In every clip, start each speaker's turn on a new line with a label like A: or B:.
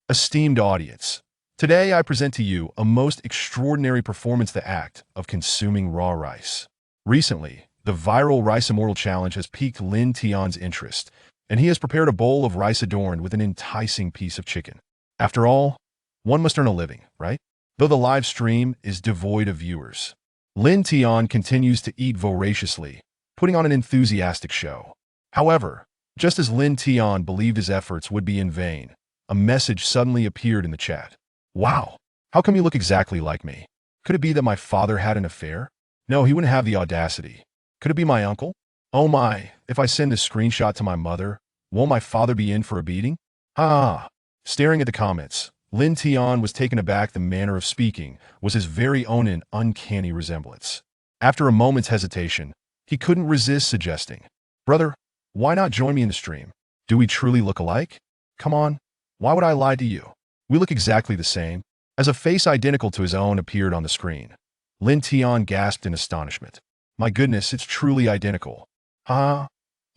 A: Esteemed audience, today I present to you a most extraordinary performance, the act of consuming raw rice. Recently, the viral Rice Immortal Challenge has piqued Lin Tian's interest, and he has prepared a bowl of rice adorned with an enticing piece of chicken. After all, one must earn a living, right? Though the live stream is devoid of viewers, Lin Tian continues to eat voraciously, putting on an enthusiastic show. However, just as Lin Tian believed his efforts would be in vain, a message suddenly appeared in the chat. Wow, how come you look exactly like me? Could it be that my father had an affair? No, he wouldn't have the audacity. Could it be my uncle? Oh my, if I send this screenshot to my mother, won't my father be in for a beating? Ah. Staring at the comments, Lin Tian was taken aback. The manner of speaking was his very own, an uncanny resemblance. After a moment's hesitation, he couldn't resist suggesting, "Brother, why not join me in the stream? Do we truly look alike? Come on, why would I lie to you? We look exactly the same." As a face identical to his own appeared on the screen, Lin Tian gasped in astonishment. My goodness, it's truly identical. I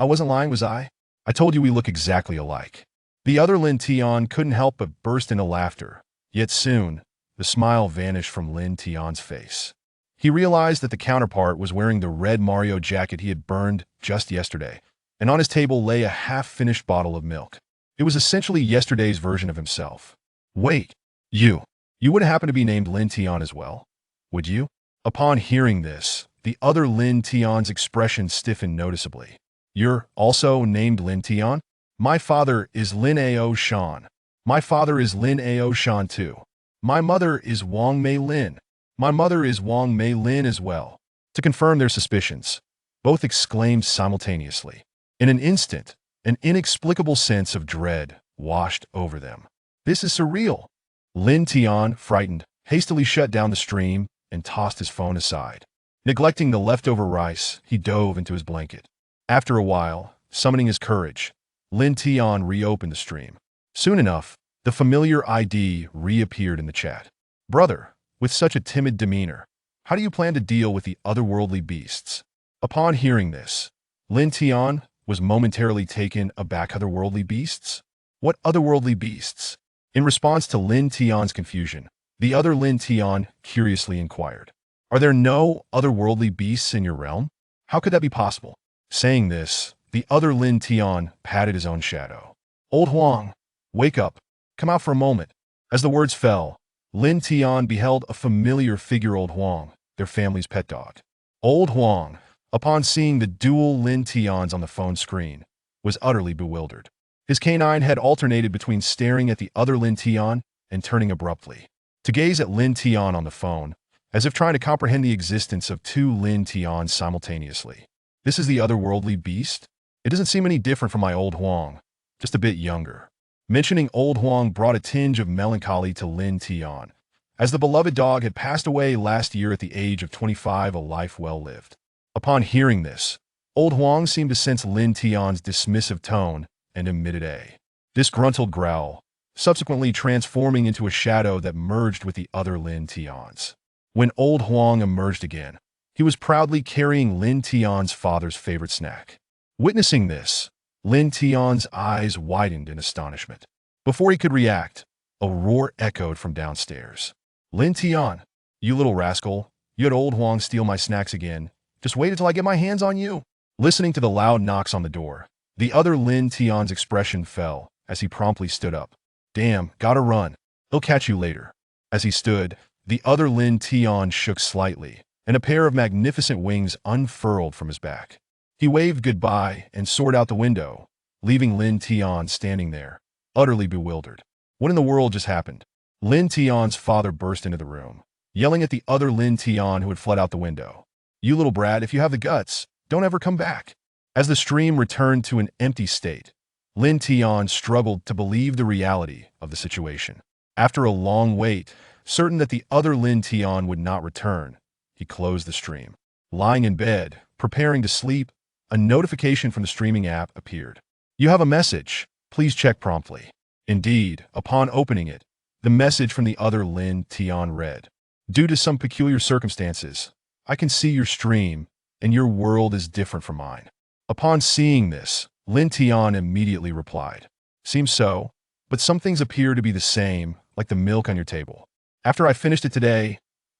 A: wasn't lying, was I? I told you we look exactly alike. The other Lin Tian couldn't help but burst into laughter, yet soon, the smile vanished from Lin Tian's face. He realized that the counterpart was wearing the red Mario jacket he had burned just yesterday, and on his table lay a half-finished bottle of milk. It was essentially yesterday's version of himself. Wait, you wouldn't happen to be named Lin Tian as well, would you? Upon hearing this, the other Lin Tian's expression stiffened noticeably. You're also named Lin Tian? My father is Lin Ao Shan. My father is Lin Ao Shan too. My mother is Wang Mei Lin. My mother is Wang Mei Lin as well. To confirm their suspicions, both exclaimed simultaneously. In an instant, an inexplicable sense of dread washed over them. This is surreal. Lin Tian, frightened, hastily shut down the stream and tossed his phone aside. Neglecting the leftover rice, he dove into his blanket. After a while, summoning his courage, Lin Tian reopened the stream. Soon enough, the familiar ID reappeared in the chat. Brother, with such a timid demeanor, how do you plan to deal with the otherworldly beasts? Upon hearing this, Lin Tian was momentarily taken aback. Otherworldly beasts? What otherworldly beasts? In response to Lin Tian's confusion, the other Lin Tian curiously inquired, Are there no otherworldly beasts in your realm? How could that be possible? Saying this, the other Lin Tian patted his own shadow. Old Huang, wake up. Come out for a moment. As the words fell, Lin Tian beheld a familiar figure, Old Huang, their family's pet dog. Old Huang, upon seeing the dual Lin Tians on the phone screen, was utterly bewildered. His canine head alternated between staring at the other Lin Tian and turning abruptly to gaze at Lin Tian on the phone, as if trying to comprehend the existence of two Lin Tians simultaneously. This is the otherworldly beast? It doesn't seem any different from my Old Huang, just a bit younger. Mentioning Old Huang brought a tinge of melancholy to Lin Tian, as the beloved dog had passed away last year at the age of 25, a life well lived. Upon hearing this, Old Huang seemed to sense Lin Tian's dismissive tone and emitted a disgruntled growl, subsequently transforming into a shadow that merged with the other Lin Tians. When Old Huang emerged again, he was proudly carrying Lin Tian's father's favorite snack. Witnessing this, Lin Tian's eyes widened in astonishment. Before he could react, a roar echoed from downstairs. Lin Tian, you little rascal, you had Old Huang steal my snacks again. Just wait until I get my hands on you. Listening to the loud knocks on the door, the other Lin Tian's expression fell as he promptly stood up. Damn, gotta run. He'll catch you later. As he stood, the other Lin Tian shook slightly, and a pair of magnificent wings unfurled from his back. He waved goodbye and soared out the window, leaving Lin Tian standing there, utterly bewildered. What in the world just happened? Lin Tian's father burst into the room, yelling at the other Lin Tian who had fled out the window. You little brat, if you have the guts, don't ever come back. As the stream returned to an empty state, Lin Tian struggled to believe the reality of the situation. After a long wait, certain that the other Lin Tian would not return, he closed the stream. Lying in bed, preparing to sleep, a notification from the streaming app appeared. You have a message. Please check promptly. Indeed, upon opening it, the message from the other Lin Tian read, Due to some peculiar circumstances, I can see your stream, and your world is different from mine. Upon seeing this, Lin Tian immediately replied, Seems so. but some things appear to be the same, like the milk on your table. After I finished it today,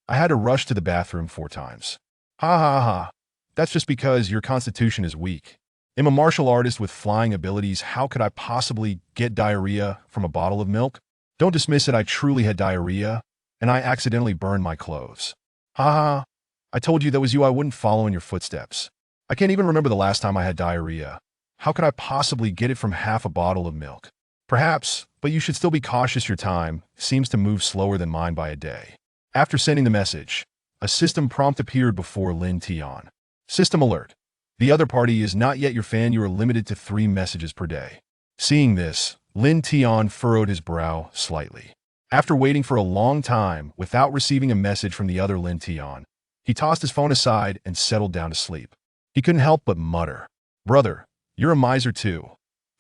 A: I had to rush to the bathroom 4 times. Ha ha ha. That's just because your constitution is weak. I'm a martial artist with flying abilities. How could I possibly get diarrhea from a bottle of milk? Don't dismiss it. I truly had diarrhea, and I accidentally burned my clothes. Ha ha. I told you that was you. I wouldn't follow in your footsteps. I can't even remember the last time I had diarrhea. How could I possibly get it from half a bottle of milk? Perhaps, but you should still be cautious. Your time seems to move slower than mine by a day. After sending the message, a system prompt appeared before Lin Tian. System alert. The other party is not yet your fan. You are limited to 3 messages per day. Seeing this, Lin Tian furrowed his brow slightly. After waiting for a long time without receiving a message from the other Lin Tian, he tossed his phone aside and settled down to sleep. He couldn't help but mutter, "Brother, you're a miser too.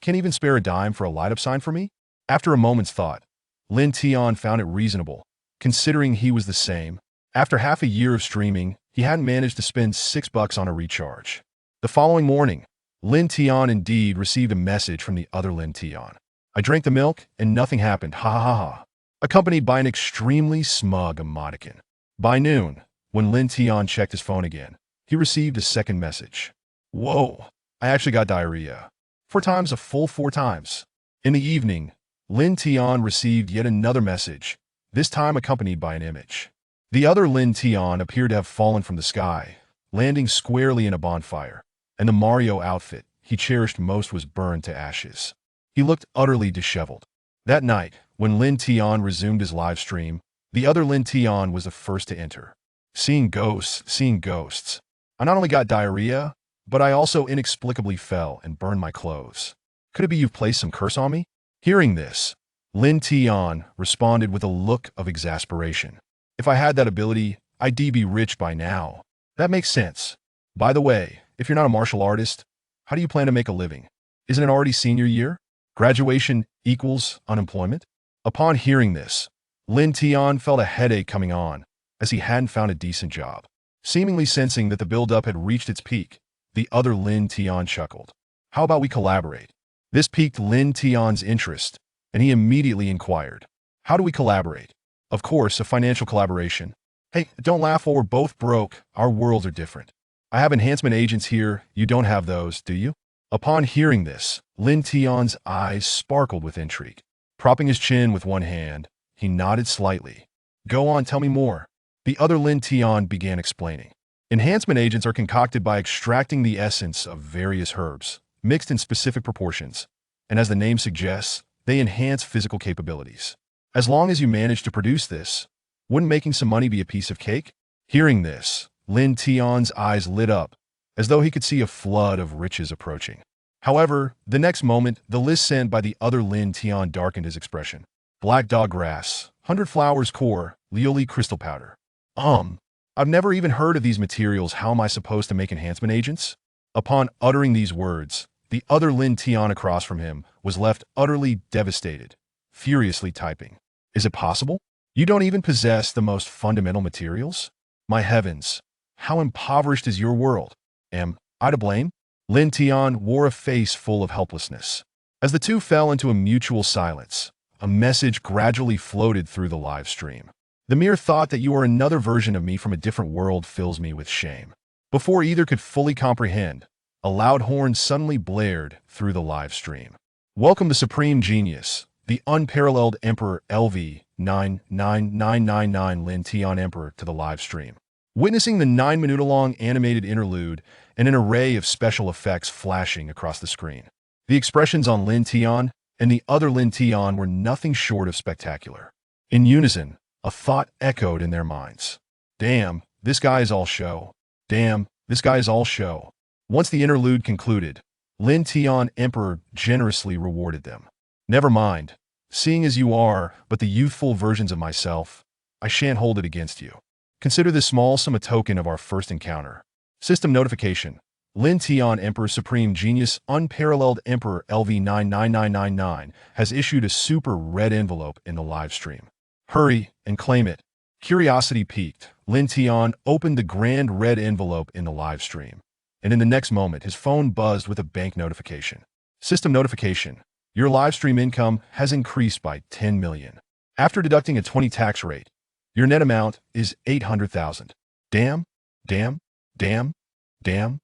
A: Can't even spare a dime for a light-up sign for me?" After a moment's thought, Lin Tian found it reasonable, considering he was the same. After half a year of streaming, he hadn't managed to spend $6 on a recharge. The following morning, Lin Tian indeed received a message from the other Lin Tian. "I drank the milk, and nothing happened, ha ha ha ha," accompanied by an extremely smug emoticon. By noon, when Lin Tian checked his phone again, he received a second message. "Whoa, I actually got diarrhea. 4 times, a full 4 times. In the evening, Lin Tian received yet another message, this time accompanied by an image. The other Lin Tian appeared to have fallen from the sky, landing squarely in a bonfire, and the Mario outfit he cherished most was burned to ashes. He looked utterly disheveled. That night, when Lin Tian resumed his live stream, the other Lin Tian was the first to enter. Seeing ghosts. I not only got diarrhea, but I also inexplicably fell and burned my clothes. Could it be you've placed some curse on me?" Hearing this, Lin Tian responded with a look of exasperation. "If I had that ability, I'd be rich by now." "That makes sense. By the way, if you're not a martial artist, how do you plan to make a living? Isn't it already senior year? Graduation equals unemployment?" Upon hearing this, Lin Tian felt a headache coming on, as he hadn't found a decent job. Seemingly sensing that the build-up had reached its peak, the other Lin Tian chuckled. "How about we collaborate?" This piqued Lin Tian's interest, and he immediately inquired, "How do we collaborate?" "Of course, a financial collaboration." "Hey, don't laugh while we're both broke. Our worlds are different. I have enhancement agents here. You don't have those, do you?" Upon hearing this, Lin Tian's eyes sparkled with intrigue. Propping his chin with one hand, he nodded slightly. "Go on, tell me more." The other Lin Tian began explaining. Enhancement agents are concocted by extracting the essence of various herbs, mixed in specific proportions, and as the name suggests, they enhance physical capabilities. As long as you manage to produce this, wouldn't making some money be a piece of cake? Hearing this, Lin Tian's eyes lit up, as though he could see a flood of riches approaching. However, the next moment, the list sent by the other Lin Tian darkened his expression. Black dog grass, 100 flowers core, Lioli crystal powder. I've never even heard of these materials. How am I supposed to make enhancement agents? Upon uttering these words, the other Lin Tian across from him was left utterly devastated, furiously typing. "Is it possible? You don't even possess the most fundamental materials? My heavens, how impoverished is your world? Am I to blame?" Lin Tian wore a face full of helplessness. As the two fell into a mutual silence, a message gradually floated through the live stream. "The mere thought that you are another version of me from a different world fills me with shame." Before either could fully comprehend, a loud horn suddenly blared through the live stream. "Welcome the Supreme Genius, the unparalleled Emperor LV99999 Lin Tian Emperor to the live stream." Witnessing the 9-minute-long animated interlude and an array of special effects flashing across the screen, the expressions on Lin Tian and the other Lin Tian were nothing short of spectacular. In unison, a thought echoed in their minds. "Damn, this guy is all show. Damn, this guy is all show." Once the interlude concluded, Lin Tian Emperor generously rewarded them. "Never mind, seeing as you are but the youthful versions of myself, I shan't hold it against you. Consider this small sum a token of our first encounter." System notification. Lin Tian Emperor Supreme Genius Unparalleled Emperor LV99999 has issued a super red envelope in the live stream. Hurry and claim it. Curiosity piqued, Lin Tian opened the grand red envelope in the live stream, and in the next moment his phone buzzed with a bank notification. System notification. Your live stream income has increased by 10 million. After deducting a 20 tax rate, your net amount is 800,000. Damn, damn, damn, damn.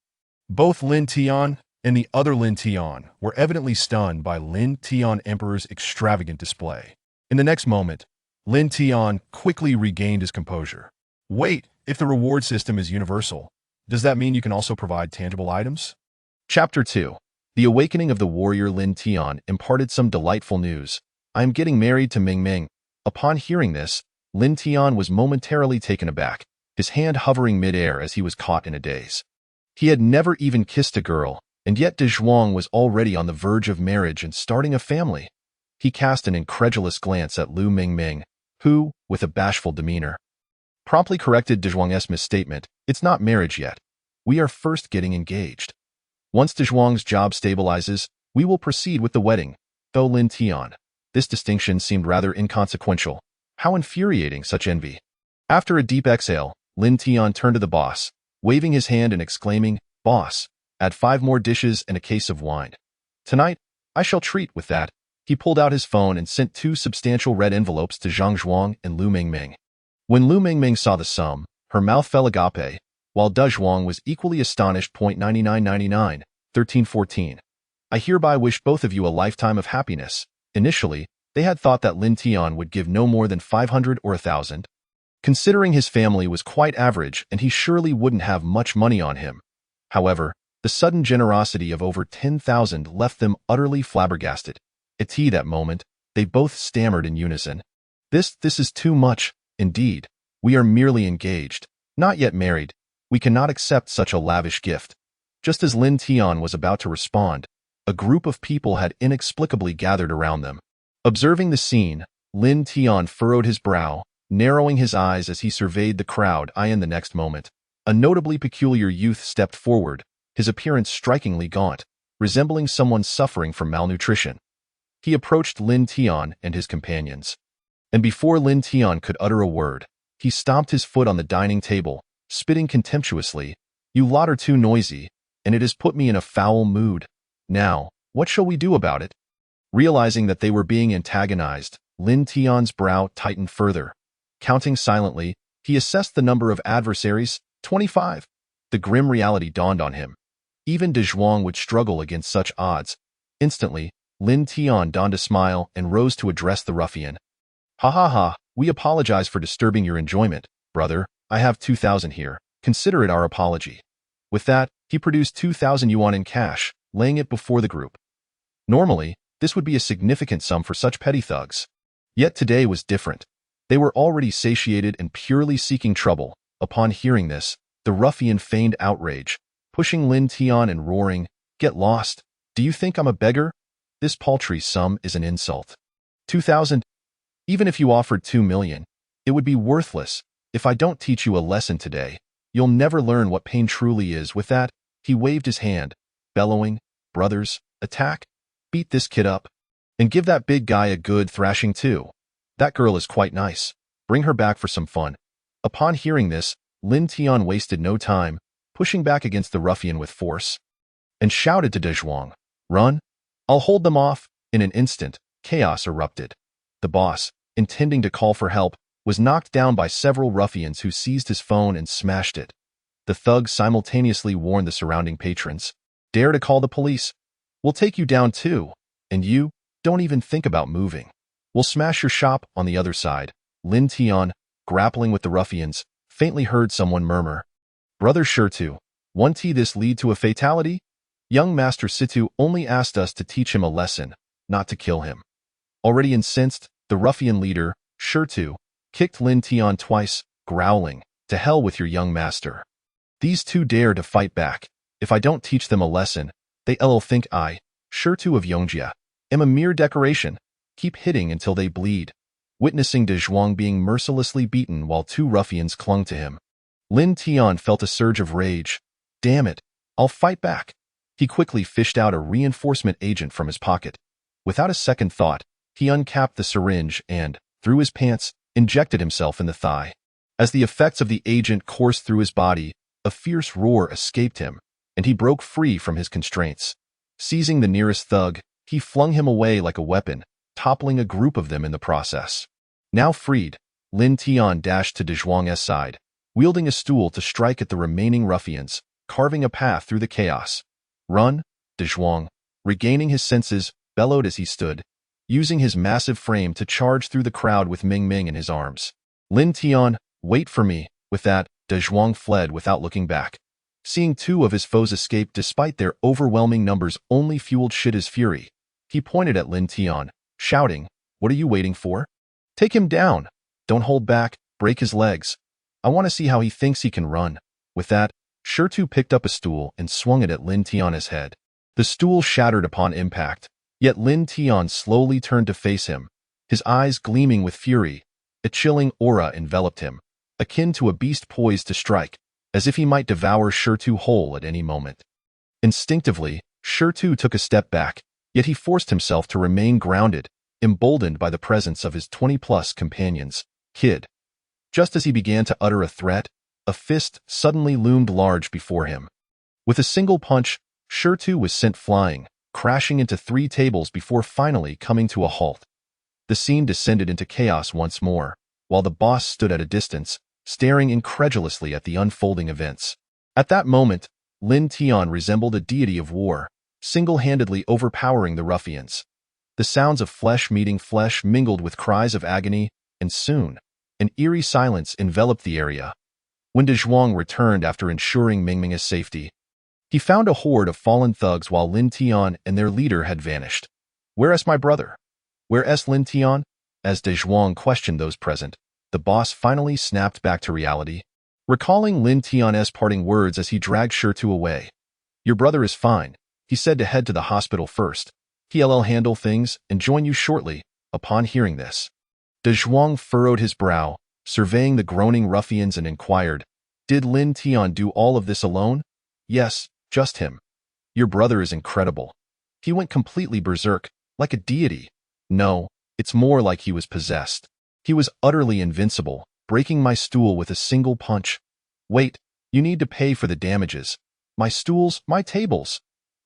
A: Both Lin Tian and the other Lin Tian were evidently stunned by Lin Tian Emperor's extravagant display. In the next moment, Lin Tian quickly regained his composure. Wait, if the reward system is universal, does that mean you can also provide tangible items? Chapter 2. The awakening of the warrior Lin Tian imparted some delightful news. I am getting married to Ming Ming. Upon hearing this, Lin Tian was momentarily taken aback, his hand hovering mid-air as he was caught in a daze. He had never even kissed a girl, and yet De Zhuang was already on the verge of marriage and starting a family. He cast an incredulous glance at Lu Mingming, who, with a bashful demeanor, promptly corrected De Zhuang's misstatement. It's not marriage yet. We are first getting engaged. Once De Zhuang's job stabilizes, we will proceed with the wedding. Though Lin Tian. This distinction seemed rather inconsequential. How infuriating such envy. After a deep exhale, Lin Tian turned to the boss, waving his hand and exclaiming, "Boss, add 5 more dishes and a case of wine. Tonight, I shall treat with that." He pulled out his phone and sent 2 substantial red envelopes to Zhang Zhuang and Lu Mingming. When Lu Mingming saw the sum, her mouth fell agape, while De Zhuang was equally astonished. 9999, 1314. I hereby wish both of you a lifetime of happiness. Initially, they had thought that Lin Tian would give no more than 500 or 1,000. Considering his family was quite average and he surely wouldn't have much money on him. However, the sudden generosity of over 10,000 left them utterly flabbergasted. At that moment, they both stammered in unison. This is too much, indeed. We are merely engaged, not yet married. We cannot accept such a lavish gift. Just as Lin Tian was about to respond, a group of people had inexplicably gathered around them. Observing the scene, Lin Tian furrowed his brow, narrowing his eyes as he surveyed the crowd. In the next moment, a notably peculiar youth stepped forward, his appearance strikingly gaunt, resembling someone suffering from malnutrition. He approached Lin Tian and his companions. And before Lin Tian could utter a word, he stomped his foot on the dining table, spitting contemptuously, "You lot are too noisy, and it has put me in a foul mood. Now, what shall we do about it?" Realizing that they were being antagonized, Lin Tian's brow tightened further. Counting silently, he assessed the number of adversaries, 25. The grim reality dawned on him. Even De Zhuang would struggle against such odds. Instantly, Lin Tian donned a smile and rose to address the ruffian. "Ha ha ha, we apologize for disturbing your enjoyment, brother. I have 2,000 here. Consider it our apology." With that, he produced 2,000 yuan in cash, laying it before the group. Normally, this would be a significant sum for such petty thugs. Yet today was different. They were already satiated and purely seeking trouble. Upon hearing this, the ruffian feigned outrage, pushing Lin Tian and roaring, "Get lost! Do you think I'm a beggar? This paltry sum is an insult. 2,000? Even if you offered 2 million, it would be worthless. If I don't teach you a lesson today, you'll never learn what pain truly is." With that, he waved his hand, bellowing, "Brothers, attack! Beat this kid up. And give that big guy a good thrashing too. That girl is quite nice. Bring her back for some fun." Upon hearing this, Lin Tian wasted no time, pushing back against the ruffian with force, and shouted to De Zhuang, "Run! I'll hold them off." In an instant, chaos erupted. The boss, intending to call for help, was knocked down by several ruffians who seized his phone and smashed it. The thugs simultaneously warned the surrounding patrons, "Dare to call the police? We'll take you down too. And you, don't even think about moving. We'll smash your shop." On the other side, Lin Tian, grappling with the ruffians, faintly heard someone murmur, "Brother Shirtu, won't this lead to a fatality? Young Master Situ only asked us to teach him a lesson, not to kill him." Already incensed, the ruffian leader, Shirtu, kicked Lin Tian twice, growling, "To hell with your young master. These two dare to fight back. If I don't teach them a lesson, they'll think I, Shirtu of Yongjia, am a mere decoration. Keep hitting until they bleed." Witnessing De Zhuang being mercilessly beaten while 2 ruffians clung to him, Lin Tian felt a surge of rage. "Damn it, I'll fight back." He quickly fished out a reinforcement agent from his pocket. Without a second thought, he uncapped the syringe and, through his pants, injected himself in the thigh. As the effects of the agent coursed through his body, a fierce roar escaped him, and he broke free from his constraints. Seizing the nearest thug, He flung him away like a weapon, toppling a group of them in the process. Now freed, Lin Tian dashed to Dezhuang's side, wielding a stool to strike at the remaining ruffians, carving a path through the chaos. Run, Dezhuang, regaining his senses, bellowed as he stood, using his massive frame to charge through the crowd with Ming Ming in his arms. Lin Tian, wait for me. With that, Dezhuang fled without looking back. Seeing two of his foes escape despite their overwhelming numbers only fueled his fury. He pointed at Lin Tian, shouting, "What are you waiting for? Take him down! Don't hold back, break his legs. I want to see how he thinks he can run." With that, Shirtu picked up a stool and swung it at Lin Tian's head. The stool shattered upon impact, yet Lin Tian slowly turned to face him, his eyes gleaming with fury. A chilling aura enveloped him, akin to a beast poised to strike, as if he might devour Shirtu whole at any moment. Instinctively, Shirtu took a step back, yet he forced himself to remain grounded, emboldened by the presence of his 20-plus companions. Kid. Just as he began to utter a threat, a fist suddenly loomed large before him. With a single punch, Shirtu was sent flying, crashing into 3 tables before finally coming to a halt. The scene descended into chaos once more, while the boss stood at a distance, staring incredulously at the unfolding events. At that moment, Lin Tian resembled a deity of war, single-handedly overpowering the ruffians. The sounds of flesh meeting flesh mingled with cries of agony, and soon, an eerie silence enveloped the area. When Dezhuang returned after ensuring Ming Ming's safety, he found a horde of fallen thugs while Lin Tian and their leader had vanished. "Where's my brother? Where's Lin Tian?" As Dezhuang questioned those present, the boss finally snapped back to reality, recalling Lin Tian's parting words as he dragged Shirtu away. "Your brother is fine," he said to head to the hospital first. "He'll handle things and join you shortly." Upon hearing this, Dezhuang furrowed his brow, surveying the groaning ruffians and inquired, "Did Lin Tian do all of this alone?" "Yes, just him." "Your brother is incredible. He went completely berserk, like a deity." "No, it's more like he was possessed. He was utterly invincible, breaking my stool with a single punch." "Wait, you need to pay for the damages. My stools, my tables."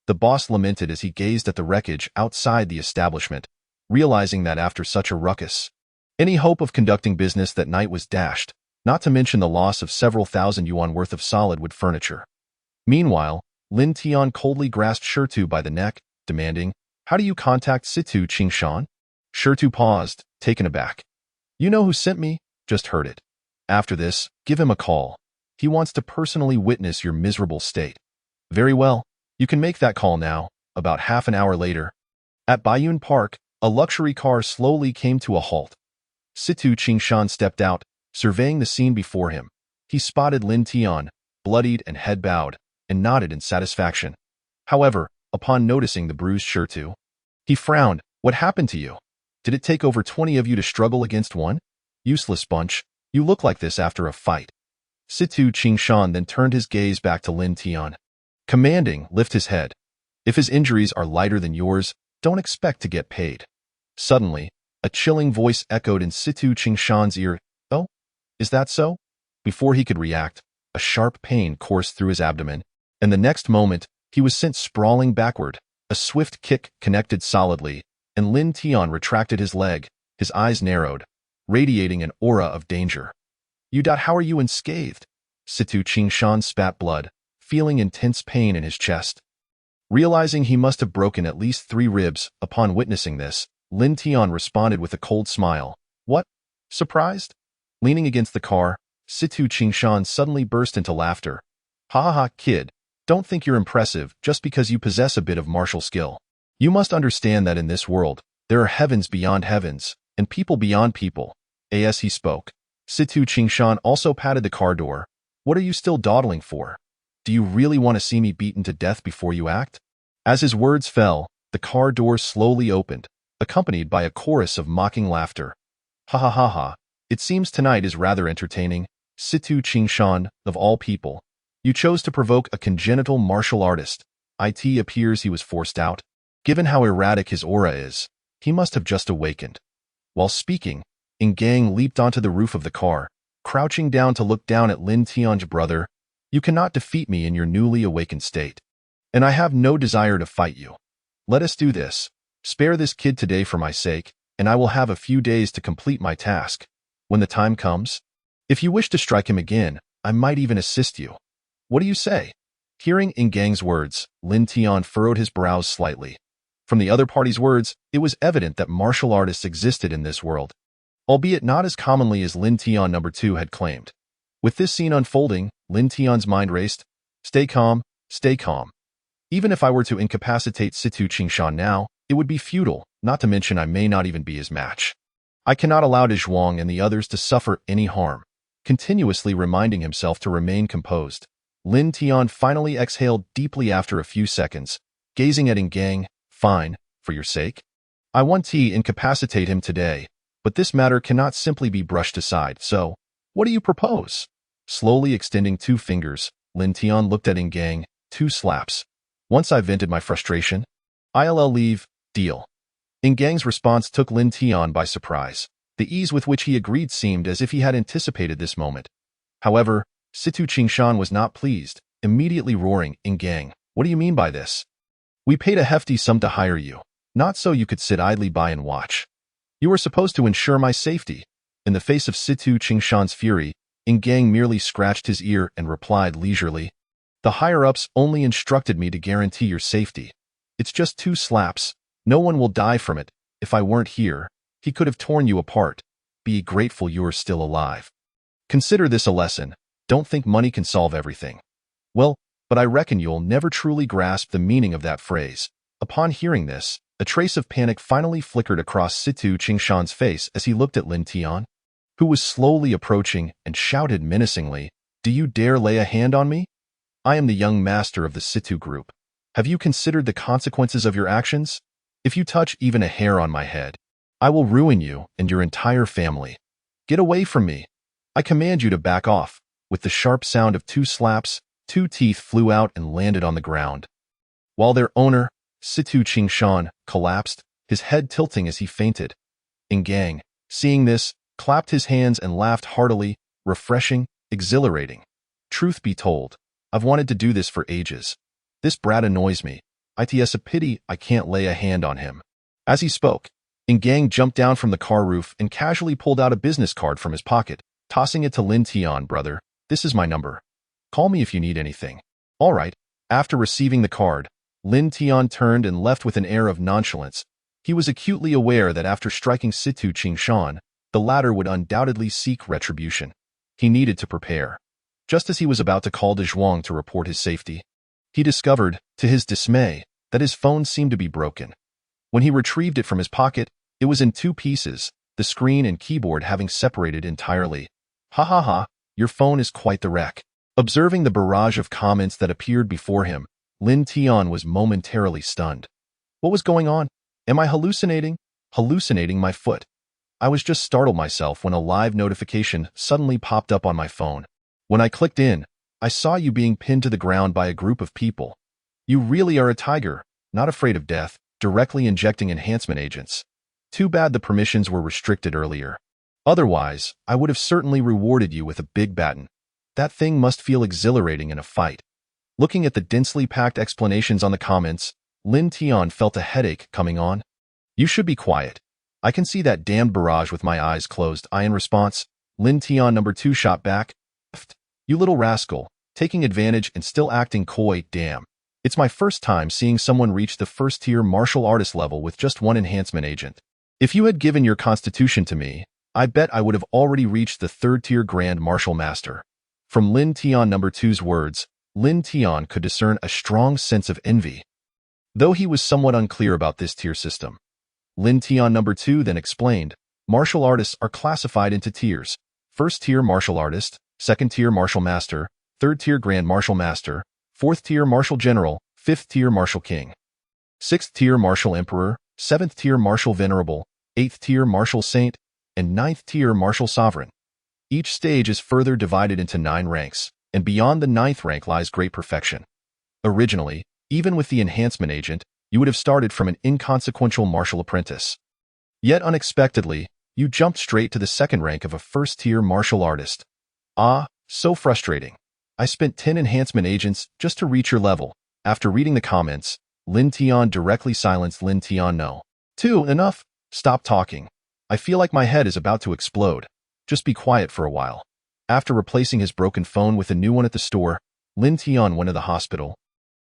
A: The boss lamented as he gazed at the wreckage outside the establishment, realizing that after such a ruckus, any hope of conducting business that night was dashed, not to mention the loss of several thousand yuan worth of solid wood furniture. Meanwhile, Lin Tian coldly grasped Shirtu by the neck, demanding, "How do you contact Situ Qingshan?" Shirtu paused, taken aback. "You know who sent me? Just heard it. After this, give him a call. He wants to personally witness your miserable state." "Very well. You can make that call now." About half an hour later, at Baiyun Park, a luxury car slowly came to a halt. Situ Qingshan stepped out, surveying the scene before him. He spotted Lin Tian, bloodied and head bowed, and nodded in satisfaction. However, upon noticing the bruised Shirtu, he frowned. "What happened to you? Did it take over 20 of you to struggle against one? Useless bunch. You look like this after a fight." Situ Qingshan then turned his gaze back to Lin Tian, commanding, "Lift his head. If his injuries are lighter than yours, don't expect to get paid." Suddenly, a chilling voice echoed in Situ Qingshan's ear. "Oh, is that so?" Before he could react, a sharp pain coursed through his abdomen, and the next moment, he was sent sprawling backward. A swift kick connected solidly, and Lin Tian retracted his leg, his eyes narrowed, radiating an aura of danger. How are you unscathed?" Situ Qingshan spat blood, feeling intense pain in his chest. Realizing he must have broken at least 3 ribs, upon witnessing this, Lin Tian responded with a cold smile. "What? Surprised?" Leaning against the car, Situ Qingshan suddenly burst into laughter. "Ha ha ha, kid. Don't think you're impressive just because you possess a bit of martial skill. You must understand that in this world, there are heavens beyond heavens, and people beyond people." As he spoke, Situ Qingshan also patted the car door. "What are you still dawdling for? Do you really want to see me beaten to death before you act?" As his words fell, the car door slowly opened, accompanied by a chorus of mocking laughter. "Ha ha ha ha. It seems tonight is rather entertaining. Situ Qingshan, of all people. You chose to provoke a congenital martial artist. It appears he was forced out. Given how erratic his aura is, he must have just awakened." While speaking, Ngang leaped onto the roof of the car, crouching down to look down at Lin Tian's brother. "You cannot defeat me in your newly awakened state, and I have no desire to fight you. Let us do this. Spare this kid today for my sake, and I will have a few days to complete my task. When the time comes, if you wish to strike him again, I might even assist you. What do you say?" Hearing Ingang's words, Lin Tian furrowed his brows slightly. From the other party's words, it was evident that martial artists existed in this world, albeit not as commonly as Lin Tian number 2 had claimed. With this scene unfolding, Lin Tian's mind raced. Stay calm, stay calm. Even if I were to incapacitate Situ Qingshan now, it would be futile, not to mention I may not even be his match. I cannot allow De Zhuang and the others to suffer any harm. Continuously reminding himself to remain composed, Lin Tian finally exhaled deeply after a few seconds, gazing at Ingang. "Fine, for your sake. I want to incapacitate him today, but this matter cannot simply be brushed aside, so what do you propose?" Slowly extending 2 fingers, Lin Tian looked at Ingang. 2 slaps. Once I vented my frustration, I'll leave, deal. Ingang's response took Lin Tian by surprise. The ease with which he agreed seemed as if he had anticipated this moment. However, Situ Qingshan was not pleased, immediately roaring, "Ingang, what do you mean by this? We paid a hefty sum to hire you, not so you could sit idly by and watch. You were supposed to ensure my safety." In the face of Situ Qingshan's fury, Ingang merely scratched his ear and replied leisurely, "The higher-ups only instructed me to guarantee your safety. It's just 2 slaps. No one will die from it. If I weren't here, he could have torn you apart. Be grateful you're still alive. Consider this a lesson. Don't think money can solve everything." "Well, but I reckon you'll never truly grasp the meaning of that phrase." Upon hearing this, a trace of panic finally flickered across Situ Qingshan's face as he looked at Lin Tian, who was slowly approaching, and shouted menacingly, "Do you dare lay a hand on me? I am the young master of the Situ group. Have you considered the consequences of your actions? If you touch even a hair on my head, I will ruin you and your entire family. Get away from me. I command you to back off." With the sharp sound of 2 slaps, 2 teeth flew out and landed on the ground, while their owner, Situ Qingshan, collapsed, his head tilting as he fainted. Ingang, seeing this, clapped his hands and laughed heartily, refreshing, exhilarating. "Truth be told, I've wanted to do this for ages. This brat annoys me. It's a pity I can't lay a hand on him." As he spoke, Ingang jumped down from the car roof and casually pulled out a business card from his pocket, tossing it to Lin Tian. "Brother, this is my number. Call me if you need anything." "All right." After receiving the card, Lin Tian turned and left with an air of nonchalance. He was acutely aware that after striking Situ Qingshan, the latter would undoubtedly seek retribution. He needed to prepare. Just as he was about to call De Zhuang to report his safety, he discovered, to his dismay, that his phone seemed to be broken. When he retrieved it from his pocket, it was in 2 pieces, the screen and keyboard having separated entirely. "Ha ha ha, your phone is quite the wreck." Observing the barrage of comments that appeared before him, Lin Tian was momentarily stunned. What was going on? Am I hallucinating? Hallucinating my foot. I was just startled myself when a live notification suddenly popped up on my phone. When I clicked in, I saw you being pinned to the ground by a group of people. You really are a tiger, not afraid of death, directly injecting enhancement agents. Too bad the permissions were restricted earlier. Otherwise, I would have certainly rewarded you with a big baton. That thing must feel exhilarating in a fight. Looking at the densely packed explanations on the comments, Lin Tian felt a headache coming on. "You should be quiet. I can see that damned barrage with my eyes closed." In response, Lin Tian number 2 shot back, "You little rascal, taking advantage and still acting coy, damn. It's my first time seeing someone reach the 1st-tier martial artist level with just 1 enhancement agent. If you had given your constitution to me, I bet I would have already reached the 3rd-tier Grand Martial Master." From Lin Tian number 2's words, Lin Tian could discern a strong sense of envy, though he was somewhat unclear about this tier system. Lin Tian number 2 then explained, "Martial artists are classified into tiers: 1st-tier Martial Artist, 2nd-tier Martial Master, 3rd-tier Grand Martial Master, 4th-tier Martial General, 5th-tier Martial King, 6th-tier Martial Emperor, 7th-tier Martial Venerable, 8th-tier Martial Saint, and 9th-tier Martial Sovereign. Each stage is further divided into 9 ranks, and beyond the 9th rank lies great perfection. Originally, even with the enhancement agent, you would have started from an inconsequential martial apprentice. Yet unexpectedly, you jumped straight to the 2nd rank of a 1st-tier martial artist. Ah, so frustrating. I spent 10 enhancement agents just to reach your level." After reading the comments, Lin Tian directly silenced Lin Tian. "No, 2. Enough. Stop talking. I feel like my head is about to explode. Just be quiet for a while. After replacing his broken phone with a new one at the store, Lin Tian went to the hospital,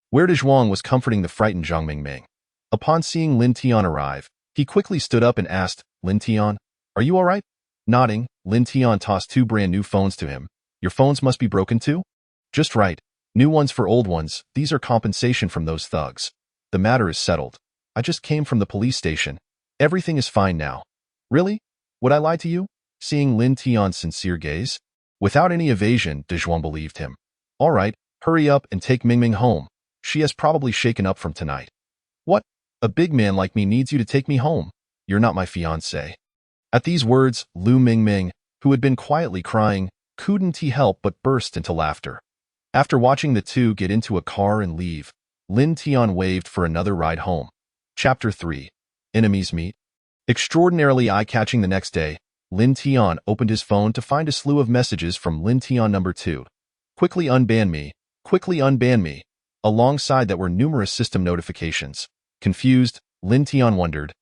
A: where De Zhuang was comforting the frightened Zhang Mingming. Upon seeing Lin Tian arrive, he quickly stood up and asked, "Lin Tian, are you all right?" Nodding, Lin Tian tossed 2 brand new phones to him. "Your phones must be broken too?" "Just right. New ones for old ones. These are compensation from those thugs. The matter is settled. I just came from the police station. Everything is fine now." "Really? Would I lie to you?" Seeing Lin Tian's sincere gaze, without any evasion, De Zhuang believed him. "All right, hurry up and take Mingming home. She has probably shaken up from tonight." "What? A big man like me needs you to take me home? You're not my fiancé." At these words, Lu Mingming, who had been quietly crying, couldn't help but burst into laughter. After watching the two get into a car and leave, Lin Tian waved for another ride home. Chapter 3. Enemies Meet. Extraordinarily eye-catching the next day, Lin Tian opened his phone to find a slew of messages from Lin Tian number 2. "Quickly unban me. Quickly unban me." Alongside that were numerous system notifications. Confused, Lin Tian wondered,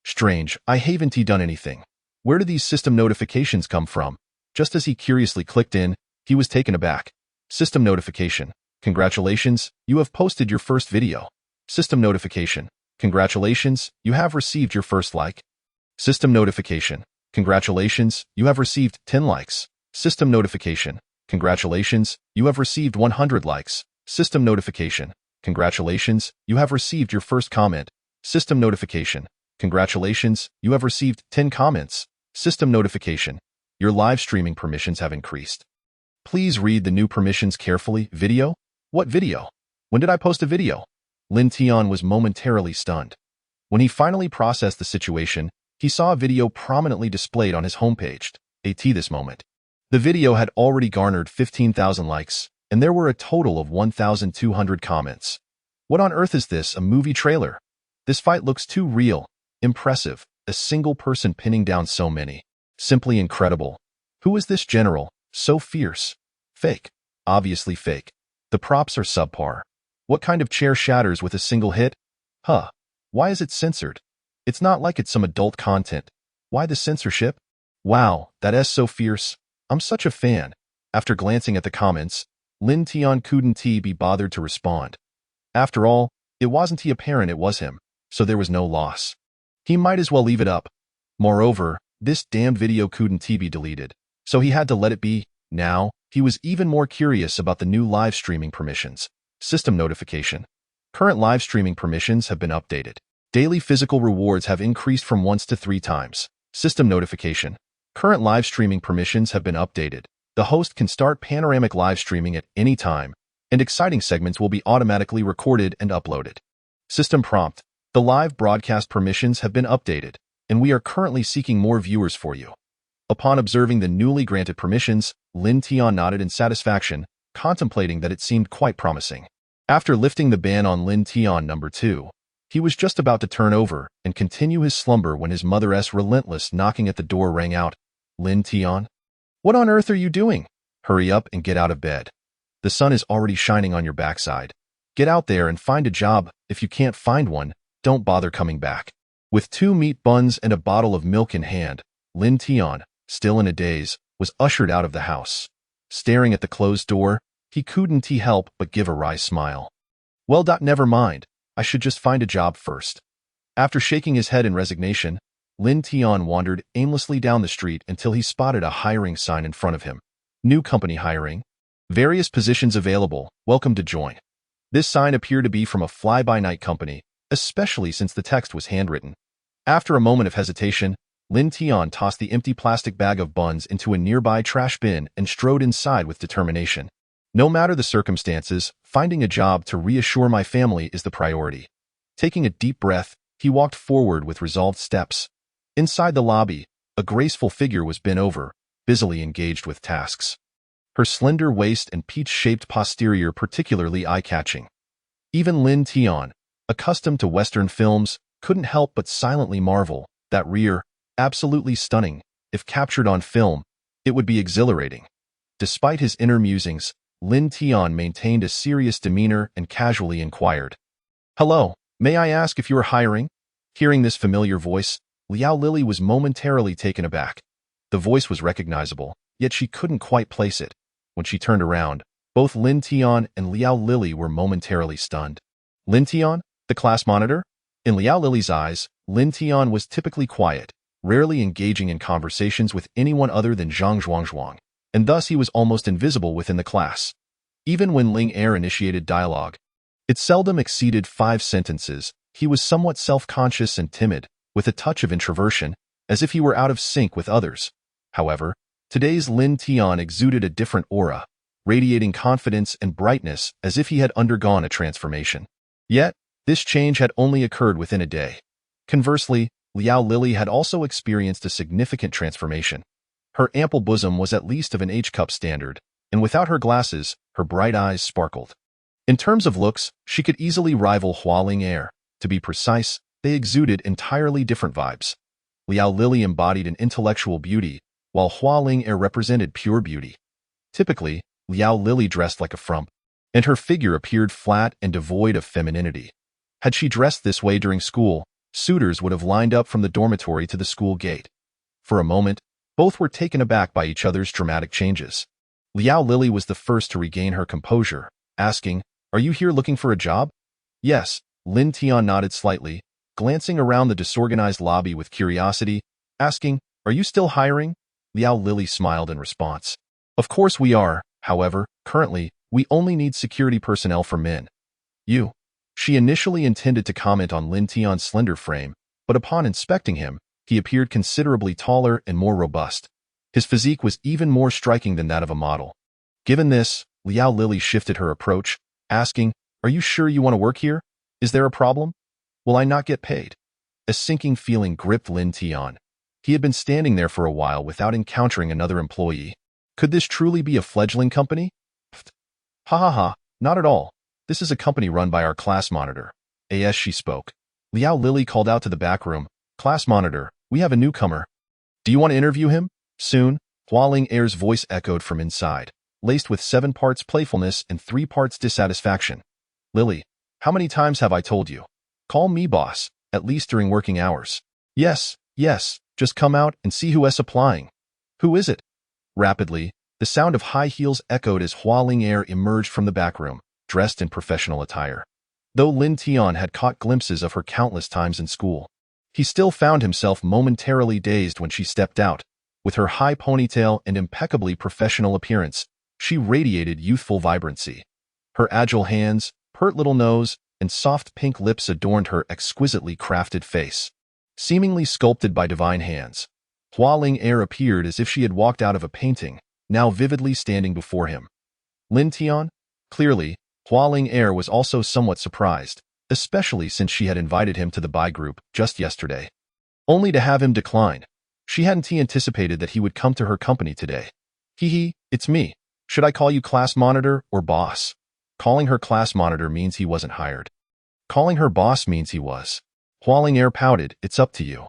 A: "Strange, I haven't done anything. Where do these system notifications come from?" Just as he curiously clicked in, he was taken aback. System notification. "Congratulations, you have posted your first video." System notification. "Congratulations, you have received your first like." System notification. "Congratulations, you have received 10 likes." System notification. "Congratulations, you have received 100 likes." System notification. "Congratulations, you have received your first comment." System notification. "Congratulations, you have received 10 comments." System notification. "Your live streaming permissions have increased. Please read the new permissions carefully." Video? What video? When did I post a video? Lin Tian was momentarily stunned. When he finally processed the situation, he saw a video prominently displayed on his homepage. This moment. The video had already garnered 15,000 likes, and there were a total of 1,200 comments. What on earth is this, a movie trailer? This fight looks too real. Impressive. A single person pinning down so many. Simply incredible. Who is this general? So fierce. Fake. Obviously fake. The props are subpar. What kind of chair shatters with a single hit? Why is it censored? It's not like it's some adult content. Why the censorship? Wow, that is so fierce. I'm such a fan. After glancing at the comments, Lin Tian couldn't be bothered to respond. After all, it wasn't apparent it was him, so there was no loss. He might as well leave it up. Moreover, this damned video couldn't be deleted, so he had to let it be. Now, he was even more curious about the new live streaming permissions. System notification. Current live streaming permissions have been updated. Daily physical rewards have increased from once to 3 times. System notification. Current live streaming permissions have been updated. The host can start panoramic live streaming at any time, and exciting segments will be automatically recorded and uploaded. System prompt. The live broadcast permissions have been updated, and we are currently seeking more viewers for you. Upon observing the newly granted permissions, Lin Tian nodded in satisfaction, contemplating that it seemed quite promising. After lifting the ban on Lin Tian number 2, he was just about to turn over and continue his slumber when his mother's relentless knocking at the door rang out. "Lin Tian? What on earth are you doing? Hurry up and get out of bed. The sun is already shining on your backside. Get out there and find a job. If you can't find one, don't bother coming back." With 2 meat buns and a bottle of milk in hand, Lin Tian, still in a daze, was ushered out of the house. Staring at the closed door, he couldn't help but give a wry smile. Well, never mind. I should just find a job first. After shaking his head in resignation, Lin Tian wandered aimlessly down the street until he spotted a hiring sign in front of him. New company hiring. Various positions available. Welcome to join. This sign appeared to be from a fly-by-night company, especially since the text was handwritten. After a moment of hesitation, Lin Tian tossed the empty plastic bag of buns into a nearby trash bin and strode inside with determination. No matter the circumstances, finding a job to reassure my family is the priority. Taking a deep breath, he walked forward with resolved steps. Inside the lobby, a graceful figure was bent over, busily engaged with tasks. Her slender waist and peach-shaped posterior particularly eye-catching. Even Lin Tian, accustomed to Western films, couldn't help but silently marvel. That rear, absolutely stunning. If captured on film, it would be exhilarating. Despite his inner musings, Lin Tian maintained a serious demeanor and casually inquired, "Hello, may I ask if you are hiring?" Hearing this familiar voice, Liao Lily was momentarily taken aback. The voice was recognizable, yet she couldn't quite place it. When she turned around, both Lin Tian and Liao Lily were momentarily stunned. Lin Tian, the class monitor? In Liao Lily's eyes, Lin Tian was typically quiet, rarely engaging in conversations with anyone other than Zhang Zhuangzhuang, and thus he was almost invisible within the class. Even when Ling Er initiated dialogue, it seldom exceeded 5 sentences. He was somewhat self-conscious and timid, with a touch of introversion, as if he were out of sync with others. However, today's Lin Tian exuded a different aura, radiating confidence and brightness as if he had undergone a transformation. Yet, this change had only occurred within a day. Conversely, Liao Lily had also experienced a significant transformation. Her ample bosom was at least of an H-cup standard, and without her glasses, her bright eyes sparkled. In terms of looks, she could easily rival Hua Ling Er. To be precise, they exuded entirely different vibes. Liao Lily embodied an intellectual beauty, while Hua Ling Er represented pure beauty. Typically, Liao Lily dressed like a frump, and her figure appeared flat and devoid of femininity. Had she dressed this way during school, suitors would have lined up from the dormitory to the school gate. For a moment, both were taken aback by each other's dramatic changes. Liao Lily was the first to regain her composure, asking, "Are you here looking for a job?" "Yes." Lin Tian nodded slightly, glancing around the disorganized lobby with curiosity, asking, "Are you still hiring?" Liao Lily smiled in response. "Of course we are. However, currently, we only need security personnel for men." "You?" She initially intended to comment on Lin Tian's slender frame, but upon inspecting him, he appeared considerably taller and more robust. His physique was even more striking than that of a model. Given this, Liao Lily shifted her approach, asking, "Are you sure you want to work here? Is there a problem? Will I not get paid?" A sinking feeling gripped Lin Tian. He had been standing there for a while without encountering another employee. Could this truly be a fledgling company? Pfft. Ha ha ha, not at all. This is a company run by our class monitor. As she spoke, Liao Lily called out to the back room, "Class monitor, we have a newcomer. Do you want to interview him?" Soon, Hua Ling Er's voice echoed from inside, laced with 7 parts playfulness and 3 parts dissatisfaction. "Lily, how many times have I told you? Call me boss, at least during working hours." Yes, just come out and see who is applying." "Who is it?" Rapidly, the sound of high heels echoed as Hua Ling Er emerged from the back room, dressed in professional attire. Though Lin Tian had caught glimpses of her countless times in school, he still found himself momentarily dazed when she stepped out. With her high ponytail and impeccably professional appearance, she radiated youthful vibrancy. Her agile hands, pert little nose, and soft pink lips adorned her exquisitely crafted face. Seemingly sculpted by divine hands, Hua Ling Er appeared as if she had walked out of a painting, now vividly standing before him. Lin Tian? Clearly, Hua Ling Er was also somewhat surprised, especially since she had invited him to the Bai group just yesterday. Only to have him decline. She hadn't anticipated that he would come to her company today. "Hee, it's me. Should I call you class monitor or boss?" Calling her class monitor means he wasn't hired. Calling her boss means he was. Hua Ling Er pouted, "It's up to you.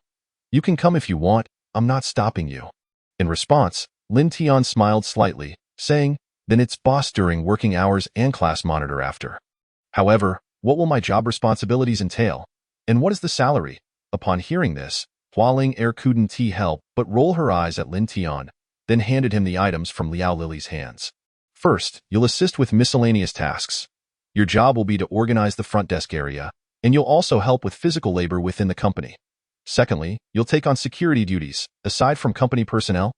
A: You can come if you want, I'm not stopping you." In response, Lin Tian smiled slightly, saying, "Then it's boss during working hours and class monitor after. However, what will my job responsibilities entail? And what is the salary?" Upon hearing this, Hua Ling Er couldn't help but roll her eyes at Lin Tian, then handed him the items from Liao Lily's hands. "First, you'll assist with miscellaneous tasks. Your job will be to organize the front desk area, and you'll also help with physical labor within the company. Secondly, you'll take on security duties. Aside from company personnel,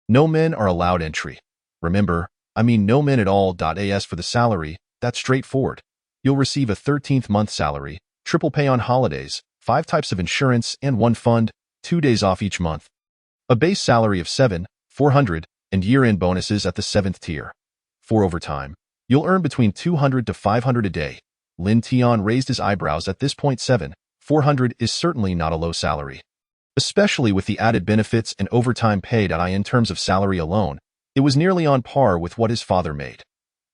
A: no men are allowed entry. Remember, I mean no men at all. As for the salary, that's straightforward. You'll receive a 13th month salary, triple pay on holidays, 5 types of insurance and 1 fund, 2 days off each month. A base salary of 7,400 and year-end bonuses at the 7th tier. For overtime, you'll earn between 200 to 500 a day." Lin Tian raised his eyebrows at this point. 7,400 is certainly not a low salary. Especially with the added benefits and overtime paid. In terms of salary alone, it was nearly on par with what his father made.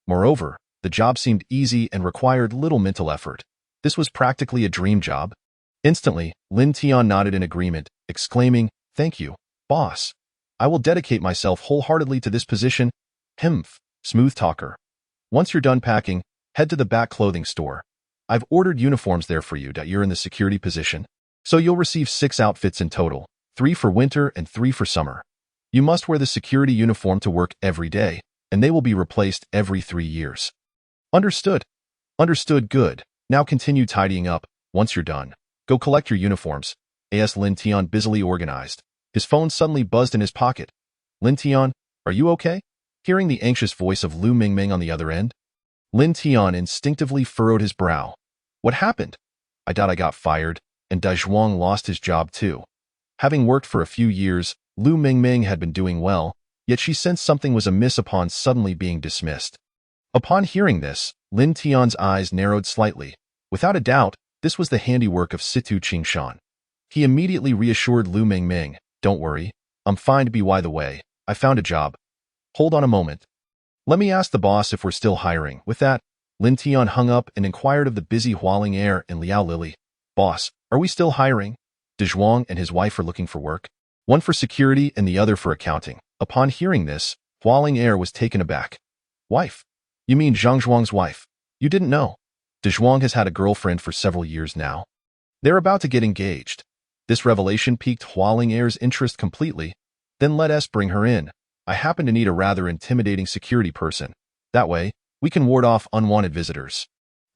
A: Moreover, the job seemed easy and required little mental effort. This was practically a dream job. Instantly, Lin Tian nodded in agreement, exclaiming, "Thank you, boss. I will dedicate myself wholeheartedly to this position." Humph, smooth talker. "Once you're done packing, head to the back clothing store. I've ordered uniforms there for you. You're in the security position. So you'll receive 6 outfits in total, 3 for winter and 3 for summer. You must wear the security uniform to work every day, and they will be replaced every 3 years. Understood. Understood, good. Now continue tidying up. Once you're done, go collect your uniforms. As Lin Tian busily organized, his phone suddenly buzzed in his pocket. Lin Tian, are you okay? Hearing the anxious voice of Lu Mingming on the other end, Lin Tian instinctively furrowed his brow. What happened? I thought I got fired, and Dai Zhuang lost his job too. Having worked for a few years, Lu Mingming had been doing well, yet she sensed something was amiss upon suddenly being dismissed. Upon hearing this, Lin Tian's eyes narrowed slightly. Without a doubt, this was the handiwork of Situ Qingshan. He immediately reassured Lu Mingming, don't worry, I'm fine to be by the way, I found a job. Hold on a moment. Let me ask the boss if we're still hiring. With that, Lin Tian hung up and inquired of the busy Hualing Air and Liao Lily. Boss, are we still hiring? De Zhuang and his wife are looking for work. One for security and the other for accounting. Upon hearing this, Hualing Air was taken aback. Wife? You mean Zhang Zhuang's wife? You didn't know? De Zhuang has had a girlfriend for several years now. They're about to get engaged. This revelation piqued Hualing Air's interest completely. Then let us bring her in. I happen to need a rather intimidating security person. That way, we can ward off unwanted visitors.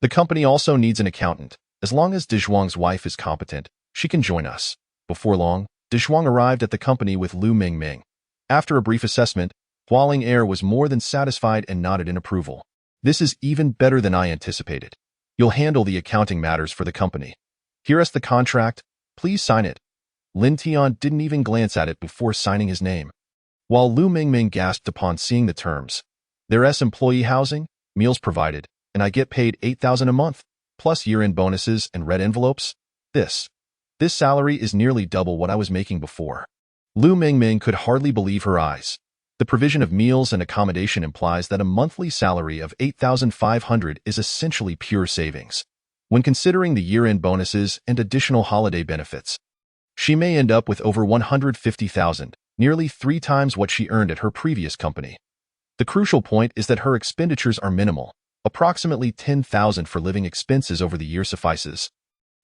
A: The company also needs an accountant. As long as De Zhuang's wife is competent, she can join us. Before long, De Zhuang arrived at the company with Lu Mingming. After a brief assessment, Hualing Air was more than satisfied and nodded in approval. This is even better than I anticipated. You'll handle the accounting matters for the company. Here is the contract. Please sign it. Lin Tian didn't even glance at it before signing his name. While Lu Mingming gasped upon seeing the terms. There's employee housing, meals provided, and I get paid 8,000 a month, plus year-end bonuses and red envelopes. This salary is nearly double what I was making before. Lu Mingming could hardly believe her eyes. The provision of meals and accommodation implies that a monthly salary of 8,500 is essentially pure savings. When considering the year-end bonuses and additional holiday benefits, she may end up with over 150,000, nearly 3 times what she earned at her previous company. The crucial point is that her expenditures are minimal. Approximately 10,000 for living expenses over the year suffices.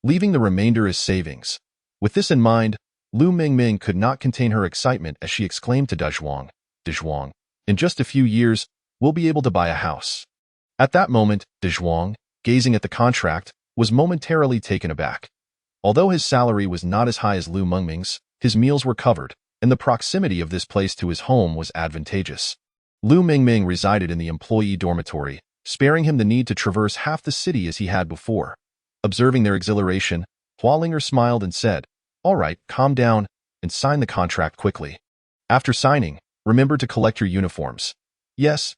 A: Leaving the remainder as savings. With this in mind, Lu Mingming could not contain her excitement as she exclaimed to De Zhuang, in just a few years, we'll be able to buy a house. At that moment, De Zhuang, gazing at the contract, was momentarily taken aback. Although his salary was not as high as Lu Mingming's, his meals were covered, and the proximity of this place to his home was advantageous. Lu Mingming resided in the employee dormitory, sparing him the need to traverse half the city as he had before. Observing their exhilaration, Hualinger smiled and said, all right, calm down, and sign the contract quickly. After signing, remember to collect your uniforms. Yes,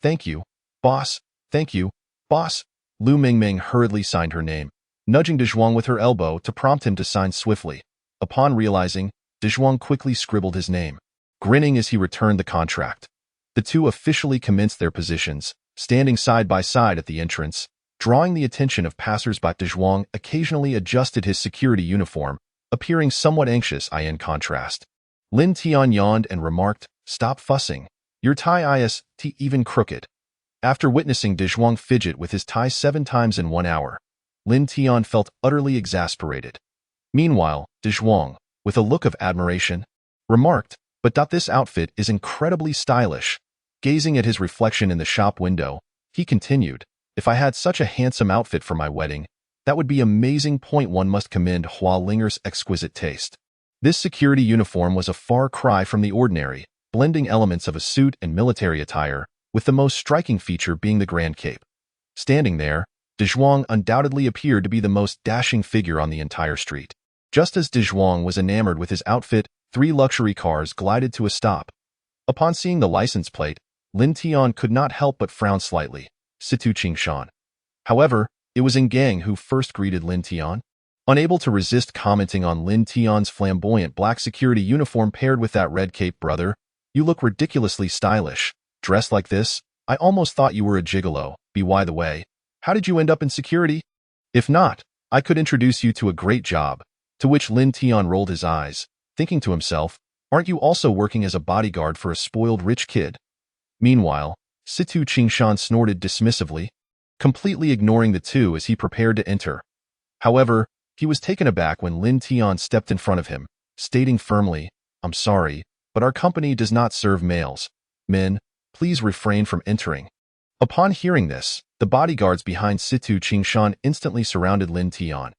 A: thank you, boss, thank you, boss. Lu Mingming hurriedly signed her name, nudging De Zhuang with her elbow to prompt him to sign swiftly. Upon realizing, De Zhuang quickly scribbled his name, grinning as he returned the contract. The two officially commenced their positions, standing side by side at the entrance, drawing the attention of passers-by. De Zhuang occasionally adjusted his security uniform, appearing somewhat anxious in contrast. Lin Tian yawned and remarked, stop fussing. Your tie is even crooked. After witnessing De Zhuang fidget with his tie 7 times in 1 hour, Lin Tian felt utterly exasperated. Meanwhile, De Zhuang, with a look of admiration, remarked, but this outfit is incredibly stylish. Gazing at his reflection in the shop window, he continued, if I had such a handsome outfit for my wedding, that would be amazing. One must commend Hualinger's exquisite taste. This security uniform was a far cry from the ordinary, blending elements of a suit and military attire, with the most striking feature being the grand cape. Standing there, De Zhuang undoubtedly appeared to be the most dashing figure on the entire street. Just as De Zhuang was enamored with his outfit, 3 luxury cars glided to a stop. Upon seeing the license plate, Lin Tian could not help but frown slightly. Situ Qingshan. However, it was Gang who first greeted Lin Tian. Unable to resist commenting on Lin Tian's flamboyant black security uniform paired with that red cape, brother, you look ridiculously stylish. Dressed like this, I almost thought you were a gigolo. By the way, how did you end up in security? If not, I could introduce you to a great job. To which Lin Tian rolled his eyes, thinking to himself, aren't you also working as a bodyguard for a spoiled rich kid? Meanwhile, Situ Qingshan snorted dismissively, completely ignoring the two as he prepared to enter. However, He was taken aback when Lin Tian stepped in front of him, stating firmly, "I'm sorry, but our company does not serve males. Men, please refrain from entering." Upon hearing this, the bodyguards behind Situ Qingshan instantly surrounded Lin Tian.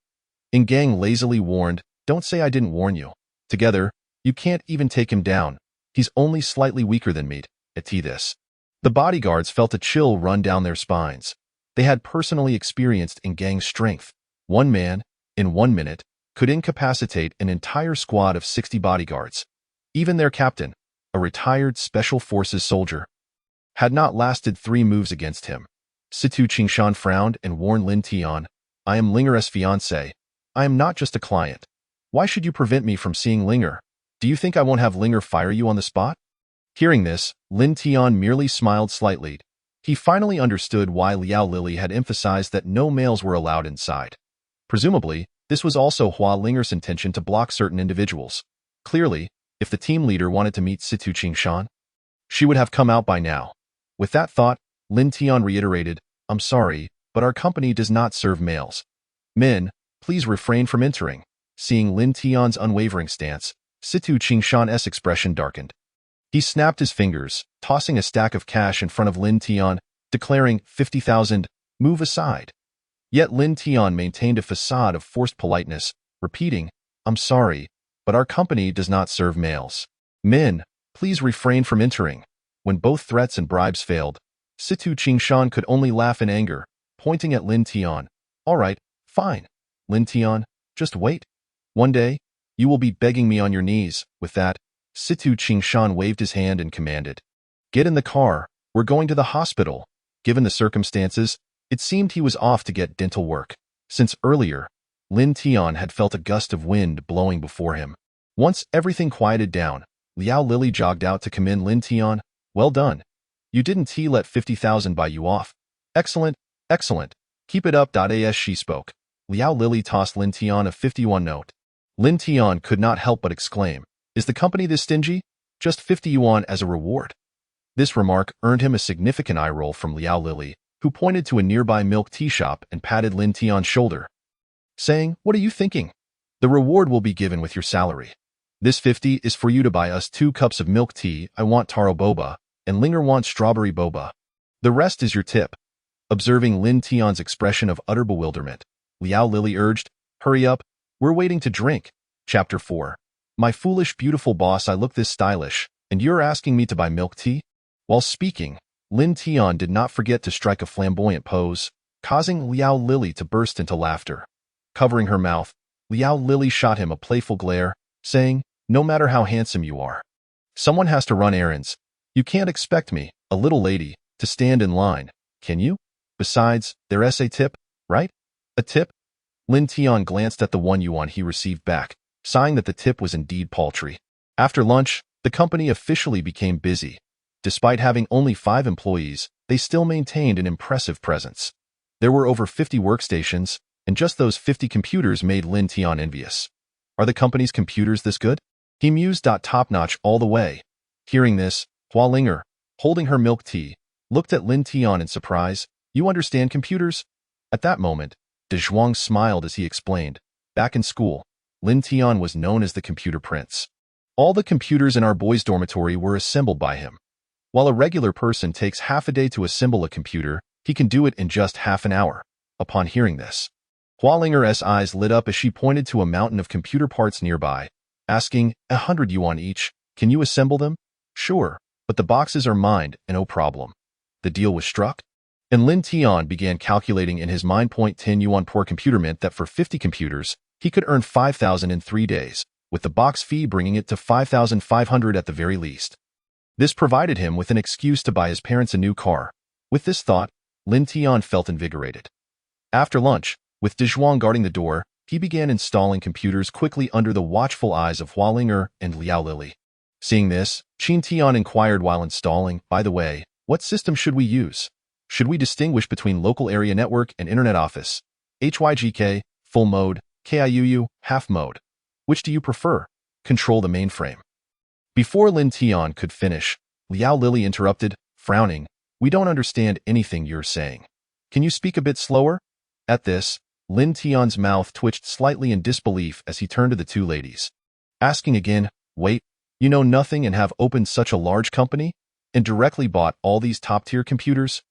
A: Gang lazily warned, "Don't say I didn't warn you. Together, you can't even take him down. He's only slightly weaker than me." At this, the bodyguards felt a chill run down their spines. They had personally experienced Gang's strength. One man, in 1 minute, could incapacitate an entire squad of 60 bodyguards. Even their captain, a retired Special Forces soldier, had not lasted 3 moves against him. Situ Qingshan frowned and warned Lin Tian, "I am Linger's fiancé. I am not just a client. Why should you prevent me from seeing Linger? Do you think I won't have Linger fire you on the spot?" Hearing this, Lin Tian merely smiled slightly. He finally understood why Liao Lily had emphasized that no males were allowed inside. Presumably, this was also Hua Linger's intention to block certain individuals. Clearly, if the team leader wanted to meet Situ Qingshan, she would have come out by now. With that thought, Lin Tian reiterated, "I'm sorry, but our company does not serve males. Men, please refrain from entering." Seeing Lin Tian's unwavering stance, Situ Qingshan's expression darkened. He snapped his fingers, tossing a stack of cash in front of Lin Tian, declaring, 50,000, move aside. Yet Lin Tian maintained a facade of forced politeness, repeating, "I'm sorry, but our company does not serve males. Men, please refrain from entering." When both threats and bribes failed, Situ Qingshan could only laugh in anger, pointing at Lin Tian. "All right, fine. Lin Tian, just wait. One day, you will be begging me on your knees." With that, Situ Qingshan waved his hand and commanded, "Get in the car, we're going to the hospital." Given the circumstances, it seemed he was off to get dental work, since earlier, Lin Tian had felt a gust of wind blowing before him. Once everything quieted down, Liao Lily jogged out to commend Lin Tian. "Well done. You didn't let 50,000 buy you off. Excellent, excellent. Keep it up." As she spoke, Liao Lily tossed Lin Tian a 51 note. Lin Tian could not help but exclaim, "Is the company this stingy? Just 50 yuan as a reward?" This remark earned him a significant eye roll from Liao Lily, who pointed to a nearby milk tea shop and patted Lin Tian's shoulder, saying, "What are you thinking? The reward will be given with your salary. This 50 is for you to buy us 2 cups of milk tea. I want taro boba, and Linger wants strawberry boba. The rest is your tip." Observing Lin Tian's expression of utter bewilderment, Liao Lily urged, "Hurry up, we're waiting to drink." Chapter 4. "My foolish beautiful boss, I look this stylish, and you're asking me to buy milk tea?" While speaking, Lin Tian did not forget to strike a flamboyant pose, causing Liao Lily to burst into laughter. Covering her mouth, Liao Lily shot him a playful glare, saying, "No matter how handsome you are, someone has to run errands. You can't expect me, a little lady, to stand in line, can you? Besides, there's a tip, right?" "A tip?" Lin Tian glanced at the 1 yuan he received back, sighing that the tip was indeed paltry. After lunch, the company officially became busy. Despite having only 5 employees, they still maintained an impressive presence. There were over 50 workstations, and just those 50 computers made Lin Tian envious. Are the company's computers this good? He mused. Top-notch all the way. Hearing this, Hua Linger, holding her milk tea, looked at Lin Tian in surprise. "You understand computers?" At that moment, De Zhuang smiled as he explained, "Back in school, Lin Tian was known as the computer prince. All the computers in our boys' dormitory were assembled by him. While a regular person takes half a day to assemble a computer, he can do it in just half an hour." Upon hearing this, Hua Linger's eyes lit up as she pointed to a mountain of computer parts nearby, asking, 100 yuan each, can you assemble them?" "Sure, but the boxes are mine, and no problem." The deal was struck, and Lin Tian began calculating in his mind. 10 yuan per computer meant that for 50 computers, he could earn 5,000 in 3 days, with the box fee bringing it to 5,500 at the very least. This provided him with an excuse to buy his parents a new car. With this thought, Lin Tian felt invigorated. After lunch, with De Zhuang guarding the door, he began installing computers quickly under the watchful eyes of Hua Linger and Liao Lily. Seeing this, Qin Tian inquired while installing, "By the way, what system should we use? Should we distinguish between local area network and internet office? HYGK, full mode, KIUU, half mode. Which do you prefer? Control the mainframe." Before Lin Tian could finish, Liao Lily interrupted, frowning, "We don't understand anything you're saying. Can you speak a bit slower?" At this, Lin Tian's mouth twitched slightly in disbelief as he turned to the two ladies. Asking again, wait, you know nothing and have opened such a large company? And directly bought all these top-tier computers?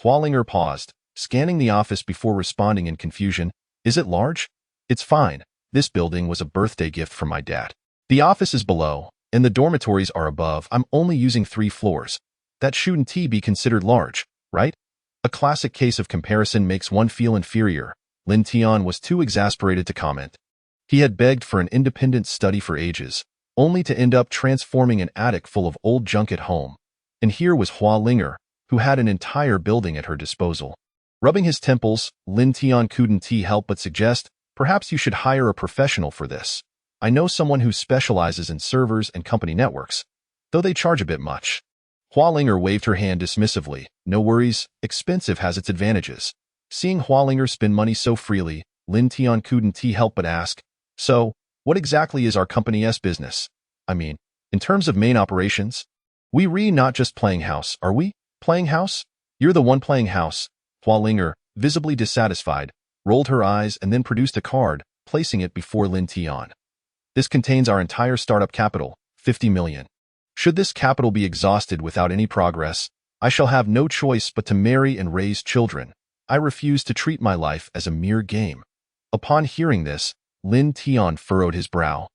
A: Hualinger paused, scanning the office before responding in confusion. Is it large? It's fine. This building was a birthday gift from my dad. The office is below, and the dormitories are above. I'm only using 3 floors. That shouldn't be considered large, right? A classic case of comparison makes one feel inferior. Lin Tian was too exasperated to comment. He had begged for an independent study for ages, only to end up transforming an attic full of old junk at home. And here was Hualinger, who had an entire building at her disposal. Rubbing his temples, Lin Tian couldn't help but suggest, perhaps you should hire a professional for this. I know someone who specializes in servers and company networks, though they charge a bit much. Hualinger waved her hand dismissively. No worries, expensive has its advantages. Seeing Hualinger spend money so freely, Lin Tian couldn't help but ask, so, what exactly is our company's business? I mean, in terms of main operations? We not just playing house, are we? Playing house? You're the one playing house. Hualinger, visibly dissatisfied, rolled her eyes and then produced a card, placing it before Lin Tian. This contains our entire startup capital, 50 million. Should this capital be exhausted without any progress, I shall have no choice but to marry and raise children. I refuse to treat my life as a mere game. Upon hearing this, Lin Tian furrowed his brow.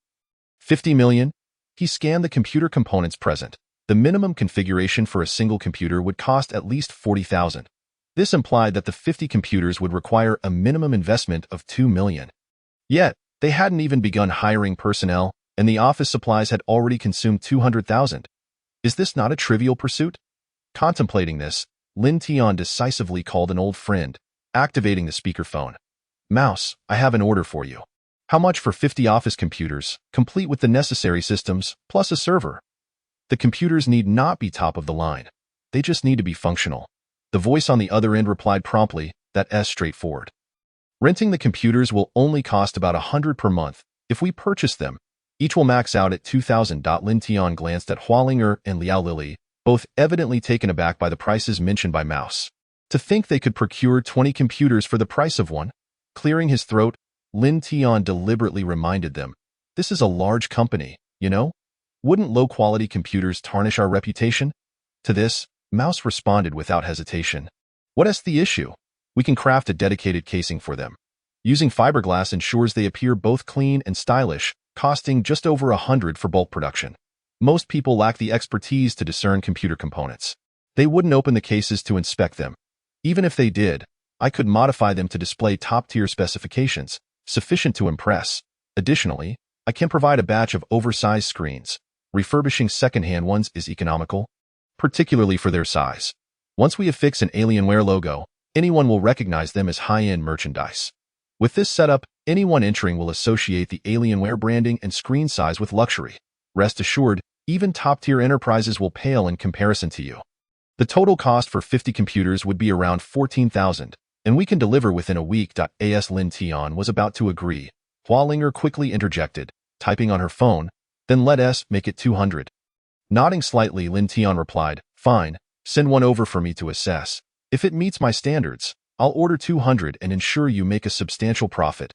A: 50 million? He scanned the computer components present. The minimum configuration for a single computer would cost at least 40,000. This implied that the 50 computers would require a minimum investment of 2 million. Yet, they hadn't even begun hiring personnel, and the office supplies had already consumed 200,000. Is this not a trivial pursuit? Contemplating this, Lin Tian decisively called an old friend, activating the speakerphone. Mouse, I have an order for you. How much for 50 office computers, complete with the necessary systems, plus a server? The computers need not be top of the line. They just need to be functional. The voice on the other end replied promptly, that's straightforward. Renting the computers will only cost about 100 per month. If we purchase them, each will max out at 2,000. Lin Tian glanced at Hualinger and Liao Lily, both evidently taken aback by the prices mentioned by Mouse. To think they could procure 20 computers for the price of one? Clearing his throat, Lin Tian deliberately reminded them, this is a large company, you know? Wouldn't low-quality computers tarnish our reputation? To this, Mouse responded without hesitation. What is the issue? We can craft a dedicated casing for them. Using fiberglass ensures they appear both clean and stylish, costing just over 100 for bulk production. Most people lack the expertise to discern computer components. They wouldn't open the cases to inspect them. Even if they did, I could modify them to display top-tier specifications, sufficient to impress. Additionally, I can provide a batch of oversized screens. Refurbishing second-hand ones is economical, particularly for their size. Once we affix an Alienware logo, anyone will recognize them as high-end merchandise. With this setup, anyone entering will associate the Alienware branding and screen size with luxury. Rest assured, even top-tier enterprises will pale in comparison to you. The total cost for 50 computers would be around 14,000, and we can deliver within a week. As Lin Tian was about to agree, Hualinger quickly interjected, typing on her phone, then let us make it 200. Nodding slightly, Lin Tian replied, fine, send one over for me to assess. If it meets my standards, I'll order 200 and ensure you make a substantial profit.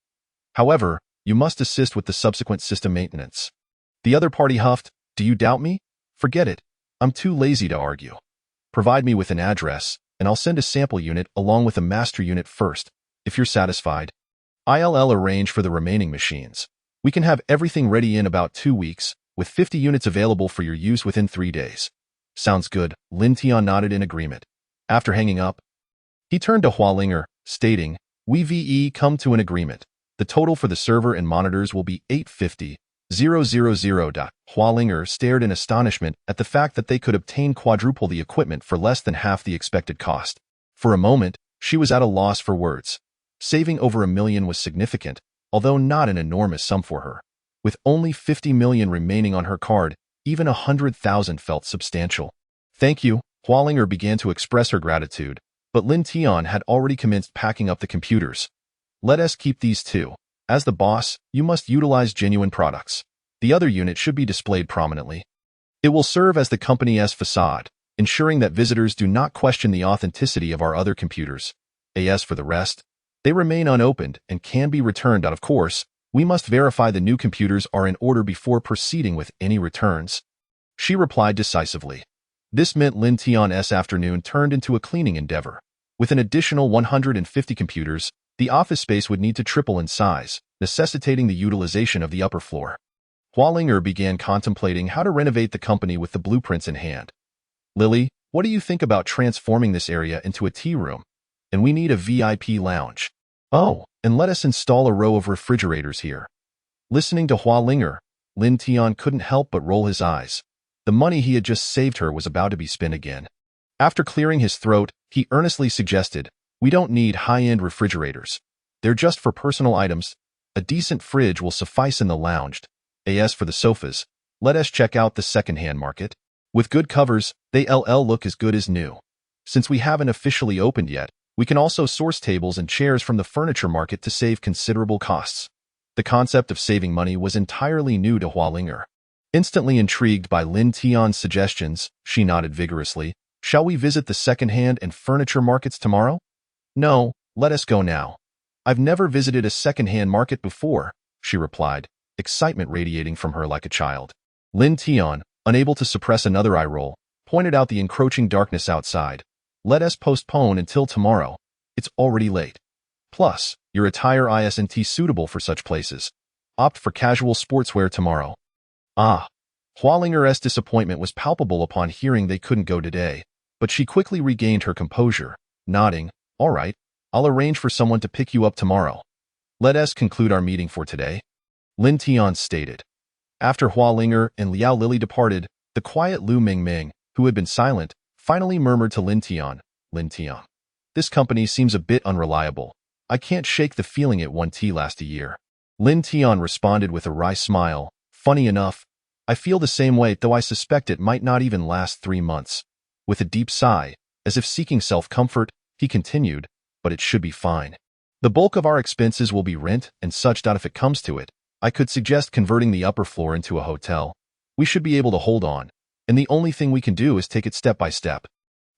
A: However, you must assist with the subsequent system maintenance. The other party huffed, do you doubt me? Forget it. I'm too lazy to argue. Provide me with an address, and I'll send a sample unit along with a master unit first. If you're satisfied, I'll arrange for the remaining machines. We can have everything ready in about 2 weeks, with 50 units available for your use within 3 days. Sounds good. Lin Tian nodded in agreement. After hanging up, he turned to Hualinger, stating, we've come to an agreement. The total for the server and monitors will be 850,000. Hualinger stared in astonishment at the fact that they could obtain quadruple the equipment for less than half the expected cost. For a moment, she was at a loss for words. Saving over 1 million was significant, although not an enormous sum for her. With only 50 million remaining on her card, even 100,000 felt substantial. Thank you. Hualinger began to express her gratitude, but Lin Tian had already commenced packing up the computers. Let us keep these too. As the boss, you must utilize genuine products. The other unit should be displayed prominently. It will serve as the company's facade, ensuring that visitors do not question the authenticity of our other computers. As for the rest, They remain unopened and can be returned, of course. We must verify the new computers are in order before proceeding with any returns. She replied decisively. This meant Lin Tian's afternoon turned into a cleaning endeavor. With an additional 150 computers, the office space would need to triple in size, necessitating the utilization of the upper floor. Hualinger began contemplating how to renovate the company with the blueprints in hand. Lily, what do you think about transforming this area into a tea room? And we need a VIP lounge. Oh, and let us install a row of refrigerators here. Listening to Hualinger, Lin Tian couldn't help but roll his eyes. The money he had just saved her was about to be spent again. After clearing his throat, he earnestly suggested, we don't need high-end refrigerators. They're just for personal items. A decent fridge will suffice in the lounge. As for the sofas, let us check out the second-hand market. With good covers, they look as good as new. Since we haven't officially opened yet, we can also source tables and chairs from the furniture market to save considerable costs. The concept of saving money was entirely new to Hualinger. Instantly intrigued by Lin Tian's suggestions, she nodded vigorously. Shall we visit the second-hand and furniture markets tomorrow? No, let us go now. I've never visited a second-hand market before, she replied, excitement radiating from her like a child. Lin Tian, unable to suppress another eye roll, pointed out the encroaching darkness outside. Let us postpone until tomorrow. It's already late. Plus, your attire isn't suitable for such places. Opt for casual sportswear tomorrow. Ah. Hualinger's disappointment was palpable upon hearing they couldn't go today, but she quickly regained her composure, nodding, all right, I'll arrange for someone to pick you up tomorrow. Let us conclude our meeting for today. Lin Tian stated. After Hualinger and Liao Lily departed, the quiet Lu Mingming, who had been silent, finally murmured to Lin Tian, this company seems a bit unreliable. I can't shake the feeling it won tea last year. Lin Tian responded with a wry smile, funny enough, I feel the same way, though I suspect it might not even last 3 months. With a deep sigh, as if seeking self-comfort, he continued, but it should be fine. The bulk of our expenses will be rent and such. If it comes to it, I could suggest converting the upper floor into a hotel. We should be able to hold on, and the only thing we can do is take it step by step.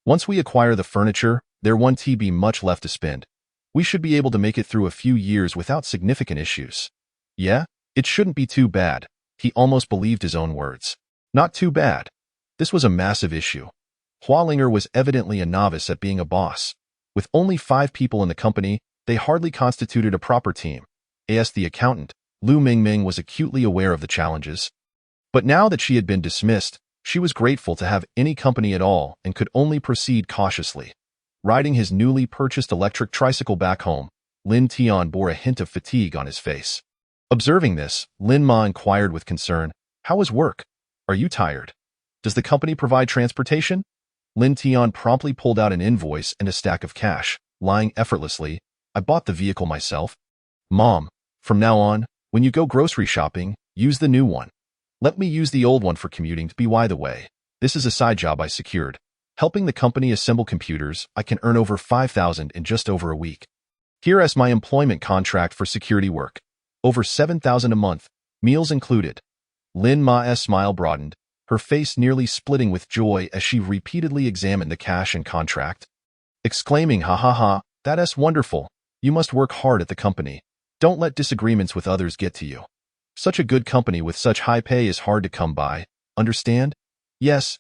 A: Once we acquire the furniture, there won't be much left to spend. We should be able to make it through a few years without significant issues. Yeah, it shouldn't be too bad. He almost believed his own words. Not too bad. This was a massive issue. Hualinger was evidently a novice at being a boss. With only 5 people in the company, they hardly constituted a proper team. As the accountant, Lu Mingming was acutely aware of the challenges. But now that she had been dismissed, she was grateful to have any company at all and could only proceed cautiously. Riding his newly purchased electric tricycle back home, Lin Tian bore a hint of fatigue on his face. Observing this, Lin Ma inquired with concern, how is work? Are you tired? Does the company provide transportation? Lin Tian promptly pulled out an invoice and a stack of cash, lying effortlessly, I bought the vehicle myself. Mom, from now on, when you go grocery shopping, use the new one. Let me use the old one for commuting. By the way, this is a side job I secured. Helping the company assemble computers, I can earn over 5,000 in just over a week. Here is my employment contract for security work. Over 7,000 a month, meals included. Lin Ma's smile broadened, her face nearly splitting with joy as she repeatedly examined the cash and contract. Exclaiming, ha ha ha, that's wonderful. You must work hard at the company. Don't let disagreements with others get to you. Such a good company with such high pay is hard to come by, understand? Yes,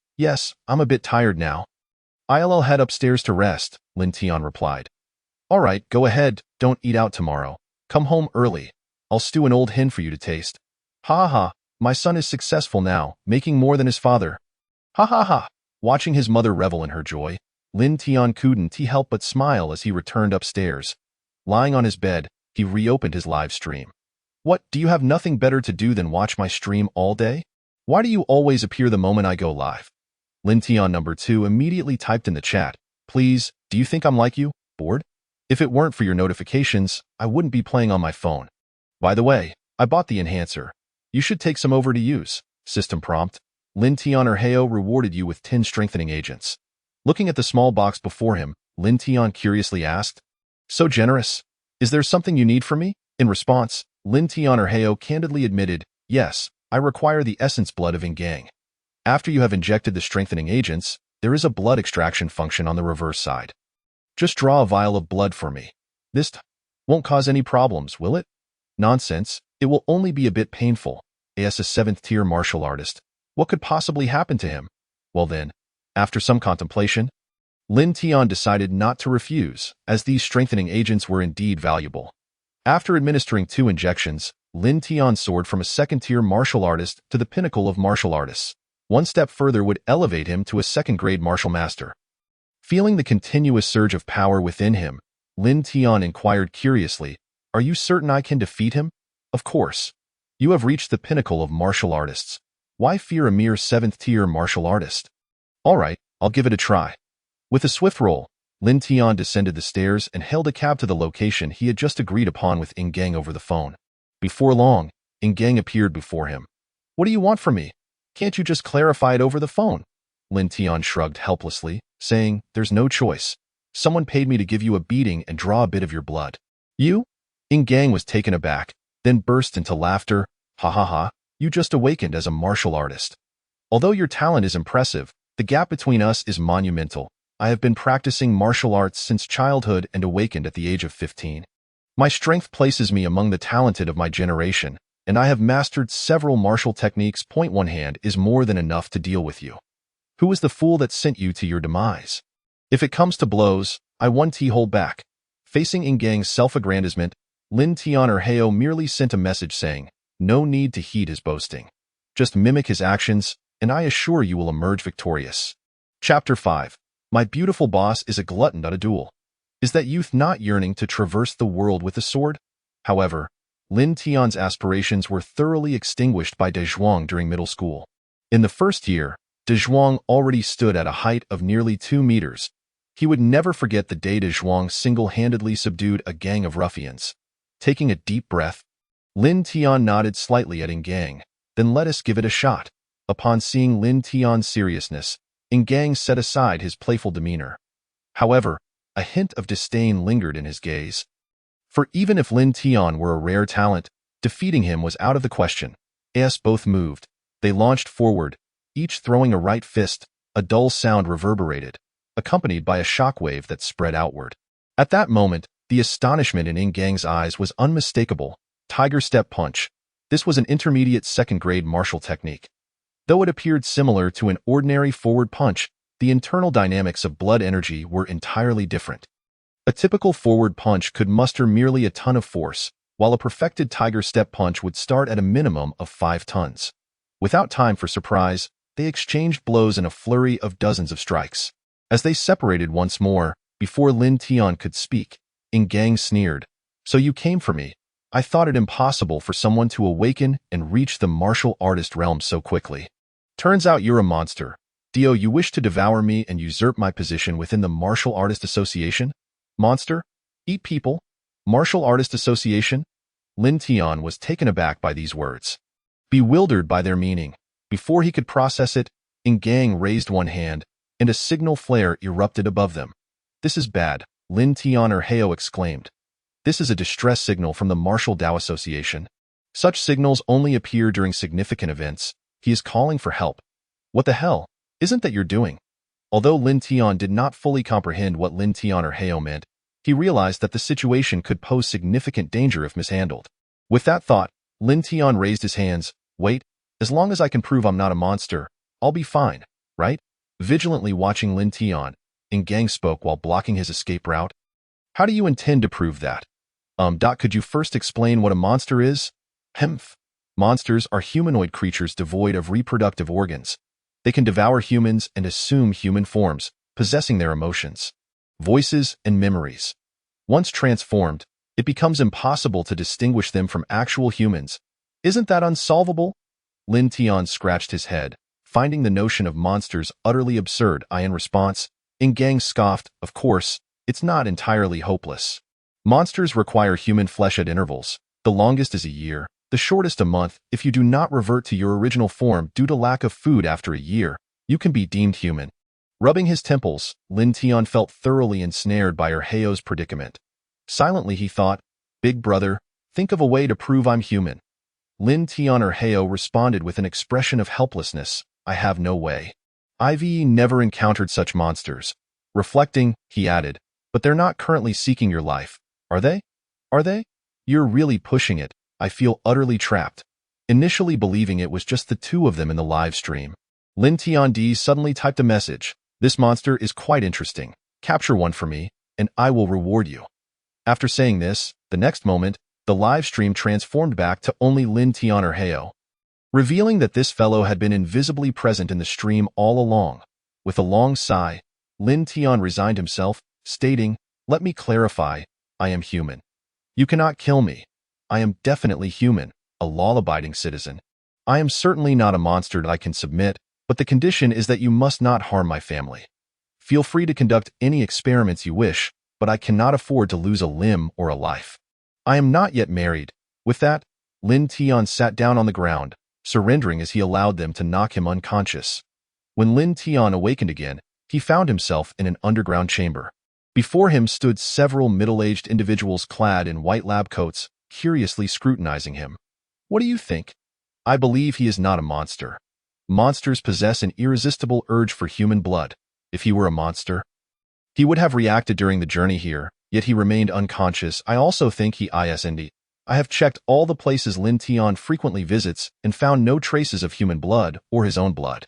A: I'm a bit tired now. I'll head upstairs to rest, Lin Tian replied. All right, go ahead, don't eat out tomorrow. Come home early. I'll stew an old hen for you to taste. Ha ha, my son is successful now, making more than his father. Ha ha ha. Watching his mother revel in her joy, Lin Tian couldn't help but smile as he returned upstairs. Lying on his bed, he reopened his live stream. What, do you have nothing better to do than watch my stream all day? Why do you always appear the moment I go live? Lin Tian number 2 immediately typed in the chat, please, do you think I'm like you, bored? If it weren't for your notifications, I wouldn't be playing on my phone. By the way, I bought the enhancer. You should take some over to use. System prompt. Lin Tian Erheo rewarded you with 10 strengthening agents. Looking at the small box before him, Lin Tian curiously asked, so generous. Is there something you need from me? In response, Lin Tian Erheo candidly admitted, yes, I require the essence blood of Ingang. After you have injected the strengthening agents, there is a blood extraction function on the reverse side. Just draw a vial of blood for me. This Won't cause any problems, will it? Nonsense. It will only be a bit painful. As a 7th-tier martial artist, what could possibly happen to him? Well then, after some contemplation, Lin Tian decided not to refuse, as these strengthening agents were indeed valuable. After administering 2 injections, Lin Tian soared from a 2nd-tier martial artist to the pinnacle of martial artists. One step further would elevate him to a 2nd-grade martial master. Feeling the continuous surge of power within him, Lin Tian inquired curiously, "Are you certain I can defeat him?" "Of course. You have reached the pinnacle of martial artists. Why fear a mere 7th-tier martial artist?" "All right, I'll give it a try." With a swift roll, Lin Tian descended the stairs and hailed a cab to the location he had just agreed upon with Ing Gang over the phone. Before long, Ing Gang appeared before him. "What do you want from me? Can't you just clarify it over the phone?" Lin Tian shrugged helplessly, saying, "There's no choice. Someone paid me to give you a beating and draw a bit of your blood." "You?" Ing Gang was taken aback, then burst into laughter. "Ha ha ha, you just awakened as a martial artist. Although your talent is impressive, the gap between us is monumental. I have been practicing martial arts since childhood and awakened at the age of 15. My strength places me among the talented of my generation, and I have mastered several martial techniques. One hand is more than enough to deal with you. Who is the fool that sent you to your demise? If it comes to blows, I won't hold back." Facing Ing Gang's self-aggrandizement, Lin Tian merely sent a message saying, "No need to heed his boasting. Just mimic his actions, and I assure you will emerge victorious." Chapter 5. My beautiful boss is a glutton at a duel. Is that youth not yearning to traverse the world with a sword? However, Lin Tian's aspirations were thoroughly extinguished by De Zhuang during middle school. In the first year, De Zhuang already stood at a height of nearly 2 meters. He would never forget the day De Zhuang single-handedly subdued a gang of ruffians. Taking a deep breath, Lin Tian nodded slightly at Ing Gang, "Then let us give it a shot." Upon seeing Lin Tian's seriousness, Ing Gang set aside his playful demeanor. However, a hint of disdain lingered in his gaze. For even if Lin Tian were a rare talent, defeating him was out of the question. As both moved, they launched forward, each throwing a right fist. A dull sound reverberated, accompanied by a shockwave that spread outward. At that moment, the astonishment in Ing Gang's eyes was unmistakable. Tiger Step Punch. This was an intermediate 2nd-grade martial technique. Though it appeared similar to an ordinary forward punch, the internal dynamics of blood energy were entirely different. A typical forward punch could muster merely a ton of force, while a perfected Tiger Step Punch would start at a minimum of 5 tons. Without time for surprise, they exchanged blows in a flurry of dozens of strikes. As they separated once more, before Lin Tian could speak, Ing Gang sneered, "So you came for me. I thought it impossible for someone to awaken and reach the martial artist realm so quickly. Turns out you're a monster. Dio, you wish to devour me and usurp my position within the Martial Artist Association? Monster? Eat people? Martial Artist Association?" Lin Tian was taken aback by these words. Bewildered by their meaning, before he could process it, Ing Gang raised one hand, and a signal flare erupted above them. "This is bad," Lin Tian exclaimed. "This is a distress signal from the Martial Dao Association. Such signals only appear during significant events. He is calling for help. What the hell? Isn't that you're doing?" Although Lin Tian did not fully comprehend what Lin Tian meant, he realized that the situation could pose significant danger if mishandled. With that thought, Lin Tian raised his hands. "Wait, as long as I can prove I'm not a monster, I'll be fine, right?" Vigilantly watching Lin Tian, Ing Gang spoke while blocking his escape route. "How do you intend to prove that? Could you first explain what a monster is?" "Hemph. Monsters are humanoid creatures devoid of reproductive organs. They can devour humans and assume human forms, possessing their emotions, voices, and memories. Once transformed, it becomes impossible to distinguish them from actual humans. Isn't that unsolvable?" Lin Tian scratched his head, finding the notion of monsters utterly absurd. In response, Ing Gang scoffed, "Of course, it's not entirely hopeless. Monsters require human flesh at intervals. The longest is a year, the shortest a month. If you do not revert to your original form due to lack of food after a year, you can be deemed human." Rubbing his temples, Lin Tian felt thoroughly ensnared by Heo's predicament. Silently he thought, "Big brother, think of a way to prove I'm human." Lin Tian Heo responded with an expression of helplessness, "I have no way. I've never encountered such monsters." Reflecting, he added, "But they're not currently seeking your life, are they?" Are they? You're really pushing it. I feel utterly trapped. Initially believing it was just the two of them in the live stream, Lin Tiandi suddenly typed a message. This monster is quite interesting. Capture one for me, and I will reward you. After saying this, the next moment, the live stream transformed back to only Lin Tian or Heo, revealing that this fellow had been invisibly present in the stream all along. With a long sigh, Lin Tian resigned himself, stating, "Let me clarify, I am human. You cannot kill me. I am definitely human, a law-abiding citizen. I am certainly not a monster that I can submit, but the condition is that you must not harm my family. Feel free to conduct any experiments you wish, but I cannot afford to lose a limb or a life. I am not yet married." With that, Lin Tian sat down on the ground, surrendering as he allowed them to knock him unconscious. When Lin Tian awakened again, he found himself in an underground chamber. Before him stood several middle-aged individuals clad in white lab coats, curiously scrutinizing him. "What do you think? I believe he is not a monster. Monsters possess an irresistible urge for human blood. If he were a monster, he would have reacted during the journey here, yet he remained unconscious. I also think he isn't. I have checked all the places Lin Tian frequently visits and found no traces of human blood or his own blood.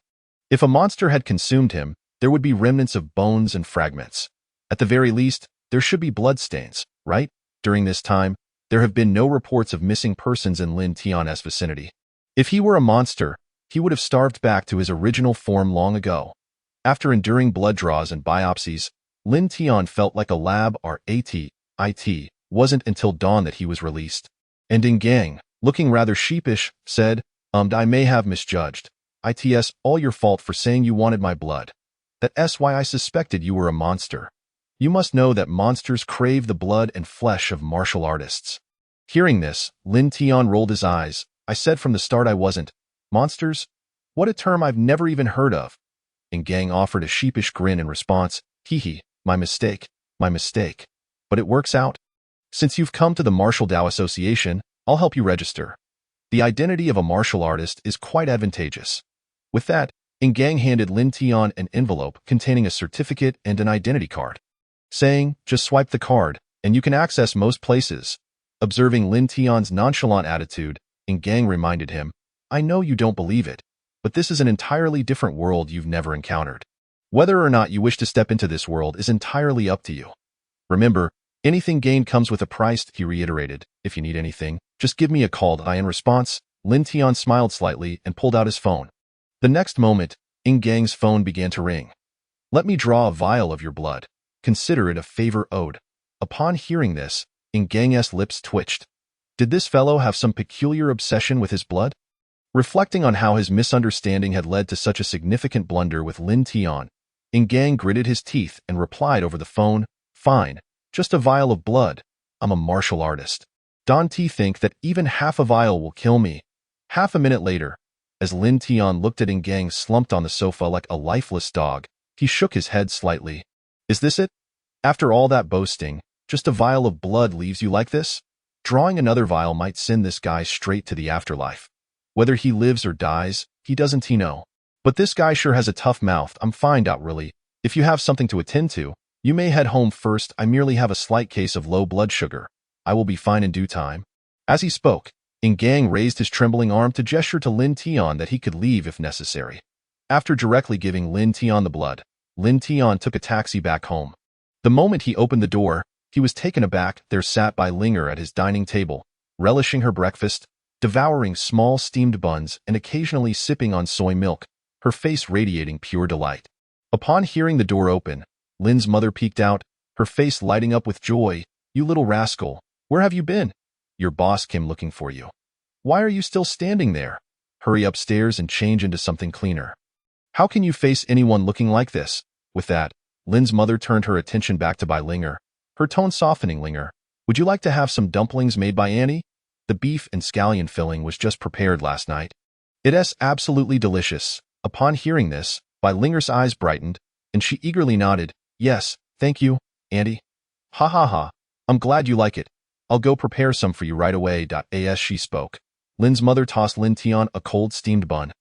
A: If a monster had consumed him, there would be remnants of bones and fragments. At the very least, there should be bloodstains, right? During this time, there have been no reports of missing persons in Lin Tian's vicinity. If he were a monster, he would have starved back to his original form long ago." After enduring blood draws and biopsies, Lin Tian felt like a lab rat. Wasn't until dawn that he was released. And Yin Gang, looking rather sheepish, said, I may have misjudged. It's all your fault for saying you wanted my blood. That's why I suspected you were a monster. You must know that monsters crave the blood and flesh of martial artists." Hearing this, Lin Tian rolled his eyes. "I said from the start I wasn't. Monsters? What a term I've never even heard of." Yin Gang offered a sheepish grin in response. "Hee, my mistake. But it works out. Since you've come to the Martial Dao Association, I'll help you register. The identity of a martial artist is quite advantageous." With that, Yin Gang handed Lin Tian an envelope containing a certificate and an identity card, saying, "Just swipe the card, and you can access most places." Observing Lin Tian's nonchalant attitude, Yin Gang reminded him, "I know you don't believe it, but this is an entirely different world you've never encountered. Whether or not you wish to step into this world is entirely up to you. Remember, anything gained comes with a price," he reiterated. "If you need anything, just give me a call." In response, Lin Tian smiled slightly and pulled out his phone. The next moment, Yin Gang's phone began to ring. "Let me draw a vial of your blood. Consider it a favor owed." Upon hearing this, Yin Gang's lips twitched. Did this fellow have some peculiar obsession with his blood? Reflecting on how his misunderstanding had led to such a significant blunder with Lin Tian, Yin Gang gritted his teeth and replied over the phone, "Fine, just a vial of blood. I'm a martial artist. Don't think that even half a vial will kill me." Half a minute later, as Lin Tian looked at Yin Gang slumped on the sofa like a lifeless dog, he shook his head slightly. "Is this it? After all that boasting, just a vial of blood leaves you like this? Drawing another vial might send this guy straight to the afterlife. Whether he lives or dies, he doesn't know. But this guy sure has a tough mouth. I'm fine. Really. If you have something to attend to, you may head home first. I merely have a slight case of low blood sugar. I will be fine in due time." As he spoke, Yin Gang raised his trembling arm to gesture to Lin Tian that he could leave if necessary. After directly giving Lin Tian the blood, Lin Tian took a taxi back home. The moment he opened the door, he was taken aback. There sat Bai Linger at his dining table, relishing her breakfast, devouring small steamed buns and occasionally sipping on soy milk, her face radiating pure delight. Upon hearing the door open, Lin's mother peeked out, her face lighting up with joy. "You little rascal, where have you been? Your boss came looking for you. Why are you still standing there? Hurry upstairs and change into something cleaner. How can you face anyone looking like this?" With that, Lin's mother turned her attention back to Bai Linger, her tone softening. "Linger, would you like to have some dumplings made by Annie? The beef and scallion filling was just prepared last night. It's absolutely delicious." Upon hearing this, Bai Linger's eyes brightened, and she eagerly nodded, "Yes, thank you, Auntie. Ha ha ha, I'm glad you like it. I'll go prepare some for you right away." As she spoke, Lin's mother tossed Lin Tian a cold steamed bun.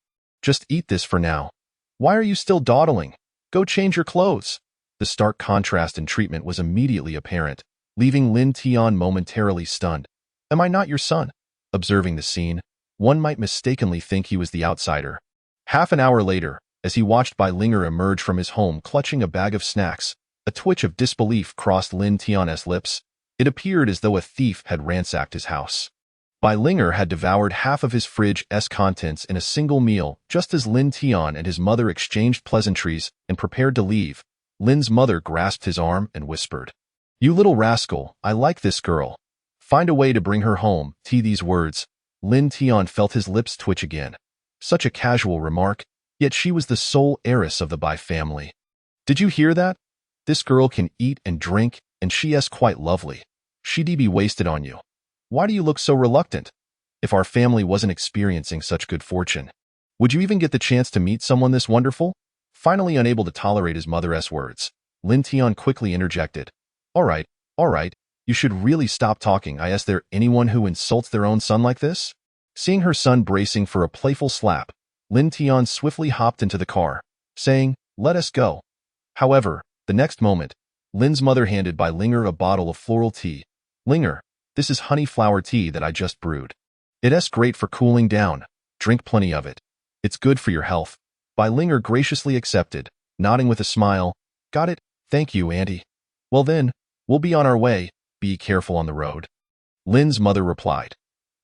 A: "Just eat this for now. Why are you still dawdling? Go change your clothes." The stark contrast in treatment was immediately apparent. leaving Lin Tian momentarily stunned. "Am I not your son?" Observing the scene, one might mistakenly think he was the outsider. Half an hour later, as he watched Bai Linger emerge from his home clutching a bag of snacks, a twitch of disbelief crossed Lin Tian's lips. It appeared as though a thief had ransacked his house. Bai Linger had devoured half of his fridge's contents in a single meal. Just as Lin Tian and his mother exchanged pleasantries and prepared to leave, Lin's mother grasped his arm and whispered, "You little rascal, I like this girl. Find a way to bring her home." These words, Lin Tian felt his lips twitch again. Such a casual remark, yet she was the sole heiress of the Bai family. "Did you hear that? This girl can eat and drink, and she's quite lovely. She'd be wasted on you. Why do you look so reluctant? If our family wasn't experiencing such good fortune, would you even get the chance to meet someone this wonderful?" Finally unable to tolerate his mother's words, Lin Tian quickly interjected, all right, you should really stop talking. Is there anyone who insults their own son like this?" Seeing her son bracing for a playful slap, Lin Tian swiftly hopped into the car, saying, "Let us go." However, the next moment, Lin's mother handed Bai Linger a bottle of floral tea. "Linger, this is honey flower tea that I just brewed. It's great for cooling down. Drink plenty of it. It's good for your health." Bai Linger graciously accepted, nodding with a smile. "Got it, thank you, Auntie. Well then, we'll be on our way. Be careful on the road." Lin's mother replied,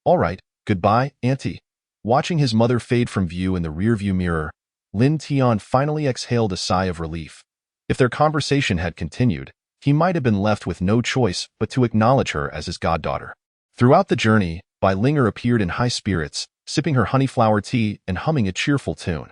A: "All right, goodbye, Auntie." Watching his mother fade from view in the rearview mirror, Lin Tian finally exhaled a sigh of relief. If their conversation had continued, he might have been left with no choice but to acknowledge her as his goddaughter. Throughout the journey, Bai Linger appeared in high spirits, sipping her honey flower tea and humming a cheerful tune.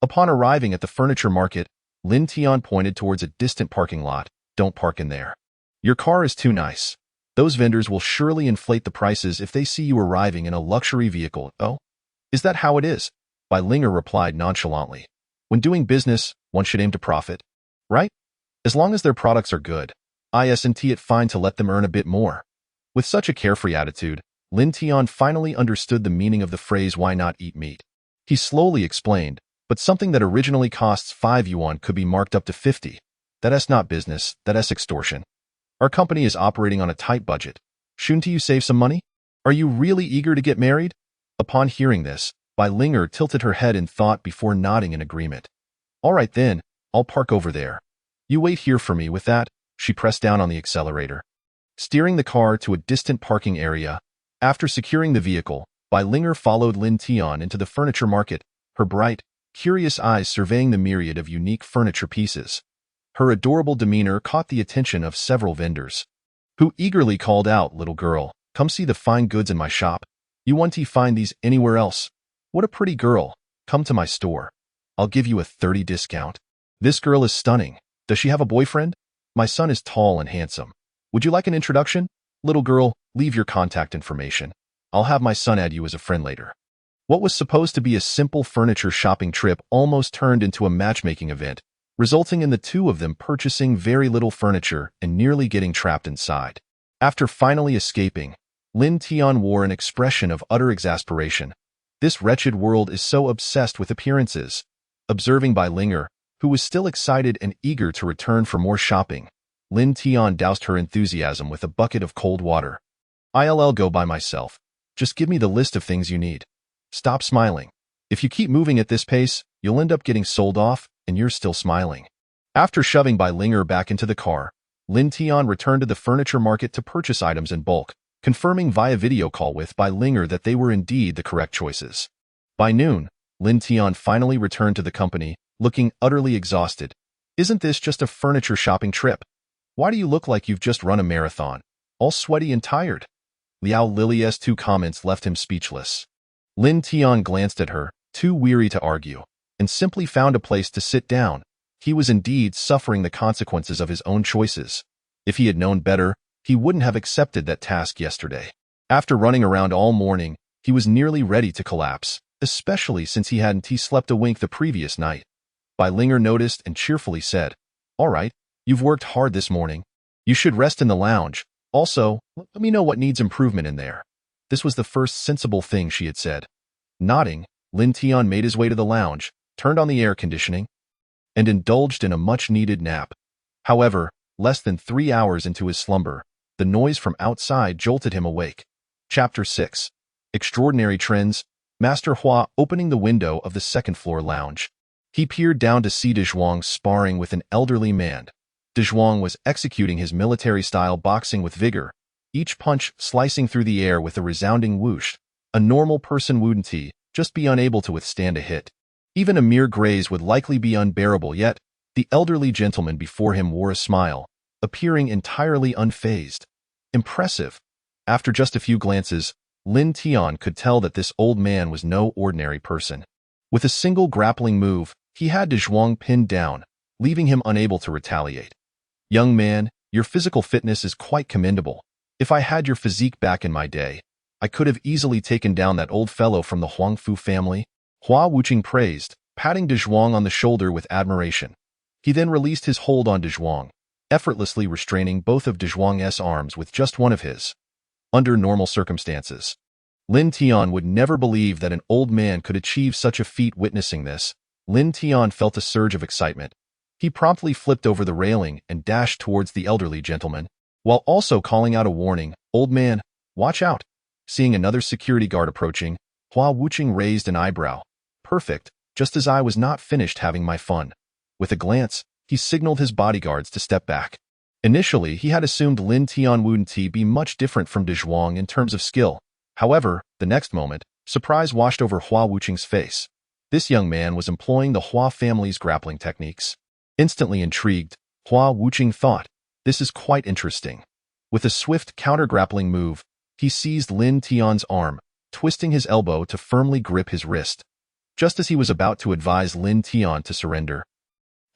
A: Upon arriving at the furniture market, Lin Tian pointed towards a distant parking lot. "Don't park in there. Your car is too nice. Those vendors will surely inflate the prices if they see you arriving in a luxury vehicle." "Oh? Is that how it is?" Bai Linger replied nonchalantly. "When doing business, one should aim to profit, right? As long as their products are good, isn't it fine to let them earn a bit more?" With such a carefree attitude, Lin Tian finally understood the meaning of the phrase "why not eat meat." He slowly explained, "But something that originally costs 5 yuan could be marked up to 50. That's not business, that's extortion. Our company is operating on a tight budget. Shouldn't you save some money? Are you really eager to get married?" Upon hearing this, Bai Linger tilted her head in thought before nodding in agreement. "All right then, I'll park over there. You wait here for me." With that, she pressed down on the accelerator, steering the car to a distant parking area. After securing the vehicle, Bai Linger followed Lin Tian into the furniture market, her bright, curious eyes surveying the myriad of unique furniture pieces. Her adorable demeanor caught the attention of several vendors, who eagerly called out, "Little girl, come see the fine goods in my shop. You won't find these anywhere else. What a pretty girl. Come to my store. I'll give you a 30% discount. This girl is stunning. Does she have a boyfriend? My son is tall and handsome. Would you like an introduction? Little girl, leave your contact information. I'll have my son add you as a friend later." What was supposed to be a simple furniture shopping trip almost turned into a matchmaking event, resulting in the two of them purchasing very little furniture and nearly getting trapped inside. After finally escaping, Lin Tian wore an expression of utter exasperation. This wretched world is so obsessed with appearances. Observing Bai Linger, who was still excited and eager to return for more shopping, Lin Tian doused her enthusiasm with a bucket of cold water. "I'll go by myself. Just give me the list of things you need. Stop smiling. If you keep moving at this pace, you'll end up getting sold off, and you're still smiling." After shoving Bai Linger back into the car, Lin Tian returned to the furniture market to purchase items in bulk, confirming via video call with Bai Linger that they were indeed the correct choices. By noon, Lin Tian finally returned to the company, looking utterly exhausted. "Isn't this just a furniture shopping trip? Why do you look like you've just run a marathon, all sweaty and tired?" Liao Lily's two comments left him speechless. Lin Tian glanced at her, too weary to argue, and simply found a place to sit down. He was indeed suffering the consequences of his own choices. If he had known better, he wouldn't have accepted that task yesterday. After running around all morning, he was nearly ready to collapse, especially since he hadn't slept a wink the previous night. Bai Linger noticed and cheerfully said, "All right, you've worked hard this morning. You should rest in the lounge. Also, let me know what needs improvement in there." This was the first sensible thing she had said. Nodding, Lin Tian made his way to the lounge, turned on the air conditioning, and indulged in a much-needed nap. However, less than 3 hours into his slumber, the noise from outside jolted him awake. Chapter 6. Extraordinary Trends. Master Hua opening the window of the second-floor lounge. He peered down to see De Zhuang sparring with an elderly man. De Zhuang was executing his military-style boxing with vigor, each punch slicing through the air with a resounding whoosh. A normal person wouldn't just be unable to withstand a hit. Even a mere graze would likely be unbearable, yet the elderly gentleman before him wore a smile, appearing entirely unfazed. Impressive. After just a few glances, Lin Tian could tell that this old man was no ordinary person. With a single grappling move, he had De Zhuang pinned down, leaving him unable to retaliate. Young man, your physical fitness is quite commendable. If I had your physique back in my day, I could have easily taken down that old fellow from the Huangfu family. Hua Wuqing praised, patting De Zhuang on the shoulder with admiration. He then released his hold on De Zhuang, effortlessly restraining both of De Zhuang's arms with just one of his. Under normal circumstances, Lin Tian would never believe that an old man could achieve such a feat. Witnessing this, Lin Tian felt a surge of excitement. He promptly flipped over the railing and dashed towards the elderly gentleman, while also calling out a warning, "Old man, watch out." Seeing another security guard approaching, Hua Wuqing raised an eyebrow. Perfect, just as I was not finished having my fun. With a glance, he signaled his bodyguards to step back. Initially, he had assumed Lin Tian wouldn't be much different from De Zhuang in terms of skill. However, the next moment, surprise washed over Hua Wuqing's face. This young man was employing the Hua family's grappling techniques. Instantly intrigued, Hua Wuqing thought, this is quite interesting. With a swift counter-grappling move, he seized Lin Tian's arm, twisting his elbow to firmly grip his wrist. Just as he was about to advise Lin Tian to surrender,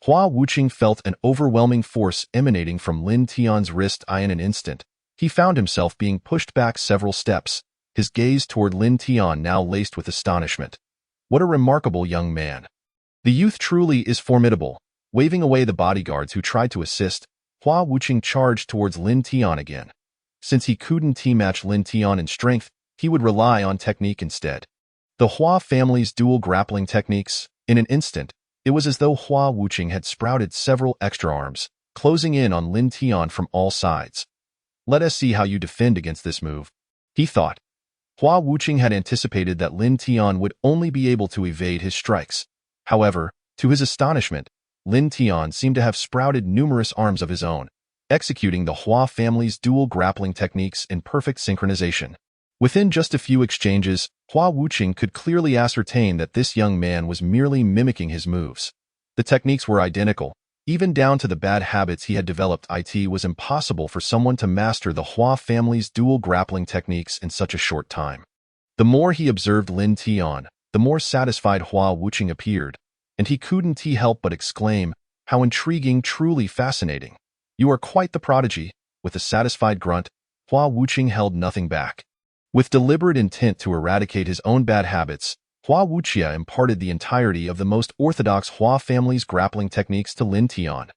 A: Hua Wuqing felt an overwhelming force emanating from Lin Tian's wrist. In an instant, he found himself being pushed back several steps, his gaze toward Lin Tian now laced with astonishment. What a remarkable young man. The youth truly is formidable. Waving away the bodyguards who tried to assist, Hua Wuqing charged towards Lin Tian again. Since he couldn't match Lin Tian in strength, he would rely on technique instead. The Hua family's dual grappling techniques. In an instant, it was as though Hua Wuqing had sprouted several extra arms, closing in on Lin Tian from all sides. Let us see how you defend against this move, he thought. Hua Wuqing had anticipated that Lin Tian would only be able to evade his strikes. However, to his astonishment, Lin Tian seemed to have sprouted numerous arms of his own, executing the Hua family's dual grappling techniques in perfect synchronization. Within just a few exchanges, Hua Wuqing could clearly ascertain that this young man was merely mimicking his moves. The techniques were identical, even down to the bad habits he had developed. It was impossible for someone to master the Hua family's dual grappling techniques in such a short time. The more he observed Lin Tian, the more satisfied Hua Wuqing appeared, and he couldn't help but exclaim, "How intriguing, truly fascinating. You are quite the prodigy." With a satisfied grunt, Hua Wuqing held nothing back. With deliberate intent to eradicate his own bad habits, Hua Wuqia imparted the entirety of the most orthodox Hua family's grappling techniques to Lin Tian.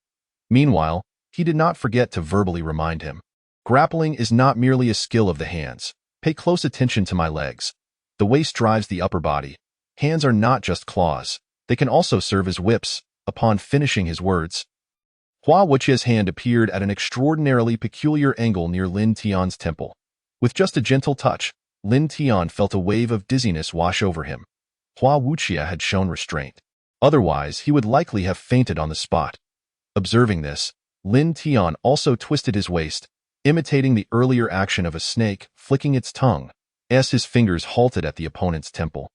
A: Meanwhile, he did not forget to verbally remind him, "Grappling is not merely a skill of the hands. Pay close attention to my legs. The waist drives the upper body. Hands are not just claws. They can also serve as whips." Upon finishing his words, Hua Wuqia's hand appeared at an extraordinarily peculiar angle near Lin Tian's temple. With just a gentle touch, Lin Tian felt a wave of dizziness wash over him. Hua Wuqia had shown restraint. Otherwise, he would likely have fainted on the spot. Observing this, Lin Tian also twisted his waist, imitating the earlier action of a snake flicking its tongue, as his fingers halted at the opponent's temple.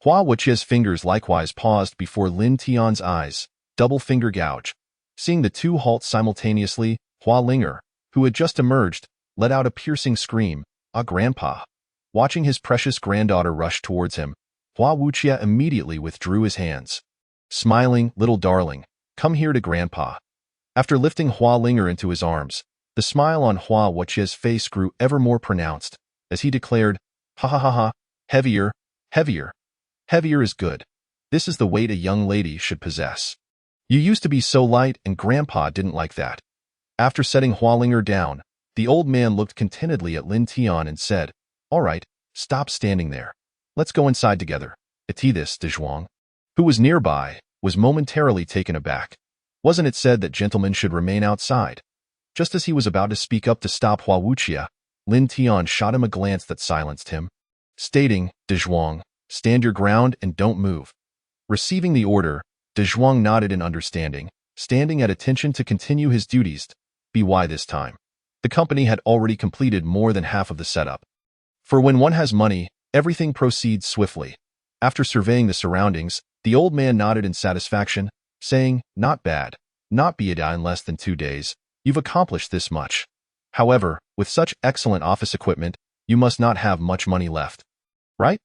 A: Hua Wuqia's fingers likewise paused before Lin Tian's eyes, double finger gouge. Seeing the two halt simultaneously, Hua Linger, who had just emerged, let out a piercing scream, "Ah, Grandpa!" Watching his precious granddaughter rush towards him, Hua Wuqia immediately withdrew his hands. Smiling, "Little darling, come here to Grandpa." After lifting Hua Linger into his arms, the smile on Hua Wuqia's face grew ever more pronounced, as he declared, "Ha ha ha ha, heavier, heavier. Heavier is good. This is the weight a young lady should possess. You used to be so light and Grandpa didn't like that." After setting Hua Linger down, the old man looked contentedly at Lin Tian and said, "All right, stop standing there. Let's go inside together." This De Zhuang, who was nearby, was momentarily taken aback. Wasn't it said that gentlemen should remain outside? Just as he was about to speak up to stop Hua Wuqia, Lin Tian shot him a glance that silenced him, stating, "De Zhuang, stand your ground and don't move." Receiving the order, De Zhuang nodded in understanding, standing at attention to continue his duties. By this time, the company had already completed more than half of the setup. For when one has money, everything proceeds swiftly. After surveying the surroundings, the old man nodded in satisfaction, saying, "Not bad. Not bad in less than 2 days. You've accomplished this much. However, with such excellent office equipment, you must not have much money left. Right?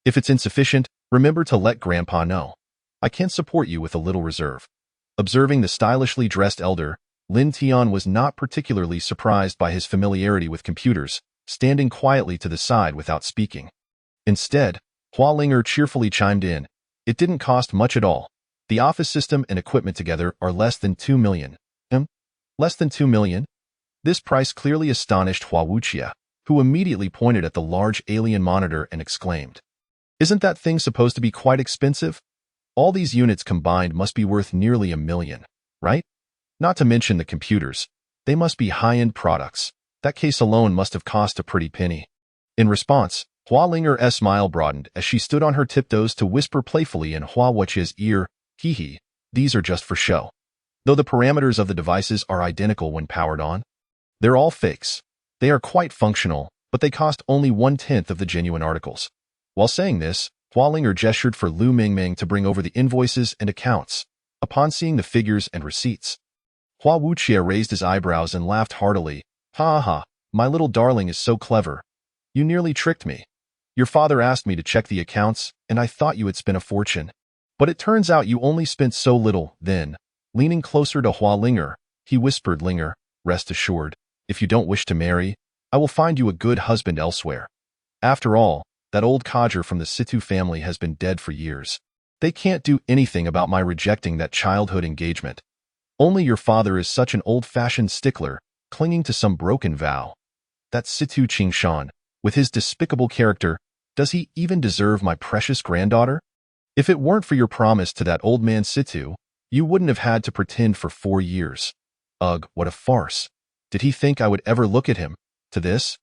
A: If it's insufficient, remember to let Grandpa know. I can support you with a little reserve." Observing the stylishly dressed elder, Lin Tian was not particularly surprised by his familiarity with computers, standing quietly to the side without speaking. Instead, Hua Linger cheerfully chimed in, "It didn't cost much at all. The office system and equipment together are less than 2 million. Less than 2 million? This price clearly astonished Hua Wuqia, who immediately pointed at the large alien monitor and exclaimed, "Isn't that thing supposed to be quite expensive? All these units combined must be worth nearly 1 million, right? Not to mention the computers. They must be high-end products. That case alone must have cost a pretty penny." In response, Hua Linger's smile broadened as she stood on her tiptoes to whisper playfully in Hua Wuqia's ear, "Hee hee, these are just for show. Though the parameters of the devices are identical when powered on, they're all fakes. They are quite functional, but they cost only 1/10 of the genuine articles." While saying this, Hua Linger gestured for Lu Mingming to bring over the invoices and accounts. Upon seeing the figures and receipts, Hua Wuqia raised his eyebrows and laughed heartily. "Ha ha, my little darling is so clever. You nearly tricked me. Your father asked me to check the accounts, and I thought you had spent a fortune. But it turns out you only spent so little, then." Leaning closer to Hua Linger, he whispered, "Linger, rest assured, if you don't wish to marry, I will find you a good husband elsewhere. After all, that old codger from the Situ family has been dead for years. They can't do anything about my rejecting that childhood engagement. Only your father is such an old-fashioned stickler, clinging to some broken vow. That Situ Qingshan, with his despicable character, does he even deserve my precious granddaughter? If it weren't for your promise to that old man Situ, you wouldn't have had to pretend for 4 years. Ugh, what a farce. Did he think I would ever look at him?" To this,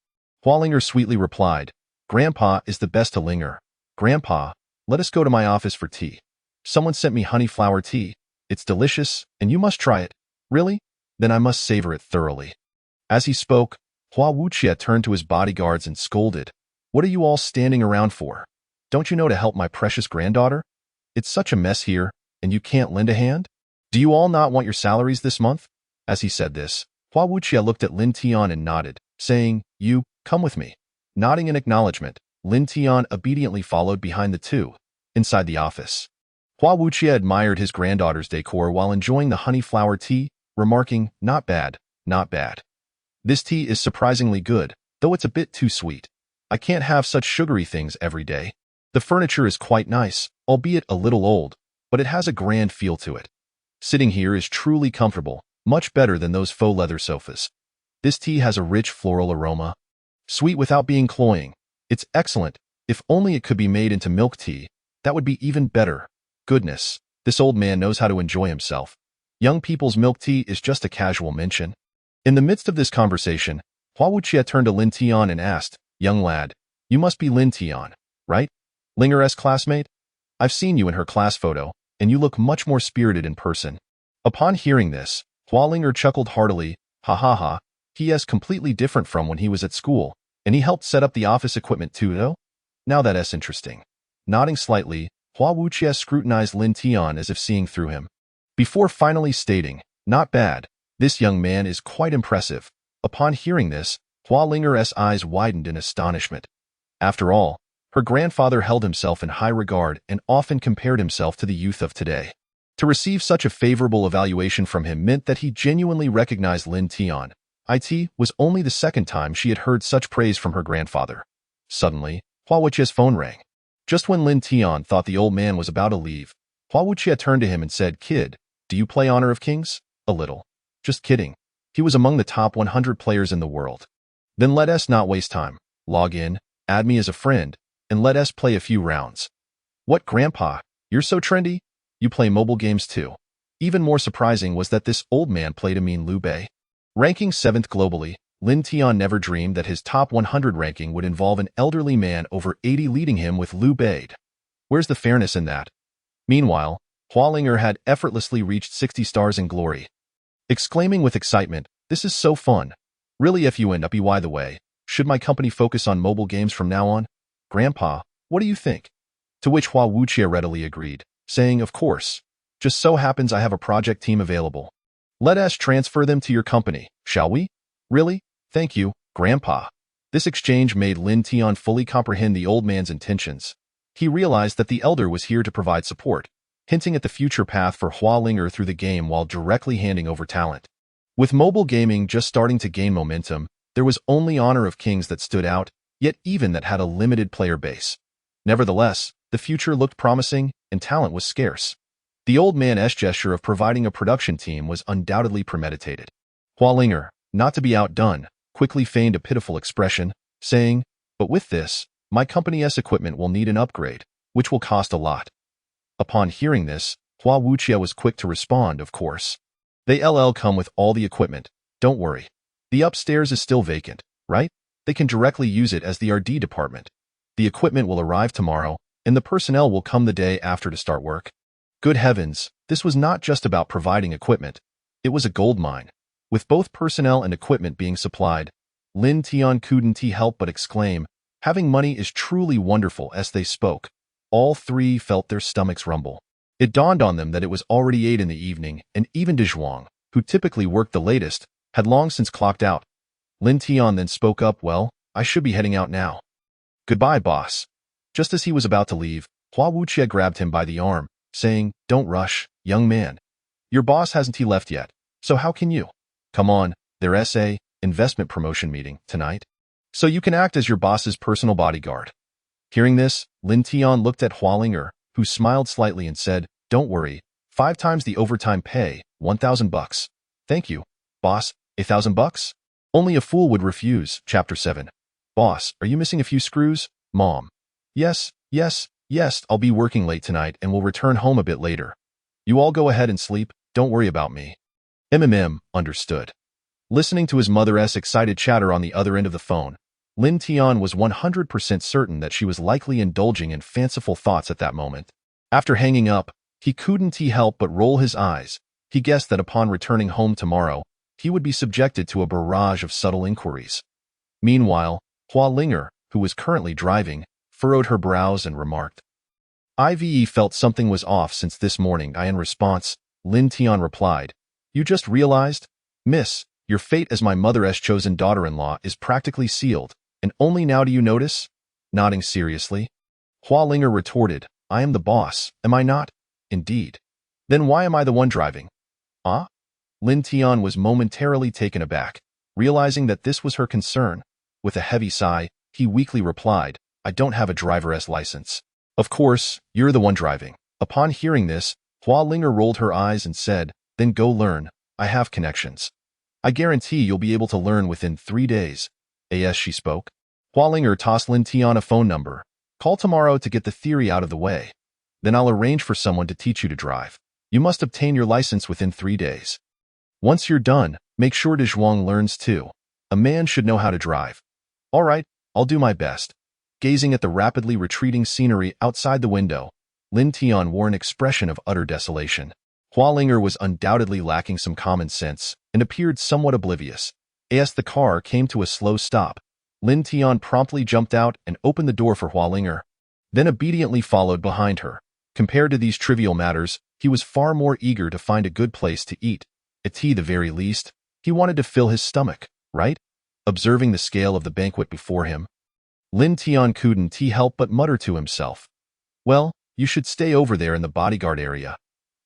A: Hua Linger sweetly replied, "Grandpa is the best to Linger. Grandpa, let us go to my office for tea. Someone sent me honey flower tea. It's delicious, and you must try it. Really? Then I must savor it thoroughly." As he spoke, Hua Wuqia turned to his bodyguards and scolded, "What are you all standing around for? Don't you know to help my precious granddaughter? It's such a mess here, and you can't lend a hand? Do you all not want your salaries this month?" As he said this, Hua Wuqia looked at Lin Tian and nodded, saying, "You, come with me." Nodding in acknowledgement, Lin Tian obediently followed behind the two. Inside the office, Hua Wuqia admired his granddaughter's decor while enjoying the honey flower tea, remarking, "Not bad, not bad. This tea is surprisingly good, though it's a bit too sweet. I can't have such sugary things every day. The furniture is quite nice, albeit a little old, but it has a grand feel to it. Sitting here is truly comfortable, much better than those faux leather sofas. This tea has a rich floral aroma, sweet without being cloying. It's excellent. If only it could be made into milk tea, that would be even better. Goodness, this old man knows how to enjoy himself. Young people's milk tea is just a casual mention." In the midst of this conversation, Hua Wuqia turned to Lin Tian and asked, "Young lad, you must be Lin Tian, right? Linger's classmate? I've seen you in her class photo, and you look much more spirited in person." Upon hearing this, Hua Linger chuckled heartily, "Ha ha ha, he is completely different from when he was at school, and he helped set up the office equipment too, though? Now that's interesting." Nodding slightly, Hua Wuqia scrutinized Lin Tian as if seeing through him, before finally stating, "Not bad. This young man is quite impressive." Upon hearing this, Hua Linger's eyes widened in astonishment. After all, her grandfather held himself in high regard and often compared himself to the youth of today. To receive such a favorable evaluation from him meant that he genuinely recognized Lin Tian. It was only the second time she had heard such praise from her grandfather. Suddenly, Hua Wuqia's phone rang. Just when Lin Tian thought the old man was about to leave, Hua Wuqia turned to him and said, "Kid, do you play Honor of Kings?" "A little." "Just kidding. He was among the top 100 players in the world." "Then let us not waste time. Log in, add me as a friend, and let us play a few rounds." "What, Grandpa? You're so trendy? You play mobile games too?" Even more surprising was that this old man played Amin Liu Bei. Ranking 7th globally, Lin Tian never dreamed that his top 100 ranking would involve an elderly man over 80 leading him with Liu Bade. Where's the fairness in that? Meanwhile, Hualinger had effortlessly reached 60 stars in glory. Exclaiming with excitement, "This is so fun. Really by the way, should my company focus on mobile games from now on? Grandpa, what do you think?" To which Hua Wuqie readily agreed, saying, "Of course. Just so happens I have a project team available. Let us transfer them to your company, shall we?" "Really? Thank you, Grandpa." This exchange made Lin Tian fully comprehend the old man's intentions. He realized that the elder was here to provide support, hinting at the future path for Hualinger through the game while directly handing over talent. With mobile gaming just starting to gain momentum, there was only Honor of Kings that stood out, yet even that had a limited player base. Nevertheless, the future looked promising and talent was scarce. The old man's gesture of providing a production team was undoubtedly premeditated. Hualinger, not to be outdone, quickly feigned a pitiful expression, saying, "But with this, my company's equipment will need an upgrade, which will cost a lot." Upon hearing this, Hua Wuqie was quick to respond, "Of course. They'll come with all the equipment, don't worry. The upstairs is still vacant, right? They can directly use it as the RD department. The equipment will arrive tomorrow, and the personnel will come the day after to start work." Good heavens, this was not just about providing equipment. It was a gold mine. With both personnel and equipment being supplied, Lin Tian couldn't help but exclaim, "Having money is truly wonderful." As they spoke, all three felt their stomachs rumble. It dawned on them that it was already 8 in the evening, and even De Zhuang, who typically worked the latest, had long since clocked out. Lin Tian then spoke up, "Well, I should be heading out now." "Goodbye, boss." Just as he was about to leave, Hua Wuqie grabbed him by the arm, saying, "Don't rush, young man. Your boss hasn't left yet, so how can you? Come on, there's a investment promotion meeting tonight, so you can act as your boss's personal bodyguard." Hearing this, Lin Tian looked at Hualinger, who smiled slightly and said, "Don't worry, 5 times the overtime pay, $1,000. Thank you, boss. $1,000? Only a fool would refuse." Chapter 7. "Boss, are you missing a few screws?" "Mom. Yes, I'll be working late tonight and will return home a bit later. You all go ahead and sleep, don't worry about me." Understood. Listening to his mother's excited chatter on the other end of the phone, Lin Tian was 100% certain that she was likely indulging in fanciful thoughts at that moment. After hanging up, he couldn't help but roll his eyes. He guessed that upon returning home tomorrow, he would be subjected to a barrage of subtle inquiries. Meanwhile, Hualinger, who was currently driving, furrowed her brows and remarked, "Ive felt something was off since this morning." In response, Lin Tian replied, "You just realized? Miss, your fate as my mother's chosen daughter-in-law is practically sealed, and only now do you notice?" Nodding seriously, Hualinger retorted, "I am the boss, am I not?" "Indeed. Then why am I the one driving?" "Ah?" Lin Tian was momentarily taken aback, realizing that this was her concern. With a heavy sigh, he weakly replied, "I don't have a driver's license." "Of course, you're the one driving." Upon hearing this, Hualinger rolled her eyes and said, "Then go learn. I have connections. I guarantee you'll be able to learn within 3 days. As she spoke, Hualinger tossed Lin Tian a phone number. "Call tomorrow to get the theory out of the way. Then I'll arrange for someone to teach you to drive. You must obtain your license within 3 days. Once you're done, make sure De Zhuang learns too. A man should know how to drive." "All right, I'll do my best." Gazing at the rapidly retreating scenery outside the window, Lin Tian wore an expression of utter desolation. Hualinger was undoubtedly lacking some common sense and appeared somewhat oblivious. As the car came to a slow stop, Lin Tian promptly jumped out and opened the door for Hualinger, then obediently followed behind her. Compared to these trivial matters, he was far more eager to find a good place to eat. At the very least, he wanted to fill his stomach, right? Observing the scale of the banquet before him, Lin Tian couldn't help but mutter to himself, "Well, you should stay over there in the bodyguard area.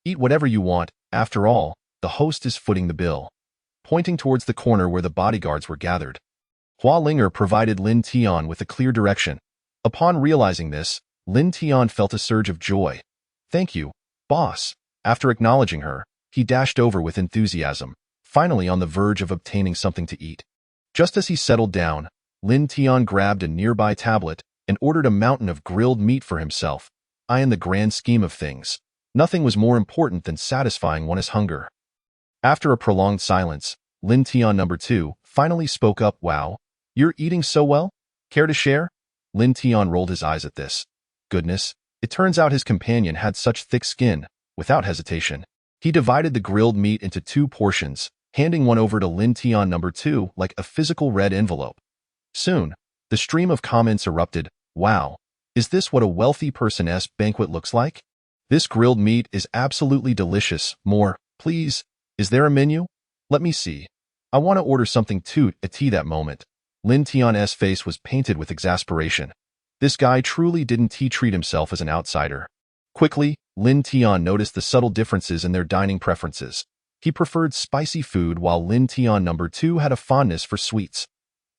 A: Eat whatever you want, after all, the host is footing the bill." Pointing towards the corner where the bodyguards were gathered, Hualinger provided Lin Tian with a clear direction. Upon realizing this, Lin Tian felt a surge of joy. "Thank you, boss." After acknowledging her, he dashed over with enthusiasm, finally on the verge of obtaining something to eat. Just as he settled down, Lin Tian grabbed a nearby tablet and ordered a mountain of grilled meat for himself. In the grand scheme of things, nothing was more important than satisfying one's hunger. After a prolonged silence, Lin Tian number 2 finally spoke up. Wow, you're eating so well? Care to share? Lin Tian rolled his eyes at this. Goodness, it turns out his companion had such thick skin. Without hesitation, he divided the grilled meat into 2 portions, handing one over to Lin Tian number 2 like a physical red envelope. Soon, the stream of comments erupted. Wow, is this what a wealthy person's banquet looks like? This grilled meat is absolutely delicious. More, please. Is there a menu? Let me see. I want to order something too. At that moment, Lin Tian's face was painted with exasperation. This guy truly didn't treat himself as an outsider. Quickly, Lin Tian noticed the subtle differences in their dining preferences. He preferred spicy food while Lin Tian number 2 had a fondness for sweets.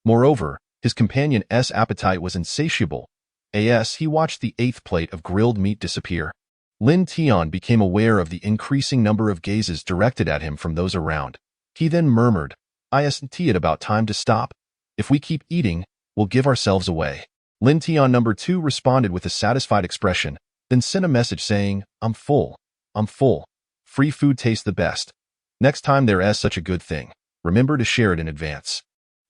A: Moreover, his companion's appetite was insatiable. As he watched the 8th plate of grilled meat disappear, Lin Tian became aware of the increasing number of gazes directed at him from those around. He then murmured, "Isn't it about time to stop? If we keep eating, we'll give ourselves away." Lin Tian number 2 responded with a satisfied expression, then sent a message saying, I'm full. Free food tastes the best. Next time there's such a good thing, remember to share it in advance.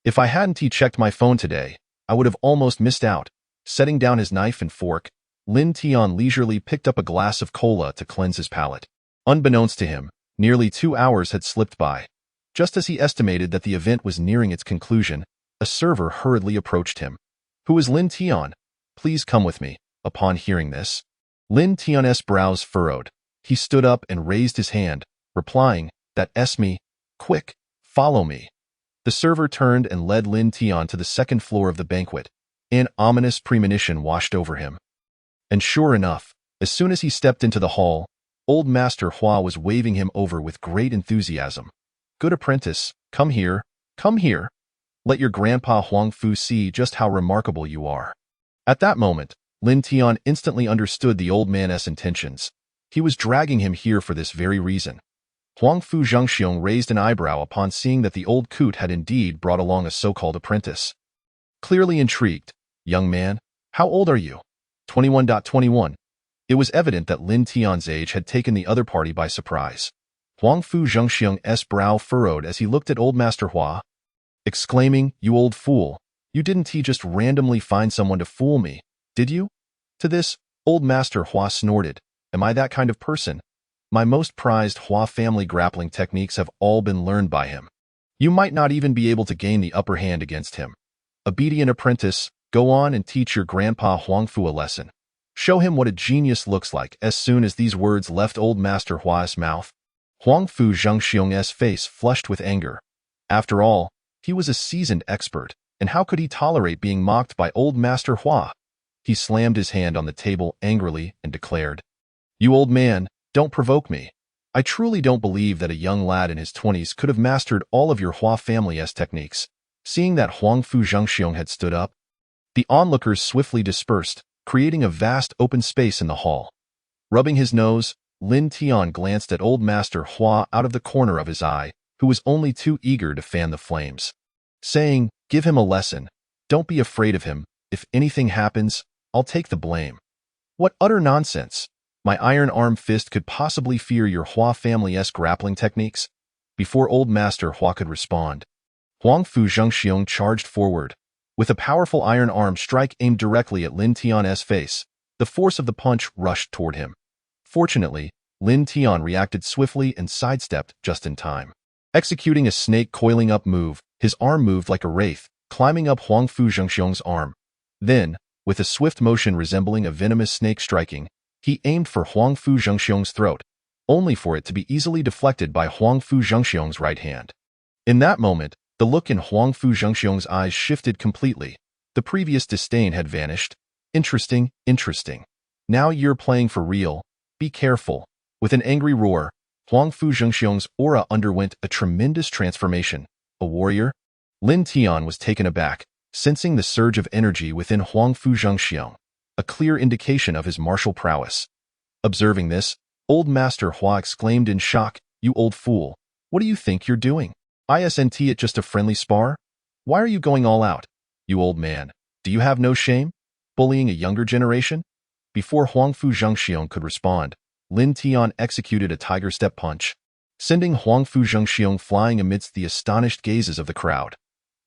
A: If I hadn't checked my phone today, I would have almost missed out. Setting down his knife and fork, Lin Tian leisurely picked up a glass of cola to cleanse his palate. Unbeknownst to him, nearly 2 hours had slipped by. Just as he estimated that the event was nearing its conclusion, a server hurriedly approached him. Who is Lin Tian? Please come with me. Upon hearing this, Lin Tian's brows furrowed. He stood up and raised his hand, replying, That's me. Quick, follow me. The server turned and led Lin Tian to the 2nd floor of the banquet. An ominous premonition washed over him. And sure enough, as soon as he stepped into the hall, old Master Hua was waving him over with great enthusiasm. Good apprentice, come here, come here. Let your grandpa Huang Fu see just how remarkable you are. At that moment, Lin Tian instantly understood the old man's intentions. He was dragging him here for this very reason. Huang Fu Zhengxiong raised an eyebrow upon seeing that the old coot had indeed brought along a so-called apprentice. Clearly intrigued, young man, how old are you? 21.21. It was evident that Lin Tian's age had taken the other party by surprise. Huang Fu Zhengxiong's brow furrowed as he looked at old Master Hua, exclaiming, You old fool, you didn't just randomly find someone to fool me, did you? To this, old Master Hua snorted, Am I that kind of person? My most prized Hua family grappling techniques have all been learned by him. You might not even be able to gain the upper hand against him. Obedient apprentice, go on and teach your grandpa Huang Fu a lesson. Show him what a genius looks like. As soon as these words left old Master Hua's mouth, Huang Fu Zhengxiong's face flushed with anger. After all, he was a seasoned expert, and how could he tolerate being mocked by old Master Hua? He slammed his hand on the table angrily and declared, You old man, don't provoke me. I truly don't believe that a young lad in his 20s could have mastered all of your Hua family's techniques. Seeing that Huang Fu Zhengxiong had stood up, the onlookers swiftly dispersed, creating a vast open space in the hall. Rubbing his nose, Lin Tian glanced at old Master Hua out of the corner of his eye, who was only too eager to fan the flames. Saying, Give him a lesson. Don't be afraid of him. If anything happens, I'll take the blame. What utter nonsense. My iron arm fist could possibly fear your Hua family's grappling techniques? Before old Master Hua could respond, Huang Fu Zhengxiong charged forward. With a powerful iron arm strike aimed directly at Lin Tian's face, the force of the punch rushed toward him. Fortunately, Lin Tian reacted swiftly and sidestepped just in time. Executing a snake coiling up move, his arm moved like a wraith, climbing up Huang Fu Zhengxiong's arm. Then, with a swift motion resembling a venomous snake striking, he aimed for Huang Fu Zhengxiong's throat, only for it to be easily deflected by Huang Fu Zhengxiong's right hand. In that moment, the look in Huang Fu Zhengxiong's eyes shifted completely. The previous disdain had vanished. Interesting. Now you're playing for real. Be careful. With an angry roar, Huang Fu Zhengxiong's aura underwent a tremendous transformation. A warrior? Lin Tian was taken aback, sensing the surge of energy within Huang Fu Zhengxiong, a clear indication of his martial prowess. Observing this, old Master Hua exclaimed in shock, You old fool, what do you think you're doing? Isn't it just a friendly spar? Why are you going all out? You old man, do you have no shame? Bullying a younger generation? Before Huang Fu Zhengxiong could respond, Lin Tian executed a tiger step punch. sending Huangfu Zhengxiong flying amidst the astonished gazes of the crowd.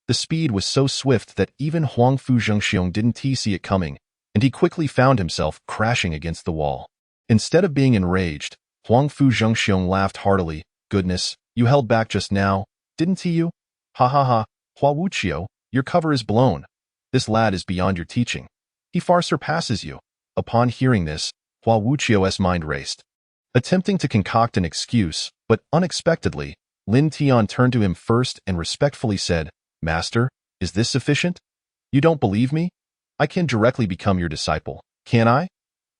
A: The speed was so swift that even Huangfu Zhengxiong didn't see it coming, and he quickly found himself crashing against the wall. Instead of being enraged, Huangfu Zhengxiong laughed heartily. Goodness, you held back just now, didn't you? Ha ha ha, Hua Wuqiu, your cover is blown. This lad is beyond your teaching. He far surpasses you. Upon hearing this, Hua Wuqiu's mind raced. Attempting to concoct an excuse, but unexpectedly, Lin Tian turned to him first and respectfully said, Master, is this sufficient? You don't believe me? I can directly become your disciple, can I?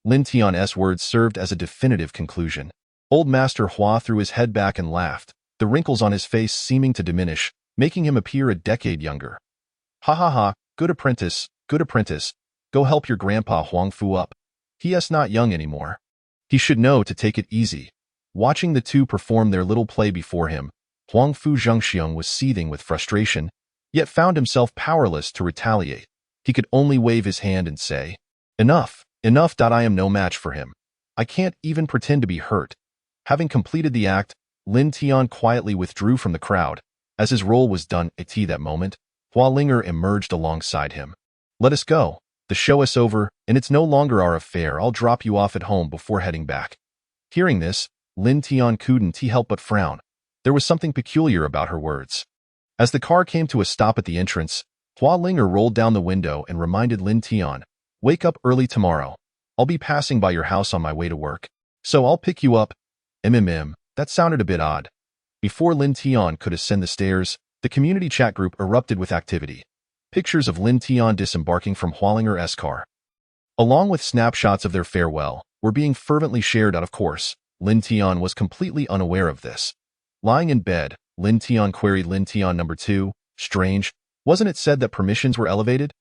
A: Lin Tian's words served as a definitive conclusion. Old Master Hua threw his head back and laughed, the wrinkles on his face seeming to diminish, making him appear a decade younger. Ha ha ha, good apprentice, go help your grandpa Huangfu up. He is not young anymore. He should know to take it easy. Watching the two perform their little play before him, Huangfu Zhengxiong was seething with frustration, yet found himself powerless to retaliate. He could only wave his hand and say, Enough. I am no match for him. I can't even pretend to be hurt. Having completed the act, Lin Tian quietly withdrew from the crowd. As his role was done at that moment, Hua Linger emerged alongside him. Let us go. The show is over, and it's no longer our affair. I'll drop you off at home before heading back. Hearing this, Lin Tian couldn't help but frown. There was something peculiar about her words. As the car came to a stop at the entrance, Hua Linger rolled down the window and reminded Lin Tian, Wake up early tomorrow. I'll be passing by your house on my way to work, so I'll pick you up. That sounded a bit odd. Before Lin Tian could ascend the stairs, the community chat group erupted with activity. Pictures of Lin Tian disembarking from Hualinger's car, along with snapshots of their farewell, were being fervently shared out. Of course, Lin Tian was completely unaware of this. Lying in bed, Lin Tian queried Lin Tian number 2, Strange, wasn't it said that permissions were elevated?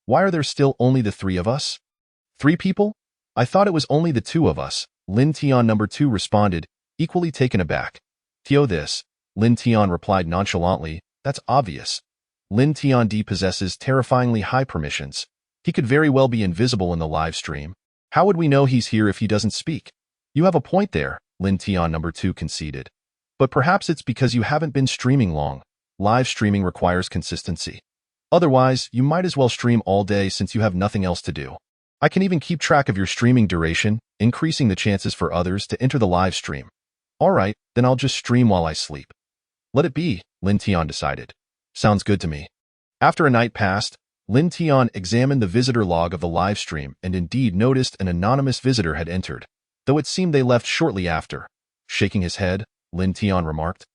A: Why are there still only the 3 of us? 3 people? I thought it was only the 2 of us, Lin Tian number 2 responded, equally taken aback. This, Lin Tian replied nonchalantly, that's obvious. Lin Tian possesses terrifyingly high permissions. He could very well be invisible in the live stream. How would we know he's here if he doesn't speak? You have a point there, Lin Tian number 2 conceded. But perhaps it's because you haven't been streaming long. Live streaming requires consistency. Otherwise, you might as well stream all day since you have nothing else to do. I can even keep track of your streaming duration, increasing the chances for others to enter the live stream. Alright, then I'll just stream while I sleep. Let it be, Lin Tian decided. Sounds good to me. After a night passed, Lin Tian examined the visitor log of the live stream and indeed noticed an anonymous visitor had entered, though it seemed they left shortly after. Shaking his head, Lin Tian remarked,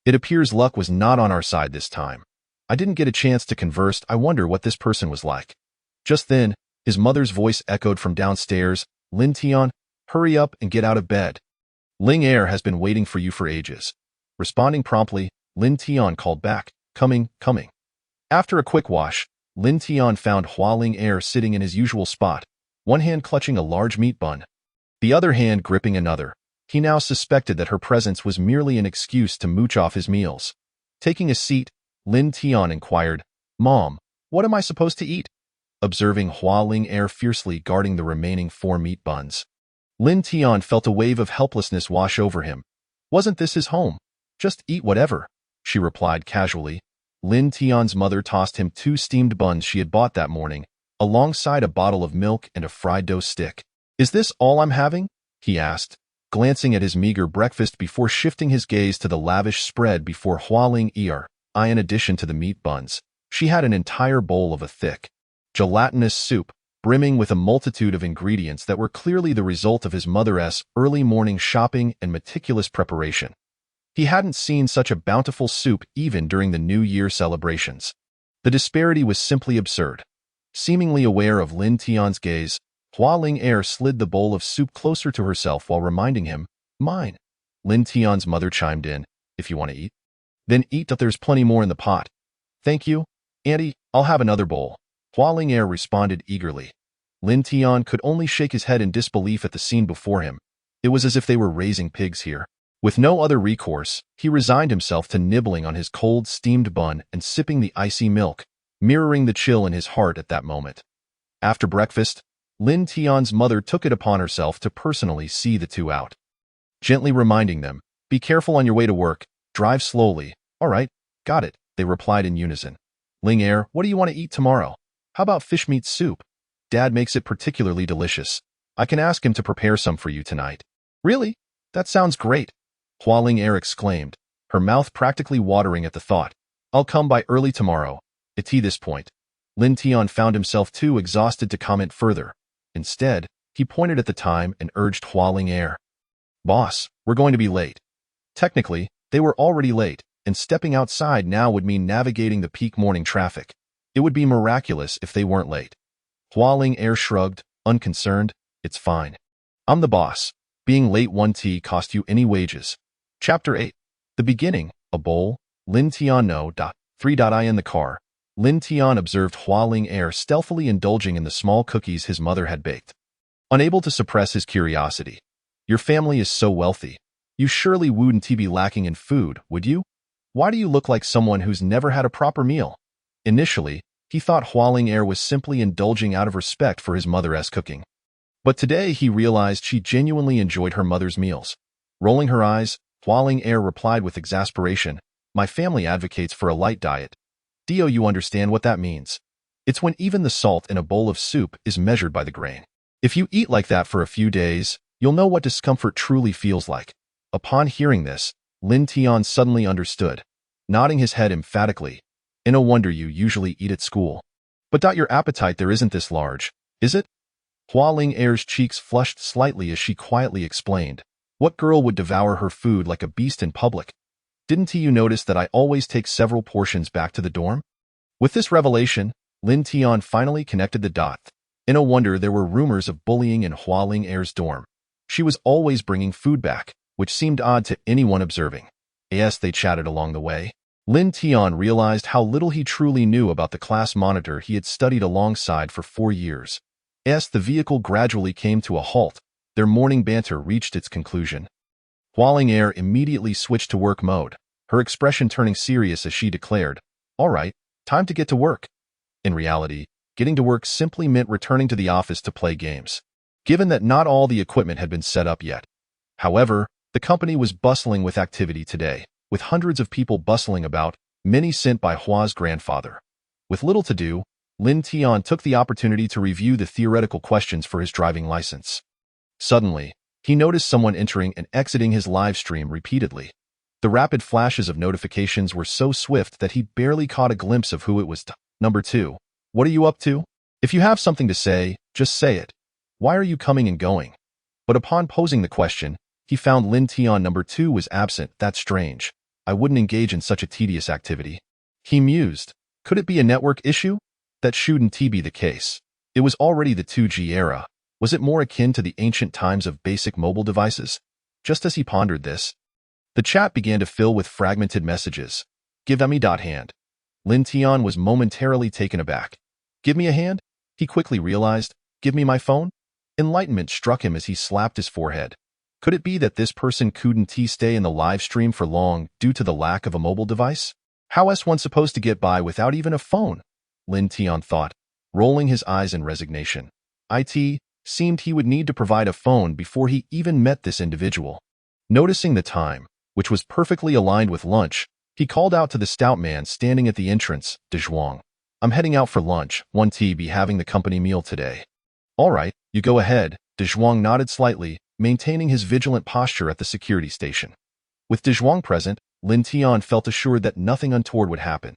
A: It appears luck was not on our side this time. I didn't get a chance to converse. I wonder what this person was like. Just then, his mother's voice echoed from downstairs, Lin Tian, hurry up and get out of bed. Ling Er has been waiting for you for ages. Responding promptly, Lin Tian called back, coming. After a quick wash, Lin Tian found Hua Ling Er sitting in his usual spot, one hand clutching a large meat bun, the other hand gripping another. He now suspected that her presence was merely an excuse to mooch off his meals. Taking a seat, Lin Tian inquired, Mom, what am I supposed to eat? Observing Hua Ling Er fiercely guarding the remaining 4 meat buns, Lin Tian felt a wave of helplessness wash over him. Wasn't this his home? Just eat whatever, she replied casually. Lin Tian's mother tossed him 2 steamed buns she had bought that morning, alongside a bottle of milk and a fried dough stick. Is this all I'm having? He asked, glancing at his meager breakfast before shifting his gaze to the lavish spread before Hua Ling Er. In addition to the meat buns, she had an entire bowl of a thick, gelatinous soup, brimming with a multitude of ingredients that were clearly the result of his mother's early morning shopping and meticulous preparation. He hadn't seen such a bountiful soup even during the New Year celebrations. The disparity was simply absurd. Seemingly aware of Lin Tian's gaze, Hua Ling Er slid the bowl of soup closer to herself while reminding him, Mine. Lin Tian's mother chimed in, If you want to eat, then eat. There's plenty more in the pot. Thank you, Auntie, I'll have another bowl. Hua Ling Er responded eagerly. Lin Tian could only shake his head in disbelief at the scene before him. It was as if they were raising pigs here. With no other recourse, he resigned himself to nibbling on his cold steamed bun and sipping the icy milk, mirroring the chill in his heart at that moment. After breakfast, Lin Tian's mother took it upon herself to personally see the two out, gently reminding them, Be careful on your way to work. Drive slowly. All right, got it, they replied in unison. Ling Er, what do you want to eat tomorrow? How about fish meat soup? Dad makes it particularly delicious. I can ask him to prepare some for you tonight. Really? That sounds great, Hua Ling Er exclaimed, her mouth practically watering at the thought. I'll come by early tomorrow. At this point, Lin Tian found himself too exhausted to comment further. Instead, he pointed at the time and urged Hua Ling Er. Boss, we're going to be late. Technically, they were already late, and stepping outside now would mean navigating the peak morning traffic. It would be miraculous if they weren't late. Hua Ling Er shrugged, unconcerned. It's fine. I'm the boss. Being late 1T cost you any wages. Chapter 8. The beginning. A bowl. Lin Tian no. 3. In the car. Lin Tian observed Hua Ling Er stealthily indulging in the small cookies his mother had baked. Unable to suppress his curiosity. Your family is so wealthy. You surely wouldn't be lacking in food, would you? Why do you look like someone who's never had a proper meal? Initially, he thought Hua Ling Er was simply indulging out of respect for his mother's cooking. But today he realized she genuinely enjoyed her mother's meals. Rolling her eyes, Hua Ling Er replied with exasperation, My family advocates for a light diet. Do you understand what that means? It's when even the salt in a bowl of soup is measured by the grain. If you eat like that for a few days, you'll know what discomfort truly feels like. Upon hearing this, Lin Tian suddenly understood, nodding his head emphatically. No wonder you usually eat at school. But your appetite there isn't this large, is it? Hua Ling Er's cheeks flushed slightly as she quietly explained. What girl would devour her food like a beast in public? Didn't you notice that I always take several portions back to the dorm? With this revelation, Lin Tian finally connected the dots. No wonder there were rumors of bullying in Hua Ling Er's dorm. She was always bringing food back, which seemed odd to anyone observing. As they chatted along the way, Lin Tian realized how little he truly knew about the class monitor he had studied alongside for 4 years. As the vehicle gradually came to a halt, their morning banter reached its conclusion. Hua Ling Er immediately switched to work mode, her expression turning serious as she declared, All right, time to get to work. In reality, getting to work simply meant returning to the office to play games, given that not all the equipment had been set up yet. However, the company was bustling with activity today, with hundreds of people bustling about, many sent by Hua's grandfather. With little to do, Lin Tian took the opportunity to review the theoretical questions for his driving license. Suddenly, he noticed someone entering and exiting his live stream repeatedly. The rapid flashes of notifications were so swift that he barely caught a glimpse of who it was. Number 2. What are you up to? If you have something to say, just say it. Why are you coming and going? But upon posing the question, he found Lin Tian number 2 was absent. That's strange. I wouldn't engage in such a tedious activity. He mused. Could it be a network issue? That shouldn't be the case. It was already the 2G era. Was it more akin to the ancient times of basic mobile devices? Just as he pondered this, the chat began to fill with fragmented messages. Give me hand. Lin Tian was momentarily taken aback. Give me a hand? He quickly realized. Give me my phone? Enlightenment struck him as he slapped his forehead. Could it be that this person couldn't stay in the live stream for long due to the lack of a mobile device? How is one supposed to get by without even a phone? Lin Tian thought, rolling his eyes in resignation. It seemed he would need to provide a phone before he even met this individual. Noticing the time, which was perfectly aligned with lunch, he called out to the stout man standing at the entrance, De Zhuang. I'm heading out for lunch, 1T be having the company meal today. All right, you go ahead, De Zhuang nodded slightly, maintaining his vigilant posture at the security station. With De Zhuang present, Lin Tian felt assured that nothing untoward would happen.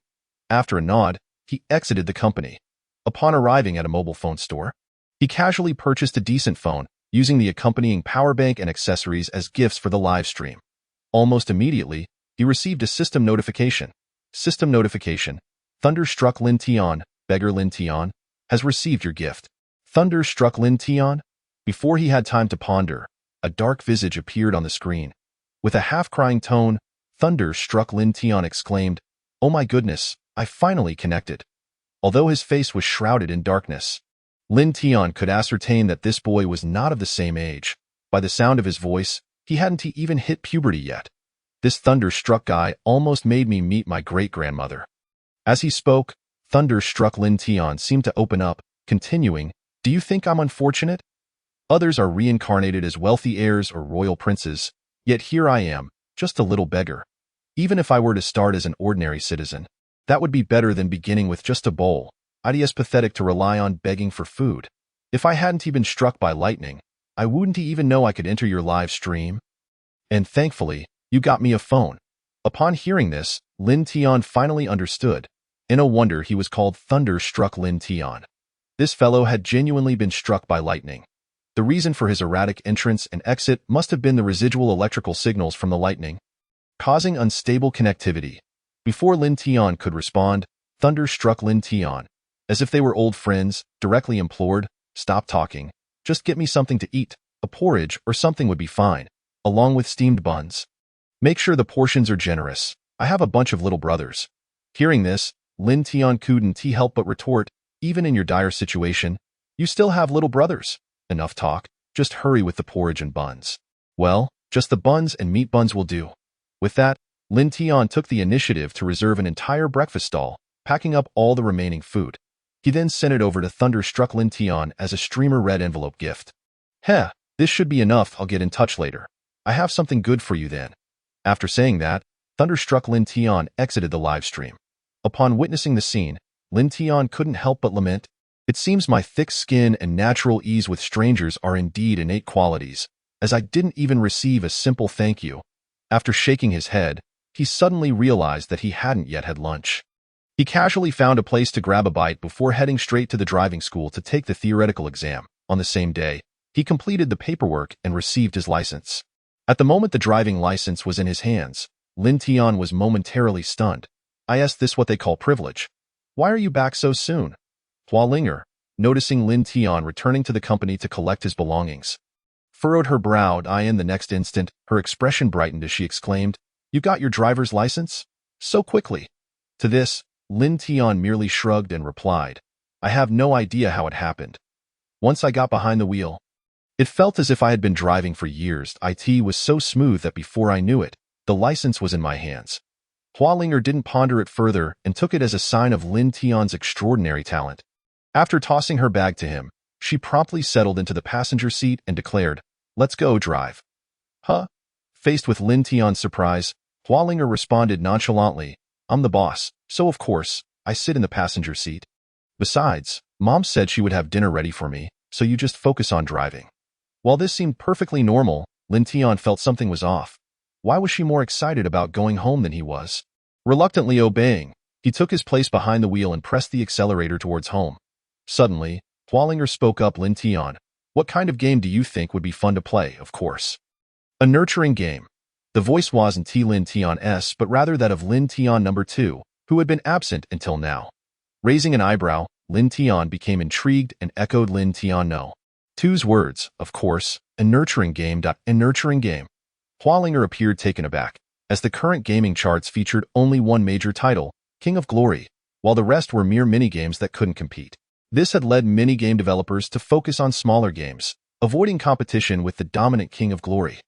A: After a nod, he exited the company. Upon arriving at a mobile phone store, he casually purchased a decent phone, using the accompanying power bank and accessories as gifts for the live stream. Almost immediately, he received a system notification. System notification. Thunderstruck Lin Tian, beggar Lin Tian, has received your gift. Thunderstruck Lin Tian? Before he had time to ponder, a dark visage appeared on the screen. With a half-crying tone, Thunderstruck Lin Tian exclaimed, Oh my goodness, I finally connected. Although his face was shrouded in darkness, Lin Tian could ascertain that this boy was not of the same age. By the sound of his voice, he hadn't even hit puberty yet. This thunderstruck guy almost made me meet my great-grandmother. As he spoke, Thunderstruck Lin Tian seemed to open up, continuing, Do you think I'm unfortunate? Others are reincarnated as wealthy heirs or royal princes, yet here I am, just a little beggar. Even if I were to start as an ordinary citizen, that would be better than beginning with just a bowl. It's pathetic to rely on begging for food. If I hadn't been struck by lightning, I wouldn't even know I could enter your live stream. And thankfully, you got me a phone. Upon hearing this, Lin Tian finally understood. And no wonder he was called Thunderstruck Lin Tian. This fellow had genuinely been struck by lightning. The reason for his erratic entrance and exit must have been the residual electrical signals from the lightning, causing unstable connectivity. Before Lin Tian could respond, Thunderstruck Lin Tian, as if they were old friends, directly implored, "Stop talking. Just get me something to eat. A porridge or something would be fine, along with steamed buns. Make sure the portions are generous. I have a bunch of little brothers." Hearing this, Lin Tian couldn't help but retort, "Even in your dire situation, you still have little brothers. Enough talk, just hurry with the porridge and buns." "Well, just the buns and meat buns will do." With that, Lin Tian took the initiative to reserve an entire breakfast stall, packing up all the remaining food. He then sent it over to Thunderstruck Lin Tian as a streamer red envelope gift. "Heh, this should be enough. I'll get in touch later. I have something good for you then." After saying that, Thunderstruck Lin Tian exited the live stream. Upon witnessing the scene, Lin Tian couldn't help but lament, "It seems my thick skin and natural ease with strangers are indeed innate qualities, as I didn't even receive a simple thank you." After shaking his head, he suddenly realized that he hadn't yet had lunch. He casually found a place to grab a bite before heading straight to the driving school to take the theoretical exam. On the same day, he completed the paperwork and received his license. At the moment the driving license was in his hands, Lin Tian was momentarily stunned. "Is this what they call privilege? Why are you back so soon?" Hua Linger, noticing Lin Tian returning to the company to collect his belongings, furrowed her brow. In the next instant, her expression brightened as she exclaimed, "You got your driver's license? So quickly?" To this, Lin Tian merely shrugged and replied, "I have no idea how it happened. Once I got behind the wheel, it felt as if I had been driving for years. It was so smooth that before I knew it, the license was in my hands." Hua Linger didn't ponder it further and took it as a sign of Lin Tian's extraordinary talent. After tossing her bag to him, she promptly settled into the passenger seat and declared, "Let's go drive." "Huh?" Faced with Lin Tian's surprise, Hua Linger responded nonchalantly, "I'm the boss, so of course, I sit in the passenger seat. Besides, Mom said she would have dinner ready for me, so you just focus on driving." While this seemed perfectly normal, Lin Tian felt something was off. Why was she more excited about going home than he was? Reluctantly obeying, he took his place behind the wheel and pressed the accelerator towards home. Suddenly, Hua Linger spoke up. "Lin Tian, what kind of game do you think would be fun to play?" "Of course, a nurturing game." The voice wasn't Lin Tian's, but rather that of Lin Tian number 2, who had been absent until now. Raising an eyebrow, Lin Tian became intrigued and echoed Lin Tian no. 2's words, "Of course, a nurturing game." A nurturing game. Hua Linger appeared taken aback, as the current gaming charts featured only one major title, King of Glory, while the rest were mere minigames that couldn't compete. This had led many game developers to focus on smaller games, avoiding competition with the dominant King of Glory.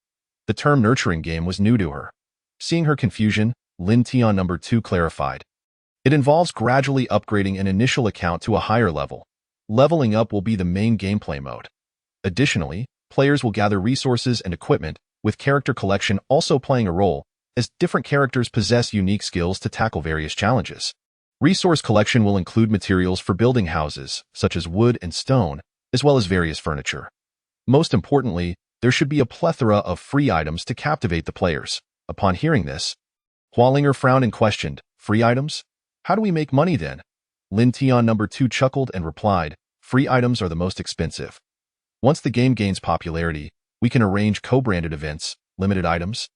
A: The term nurturing game was new to her. Seeing her confusion, Lin Tian number 2 clarified, "It involves gradually upgrading an initial account to a higher level. Leveling up will be the main gameplay mode. Additionally, players will gather resources and equipment, with character collection also playing a role, as different characters possess unique skills to tackle various challenges. Resource collection will include materials for building houses, such as wood and stone, as well as various furniture. Most importantly, there should be a plethora of free items to captivate the players." Upon hearing this, Hua Linger frowned and questioned, "Free items? How do we make money then?" Lin Tian number 2 chuckled and replied, "Free items are the most expensive. Once the game gains popularity, we can arrange co-branded events, limited items,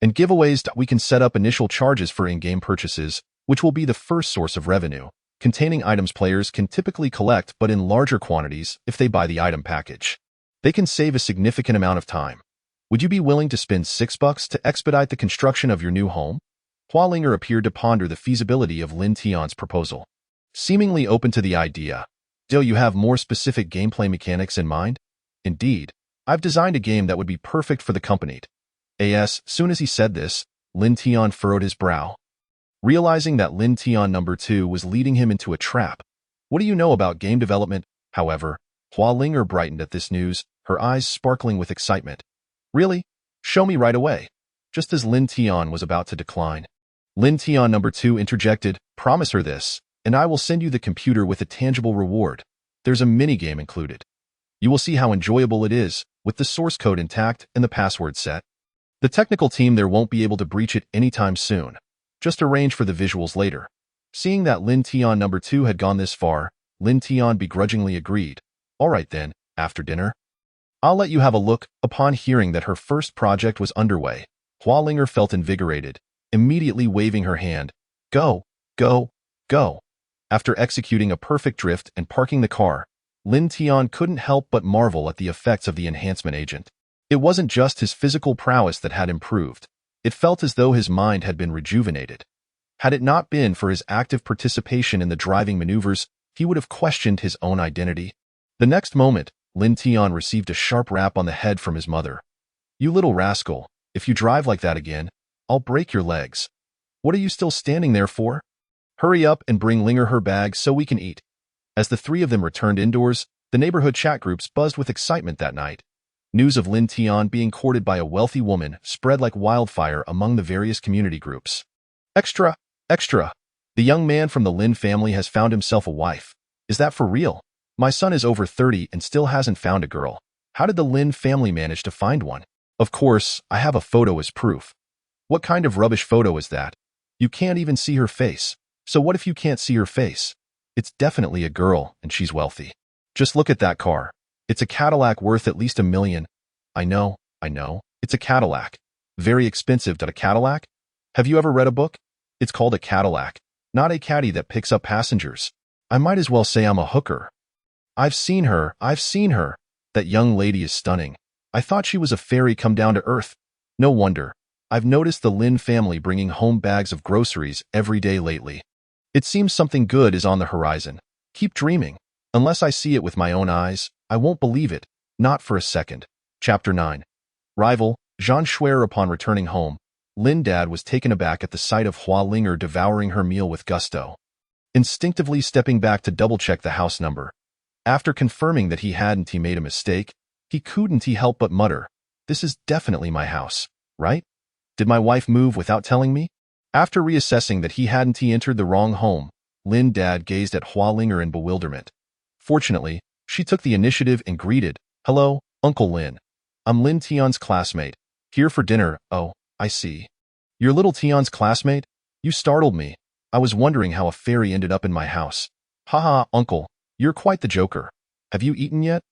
A: and giveaways. We can set up initial charges for in-game purchases, which will be the first source of revenue, containing items players can typically collect but in larger quantities if they buy the item package. They can save a significant amount of time. Would you be willing to spend $6 to expedite the construction of your new home?" Hua Linger appeared to ponder the feasibility of Lin Tian's proposal. Seemingly open to the idea, "Do you have more specific gameplay mechanics in mind?" "Indeed, I've designed a game that would be perfect for the company." Soon as he said this, Lin Tian furrowed his brow, realizing that Lin Tian number 2 was leading him into a trap. "What do you know about game development?" However, Hua Linger brightened at this news, her eyes sparkling with excitement. "Really? Show me right away." just as Lin Tian was about to decline. Lin Tian number 2 interjected, "Promise her this, and I will send you the computer with a tangible reward. There's a minigame included. You will see how enjoyable it is, with the source code intact and the password set. The technical team there won't be able to breach it anytime soon. Just arrange for the visuals later." Seeing that Lin Tian number 2 had gone this far, Lin Tian begrudgingly agreed. "All right then, after dinner. I'll let you have a look." Upon hearing that her first project was underway, Hua Linger felt invigorated, immediately waving her hand. "Go, go, go." After executing a perfect drift and parking the car, Lin Tian couldn't help but marvel at the effects of the enhancement agent. It wasn't just his physical prowess that had improved. It felt as though his mind had been rejuvenated. Had it not been for his active participation in the driving maneuvers, he would have questioned his own identity. The next moment, Lin Tian received a sharp rap on the head from his mother. "You little rascal, if you drive like that again, I'll break your legs. What are you still standing there for? Hurry up and bring Linger her bag so we can eat." As the three of them returned indoors, the neighborhood chat groups buzzed with excitement that night. News of Lin Tian being courted by a wealthy woman spread like wildfire among the various community groups. "Extra! Extra! The young man from the Lin family has found himself a wife. Is that for real? My son is over 30 and still hasn't found a girl. How did the Lin family manage to find one? Of course, I have a photo as proof." "What kind of rubbish photo is that? You can't even see her face. So what if you can't see her face? It's definitely a girl, and she's wealthy. Just look at that car. It's a Cadillac worth at least $1 million. I know. It's a Cadillac. Very expensive, but a Cadillac? Have you ever read a book? It's called a Cadillac, not a caddy that picks up passengers. I might as well say I'm a hooker. I've seen her. That young lady is stunning. I thought she was a fairy come down to earth. No wonder. I've noticed the Lin family bringing home bags of groceries every day lately. It seems something good is on the horizon. Keep dreaming. Unless I see it with my own eyes, I won't believe it. Not for a second." Chapter 9. Rival, Jean Schwer. Upon returning home, Lin Dad was taken aback at the sight of Hua Linger devouring her meal with gusto. Instinctively stepping back to double-check the house number. After confirming that he hadn't made a mistake, he couldn't help but mutter, "This is definitely my house, right? Did my wife move without telling me?" After reassessing that he hadn't entered the wrong home, Lin Dad gazed at Hua Linger in bewilderment. Fortunately, she took the initiative and greeted, "Hello, Uncle Lin. I'm Lin Tian's classmate. Here for dinner." "Oh, I see. Your little Tian's classmate? You startled me. I was wondering how a fairy ended up in my house." "Haha, Uncle, you're quite the joker. Have you eaten yet?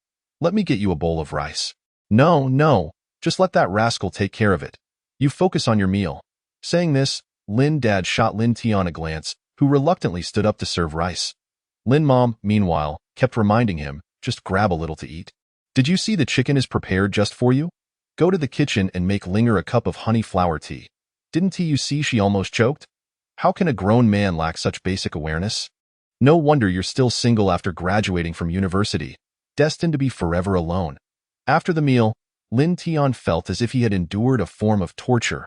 A: Let me get you a bowl of rice." No, just let that rascal take care of it. You focus on your meal." Saying this, Lin Dad shot Lin Tian a glance, who reluctantly stood up to serve rice. Lin Mom, meanwhile, kept reminding him, "Just grab a little to eat. Did you see the chicken is prepared just for you? Go to the kitchen and make Linger a cup of honey flower tea. Didn't you see she almost choked? How can a grown man lack such basic awareness? No wonder you're still single after graduating from university, destined to be forever alone." After the meal, Lin Tian felt as if he had endured a form of torture.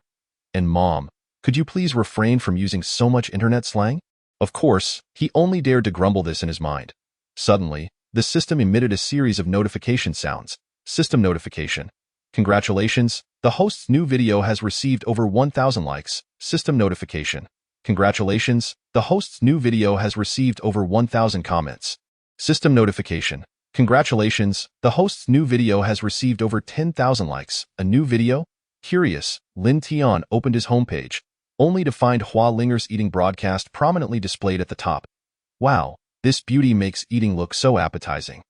A: "And Mom, could you please refrain from using so much internet slang?" Of course, he only dared to grumble this in his mind. Suddenly, the system emitted a series of notification sounds. System notification. "Congratulations, the host's new video has received over 1,000 likes." System notification. "Congratulations, the host's new video has received over 1,000 comments." System notification. "Congratulations, the host's new video has received over 10,000 likes." A new video? Curious, Lin Tian opened his homepage, only to find Hua Linger's eating broadcast prominently displayed at the top. Wow, this beauty makes eating look so appetizing.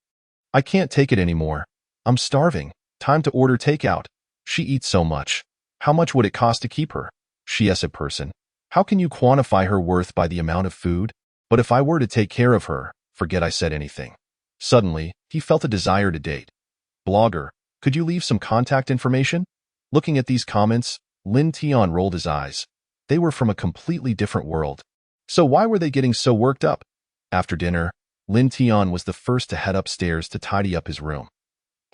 A: "I can't take it anymore. I'm starving. Time to order takeout. She eats so much. How much would it cost to keep her? She is a person. How can you quantify her worth by the amount of food? But if I were to take care of her, forget I said anything." Suddenly, he felt a desire to date. "Blogger, could you leave some contact information?" Looking at these comments, Lin Tian rolled his eyes. They were from a completely different world. So why were they getting so worked up? After dinner, Lin Tian was the first to head upstairs to tidy up his room.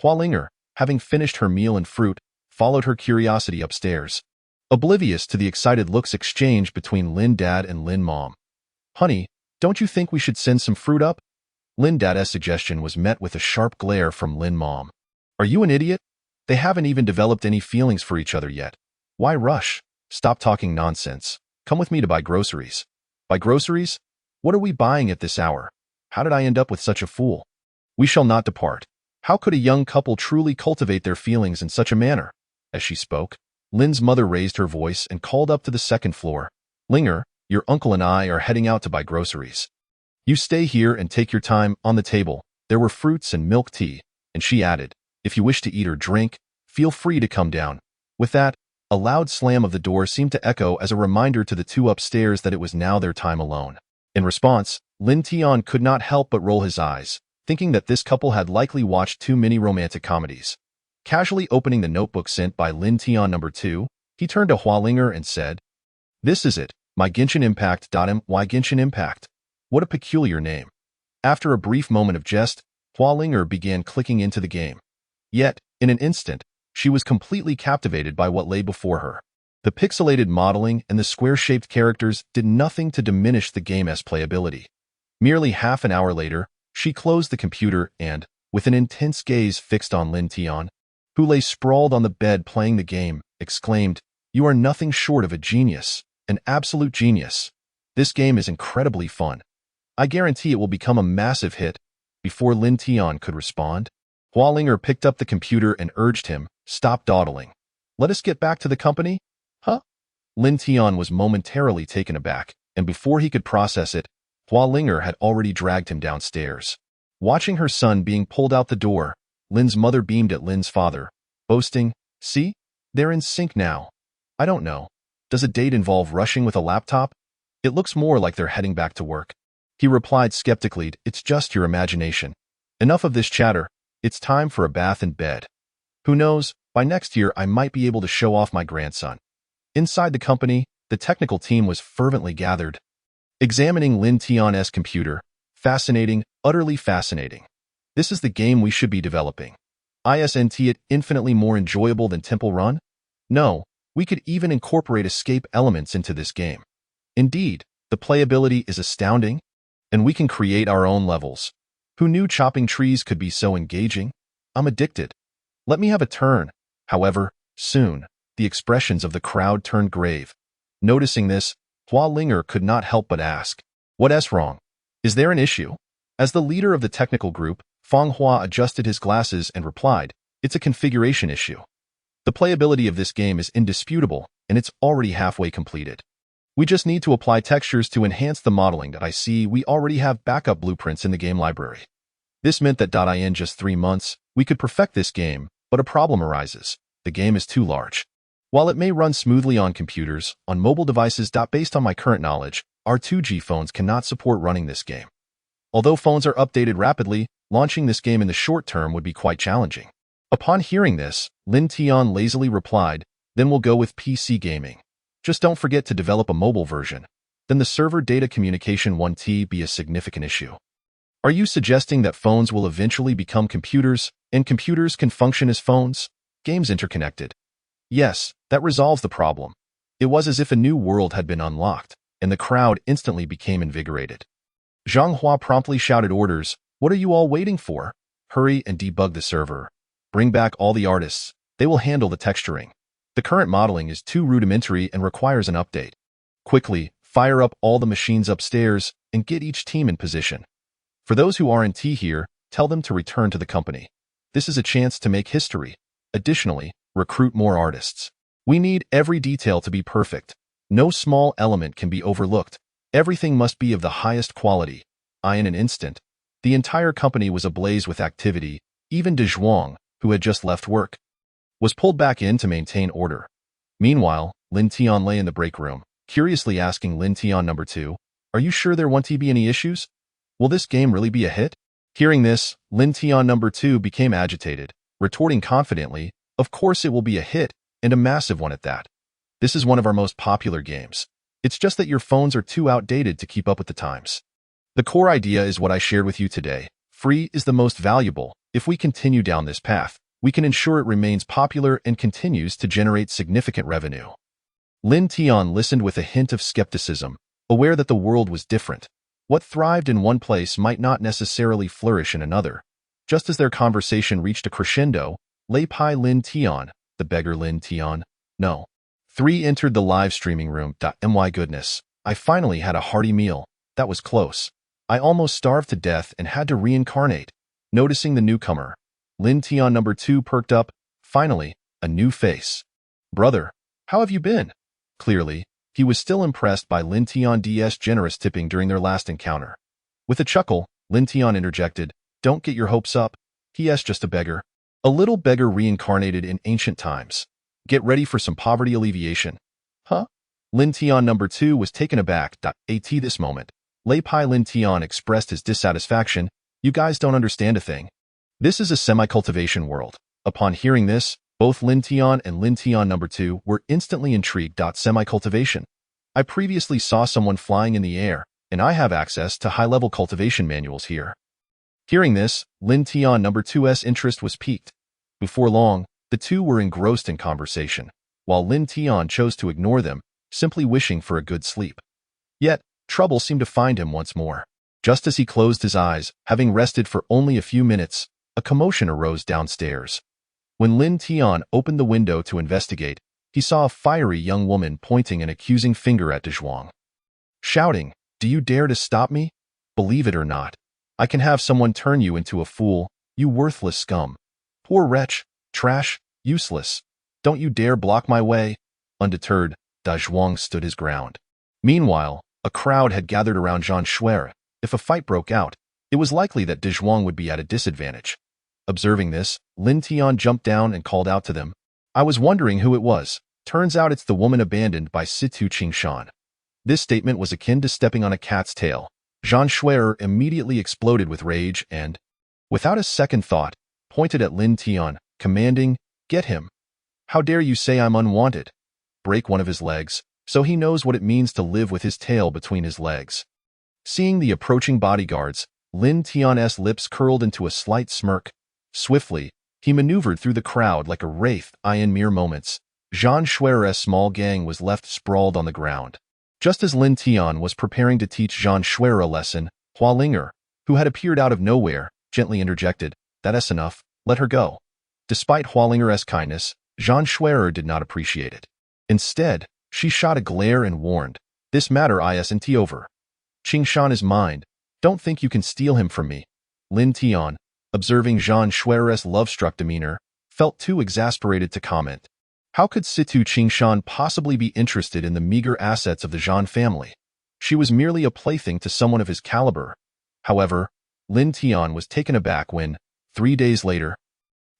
A: Hua Linger, having finished her meal and fruit, followed her curiosity upstairs, oblivious to the excited looks exchanged between Lin Dad and Lin Mom. "Honey, don't you think we should send some fruit up?" Lin Dad's suggestion was met with a sharp glare from Lin Mom. "Are you an idiot? They haven't even developed any feelings for each other yet. Why rush? Stop talking nonsense. Come with me to buy groceries. Buy groceries? What are we buying at this hour? How did I end up with such a fool? We shall not depart. How could a young couple truly cultivate their feelings in such a manner? As she spoke, Lin's mother raised her voice and called up to the second floor. Linger, your uncle and I are heading out to buy groceries. You stay here and take your time. On the table, there were fruits and milk tea, and she added, if you wish to eat or drink, feel free to come down. With that, a loud slam of the door seemed to echo as a reminder to the two upstairs that it was now their time alone. In response, Lin Tian could not help but roll his eyes, thinking that this couple had likely watched too many romantic comedies. Casually opening the notebook sent by Lin Tian No. 2, he turned to Hua Linger and said, This is it, my Genshin Impact. Why Genshin Impact? What a peculiar name. After a brief moment of jest, Hua Linger began clicking into the game. Yet, in an instant, she was completely captivated by what lay before her. The pixelated modeling and the square-shaped characters did nothing to diminish the game's playability. Merely half an hour later, she closed the computer and, with an intense gaze fixed on Lin Tian, who lay sprawled on the bed playing the game, exclaimed, You are nothing short of a genius, an absolute genius. This game is incredibly fun. I guarantee it will become a massive hit. Before Lin Tian could respond, Hua Linger picked up the computer and urged him, Stop dawdling. Let us get back to the company? Huh? Lin Tian was momentarily taken aback, and before he could process it, Hua Linger had already dragged him downstairs. Watching her son being pulled out the door, Lin's mother beamed at Lin's father, boasting, See? They're in sync now. I don't know. Does a date involve rushing with a laptop? It looks more like they're heading back to work. He replied skeptically, It's just your imagination. Enough of this chatter. It's time for a bath and bed. Who knows, by next year I might be able to show off my grandson. Inside the company, the technical team was fervently gathered, examining Lin Tian's computer. Fascinating, utterly fascinating. This is the game we should be developing. Isn't it infinitely more enjoyable than Temple Run? No, we could even incorporate escape elements into this game. Indeed, the playability is astounding, and we can create our own levels. Who knew chopping trees could be so engaging? I'm addicted. Let me have a turn. However, soon, the expressions of the crowd turned grave. Noticing this, Hua Linger could not help but ask, What's wrong? Is there an issue? As the leader of the technical group, Feng Hua adjusted his glasses and replied, It's a configuration issue. The playability of this game is indisputable, and it's already halfway completed. We just need to apply textures to enhance the modeling that I see. We already have backup blueprints in the game library. This meant that in just 3 months, we could perfect this game, but a problem arises. The game is too large. While it may run smoothly on computers, on mobile devices. Based on my current knowledge, our 2G phones cannot support running this game. Although phones are updated rapidly, launching this game in the short term would be quite challenging. Upon hearing this, Lin Tian lazily replied, Then we'll go with PC gaming. Just don't forget to develop a mobile version. Then the server data communication won't be a significant issue. Are you suggesting that phones will eventually become computers, and computers can function as phones? Games interconnected. Yes, that resolves the problem. It was as if a new world had been unlocked, and the crowd instantly became invigorated. Zhang Hua promptly shouted orders, What are you all waiting for? Hurry and debug the server. Bring back all the artists. They will handle the texturing. The current modeling is too rudimentary and requires an update. Quickly, fire up all the machines upstairs and get each team in position. For those who aren't here, tell them to return to the company. This is a chance to make history. Additionally, recruit more artists. We need every detail to be perfect. No small element can be overlooked. Everything must be of the highest quality. In an instant, the entire company was ablaze with activity. Even De Zhuang, who had just left work, was pulled back in to maintain order. Meanwhile, Lin Tian lay in the break room, curiously asking Lin Tian No. 2, Are you sure there won't be any issues? Will this game really be a hit? Hearing this, Lin Tian No. 2 became agitated, retorting confidently, Of course it will be a hit, and a massive one at that. This is one of our most popular games. It's just that your phones are too outdated to keep up with the times. The core idea is what I shared with you today. Free is the most valuable. If we continue down this path, we can ensure it remains popular and continues to generate significant revenue. Lin Tian listened with a hint of skepticism, aware that the world was different. What thrived in one place might not necessarily flourish in another. Just as their conversation reached a crescendo, Lei Pai Lin Tian, the beggar Lin Tian, no. 3 entered the live streaming room. My goodness, I finally had a hearty meal. That was close. I almost starved to death and had to reincarnate. Noticing the newcomer, Lin Tian number 2 perked up. Finally, a new face. Brother, how have you been? Clearly, he was still impressed by Lin Tian's generous tipping during their last encounter. With a chuckle, Lin Tian interjected, "Don't get your hopes up. He's just a beggar. A little beggar reincarnated in ancient times. Get ready for some poverty alleviation." Huh? Lin Tian number 2 was taken aback. At this moment, Lei Pai Lin Tian expressed his dissatisfaction. "You guys don't understand a thing. This is a semi-cultivation world." Upon hearing this, both Lin Tian and Lin Tian number 2 were instantly intrigued. Semi-cultivation. I previously saw someone flying in the air, and I have access to high-level cultivation manuals here. Hearing this, Lin Tian number 2's interest was piqued. Before long, the two were engrossed in conversation, while Lin Tian chose to ignore them, simply wishing for a good sleep. Yet, trouble seemed to find him once more. Just as he closed his eyes, having rested for only a few minutes, a commotion arose downstairs. When Lin Tian opened the window to investigate, he saw a fiery young woman pointing an accusing finger at Dezhuang. Shouting, "Do you dare to stop me? Believe it or not, I can have someone turn you into a fool, you worthless scum. Poor wretch, trash, useless. Don't you dare block my way." Undeterred, Dezhuang stood his ground. Meanwhile, a crowd had gathered around Zhang Shuai. If a fight broke out, it was likely that Dezhuang would be at a disadvantage. Observing this, Lin Tian jumped down and called out to them. "I was wondering who it was. Turns out it's the woman abandoned by Situ Qingshan." This statement was akin to stepping on a cat's tail. Zhang Shuai immediately exploded with rage and, without a second thought, pointed at Lin Tian, commanding, "Get him. How dare you say I'm unwanted? Break one of his legs, so he knows what it means to live with his tail between his legs." Seeing the approaching bodyguards, Lin Tian's lips curled into a slight smirk. Swiftly, he maneuvered through the crowd like a wraith. In mere moments, Zhang Shuai's small gang was left sprawled on the ground. Just as Lin Tian was preparing to teach Zhang Shuai a lesson, Hua Linger, who had appeared out of nowhere, gently interjected, "That's enough, let her go." Despite Hua Linger's kindness, Zhang Shuai did not appreciate it. Instead, she shot a glare and warned, "This matter isn't over. Qingshan is mine. Don't think you can steal him from me." Lin Tian, observing Zhang Shuai's love-struck demeanor, felt too exasperated to comment. How could Situ Qingshan possibly be interested in the meager assets of the Zhang family? She was merely a plaything to someone of his caliber. However, Lin Tian was taken aback when, 3 days later,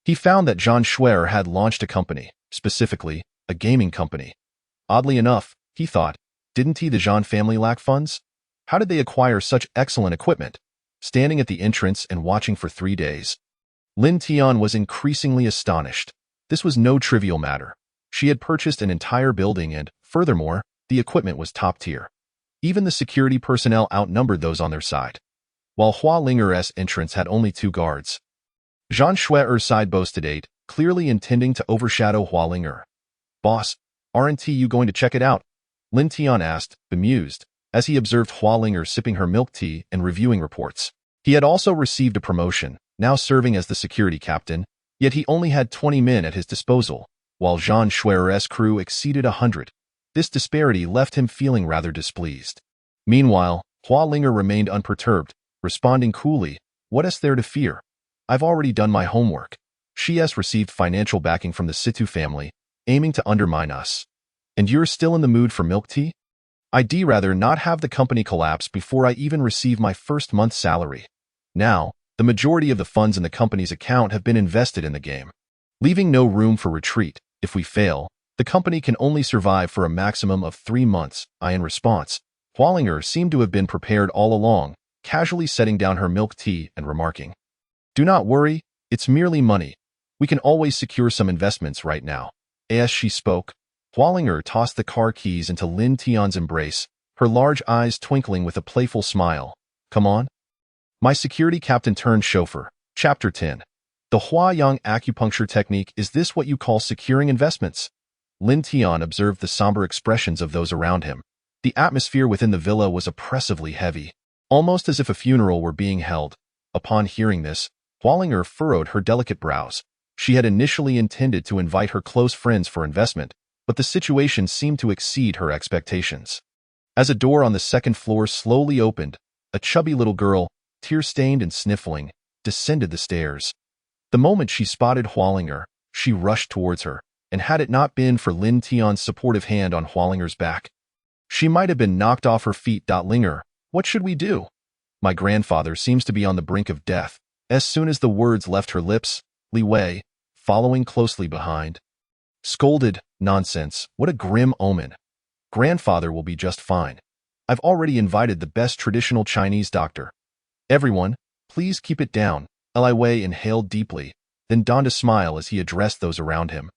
A: he found that Zhang Shuai had launched a company, specifically, a gaming company. Oddly enough, he thought, didn't the Zhang family lack funds? How did they acquire such excellent equipment? Standing at the entrance and watching for 3 days, Lin Tian was increasingly astonished. This was no trivial matter. She had purchased an entire building and, furthermore, the equipment was top tier. Even the security personnel outnumbered those on their side. While Hua Linger's entrance had only 2 guards, Zhang Shuai's side boasted 8, clearly intending to overshadow Hua Linger. "Boss, aren't you going to check it out?" Lin Tian asked, bemused, as he observed Hua Linger sipping her milk tea and reviewing reports. He had also received a promotion, now serving as the security captain, yet he only had 20 men at his disposal, while Zhang Shuai's crew exceeded 100. This disparity left him feeling rather displeased. Meanwhile, Hua Linger remained unperturbed, responding coolly, "What's there to fear? I've already done my homework. She has received financial backing from the Situ family, aiming to undermine us. And you're still in the mood for milk tea? I'd rather not have the company collapse before I even receive my first month's salary. Now, the majority of the funds in the company's account have been invested in the game, leaving no room for retreat. If we fail, the company can only survive for a maximum of 3 months." In response, Hua Linger seemed to have been prepared all along, casually setting down her milk tea and remarking, "Do not worry, it's merely money. We can always secure some investments right now." As she spoke, Hua Linger tossed the car keys into Lin Tian's embrace, her large eyes twinkling with a playful smile. "Come on." My security captain turned chauffeur. Chapter 10. The Huayang acupuncture technique. Is this what you call securing investments? Lin Tian observed the somber expressions of those around him. The atmosphere within the villa was oppressively heavy, almost as if a funeral were being held. Upon hearing this, Hua Linger furrowed her delicate brows. She had initially intended to invite her close friends for investment, but the situation seemed to exceed her expectations. As a door on the second floor slowly opened, a chubby little girl, tear-stained and sniffling, descended the stairs. The moment she spotted Hualinger, she rushed towards her, and had it not been for Lin Tian's supportive hand on Hualinger's back, she might have been knocked off her feet. Linger, what should we do? My grandfather seems to be on the brink of death. As soon as the words left her lips, Li Wei, following closely behind, scolded, nonsense, what a grim omen. Grandfather will be just fine. I've already invited the best traditional Chinese doctor. Everyone, please keep it down. Li Wei inhaled deeply, then donned a smile as he addressed those around him.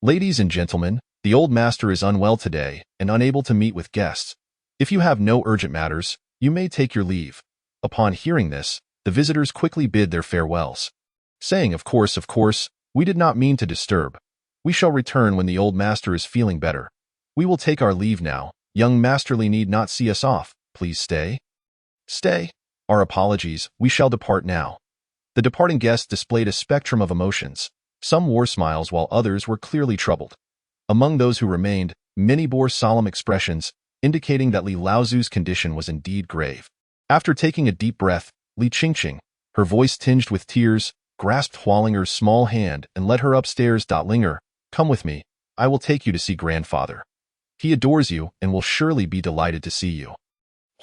A: Ladies and gentlemen, the old master is unwell today and unable to meet with guests. If you have no urgent matters, you may take your leave. Upon hearing this, the visitors quickly bid their farewells, saying, of course, we did not mean to disturb. We shall return when the old master is feeling better. We will take our leave now. Young Masterly need not see us off. Please stay. Stay. Our apologies, we shall depart now. The departing guests displayed a spectrum of emotions. Some wore smiles while others were clearly troubled. Among those who remained, many bore solemn expressions, indicating that Li Laozu's condition was indeed grave. After taking a deep breath, Li Qingqing, her voice tinged with tears, grasped Hualinger's small hand and led her upstairs. Linger, come with me. I will take you to see grandfather. He adores you and will surely be delighted to see you.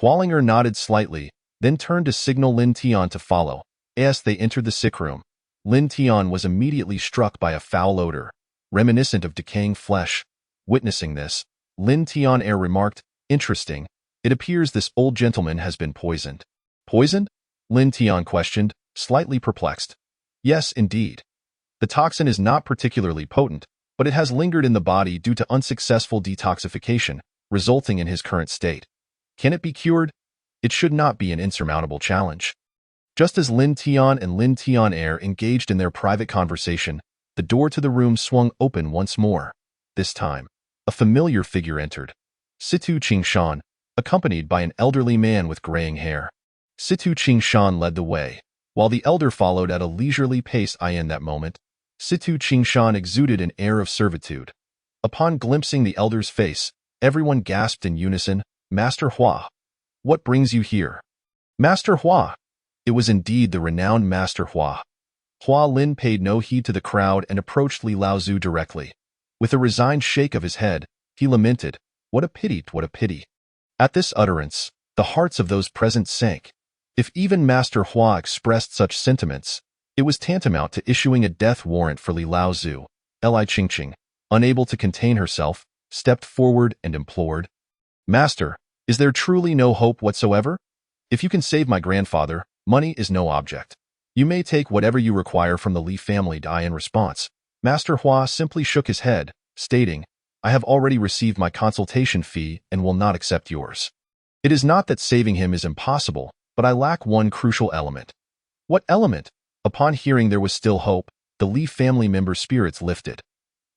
A: Hualinger nodded slightly, then turned to signal Lin Tian to follow. As they entered the sick room, Lin Tian was immediately struck by a foul odor, reminiscent of decaying flesh. Witnessing this, Lin Tian remarked, interesting, it appears this old gentleman has been poisoned. Poisoned? Lin Tian questioned, slightly perplexed. Yes, indeed. The toxin is not particularly potent, but it has lingered in the body due to unsuccessful detoxification, resulting in his current state. Can it be cured? It should not be an insurmountable challenge. Just as Lin Tian and Lin Tian engaged in their private conversation, the door to the room swung open once more. This time, a familiar figure entered. Situ Qingshan, accompanied by an elderly man with graying hair. Situ Qingshan led the way, while the elder followed at a leisurely pace. In that moment, Situ Qingshan exuded an air of servitude. Upon glimpsing the elder's face, everyone gasped in unison, Master Hua. What brings you here? Master Hua. It was indeed the renowned Master Hua. Hua Lin paid no heed to the crowd and approached Li Laozu directly. With a resigned shake of his head, he lamented, what a pity, what a pity. At this utterance, the hearts of those present sank. If even Master Hua expressed such sentiments, it was tantamount to issuing a death warrant for Li Laozu. Li Qingqing, unable to contain herself, stepped forward and implored, Master, is there truly no hope whatsoever? If you can save my grandfather, money is no object. You may take whatever you require from the Li family. In response, Master Hua simply shook his head, stating, I have already received my consultation fee and will not accept yours. It is not that saving him is impossible, but I lack one crucial element. What element? Upon hearing there was still hope, the Li family members' spirits lifted.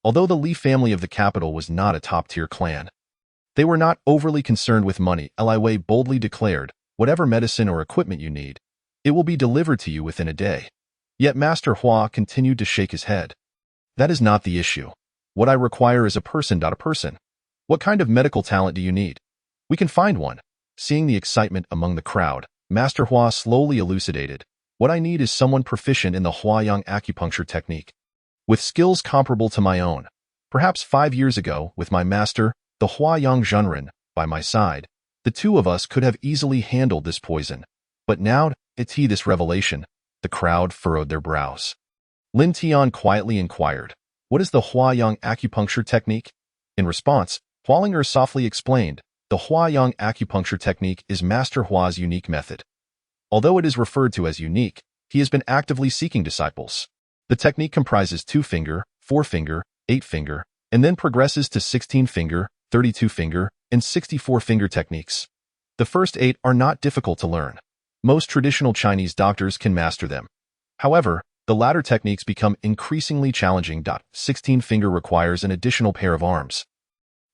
A: Although the Li family of the capital was not a top-tier clan, they were not overly concerned with money. Li Wei boldly declared, whatever medicine or equipment you need, it will be delivered to you within a day. Yet Master Hua continued to shake his head. That is not the issue. What I require is a person. What kind of medical talent do you need? We can find one. Seeing the excitement among the crowd, Master Hua slowly elucidated. What I need is someone proficient in the Huayang acupuncture technique, with skills comparable to my own. Perhaps 5 years ago, with my master, the Huayang Zhenren, by my side, the two of us could have easily handled this poison. But now, it's this revelation. The crowd furrowed their brows. Lin Tian quietly inquired, what is the Huayang acupuncture technique? In response, Hualinger softly explained, the Huayang acupuncture technique is Master Hua's unique method. Although it is referred to as unique, he has been actively seeking disciples. The technique comprises 2-finger, 4-finger, 8-finger, and then progresses to 16-finger, 32-finger, and 64-finger techniques. The first 8 are not difficult to learn. Most traditional Chinese doctors can master them. However, the latter techniques become increasingly challenging. 16-finger requires an additional pair of arms.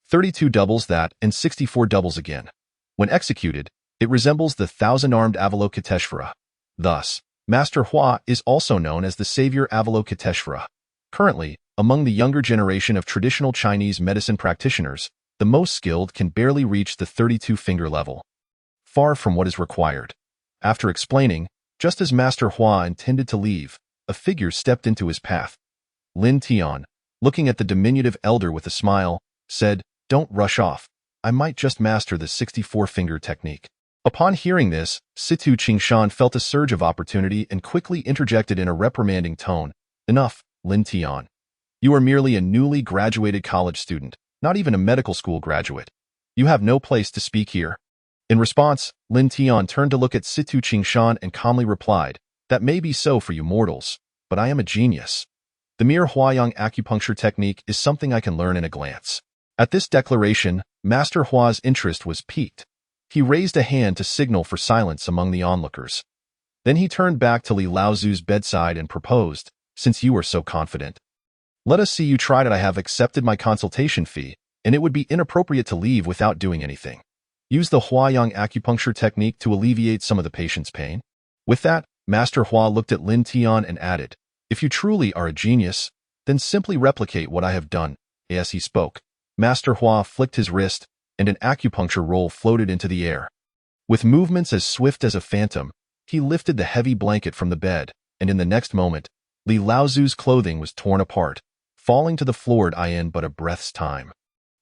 A: 32 doubles that, and 64 doubles again. When executed, it resembles the 1,000-armed Avalokiteshvara. Thus, Master Hua is also known as the Savior Avalokiteshvara. Currently, Among the younger generation of traditional Chinese medicine practitioners, the most skilled can barely reach the 32-finger level, far from what is required. After explaining, just as Master Hua intended to leave, a figure stepped into his path. Lin Tian, looking at the diminutive elder with a smile, said, "Don't rush off. I might just master the 64-finger technique." Upon hearing this, Situ Qingshan felt a surge of opportunity and quickly interjected in a reprimanding tone, "Enough, Lin Tian. You are merely a newly graduated college student, not even a medical school graduate. You have no place to speak here." In response, Lin Tian turned to look at Situ Qingshan and calmly replied, "That may be so for you mortals, but I am a genius. The mere Huayang acupuncture technique is something I can learn in a glance." At this declaration, Master Hua's interest was piqued. He raised a hand to signal for silence among the onlookers. Then he turned back to Li Laozu's bedside and proposed, "Since you are so confident, let us see you try it. I have accepted my consultation fee, and it would be inappropriate to leave without doing anything. Use the Huayang acupuncture technique to alleviate some of the patient's pain." With that, Master Hua looked at Lin Tian and added, "If you truly are a genius, then simply replicate what I have done." As he spoke, Master Hua flicked his wrist, and an acupuncture roll floated into the air. With movements as swift as a phantom, he lifted the heavy blanket from the bed, and in the next moment, Li Laozu's clothing was torn apart, falling to the floor in but a breath's time.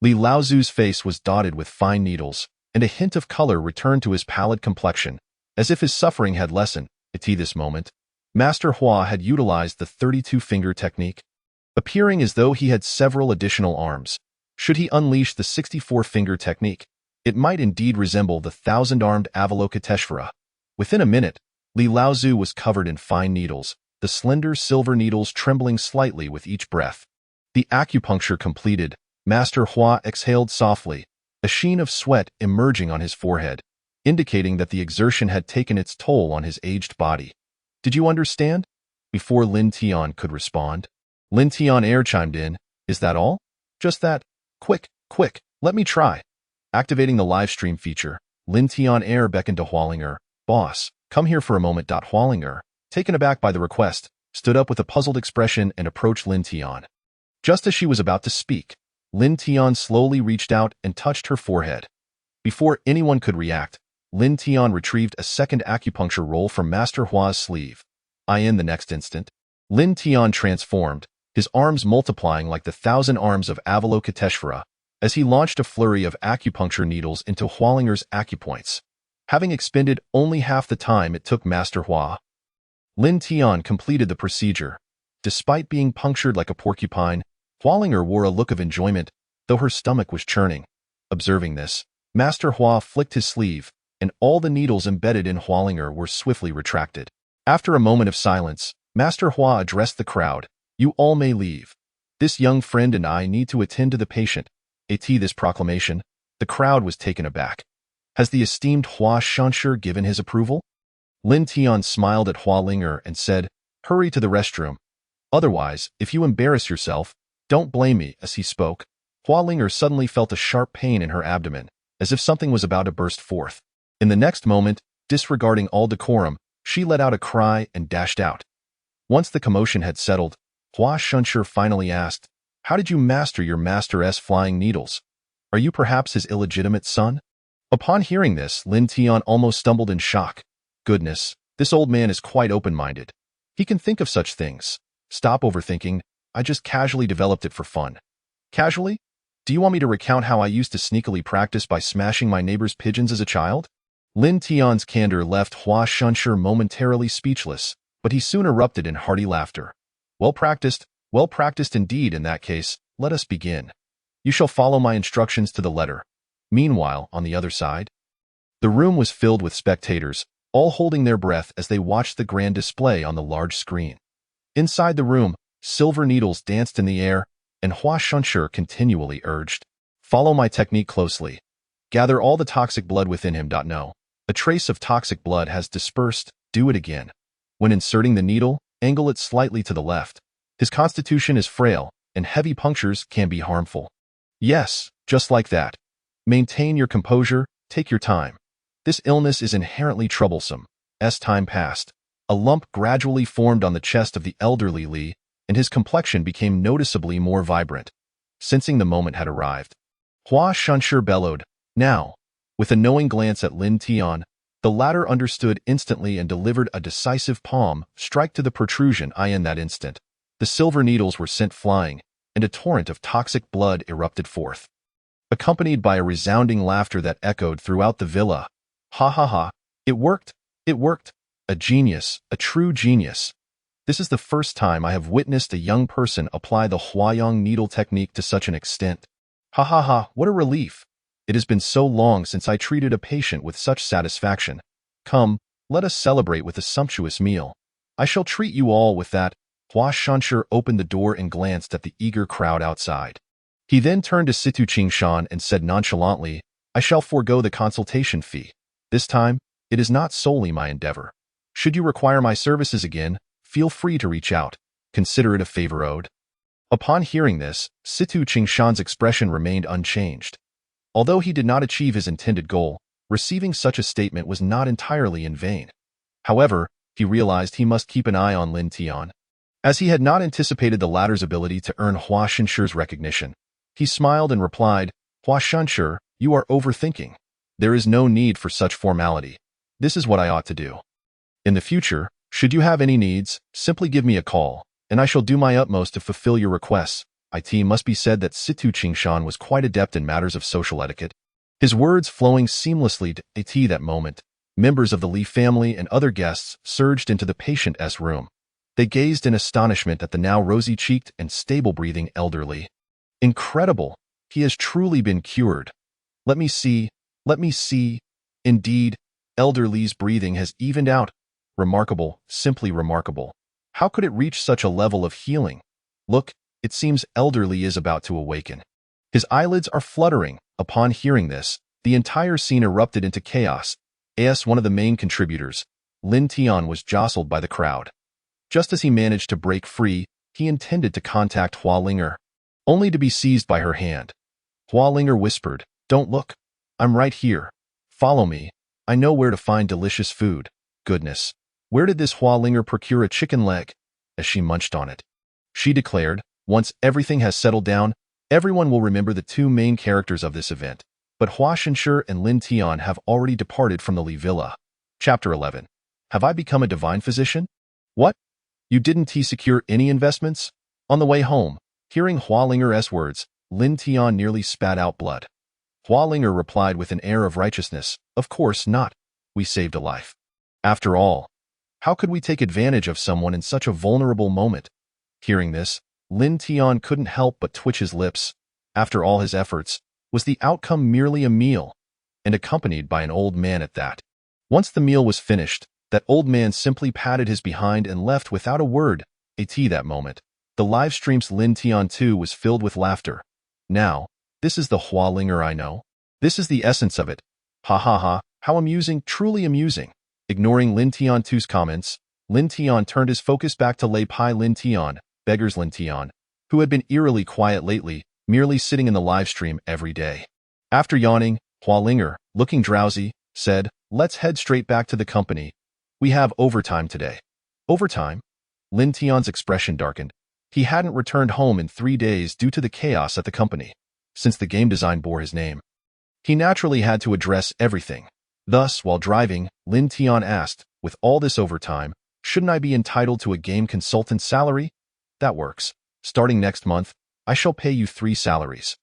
A: Li Laozu's face was dotted with fine needles, and a hint of color returned to his pallid complexion, as if his suffering had lessened. At this moment, Master Hua had utilized the 32-finger technique, appearing as though he had several additional arms. Should he unleash the 64-finger technique, it might indeed resemble the 1,000-armed Avalokiteshvara. Within a minute, Li Laozu was covered in fine needles, the slender silver needles trembling slightly with each breath. The acupuncture completed, Master Hua exhaled softly, a sheen of sweat emerging on his forehead, indicating that the exertion had taken its toll on his aged body. "Did you understand?" Before Lin Tian could respond, Lin Tian chimed in, "Is that all?" "Just that. Quick, quick, let me try." Activating the live stream feature, Lin Tian beckoned to Hualinger. "Boss, come here for a moment." Hualinger, taken aback by the request, stood up with a puzzled expression and approached Lin Tian. Just as she was about to speak, Lin Tian slowly reached out and touched her forehead. Before anyone could react, Lin Tian retrieved a second acupuncture roll from Master Hua's sleeve. In the next instant, Lin Tian transformed, his arms multiplying like the 1,000 arms of Avalokiteshvara, as he launched a flurry of acupuncture needles into Hualinger's acupoints. Having expended only half the time it took Master Hua, Lin Tian completed the procedure. Despite being punctured like a porcupine, Hualinger wore a look of enjoyment, though her stomach was churning. Observing this, Master Hua flicked his sleeve, and all the needles embedded in Hualinger were swiftly retracted. After a moment of silence, Master Hua addressed the crowd. "You all may leave. This young friend and I need to attend to the patient." At this proclamation, the crowd was taken aback. Has the esteemed Hua Shanshi given his approval? Lin Tian smiled at Hualinger and said, "Hurry to the restroom. Otherwise, if you embarrass yourself, don't blame me." As he spoke, Hualinger suddenly felt a sharp pain in her abdomen, as if something was about to burst forth. In the next moment, disregarding all decorum, she let out a cry and dashed out. Once the commotion had settled, Hua Shanshi finally asked, "How did you master your master's flying needles? Are you perhaps his illegitimate son?" Upon hearing this, Lin Tian almost stumbled in shock. Goodness, this old man is quite open-minded. He can think of such things. Stop overthinking. I just casually developed it for fun. Casually? Do you want me to recount how I used to sneakily practice by smashing my neighbor's pigeons as a child? Lin Tian's candor left Hua Shanshi momentarily speechless, but he soon erupted in hearty laughter. Well practiced indeed. In that case, let us begin. You shall follow my instructions to the letter." Meanwhile, on the other side, the room was filled with spectators, all holding their breath as they watched the grand display on the large screen. Inside the room, silver needles danced in the air, and Hua Shanshi continually urged, "Follow my technique closely. Gather all the toxic blood within him. No, a trace of toxic blood has dispersed. Do it again. When inserting the needle, angle it slightly to the left. His constitution is frail, and heavy punctures can be harmful. Yes, just like that. Maintain your composure, take your time. This illness is inherently troublesome." As time passed, a lump gradually formed on the chest of the elderly Li, and his complexion became noticeably more vibrant. Sensing the moment had arrived, Hua Shanshi bellowed, "Now!" With a knowing glance at Lin Tian, the latter understood instantly and delivered a decisive palm strike to the protrusion. In that instant, the silver needles were sent flying, and a torrent of toxic blood erupted forth, accompanied by a resounding laughter that echoed throughout the villa. "Ha ha ha! It worked! It worked! A genius, a true genius! This is the first time I have witnessed a young person apply the Huayong needle technique to such an extent. Ha ha ha, what a relief! It has been so long since I treated a patient with such satisfaction. Come, let us celebrate with a sumptuous meal. I shall treat you all with that." Hua Shanshi opened the door and glanced at the eager crowd outside. He then turned to Situ Qingshan and said nonchalantly, "I shall forego the consultation fee. This time, it is not solely my endeavor. Should you require my services again, feel free to reach out. Consider it a favor owed." Upon hearing this, Situ Qingshan's expression remained unchanged. Although he did not achieve his intended goal, receiving such a statement was not entirely in vain. However, he realized he must keep an eye on Lin Tian. As he had not anticipated the latter's ability to earn Hua Shanshi's recognition, he smiled and replied, "Hua Shanshi, you are overthinking. There is no need for such formality. This is what I ought to do. In the future, should you have any needs, simply give me a call, and I shall do my utmost to fulfill your requests." It must be said that Situ Qingshan was quite adept in matters of social etiquette, his words flowing seamlessly to At that moment. Members of the Li family and other guests surged into the patient's room. They gazed in astonishment at the now rosy-cheeked and stable-breathing elderly. "Incredible! He has truly been cured. Let me see. Indeed, Elder Li's breathing has evened out. Remarkable, simply remarkable. How could it reach such a level of healing? Look, it seems Elder Li is about to awaken. His eyelids are fluttering." Upon hearing this, the entire scene erupted into chaos. As one of the main contributors, Lin Tian was jostled by the crowd. Just as he managed to break free, he intended to contact Hua Linger, only to be seized by her hand. Hua Linger whispered, "Don't look. I'm right here. Follow me. I know where to find delicious food." Goodness, where did this Hua Linger procure a chicken leg? As she munched on it, she declared, "Once everything has settled down, everyone will remember the two main characters of this event. But Hua Shanshi and Lin Tian have already departed from the Li Villa." Chapter 11. Have I become a divine physician? What? You didn't secure any investments? On the way home, hearing Hua Linger's words, Lin Tian nearly spat out blood. Hua Linger replied with an air of righteousness, "Of course not. We saved a life. After all, how could we take advantage of someone in such a vulnerable moment?" Hearing this, Lin Tian couldn't help but twitch his lips. After all his efforts, was the outcome merely a meal, and accompanied by an old man at that? Once the meal was finished, that old man simply patted his behind and left without a word. At that moment, the live stream's Lin Tian too was filled with laughter. Now, this is the Hua Linger I know. This is the essence of it. Ha ha ha, how amusing, truly amusing. Ignoring Lin Tian 2's comments, Lin Tian turned his focus back to Lei Pai Lin Tian, Beggar's Lin Tian, who had been eerily quiet lately, merely sitting in the live stream every day. After yawning, Hua Linger, looking drowsy, said, "Let's head straight back to the company. We have overtime today." Overtime? Lin Tian's expression darkened. He hadn't returned home in 3 days due to the chaos at the company. Since the game design bore his name, he naturally had to address everything. Thus, while driving, Lin Tian asked, "With all this overtime, shouldn't I be entitled to a game consultant salary?" "That works. Starting next month, I shall pay you 3 salaries."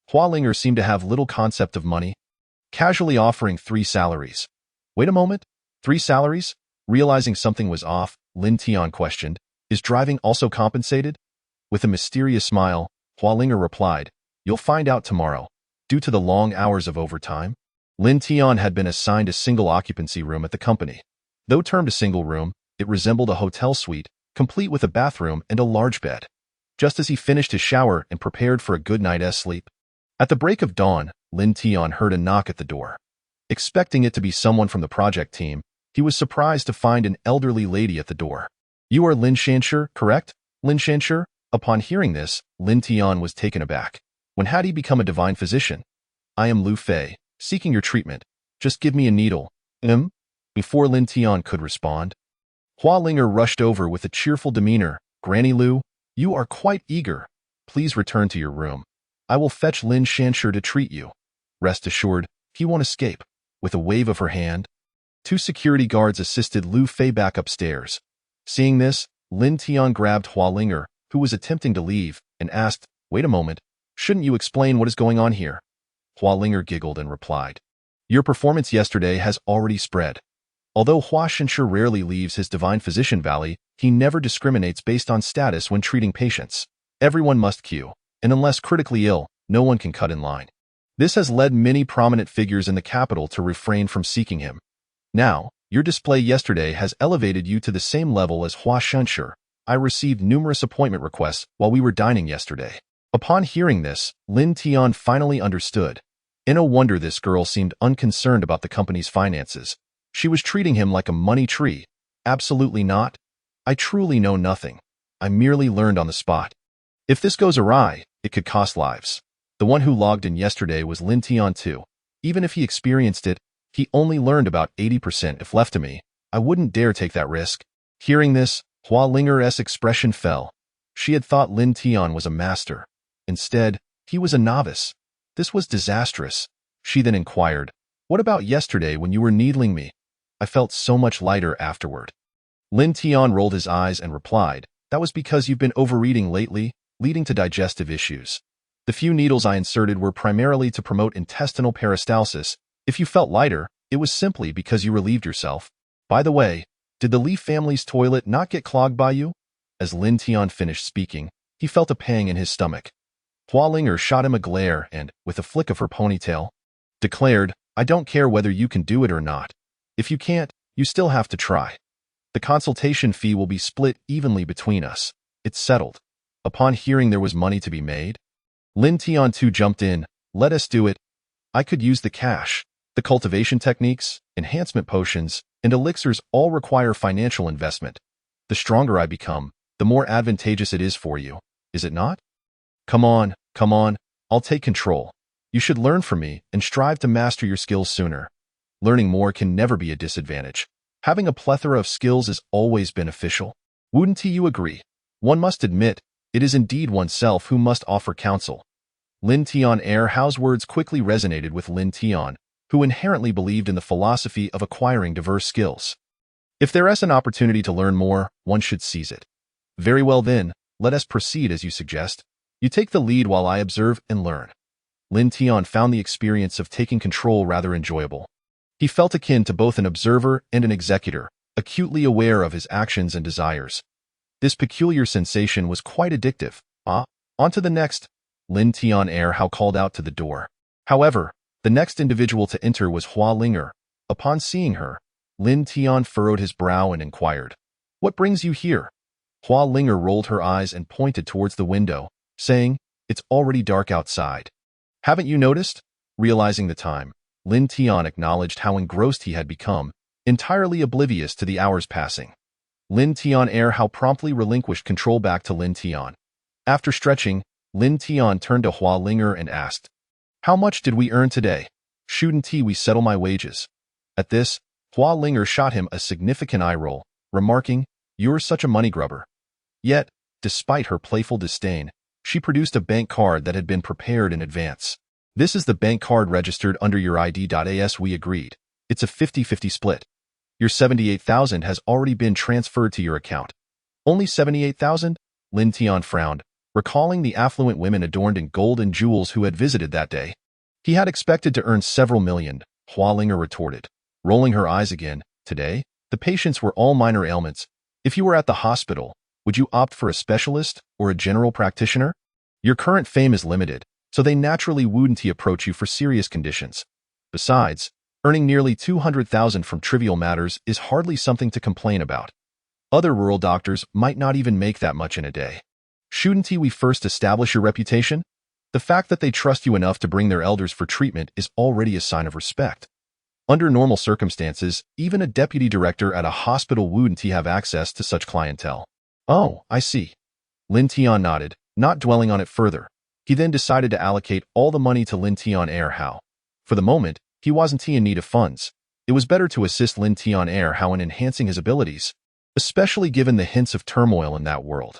A: Hua Linger seemed to have little concept of money, casually offering 3 salaries. "Wait a moment, 3 salaries?" Realizing something was off, Lin Tian questioned, "Is driving also compensated?" With a mysterious smile, Hua Linger replied, "You'll find out tomorrow." Due to the long hours of overtime, Lin Tian had been assigned a single occupancy room at the company. Though termed a single room, it resembled a hotel suite, complete with a bathroom and a large bed. Just as he finished his shower and prepared for a good night's sleep, at the break of dawn, Lin Tian heard a knock at the door. Expecting it to be someone from the project team, he was surprised to find an elderly lady at the door. "You are Lin Shanshi, correct, Lin Shanshi?" Upon hearing this, Lin Tian was taken aback. When had he become a divine physician? "I am Lu Fei, seeking your treatment. Just give me a needle." Before Lin Tian could respond, Hua Linger rushed over with a cheerful demeanor. "Granny Lu, You are quite eager. Please return to your room. I will fetch Lin Shansher to treat you. Rest assured, he won't escape. With a wave of her hand, 2 security guards assisted Lu Fei back upstairs. Seeing this, Lin Tian grabbed Hua Linger, who was attempting to leave, and asked, "Wait a moment, shouldn't you explain what is going on here?" Hua Linger giggled and replied, "Your performance yesterday has already spread. Although Hua Shansher rarely leaves his Divine Physician Valley, he never discriminates based on status when treating patients. Everyone must queue, and unless critically ill, no one can cut in line. This has led many prominent figures in the capital to refrain from seeking him. Now, your display yesterday has elevated you to the same level as Hua Shansher. I received numerous appointment requests while we were dining yesterday." Upon hearing this, Lin Tian finally understood. No wonder this girl seemed unconcerned about the company's finances. She was treating him like a money tree. Absolutely not. I truly know nothing. I merely learned on the spot. If this goes awry, it could cost lives. The one who logged in yesterday was Lin Tian too. Even if he experienced it, he only learned about 80%. If left to me, I wouldn't dare take that risk. Hearing this, Hua Linger's expression fell. She had thought Lin Tian was a master. Instead, he was a novice. This was disastrous. She then inquired, "What about yesterday when you were needling me? I felt so much lighter afterward." Lin Tian rolled his eyes and replied, "That was because you've been overeating lately, leading to digestive issues. The few needles I inserted were primarily to promote intestinal peristalsis. If you felt lighter, it was simply because you relieved yourself. By the way, did the Li family's toilet not get clogged by you?" As Lin Tian finished speaking, he felt a pang in his stomach. Hua Linger shot him a glare and, with a flick of her ponytail, declared, "I don't care whether you can do it or not. If you can't, you still have to try. The consultation fee will be split evenly between us. It's settled." Upon hearing there was money to be made, Lin Tian too jumped in, "Let us do it. I could use the cash. The cultivation techniques, enhancement potions, and elixirs all require financial investment. The stronger I become, the more advantageous it is for you, is it not? Come on, I'll take control. You should learn from me and strive to master your skills sooner. Learning more can never be a disadvantage. Having a plethora of skills is always beneficial. Wouldn't you agree? One must admit, it is indeed oneself who must offer counsel." Lin Tian Hao's words quickly resonated with Lin Tian, who inherently believed in the philosophy of acquiring diverse skills. If there is an opportunity to learn more, one should seize it. Very well then, let us proceed as you suggest. You take the lead while I observe and learn. Lin Tian found the experience of taking control rather enjoyable. He felt akin to both an observer and an executor, acutely aware of his actions and desires. This peculiar sensation was quite addictive. On to the next. Lin Tian Hao called out to the door. However, the next individual to enter was Hua Linger. Upon seeing her, Lin Tian furrowed his brow and inquired, "What brings you here?" Hua Linger rolled her eyes and pointed towards the window, saying, "It's already dark outside. Haven't you noticed?" Realizing the time, Lin Tian acknowledged how engrossed he had become, entirely oblivious to the hours passing. Lin Tian Hao promptly relinquished control back to Lin Tian. After stretching, Lin Tian turned to Hua Linger and asked, "How much did we earn today? Shouldn't we settle my wages?" At this, Hua Linger shot him a significant eye roll, remarking, "You're such a money grubber." Yet, despite her playful disdain, she produced a bank card that had been prepared in advance. "This is the bank card registered under your ID.AS. We agreed. It's a 50-50 split. Your 78,000 has already been transferred to your account." "Only 78,000? Lin Tian frowned, recalling the affluent women adorned in gold and jewels who had visited that day. He had expected to earn several million, Hua Linger retorted, rolling her eyes again. "Today, the patients were all minor ailments. If you were at the hospital, would you opt for a specialist or a general practitioner? Your current fame is limited, so they naturally wouldn't approach you for serious conditions. Besides, earning nearly 200,000 from trivial matters is hardly something to complain about. Other rural doctors might not even make that much in a day. Shouldn't we first establish your reputation? The fact that they trust you enough to bring their elders for treatment is already a sign of respect. Under normal circumstances, even a deputy director at a hospital wouldn't have access to such clientele." "Oh, I see." Lin Tian nodded, not dwelling on it further. He then decided to allocate all the money to Lin Tian Hao. For the moment, he wasn't in need of funds. It was better to assist Lin Tian Hao in enhancing his abilities, especially given the hints of turmoil in that world.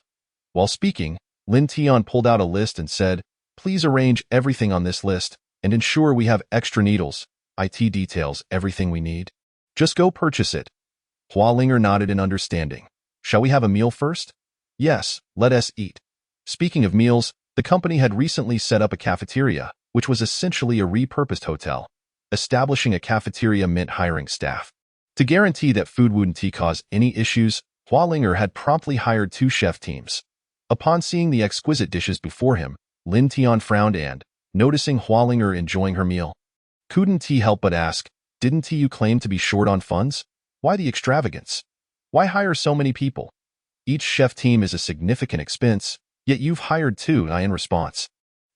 A: While speaking, Lin Tian pulled out a list and said, "Please arrange everything on this list and ensure we have extra needles. IT details everything we need. Just go purchase it." Hua Linger nodded in understanding. "Shall we have a meal first?" "Yes, let us eat." Speaking of meals, the company had recently set up a cafeteria, which was essentially a repurposed hotel. Establishing a cafeteria meant hiring staff. To guarantee that food wouldn't cause any issues, Hua Linger had promptly hired 2 chef teams. Upon seeing the exquisite dishes before him, Lin Tian frowned and, noticing Hua Linger enjoying her meal, couldn't he help but ask, "Didn't you claim to be short on funds? Why the extravagance? Why hire so many people? Each chef team is a significant expense, yet you've hired 2." In response,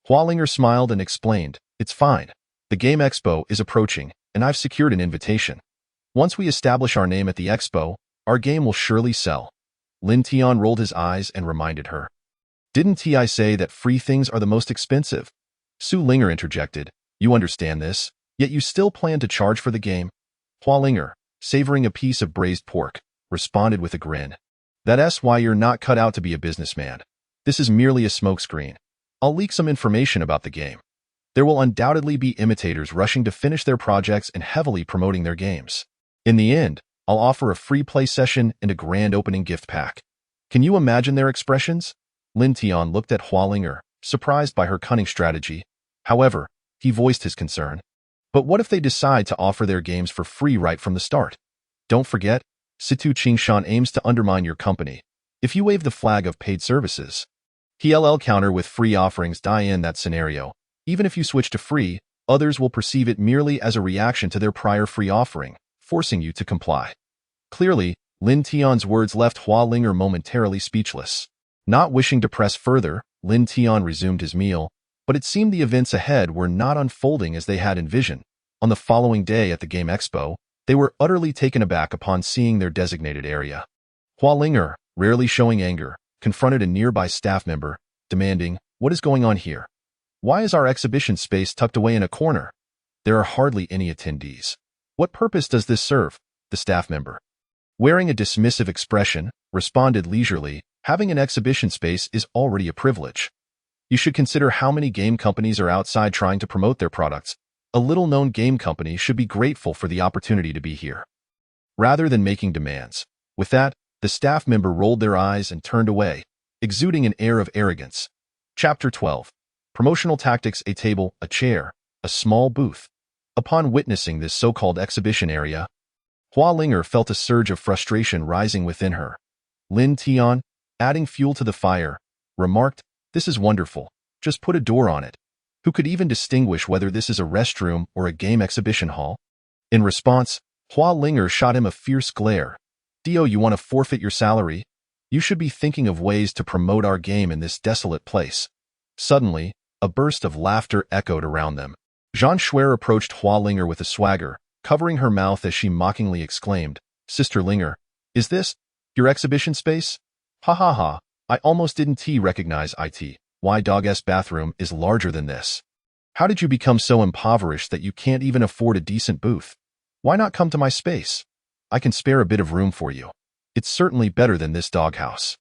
A: Hua Linger smiled and explained, "It's fine. The Game Expo is approaching, and I've secured an invitation. Once we establish our name at the expo, our game will surely sell." Lin Tian rolled his eyes and reminded her, "Didn't I say that free things are the most expensive?" Su Linger interjected, "You understand this, yet you still plan to charge for the game?" Hua Linger, savoring a piece of braised pork, responded with a grin. "That's why you're not cut out to be a businessman. This is merely a smokescreen. I'll leak some information about the game. There will undoubtedly be imitators rushing to finish their projects and heavily promoting their games. In the end, I'll offer a free play session and a grand opening gift pack. Can you imagine their expressions?" Lin Tian looked at Hua Linger, surprised by her cunning strategy. However, he voiced his concern. "But what if they decide to offer their games for free right from the start? Don't forget, Situ Qingshan aims to undermine your company. If you wave the flag of paid services, he'll counter with free offerings. In that scenario, even if you switch to free, others will perceive it merely as a reaction to their prior free offering, forcing you to comply." Clearly, Lin Tian's words left Hua Linger momentarily speechless. Not wishing to press further, Lin Tian resumed his meal, but it seemed the events ahead were not unfolding as they had envisioned. On the following day at the Game Expo, they were utterly taken aback upon seeing their designated area. Hua Linger, rarely showing anger, confronted a nearby staff member, demanding, "What is going on here? Why is our exhibition space tucked away in a corner? There are hardly any attendees. What purpose does this serve?" The staff member, wearing a dismissive expression, responded leisurely, "Having an exhibition space is already a privilege. You should consider how many game companies are outside trying to promote their products. A little-known game company should be grateful for the opportunity to be here, rather than making demands." With that, the staff member rolled their eyes and turned away, exuding an air of arrogance. Chapter 12. Promotional Tactics. A table, a chair, a small booth. Upon witnessing this so-called exhibition area, Hua Linger felt a surge of frustration rising within her. Lin Tian, adding fuel to the fire, remarked, "This is wonderful. Just put a door on it. Who could even distinguish whether this is a restroom or a game exhibition hall?" In response, Hua Linger shot him a fierce glare. "Dio, you want to forfeit your salary? You should be thinking of ways to promote our game in this desolate place." Suddenly, a burst of laughter echoed around them. Zhang Shuer approached Hua Linger with a swagger, covering her mouth as she mockingly exclaimed, "Sister Linger, is this your exhibition space? Ha ha ha, I almost didn't recognize it. Why Dog's bathroom is larger than this? How did you become so impoverished that you can't even afford a decent booth? Why not come to my space? I can spare a bit of room for you. It's certainly better than this doghouse."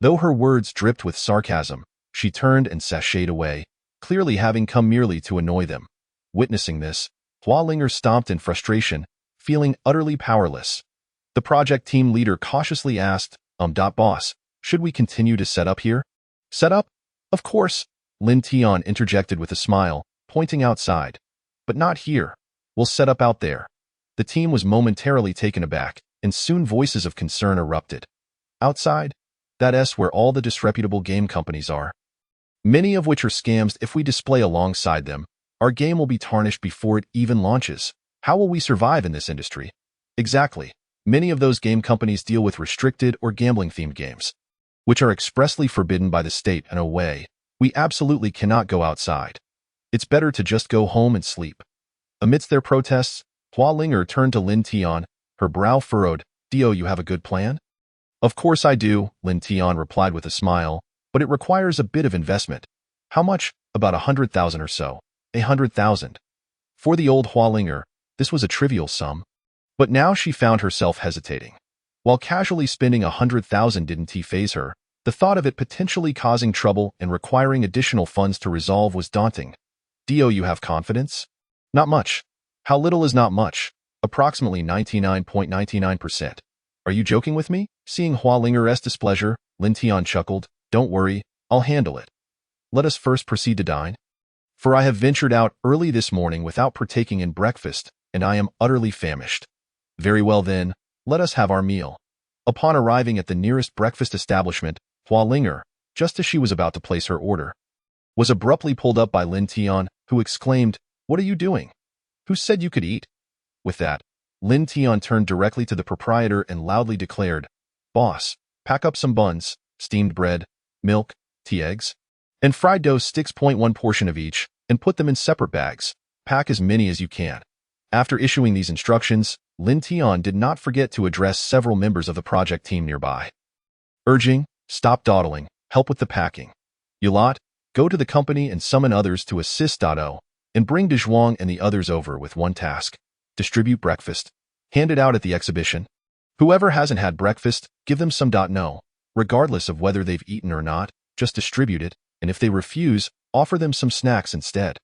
A: Though her words dripped with sarcasm, she turned and sashayed away, clearly having come merely to annoy them. Witnessing this, Hua Linger stomped in frustration, feeling utterly powerless. The project team leader cautiously asked, Boss, should we continue to set up here?" "Set up? Of course," Lin Tian interjected with a smile, pointing outside. "But not here. We'll set up out there." The team was momentarily taken aback, and soon voices of concern erupted. "Outside? That's where all the disreputable game companies are. Many of which are scams. If we display alongside them, our game will be tarnished before it even launches. How will we survive in this industry?" "Exactly. Many of those game companies deal with restricted or gambling-themed games, which are expressly forbidden by the state. In a way, we absolutely cannot go outside. It's better to just go home and sleep." Amidst their protests, Hua Linger turned to Lin Tian, her brow furrowed. "Dio, you have a good plan?" "Of course I do," Lin Tian replied with a smile, "but it requires a bit of investment." "How much?" "About 100,000 or so." 100,000. For the old Hua Linger, this was a trivial sum. But now she found herself hesitating. While casually spending 100,000 didn't faze her, The thought of it potentially causing trouble and requiring additional funds to resolve was daunting. Do you have confidence? Not much. How little is not much? Approximately 99.99%. Are you joking with me? Seeing Hua Linger's displeasure, Lin Tian chuckled. Don't worry, I'll handle it. Let us first proceed to dine. For I have ventured out early this morning without partaking in breakfast, and I am utterly famished. Very well then, let us have our meal. Upon arriving at the nearest breakfast establishment, Hua Linger, just as she was about to place her order, was abruptly pulled up by Lin Tian, who exclaimed, "What are you doing? Who said you could eat?" With that, Lin Tian turned directly to the proprietor and loudly declared, "Boss, pack up some buns, steamed bread, milk, tea eggs, and fried dough sticks. 1 portion of each, and put them in separate bags. Pack as many as you can." After issuing these instructions, Lin Tian did not forget to address several members of the project team nearby, urging, "Stop dawdling, help with the packing. You lot, go to the company and summon others to assist. And bring De Zhuang and the others over with one task. Distribute breakfast. Hand it out at the exhibition. Whoever hasn't had breakfast, give them some. No, regardless of whether they've eaten or not, just distribute it, and if they refuse, offer them some snacks instead.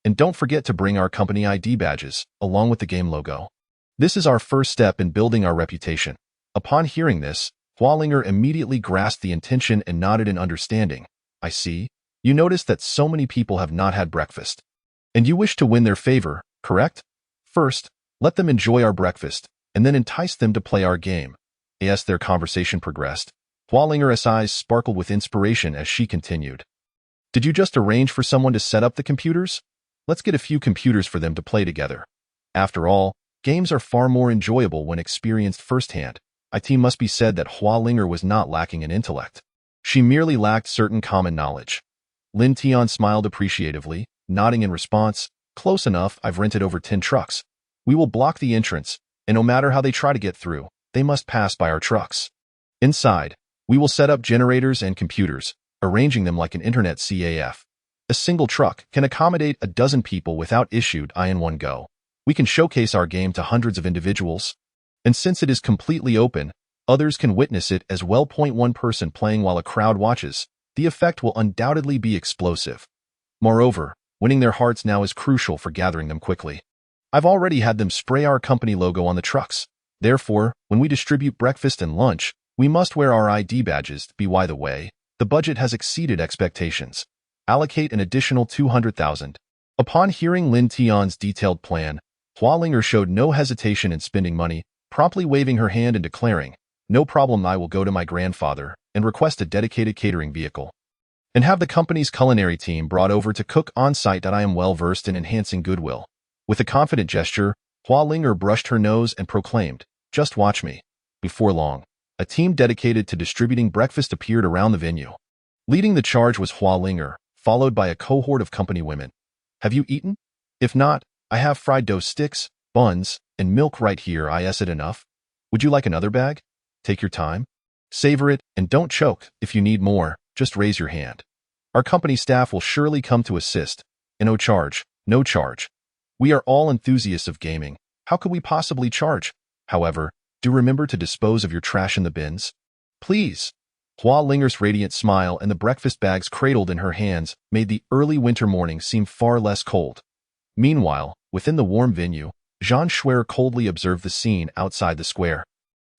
A: And don't forget to bring our company ID badges, along with the game logo. This is our first step in building our reputation." Upon hearing this, Hua Linger immediately grasped the intention and nodded in understanding. "I see. You notice that so many people have not had breakfast. And you wish to win their favor, correct? First, let them enjoy our breakfast, and then entice them to play our game." As their conversation progressed, Hua Linger's eyes sparkled with inspiration as she continued. "Did you just arrange for someone to set up the computers? Let's get a few computers for them to play together. After all, games are far more enjoyable when experienced firsthand." It must be said that Hua Linger was not lacking in intellect. She merely lacked certain common knowledge. Lin Tian smiled appreciatively, nodding in response, "Close enough. I've rented over 10 trucks. We will block the entrance, and no matter how they try to get through, they must pass by our trucks. Inside, we will set up generators and computers, arranging them like an internet CAF. A single truck can accommodate a dozen people without issued in one go. We can showcase our game to hundreds of individuals. And since it is completely open, others can witness it as well. One person playing while a crowd watches. The effect will undoubtedly be explosive. Moreover, winning their hearts now is crucial for gathering them quickly. I've already had them spray our company logo on the trucks. Therefore, when we distribute breakfast and lunch, we must wear our ID badges. By the way, the budget has exceeded expectations. Allocate an additional 200,000. Upon hearing Lin Tian's detailed plan, Hua Linger showed no hesitation in spending money, promptly waving her hand and declaring, "No problem. I will go to my grandfather and request a dedicated catering vehicle, and have the company's culinary team brought over to cook on-site. I am well versed in enhancing goodwill." With a confident gesture, Hua Linger brushed her nose and proclaimed, "Just watch me." Before long, a team dedicated to distributing breakfast appeared around the venue. Leading the charge was Hua Linger, followed by a cohort of company women. "Have you eaten? If not, I have fried dough sticks, buns, and milk right here. Is it enough? Would you like another bag? Take your time. Savor it, and don't choke. If you need more, just raise your hand. Our company staff will surely come to assist. And no charge, no charge. We are all enthusiasts of gaming. How could we possibly charge? However, do remember to dispose of your trash in the bins. Please." Hua Linger's radiant smile and the breakfast bags cradled in her hands made the early winter morning seem far less cold. Meanwhile, within the warm venue, Jean Schwer coldly observed the scene outside the square.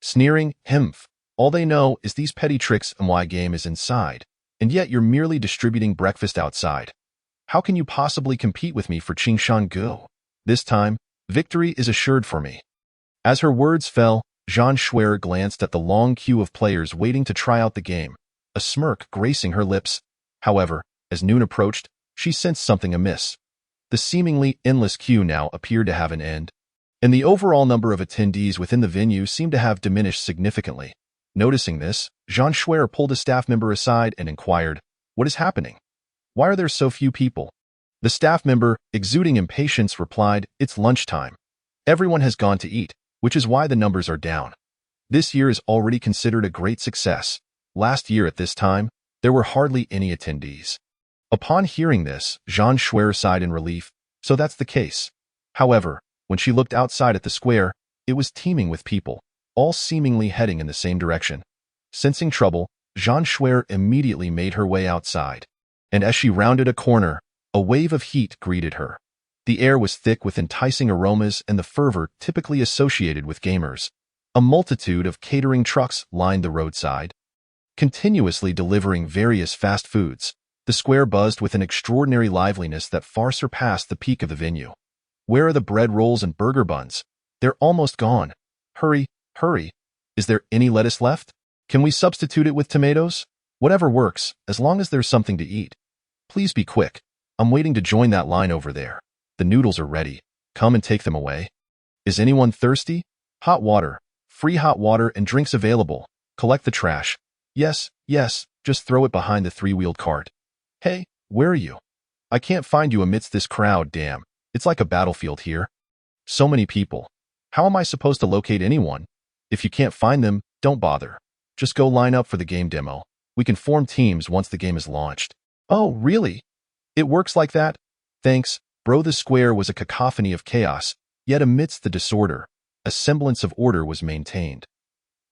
A: Sneering, "Himph, all they know is these petty tricks and why game is inside, and yet you're merely distributing breakfast outside. How can you possibly compete with me for Qingshan Gu? This time, victory is assured for me." As her words fell, Jean Schwer glanced at the long queue of players waiting to try out the game, a smirk gracing her lips. However, as noon approached, she sensed something amiss. The seemingly endless queue now appeared to have an end, and the overall number of attendees within the venue seemed to have diminished significantly. Noticing this, Jean Schwer pulled a staff member aside and inquired, "What is happening? Why are there so few people?" The staff member, exuding impatience, replied, "It's lunchtime. Everyone has gone to eat, which is why the numbers are down. This year is already considered a great success. Last year at this time, there were hardly any attendees." Upon hearing this, Jean Schwer sighed in relief. So that's the case. However, when she looked outside at the square, it was teeming with people, all seemingly heading in the same direction. Sensing trouble, Jean Schwer immediately made her way outside. And as she rounded a corner, a wave of heat greeted her. The air was thick with enticing aromas and the fervor typically associated with gamers. A multitude of catering trucks lined the roadside, continuously delivering various fast foods. The square buzzed with an extraordinary liveliness that far surpassed the peak of the venue. Where are the bread rolls and burger buns? They're almost gone. Hurry, hurry. Is there any lettuce left? Can we substitute it with tomatoes? Whatever works, as long as there's something to eat. Please be quick. I'm waiting to join that line over there. The noodles are ready. Come and take them away. Is anyone thirsty? Hot water. Free hot water and drinks available. Collect the trash. Yes, yes, just throw it behind the three-wheeled cart. Hey, where are you? I can't find you amidst this crowd, damn. It's like a battlefield here. So many people. How am I supposed to locate anyone? If you can't find them, don't bother. Just go line up for the game demo. We can form teams once the game is launched. Oh, really? It works like that? Thanks, bro. The square was a cacophony of chaos, yet amidst the disorder, a semblance of order was maintained.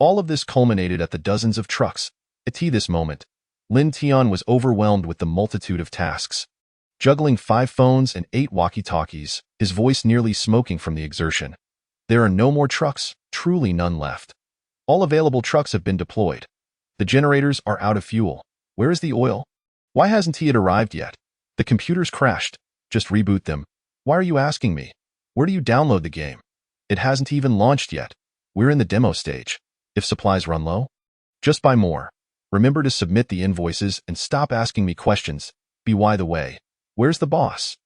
A: All of this culminated at the dozens of trucks. At this moment, Lin Tian was overwhelmed with the multitude of tasks. Juggling 5 phones and 8 walkie-talkies, his voice nearly smoking from the exertion. There are no more trucks, truly none left. All available trucks have been deployed. The generators are out of fuel. Where is the oil? Why hasn't it arrived yet? The computers crashed. Just reboot them. Why are you asking me? Where do you download the game? It hasn't even launched yet. We're in the demo stage. If supplies run low, just buy more. Remember to submit the invoices and stop asking me questions. By the way, where's the boss?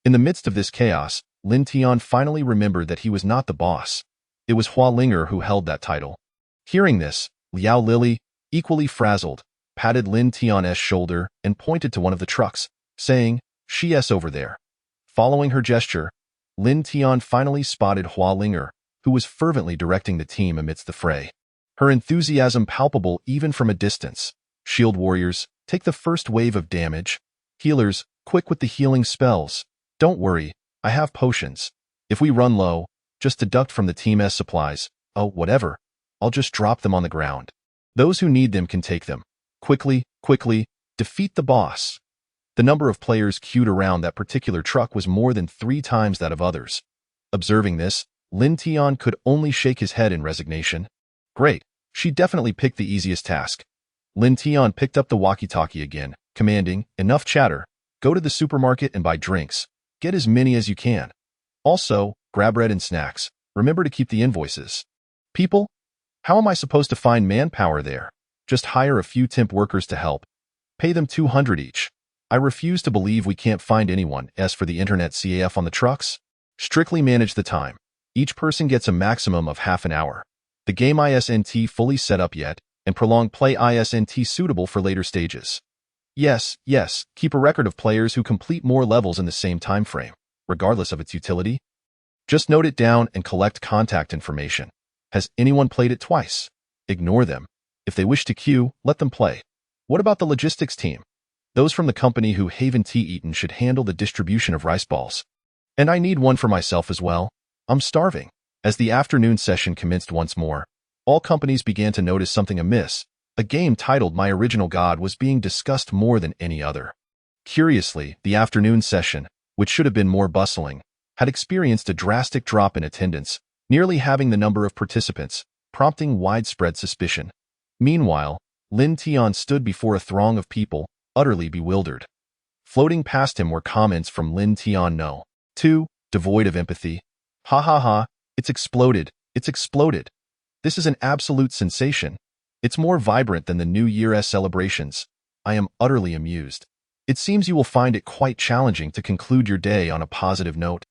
A: In the midst of this chaos, Lin Tian finally remembered that he was not the boss. It was Hua Linger who held that title. Hearing this, Liao Lily, equally frazzled, patted Lin Tian's shoulder and pointed to one of the trucks, saying, "She's over there." Following her gesture, Lin Tian finally spotted Hua Linger, who was fervently directing the team amidst the fray. Her enthusiasm palpable even from a distance. Shield warriors, take the first wave of damage. Healers, quick with the healing spells. Don't worry, I have potions. If we run low, just deduct from the team's supplies. Oh, whatever. I'll just drop them on the ground. Those who need them can take them. Quickly, quickly, defeat the boss. The number of players queued around that particular truck was more than 3 times that of others. Observing this, Lin Tian could only shake his head in resignation. Great, she definitely picked the easiest task. Lin Tian picked up the walkie-talkie again, commanding, "Enough chatter. Go to the supermarket and buy drinks. Get as many as you can. Also, grab bread and snacks. Remember to keep the invoices." People? How am I supposed to find manpower there? Just hire a few temp workers to help. Pay them 200 each. I refuse to believe we can't find anyone. As for the internet CAF on the trucks, strictly manage the time. Each person gets a maximum of half an hour. The game isn't fully set up yet, and prolonged play isn't suitable for later stages. Yes, keep a record of players who complete more levels in the same time frame, regardless of its utility. Just note it down and collect contact information. Has anyone played it twice? Ignore them. If they wish to queue, let them play. What about the logistics team? Those from the company who haven't eaten should handle the distribution of rice balls. And I need one for myself as well. I'm starving. As the afternoon session commenced once more, all companies began to notice something amiss. A game titled My Original God was being discussed more than any other. Curiously, the afternoon session, which should have been more bustling, had experienced a drastic drop in attendance, nearly halving the number of participants, prompting widespread suspicion. Meanwhile, Lin Tian stood before a throng of people, utterly bewildered. Floating past him were comments from Lin Tian no. 2, devoid of empathy. Ha ha ha, it's exploded. This is an absolute sensation. It's more vibrant than the New Year's celebrations. I am utterly amused. It seems you will find it quite challenging to conclude your day on a positive note.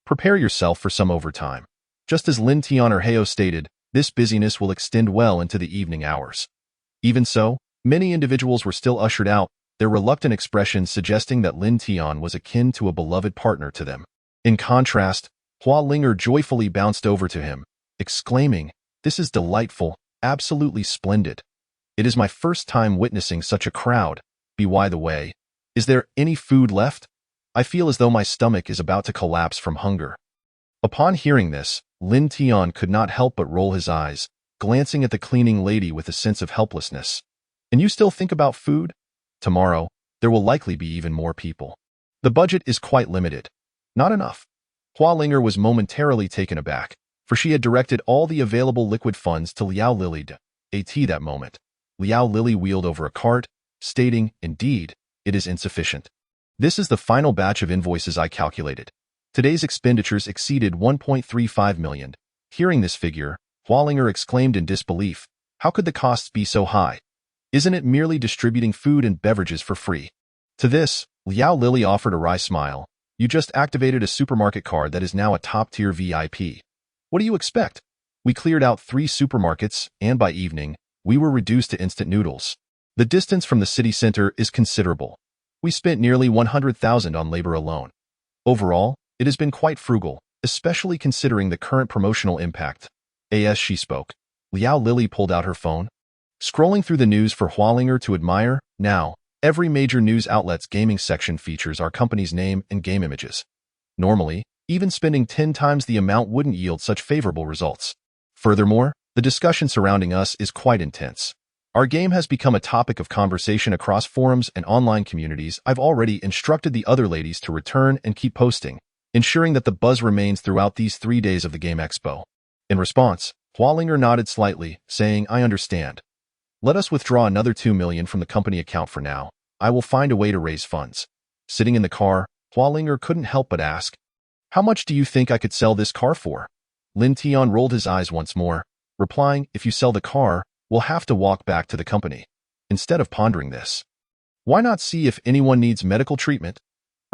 A: Prepare yourself for some overtime. Just as Lin Tian Heo stated, this busyness will extend well into the evening hours. Even so, many individuals were still ushered out, their reluctant expressions suggesting that Lin Tian was akin to a beloved partner to them. In contrast, Hua Linger joyfully bounced over to him, exclaiming, "This is delightful, absolutely splendid. It is my first time witnessing such a crowd. By the way, is there any food left? I feel as though my stomach is about to collapse from hunger." Upon hearing this, Lin Tian could not help but roll his eyes, glancing at the cleaning lady with a sense of helplessness. And you still think about food? Tomorrow, there will likely be even more people. The budget is quite limited. Not enough. Hualinger was momentarily taken aback, for she had directed all the available liquid funds to Liao Lily at that moment. Liao Lily wheeled over a cart, stating, "Indeed, it is insufficient. This is the final batch of invoices I calculated. Today's expenditures exceeded 1.35 million. Hearing this figure, Hualinger exclaimed in disbelief, "How could the costs be so high? Isn't it merely distributing food and beverages for free?" To this, Liao Lily offered a wry smile. "You just activated a supermarket card that is now a top-tier VIP. What do you expect? We cleared out 3 supermarkets, and by evening, we were reduced to instant noodles. The distance from the city center is considerable. We spent nearly 100,000 on labor alone. Overall, it has been quite frugal, especially considering the current promotional impact." As she spoke, Liao Lily pulled out her phone. Scrolling through the news for Hualinger to admire, now, every major news outlet's gaming section features our company's name and game images. Normally, even spending 10 times the amount wouldn't yield such favorable results. Furthermore, the discussion surrounding us is quite intense. Our game has become a topic of conversation across forums and online communities. I've already instructed the other ladies to return and keep posting, ensuring that the buzz remains throughout these 3 days of the Game Expo. In response, Hualinger nodded slightly, saying, "I understand. Let us withdraw another 2 million from the company account for now. I will find a way to raise funds." Sitting in the car, Hualinger couldn't help but ask, "How much do you think I could sell this car for?" Lin Tian rolled his eyes once more, replying, "If you sell the car, we'll have to walk back to the company." Instead of pondering this, why not see if anyone needs medical treatment?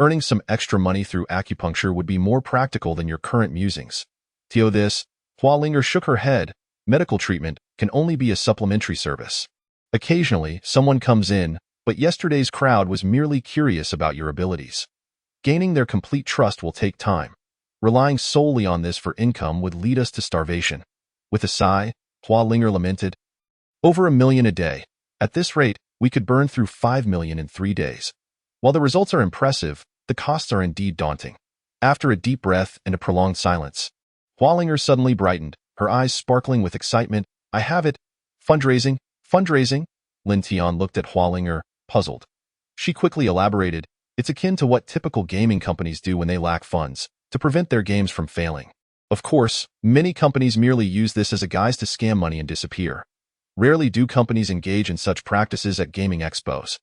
A: Earning some extra money through acupuncture would be more practical than your current musings. To this, Hualinger shook her head. Medical treatment can only be a supplementary service. Occasionally, someone comes in, but yesterday's crowd was merely curious about your abilities. Gaining their complete trust will take time. Relying solely on this for income would lead us to starvation. With a sigh, Hualinger lamented, "Over 1 million a day. At this rate, we could burn through 5 million in 3 days. While the results are impressive, the costs are indeed daunting." After a deep breath and a prolonged silence, Hualinger suddenly brightened, her eyes sparkling with excitement. "I have it. Fundraising, fundraising." Lin Tian looked at Hualinger, puzzled. She quickly elaborated, "It's akin to what typical gaming companies do when they lack funds, to prevent their games from failing. Of course, many companies merely use this as a guise to scam money and disappear. Rarely do companies engage in such practices at gaming expos."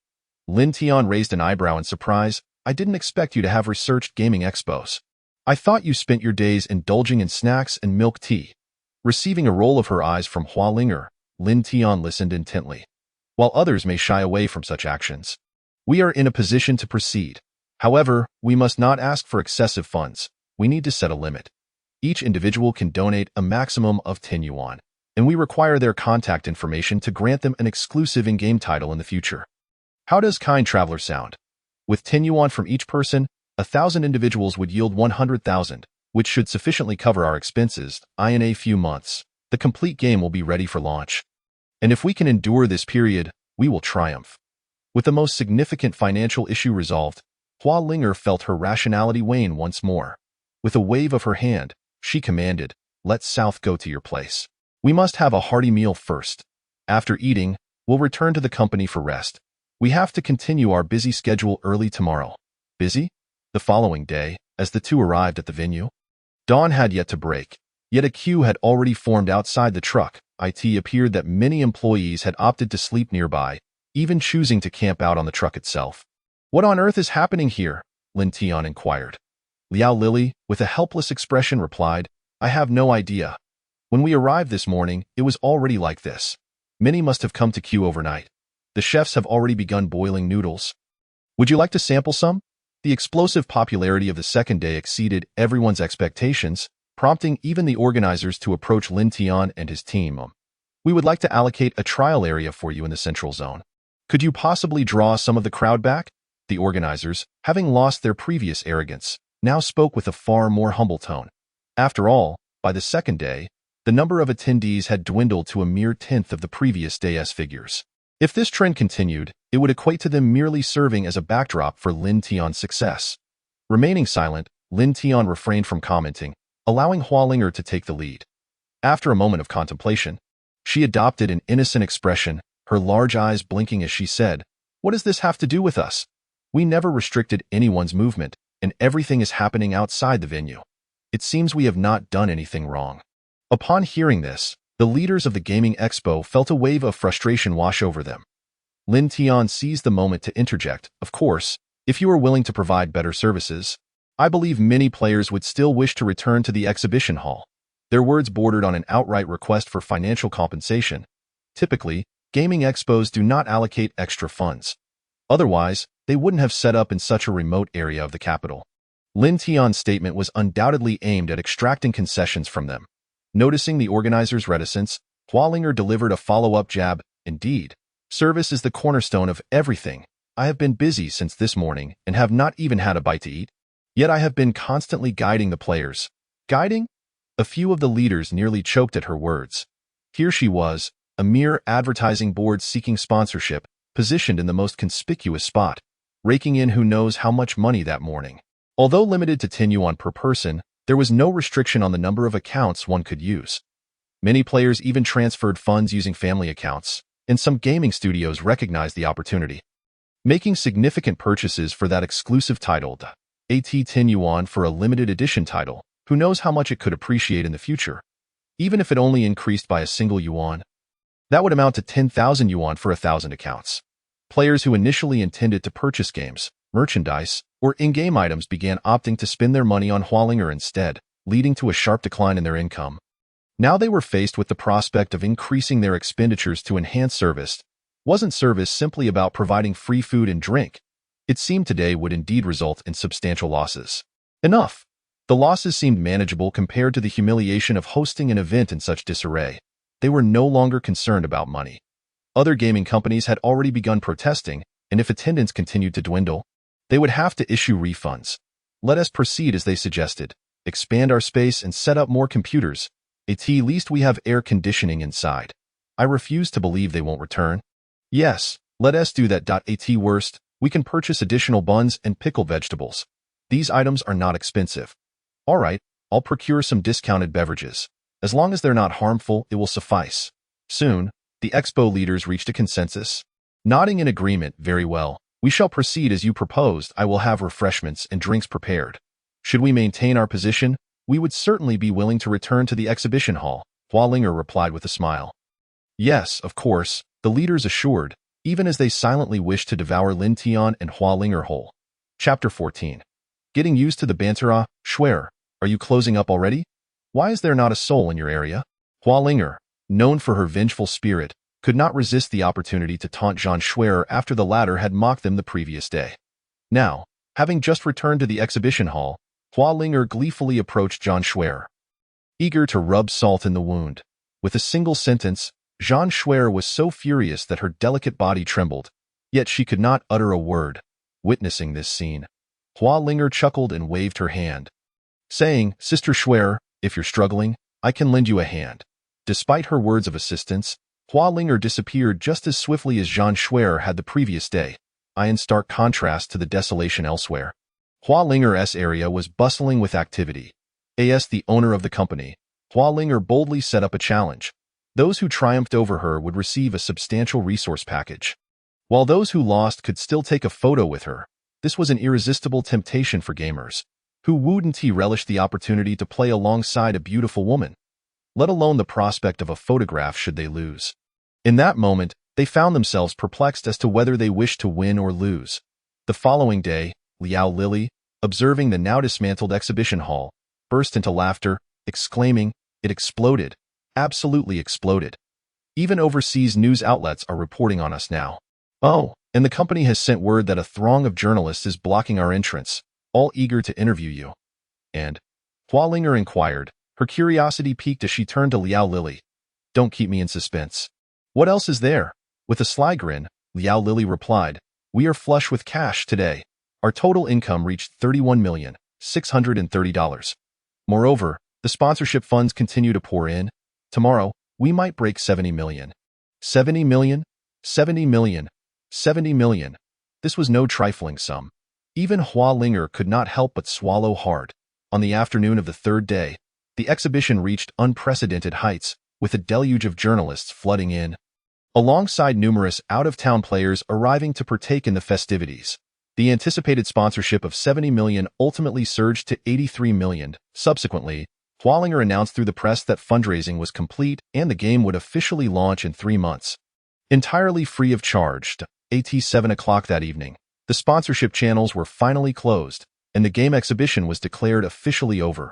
A: Lin Tian raised an eyebrow in surprise. "I didn't expect you to have researched gaming expos. I thought you spent your days indulging in snacks and milk tea." Receiving a roll of her eyes from Hualinger, Lin Tian listened intently. "While others may shy away from such actions, we are in a position to proceed. However, we must not ask for excessive funds. We need to set a limit. Each individual can donate a maximum of 10 yuan, and we require their contact information to grant them an exclusive in-game title in the future. How does Kind Traveler sound? With 10 yuan from each person, 1,000 individuals would yield 100,000, which should sufficiently cover our expenses. In a few months, the complete game will be ready for launch. And if we can endure this period, we will triumph." With the most significant financial issue resolved, Hualinger felt her rationality wane once more. With a wave of her hand, she commanded, "Let South go to your place. We must have a hearty meal first. After eating, we'll return to the company for rest. We have to continue our busy schedule early tomorrow." Busy? The following day, as the two arrived at the venue, dawn had yet to break, yet a queue had already formed outside the truck. It appeared that many employees had opted to sleep nearby, even choosing to camp out on the truck itself. "What on earth is happening here?" Lin Tian inquired. Liao Lily, with a helpless expression, replied, "I have no idea. When we arrived this morning, it was already like this. Many must have come to queue overnight. The chefs have already begun boiling noodles. Would you like to sample some?" The explosive popularity of the second day exceeded everyone's expectations, prompting even the organizers to approach Lin Tian and his team. "We would like to allocate a trial area for you in the central zone. Could you possibly draw some of the crowd back?" The organizers, having lost their previous arrogance, now spoke with a far more humble tone. After all, by the second day, the number of attendees had dwindled to a mere tenth of the previous day's figures. If this trend continued, it would equate to them merely serving as a backdrop for Lin Tian's success. Remaining silent, Lin Tian refrained from commenting, allowing Hualinger to take the lead. After a moment of contemplation, she adopted an innocent expression, her large eyes blinking as she said, "What does this have to do with us? We never restricted anyone's movement, and everything is happening outside the venue. It seems we have not done anything wrong." Upon hearing this, the leaders of the gaming expo felt a wave of frustration wash over them. Lin Tian seized the moment to interject, "Of course, if you are willing to provide better services, I believe many players would still wish to return to the exhibition hall." Their words bordered on an outright request for financial compensation. Typically, gaming expos do not allocate extra funds. Otherwise, they wouldn't have set up in such a remote area of the capital. Lin Tian's statement was undoubtedly aimed at extracting concessions from them. Noticing the organizer's reticence, Hualinger delivered a follow-up jab. "Indeed, service is the cornerstone of everything. I have been busy since this morning and have not even had a bite to eat. Yet I have been constantly guiding the players." Guiding? A few of the leaders nearly choked at her words. Here she was, a mere advertising board seeking sponsorship, positioned in the most conspicuous spot, raking in who knows how much money that morning. Although limited to 10 yuan per person, there was no restriction on the number of accounts one could use. Many players even transferred funds using family accounts, and some gaming studios recognized the opportunity, making significant purchases for that exclusive title. At 10 yuan for a limited edition title, who knows how much it could appreciate in the future. Even if it only increased by a single yuan, that would amount to 10,000 yuan for 1,000 accounts. Players who initially intended to purchase games, merchandise, or in-game items began opting to spend their money on Hualinger instead, leading to a sharp decline in their income. Now they were faced with the prospect of increasing their expenditures to enhance service. Wasn't service simply about providing free food and drink? It seemed today would indeed result in substantial losses. Enough! The losses seemed manageable compared to the humiliation of hosting an event in such disarray. They were no longer concerned about money. Other gaming companies had already begun protesting, and if attendance continued to dwindle, they would have to issue refunds. "Let us proceed as they suggested. Expand our space and set up more computers. At least we have air conditioning inside. I refuse to believe they won't return." "Yes, let us do that. At worst, we can purchase additional buns and pickled vegetables. These items are not expensive." "All right, I'll procure some discounted beverages. As long as they're not harmful, it will suffice." Soon, the expo leaders reached a consensus. Nodding in agreement, "Very well. We shall proceed as you proposed. I will have refreshments and drinks prepared. Should we maintain our position, we would certainly be willing to return to the exhibition hall," Hualinger replied with a smile. "Yes, of course," the leaders assured, even as they silently wished to devour Lin Tian and Hualinger whole. Chapter 14. Getting used to the banter. "Schwer, are you closing up already? Why is there not a soul in your area?" Hualinger, known for her vengeful spirit, could not resist the opportunity to taunt Jean Schwer after the latter had mocked them the previous day. Now, having just returned to the exhibition hall, Hualinger gleefully approached Jean Schwer, eager to rub salt in the wound. With a single sentence, Jean Schwer was so furious that her delicate body trembled, yet she could not utter a word. Witnessing this scene, Hualinger chuckled and waved her hand, saying, "Sister Schwer, if you're struggling, I can lend you a hand." Despite her words of assistance, Hualinger disappeared just as swiftly as Jean Schwer had the previous day, in stark contrast to the desolation elsewhere. Hualinger's area was bustling with activity. As the owner of the company, Hualinger boldly set up a challenge. Those who triumphed over her would receive a substantial resource package, while those who lost could still take a photo with her. This was an irresistible temptation for gamers, who wouldn't relish the opportunity to play alongside a beautiful woman, let alone the prospect of a photograph should they lose. In that moment, they found themselves perplexed as to whether they wished to win or lose. The following day, Liao Lily, observing the now dismantled exhibition hall, burst into laughter, exclaiming, "It exploded. Absolutely exploded. Even overseas news outlets are reporting on us now. Oh, and the company has sent word that a throng of journalists is blocking our entrance, all eager to interview you." And Hualinger inquired, her curiosity piqued as she turned to Liao Lily. "Don't keep me in suspense. What else is there?" With a sly grin, Liao Lily replied, "We are flush with cash today. Our total income reached $31,630. Moreover, the sponsorship funds continue to pour in. Tomorrow, we might break 70 million. 70 million? 70 million? 70 million. This was no trifling sum. Even Hualinger could not help but swallow hard. On the afternoon of the third day, the exhibition reached unprecedented heights, with a deluge of journalists flooding in. alongside numerous out-of-town players arriving to partake in the festivities. The anticipated sponsorship of 70 million ultimately surged to 83 million. Subsequently, Hualinger announced through the press that fundraising was complete and the game would officially launch in 3 months. Entirely free of charge, at 7 o'clock that evening, the sponsorship channels were finally closed, and the game exhibition was declared officially over.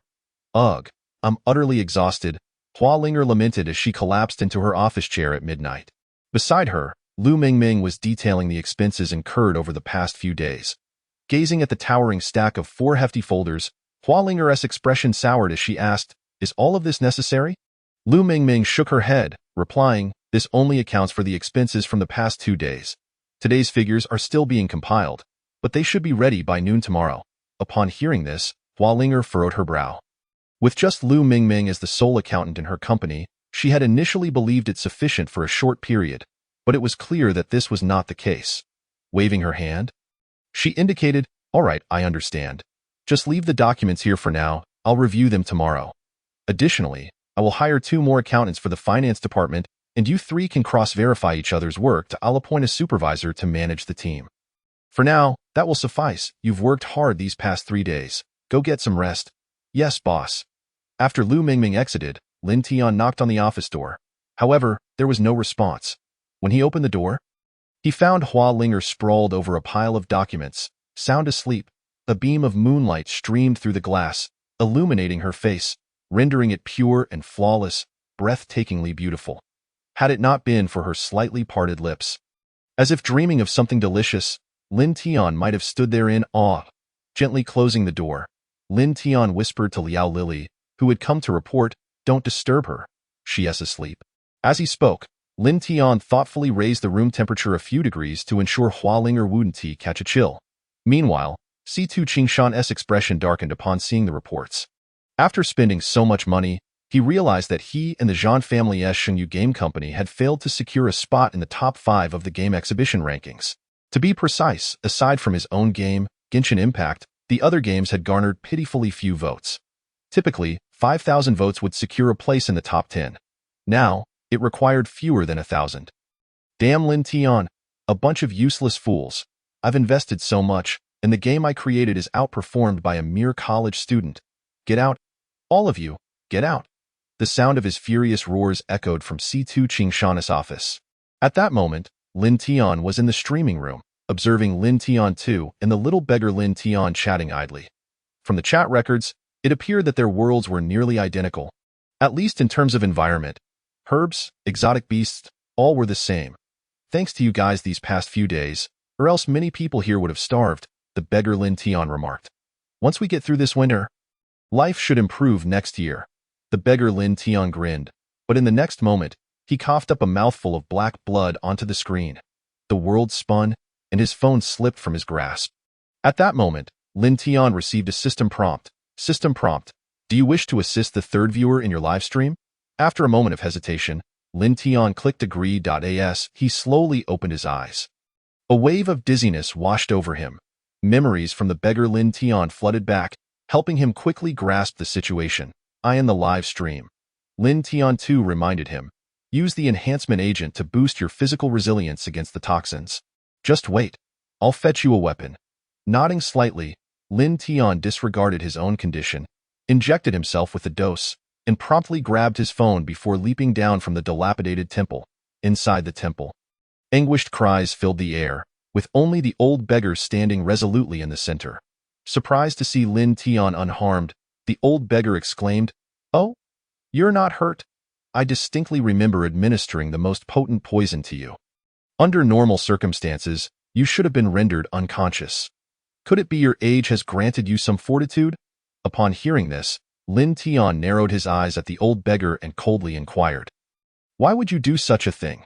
A: Ugh, I'm utterly exhausted, Hualinger lamented as she collapsed into her office chair at midnight. Beside her, Lu Mingming was detailing the expenses incurred over the past few days. Gazing at the towering stack of 4 hefty folders, Hualinger's expression soured as she asked, "Is all of this necessary?" Lu Mingming shook her head, replying, "This only accounts for the expenses from the past 2 days. Today's figures are still being compiled, but they should be ready by noon tomorrow." Upon hearing this, Hualinger furrowed her brow. With just Lu Mingming as the sole accountant in her company, she had initially believed it sufficient for a short period, but it was clear that this was not the case. Waving her hand, she indicated, "All right, I understand. Just leave the documents here for now, I'll review them tomorrow. Additionally, I will hire 2 more accountants for the finance department, and you 3 can cross-verify each other's work. I'll appoint a supervisor to manage the team. For now, that will suffice. You've worked hard these past 3 days. Go get some rest." "Yes, boss." After Lu Mingming exited, Lin Tian knocked on the office door. However, there was no response. When he opened the door, he found Hualinger sprawled over a pile of documents, sound asleep. A beam of moonlight streamed through the glass, illuminating her face, rendering it pure and flawless, breathtakingly beautiful. Had it not been for her slightly parted lips, as if dreaming of something delicious, Lin Tian might have stood there in awe. Gently closing the door, Lin Tian whispered to Liao Lili, who had come to report, "Don't disturb her. She is asleep." As he spoke, Lin Tian thoughtfully raised the room temperature a few degrees to ensure Hualinger wouldn't catch a chill. Meanwhile, C2 Qingshan's expression darkened upon seeing the reports. After spending so much money, he realized that he and the Zhan family's Shengyu Game Company had failed to secure a spot in the top 5 of the game exhibition rankings. To be precise, aside from his own game, Genshin Impact, the other games had garnered pitifully few votes. Typically, 5,000 votes would secure a place in the top 10. Now, it required fewer than 1,000. Damn Lin Tian, a bunch of useless fools. I've invested so much, and the game I created is outperformed by a mere college student. Get out. All of you, get out. The sound of his furious roars echoed from C2 Qingshan's office. At that moment, Lin Tian was in the streaming room, observing Lin Tian 2 and the little beggar Lin Tian chatting idly. From the chat records, it appeared that their worlds were nearly identical, at least in terms of environment. Herbs, exotic beasts, all were the same. "Thanks to you guys these past few days, or else many people here would have starved," the beggar Lin Tian remarked. "Once we get through this winter, life should improve next year." The beggar Lin Tian grinned, but in the next moment, he coughed up a mouthful of black blood onto the screen. The world spun, and his phone slipped from his grasp. At that moment, Lin Tian received a system prompt. "System prompt. Do you wish to assist the third viewer in your live stream?" After a moment of hesitation, Lin Tian clicked agree. As he slowly opened his eyes, a wave of dizziness washed over him. Memories from the beggar Lin Tian flooded back, helping him quickly grasp the situation. "I am the live stream." Lin Tian 2 reminded him. "Use the enhancement agent to boost your physical resilience against the toxins. Just wait. I'll fetch you a weapon." Nodding slightly, Lin Tian disregarded his own condition, injected himself with the dose, and promptly grabbed his phone before leaping down from the dilapidated temple. Inside the temple, anguished cries filled the air, with only the old beggar standing resolutely in the center. Surprised to see Lin Tian unharmed, the old beggar exclaimed, "Oh, you're not hurt? I distinctly remember administering the most potent poison to you. Under normal circumstances, you should have been rendered unconscious. Could it be your age has granted you some fortitude?" Upon hearing this, Lin Tian narrowed his eyes at the old beggar and coldly inquired, "Why would you do such a thing?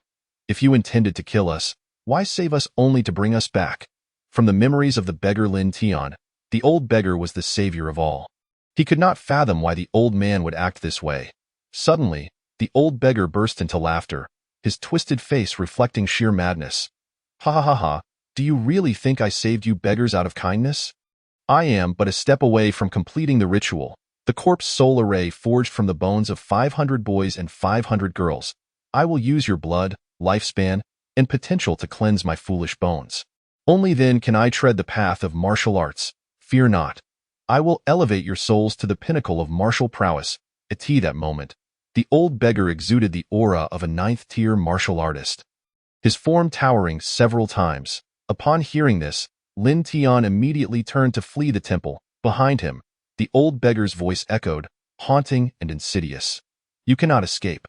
A: If you intended to kill us, why save us only to bring us back?" From the memories of the beggar Lin Tian, the old beggar was the savior of all. He could not fathom why the old man would act this way. Suddenly, the old beggar burst into laughter, his twisted face reflecting sheer madness. "Ha ha ha ha, do you really think I saved you beggars out of kindness? I am but a step away from completing the ritual, the corpse soul array forged from the bones of 500 boys and 500 girls. I will use your blood, lifespan, and potential to cleanse my foolish bones. Only then can I tread the path of martial arts. Fear not. I will elevate your souls to the pinnacle of martial prowess. At that moment, the old beggar exuded the aura of a ninth-tier martial artist, his form towering several times. Upon hearing this, Lin Tian immediately turned to flee the temple. Behind him, the old beggar's voice echoed, haunting and insidious. You cannot escape.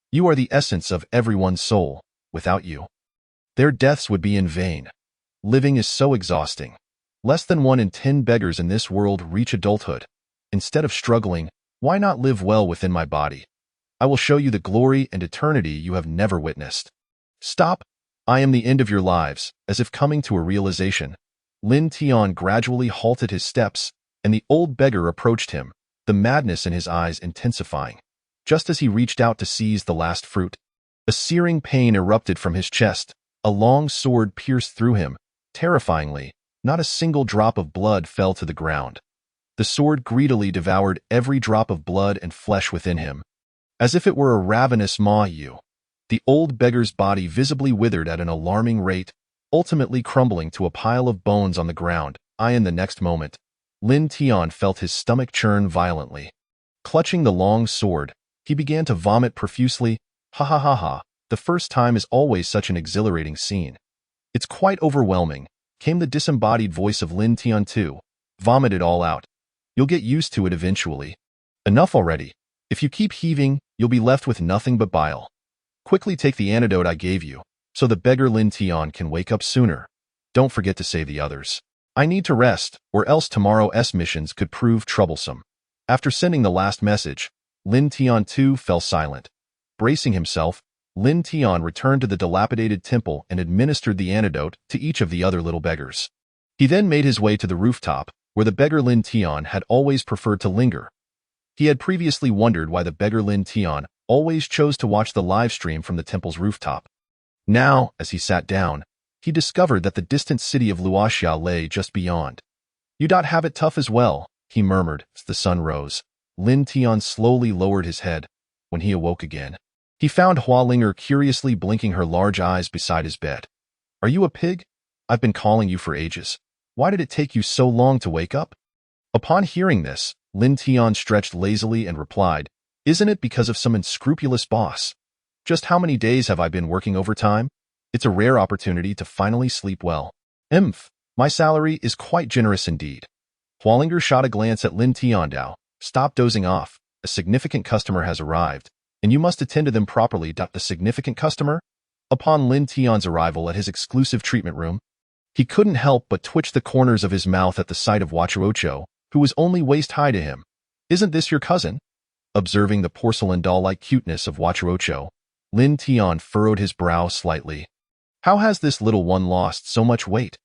A: You are the essence of everyone's soul. Without you, their deaths would be in vain. Living is so exhausting. Less than 1 in 10 beggars in this world reach adulthood. Instead of struggling, why not live well within my body? I will show you the glory and eternity you have never witnessed. Stop! I am the end of your lives. As if coming to a realization, Lin Tian gradually halted his steps, and the old beggar approached him, the madness in his eyes intensifying. Just as he reached out to seize the last fruit, a searing pain erupted from his chest. A long sword pierced through him. Terrifyingly, not a single drop of blood fell to the ground. The sword greedily devoured every drop of blood and flesh within him, as if it were a ravenous maw. The old beggar's body visibly withered at an alarming rate, ultimately crumbling to a pile of bones on the ground. In the next moment, Lin Tian felt his stomach churn violently. Clutching the long sword, he began to vomit profusely. Ha ha ha ha, the first time is always such an exhilarating scene. It's quite overwhelming, came the disembodied voice of Lin Tian too. Vomit it all out. You'll get used to it eventually. Enough already. If you keep heaving, you'll be left with nothing but bile. Quickly take the antidote I gave you, so the beggar Lin Tian can wake up sooner. Don't forget to save the others. I need to rest, or else tomorrow's missions could prove troublesome. After sending the last message, Lin Tian too fell silent. Bracing himself, Lin Tian returned to the dilapidated temple and administered the antidote to each of the other little beggars. He then made his way to the rooftop, where the beggar Lin Tian had always preferred to linger. He had previously wondered why the beggar Lin Tian always chose to watch the live stream from the temple's rooftop. Now, as he sat down, he discovered that the distant city of Luoxia lay just beyond. You have it tough as well, he murmured as the sun rose. Lin Tian slowly lowered his head. When he awoke again, he found Hualinger curiously blinking her large eyes beside his bed. Are you a pig? I've been calling you for ages. Why did it take you so long to wake up? Upon hearing this, Lin Tian stretched lazily and replied, Isn't it because of some unscrupulous boss? Just how many days have I been working overtime? It's a rare opportunity to finally sleep well. My salary is quite generous indeed. Hualinger shot a glance at Lin Tiandao. Stop dozing off. A significant customer has arrived, and you must attend to them properly. The significant customer? Upon Lin Tian's arrival at his exclusive treatment room, he couldn't help but twitch the corners of his mouth at the sight of Wachuocho, who was only waist-high to him. Isn't this your cousin? Observing the porcelain doll-like cuteness of Wachuocho, Lin Tian furrowed his brow slightly. How has this little one lost so much weight?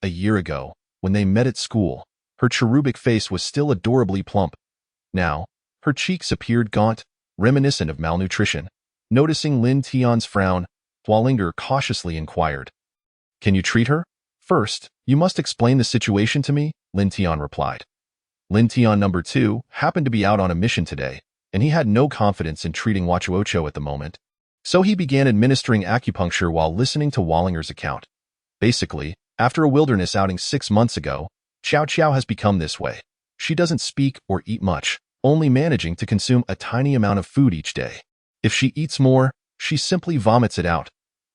A: A year ago, when they met at school, her cherubic face was still adorably plump. Now, her cheeks appeared gaunt, reminiscent of malnutrition. Noticing Lin Tian's frown, Hualinger cautiously inquired, Can you treat her? First, you must explain the situation to me, Lin Tian replied. Lin Tian number 2 happened to be out on a mission today, and he had no confidence in treating Wachuocho at the moment. So he began administering acupuncture while listening to Hualinger's account. Basically, after a wilderness outing 6 months ago, Xiao Qiao has become this way. She doesn't speak or eat much, only managing to consume a tiny amount of food each day. If she eats more, she simply vomits it out.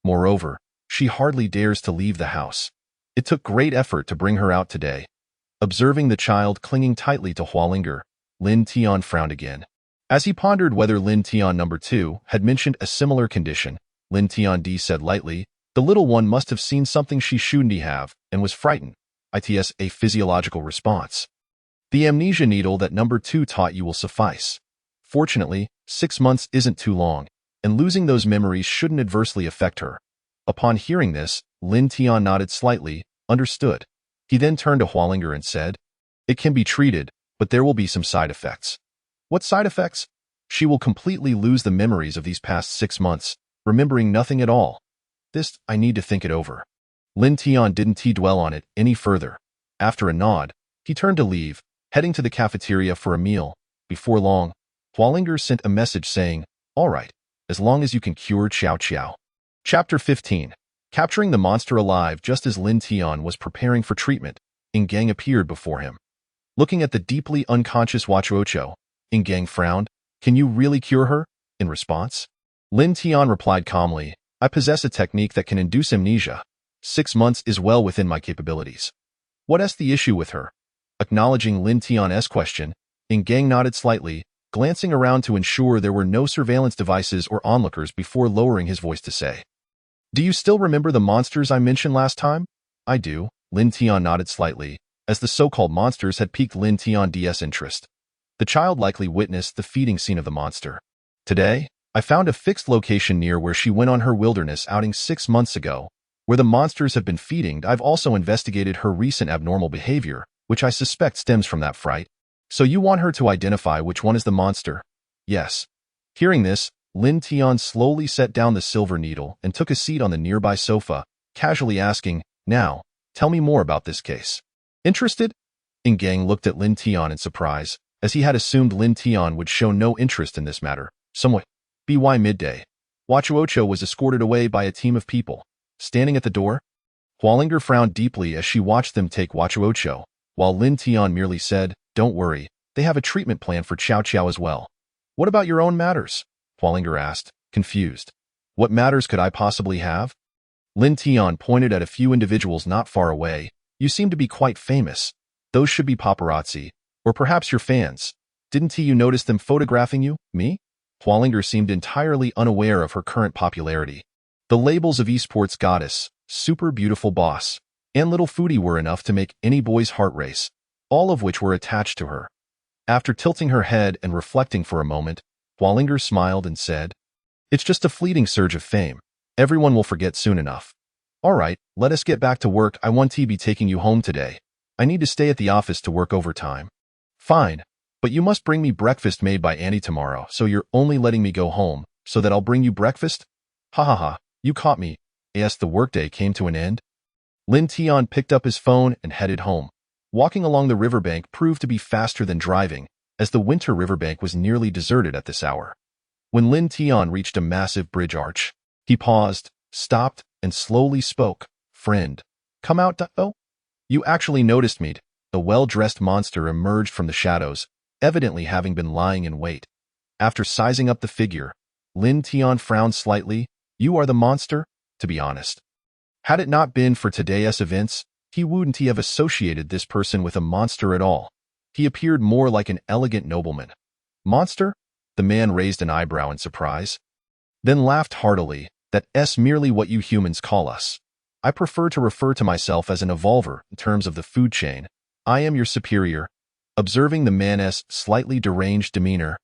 A: Moreover, she hardly dares to leave the house. It took great effort to bring her out today. Observing the child clinging tightly to Hualinger, Lin Tian frowned again. As he pondered whether Lin Tian number 2 had mentioned a similar condition, Lin Tian D said lightly, The little one must have seen something she shouldn't have, and was frightened. It's a physiological response. The amnesia needle that number 2 taught you will suffice. Fortunately, 6 months isn't too long, and losing those memories shouldn't adversely affect her. Upon hearing this, Lin Tian nodded slightly, understood. He then turned to Hualinger and said, It can be treated, but there will be some side effects. What side effects? She will completely lose the memories of these past 6 months, remembering nothing at all. I need to think it over. Lin Tian didn't dwell on it any further. After a nod, he turned to leave, heading to the cafeteria for a meal. Before long, Hualinger sent a message saying, All right, as long as you can cure Xiao Qiao. Chapter 15. Capturing the monster alive. Just as Lin Tian was preparing for treatment, Ingang appeared before him. Looking at the deeply unconscious Wachuocho, Ingang frowned. Can you really cure her? In response, Lin Tian replied calmly, I possess a technique that can induce amnesia. 6 months is well within my capabilities. What is the issue with her? Acknowledging Lin Tian's question, Ingang nodded slightly, glancing around to ensure there were no surveillance devices or onlookers before lowering his voice to say, Do you still remember the monsters I mentioned last time? I do. Lin Tian nodded slightly, as the so-called monsters had piqued Lin Tian's interest. The child likely witnessed the feeding scene of the monster. Today, I found a fixed location near where she went on her wilderness outing 6 months ago, where the monsters have been feeding. I've also investigated her recent abnormal behavior, which I suspect stems from that fright. So you want her to identify which one is the monster? Yes. Hearing this, Lin Tian slowly set down the silver needle and took a seat on the nearby sofa, casually asking, Now, tell me more about this case. Interested? Ingang looked at Lin Tian in surprise, as he had assumed Lin Tian would show no interest in this matter. Somewhat. By midday, Wachuocho was escorted away by a team of people. Standing at the door, Hualinger frowned deeply as she watched them take Wachuocho, while Lin Tian merely said, Don't worry, they have a treatment plan for Chow Chow as well. What about your own matters? Hualinger asked, confused. What matters could I possibly have? Lin Tian pointed at a few individuals not far away. You seem to be quite famous. Those should be paparazzi, or perhaps your fans. Didn't you notice them photographing you? Me? Hualinger seemed entirely unaware of her current popularity. The labels of esports goddess, super beautiful boss, and little foodie were enough to make any boy's heart race, all of which were attached to her. After tilting her head and reflecting for a moment, Hualinger smiled and said, It's just a fleeting surge of fame. Everyone will forget soon enough. All right, let us get back to work. I want to be taking you home today. I need to stay at the office to work overtime. Fine. But you must bring me breakfast made by Annie tomorrow, so you're only letting me go home, so that I'll bring you breakfast? Ha ha ha, you caught me. As the workday came to an end, Lin Tian picked up his phone and headed home. Walking along the riverbank proved to be faster than driving, as the winter riverbank was nearly deserted at this hour. When Lin Tian reached a massive bridge arch, he paused, stopped, and slowly spoke. Friend, come out. Oh, you actually noticed me. The well-dressed monster emerged from the shadows, evidently having been lying in wait. After sizing up the figure, Lin Tian frowned slightly. You are the monster? To be honest, had it not been for today's events, he wouldn't have associated this person with a monster at all. He appeared more like an elegant nobleman. Monster? The man raised an eyebrow in surprise, then laughed heartily. That's merely what you humans call us. I prefer to refer to myself as an evolver in terms of the food chain. I am your superior. Observing the man's slightly deranged demeanor,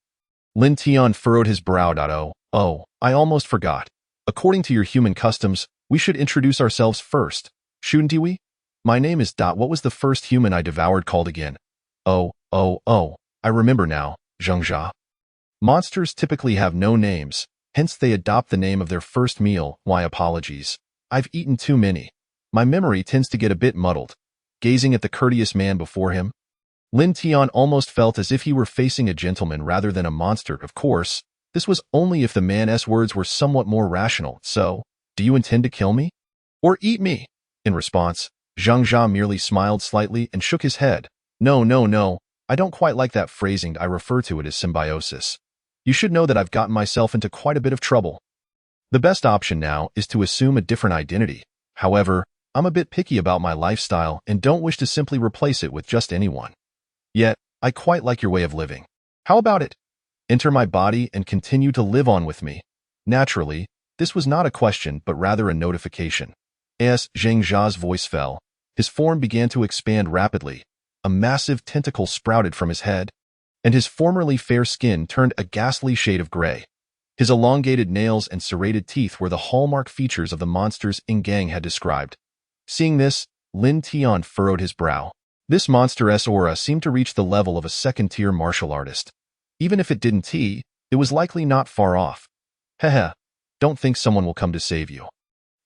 A: Lin Tian furrowed his brow. Oh, I almost forgot. According to your human customs, we should introduce ourselves first, shouldn't we? My name is What was the first human I devoured called again? Oh, I remember now, Zhengzha. Monsters typically have no names, hence they adopt the name of their first meal. Why apologies. I've eaten too many. My memory tends to get a bit muddled. Gazing at the courteous man before him, Lin Tian almost felt as if he were facing a gentleman rather than a monster. Of course, this was only if the man's words were somewhat more rational. So, do you intend to kill me? Or eat me? In response, Zhengzha merely smiled slightly and shook his head. No. I don't quite like that phrasing. I refer to it as symbiosis. You should know that I've gotten myself into quite a bit of trouble. The best option now is to assume a different identity. However, I'm a bit picky about my lifestyle and don't wish to simply replace it with just anyone. Yet, I quite like your way of living. How about it? Enter my body and continue to live on with me. Naturally, this was not a question but rather a notification. As Zhengzha's voice fell, his form began to expand rapidly. A massive tentacle sprouted from his head, and his formerly fair skin turned a ghastly shade of gray. His elongated nails and serrated teeth were the hallmark features of the monsters Ingang had described. Seeing this, Lin Tian furrowed his brow. This monster's aura seemed to reach the level of a second-tier martial artist. Even if it didn't, it was likely not far off. Heh, don't think someone will come to save you.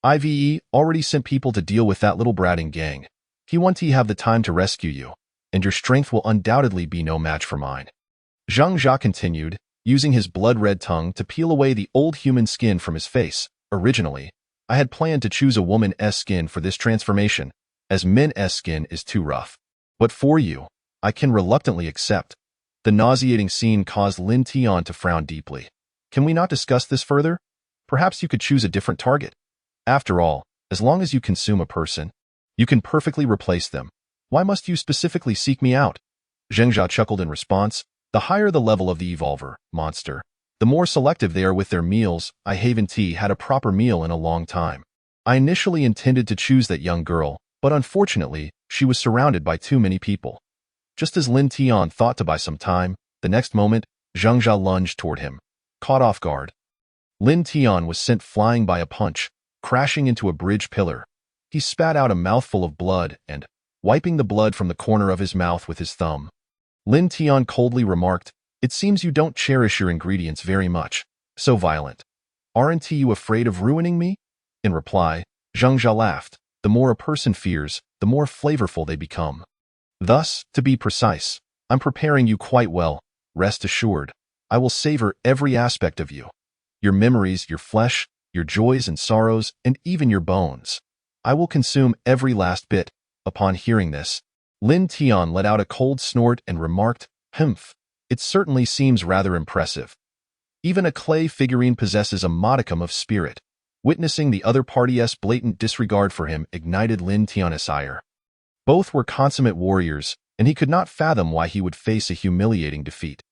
A: Ive already sent people to deal with that little brat Ingang. He won't have the time to rescue you, and your strength will undoubtedly be no match for mine. Zhengzha continued, using his blood-red tongue to peel away the old human skin from his face. Originally, I had planned to choose a woman's skin for this transformation, as men's skin is too rough. But for you, I can reluctantly accept. The nauseating scene caused Lin Tian to frown deeply. Can we not discuss this further? Perhaps you could choose a different target. After all, as long as you consume a person, you can perfectly replace them. Why must you specifically seek me out? Zheng Jia chuckled in response. The higher the level of the evolver, monster, the more selective they are with their meals. I haven't had a proper meal in a long time. I initially intended to choose that young girl, but unfortunately, she was surrounded by too many people. Just as Lin Tian thought to buy some time, the next moment, Zheng Jia lunged toward him. Caught off guard, Lin Tian was sent flying by a punch, crashing into a bridge pillar. He spat out a mouthful of blood and, wiping the blood from the corner of his mouth with his thumb, Lin Tian coldly remarked, "It seems you don't cherish your ingredients very much. So violent. Aren't you afraid of ruining me?" In reply, Zheng Jia laughed. The more a person fears, the more flavorful they become. Thus, to be precise, I'm preparing you quite well. Rest assured, I will savor every aspect of you. Your memories, your flesh, your joys and sorrows, and even your bones. I will consume every last bit. Upon hearing this, Lin Tian let out a cold snort and remarked, "Humph, it certainly seems rather impressive. Even a clay figurine possesses a modicum of spirit." Witnessing the other party's blatant disregard for him ignited Lin Tian's ire. Both were consummate warriors, and he could not fathom why he would face a humiliating defeat.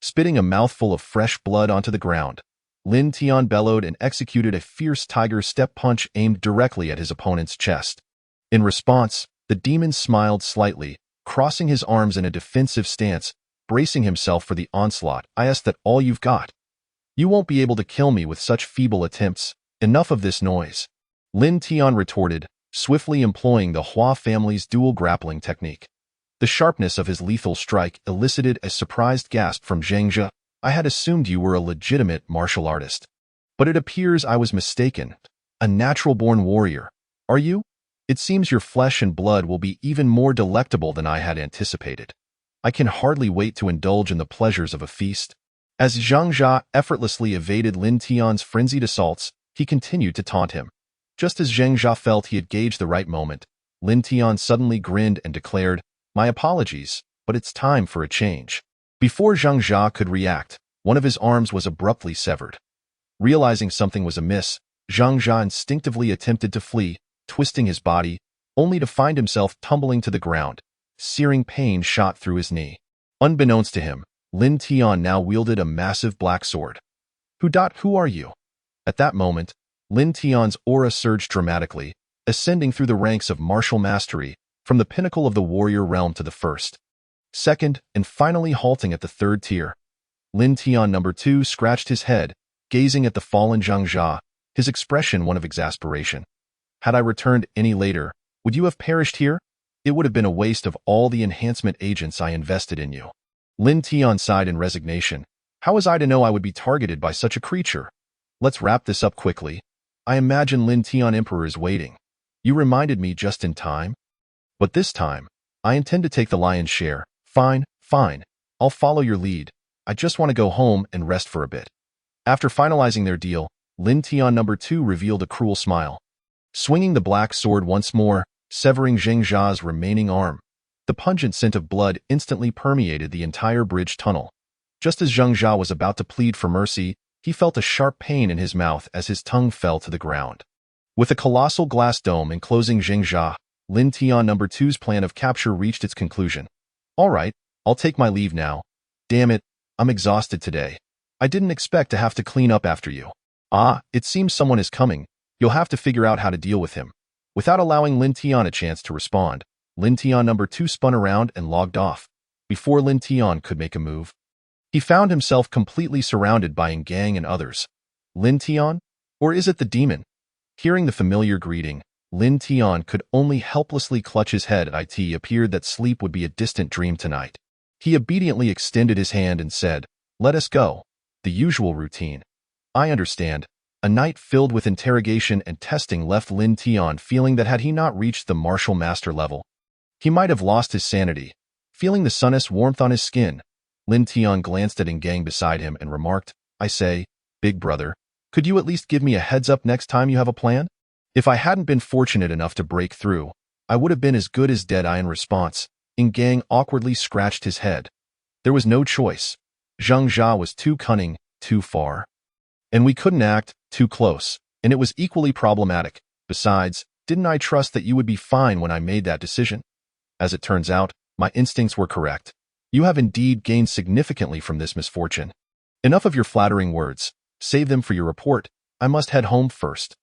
A: Spitting a mouthful of fresh blood onto the ground, Lin Tian bellowed and executed a fierce tiger step punch aimed directly at his opponent's chest. In response, the demon smiled slightly, crossing his arms in a defensive stance, bracing himself for the onslaught. "I ask that all you've got. You won't be able to kill me with such feeble attempts. Enough of this noise," Lin Tian retorted, swiftly employing the Hua family's dual grappling technique. The sharpness of his lethal strike elicited a surprised gasp from Zheng Jia. "I had assumed you were a legitimate martial artist. But it appears I was mistaken. A natural-born warrior. Are you? It seems your flesh and blood will be even more delectable than I had anticipated. I can hardly wait to indulge in the pleasures of a feast." As Zheng Jia effortlessly evaded Lin Tian's frenzied assaults, he continued to taunt him. Just as Zheng Jia felt he had gauged the right moment, Lin Tian suddenly grinned and declared, "My apologies, but it's time for a change." Before Zheng Jia could react, one of his arms was abruptly severed. Realizing something was amiss, Zheng Jia instinctively attempted to flee, twisting his body, only to find himself tumbling to the ground. Searing pain shot through his knee. Unbeknownst to him, Lin Tian now wielded a massive black sword. Who are you?" At that moment, Lin Tian's aura surged dramatically, ascending through the ranks of martial mastery, from the pinnacle of the warrior realm to the first, second, and finally halting at the third tier. Lin Tian No. 2 scratched his head, gazing at the fallen Zheng Jia, his expression one of exasperation. "Had I returned any later, would you have perished here? It would have been a waste of all the enhancement agents I invested in you." Lin Tian sighed in resignation. "How was I to know I would be targeted by such a creature? Let's wrap this up quickly. I imagine Lin Tian Emperor is waiting. You reminded me just in time. But this time, I intend to take the lion's share. Fine. I'll follow your lead. I just want to go home and rest for a bit." After finalizing their deal, Lin Tian No. 2 revealed a cruel smile. Swinging the black sword once more, severing Zheng Jia's remaining arm, the pungent scent of blood instantly permeated the entire bridge tunnel. Just as Zheng Jia was about to plead for mercy, he felt a sharp pain in his mouth as his tongue fell to the ground. With a colossal glass dome enclosing Zheng Jia, Lin Tian No. 2's plan of capture reached its conclusion. "All right, I'll take my leave now. Damn it, I'm exhausted today. I didn't expect to have to clean up after you. Ah, it seems someone is coming. You'll have to figure out how to deal with him." Without allowing Lin Tian a chance to respond, Lin Tian No. 2 spun around and logged off. Before Lin Tian could make a move, he found himself completely surrounded by Gang and others. Lin Tian? Or is it the demon? Hearing the familiar greeting, Lin Tian could only helplessly clutch his head. It appeared that sleep would be a distant dream tonight. He obediently extended his hand and said, "Let us go." The usual routine. I understand. A night filled with interrogation and testing left Lin Tian feeling that had he not reached the martial master level, he might have lost his sanity. Feeling the sun's warmth on his skin, Lin Tian glanced at Gang beside him and remarked, "I say, big brother, could you at least give me a heads up next time you have a plan?" If I hadn't been fortunate enough to break through, I would have been as good as dead. In response, Gang awkwardly scratched his head. There was no choice. Zheng Jia was too cunning, too far. And we couldn't act, too close, and it was equally problematic. Besides, didn't I trust that you would be fine when I made that decision? As it turns out, my instincts were correct. You have indeed gained significantly from this misfortune. Enough of your flattering words. Save them for your report. I must head home first.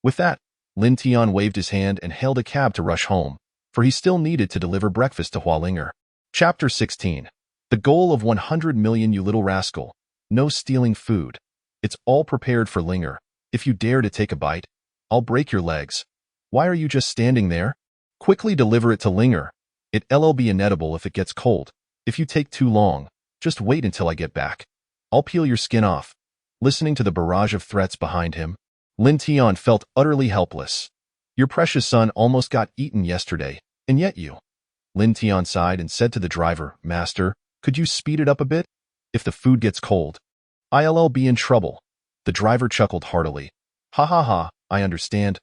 A: With that, Lin Tian waved his hand and hailed a cab to rush home, for he still needed to deliver breakfast to Hua Linger. Chapter 16. The goal of 100 million, you little rascal. No stealing food. It's all prepared for Linger. If you dare to take a bite, I'll break your legs. Why are you just standing there? Quickly deliver it to Linger. It'll be inedible if it gets cold. If you take too long, just wait until I get back. I'll peel your skin off. Listening to the barrage of threats behind him, Lin Tian felt utterly helpless. Your precious son almost got eaten yesterday, and yet you. Lin Tian sighed and said to the driver, Master, could you speed it up a bit? If the food gets cold, I'll be in trouble. The driver chuckled heartily. Ha ha ha, I understand.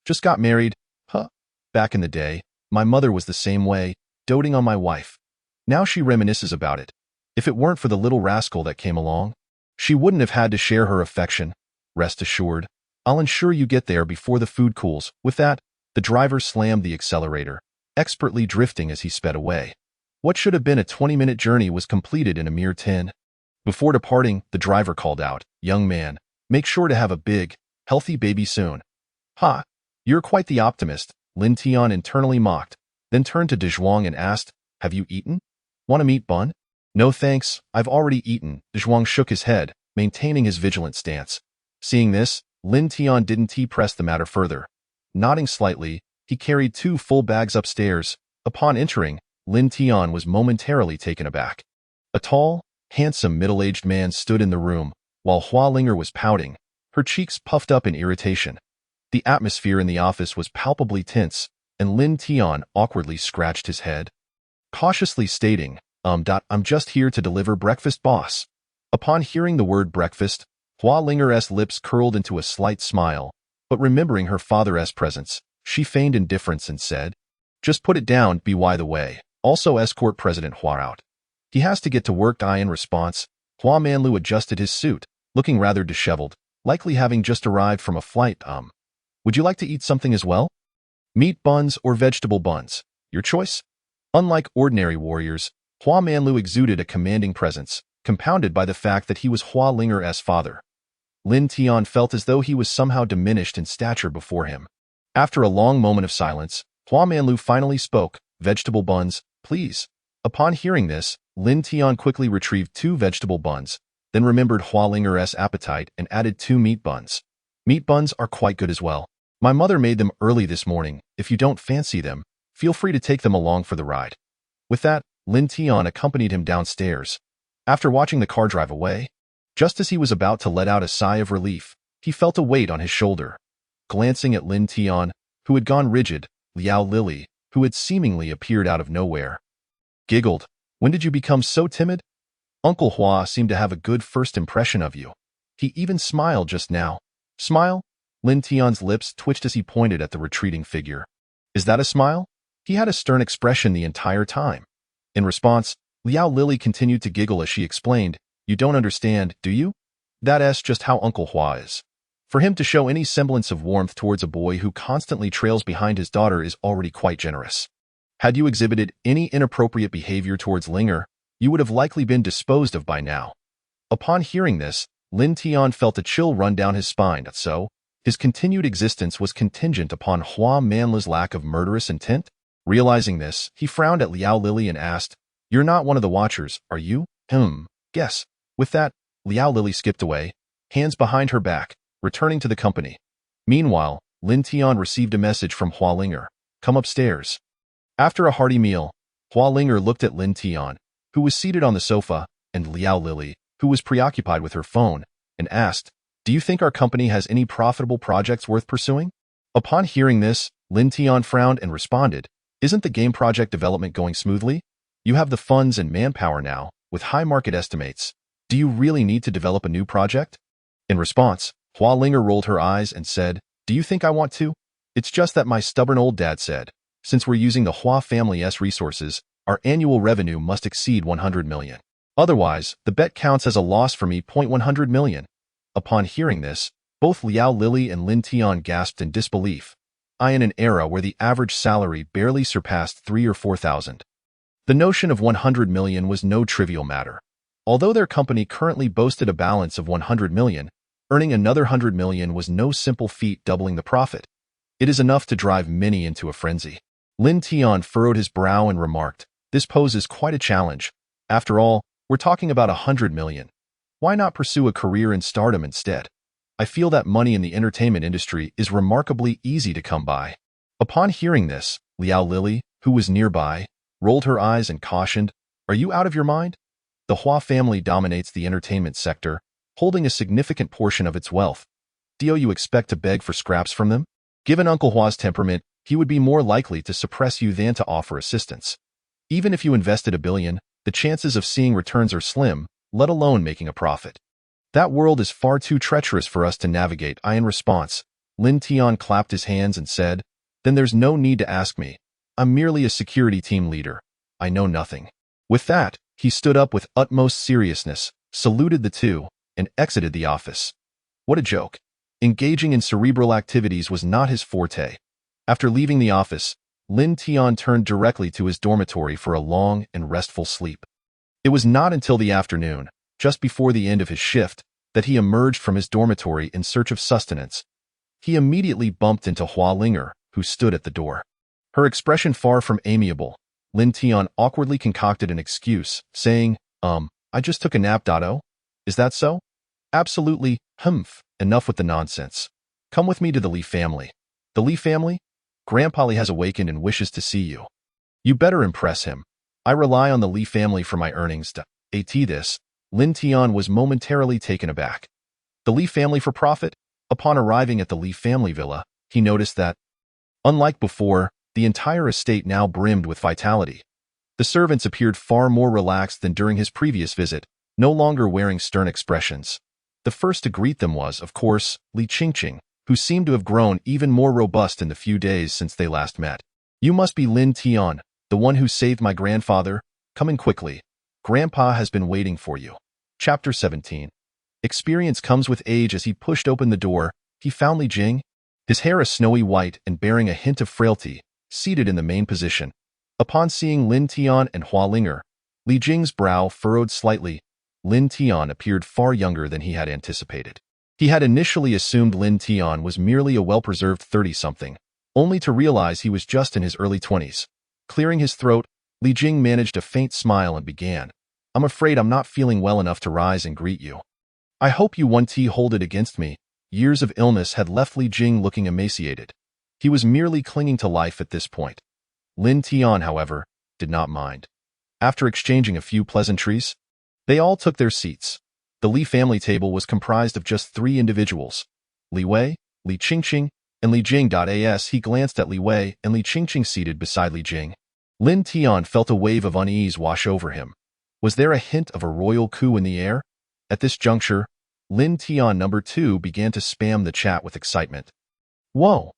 A: Just got married, huh? Back in the day, my mother was the same way, doting on my wife. Now she reminisces about it. If it weren't for the little rascal that came along, she wouldn't have had to share her affection. Rest assured, I'll ensure you get there before the food cools. With that, the driver slammed the accelerator, expertly drifting as he sped away. What should have been a 20-minute journey was completed in a mere 10. Before departing, the driver called out, Young man, make sure to have a big, healthy baby soon. Ha! You're quite the optimist, Lin Tian internally mocked, then turned to De Zhuang and asked, Have you eaten? Want a meat bun? No thanks, I've already eaten. De Zhuang shook his head, maintaining his vigilant stance. Seeing this, Lin Tian didn't press the matter further. Nodding slightly, he carried 2 full bags upstairs. Upon entering, Lin Tian was momentarily taken aback. A tall, handsome middle-aged man stood in the room, while Hua Linger was pouting, her cheeks puffed up in irritation. The atmosphere in the office was palpably tense, and Lin Tian awkwardly scratched his head, cautiously stating, I'm just here to deliver breakfast, boss. Upon hearing the word breakfast, Hua Linger's lips curled into a slight smile, but remembering her father's presence, she feigned indifference and said, Just put it down, by the way. Also escort President Hua out. He has to get to work. In response, Hua Manlu adjusted his suit, looking rather disheveled, likely having just arrived from a flight. Would you like to eat something as well? Meat buns or vegetable buns? Your choice? Unlike ordinary warriors, Hua Manlu exuded a commanding presence, compounded by the fact that he was Hua Linger's father. Lin Tian felt as though he was somehow diminished in stature before him. After a long moment of silence, Hua Manlu finally spoke, Vegetable buns, please. Upon hearing this, Lin Tian quickly retrieved 2 vegetable buns, then remembered Hua Linger's appetite and added 2 meat buns. Meat buns are quite good as well. My mother made them early this morning. If you don't fancy them, feel free to take them along for the ride. With that, Lin Tian accompanied him downstairs. After watching the car drive away, just as he was about to let out a sigh of relief, he felt a weight on his shoulder. Glancing at Lin Tian, who had gone rigid, Liao Lili, who had seemingly appeared out of nowhere, giggled, When did you become so timid? Uncle Hua seemed to have a good first impression of you. He even smiled just now. Smile? Lin Tian's lips twitched as he pointed at the retreating figure. Is that a smile? He had a stern expression the entire time. In response, Liao Lili continued to giggle as she explained, You don't understand, do you? That's just how Uncle Hua is. For him to show any semblance of warmth towards a boy who constantly trails behind his daughter is already quite generous. Had you exhibited any inappropriate behavior towards Linger, you would have likely been disposed of by now. Upon hearing this, Lin Tian felt a chill run down his spine, so his continued existence was contingent upon Hua Manlu's lack of murderous intent. Realizing this, he frowned at Liao Lili and asked, You're not one of the watchers, are you? Guess. With that, Liao Lili skipped away, hands behind her back, returning to the company. Meanwhile, Lin Tian received a message from Hua Linger. Come upstairs. After a hearty meal, Hua Linger looked at Lin Tian, who was seated on the sofa, and Liao Lili, who was preoccupied with her phone, and asked, Do you think our company has any profitable projects worth pursuing? Upon hearing this, Lin Tian frowned and responded, Isn't the game project development going smoothly? You have the funds and manpower now, with high market estimates. Do you really need to develop a new project? In response, Hua Linger rolled her eyes and said, Do you think I want to? It's just that my stubborn old dad said, since we're using the Hua family's resources, our annual revenue must exceed 100 million. Otherwise, the bet counts as a loss for me. 100 million. Upon hearing this, both Liao Lily and Lin Tian gasped in disbelief. In an era where the average salary barely surpassed 3 or 4,000. The notion of 100 million was no trivial matter. Although their company currently boasted a balance of 100 million, earning another 100 million was no simple feat. Doubling the profit. It is enough to drive many into a frenzy. Lin Tian furrowed his brow and remarked, "This poses quite a challenge. After all, we're talking about 100 million. Why not pursue a career in stardom instead? I feel that money in the entertainment industry is remarkably easy to come by." Upon hearing this, Liao Lily, who was nearby, rolled her eyes and cautioned, "Are you out of your mind? The Hua family dominates the entertainment sector, holding a significant portion of its wealth. Do you expect to beg for scraps from them? Given Uncle Hua's temperament, he would be more likely to suppress you than to offer assistance. Even if you invested $1 billion, the chances of seeing returns are slim, let alone making a profit. That world is far too treacherous for us to navigate." In response, Lin Tian clapped his hands and said, "Then there's no need to ask me. I'm merely a security team leader. I know nothing." With that, he stood up with utmost seriousness, saluted the two, and exited the office. What a joke. Engaging in cerebral activities was not his forte. After leaving the office, Lin Tian turned directly to his dormitory for a long and restful sleep. It was not until the afternoon, just before the end of his shift, that he emerged from his dormitory in search of sustenance. He immediately bumped into Hua Linger, who stood at the door. Her expression far from amiable, Lin Tian awkwardly concocted an excuse, saying, I just took a nap. Is that so? Absolutely. Enough with the nonsense. Come with me to the Li family. The Li family? Grandpa Li has awakened and wishes to see you. You better impress him. I rely on the Li family for my earnings. This, Lin Tian was momentarily taken aback. The Li family for profit? Upon arriving at the Li family villa, he noticed that, unlike before, the entire estate now brimmed with vitality. The servants appeared far more relaxed than during his previous visit, no longer wearing stern expressions. The first to greet them was, of course, Li Qingqing, who seemed to have grown even more robust in the few days since they last met. You must be Lin Tian, the one who saved my grandfather. Come in quickly. Grandpa has been waiting for you. Chapter 17. Experience comes with age. As he pushed open the door, he found Li Jing, his hair a snowy white and bearing a hint of frailty, seated in the main position. Upon seeing Lin Tian and Hua Linger, Li Jing's brow furrowed slightly. Lin Tian appeared far younger than he had anticipated. He had initially assumed Lin Tian was merely a well-preserved 30-something, only to realize he was just in his early 20s. Clearing his throat, Li Jing managed a faint smile and began, I'm afraid I'm not feeling well enough to rise and greet you. I hope you won't hold it against me. Years of illness had left Li Jing looking emaciated. He was merely clinging to life at this point. Lin Tian, however, did not mind. After exchanging a few pleasantries, they all took their seats. The Li family table was comprised of just 3 individuals, Li Wei, Li Qingqing, and Li Jing. As he glanced at Li Wei and Li Qingqing seated beside Li Jing, Lin Tian felt a wave of unease wash over him. Was there a hint of a royal coup in the air? At this juncture, Lin Tian number 2 began to spam the chat with excitement. Whoa!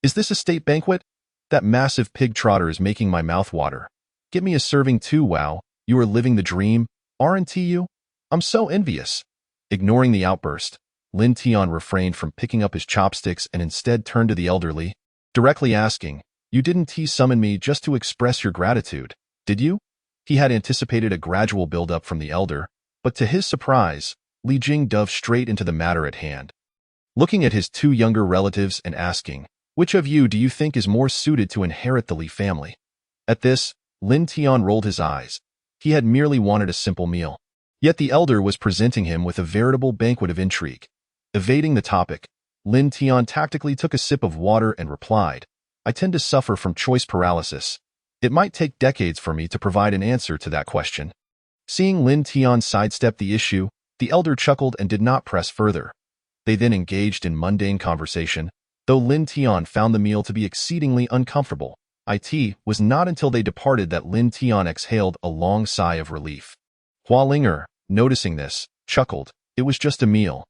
A: Is this a state banquet? That massive pig trotter is making my mouth water. Get me a serving too. Wow, you are living the dream, aren't you? I'm so envious. Ignoring the outburst, Lin Tian refrained from picking up his chopsticks and instead turned to the elderly, directly asking, You didn't summon me just to express your gratitude, did you? He had anticipated a gradual build-up from the elder, but to his surprise, Li Jing dove straight into the matter at hand. Looking at his 2 younger relatives and asking, Which of you do you think is more suited to inherit the Li family? At this, Lin Tian rolled his eyes. He had merely wanted a simple meal. Yet the elder was presenting him with a veritable banquet of intrigue. Evading the topic, Lin Tian tactically took a sip of water and replied, I tend to suffer from choice paralysis. It might take decades for me to provide an answer to that question. Seeing Lin Tian sidestep the issue, the elder chuckled and did not press further. They then engaged in mundane conversation, though Lin Tian found the meal to be exceedingly uncomfortable. It was not until they departed that Lin Tian exhaled a long sigh of relief. Hua Linger, noticing this, chuckled. It was just a meal.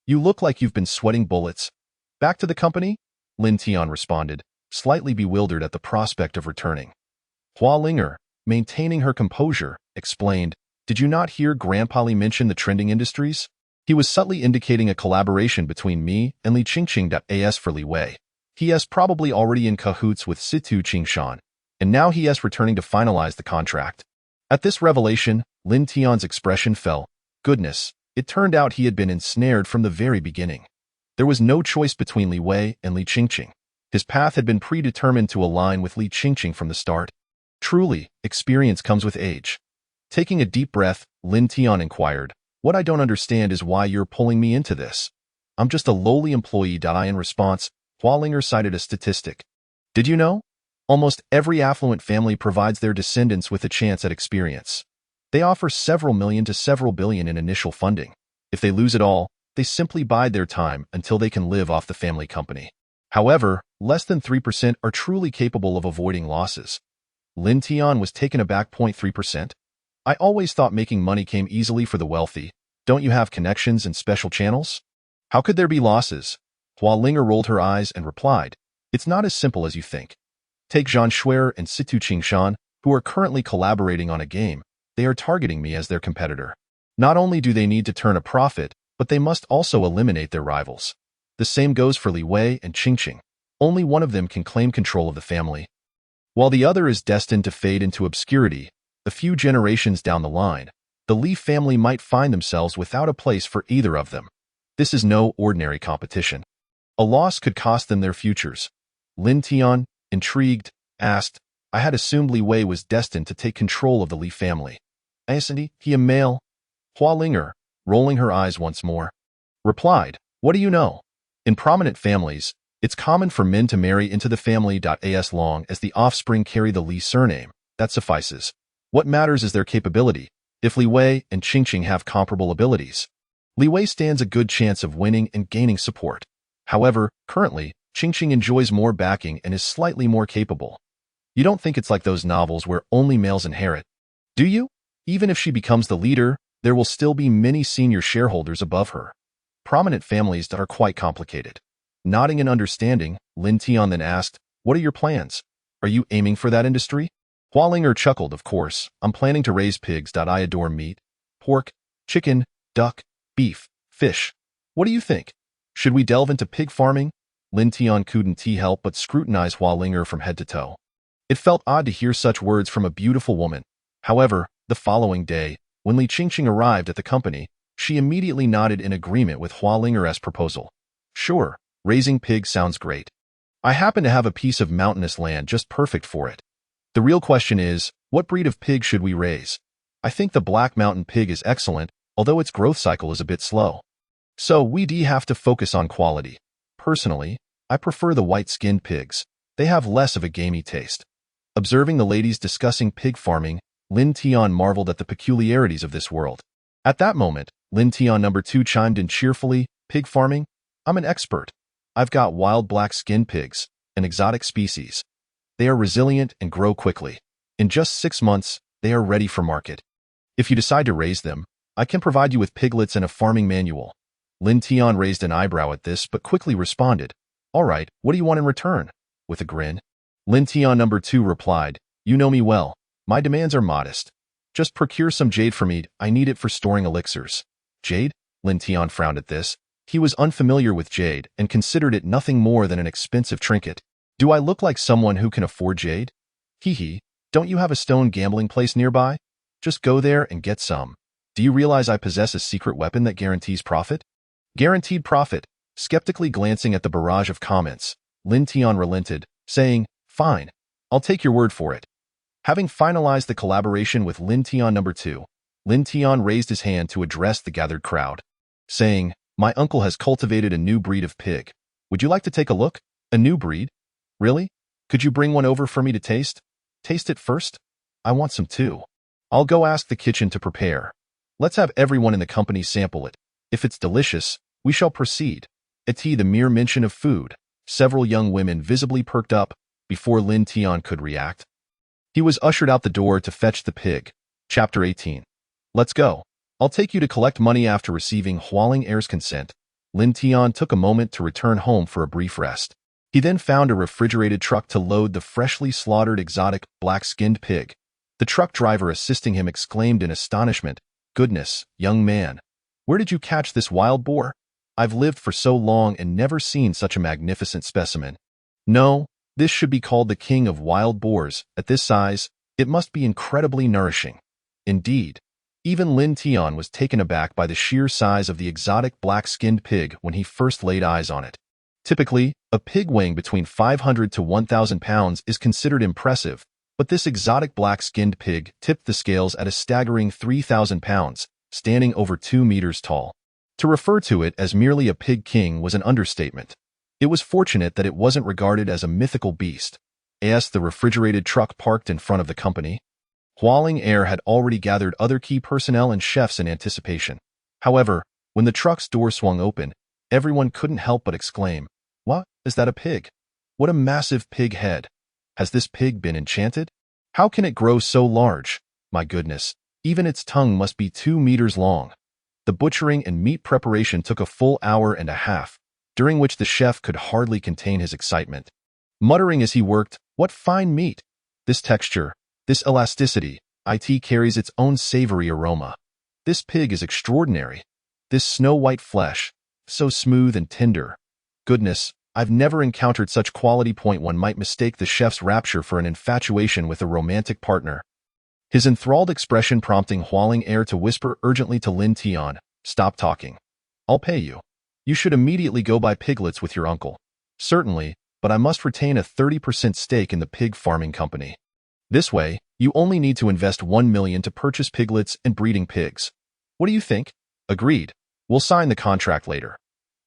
A: You look like you've been sweating bullets. Back to the company? Lin Tian responded, slightly bewildered at the prospect of returning. Hua Linger, maintaining her composure, explained, "Did you not hear Grandpa Li mention the trending industries? He was subtly indicating a collaboration between me and Li Qingqing.as for Li Wei. He is probably already in cahoots with Situ Qingshan, and now he is returning to finalize the contract." At this revelation, Lin Tian's expression fell. Goodness, it turned out he had been ensnared from the very beginning. There was no choice between Li Wei and Li Qingqing. His path had been predetermined to align with Li Qingqing from the start. Truly, experience comes with age. Taking a deep breath, Lin Tian inquired, "What I don't understand is why you're pulling me into this. I'm just a lowly employee." In response, Hua Linger cited a statistic. "Did you know? Almost every affluent family provides their descendants with a chance at experience. They offer several million to several billion in initial funding. If they lose it all, they simply bide their time until they can live off the family company. However, less than 3% are truly capable of avoiding losses." Lin Tian was taken aback. 0.3%? I always thought making money came easily for the wealthy. Don't you have connections and special channels? How could there be losses? Hua Linger rolled her eyes and replied, "It's not as simple as you think. Take Zhang Shuer and Situ Qingshan, who are currently collaborating on a game. They are targeting me as their competitor. Not only do they need to turn a profit, but they must also eliminate their rivals. The same goes for Li Wei and Qingqing. Only one of them can claim control of the family, while the other is destined to fade into obscurity. A few generations down the line, the Li family might find themselves without a place for either of them. This is no ordinary competition. A loss could cost them their futures." Lin Tian, intrigued, asked, "I had assumed Li Wei was destined to take control of the Li family. Isn't he a male?" Hua Linger, rolling her eyes once more, replied, "What do you know? In prominent families, it's common for men to marry into the family. As long as the offspring carry the Li surname, that suffices. What matters is their capability. If Li Wei and Qingqing have comparable abilities, Li Wei stands a good chance of winning and gaining support. However, currently, Qingqing enjoys more backing and is slightly more capable. You don't think it's like those novels where only males inherit, do you? Even if she becomes the leader, there will still be many senior shareholders above her. Prominent families are quite complicated." Nodding in understanding, Lin Tian then asked, "What are your plans? Are you aiming for that industry?" Hua Linger chuckled, "Of course, I'm planning to raise pigs. I adore meat, pork, chicken, duck, beef, fish. What do you think? Should we delve into pig farming?" Lin Tian couldn't help but scrutinize Hua Linger from head to toe. It felt odd to hear such words from a beautiful woman. However, the following day, when Li Qingqing arrived at the company, she immediately nodded in agreement with Hua Linger's proposal. "Sure, raising pigs sounds great. I happen to have a piece of mountainous land just perfect for it. The real question is, what breed of pig should we raise? I think the Black Mountain pig is excellent, although its growth cycle is a bit slow. So we have to focus on quality. Personally, I prefer the white-skinned pigs. They have less of a gamey taste." Observing the ladies discussing pig farming, Lin Tian marveled at the peculiarities of this world. At that moment, Lin Tian number 2 chimed in cheerfully, "Pig farming? I'm an expert. I've got wild black-skinned pigs, an exotic species. They are resilient and grow quickly. In just 6 months, they are ready for market. If you decide to raise them, I can provide you with piglets and a farming manual." Lin Tian raised an eyebrow at this but quickly responded, "All right, what do you want in return?" With a grin, Lin Tian number 2 replied, "You know me well. My demands are modest. Just procure some jade for me. I need it for storing elixirs." "Jade?" Lin Tian frowned at this. He was unfamiliar with jade and considered it nothing more than an expensive trinket. "Do I look like someone who can afford jade? Hee, don't you have a stone gambling place nearby? Just go there and get some. Do you realize I possess a secret weapon that guarantees profit?" "Guaranteed profit?" Skeptically glancing at the barrage of comments, Lin Tian relented, saying, "Fine, I'll take your word for it." Having finalized the collaboration with Lin Tian number 2, Lin Tian raised his hand to address the gathered crowd, saying, "My uncle has cultivated a new breed of pig. Would you like to take a look? A new breed? Really? Could you bring one over for me to taste? Taste it first? I want some too. I'll go ask the kitchen to prepare. Let's have everyone in the company sample it. If it's delicious, we shall proceed." At the mere mention of food, several young women visibly perked up. Before Lin Tian could react, he was ushered out the door to fetch the pig. Chapter 18. "Let's go. I'll take you to collect money." After receiving Hua Linger's consent, Lin Tian took a moment to return home for a brief rest. He then found a refrigerated truck to load the freshly slaughtered exotic black-skinned pig. The truck driver assisting him exclaimed in astonishment, "Goodness, young man, where did you catch this wild boar? I've lived for so long and never seen such a magnificent specimen. No, this should be called the king of wild boars. At this size, it must be incredibly nourishing." Indeed, even Lin Tian was taken aback by the sheer size of the exotic black-skinned pig when he first laid eyes on it. Typically, a pig weighing between 500 to 1,000 pounds is considered impressive, but this exotic black-skinned pig tipped the scales at a staggering 3,000 pounds, standing over 2 meters tall. To refer to it as merely a pig king was an understatement. It was fortunate that it wasn't regarded as a mythical beast. As the refrigerated truck parked in front of the company, Hualing Air had already gathered other key personnel and chefs in anticipation. However, when the truck's door swung open, everyone couldn't help but exclaim, "What? Is that a pig? What a massive pig head! Has this pig been enchanted? How can it grow so large? My goodness, even its tongue must be 2 meters long." The butchering and meat preparation took a full hour and a half, during which the chef could hardly contain his excitement. Muttering as he worked, "What fine meat! This texture, this elasticity, it carries its own savory aroma. This pig is extraordinary. This snow-white flesh, so smooth and tender. Goodness, I've never encountered such quality." One might mistake the chef's rapture for an infatuation with a romantic partner. His enthralled expression prompting Hualing Air to whisper urgently to Lin Tian, "Stop talking. I'll pay you. You should immediately go buy piglets with your uncle." "Certainly, but I must retain a 30% stake in the pig farming company. This way, you only need to invest 1 million to purchase piglets and breeding pigs. What do you think?" "Agreed. We'll sign the contract later."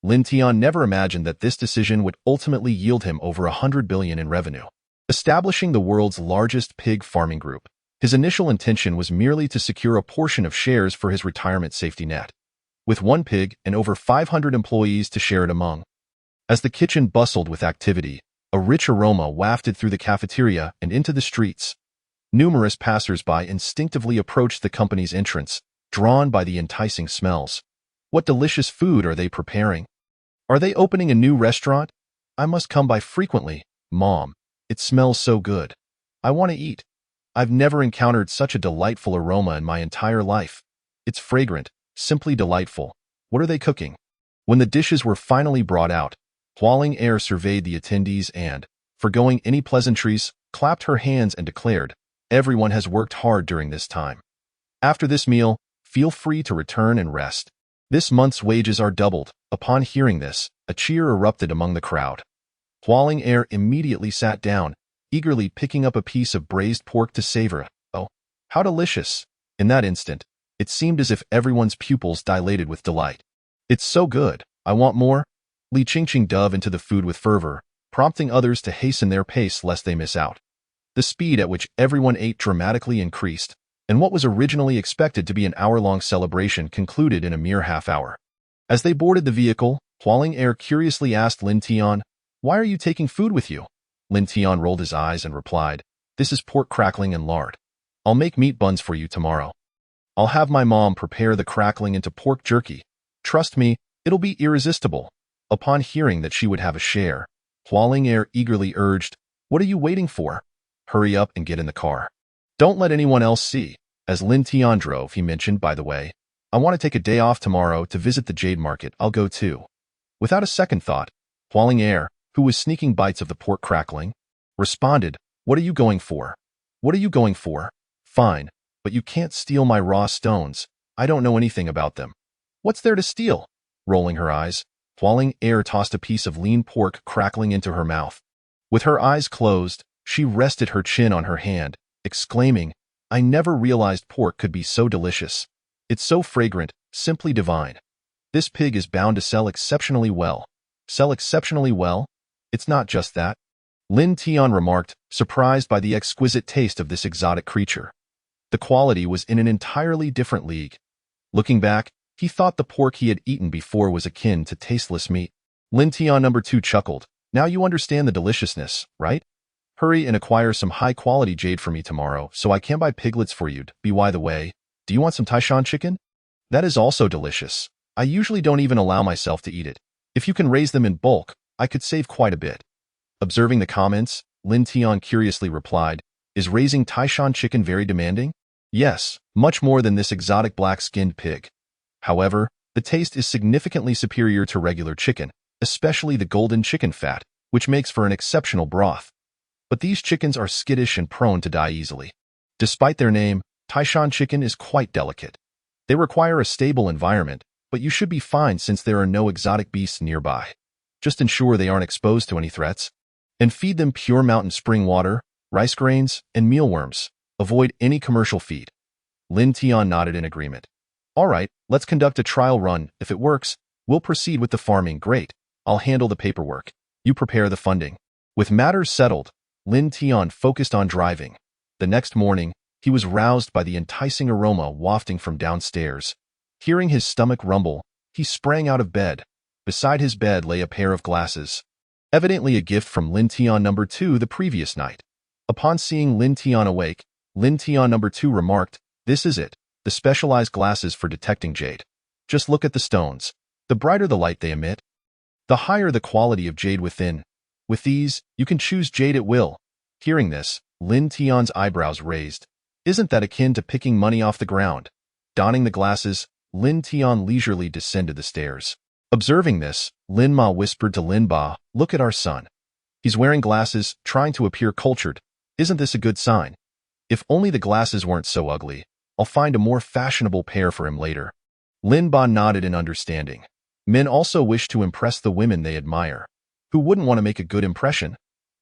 A: Lin Tian never imagined that this decision would ultimately yield him over 100 billion in revenue. Establishing the world's largest pig farming group, his initial intention was merely to secure a portion of shares for his retirement safety net, with 1 pig and over 500 employees to share it among. As the kitchen bustled with activity, a rich aroma wafted through the cafeteria and into the streets. Numerous passers-by instinctively approached the company's entrance, drawn by the enticing smells. What delicious food are they preparing? Are they opening a new restaurant? I must come by frequently, Mom. It smells so good. I want to eat. I've never encountered such a delightful aroma in my entire life. It's fragrant, simply delightful. What are they cooking? When the dishes were finally brought out, Hualing Air surveyed the attendees and, forgoing any pleasantries, clapped her hands and declared, "Everyone has worked hard during this time. After this meal, feel free to return and rest. This month's wages are doubled." Upon hearing this, a cheer erupted among the crowd. Hualing Air immediately sat down, eagerly picking up a piece of braised pork to savor. Oh, how delicious! In that instant, it seemed as if everyone's pupils dilated with delight. "It's so good, I want more." Li Qingqing dove into the food with fervor, prompting others to hasten their pace lest they miss out. The speed at which everyone ate dramatically increased, and what was originally expected to be an hour-long celebration concluded in a mere half hour. As they boarded the vehicle, Hualing Air curiously asked Lin Tian, "Why are you taking food with you?" Lin Tian rolled his eyes and replied, "This is pork crackling and lard. I'll make meat buns for you tomorrow. I'll have my mom prepare the crackling into pork jerky. Trust me, it'll be irresistible." Upon hearing that she would have a share, Hualing Air eagerly urged, "What are you waiting for? Hurry up and get in the car. Don't let anyone else see." As Lin Tian drove, he mentioned, "By the way, I want to take a day off tomorrow to visit the Jade Market. I'll go too." Without a second thought, Hualing Air, who was sneaking bites of the pork crackling, responded, "What are you going for? What are you going for? Fine, but you can't steal my raw stones. I don't know anything about them." "What's there to steal?" Rolling her eyes, Hualing Air tossed a piece of lean pork crackling into her mouth. With her eyes closed, she rested her chin on her hand, exclaiming, "I never realized pork could be so delicious. It's so fragrant, simply divine. This pig is bound to sell exceptionally well." "Sell exceptionally well? It's not just that," Lin Tian remarked, surprised by the exquisite taste of this exotic creature. The quality was in an entirely different league. Looking back, he thought the pork he had eaten before was akin to tasteless meat. Lin Tian number 2 chuckled. "Now you understand the deliciousness, right? Hurry and acquire some high-quality jade for me tomorrow so I can buy piglets for you. By the way, do you want some Taishan chicken? That is also delicious. I usually don't even allow myself to eat it. If you can raise them in bulk, I could save quite a bit." Observing the comments, Lin Tian curiously replied, "Is raising Taishan chicken very demanding?" "Yes, much more than this exotic black-skinned pig. However, the taste is significantly superior to regular chicken, especially the golden chicken fat, which makes for an exceptional broth. But these chickens are skittish and prone to die easily. Despite their name, Taishan chicken is quite delicate. They require a stable environment, but you should be fine since there are no exotic beasts nearby. Just ensure they aren't exposed to any threats. And feed them pure mountain spring water, rice grains, and mealworms. Avoid any commercial feed." Lin Tian nodded in agreement. "All right, let's conduct a trial run. If it works, we'll proceed with the farming. Great. I'll handle the paperwork. You prepare the funding." With matters settled, Lin Tian focused on driving. The next morning, he was roused by the enticing aroma wafting from downstairs. Hearing his stomach rumble, he sprang out of bed. Beside his bed lay a pair of glasses, evidently a gift from Lin Tian No. 2 the previous night. Upon seeing Lin Tian awake, Lin Tian No. 2 remarked, "This is it, the specialized glasses for detecting jade. Just look at the stones. The brighter the light they emit, the higher the quality of jade within. With these, you can choose jade at will." Hearing this, Lin Tian's eyebrows raised. Isn't that akin to picking money off the ground? Donning the glasses, Lin Tian leisurely descended the stairs. Observing this, Lin Ma whispered to Lin Ba, "Look at our son. He's wearing glasses, trying to appear cultured. Isn't this a good sign? If only the glasses weren't so ugly, I'll find a more fashionable pair for him later." Lin Ba nodded in understanding. Men also wish to impress the women they admire. Who wouldn't want to make a good impression?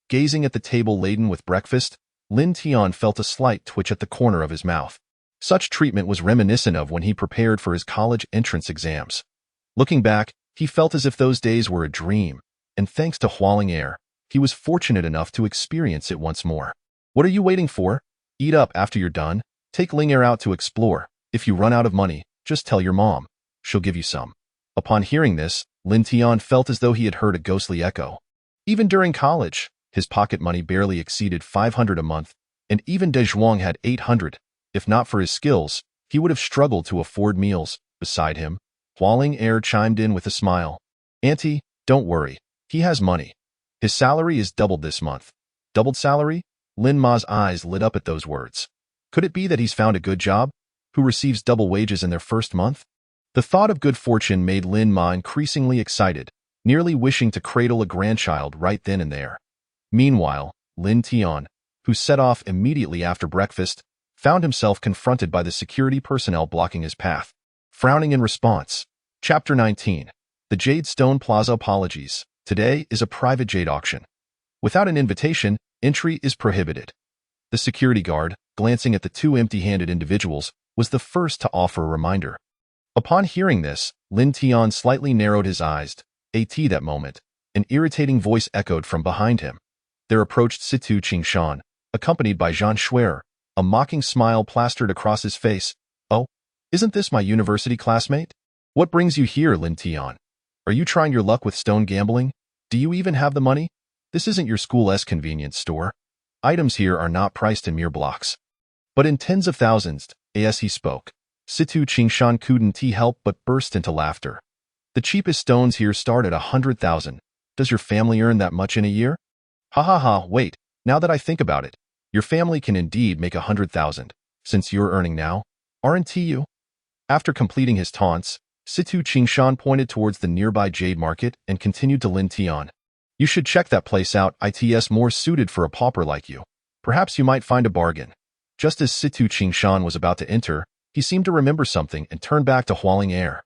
A: Gazing at the table laden with breakfast, Lin Tian felt a slight twitch at the corner of his mouth. Such treatment was reminiscent of when he prepared for his college entrance exams. Looking back, he felt as if those days were a dream, and thanks to Hualing Air, he was fortunate enough to experience it once more. What are you waiting for? Eat up after you're done. Take Ling Air out to explore. If you run out of money, just tell your mom. She'll give you some. Upon hearing this, Lin Tian felt as though he had heard a ghostly echo. Even during college, his pocket money barely exceeded 500 a month, and even De Zhuang had 800. If not for his skills, he would have struggled to afford meals. Beside him, Hualing Air chimed in with a smile. "Auntie, don't worry. He has money. His salary is doubled this month." "Doubled salary?" Lin Ma's eyes lit up at those words. Could it be that he's found a good job? Who receives double wages in their first month? The thought of good fortune made Lin Ma increasingly excited, nearly wishing to cradle a grandchild right then and there. Meanwhile, Lin Tian, who set off immediately after breakfast, found himself confronted by the security personnel blocking his path. Frowning in response. Chapter 19. The Jade Stone Plaza Apologies. Today is a private jade auction. Without an invitation, entry is prohibited. The security guard, glancing at the two empty-handed individuals, was the first to offer a reminder. Upon hearing this, Lin Tian slightly narrowed his eyes. At that moment, an irritating voice echoed from behind him. There approached Situ Qingshan, accompanied by Zhang Shuer, a mocking smile plastered across his face. "Oh, isn't this my university classmate? What brings you here, Lin Tian? Are you trying your luck with stone gambling? Do you even have the money? This isn't your school's convenience store. Items here are not priced in mere blocks, but in tens of thousands." As he spoke, Situ Qingshan couldn't help but burst into laughter. "The cheapest stones here start at 100,000. Does your family earn that much in a year?" "Ha ha ha, wait, now that I think about it, your family can indeed make 100,000, since you're earning now, aren't you?" After completing his taunts, Situ Qingshan pointed towards the nearby jade market and continued to Lin Tian. "You should check that place out. It's more suited for a pauper like you. Perhaps you might find a bargain." Just as Situ Qingshan was about to enter, he seemed to remember something and turned back to Hualing Air.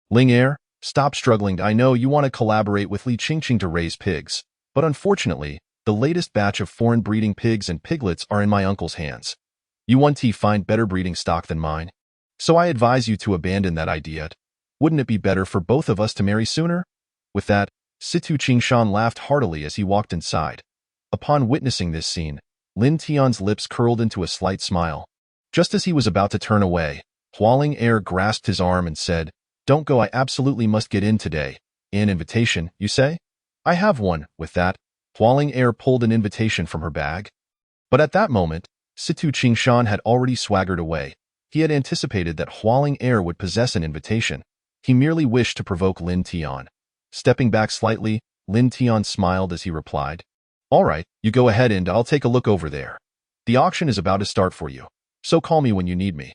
A: "Ling Air, stop struggling. I know you want to collaborate with Li Qingqing to raise pigs, but unfortunately, the latest batch of foreign breeding pigs and piglets are in my uncle's hands. You want to find better breeding stock than mine. So I advise you to abandon that idea. Wouldn't it be better for both of us to marry sooner?" With that, Situ Qingshan laughed heartily as he walked inside. Upon witnessing this scene, Lin Tian's lips curled into a slight smile. Just as he was about to turn away, Hualing Air grasped his arm and said, "Don't go, I absolutely must get in today." "An invitation, you say?" "I have one." With that, Hualing Air pulled an invitation from her bag. But at that moment, Situ Qingshan had already swaggered away. He had anticipated that Hualing Air would possess an invitation. He merely wished to provoke Lin Tian. Stepping back slightly, Lin Tian smiled as he replied, All right, you go ahead and I'll take a look over there. The auction is about to start for you, so call me when you need me.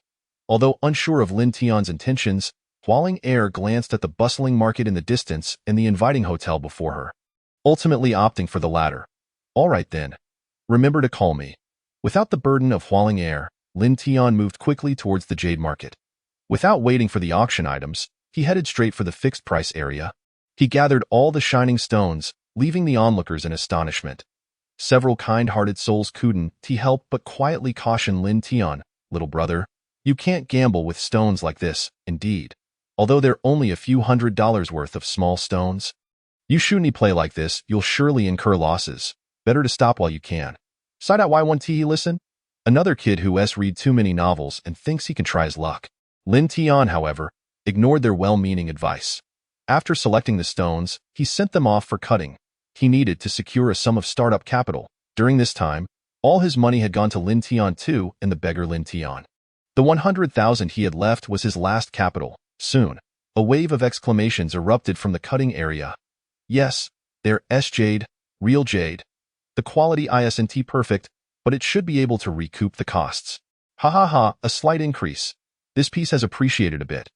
A: Although unsure of Lin Tian's intentions, Hualing Air glanced at the bustling market in the distance and the inviting hotel before her, ultimately opting for the latter. All right then. Remember to call me. Without the burden of Hualing Air, Lin Tian moved quickly towards the jade market. Without waiting for the auction items, he headed straight for the fixed price area. He gathered all the shining stones, leaving the onlookers in astonishment. Several kind-hearted souls couldn't help but quietly caution Lin Tian, "Little brother, you can't gamble with stones like this, indeed. Although they're only a few $100s worth of small stones. You shouldn't play like this, you'll surely incur losses. Better to stop while you can." Side out Y1T listen? Another kid who read too many novels and thinks he can try his luck. Lin Tian, however, ignored their well-meaning advice. After selecting the stones, he sent them off for cutting. He needed to secure a sum of startup capital. During this time, all his money had gone to Lin Tian too and the beggar Lin Tian. The 100,000 he had left was his last capital. Soon, a wave of exclamations erupted from the cutting area. Yes, there's jade, real jade. The quality isn't perfect, but it should be able to recoup the costs. Ha ha ha, a slight increase. This piece has appreciated a bit.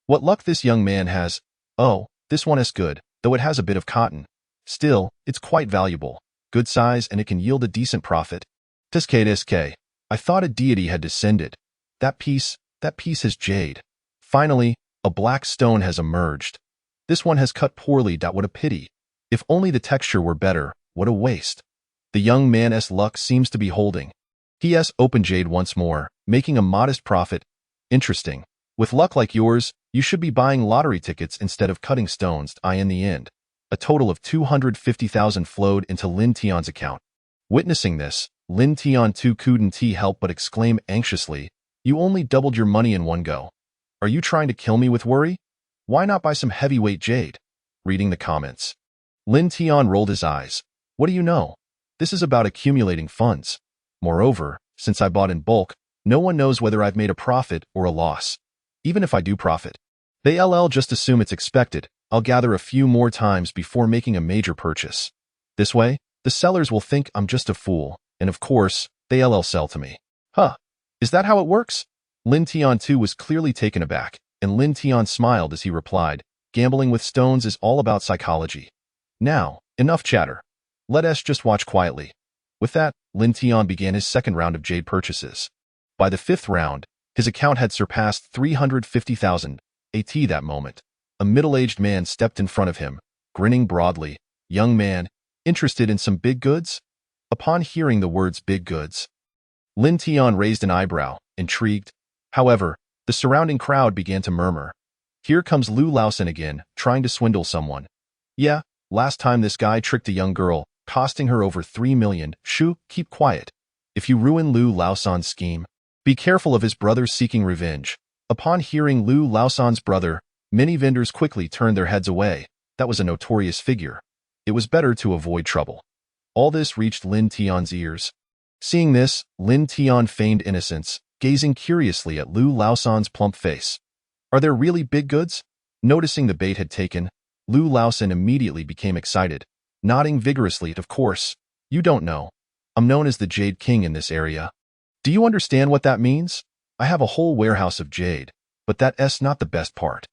A: What luck this young man has. Oh, this one is good, though it has a bit of cotton. Still, it's quite valuable, good size, and it can yield a decent profit. Tsk. I thought a deity had descended. That piece is jade. Finally, a black stone has emerged. This one has cut poorly. What a pity. If only the texture were better, what a waste. The young man's luck seems to be holding. He has opened jade once more, making a modest profit. Interesting. With luck like yours, you should be buying lottery tickets instead of cutting stones. In the end, a total of 250,000 flowed into Lin Tian's account. Witnessing this, Lin Tian too couldn't help but exclaim anxiously, "You only doubled your money in one go. Are you trying to kill me with worry? Why not buy some heavyweight jade?" Reading the comments, Lin Tian rolled his eyes. "What do you know? This is about accumulating funds. Moreover, since I bought in bulk, no one knows whether I've made a profit or a loss. Even if I do profit, they'll just assume it's expected. I'll gather a few more times before making a major purchase. This way, the sellers will think I'm just a fool, and of course, they'll sell to me." Huh. Is that how it works? Lin Tian too was clearly taken aback, and Lin Tian smiled as he replied, "Gambling with stones is all about psychology. Now, enough chatter. Let us just watch quietly." With that, Lin Tian began his second round of jade purchases. By the fifth round, his account had surpassed 350,000 AT. That moment, a middle-aged man stepped in front of him, grinning broadly. "Young man, interested in some big goods?" Upon hearing the words big goods, Lin Tian raised an eyebrow, intrigued. However, the surrounding crowd began to murmur. "Here comes Lu Laosan again, trying to swindle someone. Yeah, last time this guy tricked a young girl, costing her over 3 million. Shoo, keep quiet. If you ruin Lu Laosan's scheme, be careful of his brothers seeking revenge." Upon hearing Lu Laosan's brother, many vendors quickly turned their heads away. That was a notorious figure. It was better to avoid trouble. All this reached Lin Tian's ears. Seeing this, Lin Tian feigned innocence, gazing curiously at Lu Laosan's plump face. "Are there really big goods?" Noticing the bait had taken, Lu Laosan immediately became excited, nodding vigorously. "Of course. You don't know. I'm known as the Jade King in this area. Do you understand what that means? I have a whole warehouse of jade, but that's not the best part.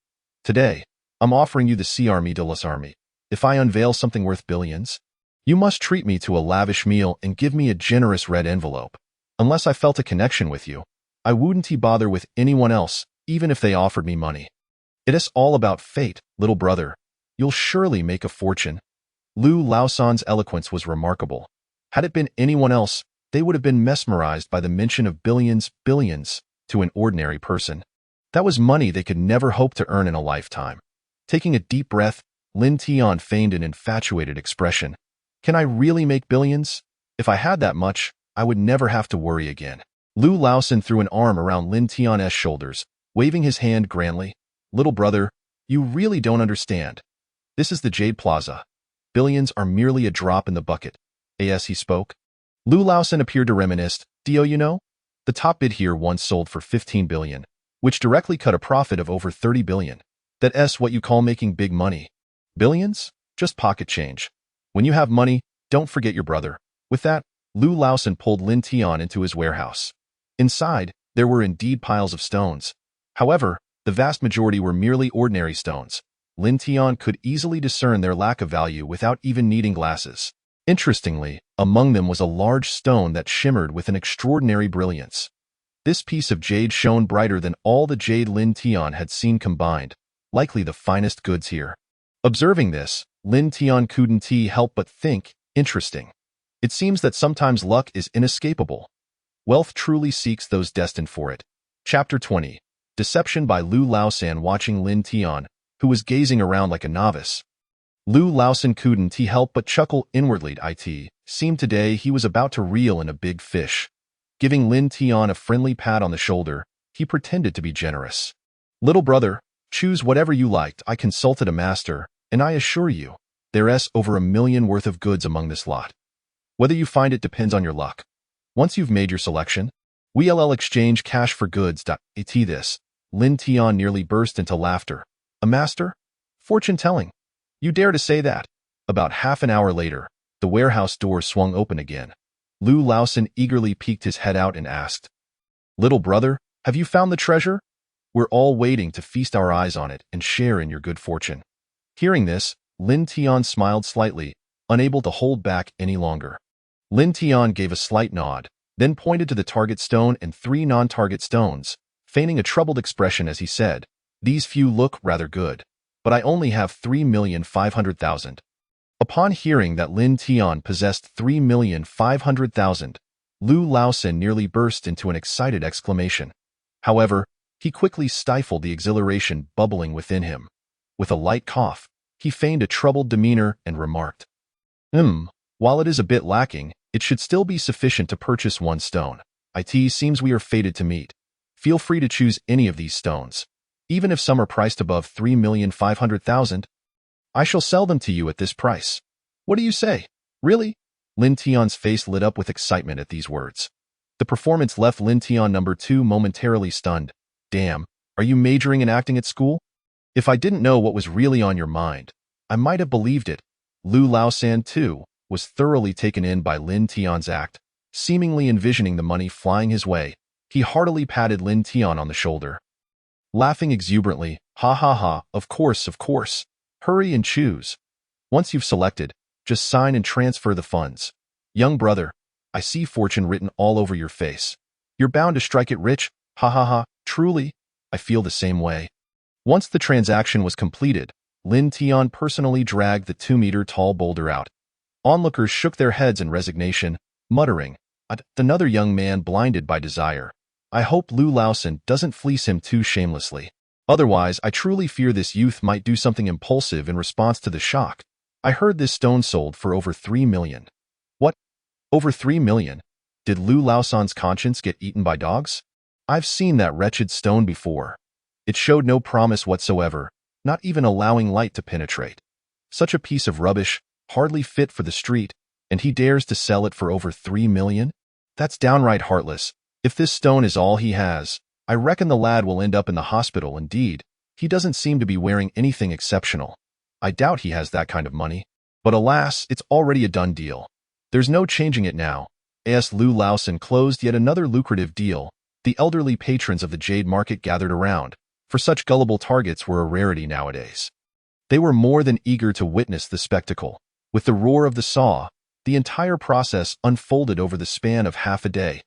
A: Today, I'm offering you the Army de las Army. If I unveil something worth billions, you must treat me to a lavish meal and give me a generous red envelope. Unless I felt a connection with you, I wouldn't bother with anyone else, even if they offered me money. It is all about fate, little brother. You'll surely make a fortune." Lu Laosan's eloquence was remarkable. Had it been anyone else, they would have been mesmerized by the mention of billions. To an ordinary person, that was money they could never hope to earn in a lifetime. Taking a deep breath, Lin Tian feigned an infatuated expression. "Can I really make billions? If I had that much, I would never have to worry again." Lu Laosan threw an arm around Lin Tian's shoulders, waving his hand grandly. "Little brother, you really don't understand. This is the Jade Plaza. Billions are merely a drop in the bucket." As he spoke, Lu Laosan appeared to reminisce. "Do you know? The top bid here once sold for 15 billion, which directly cut a profit of over 30 billion. That's what you call making big money. Billions? Just pocket change. When you have money, Don't forget your brother. With that, Lu Laosan pulled Lin Tian into his warehouse. Inside, there were indeed piles of stones. However, the vast majority were merely ordinary stones. Lin Tian could easily discern their lack of value without even needing glasses. Interestingly, among them was a large stone that shimmered with an extraordinary brilliance. This piece of jade shone brighter than all the jade Lin Tian had seen combined, likely the finest goods here. Observing this, Lin Tian couldn't help but think, interesting. It seems that sometimes luck is inescapable. Wealth truly seeks those destined for it. Chapter 20. Deception by Lu Laosan. Watching Lin Tian, who was gazing around like a novice. Lu Laosan couldn't help but chuckle inwardly. It seemed today he was about to reel in a big fish. Giving Lin Tian a friendly pat on the shoulder, he pretended to be generous. Little brother, choose whatever you liked. I consulted a master, and I assure you, there's over $1 million worth of goods among this lot. Whether you find it depends on your luck. Once you've made your selection, we'll exchange cash for goods. This, Lin Tian nearly burst into laughter. A master? Fortune-telling? You dare to say that? About half an hour later, the warehouse door swung open again. Lu Laosan eagerly peeked his head out and asked, Little brother, have you found the treasure? We're all waiting to feast our eyes on it and share in your good fortune. Hearing this, Lin Tian smiled slightly, unable to hold back any longer. Lin Tian gave a slight nod, then pointed to the target stone and 3 non-target stones, feigning a troubled expression as he said, These few look rather good, but I only have 3,500,000. Upon hearing that Lin Tian possessed 3,500,000, Lu Laosan nearly burst into an excited exclamation. However, he quickly stifled the exhilaration bubbling within him. With a light cough, he feigned a troubled demeanor and remarked, While it is a bit lacking, it should still be sufficient to purchase 1 stone. It seems we are fated to meet. Feel free to choose any of these stones. Even if some are priced above 3,500,000, I shall sell them to you at this price. What do you say? Really? Lin Tian's face lit up with excitement at these words. The performance left Lin Tian number 2 momentarily stunned. Damn, are you majoring in acting at school? If I didn't know what was really on your mind, I might have believed it. Lu Laosan, too, was thoroughly taken in by Lin Tian's act, seemingly envisioning the money flying his way. He heartily patted Lin Tian on the shoulder. Laughing exuberantly, ha ha ha, of course. Hurry and choose. Once you've selected, just sign and transfer the funds. Young brother, I see fortune written all over your face. You're bound to strike it rich, ha ha ha, truly, I feel the same way. Once the transaction was completed, Lin Tian personally dragged the 2-meter-tall boulder out. Onlookers shook their heads in resignation, muttering, Another young man blinded by desire. I hope Lu Laosan doesn't fleece him too shamelessly. Otherwise, I truly fear this youth might do something impulsive in response to the shock. I heard this stone sold for over 3 million. What? Over 3 million? Did Lu Laosan's conscience get eaten by dogs? I've seen that wretched stone before. It showed no promise whatsoever, not even allowing light to penetrate. Such a piece of rubbish, hardly fit for the street, and he dares to sell it for over 3 million? That's downright heartless. If this stone is all he has, I reckon the lad will end up in the hospital. Indeed, he doesn't seem to be wearing anything exceptional. I doubt he has that kind of money. But alas, it's already a done deal. There's no changing it now. As Lu Laosan closed yet another lucrative deal, the elderly patrons of the jade market gathered around, for such gullible targets were a rarity nowadays. They were more than eager to witness the spectacle. With the roar of the saw, the entire process unfolded over the span of half a day.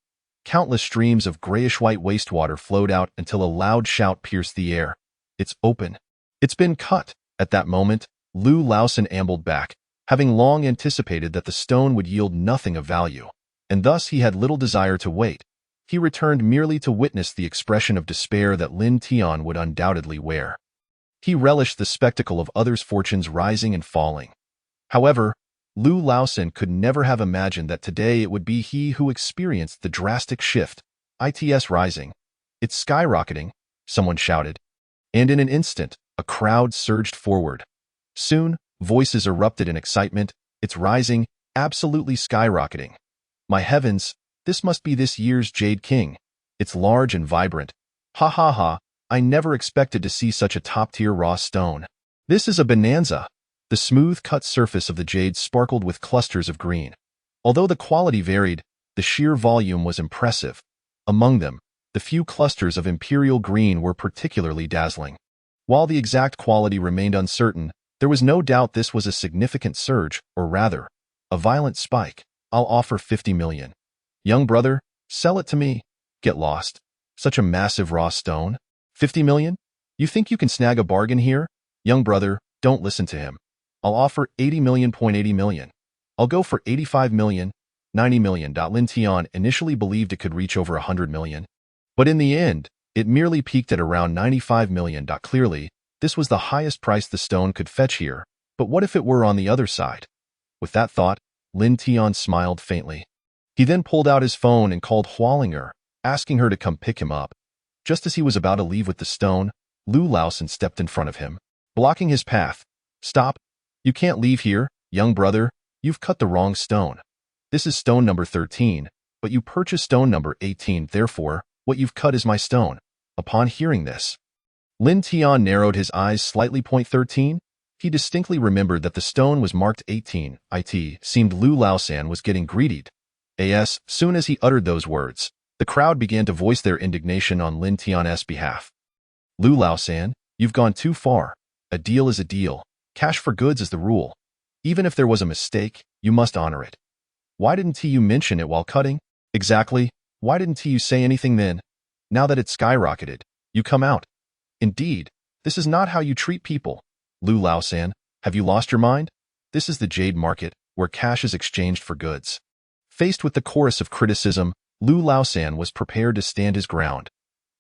A: Countless streams of grayish-white wastewater flowed out until a loud shout pierced the air. It's open. It's been cut. At that moment, Lu Laosan ambled back, having long anticipated that the stone would yield nothing of value, and thus he had little desire to wait. He returned merely to witness the expression of despair that Lin Tian would undoubtedly wear. He relished the spectacle of others' fortunes rising and falling. However, Lu Laosan could never have imagined that today it would be he who experienced the drastic shift. It's rising. It's skyrocketing, someone shouted. And in an instant, a crowd surged forward. Soon, voices erupted in excitement. It's rising, absolutely skyrocketing. My heavens, this must be this year's Jade King. It's large and vibrant. Ha ha ha, I never expected to see such a top-tier raw stone. This is a bonanza. The smooth-cut surface of the jade sparkled with clusters of green. Although the quality varied, the sheer volume was impressive. Among them, the few clusters of imperial green were particularly dazzling. While the exact quality remained uncertain, there was no doubt this was a significant surge, or rather, a violent spike. I'll offer 50 million. Young brother, sell it to me. Get lost. Such a massive raw stone? 50 million? You think you can snag a bargain here? Young brother, don't listen to him. I'll offer 80 million. 80 million. I'll go for 85 million, 90 million. Lin Tian initially believed it could reach over 100 million. But in the end, it merely peaked at around 95 million. Clearly, this was the highest price the stone could fetch here. But what if it were on the other side? With that thought, Lin Tian smiled faintly. He then pulled out his phone and called Hualinger, asking her to come pick him up. Just as he was about to leave with the stone, Lu Laosan stepped in front of him, blocking his path. Stop. You can't leave here, young brother. You've cut the wrong stone. This is stone number 13, but you purchased stone number 18, therefore, what you've cut is my stone. Upon hearing this, Lin Tian narrowed his eyes slightly. 13? He distinctly remembered that the stone was marked 18. It seemed Lu Laosan was getting greedied. Soon as he uttered those words, the crowd began to voice their indignation on Lin Tian's behalf. Lu Laosan, you've gone too far. A deal is a deal. Cash for goods is the rule. Even if there was a mistake, you must honor it. Why didn't you mention it while cutting? Exactly. Why didn't you say anything then? Now that it's skyrocketed, you come out. Indeed, this is not how you treat people. Lu Laosan, have you lost your mind? This is the jade market, where cash is exchanged for goods. Faced with the chorus of criticism, Lu Laosan was prepared to stand his ground.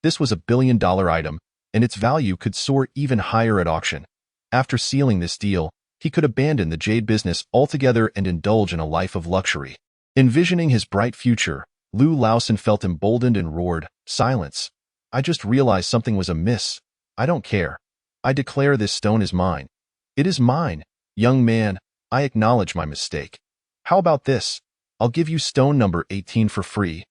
A: This was a billion-dollar item, and its value could soar even higher at auction. After sealing this deal, he could abandon the jade business altogether and indulge in a life of luxury. Envisioning his bright future, Lu Laosan felt emboldened and roared, "Silence! I just realized something was amiss. I don't care. I declare this stone is mine. It is mine. Young man, I acknowledge my mistake. How about this? I'll give you stone number 18 for free.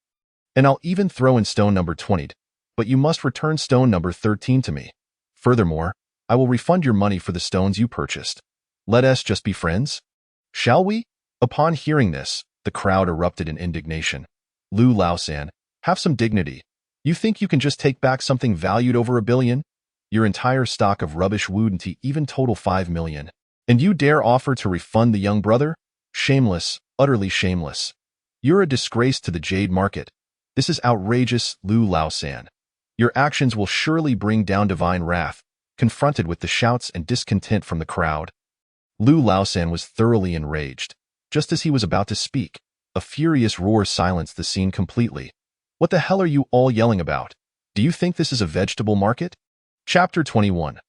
A: And I'll even throw in stone number 20, but you must return stone number 13 to me. Furthermore, I will refund your money for the stones you purchased. Let us just be friends? Shall we?" Upon hearing this, the crowd erupted in indignation. Lu Laosan, have some dignity. You think you can just take back something valued over $1 billion? Your entire stock of rubbish wouldn't even total 5 million. And you dare offer to refund the young brother? Shameless, utterly shameless. You're a disgrace to the jade market. This is outrageous, Lu Laosan. Your actions will surely bring down divine wrath. Confronted with the shouts and discontent from the crowd, Lu Laosan was thoroughly enraged. Just as he was about to speak, a furious roar silenced the scene completely. What the hell are you all yelling about? Do you think this is a vegetable market? Chapter 21.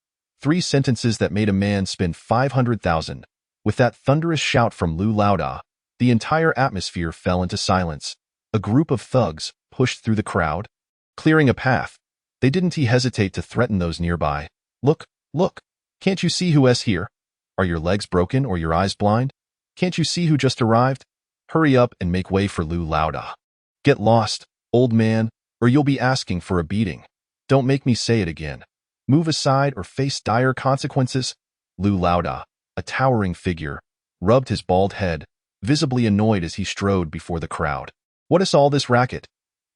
A: 3 sentences that made a man spend 500,000. With that thunderous shout from Lu Laoda, the entire atmosphere fell into silence. A group of thugs pushed through the crowd, clearing a path. They didn't hesitate to threaten those nearby. Look, look, can't you see who's here? Are your legs broken or your eyes blind? Can't you see who just arrived? Hurry up and make way for Lu Laoda. Get lost, old man, or you'll be asking for a beating. Don't make me say it again. Move aside or face dire consequences. Lu Laoda, a towering figure, rubbed his bald head, visibly annoyed as he strode before the crowd. What is all this racket?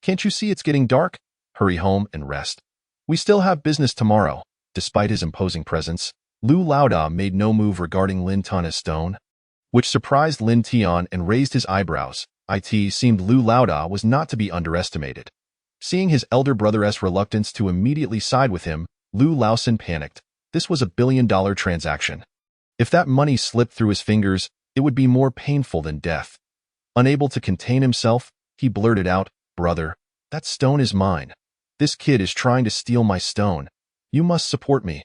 A: Can't you see it's getting dark? Hurry home and rest. We still have business tomorrow. Despite his imposing presence, Lu Laoda made no move regarding Lin Tian's stone, which surprised Lin Tian and raised his eyebrows. It seemed Lu Laoda was not to be underestimated. Seeing his elder brother's reluctance to immediately side with him, Lu Laosan panicked. This was a billion-dollar transaction. If that money slipped through his fingers, it would be more painful than death. Unable to contain himself, he blurted out, "Brother, that stone is mine. This kid is trying to steal my stone. You must support me."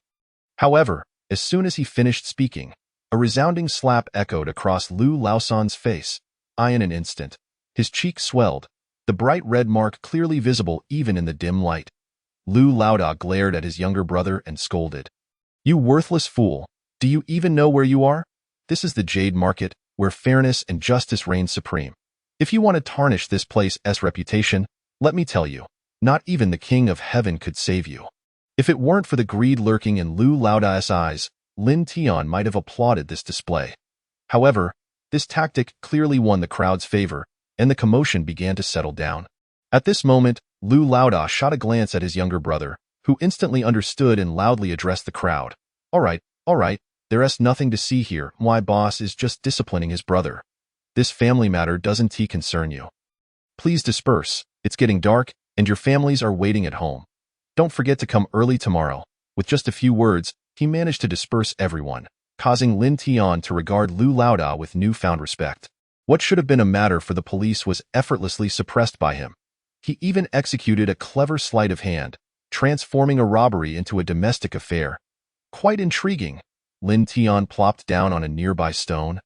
A: However, as soon as he finished speaking, a resounding slap echoed across Lu Laosan's face. In an instant, his cheek swelled, the bright red mark clearly visible even in the dim light. Lu Laoda glared at his younger brother and scolded. "You worthless fool! Do you even know where you are? This is the jade market, where fairness and justice reign supreme. If you want to tarnish this place's reputation, let me tell you, not even the King of Heaven could save you." If it weren't for the greed lurking in Lu Laoda's eyes, Lin Tian might have applauded this display. However, this tactic clearly won the crowd's favor, and the commotion began to settle down. At this moment, Lu Laoda shot a glance at his younger brother, who instantly understood and loudly addressed the crowd. All right, there's nothing to see here. My boss is just disciplining his brother. This family matter doesn't concern you. Please disperse, it's getting dark, and your families are waiting at home. Don't forget to come early tomorrow. With just a few words, he managed to disperse everyone, causing Lin Tian to regard Lu Laoda with newfound respect. What should have been a matter for the police was effortlessly suppressed by him. He even executed a clever sleight of hand, transforming a robbery into a domestic affair. Quite intriguing. Lin Tian plopped down on a nearby stone,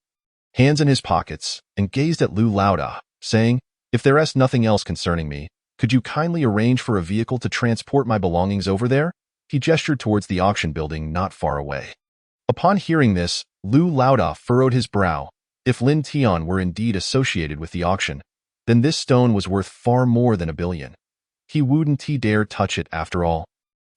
A: hands in his pockets, and gazed at Lu Laoda, saying, "If there's nothing else concerning me, could you kindly arrange for a vehicle to transport my belongings over there?" He gestured towards the auction building not far away. Upon hearing this, Lu Laoda furrowed his brow. If Lin Tian were indeed associated with the auction, then this stone was worth far more than $1 billion. He wouldn't dare touch it after all.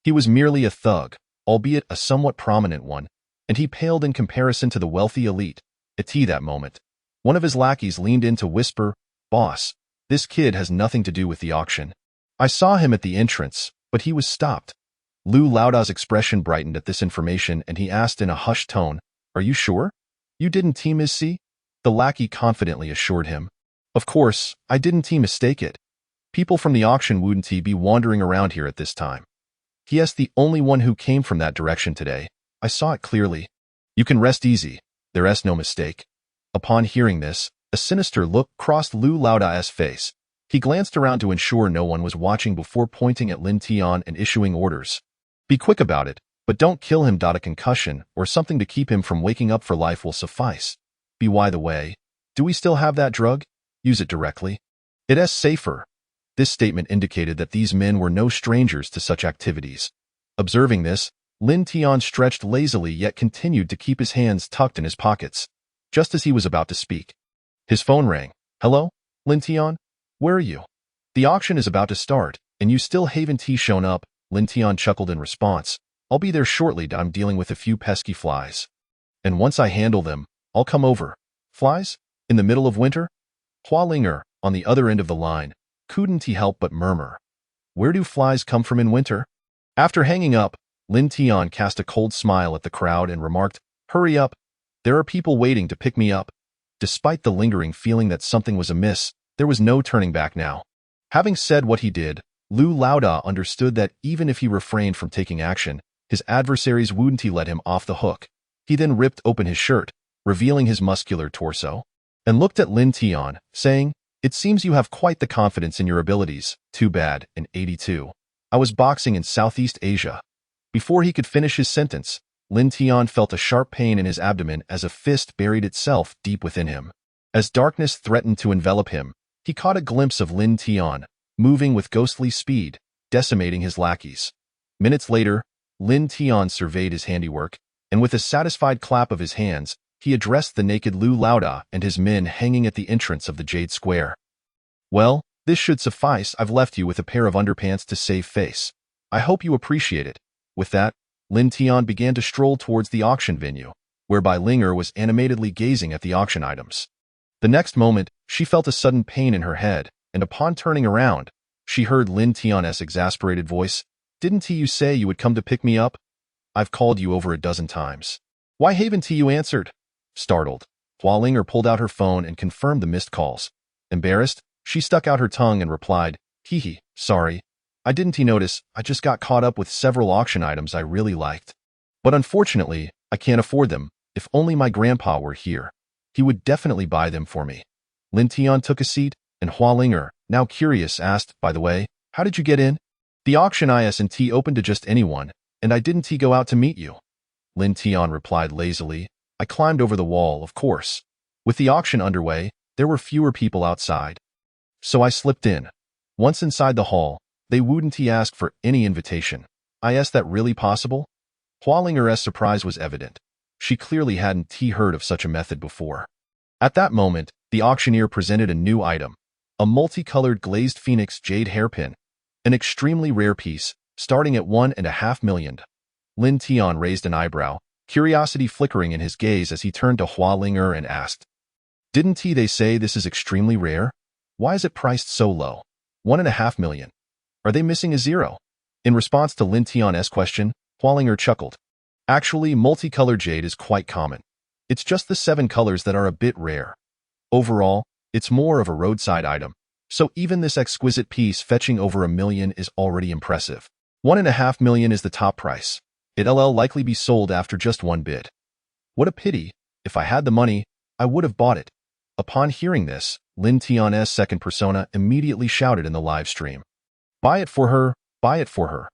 A: He was merely a thug, albeit a somewhat prominent one, and he paled in comparison to the wealthy elite. At that moment, one of his lackeys leaned in to whisper, "Boss, this kid has nothing to do with the auction. I saw him at the entrance, but he was stopped." Lu Laoda's expression brightened at this information, and he asked in a hushed tone, "Are you sure? You didn't mistake?" The lackey confidently assured him, "Of course, I didn't mistake it. People from the auction wouldn't be wandering around here at this time. He is the only one who came from that direction today. I saw it clearly. You can rest easy. There's no mistake." Upon hearing this, a sinister look crossed Lu Laoda's face. He glanced around to ensure no one was watching before pointing at Lin Tian and issuing orders. "Be quick about it, but don't kill him. A concussion or something to keep him from waking up for life will suffice. By the way, do we still have that drug? Use it directly. It is safer." This statement indicated that these men were no strangers to such activities. Observing this, Lin Tian stretched lazily yet continued to keep his hands tucked in his pockets. Just as he was about to speak, his phone rang. "Hello, Lin Tian? Where are you? The auction is about to start, and you still haven't shown up." Lin Tian chuckled in response. "I'll be there shortly. I'm dealing with a few pesky flies. And once I handle them, I'll come over." "Flies? In the middle of winter?" Hua Linger, on the other end of the line, couldn't help but murmur. "Where do flies come from in winter?" After hanging up, Lin Tian cast a cold smile at the crowd and remarked, "Hurry up. There are people waiting to pick me up." Despite the lingering feeling that something was amiss, there was no turning back now. Having said what he did, Lu Laoda understood that even if he refrained from taking action, his adversaries wouldn't let him off the hook. He then ripped open his shirt, revealing his muscular torso, and looked at Lin Tian, saying, "It seems you have quite the confidence in your abilities. Too bad, in 82. I was boxing in Southeast Asia." Before he could finish his sentence, Lin Tian felt a sharp pain in his abdomen as a fist buried itself deep within him. As darkness threatened to envelop him, he caught a glimpse of Lin Tian, moving with ghostly speed, decimating his lackeys. Minutes later, Lin Tian surveyed his handiwork, and with a satisfied clap of his hands, he addressed the naked Lu Laoda and his men hanging at the entrance of the Jade Square. "Well, this should suffice. I've left you with a pair of underpants to save face. I hope you appreciate it." With that, Lin Tian began to stroll towards the auction venue, whereby Linger was animatedly gazing at the auction items. The next moment, she felt a sudden pain in her head, and upon turning around, she heard Lin Tian's exasperated voice, "Didn't you say you would come to pick me up? I've called you over a dozen times. Why haven't you answered?" Startled, Hua Linger pulled out her phone and confirmed the missed calls. Embarrassed, she stuck out her tongue and replied, "Hee, sorry. I didn't notice. I just got caught up with several auction items I really liked. But unfortunately, I can't afford them. If only my grandpa were here. He would definitely buy them for me." Lin Tian took a seat, and Hua Linger, now curious, asked, "By the way, how did you get in?" "The auction isn't open to just anyone, and I didn't go out to meet you." Lin Tian replied lazily, "I climbed over the wall, of course. With the auction underway, there were fewer people outside. So I slipped in. Once inside the hall, they wouldn't ask for any invitation. Is that really possible?" Hua Linger's surprise was evident. She clearly hadn't heard of such a method before. At that moment, the auctioneer presented a new item, a multicolored glazed phoenix jade hairpin, an extremely rare piece, starting at $1.5 million. Lin Tian raised an eyebrow, curiosity flickering in his gaze as he turned to Hua Ling'er and asked, "Didn't they say this is extremely rare? Why is it priced so low? 1.5 million. Are they missing a zero?" In response to Lin Tian's question, Hua Ling'er chuckled. "Actually, multicolored jade is quite common. It's just the 7 colors that are a bit rare. Overall, it's more of a roadside item, so even this exquisite piece fetching over 1 million is already impressive. 1.5 million is the top price. It'll likely be sold after just one bid. What a pity. If I had the money, I would have bought it." Upon hearing this, Lin Tian's second persona immediately shouted in the live stream, "Buy it for her, buy it for her."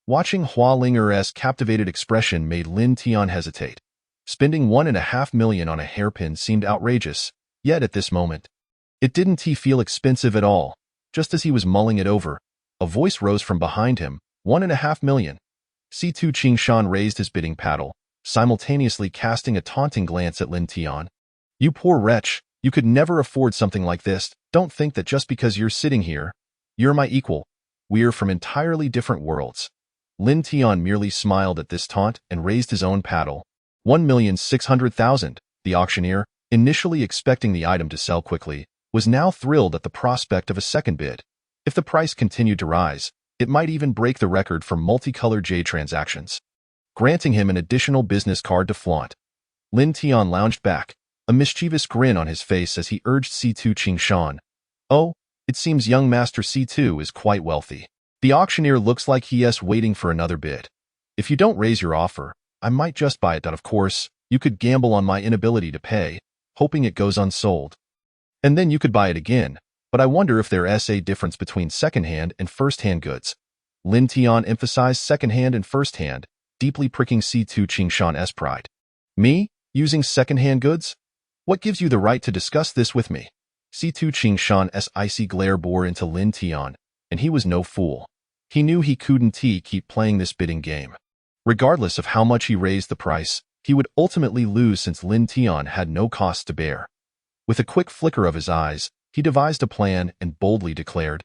A: Watching Hua Ling'er's captivated expression made Lin Tian hesitate. Spending 1.5 million on a hairpin seemed outrageous, yet at this moment, it didn't feel expensive at all. Just as he was mulling it over, a voice rose from behind him, 1.5 million. C2 Qingshan raised his bidding paddle, simultaneously casting a taunting glance at Lin Tian. "You poor wretch, you could never afford something like this. Don't think that just because you're sitting here, you're my equal. We're from entirely different worlds." Lin Tian merely smiled at this taunt and raised his own paddle. 1,600,000. The auctioneer, initially expecting the item to sell quickly, was now thrilled at the prospect of a second bid. If the price continued to rise, it might even break the record for multicolored jade transactions, granting him an additional business card to flaunt. Lin Tian lounged back, a mischievous grin on his face as he urged C2 Qingshan, "Oh, it seems young Master C2 is quite wealthy. The auctioneer looks like he's waiting for another bid. If you don't raise your offer, I might just buy it. Of course, you could gamble on my inability to pay, hoping it goes unsold. And then you could buy it again, but I wonder if there's a difference between second-hand and first-hand goods." Lin Tian emphasized second-hand and first-hand, deeply pricking C2 Qingshan's pride. "Me? Using second-hand goods? What gives you the right to discuss this with me?" C2 Qingshan's icy glare bore into Lin Tian, and he was no fool. He knew he couldn't keep playing this bidding game. Regardless of how much he raised the price, he would ultimately lose since Lin Tian had no costs to bear. With a quick flicker of his eyes, he devised a plan and boldly declared,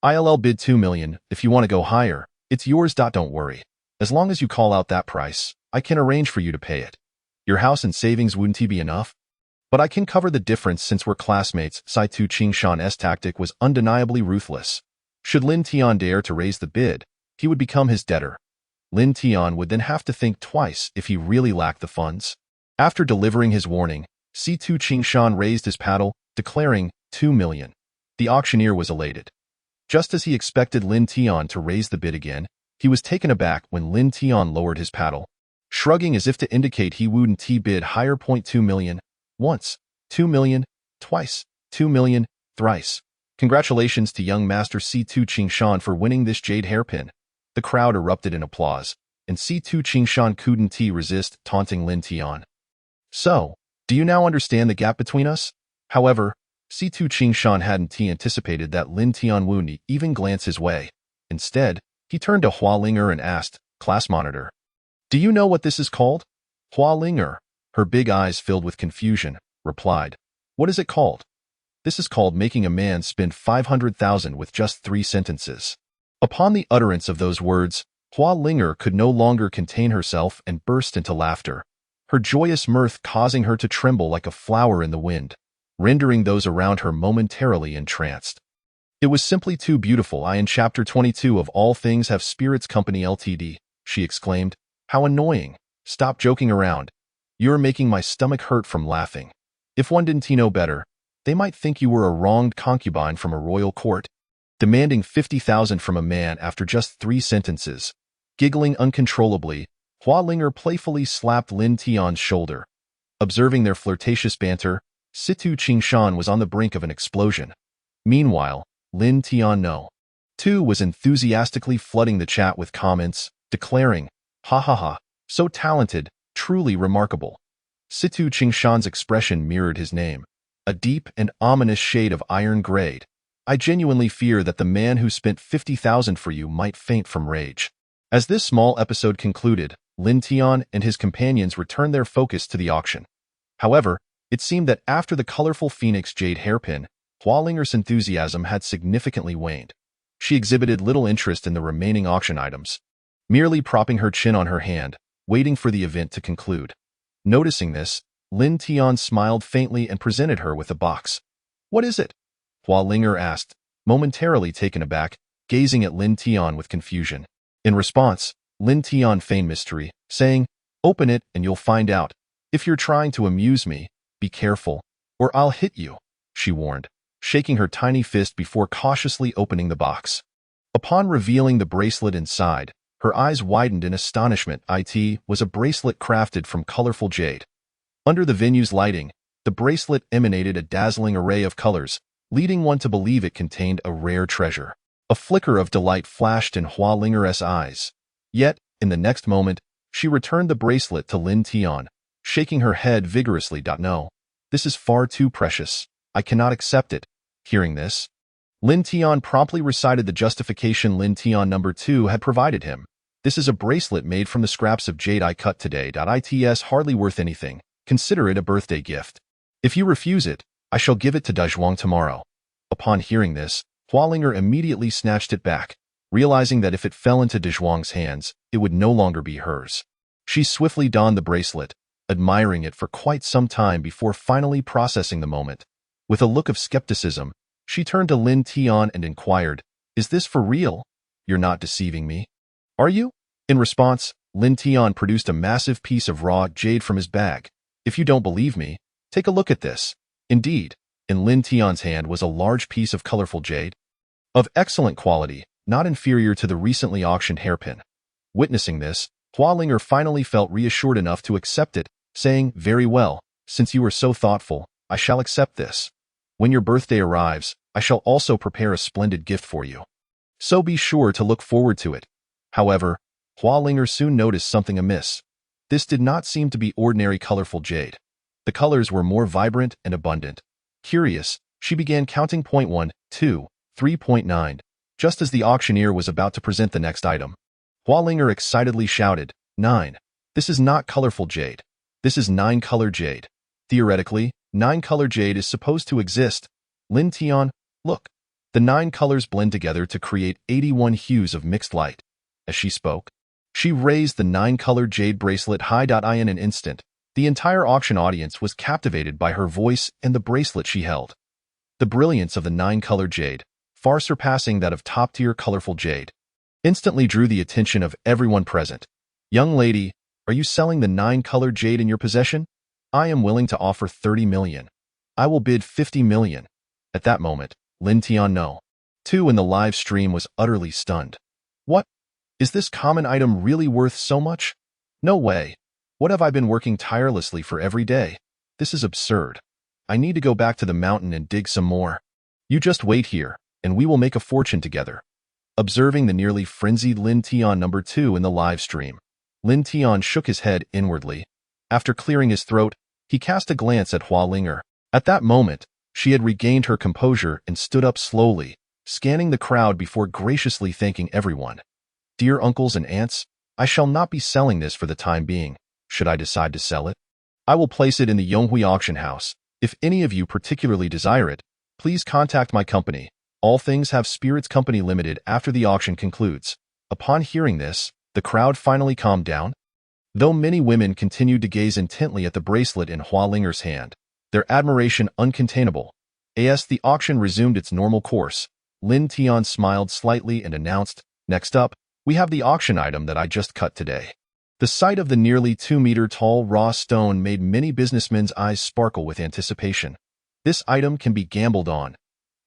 A: "I'll bid 2 million. If you want to go higher, it's yours. Don't worry. As long as you call out that price, I can arrange for you to pay it. Your house and savings wouldn't be enough? But I can cover the difference since we're classmates." C2 Qingshan's tactic was undeniably ruthless. Should Lin Tian dare to raise the bid, he would become his debtor. Lin Tian would then have to think twice if he really lacked the funds. After delivering his warning, C2 Qingshan raised his paddle, declaring 2 million. The auctioneer was elated. Just as he expected Lin Tian to raise the bid again, he was taken aback when Lin Tian lowered his paddle, shrugging as if to indicate he wouldn't bid higher. 2 million. Once, 2 million, twice, 2 million, thrice. Congratulations to young Master C2 Qingshan for winning this jade hairpin. The crowd erupted in applause, and C2 Qingshan couldn't resist taunting Lin Tian. "So, do you now understand the gap between us?" However, C2 Qingshan hadn't anticipated that Lin Tian wouldn't even glance his way. Instead, he turned to Hua Ling'er and asked, "Class monitor, do you know what this is called?" Hua Ling'er, her big eyes filled with confusion, replied, "What is it called?" "This is called making a man spend 500,000 with just 3 sentences." Upon the utterance of those words, Hua Ling'er could no longer contain herself and burst into laughter, her joyous mirth causing her to tremble like a flower in the wind, rendering those around her momentarily entranced. "It was simply too beautiful. In Chapter 22 of All Things Have Spirits Company Ltd., she exclaimed. "How annoying. Stop joking around. You're making my stomach hurt from laughing. If one didn't know better, they might think you were a wronged concubine from a royal court, demanding 50,000 from a man after just 3 sentences. Giggling uncontrollably, Hua Ling'er playfully slapped Lin Tian's shoulder. Observing their flirtatious banter, C2 Qingshan was on the brink of an explosion. Meanwhile, Lin Tian too was enthusiastically flooding the chat with comments, declaring, "Ha ha ha, so talented, truly remarkable." C2 Qingshan's expression mirrored his name, a deep and ominous shade of iron grade. "I genuinely fear that the man who spent 50,000 for you might faint from rage." As this small episode concluded, Lin Tian and his companions returned their focus to the auction. However, it seemed that after the colorful Phoenix Jade hairpin, Hua Ling'er's enthusiasm had significantly waned. She exhibited little interest in the remaining auction items, merely propping her chin on her hand, waiting for the event to conclude. Noticing this, Lin Tian smiled faintly and presented her with a box. "What is it?" Hua Linger asked, momentarily taken aback, gazing at Lin Tian with confusion. In response, Lin Tian feigned mystery, saying, "Open it and you'll find out. If you're trying to amuse me, be careful, or I'll hit you," she warned, shaking her tiny fist before cautiously opening the box. Upon revealing the bracelet inside, her eyes widened in astonishment. It was a bracelet crafted from colorful jade. Under the venue's lighting, the bracelet emanated a dazzling array of colors, leading one to believe it contained a rare treasure. A flicker of delight flashed in Hua Linger's eyes. Yet, in the next moment, she returned the bracelet to Lin Tian, shaking her head vigorously. "No, this is far too precious. I cannot accept it." Hearing this, Lin Tian promptly recited the justification Lin Tian number 2 had provided him. "This is a bracelet made from the scraps of jade I cut today. It's hardly worth anything. Consider it a birthday gift. If you refuse it, I shall give it to Dazhuang tomorrow." Upon hearing this, Hua Linger immediately snatched it back, realizing that if it fell into Dazhuang's hands, it would no longer be hers. She swiftly donned the bracelet, admiring it for quite some time before finally processing the moment. With a look of skepticism, she turned to Lin Tian and inquired, "Is this for real? You're not deceiving me, are you?" In response, Lin Tian produced a massive piece of raw jade from his bag. "If you don't believe me, take a look at this." Indeed, in Lin Tian's hand was a large piece of colorful jade, of excellent quality, not inferior to the recently auctioned hairpin. Witnessing this, Hua Linger finally felt reassured enough to accept it, saying, "Very well, since you are so thoughtful, I shall accept this. When your birthday arrives, I shall also prepare a splendid gift for you. So be sure to look forward to it." However, Hua Linger soon noticed something amiss. This did not seem to be ordinary colorful jade. The colors were more vibrant and abundant. Curious, she began counting 1, 2, 3.9. Just as the auctioneer was about to present the next item, Hua Linger excitedly shouted, 9. This is not colorful jade. This is 9-color jade. Theoretically, 9-color jade is supposed to exist. Lin Tian, look. The 9 colors blend together to create 81 hues of mixed light. As she spoke, she raised the 9-color jade bracelet high. In an instant, the entire auction audience was captivated by her voice and the bracelet she held. The brilliance of the 9-color jade, far surpassing that of top-tier colorful jade, instantly drew the attention of everyone present. "Young lady, are you selling the 9-color jade in your possession? I am willing to offer 30 million. I will bid 50 million. At that moment, Lin Tian No. 2 in the live stream was utterly stunned. "What? Is this common item really worth so much? No way. What have I been working tirelessly for every day? This is absurd. I need to go back to the mountain and dig some more. You just wait here, and we will make a fortune together." Observing the nearly frenzied Lin Tian number 2 in the live stream, Lin Tian shook his head inwardly. After clearing his throat, he cast a glance at Hua Linger. At that moment, she had regained her composure and stood up slowly, scanning the crowd before graciously thanking everyone. "Dear uncles and aunts, I shall not be selling this for the time being. Should I decide to sell it, I will place it in the Yonghui auction house. If any of you particularly desire it, please contact my company, All Things Have Spirits Company Limited, after the auction concludes." Upon hearing this, the crowd finally calmed down. Though many women continued to gaze intently at the bracelet in Hua Linger's hand, their admiration uncontainable. As the auction resumed its normal course, Lin Tian smiled slightly and announced, "Next up, we have the auction item that I just cut today." The sight of the nearly 2-meter-tall raw stone made many businessmen's eyes sparkle with anticipation. This item can be gambled on.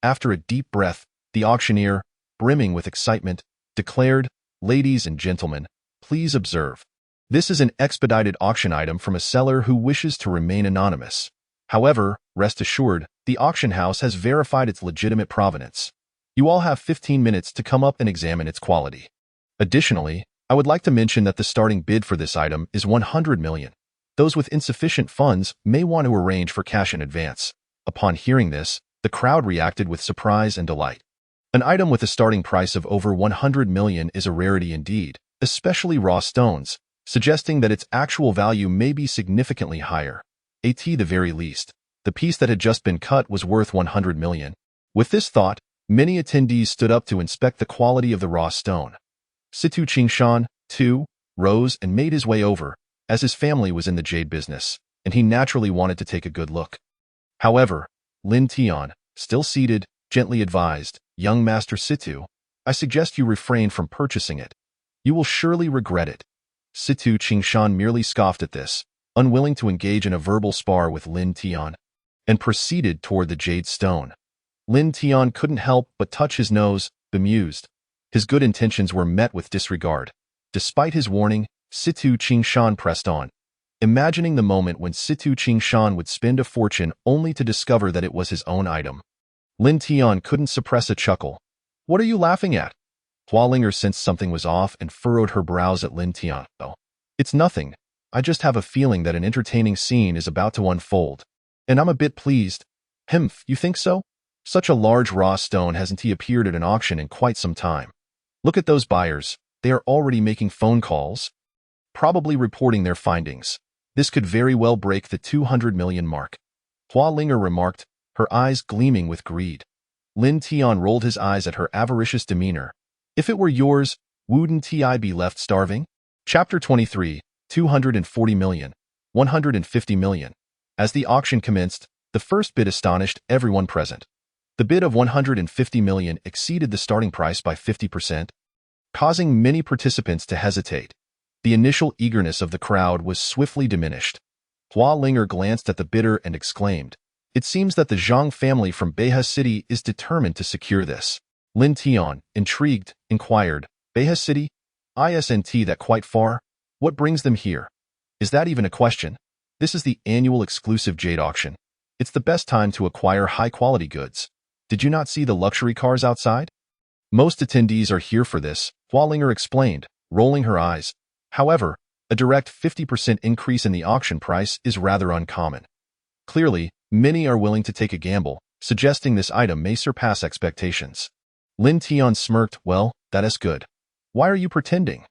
A: After a deep breath, the auctioneer, brimming with excitement, declared, "Ladies and gentlemen, please observe. This is an expedited auction item from a seller who wishes to remain anonymous. However, rest assured, the auction house has verified its legitimate provenance. You all have 15 minutes to come up and examine its quality. Additionally, I would like to mention that the starting bid for this item is 100 million. Those with insufficient funds may want to arrange for cash in advance." Upon hearing this, the crowd reacted with surprise and delight. An item with a starting price of over 100 million is a rarity indeed, especially raw stones, suggesting that its actual value may be significantly higher. At the very least, the piece that had just been cut was worth 100 million. With this thought, many attendees stood up to inspect the quality of the raw stone. Situ Qingshan, 2, rose and made his way over, as his family was in the jade business, and he naturally wanted to take a good look. However, Lin Tian, still seated, gently advised, "Young Master Situ, I suggest you refrain from purchasing it. You will surely regret it." Situ Qingshan merely scoffed at this, unwilling to engage in a verbal spar with Lin Tian, and proceeded toward the jade stone. Lin Tian couldn't help but touch his nose, bemused. His good intentions were met with disregard. Despite his warning, Situ Qingshan pressed on, imagining the moment when Situ Qingshan would spend a fortune only to discover that it was his own item. Lin Tian couldn't suppress a chuckle. "What are you laughing at?" Hua Linger sensed something was off and furrowed her brows at Lin Tian. "Oh, it's nothing. I just have a feeling that an entertaining scene is about to unfold. And I'm a bit pleased." "Humph, you think so? Such a large raw stone hasn't he appeared at an auction in quite some time. Look at those buyers. They are already making phone calls, probably reporting their findings. This could very well break the 200 million mark." Hua Linger remarked, her eyes gleaming with greed. Lin Tian rolled his eyes at her avaricious demeanor. "If it were yours, wouldn't I be left starving?" Chapter 23, 240 million, 150 million. As the auction commenced, the first bid astonished everyone present. The bid of 150 million exceeded the starting price by 50%, causing many participants to hesitate. The initial eagerness of the crowd was swiftly diminished. Hua Linger glanced at the bidder and exclaimed, "It seems that the Zhang family from Beihai City is determined to secure this." Lin Tian, intrigued, inquired, "Beihai City? Isn't that quite far? What brings them here? Is that even a question? This is the annual exclusive jade auction. It's the best time to acquire high-quality goods. Did you not see the luxury cars outside? Most attendees are here for this," Hua Linger explained, rolling her eyes. "However, a direct 50% increase in the auction price is rather uncommon. Clearly, many are willing to take a gamble, suggesting this item may surpass expectations." Lin Tian smirked. "Well, that is good. Why are you pretending?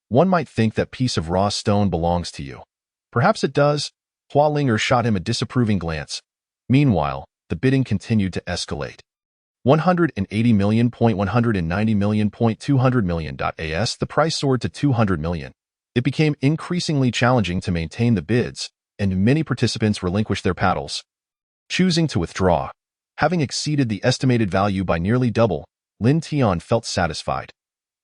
A: One might think that piece of raw stone belongs to you." "Perhaps it does." Hua Linger shot him a disapproving glance. Meanwhile, the bidding continued to escalate. 180 million, 190 million, 200 million. As the price soared to 200 million, it became increasingly challenging to maintain the bids, and many participants relinquished their paddles, choosing to withdraw. Having exceeded the estimated value by nearly double, Lin Tian felt satisfied.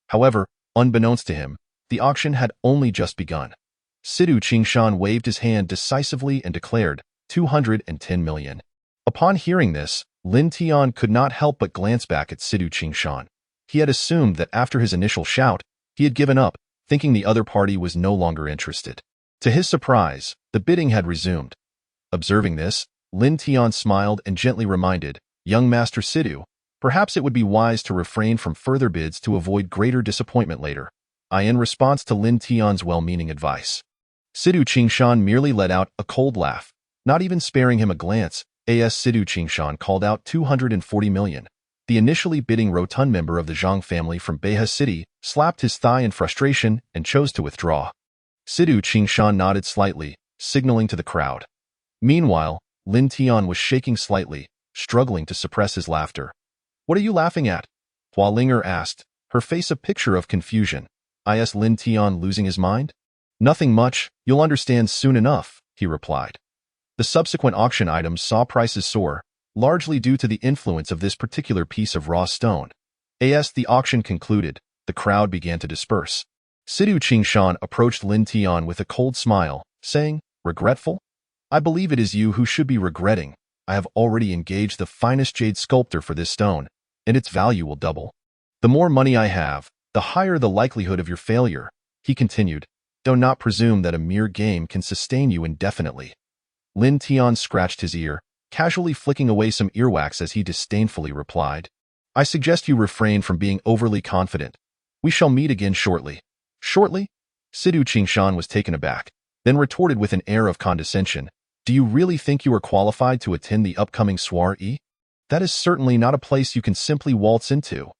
A: However, unbeknownst to him, the auction had only just begun. Situ Qingshan waved his hand decisively and declared, 210 million. Upon hearing this, Lin Tian could not help but glance back at Situ Qingshan. He had assumed that after his initial shout, he had given up, thinking the other party was no longer interested. To his surprise, the bidding had resumed. Observing this, Lin Tian smiled and gently reminded, "Young Master Situ, perhaps it would be wise to refrain from further bids to avoid greater disappointment later." In response to Lin Tian's well-meaning advice, Situ Qingshan merely let out a cold laugh, not even sparing him a glance. Situ Qingshan called out 240 million. The initially bidding rotund member of the Zhang family from Beihai City slapped his thigh in frustration and chose to withdraw. Situ Qingshan nodded slightly, signaling to the crowd. Meanwhile, Lin Tian was shaking slightly, struggling to suppress his laughter. "What are you laughing at?" Hua Linger asked, her face a picture of confusion. Is Lin Tian losing his mind? "Nothing much, you'll understand soon enough," he replied. The subsequent auction items saw prices soar, largely due to the influence of this particular piece of raw stone. As the auction concluded, the crowd began to disperse. Situ Qingshan approached Lin Tian with a cold smile, saying, "Regretful? I believe it is you who should be regretting. I have already engaged the finest jade sculptor for this stone, and its value will double. The more money I have, the higher the likelihood of your failure," he continued. "Do not presume that a mere game can sustain you indefinitely." Lin Tian scratched his ear, casually flicking away some earwax as he disdainfully replied, "I suggest you refrain from being overly confident. We shall meet again shortly." "Shortly?" Situ Qingshan was taken aback, then retorted with an air of condescension, "Do you really think you are qualified to attend the upcoming soiree? That is certainly not a place you can simply waltz into.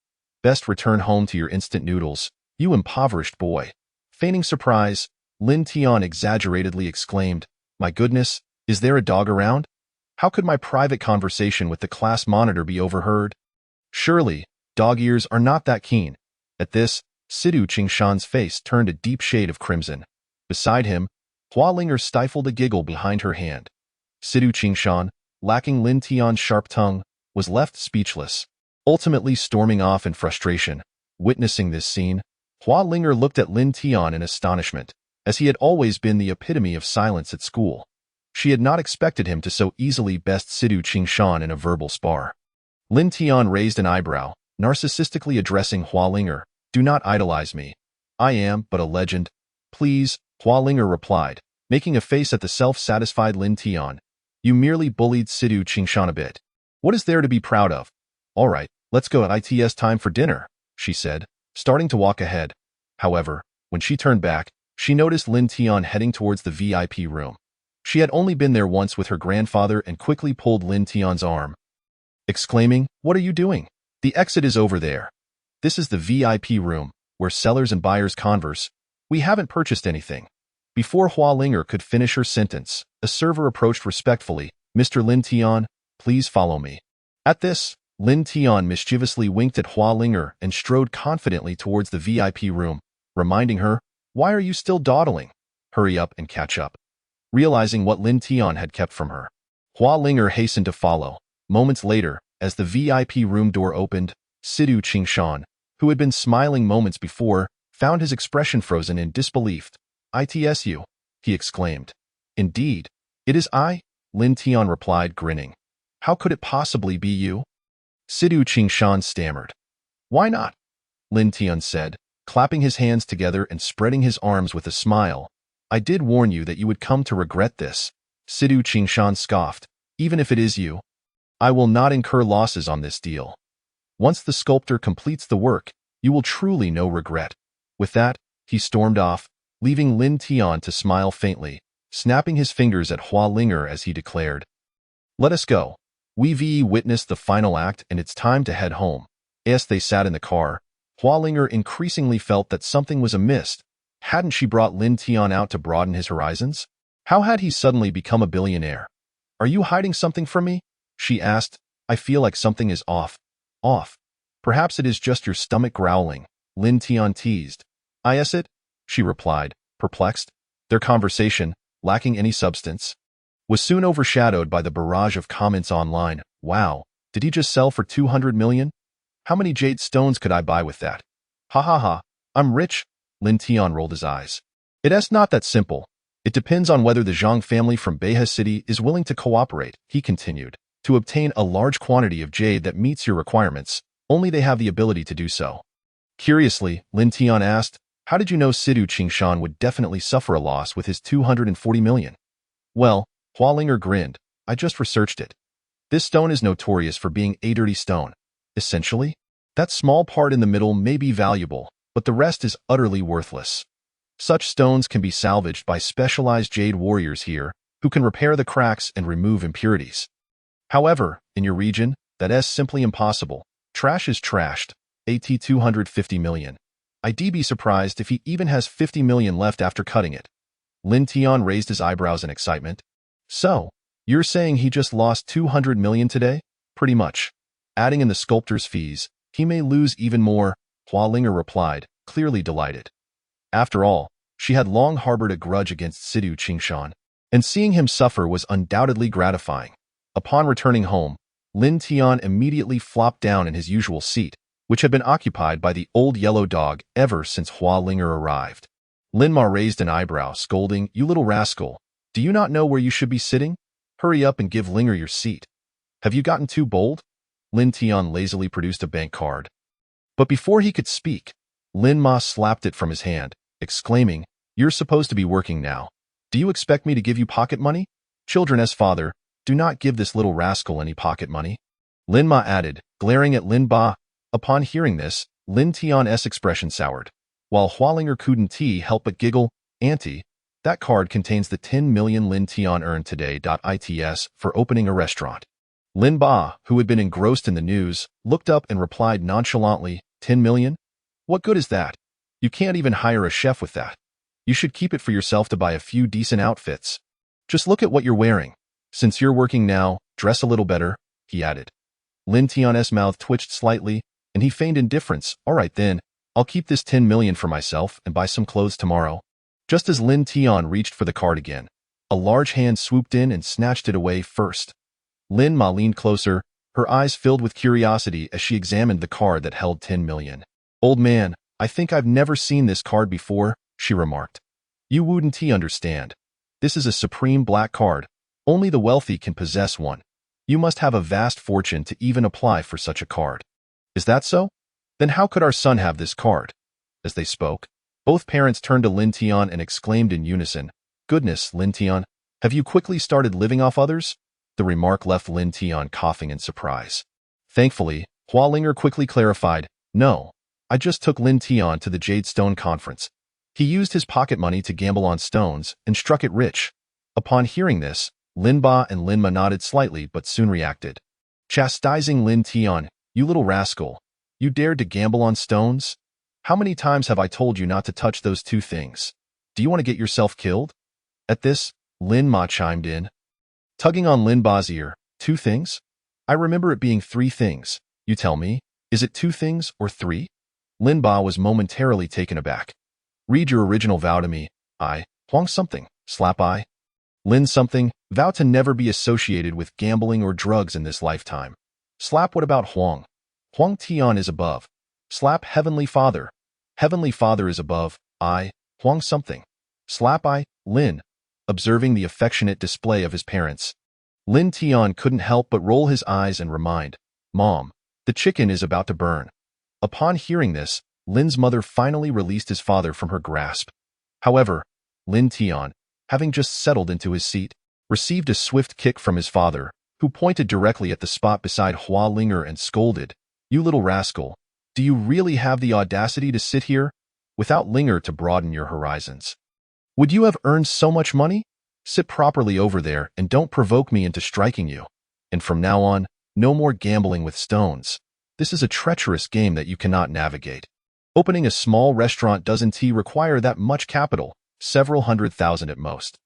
A: Best return home to your instant noodles, you impoverished boy." Feigning surprise, Lin Tian exaggeratedly exclaimed, "My goodness, is there a dog around? How could my private conversation with the class monitor be overheard? Surely, dog ears are not that keen." At this, Sidu Qingshan's face turned a deep shade of crimson. Beside him, Hua Linger stifled a giggle behind her hand. Sidu Qingshan, lacking Lin Tian's sharp tongue, was left speechless, ultimately storming off in frustration. Witnessing this scene, Hua Linger looked at Lin Tian in astonishment, as he had always been the epitome of silence at school. She had not expected him to so easily best Sidu Qingshan in a verbal spar. Lin Tian raised an eyebrow, narcissistically addressing Hua Linger. "Do not idolize me. I am but a legend. Please," Hua Linger replied, making a face at the self-satisfied Lin Tian. "You merely bullied Sidu Qingshan a bit. What is there to be proud of? All right, let's go. It's time for dinner," she said, starting to walk ahead. However, when she turned back, she noticed Lin Tian heading towards the VIP room. She had only been there once with her grandfather and quickly pulled Lin Tian's arm, exclaiming, "What are you doing? The exit is over there. This is the VIP room, where sellers and buyers converse. We haven't purchased anything." Before Hua Linger could finish her sentence, a server approached respectfully. "Mr. Lin Tian, please follow me." At this, Lin Tian mischievously winked at Hua Linger and strode confidently towards the VIP room, reminding her, "Why are you still dawdling? Hurry up and catch up." Realizing what Lin Tian had kept from her, Hua Linger hastened to follow. Moments later, as the VIP room door opened, Sidu Qingshan, who had been smiling moments before, found his expression frozen in disbelief. "It's you," he exclaimed. "Indeed, it is I," Lin Tian replied, grinning. "How could it possibly be you?" Sidu Qingshan stammered. "Why not?" Lin Tian said, clapping his hands together and spreading his arms with a smile. "I did warn you that you would come to regret this." Sidu Qingshan scoffed. "Even if it is you, I will not incur losses on this deal. Once the sculptor completes the work, you will truly know regret." With that, he stormed off, leaving Lin Tian to smile faintly, snapping his fingers at Hua Linger as he declared, "Let us go." We've witnessed the final act and it's time to head home. As they sat in the car, Hua Linger increasingly felt that something was amiss. Hadn't she brought Lin Tian out to broaden his horizons? How had he suddenly become a billionaire? "Are you hiding something from me?" she asked. "I feel like something is off." "Off? Perhaps it is just your stomach growling," Lin Tian teased. "Is it?" she replied, perplexed. Their conversation, lacking any substance, was soon overshadowed by the barrage of comments online. "Wow, did he just sell for 200 million? How many jade stones could I buy with that? Ha ha ha, I'm rich." Lin Tian rolled his eyes. "It's not that simple. It depends on whether the Zhang family from Beihai City is willing to cooperate," he continued. "To obtain a large quantity of jade that meets your requirements, only they have the ability to do so." Curiously, Lin Tian asked, "How did you know Sidu Qingshan would definitely suffer a loss with his 240 million? "Well," Hua Linger grinned, "I just researched it. This stone is notorious for being a dirty stone. Essentially, that small part in the middle may be valuable, but the rest is utterly worthless. Such stones can be salvaged by specialized jade warriors here, who can repair the cracks and remove impurities. However, in your region, that is simply impossible. Trash is trashed. At 250 million. I'd be surprised if he even has 50 million left after cutting it." Lin Tian raised his eyebrows in excitement. "So, you're saying he just lost 200 million today?" "Pretty much. Adding in the sculptor's fees, he may lose even more," Hua Linger replied, clearly delighted. After all, she had long harbored a grudge against Sidu Qingshan, and seeing him suffer was undoubtedly gratifying. Upon returning home, Lin Tian immediately flopped down in his usual seat, which had been occupied by the old yellow dog ever since Hua Linger arrived. Lin Ma raised an eyebrow, scolding, "You little rascal, do you not know where you should be sitting? Hurry up and give Linger your seat. Have you gotten too bold?" Lin Tian lazily produced a bank card. But before he could speak, Lin Ma slapped it from his hand, exclaiming, "You're supposed to be working now. Do you expect me to give you pocket money? Children's father, do not give this little rascal any pocket money." Lin Ma added, glaring at Lin Ba. Upon hearing this, Lin Tian's expression soured. While Hua Linger couldn't help but giggle, "Auntie, that card contains the 10 million Lin Tian earned today. Its for opening a restaurant." Lin Ba, who had been engrossed in the news, looked up and replied nonchalantly, 10 million? What good is that? You can't even hire a chef with that. You should keep it for yourself to buy a few decent outfits. Just look at what you're wearing. Since you're working now, dress a little better," he added. Lin Tian's mouth twitched slightly, and he feigned indifference. "All right then, I'll keep this 10 million for myself and buy some clothes tomorrow. Just as Lin Tian reached for the card again, a large hand swooped in and snatched it away first. Lin Ma leaned closer, her eyes filled with curiosity as she examined the card that held 10 million. Old man, I think I've never seen this card before, she remarked. You wouldn't understand. This is a supreme black card. Only the wealthy can possess one. You must have a vast fortune to even apply for such a card. Is that so? Then how could our son have this card? As they spoke, both parents turned to Lin Tian and exclaimed in unison, Goodness, Lin Tian, have you quickly started living off others? The remark left Lin Tian coughing in surprise. Thankfully, Hua Linger quickly clarified, No, I just took Lin Tian to the Jade Stone Conference. He used his pocket money to gamble on stones and struck it rich. Upon hearing this, Lin Ba and Lin Ma nodded slightly but soon reacted. Chastising Lin Tian, you little rascal. You dared to gamble on stones? How many times have I told you not to touch those two things? Do you want to get yourself killed? At this, Lin Ma chimed in, tugging on Lin Ba's ear. 2 things? I remember it being 3 things. You tell me, is it 2 things or 3? Lin Ba was momentarily taken aback. Read your original vow to me. I, Huang something, slap I. Lin something, vow to never be associated with gambling or drugs in this lifetime. Slap what about Huang? Huang Tian is above. Slap Heavenly Father. Heavenly Father is above. I, Huang something. Slap I, Lin. Observing the affectionate display of his parents, Lin Tian couldn't help but roll his eyes and remind, Mom, the chicken is about to burn. Upon hearing this, Lin's mother finally released his father from her grasp. However, Lin Tian, having just settled into his seat, received a swift kick from his father, who pointed directly at the spot beside Hua Linger and scolded, You little rascal, do you really have the audacity to sit here, without Linger to broaden your horizons? Would you have earned so much money? Sit properly over there and don't provoke me into striking you. And from now on, no more gambling with stones. This is a treacherous game that you cannot navigate. Opening a small restaurant doesn't require that much capital, several 100,000 at most.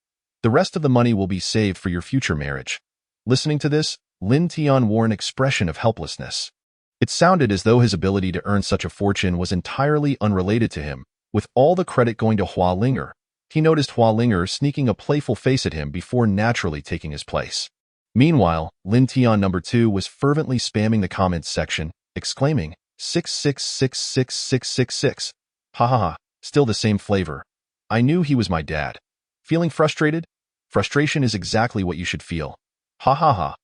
A: The rest of the money will be saved for your future marriage. Listening to this, Lin Tian wore an expression of helplessness. It sounded as though his ability to earn such a fortune was entirely unrelated to him, with all the credit going to Hua Linger. He noticed Hua Linger sneaking a playful face at him before naturally taking his place. Meanwhile, Lin Tian number 2 was fervently spamming the comments section, exclaiming, 6666666. Ha ha ha, still the same flavor. I knew he was my dad. Feeling frustrated? Frustration is exactly what you should feel. Ha ha ha.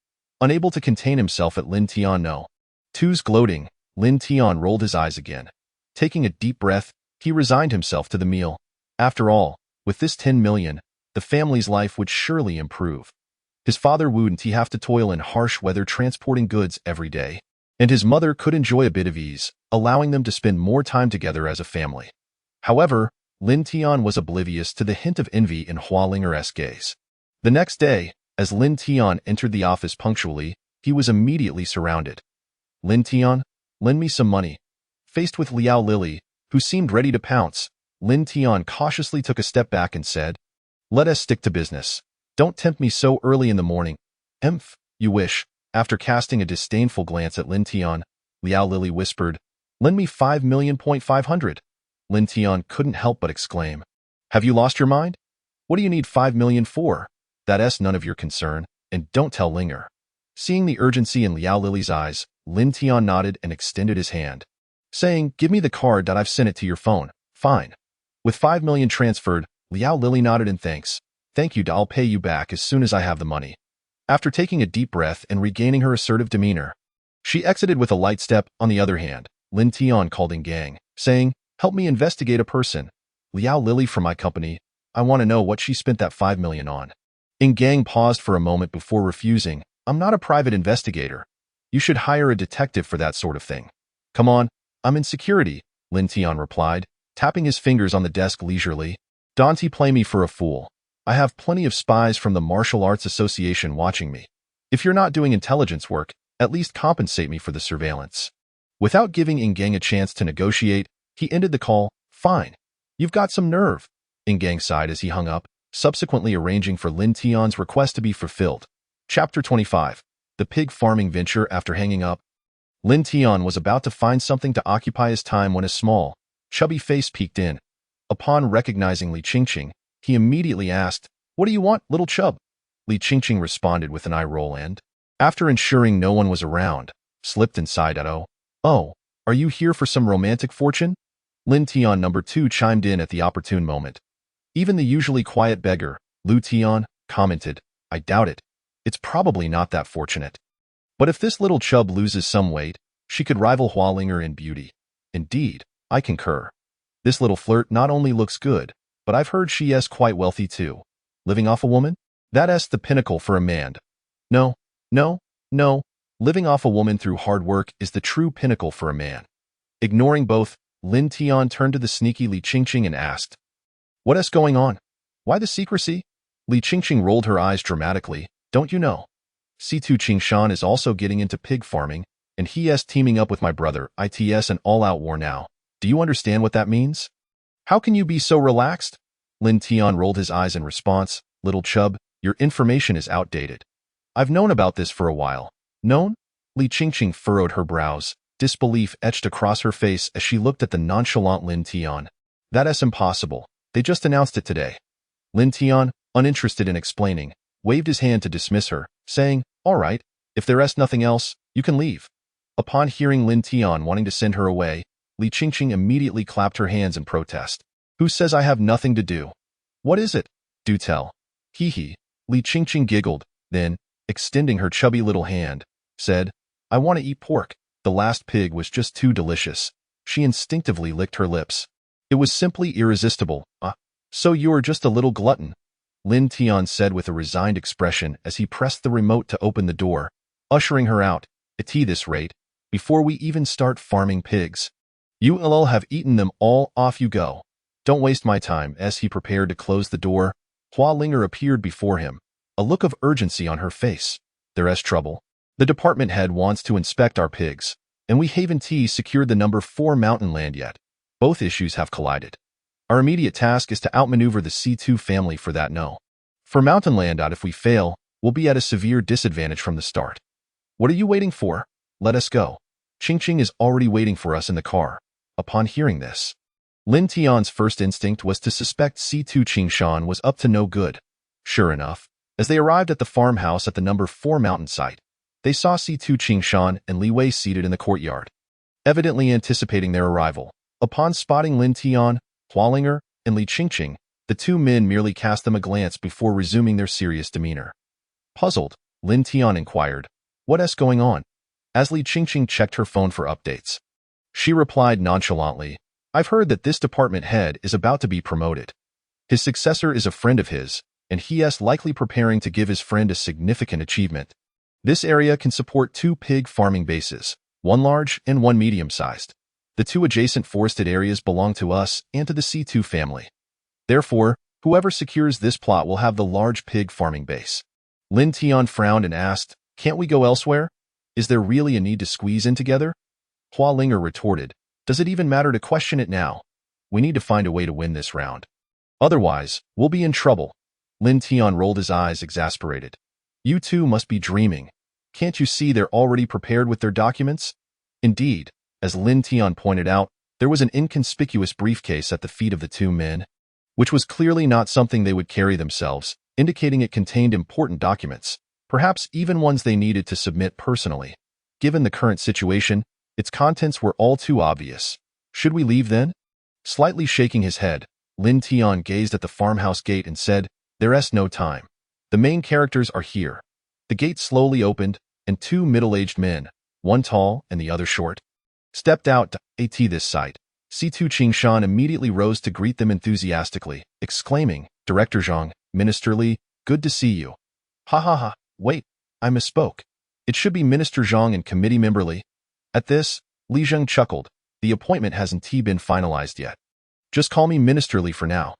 A: Unable to contain himself at Lin Tian no. 2's gloating, Lin Tian rolled his eyes again. Taking a deep breath, he resigned himself to the meal. After all, with this 10 million, the family's life would surely improve. His father wouldn't have to toil in harsh weather transporting goods every day, and his mother could enjoy a bit of ease, allowing them to spend more time together as a family. However, Lin Tian was oblivious to the hint of envy in Hua Linger's gaze. The next day, as Lin Tian entered the office punctually, he was immediately surrounded. Lin Tian, lend me some money. Faced with Liao Lily, who seemed ready to pounce, Lin Tian cautiously took a step back and said, Let us stick to business. Don't tempt me so early in the morning. Emph, you wish. After casting a disdainful glance at Lin Tian, Liao Lily whispered, Lend me 5,500,000. Lin Tian couldn't help but exclaim, Have you lost your mind? What do you need 5 million for? That's none of your concern, and don't tell Linger. Seeing the urgency in Liao Lily's eyes, Lin Tian nodded and extended his hand, saying, Give me the card that I've sent it to your phone. Fine. With 5 million transferred, Liao Lily nodded in thanks. Thank you, I'll pay you back as soon as I have the money. After taking a deep breath and regaining her assertive demeanor, she exited with a light step. On the other hand, Lin Tian called in Gang, saying, Help me investigate a person. Liao Lily from my company. I want to know what she spent that 5 million on. Gang paused for a moment before refusing. I'm not a private investigator. You should hire a detective for that sort of thing. Come on, I'm in security, Lin Tian replied, tapping his fingers on the desk leisurely. Don't play me for a fool. I have plenty of spies from the Martial Arts Association watching me. If you're not doing intelligence work, at least compensate me for the surveillance. Without giving Gang a chance to negotiate, he ended the call. Fine. You've got some nerve. Gang sighed as he hung up, subsequently arranging for Lin Tian's request to be fulfilled. Chapter 25. The Pig Farming Venture. After hanging up, Lin Tian was about to find something to occupy his time when a small, chubby face peeked in. Upon recognizing Li Qingqing, he immediately asked, "What do you want, little chub?" Li Qingqing responded with an eye roll and, after ensuring no one was around, slipped inside at Oh, are you here for some romantic fortune? Lin Tian number 2 chimed in at the opportune moment. Even the usually quiet beggar, Lu Tian, commented, "I doubt it. It's probably not that fortunate. But if this little chub loses some weight, she could rival Hualinger in beauty. Indeed, I concur. This little flirt not only looks good, but I've heard she is quite wealthy too. Living off a woman? That's the pinnacle for a man. No, no, no. Living off a woman through hard work is the true pinnacle for a man." Ignoring both, Lin Tian turned to the sneaky Li Qingqing and asked, "What is going on? Why the secrecy?" Li Qingqing rolled her eyes dramatically. "Don't you know? C2 Qingshan is also getting into pig farming, and he is teaming up with my brother. It's an all-out war now. Do you understand what that means? How can you be so relaxed?" Lin Tian rolled his eyes in response. "Little chub, your information is outdated. I've known about this for a while." "Known?" Li Qingqing furrowed her brows. Disbelief etched across her face as she looked at the nonchalant Lin Tian. "That is impossible. They just announced it today." Lin Tian, uninterested in explaining, waved his hand to dismiss her, saying, "All right, if there is nothing else, you can leave." Upon hearing Lin Tian wanting to send her away, Li Qingqing immediately clapped her hands in protest. "Who says I have nothing to do? What is it? Do tell." "Hee hee." Li Qingqing giggled, then, extending her chubby little hand, said, "I want to eat pork." The last pig was just too delicious. She instinctively licked her lips. It was simply irresistible. So you are just a little glutton," Lin Tian said with a resigned expression as he pressed the remote to open the door, ushering her out. "At this rate, before we even start farming pigs, you'll have eaten them all. Off you go. Don't waste my time." As he prepared to close the door, Hualinger appeared before him, a look of urgency on her face. "There is trouble. The department head wants to inspect our pigs, and we haven't secured the number 4 mountain land yet. Both issues have collided. Our immediate task is to outmaneuver the C2 family for that no. For mountain land out, if we fail, we'll be at a severe disadvantage from the start. What are you waiting for? Let us go. Qingqing is already waiting for us in the car." Upon hearing this, Lin Tian's first instinct was to suspect C2 Qingshan was up to no good. Sure enough, as they arrived at the farmhouse at the number 4 mountain site, they saw C2 Qingshan and Li Wei seated in the courtyard, evidently anticipating their arrival. Upon spotting Lin Tian, Hualinger, and Li Qingqing, the two men merely cast them a glance before resuming their serious demeanor. Puzzled, Lin Tian inquired, "What is going on?" As Li Qingqing checked her phone for updates, she replied nonchalantly, "I've heard that this department head is about to be promoted. His successor is a friend of his, and he is likely preparing to give his friend a significant achievement. This area can support 2 pig farming bases, one large and one medium-sized. The 2 adjacent forested areas belong to us and to the C2 family. Therefore, whoever secures this plot will have the large pig farming base." Lin Tian frowned and asked, "Can't we go elsewhere? Is there really a need to squeeze in together?" Hualinger retorted, "Does it even matter to question it now? We need to find a way to win this round. Otherwise, we'll be in trouble." Lin Tian rolled his eyes, exasperated. "You two must be dreaming. Can't you see they're already prepared with their documents?" Indeed, as Lin Tian pointed out, there was an inconspicuous briefcase at the feet of the 2 men, which was clearly not something they would carry themselves, indicating it contained important documents, perhaps even ones they needed to submit personally. Given the current situation, its contents were all too obvious. "Should we leave then?" Slightly shaking his head, Lin Tian gazed at the farmhouse gate and said, "There is no time. The main characters are here." The gate slowly opened, and 2 middle-aged men, one tall and the other short, stepped out at this sight. C2 Qingshan immediately rose to greet them enthusiastically, exclaiming, "Director Zhang, Minister Li, good to see you." "Ha ha ha, wait, I misspoke. It should be Minister Zhang and Committee Member Li." At this, Li Zheng chuckled. "The appointment hasn't been finalized yet. Just call me Minister Li for now."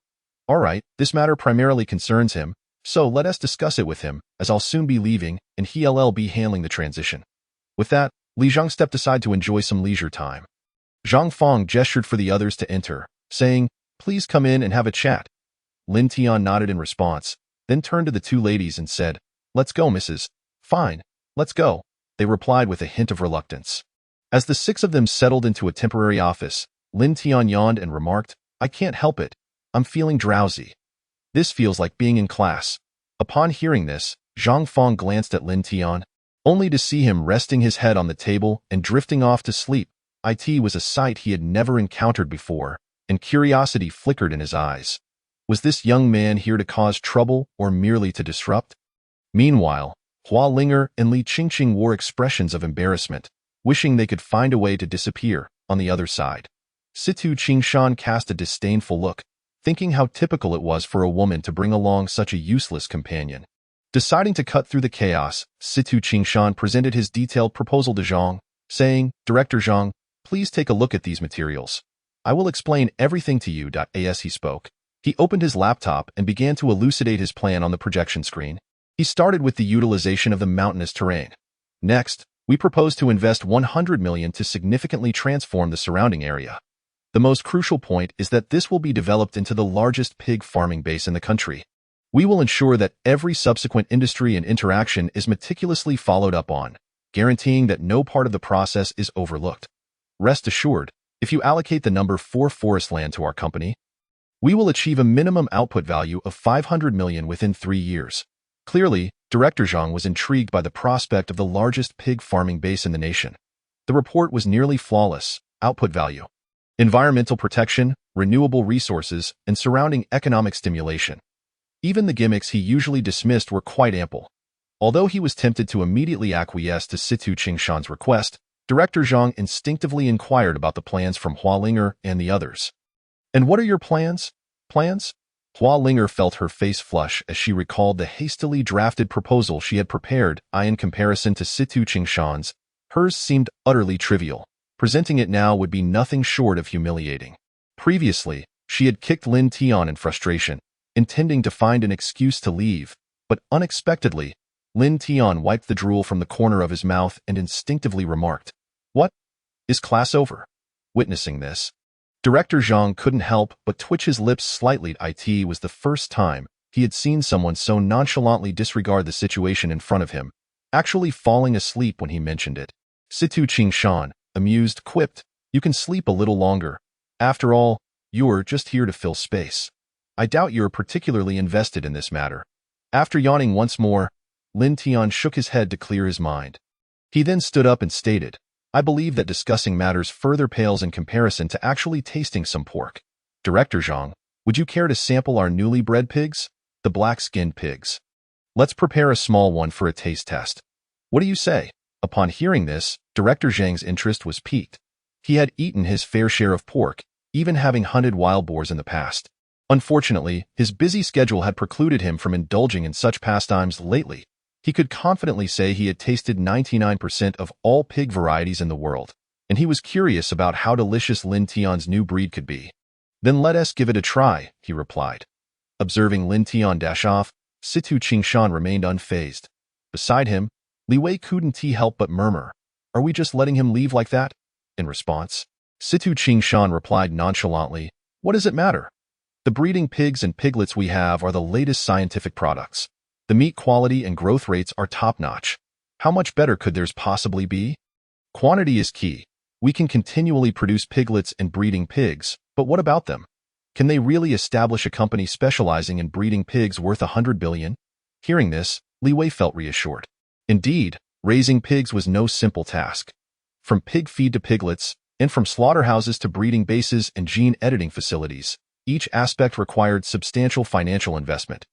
A: "All right, this matter primarily concerns him, so let us discuss it with him, as I'll soon be leaving and he'll be handling the transition." With that, Li Zhang stepped aside to enjoy some leisure time. Zhang Fong gestured for the others to enter, saying, "Please come in and have a chat." Lin Tian nodded in response, then turned to the 2 ladies and said, "Let's go, Mrs. "Fine, let's go," they replied with a hint of reluctance. As the 6 of them settled into a temporary office, Lin Tian yawned and remarked, I can't help it. I'm feeling drowsy. This feels like being in class. Upon hearing this, Zhang Fong glanced at Lin Tian, only to see him resting his head on the table and drifting off to sleep. It was a sight he had never encountered before, and curiosity flickered in his eyes. Was this young man here to cause trouble or merely to disrupt? Meanwhile, Hua Linger and Li Qingqing wore expressions of embarrassment, wishing they could find a way to disappear. On the other side, Situ Qingshan cast a disdainful look, thinking how typical it was for a woman to bring along such a useless companion. Deciding to cut through the chaos, Situ Qingshan presented his detailed proposal to Zhang, saying, Director Zhang, please take a look at these materials. I will explain everything to you. As he spoke, he opened his laptop and began to elucidate his plan on the projection screen. He started with the utilization of the mountainous terrain. Next, we propose to invest 100 million to significantly transform the surrounding area. The most crucial point is that this will be developed into the largest pig farming base in the country. We will ensure that every subsequent industry and interaction is meticulously followed up on, guaranteeing that no part of the process is overlooked. Rest assured, if you allocate the number 4 forest land to our company, we will achieve a minimum output value of 500 million within 3 years. Clearly, Director Zhang was intrigued by the prospect of the largest pig farming base in the nation. The report was nearly flawless: output value, environmental protection, renewable resources, and surrounding economic stimulation. Even the gimmicks he usually dismissed were quite ample. Although he was tempted to immediately acquiesce to Situ Qingshan's request, Director Zhang instinctively inquired about the plans from Hua Linger and the others. And what are your plans? Plans? Hua Linger felt her face flush as she recalled the hastily drafted proposal she had prepared. In comparison to Situ Qingshan's, hers seemed utterly trivial. Presenting it now would be nothing short of humiliating. Previously, she had kicked Lin Tian in frustration, intending to find an excuse to leave, but unexpectedly, Lin Tian wiped the drool from the corner of his mouth and instinctively remarked, What? Is class over? Witnessing this, Director Zhang couldn't help but twitch his lips slightly. It was the first time he had seen someone so nonchalantly disregard the situation in front of him, actually falling asleep when he mentioned it. Situ Qingshan, amused, quipped, You can sleep a little longer. After all, you're just here to fill space. I doubt you're particularly invested in this matter. After yawning once more, Lin Tian shook his head to clear his mind. He then stood up and stated, I believe that discussing matters further pales in comparison to actually tasting some pork. Director Zhang, would you care to sample our newly bred pigs? The black-skinned pigs. Let's prepare a small one for a taste test. What do you say? Upon hearing this, Director Zhang's interest was piqued. He had eaten his fair share of pork, even having hunted wild boars in the past. Unfortunately, his busy schedule had precluded him from indulging in such pastimes lately. He could confidently say he had tasted 99% of all pig varieties in the world, and he was curious about how delicious Lin Tian's new breed could be. Then let us give it a try, he replied. Observing Lin Tian dash off, Situ Qingshan remained unfazed. Beside him, Li Wei couldn't help but murmur, Are we just letting him leave like that? In response, Situ Qingshan replied nonchalantly, What does it matter? The breeding pigs and piglets we have are the latest scientific products. The meat quality and growth rates are top-notch. How much better could theirs possibly be? Quantity is key. We can continually produce piglets and breeding pigs, but what about them? Can they really establish a company specializing in breeding pigs worth 100 billion? Hearing this, Li Wei felt reassured. Indeed, raising pigs was no simple task. From pig feed to piglets, and from slaughterhouses to breeding bases and gene editing facilities, each aspect required substantial financial investment.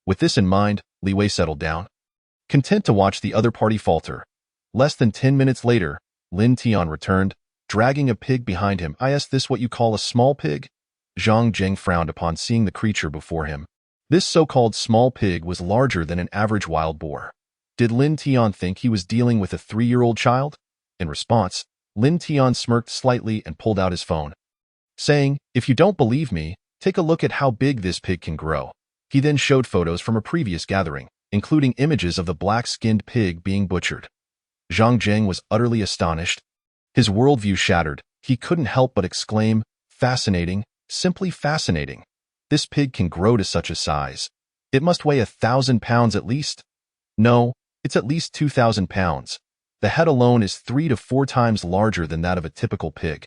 A: With this in mind, Li Wei settled down, content to watch the other party falter. Less than 10 minutes later, Lin Tian returned, dragging a pig behind him. Is this what you call a small pig? Zhang Zheng frowned upon seeing the creature before him. This so-called small pig was larger than an average wild boar. Did Lin Tian think he was dealing with a 3-year-old child? In response, Lin Tian smirked slightly and pulled out his phone, saying, If you don't believe me, take a look at how big this pig can grow. He then showed photos from a previous gathering, including images of the black-skinned pig being butchered. Zhang Zheng was utterly astonished. His worldview shattered. He couldn't help but exclaim, Fascinating, simply fascinating. This pig can grow to such a size. It must weigh 1,000 pounds at least. No, it's at least 2,000 pounds. The head alone is 3 to 4 times larger than that of a typical pig.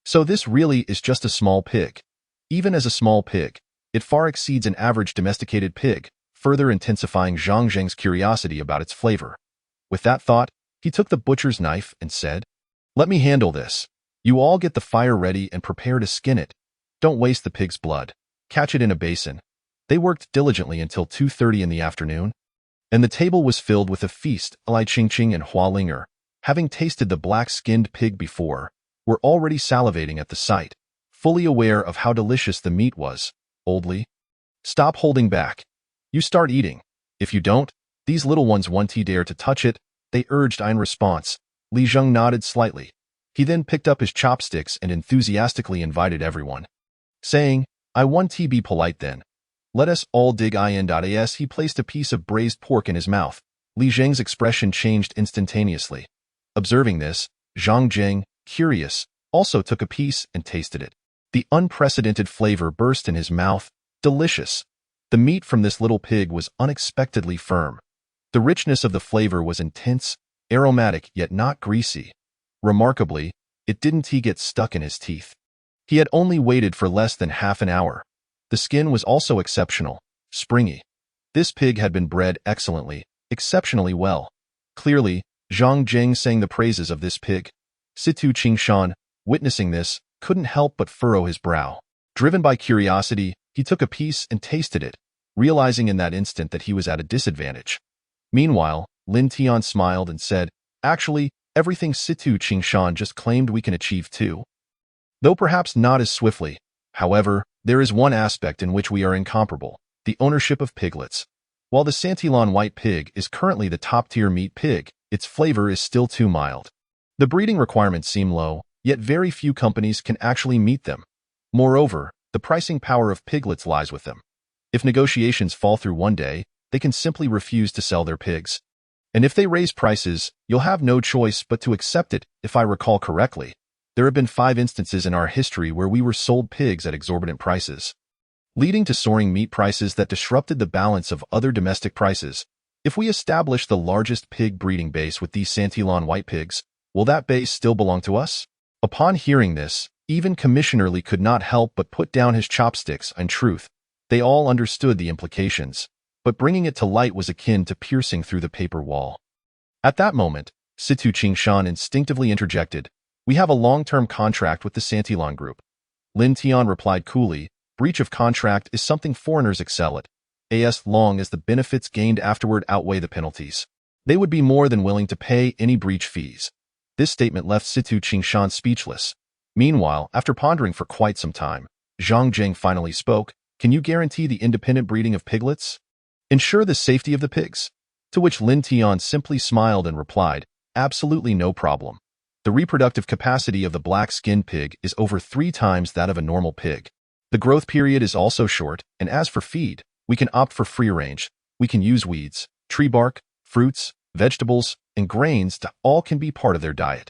A: So this really is just a small pig. Even as a small pig, it far exceeds an average domesticated pig, further intensifying Zhang Zheng's curiosity about its flavor. With that thought, he took the butcher's knife and said, "Let me handle this. You all get the fire ready and prepare to skin it. Don't waste the pig's blood. Catch it in a basin." They worked diligently until 2:30 in the afternoon, and the table was filled with a feast. Lai Qingqing and Hua Linger, having tasted the black-skinned pig before, were already salivating at the sight, fully aware of how delicious the meat was. "Oldly, stop holding back. You start eating. If you don't, these little ones won't dare to touch it," they urged. In response, Li Zheng nodded slightly. He then picked up his chopsticks and enthusiastically invited everyone, saying, "I want to be polite then. Let us all dig in." As he placed a piece of braised pork in his mouth, Li Zheng's expression changed instantaneously. Observing this, Zhang Zheng, curious, also took a piece and tasted it. The unprecedented flavor burst in his mouth. Delicious. The meat from this little pig was unexpectedly firm. The richness of the flavor was intense, aromatic yet not greasy. Remarkably, it didn't get stuck in his teeth. He had only waited for less than half an hour. The skin was also exceptional, springy. This pig had been bred excellently, exceptionally well. Clearly, Zhang Zheng sang the praises of this pig. Situ Qingshan, witnessing this, couldn't help but furrow his brow. Driven by curiosity, he took a piece and tasted it, realizing in that instant that he was at a disadvantage. Meanwhile, Lin Tian smiled and said, "Actually, everything Situ Qingshan just claimed we can achieve too. Though perhaps not as swiftly. However, there is one aspect in which we are incomparable, the ownership of piglets. While the Santillan white pig is currently the top-tier meat pig, its flavor is still too mild. The breeding requirements seem low, yet very few companies can actually meet them. Moreover, the pricing power of piglets lies with them. If negotiations fall through one day, they can simply refuse to sell their pigs. And if they raise prices, you'll have no choice but to accept it. If I recall correctly, there have been 5 instances in our history where we were sold pigs at exorbitant prices, leading to soaring meat prices that disrupted the balance of other domestic prices. If we establish the largest pig breeding base with these Santillan white pigs, will that base still belong to us?" Upon hearing this, even Commissioner Li could not help but put down his chopsticks. In truth, they all understood the implications, but bringing it to light was akin to piercing through the paper wall. At that moment, Situ Qingshan instinctively interjected, "We have a long-term contract with the Santillan Group." Lin Tian replied coolly, "Breach of contract is something foreigners excel at, as long as the benefits gained afterward outweigh the penalties. They would be more than willing to pay any breach fees." This statement left Situ Qingshan speechless. Meanwhile, after pondering for quite some time, Zhang Zheng finally spoke, "Can you guarantee the independent breeding of piglets? Ensure the safety of the pigs?" To which Lin Tian simply smiled and replied, "Absolutely no problem. The reproductive capacity of the black-skinned pig is over 3 times that of a normal pig. The growth period is also short, and as for feed, we can opt for free range. We can use weeds, tree bark, fruits, vegetables, and grains to all can be part of their diet.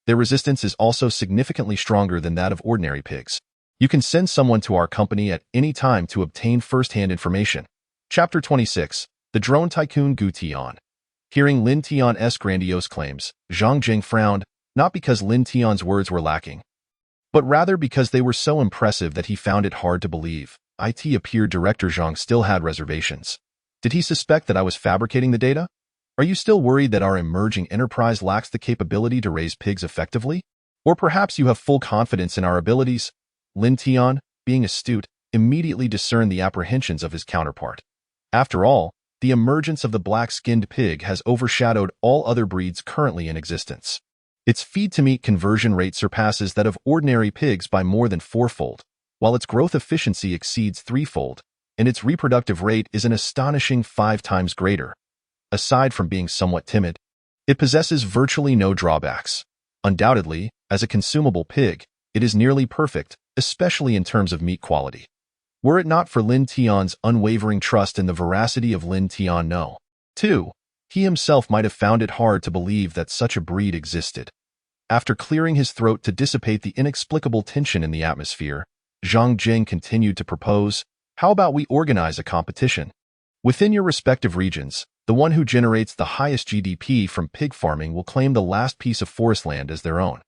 A: Their resistance is also significantly stronger than that of ordinary pigs. You can send someone to our company at any time to obtain first-hand information." Chapter 26, The Drone Tycoon Gu Tian. Hearing Lin Tian's grandiose claims, Zhang Zheng frowned, not because Lin Tian's words were lacking, but rather because they were so impressive that he found it hard to believe. It appeared Director Zhang still had reservations. Did he suspect that I was fabricating the data? Are you still worried that our emerging enterprise lacks the capability to raise pigs effectively? Or perhaps you have full confidence in our abilities? Lin Tian, being astute, immediately discerned the apprehensions of his counterpart. After all, the emergence of the black-skinned pig has overshadowed all other breeds currently in existence. Its feed-to-meat conversion rate surpasses that of ordinary pigs by more than 4-fold, while its growth efficiency exceeds 3-fold, and its reproductive rate is an astonishing 5 times greater. Aside from being somewhat timid, it possesses virtually no drawbacks. Undoubtedly, as a consumable pig, it is nearly perfect, especially in terms of meat quality. Were it not for Lin Tian's unwavering trust in the veracity of Lin Tian No. 2, he himself might have found it hard to believe that such a breed existed. After clearing his throat to dissipate the inexplicable tension in the atmosphere, Zhang Zheng continued to propose, "How about we organize a competition? Within your respective regions, the one who generates the highest GDP from pig farming will claim the last piece of forest land as their own.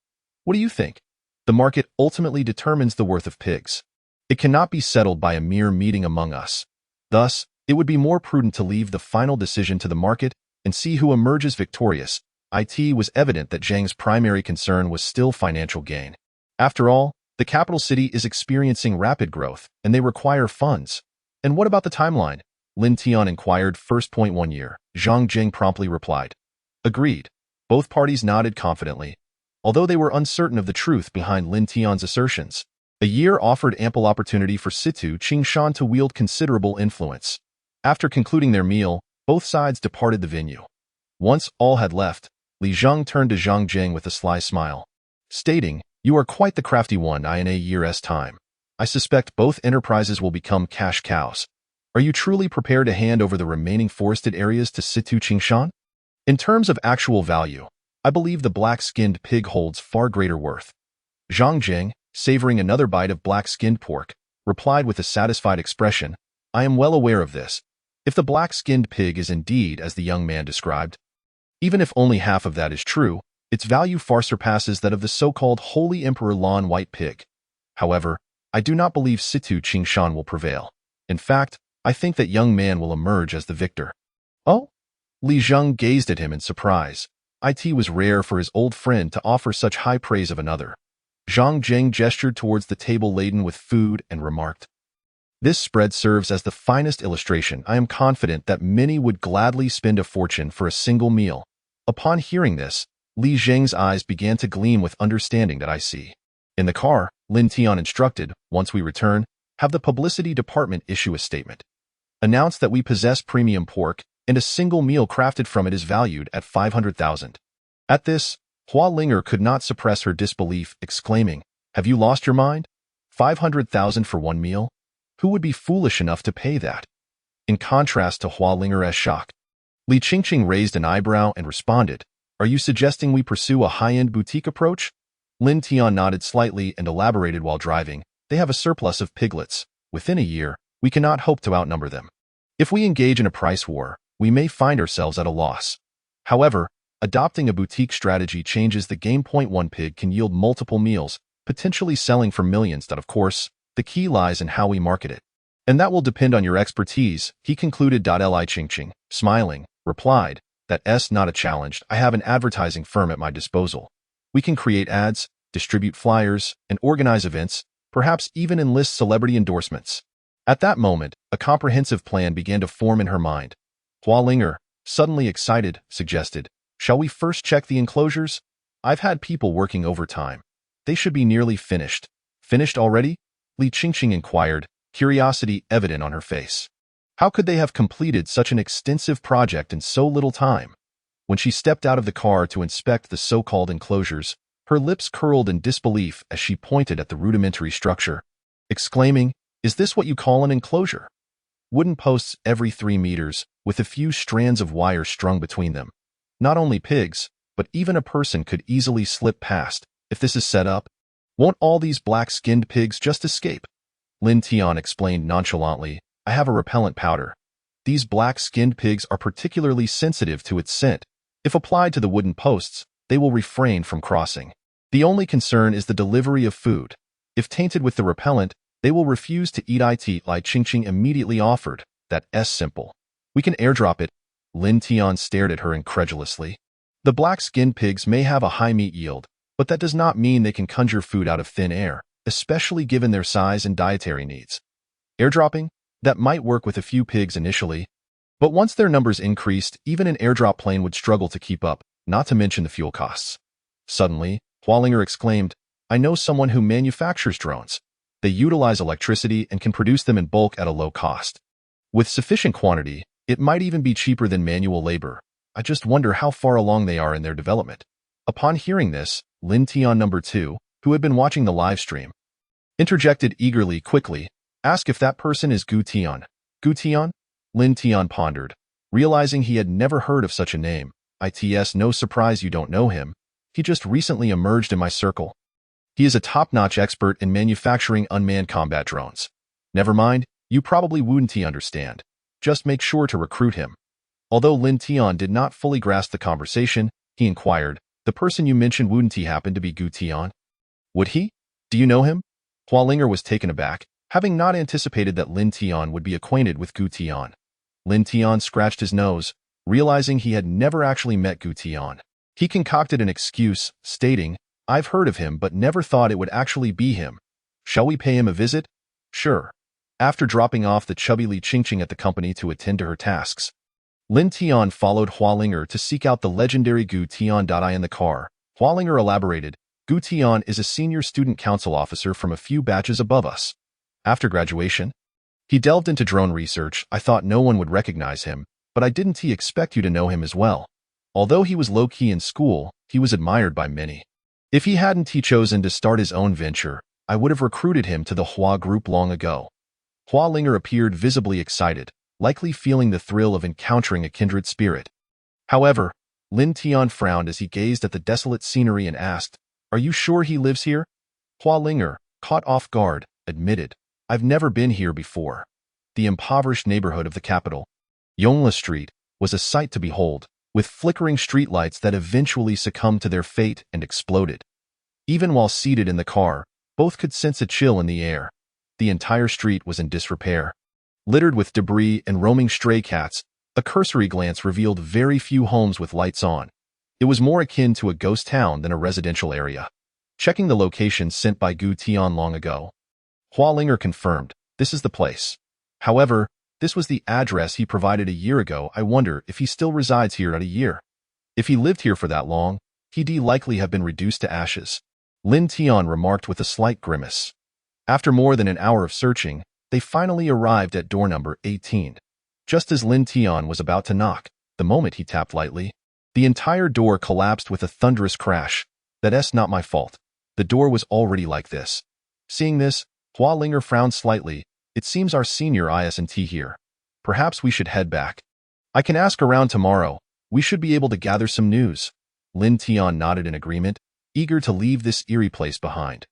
A: What do you think?" The market ultimately determines the worth of pigs. It cannot be settled by a mere meeting among us. Thus, it would be more prudent to leave the final decision to the market and see who emerges victorious. It was evident that Zhang's primary concern was still financial gain. After all, the capital city is experiencing rapid growth, and they require funds. And what about the timeline? Lin Tian inquired. First point 1 year. Zhang Jing promptly replied. Agreed. Both parties nodded confidently, although they were uncertain of the truth behind Lin Tian's assertions. A year offered ample opportunity for Situ Qingshan to wield considerable influence. After concluding their meal, both sides departed the venue. Once all had left, Li Zhang turned to Zhang Jing with a sly smile, stating, "You are quite the crafty one in a year's time. I suspect both enterprises will become cash cows. Are you truly prepared to hand over the remaining forested areas to Situ Qingshan? In terms of actual value, I believe the black-skinned pig holds far greater worth." Zhang Jing, savoring another bite of black-skinned pork, replied with a satisfied expression, "I am well aware of this. If the black-skinned pig is indeed as the young man described, even if only half of that is true, its value far surpasses that of the so-called Holy Emperor Lan White Pig. However, I do not believe Situ Qingshan will prevail. In fact, I think that young man will emerge as the victor." "Oh?" Li Zhang gazed at him in surprise. It was rare for his old friend to offer such high praise of another. Zhang Jing gestured towards the table laden with food and remarked, "This spread serves as the finest illustration. I am confident that many would gladly spend a fortune for a single meal." Upon hearing this, Li Zheng's eyes began to gleam with understanding. "That I see." In the car, Lin Tian instructed, "Once we return, have the publicity department issue a statement. Announce that we possess premium pork, and a single meal crafted from it is valued at 500,000. At this, Hua Linger could not suppress her disbelief, exclaiming, "Have you lost your mind? 500,000 for one meal? Who would be foolish enough to pay that?" In contrast to Hua Linger's shock, Li Qingqing raised an eyebrow and responded, "Are you suggesting we pursue a high-end boutique approach?" Lin Tian nodded slightly and elaborated while driving, "They have a surplus of piglets. Within a year, we cannot hope to outnumber them. If we engage in a price war, we may find ourselves at a loss. However, adopting a boutique strategy changes the game. Point 1 pig can yield multiple meals, potentially selling for millions. That, of course, the key lies in how we market it. And that will depend on your expertise," he concluded. Li Qingqing, smiling, replied, "That's not a challenge. I have an advertising firm at my disposal. We can create ads, distribute flyers, and organize events, perhaps even enlist celebrity endorsements." At that moment, a comprehensive plan began to form in her mind. Hua Linger, suddenly excited, suggested, "Shall we first check the enclosures? I've had people working overtime. They should be nearly finished." "Finished already?" Li Qingqing inquired, curiosity evident on her face. How could they have completed such an extensive project in so little time? When she stepped out of the car to inspect the so-called enclosures, her lips curled in disbelief as she pointed at the rudimentary structure, exclaiming, "Is this what you call an enclosure? Wooden posts every 3 meters, with a few strands of wire strung between them. Not only pigs, but even a person could easily slip past. If this is set up, won't all these black-skinned pigs just escape?" Lin Tian explained nonchalantly, "I have a repellent powder. These black-skinned pigs are particularly sensitive to its scent. If applied to the wooden posts, they will refrain from crossing. The only concern is the delivery of food. If tainted with the repellent, they will refuse to eat it." Li Qingqing immediately offered, "That's simple. We can airdrop it." Lin Tian stared at her incredulously. The black-skinned pigs may have a high meat yield, but that does not mean they can conjure food out of thin air, especially given their size and dietary needs. Airdropping? That might work with a few pigs initially, but once their numbers increased, even an airdrop plane would struggle to keep up, not to mention the fuel costs. Suddenly, Hua Linger exclaimed, "I know someone who manufactures drones. They utilize electricity and can produce them in bulk at a low cost. With sufficient quantity, it might even be cheaper than manual labor. I just wonder how far along they are in their development." Upon hearing this, Lin Tian number 2, who had been watching the live stream, interjected eagerly, quickly, "Ask if that person is Gu Tian." "Gu Tian?" Lin Tian pondered, realizing he had never heard of such a name. "It's no surprise you don't know him. He just recently emerged in my circle. He is a top-notch expert in manufacturing unmanned combat drones. Never mind, you probably wouldn't understand. Just make sure to recruit him." Although Lin Tian did not fully grasp the conversation, he inquired, "The person you mentioned wouldn't he happen to be Gu Tian?" "Would he?" Do you know him? Hualinger was taken aback, having not anticipated that Lin Tian would be acquainted with Gu Tian. Lin Tian scratched his nose, realizing he had never actually met Gu Tian. He concocted an excuse, stating, "I've heard of him but never thought it would actually be him. Shall we pay him a visit?" "Sure." After dropping off the chubby Li Qingqing at the company to attend to her tasks, Lin Tian followed Hualinger to seek out the legendary Gu Tian. In the car, Hualinger elaborated, "Gu Tian is a senior student council officer from a few batches above us. After graduation, he delved into drone research. I thought no one would recognize him, but I didn't expect you to know him as well. Although he was low-key in school, he was admired by many. If he hadn't chosen to start his own venture, I would have recruited him to the Hua group long ago." Hualinger appeared visibly excited, likely feeling the thrill of encountering a kindred spirit. However, Lin Tian frowned as he gazed at the desolate scenery and asked, "Are you sure he lives here?" Hualinger, caught off guard, admitted, "I've never been here before." The impoverished neighborhood of the capital, Yongla Street, was a sight to behold, with flickering streetlights that eventually succumbed to their fate and exploded. Even while seated in the car, both could sense a chill in the air. The entire street was in disrepair. Littered with debris and roaming stray cats, a cursory glance revealed very few homes with lights on. It was more akin to a ghost town than a residential area. Checking the location sent by Gu Tian long ago, Hualinger confirmed, "This is the place." However, this was the address he provided a year ago. I wonder if he still resides here at a year. If he lived here for that long, he'd likely have been reduced to ashes. Lin Tian remarked with a slight grimace. After more than an hour of searching, they finally arrived at door number 18. Just as Lin Tian was about to knock, the moment he tapped lightly, the entire door collapsed with a thunderous crash. "That's not my fault. The door was already like this." Seeing this, Hualinger frowned slightly. "It seems our senior isn't here. Perhaps we should head back. I can ask around tomorrow. We should be able to gather some news." Lin Tian nodded in agreement, eager to leave this eerie place behind.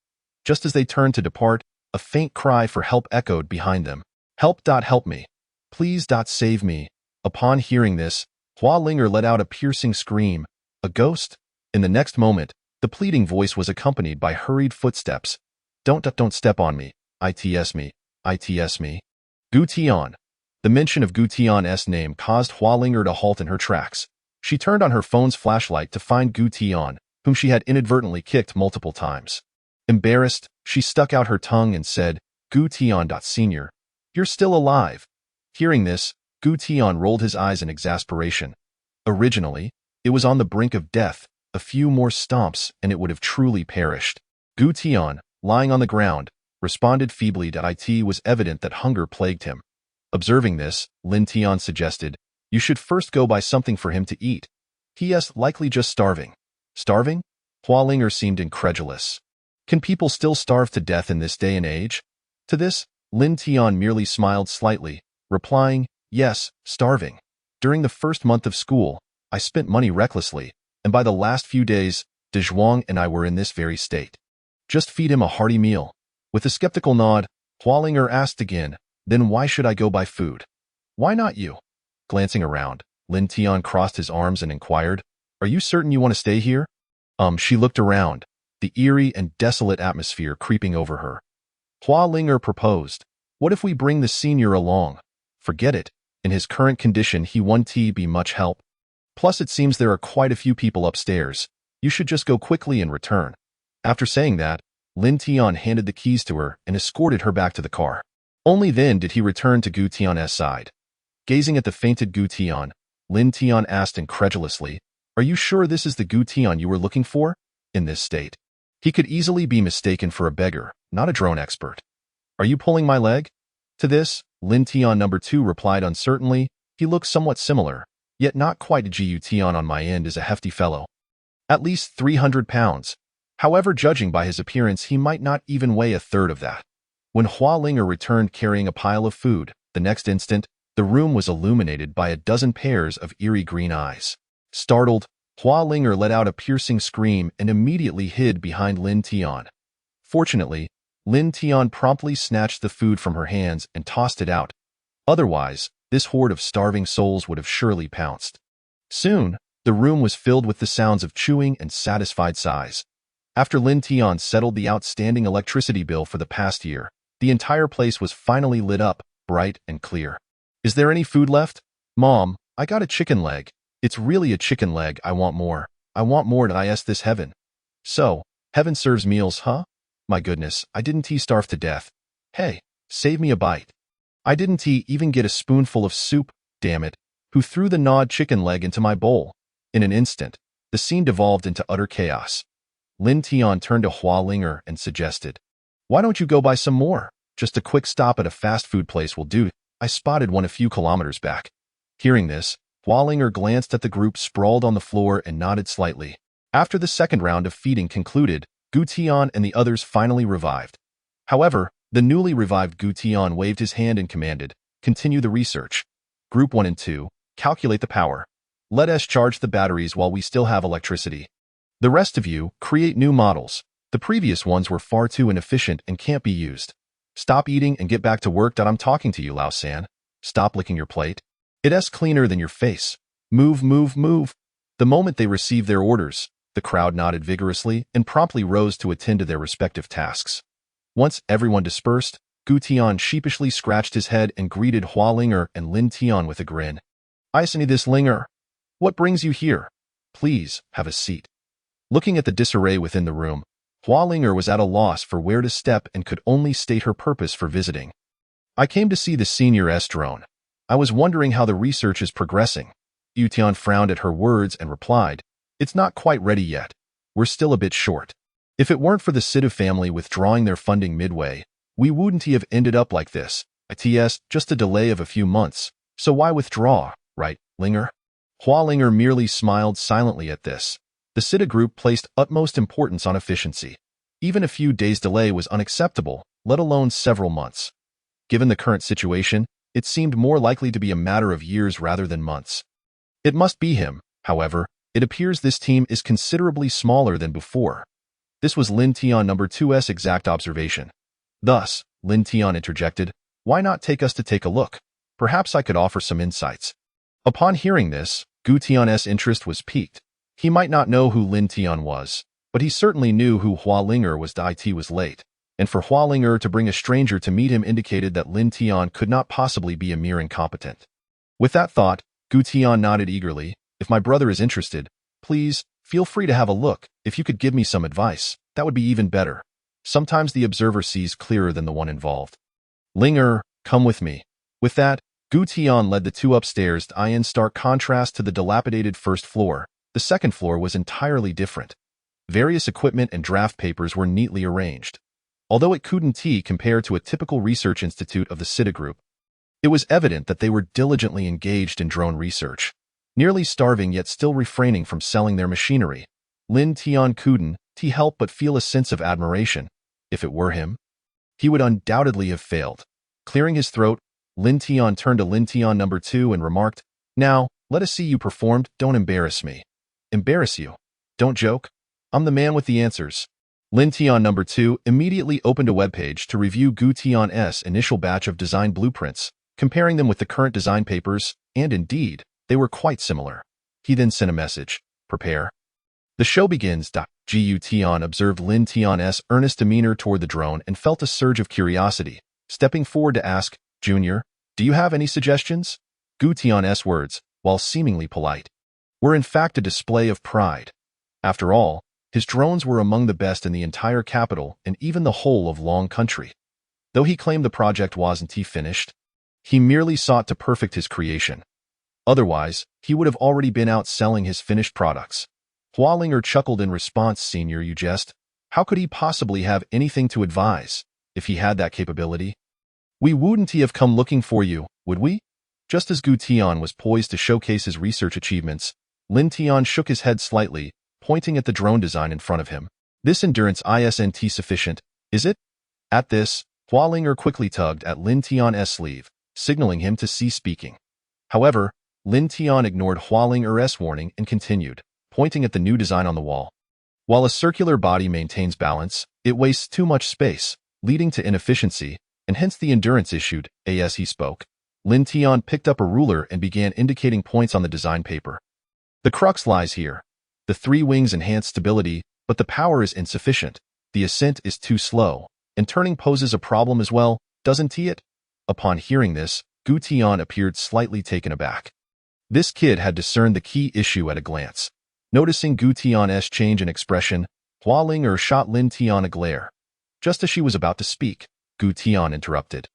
A: Just as they turned to depart, a faint cry for help echoed behind them. "Help! Help me! Please! Save me!" Upon hearing this, Hualinger let out a piercing scream. A ghost? In the next moment, the pleading voice was accompanied by hurried footsteps. Don't step on me. Its me. Its me." Gu Tian. The mention of Gu Tian's name caused Hualinger to halt in her tracks. She turned on her phone's flashlight to find Gu Tian, whom she had inadvertently kicked multiple times. Embarrassed, she stuck out her tongue and said, "Gu Tian. Senior, you're still alive." Hearing this, Gu Tian rolled his eyes in exasperation. Originally, it was on the brink of death. A few more stomps and it would have truly perished. Gu Tian, lying on the ground, responded feebly. It was evident that hunger plagued him. Observing this, Lin Tian suggested, "You should first go buy something for him to eat. He is likely just starving." "Starving?" Hualinger seemed incredulous. Can people still starve to death in this day and age? To this, Lin Tian merely smiled slightly, replying, "Yes, starving. During the first month of school, I spent money recklessly, and by the last few days, De Zhuang and I were in this very state. Just feed him a hearty meal." With a skeptical nod, Hualinger asked again, "Then why should I go buy food? Why not you?" Glancing around, Lin Tian crossed his arms and inquired, "Are you certain you want to stay here?" She looked around, the eerie and desolate atmosphere creeping over her. Hualinger proposed, "What if we bring the senior along?" "Forget it. In his current condition, he won't be much help. Plus, it seems there are quite a few people upstairs. You should just go quickly and return." After saying that, Lin Tian handed the keys to her and escorted her back to the car. Only then did he return to Gu Tian's side. Gazing at the fainted Gu Tian, Lin Tian asked incredulously, "Are you sure this is the Gu Tian you were looking for?" In this state, he could easily be mistaken for a beggar, not a drone expert. "Are you pulling my leg?" To this, Lin Tian number 2 replied uncertainly, "He looks somewhat similar, yet not quite. Gu Tian on my end is a hefty fellow. At least 300 pounds. However, judging by his appearance, he might not even weigh a third of that." When Hualinger returned carrying a pile of food, the next instant, the room was illuminated by a dozen pairs of eerie green eyes. Startled, Hualinger let out a piercing scream and immediately hid behind Lin Tian. Fortunately, Lin Tian promptly snatched the food from her hands and tossed it out. Otherwise, this horde of starving souls would have surely pounced. Soon, the room was filled with the sounds of chewing and satisfied sighs. After Lin Tian settled the outstanding electricity bill for the past year, the entire place was finally lit up, bright and clear. Is there any food left? Mom, I got a chicken leg. It's really a chicken leg. I want more. I want more to is this heaven. So, heaven serves meals, huh? My goodness, I didn't starve to death. Hey, save me a bite. I didn't even get a spoonful of soup, damn it. Who threw the gnawed chicken leg into my bowl? In an instant, the scene devolved into utter chaos. Lin Tian turned to Hua Linger and suggested, "Why don't you go buy some more? Just a quick stop at a fast food place will do. I spotted one a few kilometers back." Hearing this, Hua Linger glanced at the group sprawled on the floor and nodded slightly. After the second round of feeding concluded, Gu Tian and the others finally revived. However, the newly revived Gu Tian waved his hand and commanded, "Continue the research. Group 1 and 2, calculate the power. Let us charge the batteries while we still have electricity. The rest of you, create new models. The previous ones were far too inefficient and can't be used. Stop eating and get back to work. I'm talking to you, Lao San. Stop licking your plate. It's cleaner than your face. Move, move, move." The moment they received their orders, the crowd nodded vigorously and promptly rose to attend to their respective tasks. Once everyone dispersed, Gu Tian sheepishly scratched his head and greeted Hua Linger and Lin Tian with a grin. "I see this Linger. What brings you here? Please, have a seat." Looking at the disarray within the room, Hua Linger was at a loss for where to step and could only state her purpose for visiting. "I came to see the Senior S drone. I was wondering how the research is progressing." Yu Tian frowned at her words and replied, "It's not quite ready yet. We're still a bit short. If it weren't for the Siddhu family withdrawing their funding midway, we wouldn't have ended up like this. It's just a delay of a few months, so why withdraw, right, Linger?" Hua Linger merely smiled silently at this. The Siddha group placed utmost importance on efficiency. Even a few days' delay was unacceptable, let alone several months. Given the current situation, it seemed more likely to be a matter of years rather than months. It must be him, however. It appears this team is considerably smaller than before. This was Lin Tian No. 2's exact observation. Thus, Lin Tian interjected, "Why not take us to take a look? Perhaps I could offer some insights." Upon hearing this, Gu Tian's interest was piqued. He might not know who Lin Tian was, but he certainly knew who Hua Linger was. It was late, and for Hua Linger to bring a stranger to meet him indicated that Lin Tian could not possibly be a mere incompetent. With that thought, Gu Tian nodded eagerly. "If my brother is interested, please, feel free to have a look. If you could give me some advice, that would be even better. Sometimes the observer sees clearer than the one involved." "Linger, come with me." With that, Gu Tian led the two upstairs. In stark contrast to the dilapidated first floor, the second floor was entirely different. Various equipment and draft papers were neatly arranged. Although it couldn't compare to a typical research institute of the Siddha group, it was evident that they were diligently engaged in drone research, nearly starving yet still refraining from selling their machinery. Lin Tian couldn't help but feel a sense of admiration. If it were him, he would undoubtedly have failed. Clearing his throat, Lin Tian turned to Lin Tian No. 2 and remarked, "Now, let us see you performed. Don't embarrass me." "Embarrass you? Don't joke. I'm the man with the answers." Lin Tian No. 2 immediately opened a webpage to review Gu Tian's initial batch of design blueprints, comparing them with the current design papers, and indeed, they were quite similar. He then sent a message, "Prepare. The show begins." Gu Tian observed Lin Tian's earnest demeanor toward the drone and felt a surge of curiosity, stepping forward to ask, "Junior, do you have any suggestions?" Gu Tian's words, while seemingly polite, were in fact a display of pride. After all, his drones were among the best in the entire capital and even the whole of Long Country. Though he claimed the project wasn't finished, he merely sought to perfect his creation. Otherwise, he would have already been out selling his finished products. Hua Linger chuckled in response. "Senior, you jest. How could he possibly have anything to advise? If he had that capability, we wouldn't have come looking for you, would we?" Just as Gu Tian was poised to showcase his research achievements, Lin Tian shook his head slightly, pointing at the drone design in front of him. "This endurance isn't sufficient, is it?" At this, Hua Linger quickly tugged at Lin Tian's sleeve, signaling him to cease speaking. However, Lin Tian ignored Hua Linger's warning and continued, pointing at the new design on the wall. "While a circular body maintains balance, it wastes too much space, leading to inefficiency, and hence the endurance issued." As he spoke, Lin Tian picked up a ruler and began indicating points on the design paper. "The crux lies here. The three wings enhance stability, But the power is insufficient. The ascent is too slow, and turning poses a problem as well, doesn't it? Upon hearing this, Gu Tian appeared slightly taken aback. This kid had discerned the key issue at a glance. Noticing Gu Tian's change in expression, Hua Ling shot Lin Tian a glare. Just as she was about to speak, Gu Tian interrupted.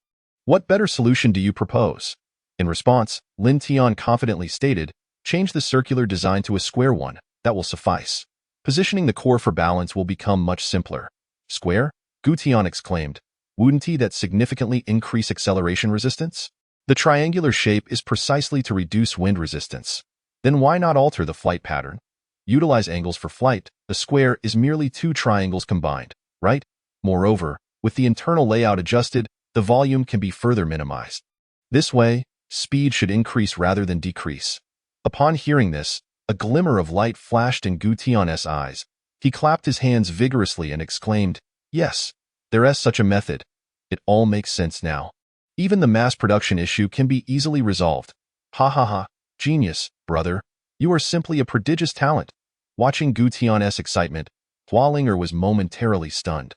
A: What better solution do you propose? In response, Lin Tian confidently stated, change the circular design to a square one, that will suffice. Positioning the core for balance will become much simpler. Square? Gu Tian exclaimed. Wouldn't that significantly increase acceleration resistance? The triangular shape is precisely to reduce wind resistance. Then why not alter the flight pattern? Utilize angles for flight. A square is merely two triangles combined, right? Moreover, with the internal layout adjusted, the volume can be further minimized. This way, speed should increase rather than decrease. Upon hearing this, a glimmer of light flashed in Gu Tian's eyes. He clapped his hands vigorously and exclaimed, yes, there is such a method. It all makes sense now. Even the mass production issue can be easily resolved. Ha ha ha, genius, brother. You are simply a prodigious talent. Watching Gu Tian's excitement, Hua Ling was momentarily stunned.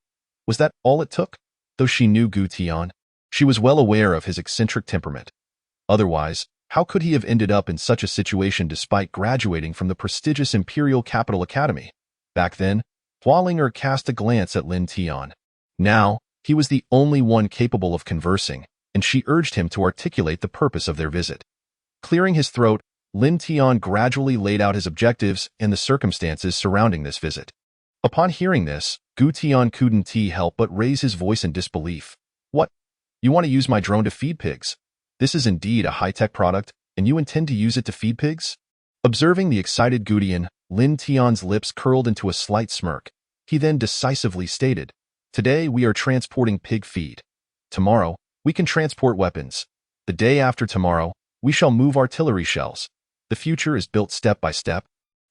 A: Was that all it took? Though she knew Gu Tian, she was well aware of his eccentric temperament. Otherwise, how could he have ended up in such a situation despite graduating from the prestigious Imperial Capital Academy? Back then, Hua Ling cast a glance at Lin Tian. Now, he was the only one capable of conversing, and she urged him to articulate the purpose of their visit. Clearing his throat, Lin Tian gradually laid out his objectives and the circumstances surrounding this visit. Upon hearing this, Gu Tian couldn't help but raise his voice in disbelief. What? You want to use my drone to feed pigs? This is indeed a high-tech product, and you intend to use it to feed pigs? Observing the excited Gu Tian, Lin Tian's lips curled into a slight smirk. He then decisively stated, today we are transporting pig feed. Tomorrow, we can transport weapons. The day after tomorrow, we shall move artillery shells. The future is built step by step,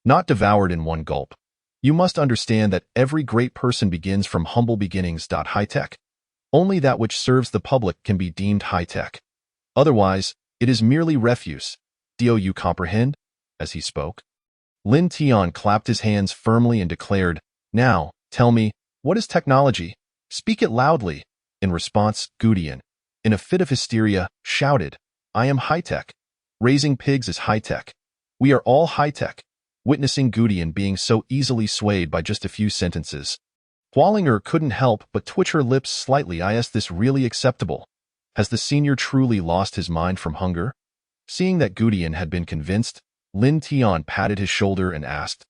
A: not devoured in one gulp. You must understand that every great person begins from humble beginnings. High-tech. Only that which serves the public can be deemed high-tech. Otherwise, it is merely refuse. Do you comprehend? As he spoke, Lin Tian clapped his hands firmly and declared, now, tell me, what is technology? Speak it loudly. In response, Gu Tian, in a fit of hysteria, shouted, I am high-tech. Raising pigs is high-tech. We are all high-tech. Witnessing Gu Tian being so easily swayed by just a few sentences, Hua Ling couldn't help but twitch her lips slightly. Is this really acceptable? Has the senior truly lost his mind from hunger? Seeing that Gu Tian had been convinced, Lin Tian patted his shoulder and asked,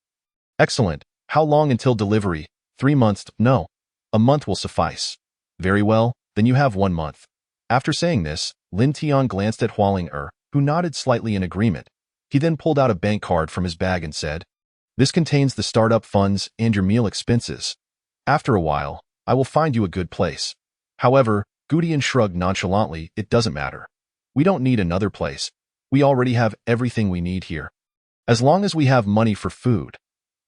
A: excellent. How long until delivery? 3 months? No. A month will suffice. Very well, then you have 1 month. After saying this, Lin Tian glanced at Hua Ling who nodded slightly in agreement. He then pulled out a bank card from his bag and said, this contains the startup funds and your meal expenses. After a while, I will find you a good place. However, Gu Tian shrugged nonchalantly, it doesn't matter. We don't need another place. We already have everything we need here. As long as we have money for food.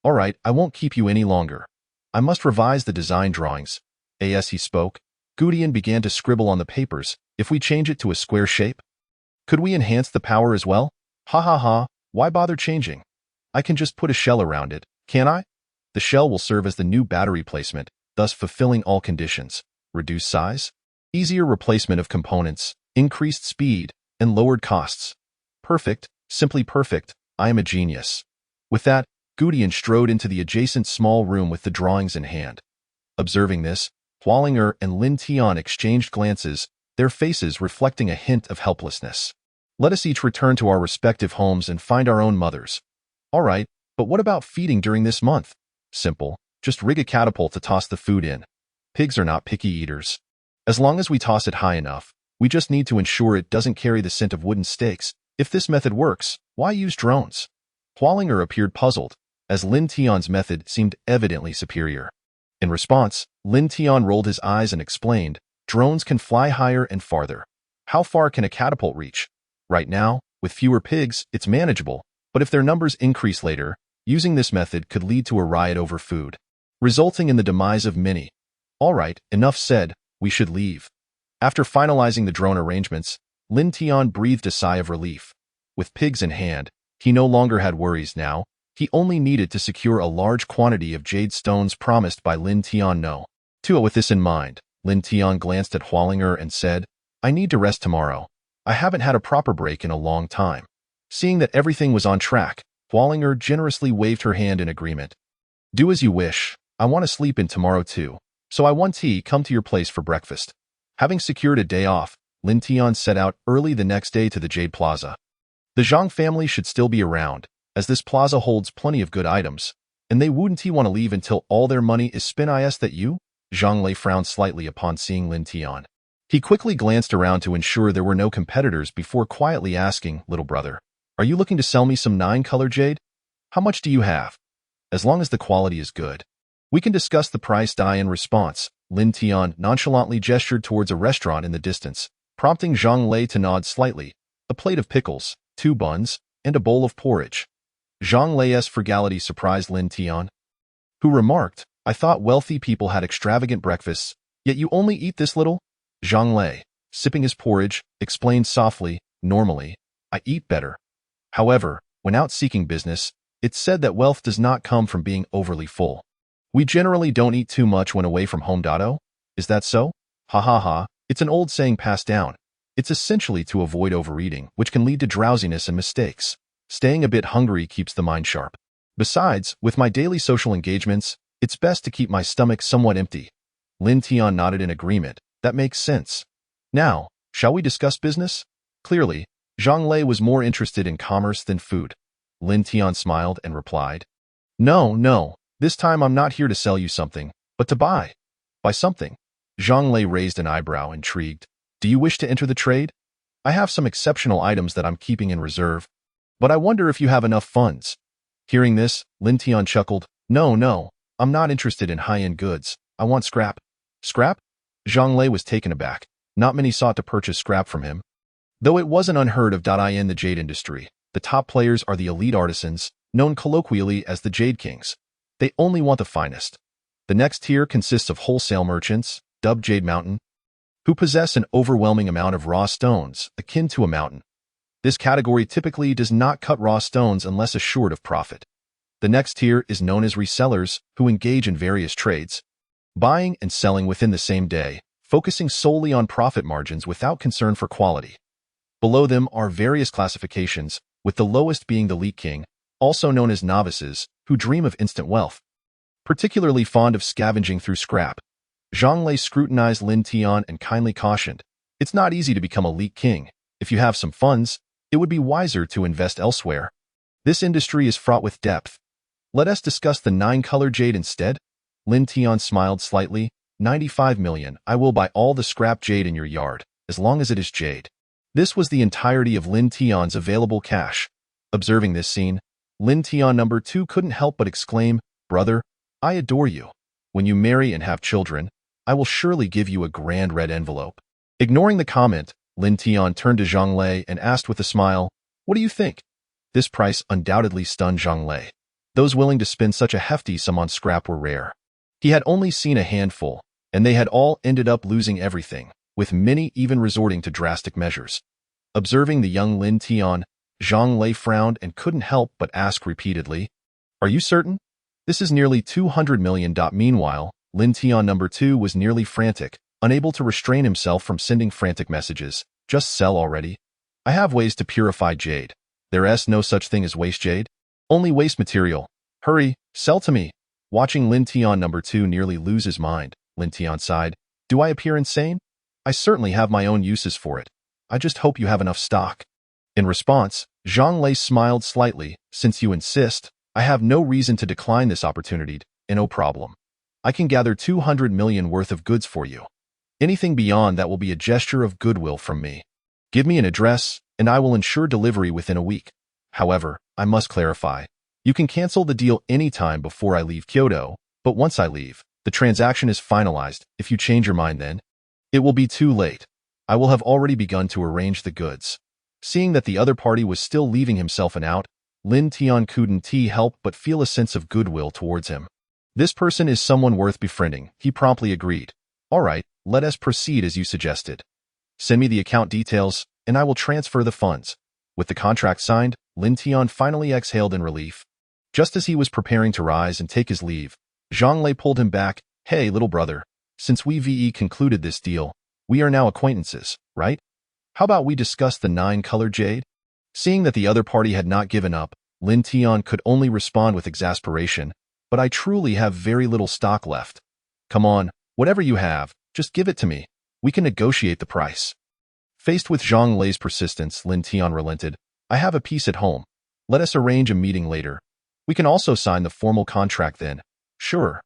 A: All right, I won't keep you any longer. I must revise the design drawings. As he spoke, Gu Tian began to scribble on the papers. If we change it to a square shape, could we enhance the power as well? Ha ha ha, why bother changing? I can just put a shell around it, can't I? The shell will serve as the new battery placement, thus fulfilling all conditions. Reduced size, easier replacement of components, increased speed, and lowered costs. Perfect, simply perfect. I am a genius. With that, Gu Tian strode into the adjacent small room with the drawings in hand. Observing this, Hua Ling and Lin Tian exchanged glances, their faces reflecting a hint of helplessness. Let us each return to our respective homes and find our own mothers. All right, but what about feeding during this month? Simple, just rig a catapult to toss the food in. Pigs are not picky eaters. As long as we toss it high enough, we just need to ensure it doesn't carry the scent of wooden stakes. If this method works, why use drones? Hua Ling appeared puzzled, as Lin Tian's method seemed evidently superior. In response, Lin Tian rolled his eyes and explained, drones can fly higher and farther. How far can a catapult reach? Right now, with fewer pigs, it's manageable, but if their numbers increase later, using this method could lead to a riot over food, resulting in the demise of many. All right, enough said, we should leave. After finalizing the drone arrangements, Lin Tian breathed a sigh of relief. With pigs in hand, he no longer had worries now. He only needed to secure a large quantity of jade stones promised by Lin Tian. No. With this in mind, Lin Tian glanced at Hualinger and said, I need to rest tomorrow. I haven't had a proper break in a long time. Seeing that everything was on track, Hualinger generously waved her hand in agreement. Do as you wish. I want to sleep in tomorrow too. So I want tea come to your place for breakfast. Having secured a day off, Lin Tian set out early the next day to the Jade Plaza. The Zhang family should still be around, as this plaza holds plenty of good items, and they wouldn't want to leave until all their money is spent. Is that you? Zhang Lei frowned slightly upon seeing Lin Tian. He quickly glanced around to ensure there were no competitors before quietly asking, little brother, are you looking to sell me some 9-color jade? How much do you have? As long as the quality is good. We can discuss the price. In response, Lin Tian nonchalantly gestured towards a restaurant in the distance, prompting Zhang Lei to nod slightly. A plate of pickles, 2 buns, and a bowl of porridge. Zhang Lei's frugality surprised Lin Tian, who remarked, I thought wealthy people had extravagant breakfasts, yet you only eat this little? Zhang Lei, sipping his porridge, explained softly, normally, I eat better. However, when out seeking business, it's said that wealth does not come from being overly full. We generally don't eat too much when away from home. Is that so? Ha ha ha, it's an old saying passed down. It's essentially to avoid overeating, which can lead to drowsiness and mistakes. Staying a bit hungry keeps the mind sharp. Besides, with my daily social engagements, it's best to keep my stomach somewhat empty. Lin Tian nodded in agreement. That makes sense. Now, shall we discuss business? Clearly, Zhang Lei was more interested in commerce than food. Lin Tian smiled and replied, No, this time I'm not here to sell you something, but to buy. Buy something? Zhang Lei raised an eyebrow, intrigued. Do you wish to enter the trade? I have some exceptional items that I'm keeping in reserve, but I wonder if you have enough funds. Hearing this, Lin Tian chuckled. No, I'm not interested in high-end goods. I want scrap. Scrap? Zhang Lei was taken aback. Not many sought to purchase scrap from him. Though it wasn't unheard of. In the jade industry, the top players are the elite artisans, known colloquially as the Jade Kings. They only want the finest. The next tier consists of wholesale merchants, dubbed Jade Mountain, who possess an overwhelming amount of raw stones, akin to a mountain. This category typically does not cut raw stones unless assured of profit. The next tier is known as resellers, who engage in various trades, buying and selling within the same day, focusing solely on profit margins without concern for quality. Below them are various classifications, with the lowest being the Elite King, also known as novices, who dream of instant wealth. Particularly fond of scavenging through scrap, Zhang Lei scrutinized Lin Tian and kindly cautioned, it's not easy to become Elite King. If you have some funds, it would be wiser to invest elsewhere. This industry is fraught with depth. Let us discuss the 9-color jade instead. Lin Tian smiled slightly. 95 million. I will buy all the scrap jade in your yard, as long as it is jade. This was the entirety of Lin Tian's available cash. Observing this scene, Lin Tian number 2 couldn't help but exclaim, Brother, I adore you. When you marry and have children, I will surely give you a grand red envelope. Ignoring the comment, Lin Tian turned to Zhang Lei and asked with a smile, What do you think? This price undoubtedly stunned Zhang Lei. Those willing to spend such a hefty sum on scrap were rare. He had only seen a handful, and they had all ended up losing everything, with many even resorting to drastic measures. Observing the young Lin Tian, Zhang Lei frowned and couldn't help but ask repeatedly, Are you certain? This is nearly 200 million. Meanwhile, Lin Tian number 2 was nearly frantic, unable to restrain himself from sending frantic messages. Just sell already. I have ways to purify jade. There's no such thing as waste jade. Only waste material. Hurry, sell to me. Watching Lin Tian number 2 nearly lose his mind, Lin Tian sighed. Do I appear insane? I certainly have my own uses for it. I just hope you have enough stock. In response, Zhang Lei smiled slightly. Since you insist, I have no reason to decline this opportunity, and no problem. I can gather 200 million worth of goods for you. Anything beyond that will be a gesture of goodwill from me. Give me an address, and I will ensure delivery within a week. However, I must clarify. You can cancel the deal anytime before I leave Kyoto, but once I leave, the transaction is finalized. If you change your mind then, it will be too late. I will have already begun to arrange the goods. Seeing that the other party was still leaving himself an out, Lin Tian couldn't help but feel a sense of goodwill towards him. This person is someone worth befriending, he promptly agreed. All right, let us proceed as you suggested. Send me the account details, and I will transfer the funds. With the contract signed, Lin Tian finally exhaled in relief. Just as he was preparing to rise and take his leave, Zhang Lei pulled him back. Hey, little brother, since we concluded this deal, we are now acquaintances, right? How about we discuss the 9-colored jade? Seeing that the other party had not given up, Lin Tian could only respond with exasperation. But I truly have very little stock left. Come on, whatever you have, just give it to me. We can negotiate the price. Faced with Zhang Lei's persistence, Lin Tian relented. I have a piece at home. Let us arrange a meeting later. We can also sign the formal contract then. Sure.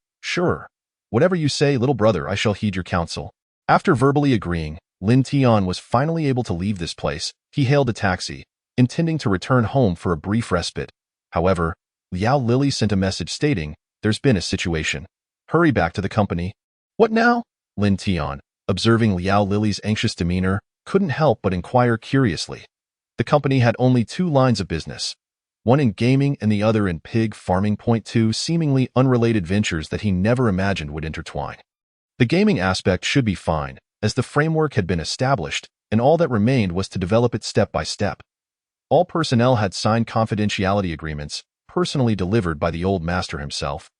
A: Whatever you say, little brother, I shall heed your counsel. After verbally agreeing, Lin Tian was finally able to leave this place. He hailed a taxi, intending to return home for a brief respite. However, Liao Lili sent a message stating, there's been a situation. Hurry back to the company. What now? Lin Tian, observing Liao Lili's anxious demeanor, couldn't help but inquire curiously. The company had only 2 lines of business, one in gaming and the other in pig farming. 2 seemingly unrelated ventures that he never imagined would intertwine. The gaming aspect should be fine, as the framework had been established, and all that remained was to develop it step by step. All personnel had signed confidentiality agreements, personally delivered by the old master himself.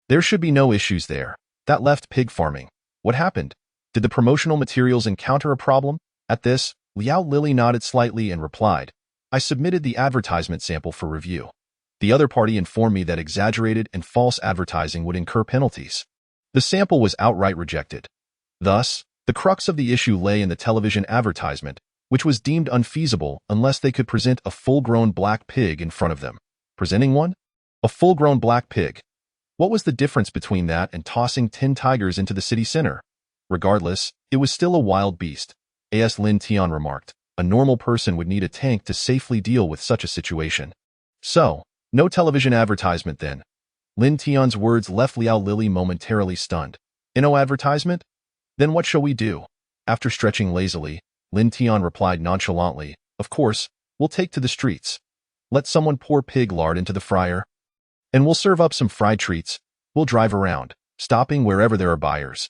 A: There should be no issues there. That left pig farming. What happened? Did the promotional materials encounter a problem? At this, Liao Lili nodded slightly and replied, I submitted the advertisement sample for review. The other party informed me that exaggerated and false advertising would incur penalties. The sample was outright rejected. Thus, the crux of the issue lay in the television advertisement, which was deemed unfeasible unless they could present a full-grown black pig in front of them. Presenting one? A full-grown black pig. What was the difference between that and tossing 10 tigers into the city center? Regardless, it was still a wild beast. As Lin Tian remarked, a normal person would need a tank to safely deal with such a situation. So, no television advertisement then. Lin Tian's words left Liao Lili momentarily stunned. No advertisement? Then what shall we do? After stretching lazily, Lin Tian replied nonchalantly, of course, we'll take to the streets. Let someone pour pig lard into the fryer. And we'll serve up some fried treats. We'll drive around, stopping wherever there are buyers.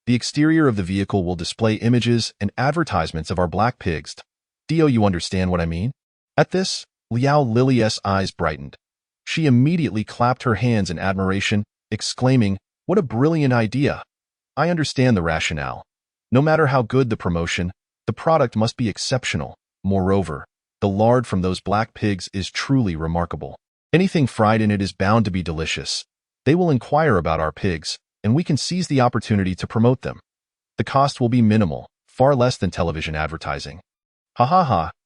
A: The exterior of the vehicle will display images and advertisements of our black pigs. Do you understand what I mean? At this, Liao Lili's eyes brightened. She immediately clapped her hands in admiration, exclaiming, what a brilliant idea! I understand the rationale. No matter how good the promotion, the product must be exceptional. Moreover, the lard from those black pigs is truly remarkable. Anything fried in it is bound to be delicious. They will inquire about our pigs, and we can seize the opportunity to promote them. The cost will be minimal, far less than television advertising.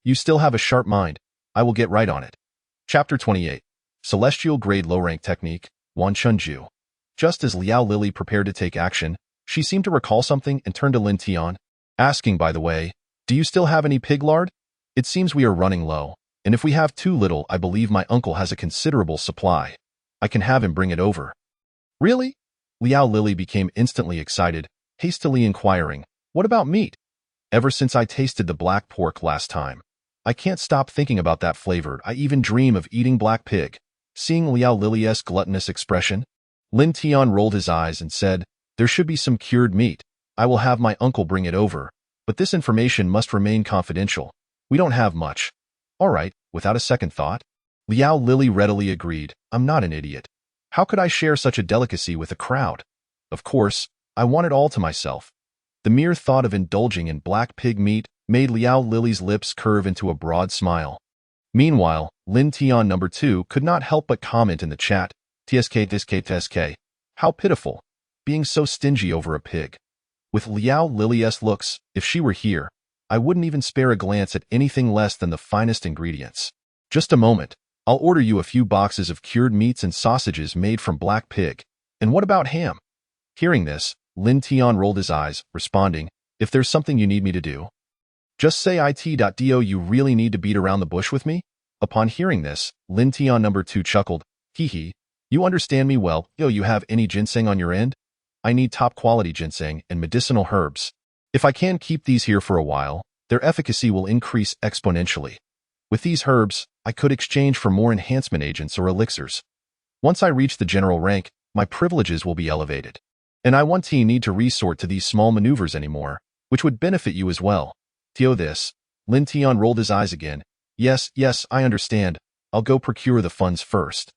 A: You still have a sharp mind. I will get right on it. Chapter 28. Celestial Grade Low Rank Technique, Wan Chunju. Just as Liao Lili prepared to take action, she seemed to recall something and turned to Lin Tian, asking, by the way, do you still have any pig lard? It seems we are running low, and if we have too little, I believe my uncle has a considerable supply. I can have him bring it over. Really? Liao Lili became instantly excited, hastily inquiring, what about meat? Ever since I tasted the black pork last time, I can't stop thinking about that flavor. I even dream of eating black pig. Seeing Liao Lili's gluttonous expression, Lin Tian rolled his eyes and said, there should be some cured meat. I will have my uncle bring it over, but this information must remain confidential. We don't have much. All right, without a second thought. Liao Lili readily agreed, I'm not an idiot. How could I share such a delicacy with a crowd? Of course, I want it all to myself. The mere thought of indulging in black pig meat made Liao Lili's lips curve into a broad smile. Meanwhile, Lin Tian No. 2 could not help but comment in the chat, TSK. How pitiful, being so stingy over a pig. With Liao Lili's looks, if she were here, I wouldn't even spare a glance at anything less than the finest ingredients. Just a moment. I'll order you a few boxes of cured meats and sausages made from black pig. And what about ham? Hearing this, Lin Tian rolled his eyes, responding, if there's something you need me to do, just say it. You really need to beat around the bush with me? Upon hearing this, Lin Tian No. 2 chuckled, you understand me well. You have any ginseng on your end? I need top quality ginseng and medicinal herbs. If I can keep these here for a while, their efficacy will increase exponentially. With these herbs, I could exchange for more enhancement agents or elixirs. Once I reach the general rank, my privileges will be elevated. And I won't need to resort to these small maneuvers anymore, which would benefit you as well. This. Lin Tian rolled his eyes again. Yes, I understand. I'll go procure the funds first.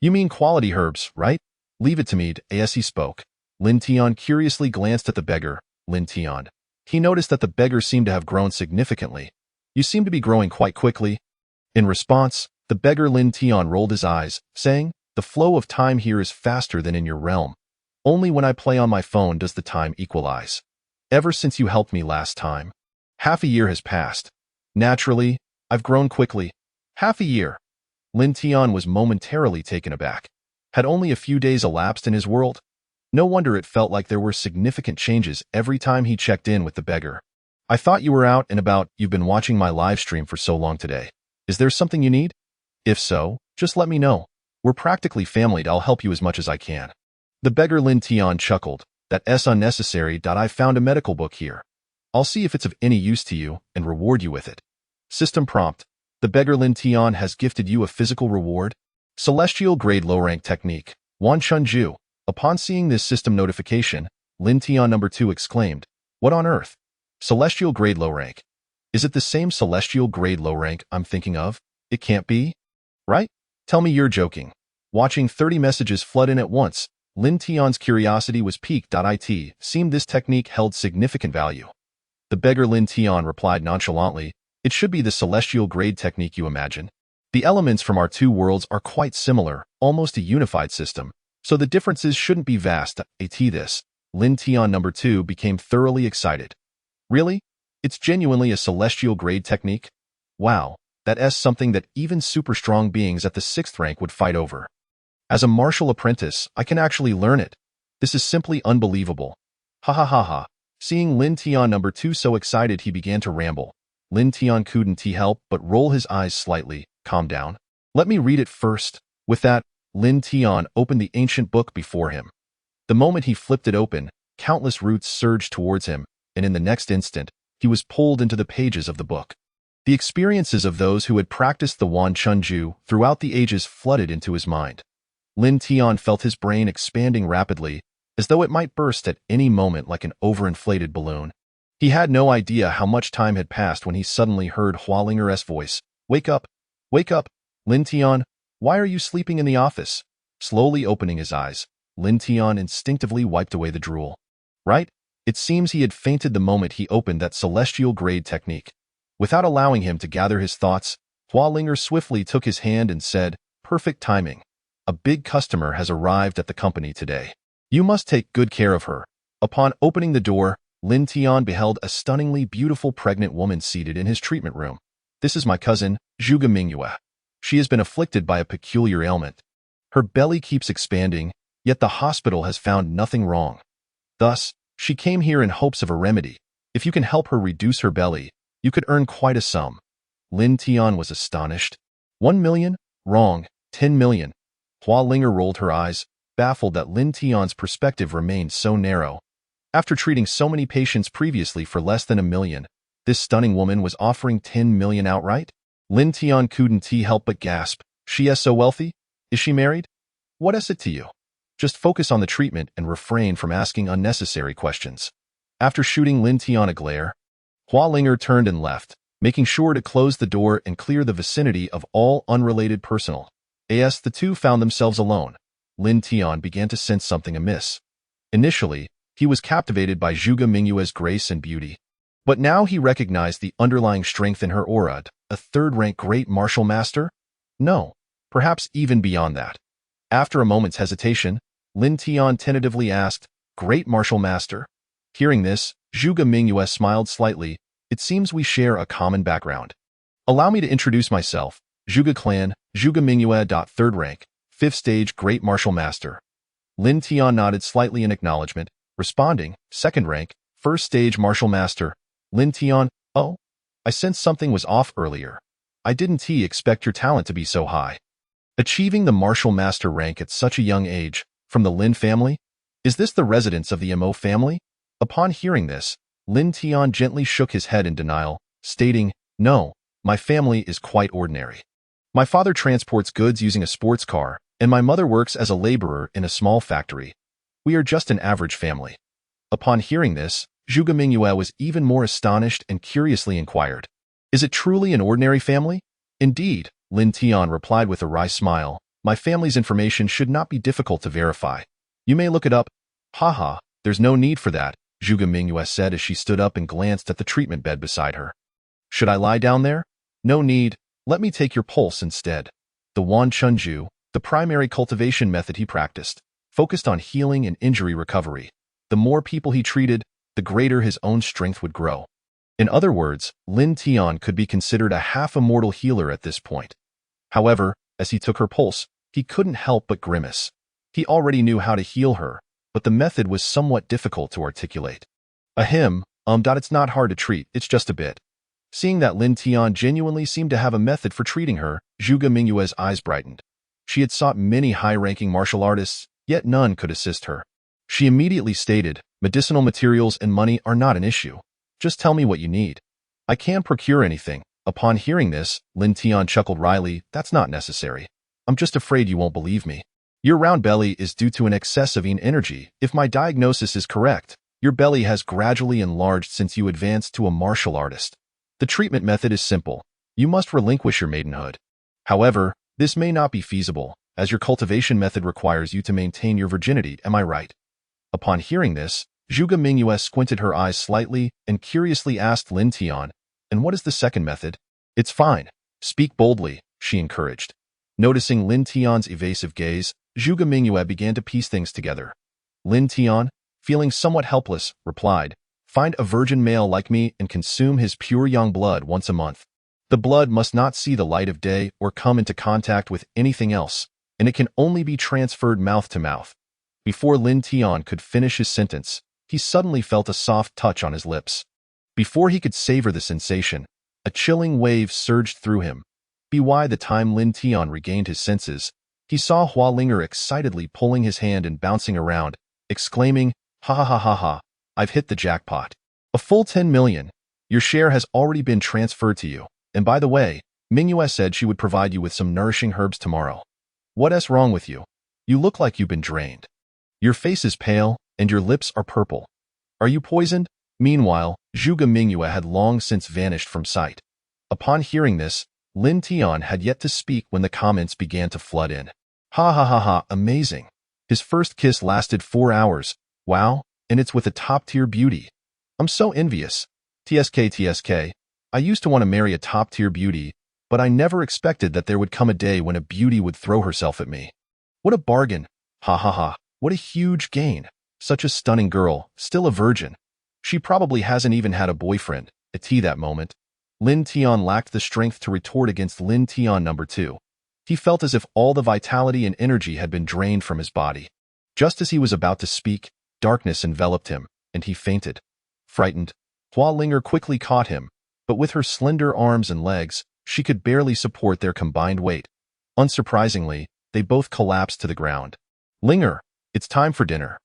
A: You mean quality herbs, right? Leave it to me, as he spoke. Lin Tian curiously glanced at the beggar, Lin Tian. He noticed that the beggar seemed to have grown significantly. You seem to be growing quite quickly. In response, the beggar Lin Tian rolled his eyes, saying, the flow of time here is faster than in your realm. Only when I play on my phone does the time equalize. Ever since you helped me last time, half a year has passed. Naturally, I've grown quickly. Half a year. Lin Tian was momentarily taken aback. Had only a few days elapsed in his world? No wonder it felt like there were significant changes every time he checked in with the beggar. I thought you were out and about. You've been watching my live stream for so long today. Is there something you need? If so, just let me know. We're practically family. I'll help you as much as I can. The beggar Lin Tian chuckled. That's unnecessary. I found a medical book here. I'll see if it's of any use to you and reward you with it. System prompt. The beggar Lin Tian has gifted you a physical reward. Celestial grade low rank technique. Wan Chunju. Upon seeing this system notification, Lin Tian number 2 exclaimed, what on earth? Celestial grade low rank. Is it the same celestial grade low rank I'm thinking of? It can't be. Right? Tell me you're joking. Watching 30 messages flood in at once, Lin Tian's curiosity was piqued. It seemed this technique held significant value. The beggar Lin Tian replied nonchalantly, it should be the celestial grade technique you imagine. The elements from our two worlds are quite similar, almost a unified system, so the differences shouldn't be vast. This. Lin Tian number 2 became thoroughly excited. Really? It's genuinely a celestial grade technique? Wow, that's something that even super strong beings at the 6th rank would fight over. As a martial apprentice, I can actually learn it. This is simply unbelievable. Ha ha ha ha. Seeing Lin Tian number 2 so excited, he began to ramble. Lin Tian couldn't help but roll his eyes slightly. Calm down. Let me read it first. With that, Lin Tian opened the ancient book before him. The moment he flipped it open, countless roots surged towards him, and in the next instant, he was pulled into the pages of the book. The experiences of those who had practiced the Wan Chunju throughout the ages flooded into his mind. Lin Tian felt his brain expanding rapidly, as though it might burst at any moment like an overinflated balloon. He had no idea how much time had passed when he suddenly heard Hualinger's voice. Wake up! Wake up! Lin Tian, why are you sleeping in the office? Slowly opening his eyes, Lin Tian instinctively wiped away the drool. Right? It seems he had fainted the moment he opened that celestial grade technique. Without allowing him to gather his thoughts, Hualinger swiftly took his hand and said, perfect timing. A big customer has arrived at the company today. You must take good care of her. Upon opening the door, Lin Tian beheld a stunningly beautiful pregnant woman seated in his treatment room. This is my cousin, Zhuge Mingyue. She has been afflicted by a peculiar ailment. Her belly keeps expanding, yet the hospital has found nothing wrong. Thus, she came here in hopes of a remedy. If you can help her reduce her belly, you could earn quite a sum. Lin Tian was astonished. 1 million? Wrong. 10 million. Hualinger rolled her eyes, baffled that Lin Tian's perspective remained so narrow. After treating so many patients previously for less than 1 million, this stunning woman was offering 10 million outright? Lin Tian couldn't help but gasp. She is so wealthy? Is she married? What is it to you? Just focus on the treatment and refrain from asking unnecessary questions. After shooting Lin Tian a glare, Hualinger turned and left, making sure to close the door and clear the vicinity of all unrelated personnel. As the two found themselves alone, Lin Tian began to sense something amiss. Initially, he was captivated by Zhuge Mingyue's grace and beauty. But now he recognized the underlying strength in her aura. A 3rd-rank great martial master? No, perhaps even beyond that. After a moment's hesitation, Lin Tian tentatively asked, Great martial master? Hearing this, Zhuge Mingyue smiled slightly. It seems we share a common background. Allow me to introduce myself. Zhuge Clan, Zhuge Mingyue. 3rd rank, 5th stage great martial master. Lin Tian nodded slightly in acknowledgement, responding, 2nd rank, 1st stage martial master. Lin Tian, oh, I sensed something was off earlier. I didn't expect your talent to be so high. Achieving the martial master rank at such a young age, from the Lin family? Is this the residence of the Mo family? Upon hearing this, Lin Tian gently shook his head in denial, stating, no, my family is quite ordinary. My father transports goods using a sports car, and my mother works as a laborer in a small factory. We are just an average family. Upon hearing this, Zhuge Mingyue was even more astonished and curiously inquired, is it truly an ordinary family? Indeed, Lin Tian replied with a wry smile. My family's information should not be difficult to verify. You may look it up. Haha, there's no need for that, Zhuge Mingyue said as she stood up and glanced at the treatment bed beside her. Should I lie down there? No need. Let me take your pulse instead. The Wan Chunju, the primary cultivation method he practiced, focused on healing and injury recovery. The more people he treated, the greater his own strength would grow. In other words, Lin Tian could be considered a half-immortal healer at this point. However, as he took her pulse, he couldn't help but grimace. He already knew how to heal her, but the method was somewhat difficult to articulate. It's not hard to treat, it's just a bit. Seeing that Lin Tian genuinely seemed to have a method for treating her, Zhuge Mingyue's eyes brightened. She had sought many high-ranking martial artists, yet none could assist her. She immediately stated, medicinal materials and money are not an issue. Just tell me what you need. I can procure anything. Upon hearing this, Lin Tian chuckled wryly, that's not necessary. I'm just afraid you won't believe me. Your round belly is due to an excess of yin energy. If my diagnosis is correct, your belly has gradually enlarged since you advanced to a martial artist. The treatment method is simple. You must relinquish your maidenhood. However, this may not be feasible, as your cultivation method requires you to maintain your virginity, am I right? Upon hearing this, Zhuge Mingyue squinted her eyes slightly and curiously asked Lin Tian, and what is the second method? It's fine. Speak boldly, she encouraged. Noticing Lin Tian's evasive gaze, Zhuge Mingyue began to piece things together. Lin Tian, feeling somewhat helpless, replied, find a virgin male like me and consume his pure young blood once a month. The blood must not see the light of day or come into contact with anything else, and it can only be transferred mouth to mouth. Before Lin Tian could finish his sentence, he suddenly felt a soft touch on his lips. Before he could savor the sensation, a chilling wave surged through him. By the time Lin Tian regained his senses, he saw Hua Linger excitedly pulling his hand and bouncing around, exclaiming, ha ha ha ha ha, I've hit the jackpot. A full 10 million. Your share has already been transferred to you. And by the way, Mingyue said she would provide you with some nourishing herbs tomorrow. What's wrong with you? You look like you've been drained. Your face is pale, and your lips are purple. Are you poisoned? Meanwhile, Zhuge Mingyue had long since vanished from sight. Upon hearing this, Lin Tian had yet to speak when the comments began to flood in. Ha ha ha ha, amazing. His first kiss lasted 4 hours. Wow, and it's with a top-tier beauty. I'm so envious. TSK. I used to want to marry a top-tier beauty, but I never expected that there would come a day when a beauty would throw herself at me. What a bargain. Ha ha ha. What a huge gain. Such a stunning girl, still a virgin. She probably hasn't even had a boyfriend. At that moment, Lin Tian lacked the strength to retort against Lin Tian number 2. He felt as if all the vitality and energy had been drained from his body. Just as he was about to speak, darkness enveloped him, and he fainted. Frightened, Hua Linger quickly caught him, but with her slender arms and legs, she could barely support their combined weight. Unsurprisingly, they both collapsed to the ground. Linger, it's time for dinner.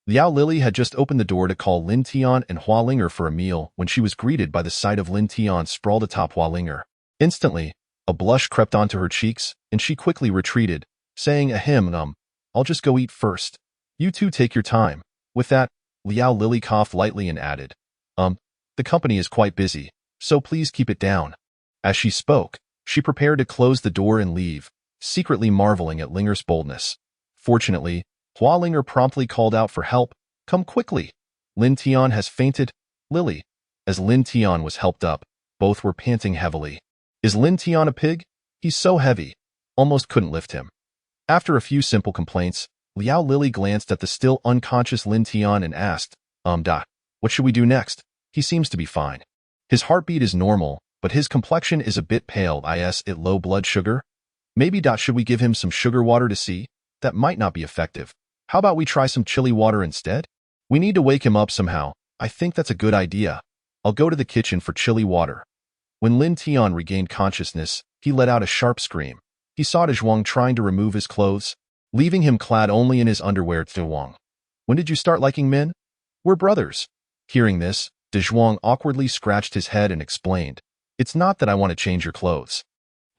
A: Liao Lily had just opened the door to call Lin Tian and Hua Linger for a meal when she was greeted by the sight of Lin Tian sprawled atop Hua Linger. Instantly, a blush crept onto her cheeks, and she quickly retreated, saying I'll just go eat first. You two take your time. With that, Liao Lily coughed lightly and added, the company is quite busy, so please keep it down. As she spoke, she prepared to close the door and leave, secretly marveling at Linger's boldness. Fortunately, Hua Linger promptly called out for help. Come quickly. Lin Tian has fainted. Lily. As Lin Tian was helped up, both were panting heavily. Is Lin Tian a pig? He's so heavy. Almost couldn't lift him. After a few simple complaints, Liao Lily glanced at the still unconscious Lin Tian and asked, what should we do next? He seems to be fine. His heartbeat is normal, but his complexion is a bit pale. Is it low blood sugar? Maybe should we give him some sugar water to see? That might not be effective. How about we try some chili water instead? We need to wake him up somehow. I think that's a good idea. I'll go to the kitchen for chili water. When Lin Tian regained consciousness, he let out a sharp scream. He saw De Zhuang trying to remove his clothes, leaving him clad only in his underwear. De Zhuang, when did you start liking men? We're brothers. Hearing this, De Zhuang awkwardly scratched his head and explained, it's not that I want to change your clothes.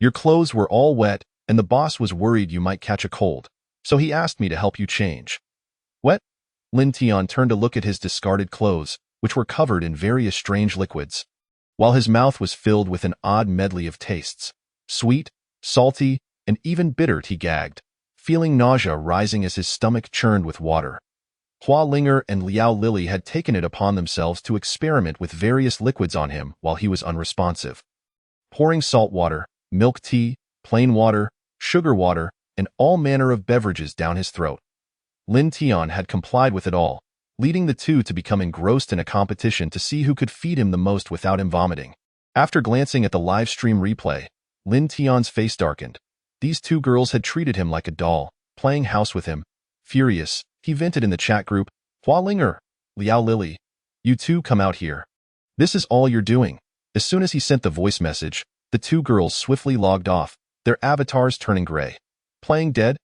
A: Your clothes were all wet, and the boss was worried you might catch a cold, so he asked me to help you change. Wet? Lin Tian turned to look at his discarded clothes, which were covered in various strange liquids, while his mouth was filled with an odd medley of tastes. Sweet, salty, and even bittered he gagged, feeling nausea rising as his stomach churned with water. Hua Linger and Liao Lily had taken it upon themselves to experiment with various liquids on him while he was unresponsive. Pouring salt water, milk tea, plain water, sugar water, and all manner of beverages down his throat. Lin Tian had complied with it all, leading the two to become engrossed in a competition to see who could feed him the most without him vomiting. After glancing at the live stream replay, Lin Tian's face darkened. These two girls had treated him like a doll, playing house with him. Furious, he vented in the chat group, Hua Linger, Liao Lily, you two come out here. This is all you're doing. As soon as he sent the voice message, the two girls swiftly logged off, their avatars turning gray. Playing dead?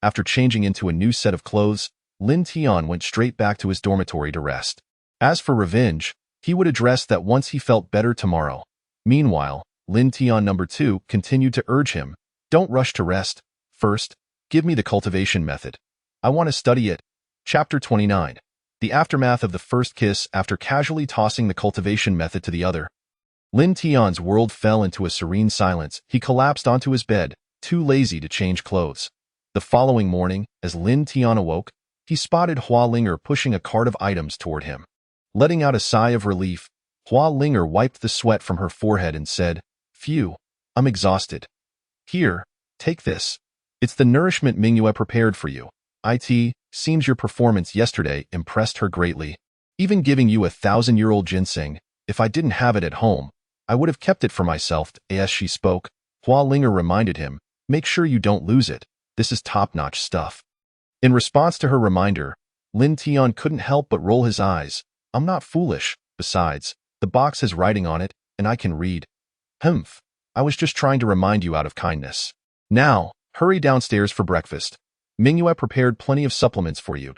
A: After changing into a new set of clothes, Lin Tian went straight back to his dormitory to rest. As for revenge, he would address that once he felt better tomorrow. Meanwhile, Lin Tian number 2 continued to urge him, don't rush to rest. First, give me the cultivation method. I want to study it. Chapter 29. The aftermath of the first kiss after casually tossing the cultivation method to the other. Lin Tian's world fell into a serene silence. He collapsed onto his bed, too lazy to change clothes. The following morning, as Lin Tian awoke, he spotted Hua Linger pushing a cart of items toward him. Letting out a sigh of relief, Hua Linger wiped the sweat from her forehead and said, Phew, I'm exhausted. Here, take this. It's the nourishment Mingyue prepared for you. Seems your performance yesterday impressed her greatly. Even giving you 1,000-year-old ginseng, if I didn't have it at home, I would have kept it for myself. As she spoke, Hua Linger reminded him, make sure you don't lose it. This is top-notch stuff. In response to her reminder, Lin Tian couldn't help but roll his eyes. I'm not foolish. Besides, the box has writing on it, and I can read. Humph. I was just trying to remind you out of kindness. Now, hurry downstairs for breakfast. Mingyue prepared plenty of supplements for you.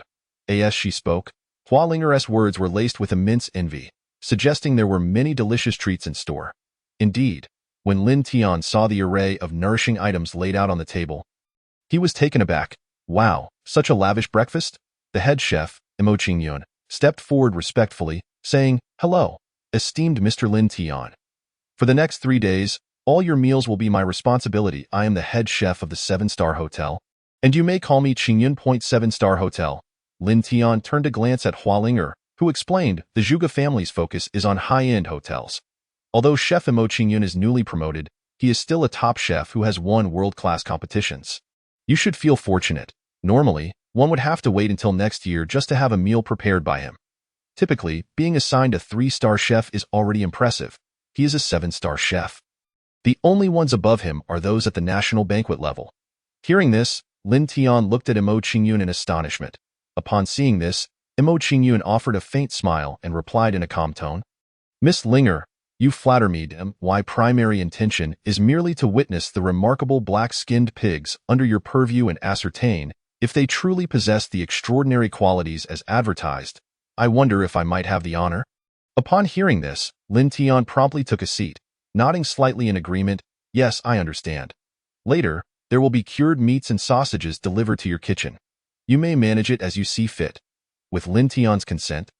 A: As she spoke, Hua Linger's words were laced with immense envy, suggesting there were many delicious treats in store. Indeed, when Lin Tian saw the array of nourishing items laid out on the table, he was taken aback. Wow, such a lavish breakfast? The head chef, Imo Qingyun, stepped forward respectfully, saying, Hello, esteemed Mr. Lin Tian. For the next 3 days, all your meals will be my responsibility. I am the head chef of the 7-star hotel, and you may call me Qingyun. 7-star hotel. Lin Tian turned to glance at Hua Linger, who explained the Zhuge family's focus is on high-end hotels. Although Chef Imo Qingyun is newly promoted, he is still a top chef who has won world-class competitions. You should feel fortunate. Normally, one would have to wait until next year just to have a meal prepared by him. Typically, being assigned a 3-star chef is already impressive. He is a 7-star chef. The only ones above him are those at the national banquet level. Hearing this, Lin Tian looked at Imo Qingyun in astonishment. Upon seeing this, Imo Qingyun offered a faint smile and replied in a calm tone, Miss Linger, you flatter me. My primary intention is merely to witness the remarkable black-skinned pigs under your purview and ascertain if they truly possess the extraordinary qualities as advertised. I wonder if I might have the honor. Upon hearing this, Lin Tian promptly took a seat, nodding slightly in agreement. Yes, I understand. Later, there will be cured meats and sausages delivered to your kitchen. You may manage it as you see fit. With Lin Tian's consent,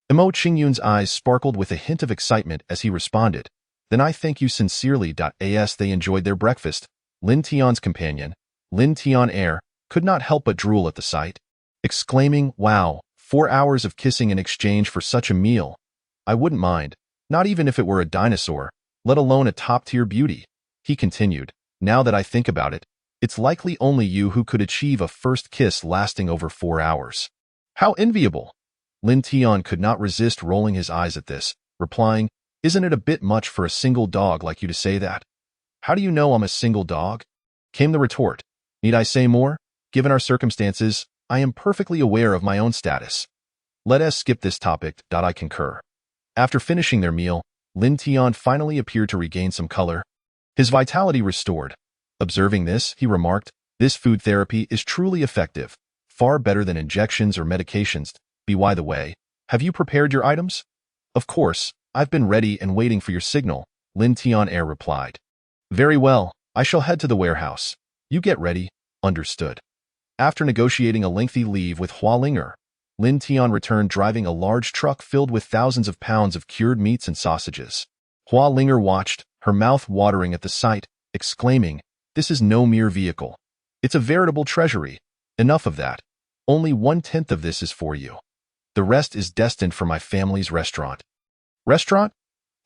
A: Imo Qingyun's eyes sparkled with a hint of excitement as he responded, Then I thank you sincerely. As they enjoyed their breakfast, Lin Tian's companion, Lin Tian Air, could not help but drool at the sight, exclaiming, Wow, 4 hours of kissing in exchange for such a meal. I wouldn't mind, not even if it were a dinosaur, let alone a top-tier beauty. He continued, Now that I think about it, it's likely only you who could achieve a first kiss lasting over 4 hours. How enviable! Lin Tian could not resist rolling his eyes at this, replying, Isn't it a bit much for a single dog like you to say that? How do you know I'm a single dog? Came the retort. Need I say more? Given our circumstances, I am perfectly aware of my own status. Let us skip this topic. I concur. After finishing their meal, Lin Tian finally appeared to regain some color, his vitality restored. Observing this, he remarked, This food therapy is truly effective, far better than injections or medications. By the way, have you prepared your items? Of course, I've been ready and waiting for your signal, Lin Tian Air replied. Very well, I shall head to the warehouse. You get ready. Understood. After negotiating a lengthy leave with Hua Linger, Lin Tian returned driving a large truck filled with thousands of pounds of cured meats and sausages. Hua Linger watched, her mouth watering at the sight, exclaiming, This is no mere vehicle. It's a veritable treasury. Enough of that. Only 1/10 of this is for you. The rest is destined for my family's restaurant. Restaurant?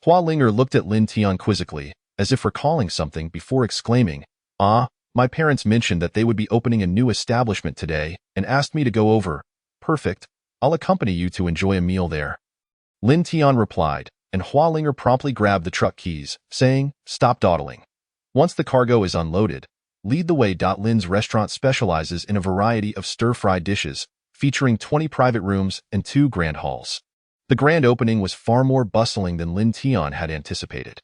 A: Hua Linger looked at Lin Tian quizzically, as if recalling something before exclaiming, my parents mentioned that they would be opening a new establishment today and asked me to go over. Perfect. I'll accompany you to enjoy a meal there. Lin Tian replied, and Hua Linger promptly grabbed the truck keys, saying, stop dawdling. Once the cargo is unloaded, lead the way. Lin's restaurant specializes in a variety of stir-fried dishes, featuring 20 private rooms and 2 grand halls. The grand opening was far more bustling than Lin Tian had anticipated.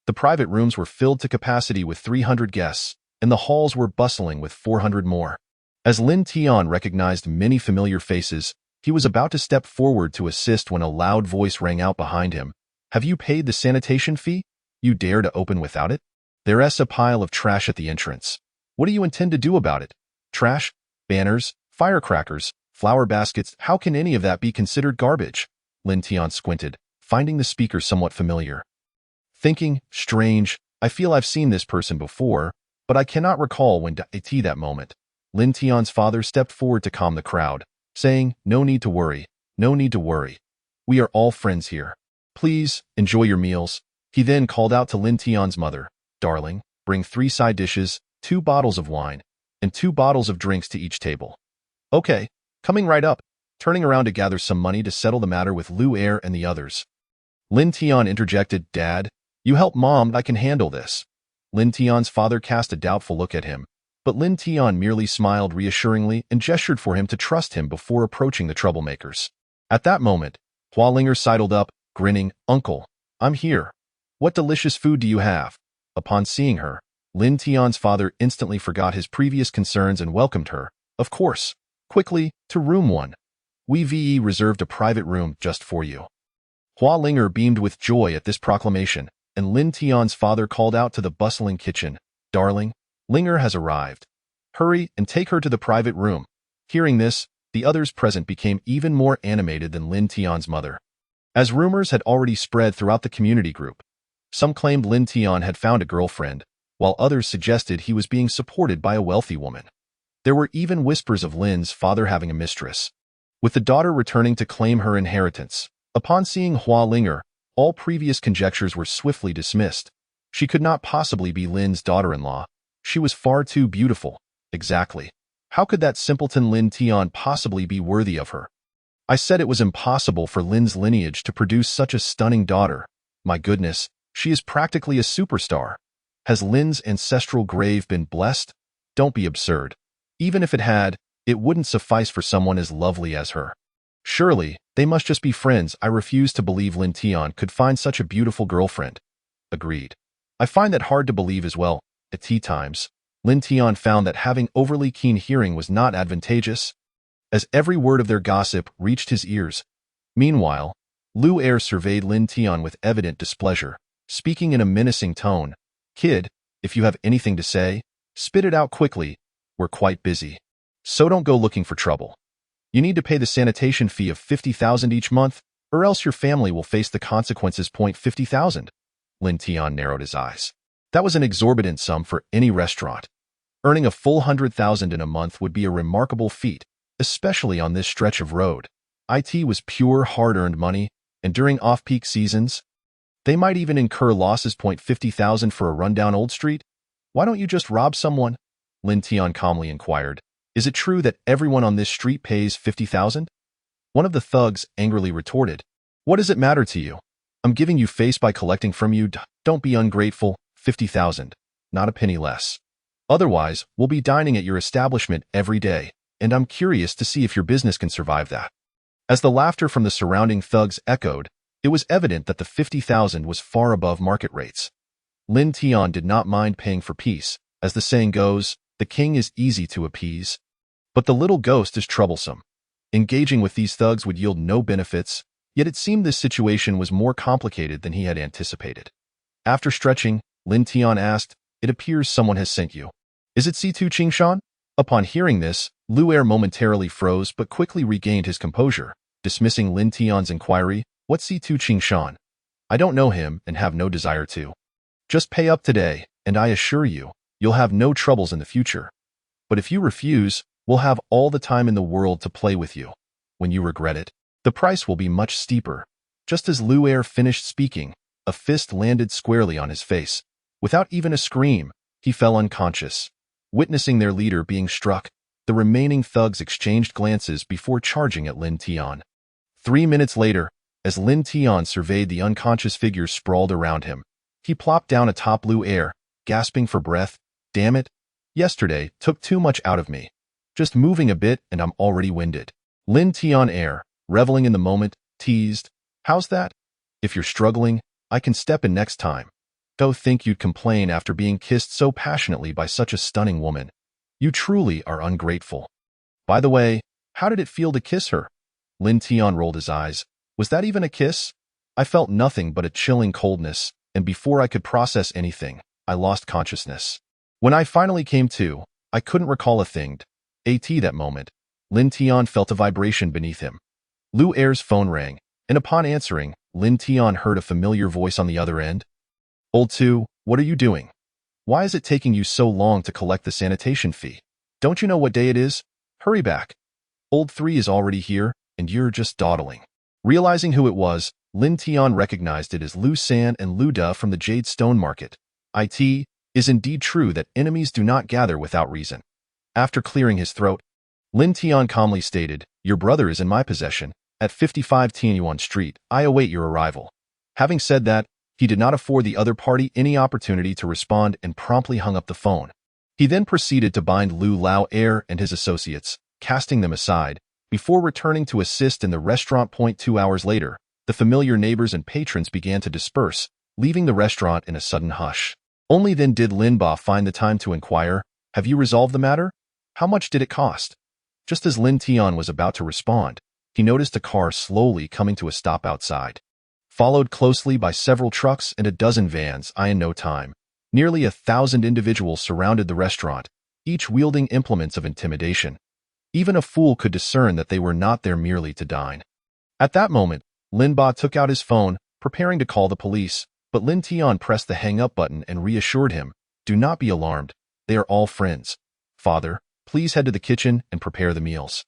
A: The private rooms were filled to capacity with 300 guests, and the halls were bustling with 400 more. As Lin Tian recognized many familiar faces, he was about to step forward to assist when a loud voice rang out behind him. Have you paid the sanitation fee? You dare to open without it? There's a pile of trash at the entrance. What do you intend to do about it? Trash? Banners? Firecrackers? Flower baskets? How can any of that be considered garbage? Lin Tian squinted, finding the speaker somewhat familiar. Thinking, strange, I feel I've seen this person before, but I cannot recall when at that moment. Lin Tian's father stepped forward to calm the crowd, saying, no need to worry, no need to worry. We are all friends here. Please, enjoy your meals. He then called out to Lin Tian's mother, darling, bring 3 side dishes, 2 bottles of wine, and 2 bottles of drinks to each table. Okay, coming right up, turning around to gather some money to settle the matter with Lu Er and the others. Lin Tian interjected, Dad, you help Mom, I can handle this. Lin Tian's father cast a doubtful look at him, but Lin Tian merely smiled reassuringly and gestured for him to trust him before approaching the troublemakers. At that moment, Hua Linger sidled up, grinning, Uncle, I'm here. What delicious food do you have? Upon seeing her, Lin Tian's father instantly forgot his previous concerns and welcomed her, of course, quickly, to room 1. We reserved a private room just for you. Hua Linger beamed with joy at this proclamation, and Lin Tian's father called out to the bustling kitchen, Darling, Linger has arrived. Hurry and take her to the private room. Hearing this, the others present became even more animated than Lin Tian's mother. As rumors had already spread throughout the community group, some claimed Lin Tian had found a girlfriend, while others suggested he was being supported by a wealthy woman. There were even whispers of Lin's father having a mistress, with the daughter returning to claim her inheritance. Upon seeing Hua Linger, all previous conjectures were swiftly dismissed. She could not possibly be Lin's daughter-in-law. She was far too beautiful. Exactly. How could that simpleton Lin Tian possibly be worthy of her? I said it was impossible for Lin's lineage to produce such a stunning daughter. My goodness, she is practically a superstar. Has Lin's ancestral grave been blessed? Don't be absurd. Even if it had, it wouldn't suffice for someone as lovely as her. Surely, they must just be friends. I refuse to believe Lin Tian could find such a beautiful girlfriend. Agreed. I find that hard to believe as well. At tea times, Lin Tian found that having overly keen hearing was not advantageous, as every word of their gossip reached his ears. Meanwhile, Lu Er surveyed Lin Tian with evident displeasure, speaking in a menacing tone. Kid, if you have anything to say, spit it out quickly. We're quite busy. So don't go looking for trouble. You need to pay the sanitation fee of 50,000 each month, or else your family will face the consequences. 50,000. Lin Tian narrowed his eyes. That was an exorbitant sum for any restaurant. Earning a full 100,000 in a month would be a remarkable feat, especially on this stretch of road. It was pure hard-earned money, and during off-peak seasons, they might even incur losses. 50,000 for a rundown old street? Why don't you just rob someone? Lin Tian calmly inquired. Is it true that everyone on this street pays 50,000? One of the thugs angrily retorted. What does it matter to you? I'm giving you face by collecting from you. Don't be ungrateful. 50,000. Not a penny less. Otherwise, we'll be dining at your establishment every day, and I'm curious to see if your business can survive that. As the laughter from the surrounding thugs echoed, it was evident that the 50,000 was far above market rates. Lin Tian did not mind paying for peace. As the saying goes, the king is easy to appease, but the little ghost is troublesome. Engaging with these thugs would yield no benefits, yet it seemed this situation was more complicated than he had anticipated. After stretching, Lin Tian asked, It appears someone has sent you. Is it C2 Qingshan? Upon hearing this, Lu Er momentarily froze but quickly regained his composure, dismissing Lin Tian's inquiry. What's C2 Qingshan? I don't know him and have no desire to. Just pay up today, and I assure you, you'll have no troubles in the future. But if you refuse, we'll have all the time in the world to play with you. When you regret it, the price will be much steeper." Just as Lu Er finished speaking, a fist landed squarely on his face. Without even a scream, he fell unconscious. Witnessing their leader being struck, the remaining thugs exchanged glances before charging at Lin Tian. 3 minutes later, as Lin Tian surveyed the unconscious figure sprawled around him, he plopped down atop Lu Er, gasping for breath. "Damn it! Yesterday took too much out of me. Just moving a bit and I'm already winded." Lin Tian Er, reveling in the moment, teased, "How's that? If you're struggling, I can step in next time. Don't think you'd complain after being kissed so passionately by such a stunning woman. You truly are ungrateful. By the way, how did it feel to kiss her?" Lin Tian rolled his eyes. "Was that even a kiss? I felt nothing but a chilling coldness, and before I could process anything, I lost consciousness. When I finally came to, I couldn't recall a thing. That moment, Lin Tian felt a vibration beneath him. Lu Er's phone rang, and upon answering, Lin Tian heard a familiar voice on the other end. "Old Two, what are you doing? Why is it taking you so long to collect the sanitation fee? Don't you know what day it is? Hurry back. Old Three is already here, and you're just dawdling." Realizing who it was, Lin Tian recognized it as Lu San and Lu Da from the Jade Stone Market. It is indeed true that enemies do not gather without reason. After clearing his throat, Lin Tian calmly stated, "Your brother is in my possession, at 55 Tianyuan Street. I await your arrival." Having said that, he did not afford the other party any opportunity to respond and promptly hung up the phone. He then proceeded to bind Lu Lao Er and his associates, casting them aside, before returning to assist in the restaurant. 2 hours later, the familiar neighbors and patrons began to disperse, leaving the restaurant in a sudden hush. Only then did Lin Ba find the time to inquire, "Have you resolved the matter? How much did it cost?" Just as Lin Tian was about to respond, he noticed a car slowly coming to a stop outside. Followed closely by several trucks and a dozen vans, in no time, nearly 1,000 individuals surrounded the restaurant, each wielding implements of intimidation. Even a fool could discern that they were not there merely to dine. At that moment, Lin Ba took out his phone, preparing to call the police, but Lin Tian pressed the hang-up button and reassured him, "Do not be alarmed. They are all friends. Father, please head to the kitchen and prepare the meals."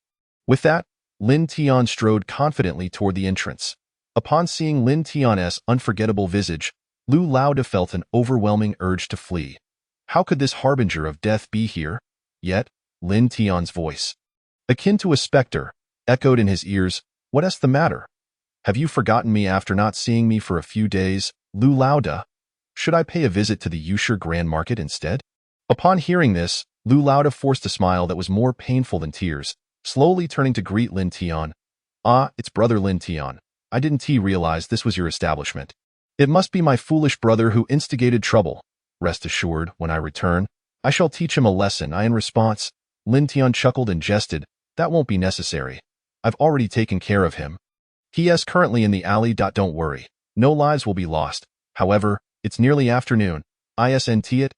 A: With that, Lin Tian strode confidently toward the entrance. Upon seeing Lin Tian's unforgettable visage, Lu Laoda felt an overwhelming urge to flee. How could this harbinger of death be here? Yet, Lin Tian's voice, akin to a specter, echoed in his ears, "What's the matter? Have you forgotten me after not seeing me for a few days, Lu Laoda? Should I pay a visit to the Yushi Grand Market instead?" Upon hearing this, Lu Laoda forced a smile that was more painful than tears, slowly turning to greet Lin Tian. "Ah, it's brother Lin Tian. I didn't realize this was your establishment. It must be my foolish brother who instigated trouble. Rest assured, when I return, I shall teach him a lesson." In response, Lin Tian chuckled and jested, "That won't be necessary. I've already taken care of him. He is currently in the alley. Don't worry. No lives will be lost. However, it's nearly afternoon. Isn't it?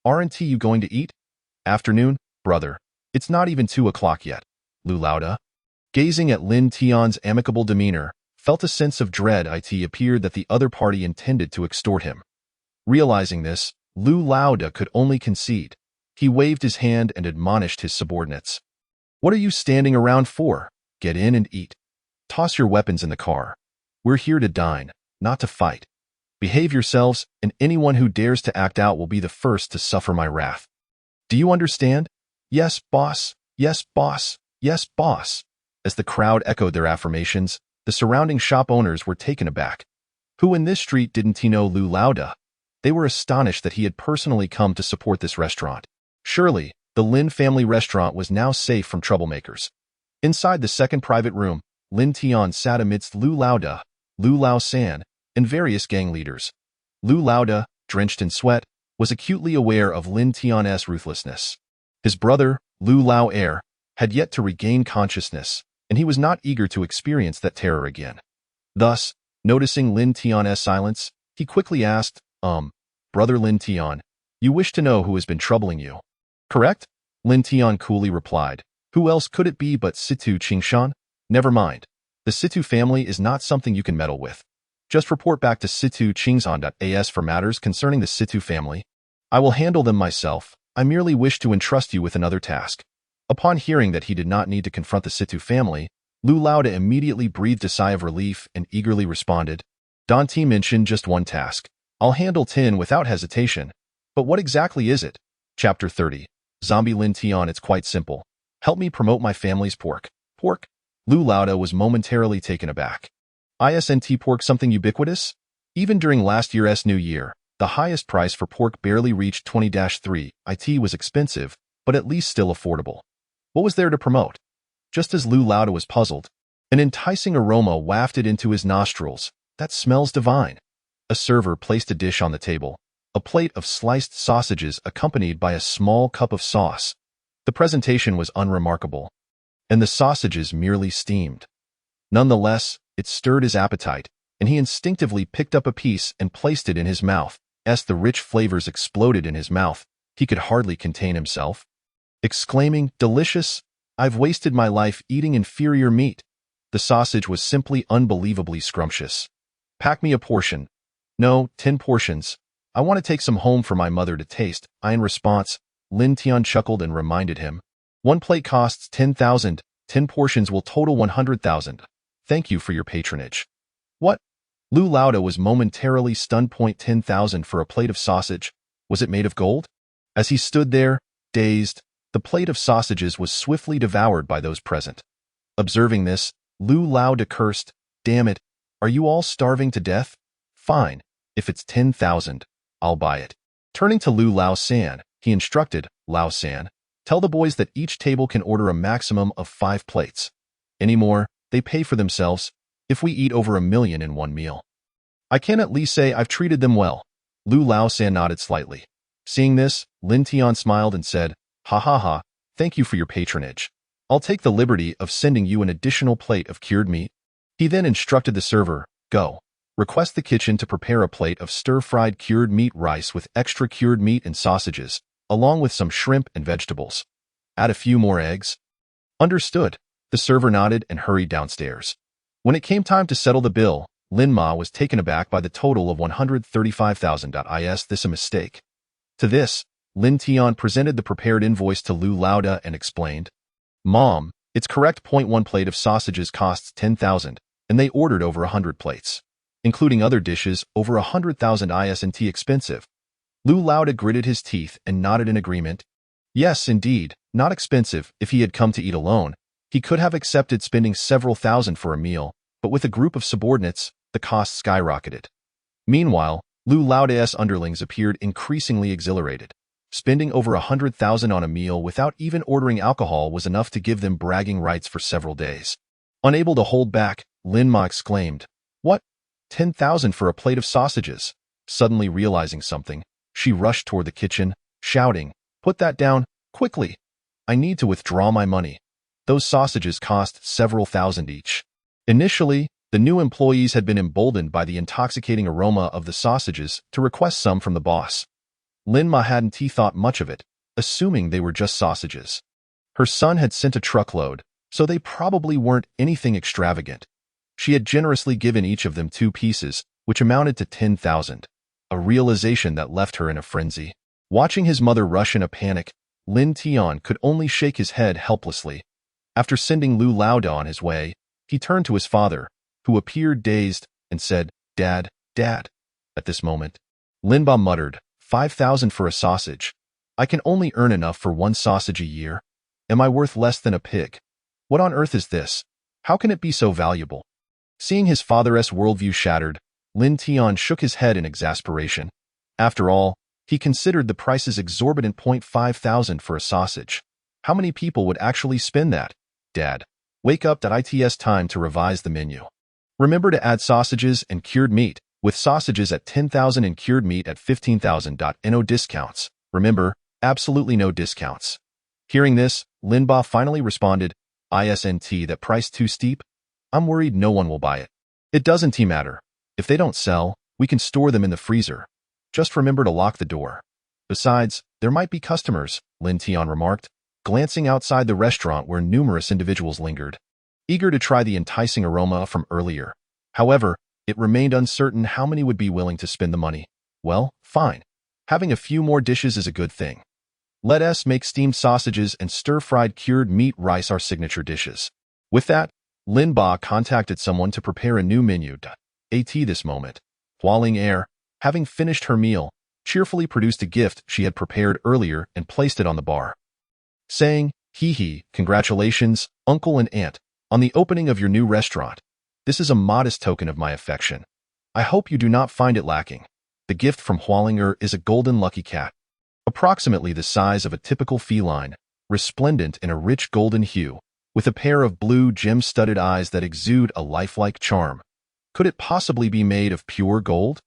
A: Aren't you going to eat?" "Afternoon, brother. It's not even 2 o'clock yet." Lu Laoda, gazing at Lin Tian's amicable demeanor, felt a sense of dread. It appeared that the other party intended to extort him. Realizing this, Lu Laoda could only concede. He waved his hand and admonished his subordinates. "What are you standing around for? Get in and eat. Toss your weapons in the car. We're here to dine, not to fight. Behave yourselves, and anyone who dares to act out will be the first to suffer my wrath. Do you understand?" "Yes, boss. Yes, boss. Yes, boss." As the crowd echoed their affirmations, the surrounding shop owners were taken aback. Who in this street didn't know Lu Laoda? They were astonished that he had personally come to support this restaurant. Surely, the Lin family restaurant was now safe from troublemakers. Inside the second private room, Lin Tian sat amidst Lu Laoda, Lu Lao San, and various gang leaders. Lu Laoda, drenched in sweat, was acutely aware of Lin Tian's ruthlessness. His brother, Lu Lao Er, had yet to regain consciousness, and he was not eager to experience that terror again. Thus, noticing Lin Tian's silence, he quickly asked, "Brother Lin Tian, you wish to know who has been troubling you, correct?" Lin Tian coolly replied, "Who else could it be but Situ Qingshan? Never mind. The Situ family is not something you can meddle with. Just report back to Situ Qingshan.as for matters concerning the Situ family." I will handle them myself. I merely wish to entrust you with another task. Upon hearing that he did not need to confront the Situ family, Lu Lauda immediately breathed a sigh of relief and eagerly responded, Don't mention just one task. I'll handle 10 without hesitation. But what exactly is it? Chapter 30. Zombie Lin Tian. It's quite simple. Help me promote my family's pork. Pork? Lu Lauda was momentarily taken aback. Isn't pork something ubiquitous? Even during last year's New Year, the highest price for pork barely reached 20-3. It was expensive, but at least still affordable. What was there to promote? Just as Lu Lauda was puzzled, an enticing aroma wafted into his nostrils. That smells divine. A server placed a dish on the table, a plate of sliced sausages accompanied by a small cup of sauce. The presentation was unremarkable, and the sausages merely steamed. Nonetheless, it stirred his appetite, and he instinctively picked up a piece and placed it in his mouth. As the rich flavors exploded in his mouth, he could hardly contain himself, exclaiming, Delicious! I've wasted my life eating inferior meat. The sausage was simply unbelievably scrumptious. Pack me a portion. No, 10 portions. I want to take some home for my mother to taste. In response, Lin Tian chuckled and reminded him, One plate costs 10,000. 10 portions will total 100,000. Thank you for your patronage. What? Lu Lauda was momentarily stunned. 10,000 for a plate of sausage? Was it made of gold? As he stood there, dazed, the plate of sausages was swiftly devoured by those present. Observing this, Lu Lauda cursed, Damn it, are you all starving to death? Fine, if it's 10,000, I'll buy it. Turning to Lu Lao San, he instructed, Lao San, tell the boys that each table can order a maximum of 5 plates. Any more, they pay for themselves. If we eat over 1 million in one meal, I can at least say I've treated them well. Lu Lao San nodded slightly. Seeing this, Lin Tian smiled and said, Ha ha ha, thank you for your patronage. I'll take the liberty of sending you an additional plate of cured meat. He then instructed the server, Go. Request the kitchen to prepare a plate of stir-fried cured meat rice with extra cured meat and sausages, along with some shrimp and vegetables. Add a few more eggs. Understood. The server nodded and hurried downstairs. When it came time to settle the bill, Lin Ma was taken aback by the total of 135,000. Is this a mistake? To this, Lin Tian presented the prepared invoice to Lu Lauda and explained, Mom, it's correct. 1 plate of sausages costs 10,000, and they ordered over 100 plates, including other dishes, over 100,000. Isn't expensive? Lu Lauda gritted his teeth and nodded in agreement. Yes, indeed, not expensive. If he had come to eat alone, he could have accepted spending several thousand for a meal, but with a group of subordinates, the cost skyrocketed. Meanwhile, Lu Lauda's underlings appeared increasingly exhilarated. Spending over 100,000 on a meal without even ordering alcohol was enough to give them bragging rights for several days. Unable to hold back, Lin Ma exclaimed, What? 10,000 for a plate of sausages? Suddenly realizing something, she rushed toward the kitchen, shouting, Put that down, quickly! I need to withdraw my money. Those sausages cost several thousand each. Initially, the new employees had been emboldened by the intoxicating aroma of the sausages to request some from the boss. Lin Ma hadn't thought much of it, assuming they were just sausages. Her son had sent a truckload, so they probably weren't anything extravagant. She had generously given each of them 2 pieces, which amounted to 10,000, a realization that left her in a frenzy. Watching his mother rush in a panic, Lin Tian could only shake his head helplessly. After sending Lu Lauda on his way, he turned to his father, who appeared dazed, and said, Dad, Dad. At this moment, Lin Ba muttered, 5,000 for a sausage. I can only earn enough for 1 sausage a year. Am I worth less than a pig? What on earth is this? How can it be so valuable? Seeing his father's worldview shattered, Lin Tian shook his head in exasperation. After all, he considered the prices exorbitant. 5,000 for a sausage. How many people would actually spend that? Dad, wake up. It's time to revise the menu. Remember to add sausages and cured meat, with sausages at 10,000 and cured meat at 15,000. No discounts. Remember, absolutely no discounts. Hearing this, Lin Ba finally responded, Isn't that price too steep? I'm worried no one will buy it. It doesn't matter. If they don't sell, we can store them in the freezer. Just remember to lock the door. Besides, there might be customers, Lin Tian remarked, glancing outside the restaurant where numerous individuals lingered, eager to try the enticing aroma from earlier. However, it remained uncertain how many would be willing to spend the money. Well, fine. Having a few more dishes is a good thing. Let us make steamed sausages and stir-fried cured meat rice our signature dishes. With that, Lin Ba contacted someone to prepare a new menu. At this moment, Hualing Er, having finished her meal, cheerfully produced a gift she had prepared earlier and placed it on the bar, saying, "Hee, congratulations, uncle and aunt, on the opening of your new restaurant. This is a modest token of my affection. I hope you do not find it lacking." The gift from Hualing Er is a golden lucky cat, approximately the size of a typical feline, resplendent in a rich golden hue, with a pair of blue gem-studded eyes that exude a lifelike charm. Could it possibly be made of pure gold?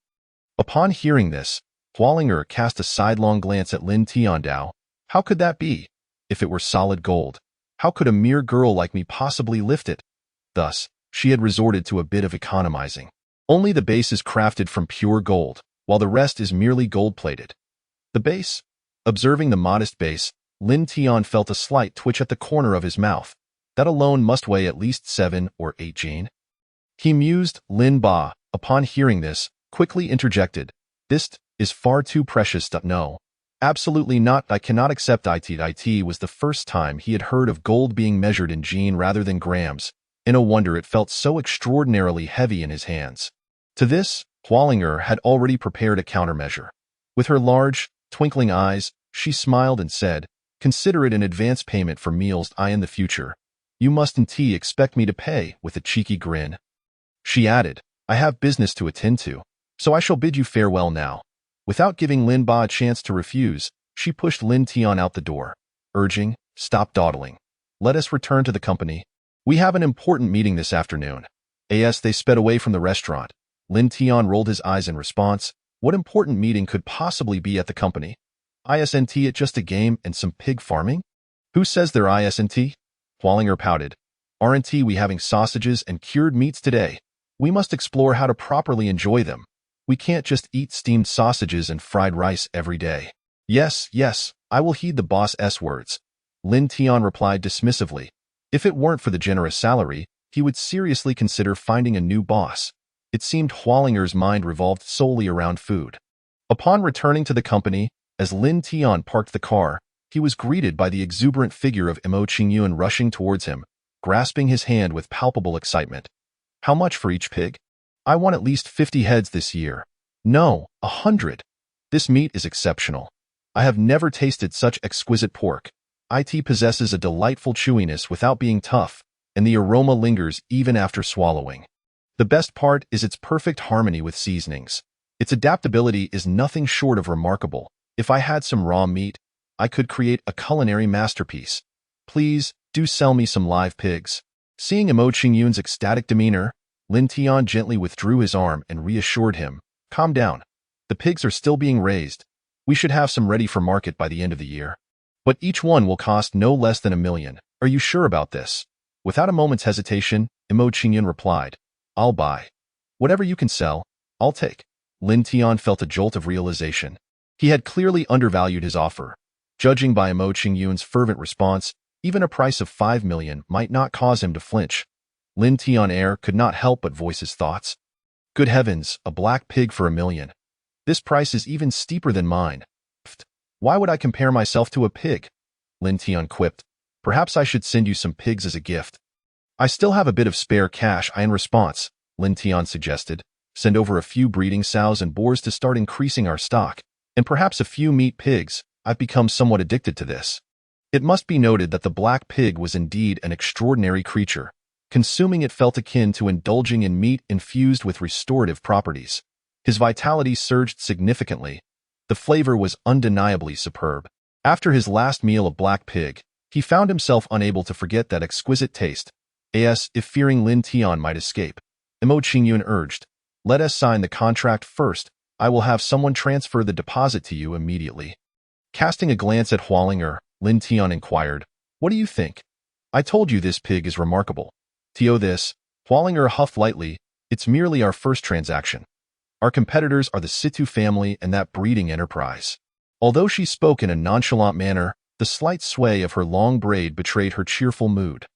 A: Upon hearing this, Hualing Er cast a sidelong glance at Lin Tiandao. How could that be? If it were solid gold, how could a mere girl like me possibly lift it? Thus, she had resorted to a bit of economizing. Only the base is crafted from pure gold, while the rest is merely gold-plated. The base? Observing the modest base, Lin Tian felt a slight twitch at the corner of his mouth. That alone must weigh at least 7 or 8 jin. He mused. Lin Ba, upon hearing this, quickly interjected, "This is far too precious to know. Absolutely not. I cannot accept it." It was the first time he had heard of gold being measured in jin rather than grams, and no wonder it felt so extraordinarily heavy in his hands. To this, Hualing Er had already prepared a countermeasure. With her large, twinkling eyes, she smiled and said, "Consider it an advance payment for meals in the future. You mustn't expect me to pay," with a cheeky grin. She added, "I have business to attend to, so I shall bid you farewell now." Without giving Lin Ba a chance to refuse, she pushed Lin Tian out the door, urging, "Stop dawdling. Let us return to the company. We have an important meeting this afternoon." As they sped away from the restaurant, Lin Tian rolled his eyes in response. What important meeting could possibly be at the company? Isn't it just a game and some pig farming? Who says they're isn't? Hualing Er pouted. "Aren't we having sausages and cured meats today? We must explore how to properly enjoy them. We can't just eat steamed sausages and fried rice every day." Yes, I will heed the boss's words," Lin Tian replied dismissively. If it weren't for the generous salary, he would seriously consider finding a new boss. It seemed Hualing Er's mind revolved solely around food. Upon returning to the company, as Lin Tian parked the car, he was greeted by the exuberant figure of Mo Qingyun rushing towards him, grasping his hand with palpable excitement. "How much for each pig? I want at least 50 heads this year. No, 100. This meat is exceptional. I have never tasted such exquisite pork. It possesses a delightful chewiness without being tough, and the aroma lingers even after swallowing. The best part is its perfect harmony with seasonings. Its adaptability is nothing short of remarkable. If I had some raw meat, I could create a culinary masterpiece. Please, do sell me some live pigs." Seeing Mo Qingyun's ecstatic demeanor, Lin Tian gently withdrew his arm and reassured him, "Calm down. The pigs are still being raised. We should have some ready for market by the end of the year. But each one will cost no less than 1 million. Are you sure about this?" Without a moment's hesitation, Mo Qingyun replied, "I'll buy. Whatever you can sell, I'll take." Lin Tian felt a jolt of realization. He had clearly undervalued his offer. Judging by Mo Qingyun's fervent response, even a price of 5 million might not cause him to flinch. Lin Tian could not help but voice his thoughts. Good heavens, a black pig for 1 million. This price is even steeper than mine. Pfft, why would I compare myself to a pig? Lin Tian quipped. Perhaps I should send you some pigs as a gift. I still have a bit of spare cash. In response, Lin Tian suggested, send over a few breeding sows and boars to start increasing our stock, and perhaps a few meat pigs. I've become somewhat addicted to this. It must be noted that the black pig was indeed an extraordinary creature. Consuming it felt akin to indulging in meat infused with restorative properties. His vitality surged significantly. The flavor was undeniably superb. After his last meal of black pig, he found himself unable to forget that exquisite taste. If fearing Lin Tian might escape, Mo Qingyun urged, "Let us sign the contract first. I will have someone transfer the deposit to you immediately." Casting a glance at Hualing Er, Lin Tian inquired, "What do you think? I told you this pig is remarkable." This, Hualing Er huffed lightly, "It's merely our first transaction. Our competitors are the Situ family and that breeding enterprise." Although she spoke in a nonchalant manner, the slight sway of her long braid betrayed her cheerful mood.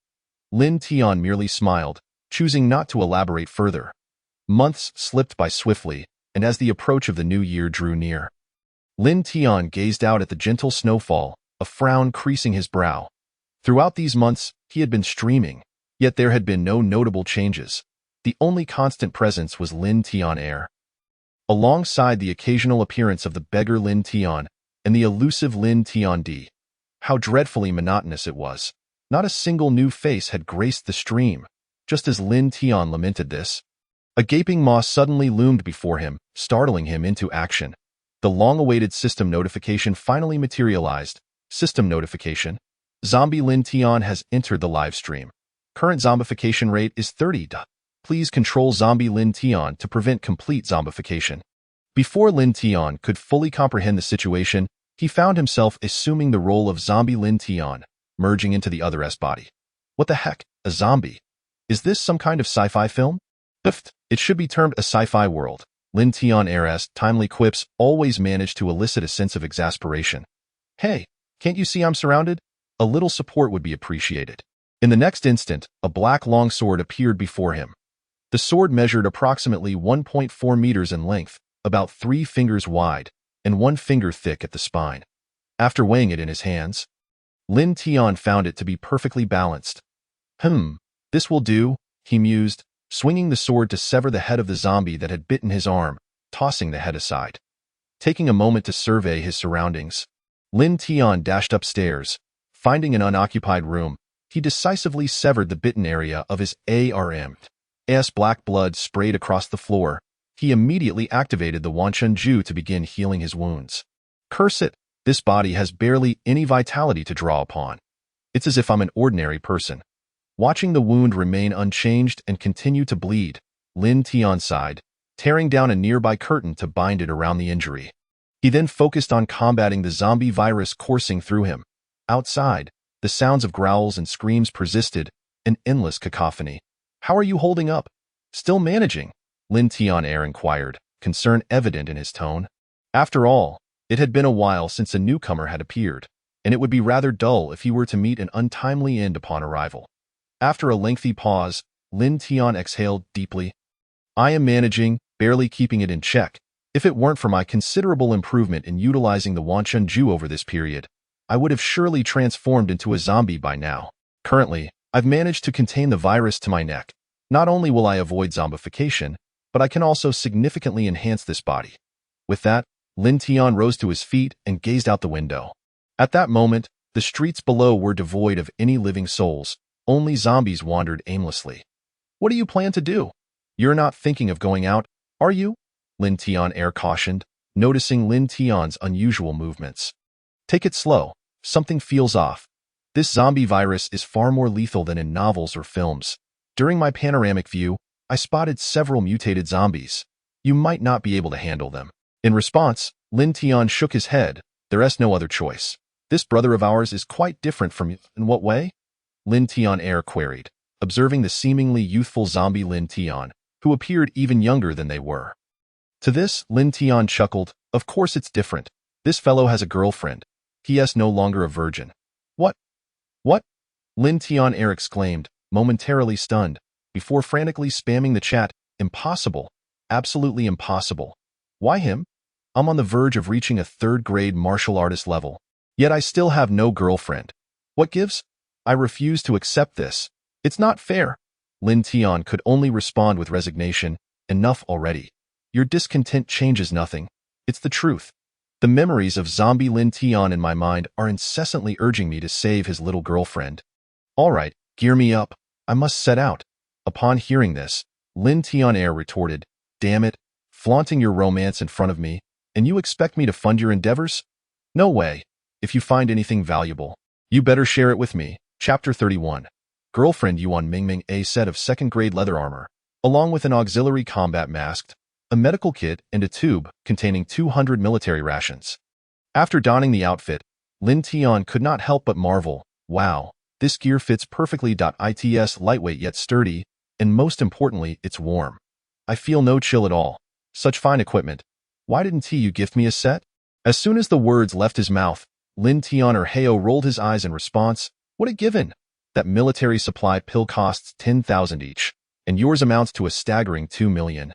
A: Lin Tian merely smiled, choosing not to elaborate further. Months slipped by swiftly, and as the approach of the new year drew near, Lin Tian gazed out at the gentle snowfall, a frown creasing his brow. Throughout these months, he had been streaming, yet there had been no notable changes. The only constant presence was Lin Tian Air. Alongside the occasional appearance of the beggar Lin Tian and the elusive Lin Tian D. How dreadfully monotonous it was. Not a single new face had graced the stream. Just as Lin Tian lamented this, a gaping maw suddenly loomed before him, startling him into action. The long-awaited system notification finally materialized. System notification. Zombie Lin Tian has entered the live stream. Current zombification rate is 30. Please control Zombie Lin Tian to prevent complete zombification. Before Lin Tian could fully comprehend the situation, he found himself assuming the role of Zombie Lin Tian, merging into the other's body. What the heck? A zombie? Is this some kind of sci-fi film? It should be termed a sci-fi world. Lin Tian Air's timely quips always managed to elicit a sense of exasperation. Hey, can't you see I'm surrounded? A little support would be appreciated. In the next instant, a black longsword appeared before him. The sword measured approximately 1.4 meters in length, about 3 fingers wide, and 1 finger thick at the spine. After weighing it in his hands, Lin Tian found it to be perfectly balanced. This will do, he mused, swinging the sword to sever the head of the zombie that had bitten his arm, tossing the head aside. Taking a moment to survey his surroundings, Lin Tian dashed upstairs. Finding an unoccupied room, he decisively severed the bitten area of his arm. As black blood sprayed across the floor, he immediately activated the Wanchun Ju to begin healing his wounds. Curse it, this body has barely any vitality to draw upon. It's as if I'm an ordinary person. Watching the wound remain unchanged and continue to bleed, Lin Tian sighed, tearing down a nearby curtain to bind it around the injury. He then focused on combating the zombie virus coursing through him. Outside, the sounds of growls and screams persisted, an endless cacophony. How are you holding up? Still managing? Lin Tian Air inquired, concern evident in his tone. After all, it had been a while since a newcomer had appeared, and it would be rather dull if he were to meet an untimely end upon arrival. After a lengthy pause, Lin Tian exhaled deeply. I am managing, barely keeping it in check. If it weren't for my considerable improvement in utilizing the Wanchun Ju over this period, I would have surely transformed into a zombie by now. Currently, I've managed to contain the virus to my neck. Not only will I avoid zombification, but I can also significantly enhance this body. With that, Lin Tian rose to his feet and gazed out the window. At that moment, the streets below were devoid of any living souls. Only zombies wandered aimlessly. What do you plan to do? You're not thinking of going out, are you? Lin Tian Air cautioned, noticing Lin Tian's unusual movements. Take it slow. Something feels off. This zombie virus is far more lethal than in novels or films. During my panoramic view, I spotted several mutated zombies. You might not be able to handle them. In response, Lin Tian shook his head. There's no other choice. This brother of ours is quite different from you. In what way? Lin Tian Air queried, observing the seemingly youthful zombie Lin Tian, who appeared even younger than they were. To this, Lin Tian chuckled. Of course it's different. This fellow has a girlfriend. He is no longer a virgin. What? What? Lin Tian Air exclaimed, momentarily stunned, before frantically spamming the chat. Impossible. Absolutely impossible. Why him? I'm on the verge of reaching a 3rd-grade martial artist level. Yet I still have no girlfriend. What gives? I refuse to accept this. It's not fair. Lin Tian could only respond with resignation. Enough already. Your discontent changes nothing. It's the truth. The memories of zombie Lin Tian in my mind are incessantly urging me to save his little girlfriend. All right, gear me up. I must set out. Upon hearing this, Lin Tian Air retorted, Damn it, flaunting your romance in front of me, and you expect me to fund your endeavors? No way. If you find anything valuable, you better share it with me. Chapter 31. Girlfriend Yuan Mingming a set of 2nd-grade leather armor, along with an auxiliary combat mask, a medical kit, and a tube containing 200 military rations. After donning the outfit, Lin Tian could not help but marvel, wow, this gear fits perfectly. It's lightweight yet sturdy, and most importantly, it's warm. I feel no chill at all. Such fine equipment. Why didn't you gift me a set? As soon as the words left his mouth, Lin Tian Heo rolled his eyes in response. What a given! That military supply pill costs 10,000 each, and yours amounts to a staggering 2 million.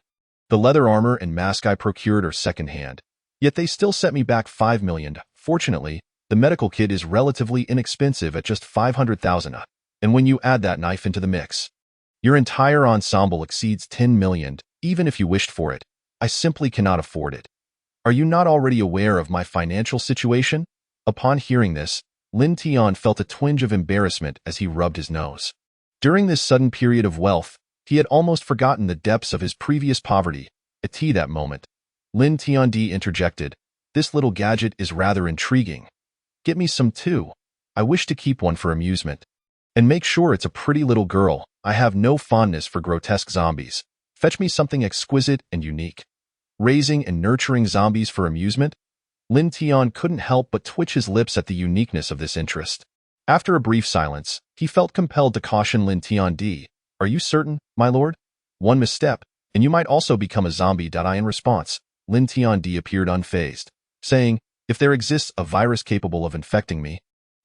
A: The leather armor and mask I procured are second-hand. Yet they still set me back 5 million. Fortunately, the medical kit is relatively inexpensive at just 500,000. And when you add that knife into the mix, your entire ensemble exceeds 10 million, even if you wished for it. I simply cannot afford it. Are you not already aware of my financial situation? Upon hearing this, Lin Tian felt a twinge of embarrassment as he rubbed his nose. During this sudden period of wealth, he had almost forgotten the depths of his previous poverty. At that moment, Lin Tiandi interjected, "This little gadget is rather intriguing. Get me some too. I wish to keep one for amusement. And make sure it's a pretty little girl. I have no fondness for grotesque zombies. Fetch me something exquisite and unique." Raising and nurturing zombies for amusement? Lin Tian couldn't help but twitch his lips at the uniqueness of this interest. After a brief silence, he felt compelled to caution Lin Tiandi. "Are you certain, my lord? One misstep, and you might also become a zombie." In response, Lin Tiandi appeared unfazed, saying, "If there exists a virus capable of infecting me,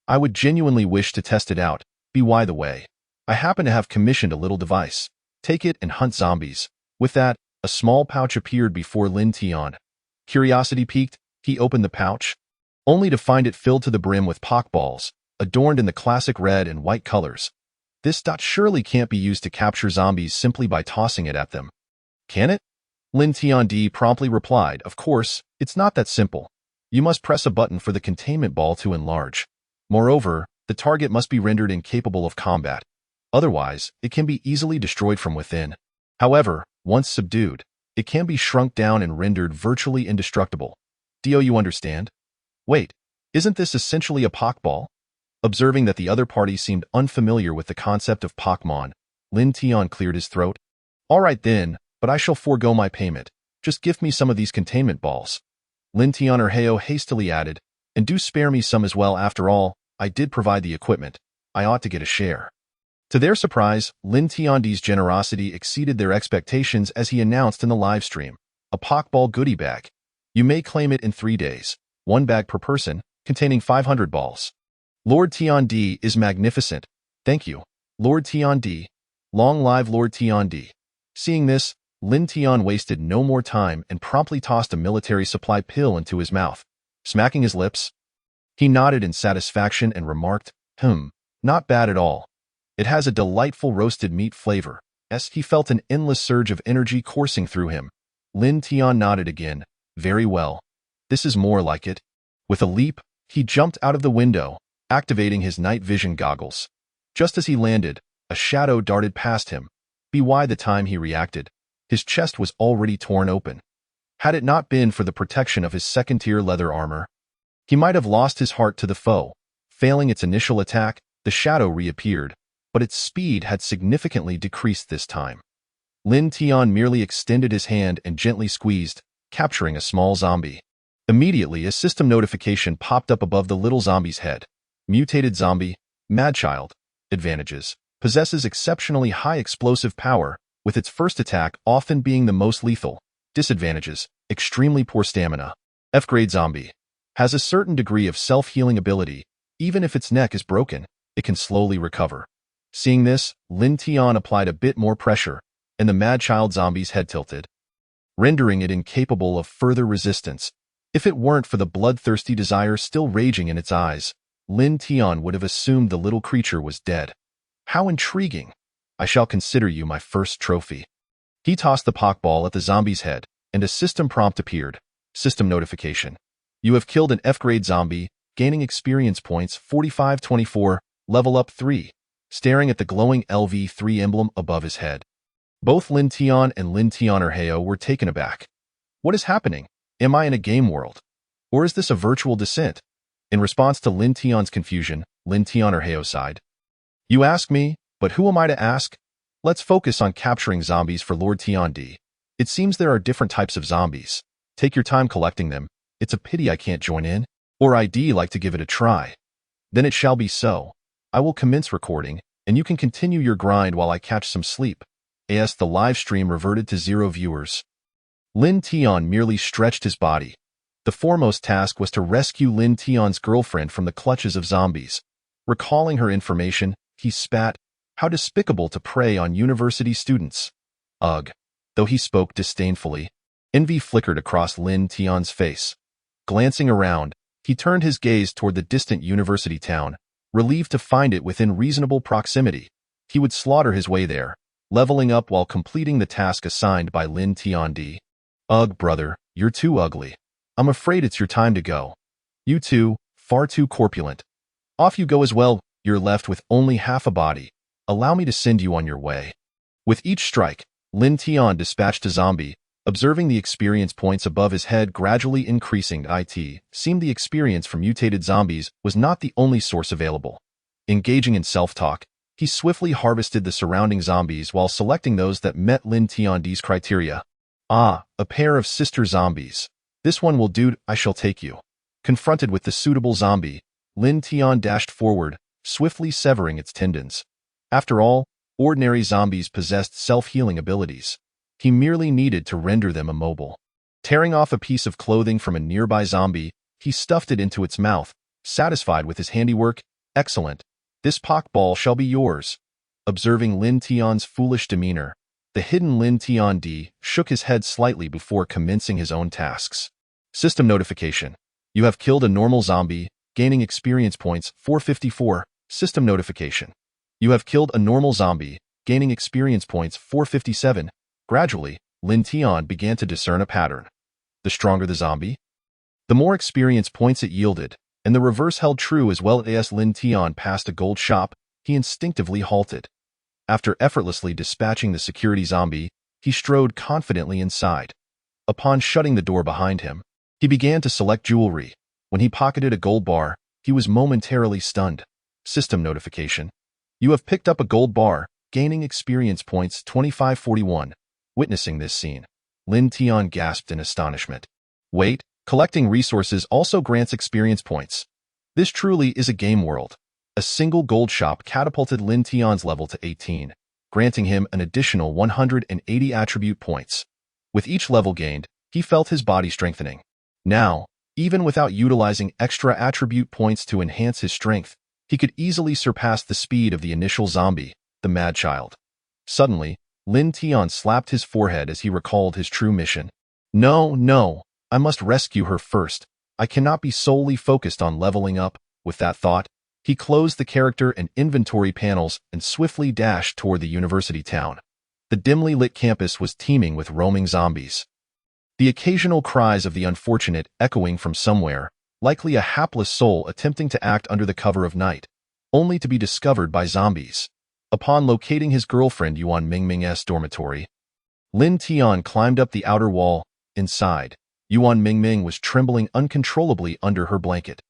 A: I would genuinely wish to test it out. By the way, I happen to have commissioned a little device. Take it and hunt zombies." With that, a small pouch appeared before Lin Tian. Curiosity piqued, he opened the pouch, only to find it filled to the brim with pokeballs, adorned in the classic red and white colors. This surely can't be used to capture zombies simply by tossing it at them. Can it? Lin Tiandi promptly replied, "Of course, it's not that simple. You must press a button for the containment ball to enlarge. Moreover, the target must be rendered incapable of combat. Otherwise, it can be easily destroyed from within. However, once subdued, it can be shrunk down and rendered virtually indestructible. Do you understand? Wait, isn't this essentially a Pokeball?" Observing that the other party seemed unfamiliar with the concept of Pokemon, Lin Tian cleared his throat. "All right then, but I shall forego my payment. Just give me some of these containment balls." Lin Tian'erheo hastily added, "And do spare me some as well. After all, I did provide the equipment. I ought to get a share." To their surprise, Lin Tiandi's generosity exceeded their expectations as he announced in the live stream, "A Pokeball goodie bag. You may claim it in 3 days. 1 bag per person, containing 500 balls. Lord Tiandi is magnificent. Thank you, Lord Tiandi. Long live Lord Tiandi." Seeing this, Lin Tian wasted no more time and promptly tossed a military supply pill into his mouth. Smacking his lips, he nodded in satisfaction and remarked, "Not bad at all. It has a delightful roasted meat flavor." As he felt an endless surge of energy coursing through him, Lin Tian nodded again. "Very well. This is more like it." With a leap, he jumped out of the window, activating his night vision goggles. Just as he landed, a shadow darted past him. By the time he reacted, his chest was already torn open. Had it not been for the protection of his second-tier leather armor, he might have lost his heart to the foe. Failing its initial attack, the shadow reappeared, but its speed had significantly decreased this time. Lin Tian merely extended his hand and gently squeezed, capturing a small zombie. Immediately, a system notification popped up above the little zombie's head. Mutated zombie, Madchild. Advantages: possesses exceptionally high explosive power, with its first attack often being the most lethal. Disadvantages: extremely poor stamina. F-grade zombie. Has a certain degree of self-healing ability. Even if its neck is broken, it can slowly recover. Seeing this, Lin Tian applied a bit more pressure, and the Madchild zombie's head tilted, rendering it incapable of further resistance. If it weren't for the bloodthirsty desire still raging in its eyes, Lin Tian would have assumed the little creature was dead. How intriguing! I shall consider you my first trophy. He tossed the Pokeball at the zombie's head, and a system prompt appeared. System notification. You have killed an F-grade zombie, gaining experience points 4524, level up 3. Staring at the glowing LV3 emblem above his head, both Lin Tian and Lin Tian'erheo were taken aback. What is happening? Am I in a game world? Or is this a virtual descent? In response to Lin Tian's confusion, Lin Tian'erheo sighed. "You ask me, but who am I to ask? Let's focus on capturing zombies for Lord Tiandi. It seems there are different types of zombies. Take your time collecting them. It's a pity I can't join in. Or I'd like to give it a try. Then it shall be so. I will commence recording, and you can continue your grind while I catch some sleep." As the live stream reverted to 0 viewers, Lin Tian merely stretched his body. The foremost task was to rescue Lin Tian's girlfriend from the clutches of zombies. Recalling her information, he spat. How despicable to prey on university students. Ugh. Though he spoke disdainfully, envy flickered across Lin Tian's face. Glancing around, he turned his gaze toward the distant university town, relieved to find it within reasonable proximity. He would slaughter his way there, leveling up while completing the task assigned by Lin Tiandi. Ugh, brother, you're too ugly. I'm afraid it's your time to go. You too, far too corpulent. Off you go as well, you're left with only half a body. Allow me to send you on your way. With each strike, Lin Tian dispatched a zombie, observing the experience points above his head gradually increasing. It seemed the experience from mutated zombies was not the only source available. Engaging in self-talk, he swiftly harvested the surrounding zombies while selecting those that met Lin Tiandi's criteria. Ah, a pair of sister zombies. This one will do, I shall take you. Confronted with the suitable zombie, Lin Tian dashed forward, swiftly severing its tendons. After all, ordinary zombies possessed self-healing abilities. He merely needed to render them immobile. Tearing off a piece of clothing from a nearby zombie, he stuffed it into its mouth, satisfied with his handiwork. Excellent. This Pokeball shall be yours. Observing Lin Tian's foolish demeanor, the hidden Lin Tiandi shook his head slightly before commencing his own tasks. System notification. You have killed a normal zombie, gaining experience points 454. System notification. You have killed a normal zombie, gaining experience points 457. Gradually, Lin Tian began to discern a pattern. The stronger the zombie, the more experience points it yielded, and the reverse held true as well. As Lin Tian passed a gold shop, he instinctively halted. After effortlessly dispatching the security zombie, he strode confidently inside. Upon shutting the door behind him, he began to select jewelry. When he pocketed a gold bar, he was momentarily stunned. System notification. You have picked up a gold bar, gaining experience points 2541. Witnessing this scene, Lin Tian gasped in astonishment. Wait, collecting resources also grants experience points. This truly is a game world. A single gold shop catapulted Lin Tian's level to 18, granting him an additional 180 attribute points. With each level gained, he felt his body strengthening. Now, even without utilizing extra attribute points to enhance his strength, he could easily surpass the speed of the initial zombie, the Mad Child. Suddenly, Lin Tian slapped his forehead as he recalled his true mission. No, I must rescue her first. I cannot be solely focused on leveling up. With that thought, he closed the character and inventory panels and swiftly dashed toward the university town. The dimly lit campus was teeming with roaming zombies. The occasional cries of the unfortunate echoing from somewhere, likely a hapless soul attempting to act under the cover of night, only to be discovered by zombies. Upon locating his girlfriend Yuan Mingming's dormitory, Lin Tian climbed up the outer wall. Inside, Yuan Mingming was trembling uncontrollably under her blanket.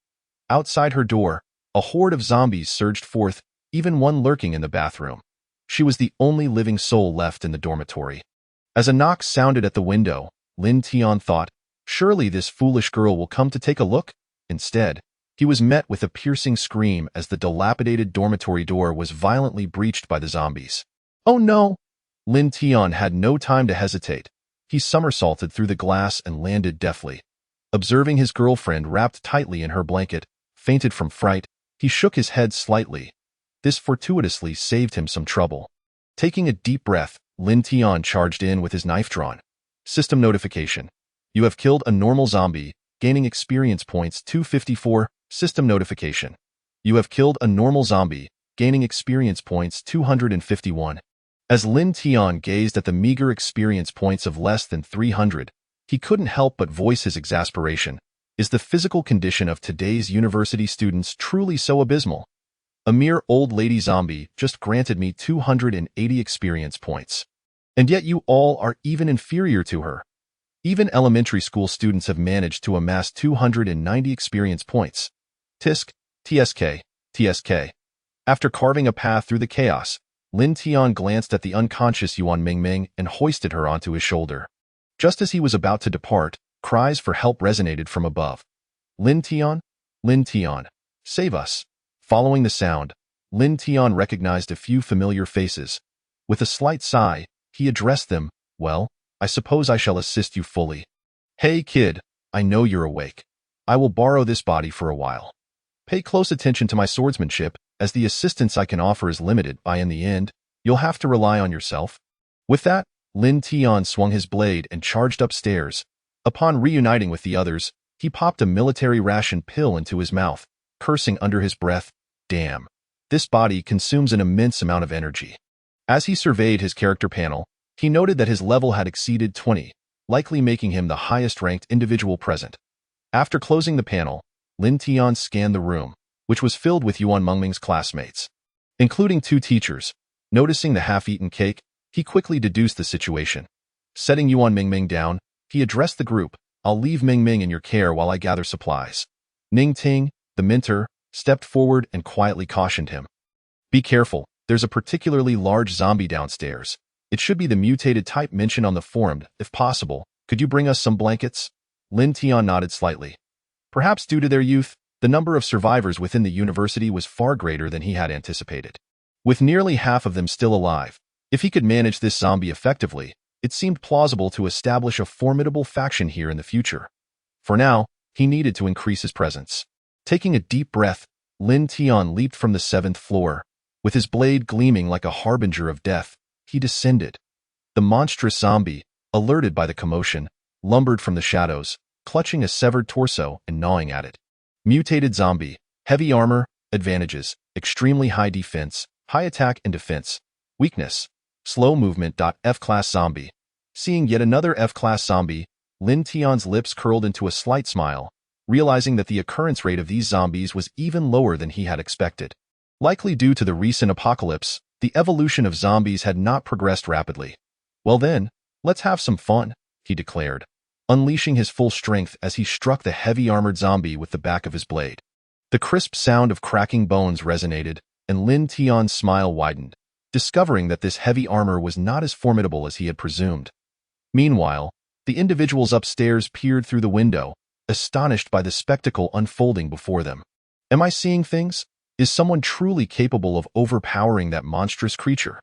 A: Outside her door, a horde of zombies surged forth, even one lurking in the bathroom. She was the only living soul left in the dormitory. As a knock sounded at the window, Lin Tian thought, surely this foolish girl will come to take a look. Instead, he was met with a piercing scream as the dilapidated dormitory door was violently breached by the zombies. Oh no! Lin Tian had no time to hesitate. He somersaulted through the glass and landed deftly. Observing his girlfriend wrapped tightly in her blanket, fainted from fright, he shook his head slightly. This fortuitously saved him some trouble. Taking a deep breath, Lin Tian charged in with his knife drawn. System notification. You have killed a normal zombie, gaining experience points 254. System notification. You have killed a normal zombie, gaining experience points 251. As Lin Tian gazed at the meager experience points of less than 300, he couldn't help but voice his exasperation. Is the physical condition of today's university students truly so abysmal? A mere old lady zombie just granted me 280 experience points. And yet you all are even inferior to her. Even elementary school students have managed to amass 290 experience points. Tisk, TSK. After carving a path through the chaos, Lin Tian glanced at the unconscious Yuan Mingming and hoisted her onto his shoulder. Just as he was about to depart, cries for help resonated from above. Lin Tian, save us. Following the sound, Lin Tian recognized a few familiar faces. With a slight sigh, he addressed them. Well, I suppose I shall assist you fully. Hey kid, I know you're awake. I will borrow this body for a while. Pay close attention to my swordsmanship, as the assistance I can offer is limited. In the end, you'll have to rely on yourself. With that, Lin Tian swung his blade and charged upstairs. Upon reuniting with the others, He popped a military ration pill into his mouth, cursing under his breath, "Damn. This body consumes an immense amount of energy." As he surveyed his character panel, he noted that his level had exceeded 20, likely making him the highest-ranked individual present. After closing the panel, Lin Tian scanned the room, which was filled with Yuan Mengming's classmates, including 2 teachers. Noticing the half-eaten cake, he quickly deduced the situation. Setting Yuan Mengming down, he addressed the group, "I'll leave Mengming in your care while I gather supplies." Ning Ting, the mentor, stepped forward and quietly cautioned him. "Be careful, there's a particularly large zombie downstairs. It should be the mutated type mentioned on the forum. If possible, could you bring us some blankets?" Lin Tian nodded slightly. Perhaps due to their youth, the number of survivors within the university was far greater than he had anticipated. With nearly half of them still alive, if he could manage this zombie effectively, it seemed plausible to establish a formidable faction here in the future. For now, he needed to increase his presence. Taking a deep breath, Lin Tian leaped from the 7th floor. With his blade gleaming like a harbinger of death, he descended. The monstrous zombie, alerted by the commotion, lumbered from the shadows, clutching a severed torso and gnawing at it. Mutated zombie, heavy armor, advantages, extremely high defense, high attack and defense, weakness, slow movement. F-class zombie. Seeing yet another F-class zombie, Lin Tian's lips curled into a slight smile, realizing that the occurrence rate of these zombies was even lower than he had expected. Likely due to the recent apocalypse, the evolution of zombies had not progressed rapidly. "Well then, let's have some fun," he declared, unleashing his full strength as he struck the heavy-armored zombie with the back of his blade. The crisp sound of cracking bones resonated, and Lin Tian's smile widened, discovering that this heavy armor was not as formidable as he had presumed. Meanwhile, the individuals upstairs peered through the window, astonished by the spectacle unfolding before them. "Am I seeing things? Is someone truly capable of overpowering that monstrous creature?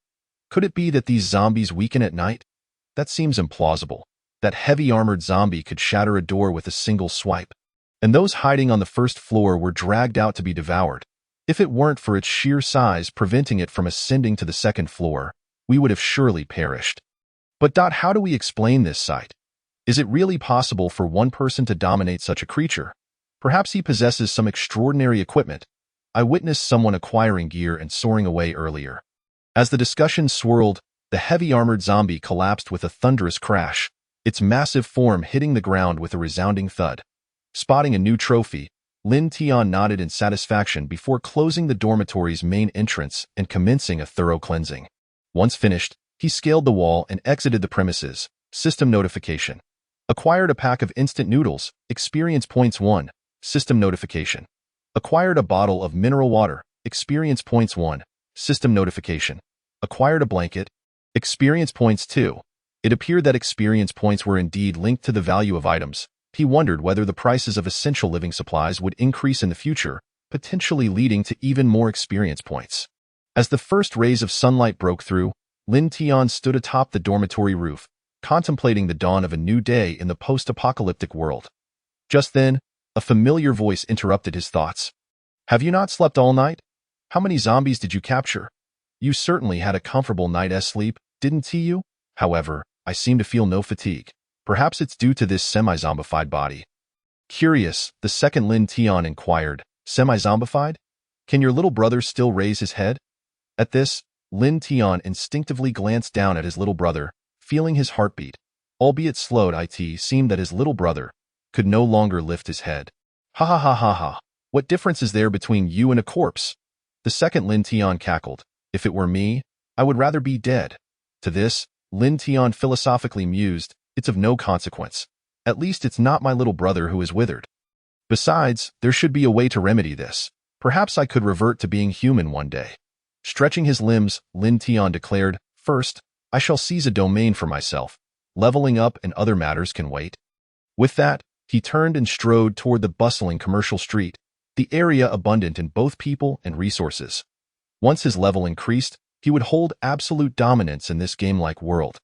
A: Could it be that these zombies weaken at night? That seems implausible. That heavy-armored zombie could shatter a door with a single swipe. And those hiding on the 1st floor were dragged out to be devoured. If it weren't for its sheer size preventing it from ascending to the 2nd floor, we would have surely perished. But how do we explain this sight? Is it really possible for one person to dominate such a creature? Perhaps he possesses some extraordinary equipment. I witnessed someone acquiring gear and soaring away earlier." As the discussion swirled, the heavy-armored zombie collapsed with a thunderous crash, its massive form hitting the ground with a resounding thud. Spotting a new trophy, Lin Tian nodded in satisfaction before closing the dormitory's main entrance and commencing a thorough cleansing. Once finished, he scaled the wall and exited the premises. System notification. Acquired a pack of instant noodles, experience points 1, system notification. Acquired a bottle of mineral water, experience points 1, system notification. Acquired a blanket, experience points 2. It appeared that experience points were indeed linked to the value of items. He wondered whether the prices of essential living supplies would increase in the future, potentially leading to even more experience points. As the first rays of sunlight broke through, Lin Tian stood atop the dormitory roof, contemplating the dawn of a new day in the post-apocalyptic world. Just then, a familiar voice interrupted his thoughts. "Have you not slept all night? How many zombies did you capture? You certainly had a comfortable night's sleep, didn't you? However, I seem to feel no fatigue. Perhaps it's due to this semi-zombified body." Curious, the second Lin Tian inquired, "Semi-zombified? Can your little brother still raise his head?" At this, Lin Tian instinctively glanced down at his little brother, feeling his heartbeat. Albeit slowed, it seemed that his little brother could no longer lift his head. "Ha ha ha ha ha. What difference is there between you and a corpse?" The second Lin Tian cackled. "If it were me, I would rather be dead." To this, Lin Tian philosophically mused, "It's of no consequence. At least it's not my little brother who is withered. Besides, there should be a way to remedy this. Perhaps I could revert to being human one day." Stretching his limbs, Lin Tian declared, "First, I shall seize a domain for myself. Leveling up and other matters can wait." With that, he turned and strode toward the bustling commercial street, the area abundant in both people and resources. Once his level increased, he would hold absolute dominance in this game-like world.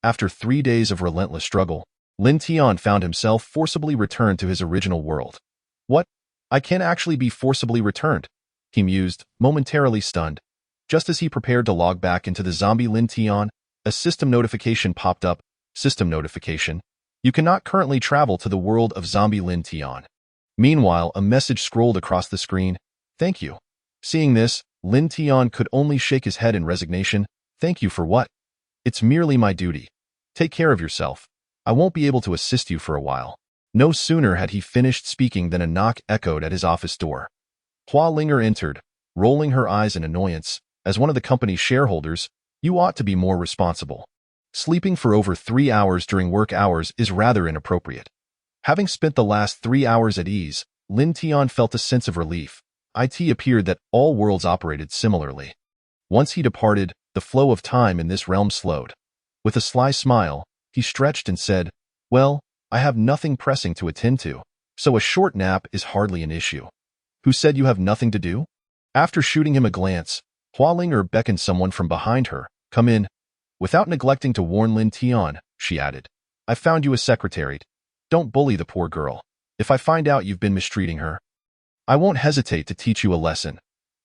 A: After 3 days of relentless struggle, Lin Tian found himself forcibly returned to his original world. "What? I can't actually be forcibly returned," he mused, momentarily stunned. Just as he prepared to log back into the zombie Lin Tian, a system notification popped up. "System notification. You cannot currently travel to the world of zombie Lin Tian. Meanwhile, a message scrolled across the screen. Thank you. Seeing this, Lin Tian could only shake his head in resignation. Thank you for what? It's merely my duty. Take care of yourself. I won't be able to assist you for a while. No sooner had he finished speaking than a knock echoed at his office door. Hua Linger entered, rolling her eyes in annoyance. As one of the company's shareholders, you ought to be more responsible. Sleeping for over 3 hours during work hours is rather inappropriate. Having spent the last 3 hours at ease, Lin Tian felt a sense of relief. It appeared that all worlds operated similarly. Once he departed, the flow of time in this realm slowed. With a sly smile, he stretched and said, well, I have nothing pressing to attend to, so a short nap is hardly an issue. Who said you have nothing to do? After shooting him a glance, Hua Linger beckoned someone from behind her. Come in. Without neglecting to warn Lin Tian, she added, I found you a secretary. Don't bully the poor girl. If I find out you've been mistreating her, I won't hesitate to teach you a lesson.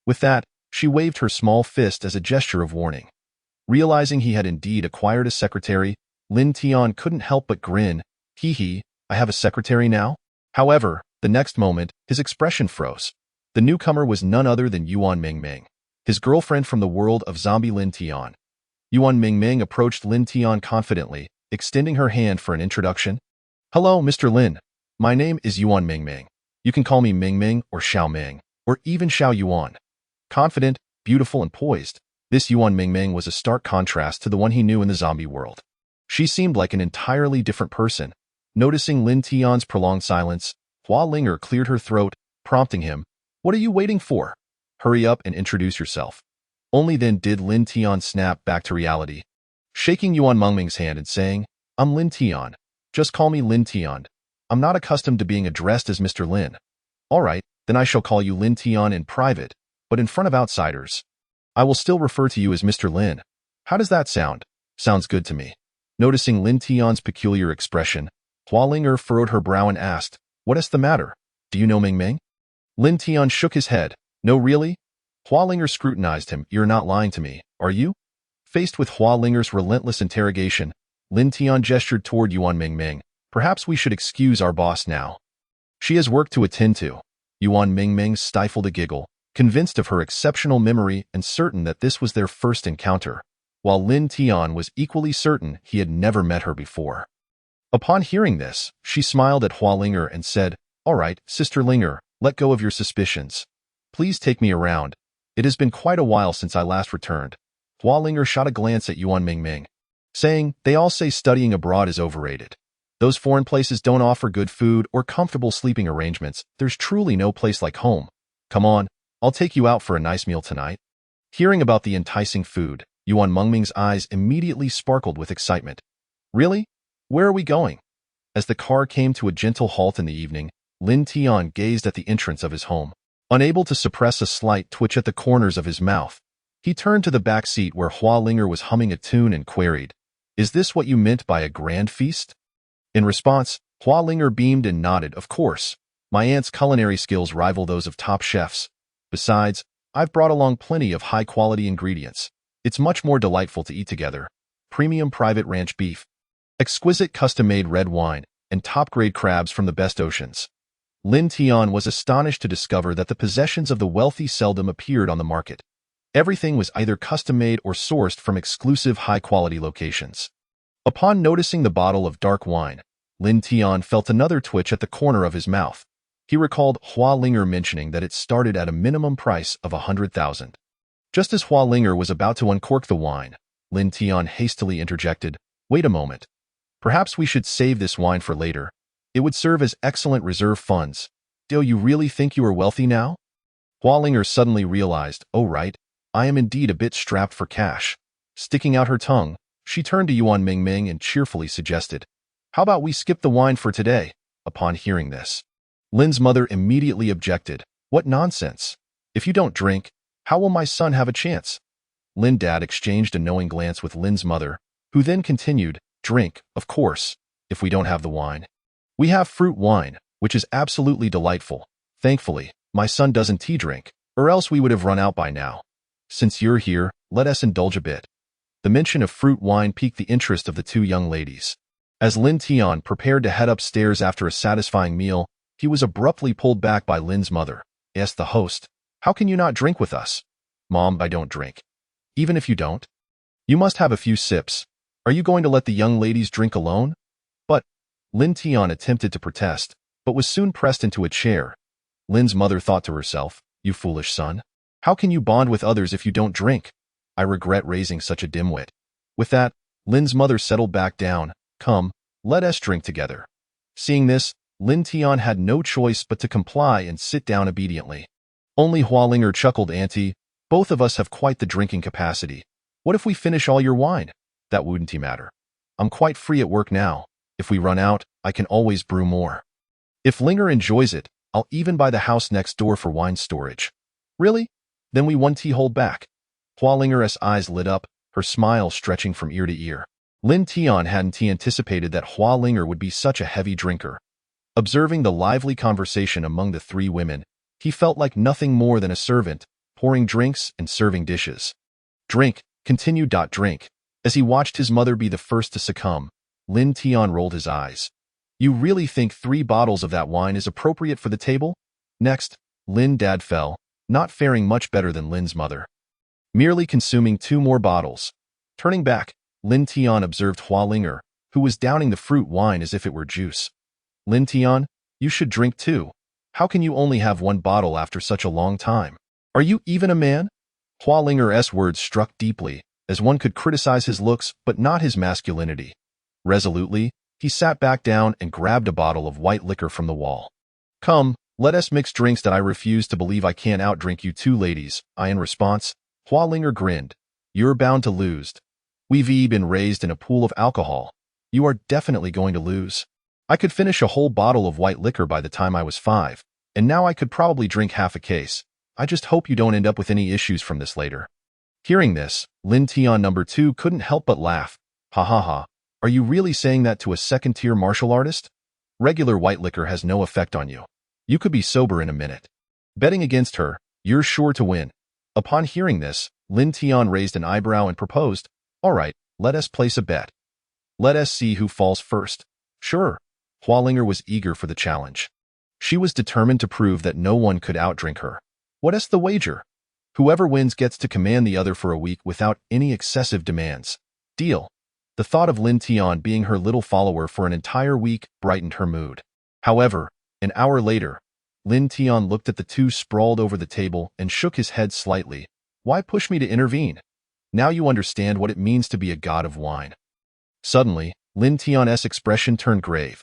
A: With that, she waved her small fist as a gesture of warning. Realizing he had indeed acquired a secretary, Lin Tian couldn't help but grin. Hee, I have a secretary now? However, the next moment, his expression froze. The newcomer was none other than Yuan Mingming, his girlfriend from the world of zombie Lin Tian. Yuan Mingming approached Lin Tian confidently, extending her hand for an introduction. Hello, Mr. Lin. My name is Yuan Mingming. You can call me Mingming or Xiao Ming, or even Xiao Yuan. Confident, beautiful, and poised, this Yuan Mingming was a stark contrast to the one he knew in the zombie world. She seemed like an entirely different person. Noticing Lin Tian's prolonged silence, Hua Linger cleared her throat, prompting him, What are you waiting for? Hurry up and introduce yourself. Only then did Lin Tian snap back to reality, shaking Yuan Mingming's hand and saying, I'm Lin Tian. Just call me Lin Tian. I'm not accustomed to being addressed as Mr. Lin. All right, then I shall call you Lin Tian in private, but in front of outsiders, I will still refer to you as Mr. Lin. How does that sound? Sounds good to me. Noticing Lin Tian's peculiar expression, Hua Linger furrowed her brow and asked, What is the matter? Do you know Mingming? Lin Tian shook his head. No, really? Hua Linger scrutinized him. You're not lying to me, are you? Faced with Hua Linger's relentless interrogation, Lin Tian gestured toward Yuan Mingming. Perhaps we should excuse our boss now. She has work to attend to. Yuan Mingming stifled a giggle, convinced of her exceptional memory and certain that this was their first encounter, while Lin Tian was equally certain he had never met her before. Upon hearing this, she smiled at Hua Linger and said, All right, Sister Linger, let go of your suspicions. Please take me around. It has been quite a while since I last returned. Hua Linger shot a glance at Yuan Mingming, saying, They all say studying abroad is overrated. Those foreign places don't offer good food or comfortable sleeping arrangements. There's truly no place like home. Come on, I'll take you out for a nice meal tonight. Hearing about the enticing food, Yuan Mingming's eyes immediately sparkled with excitement. Really? Where are we going? As the car came to a gentle halt in the evening, Lin Tian gazed at the entrance of his home. Unable to suppress a slight twitch at the corners of his mouth, he turned to the back seat where Hua Linger was humming a tune and queried, Is this what you meant by a grand feast? In response, Hua Linger beamed and nodded. Of course, my aunt's culinary skills rival those of top chefs. Besides, I've brought along plenty of high-quality ingredients. It's much more delightful to eat together. Premium private ranch beef, exquisite custom-made red wine, and top-grade crabs from the best oceans. Lin Tian was astonished to discover that the possessions of the wealthy seldom appeared on the market. Everything was either custom-made or sourced from exclusive high-quality locations. Upon noticing the bottle of dark wine, Lin Tian felt another twitch at the corner of his mouth. He recalled Hua Linger mentioning that it started at a minimum price of 100,000. Just as Hua Linger was about to uncork the wine, Lin Tian hastily interjected, Wait a moment. Perhaps we should save this wine for later. It would serve as excellent reserve funds. Do you really think you are wealthy now? Hua Linger suddenly realized, Oh right, I am indeed a bit strapped for cash. Sticking out her tongue, she turned to Yuan Mingming and cheerfully suggested, How about we skip the wine for today? Upon hearing this, Lin's mother immediately objected. What nonsense! If you don't drink, how will my son have a chance? Lin Dad exchanged a knowing glance with Lin's mother, who then continued, Drink, of course, if we don't have the wine. We have fruit wine, which is absolutely delightful. Thankfully, my son doesn't tea drink, or else we would have run out by now. Since you're here, let us indulge a bit. The mention of fruit wine piqued the interest of the two young ladies. As Lin Tian prepared to head upstairs after a satisfying meal, he was abruptly pulled back by Lin's mother. Asked the host, "How can you not drink with us?" "Mom, I don't drink." "Even if you don't? You must have a few sips. Are you going to let the young ladies drink alone?" "But," Lin Tian attempted to protest, but was soon pressed into a chair. Lin's mother thought to herself, "You foolish son. How can you bond with others if you don't drink? I regret raising such a dimwit." With that, Lin's mother settled back down. "Come, let us drink together." Seeing this, Lin Tian had no choice but to comply and sit down obediently. Only Hualinger chuckled, "Auntie, both of us have quite the drinking capacity. What if we finish all your wine? That wouldn't matter. I'm quite free at work now. If we run out, I can always brew more. If Linger enjoys it, I'll even buy the house next door for wine storage." "Really? Then we won't hold back." Hualinger's eyes lit up, her smile stretching from ear to ear. Lin Tian hadn't anticipated that Hualinger would be such a heavy drinker. Observing the lively conversation among the three women, he felt like nothing more than a servant, pouring drinks and serving dishes. "Drink, continue. Drink." As he watched his mother be the first to succumb, Lin Tian rolled his eyes. "You really think 3 bottles of that wine is appropriate for the table?" Next, Lin Dad fell, not faring much better than Lin's mother. Merely consuming 2 more bottles. Turning back, Lin Tian observed Hualinger, who was downing the fruit wine as if it were juice. "Lin Tian, you should drink too. How can you only have 1 bottle after such a long time? Are you even a man?" Hualinger's words struck deeply, as one could criticize his looks but not his masculinity. Resolutely, he sat back down and grabbed a bottle of white liquor from the wall. "Come, let us mix drinks. I refuse to believe I can't outdrink you 2 ladies." In response, Hualinger grinned. "You're bound to lose. We've been raised in a pool of alcohol. You are definitely going to lose. I could finish a whole bottle of white liquor by the time I was 5, and now I could probably drink half a case. I just hope you don't end up with any issues from this later." Hearing this, Lin Tian number 2 couldn't help but laugh. "Ha ha ha. Are you really saying that to a second-tier martial artist? Regular white liquor has no effect on you. You could be sober in a minute. Betting against her, you're sure to win." Upon hearing this, Lin Tian raised an eyebrow and proposed, "All right, let us place a bet. Let us see who falls first." "Sure." Hualinger was eager for the challenge. She was determined to prove that no one could outdrink her. "What's the wager? Whoever wins gets to command the other for a week without any excessive demands." "Deal." The thought of Lin Tian being her little follower for an entire week brightened her mood. However, an hour later, Lin Tian looked at the two sprawled over the table and shook his head slightly. "Why push me to intervene? Now you understand what it means to be a god of wine." Suddenly, Lin Tian's expression turned grave.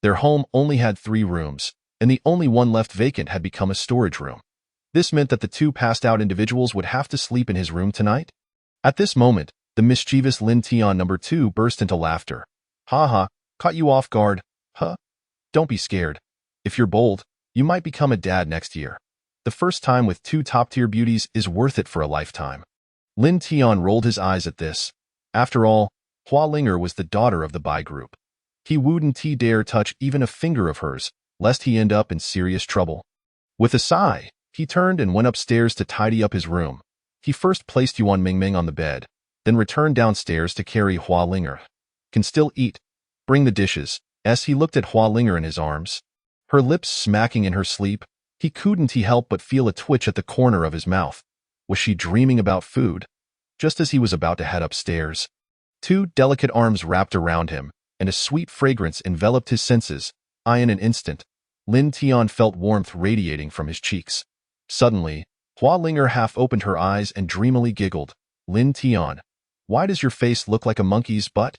A: Their home only had 3 rooms, and the only one left vacant had become a storage room. This meant that the 2 passed-out individuals would have to sleep in his room tonight. At this moment, the mischievous Lin Tian number 2 burst into laughter. "Ha ha, caught you off guard, huh? Don't be scared. If you're bold, you might become a dad next year. The first time with 2 top-tier beauties is worth it for a lifetime." Lin Tian rolled his eyes at this. After all, Hualinger was the daughter of the Bai group. He wouldn't dare touch even a finger of hers, lest he end up in serious trouble. With a sigh, he turned and went upstairs to tidy up his room. He first placed Yuan Mingming on the bed, then returned downstairs to carry Hualinger. "Can still eat. Bring the dishes." As he looked at Hualinger in his arms, her lips smacking in her sleep, he couldn't help but feel a twitch at the corner of his mouth. Was she dreaming about food? Just as he was about to head upstairs, 2 delicate arms wrapped around him, and a sweet fragrance enveloped his senses. In an instant, Lin Tian felt warmth radiating from his cheeks. Suddenly, Hualinger half opened her eyes and dreamily giggled. "Lin Tian, why does your face look like a monkey's butt?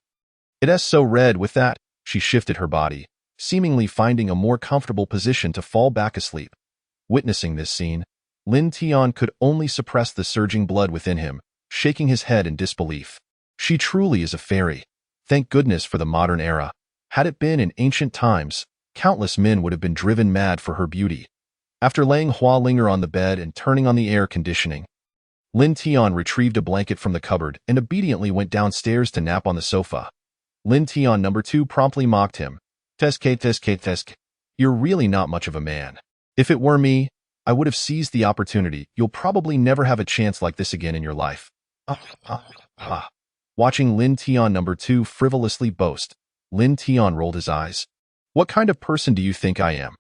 A: It's so red." With that, she shifted her body, seemingly finding a more comfortable position to fall back asleep. Witnessing this scene, Lin Tian could only suppress the surging blood within him, shaking his head in disbelief. She truly is a fairy. Thank goodness for the modern era. Had it been in ancient times, countless men would have been driven mad for her beauty. After laying Hualinger on the bed and turning on the air conditioning, Lin Tian retrieved a blanket from the cupboard and obediently went downstairs to nap on the sofa. Lin Tian number 2 promptly mocked him. Tesk. You're really not much of a man. If it were me, I would have seized the opportunity. You'll probably never have a chance like this again in your life." Watching Lin Tian number 2 frivolously boast, Lin Tian rolled his eyes. What kind of person do you think I am?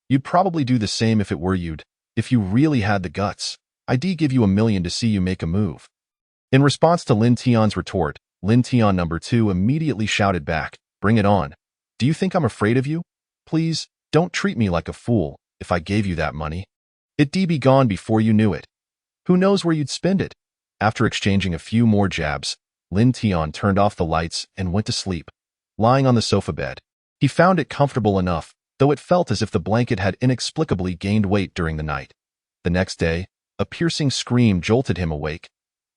A: You'd probably do the same if it were you'd. If you really had the guts, I'd give you 1 million to see you make a move. In response to Lin Tian's retort, Lin Tian number 2 immediately shouted back, bring it on. Do you think I'm afraid of you? Please, don't treat me like a fool if I gave you that money. It'd be gone before you knew it. Who knows where you'd spend it? After exchanging a few more jabs, Lin Tian turned off the lights and went to sleep. Lying on the sofa bed, he found it comfortable enough, though it felt as if the blanket had inexplicably gained weight during the night. The next day, a piercing scream jolted him awake.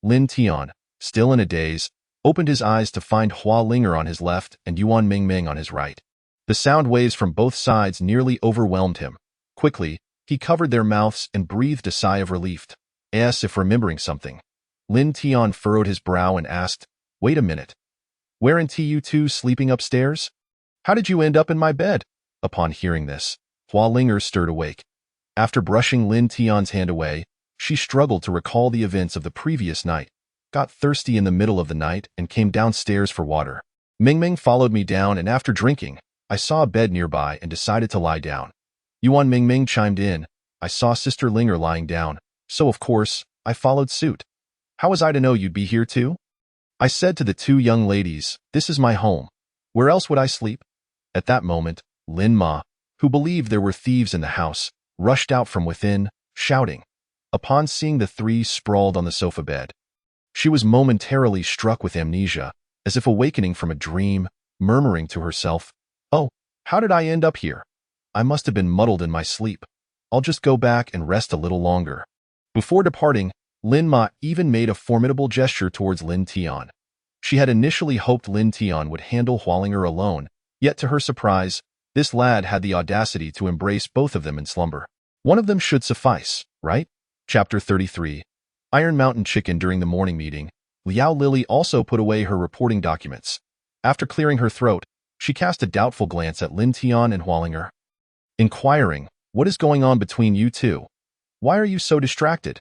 A: Lin Tian, still in a daze, opened his eyes to find Hua Linger on his left and Yuan Mingming on his right. The sound waves from both sides nearly overwhelmed him. Quickly, he covered their mouths and breathed a sigh of relief, as if remembering something. Lin Tian furrowed his brow and asked, wait a minute. Weren't you two sleeping upstairs? How did you end up in my bed? Upon hearing this, Hua Linger stirred awake. After brushing Lin Tian's hand away, she struggled to recall the events of the previous night, got thirsty in the middle of the night, and came downstairs for water. Mingming followed me down, and after drinking, I saw a bed nearby and decided to lie down. Yuan Mingming chimed in. I saw Sister Linger lying down, so of course, I followed suit. How was I to know you'd be here too? I said to the two young ladies, this is my home. Where else would I sleep? At that moment, Lin Ma, who believed there were thieves in the house, rushed out from within, shouting. Upon seeing the three sprawled on the sofa bed, she was momentarily struck with amnesia, as if awakening from a dream, murmuring to herself, oh, how did I end up here? I must have been muddled in my sleep. I'll just go back and rest a little longer. Before departing, Lin Ma even made a formidable gesture towards Lin Tian. She had initially hoped Lin Tian would handle Hua Linger alone, yet to her surprise, this lad had the audacity to embrace both of them in slumber. One of them should suffice, right? Chapter 33. Iron Mountain Chicken. During the morning meeting, Liao Lily also put away her reporting documents. After clearing her throat, she cast a doubtful glance at Lin Tian and Hua Linger, inquiring, what is going on between you two? Why are you so distracted?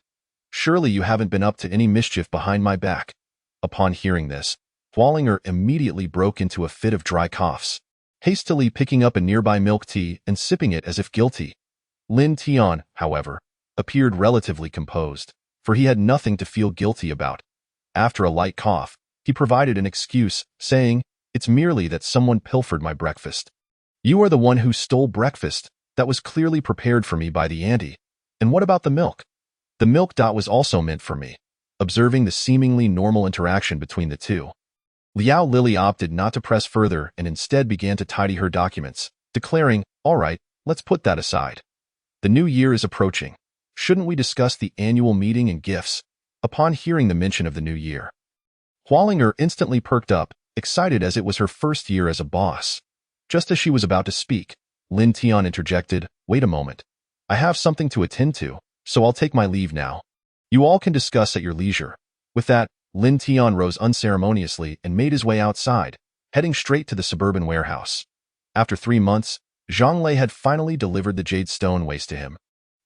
A: Surely you haven't been up to any mischief behind my back. Upon hearing this, Hua Linger immediately broke into a fit of dry coughs, hastily picking up a nearby milk tea and sipping it as if guilty. Lin Tian, however, appeared relatively composed, for he had nothing to feel guilty about. After a light cough, he provided an excuse, saying, it's merely that someone pilfered my breakfast. You are the one who stole breakfast that was clearly prepared for me by the auntie. And what about the milk? The milk was also meant for me. Observing the seemingly normal interaction between the two, Liao Lily opted not to press further and instead began to tidy her documents, declaring, all right, let's put that aside. The new year is approaching. Shouldn't we discuss the annual meeting and gifts? Upon hearing the mention of the new year, Hua Linger instantly perked up, excited as it was her first year as a boss. Just as she was about to speak, Lin Tian interjected, wait a moment. I have something to attend to, so I'll take my leave now. You all can discuss at your leisure. With that, Lin Tian rose unceremoniously and made his way outside, heading straight to the suburban warehouse. After 3 months, Zhang Lei had finally delivered the jade stone waste to him.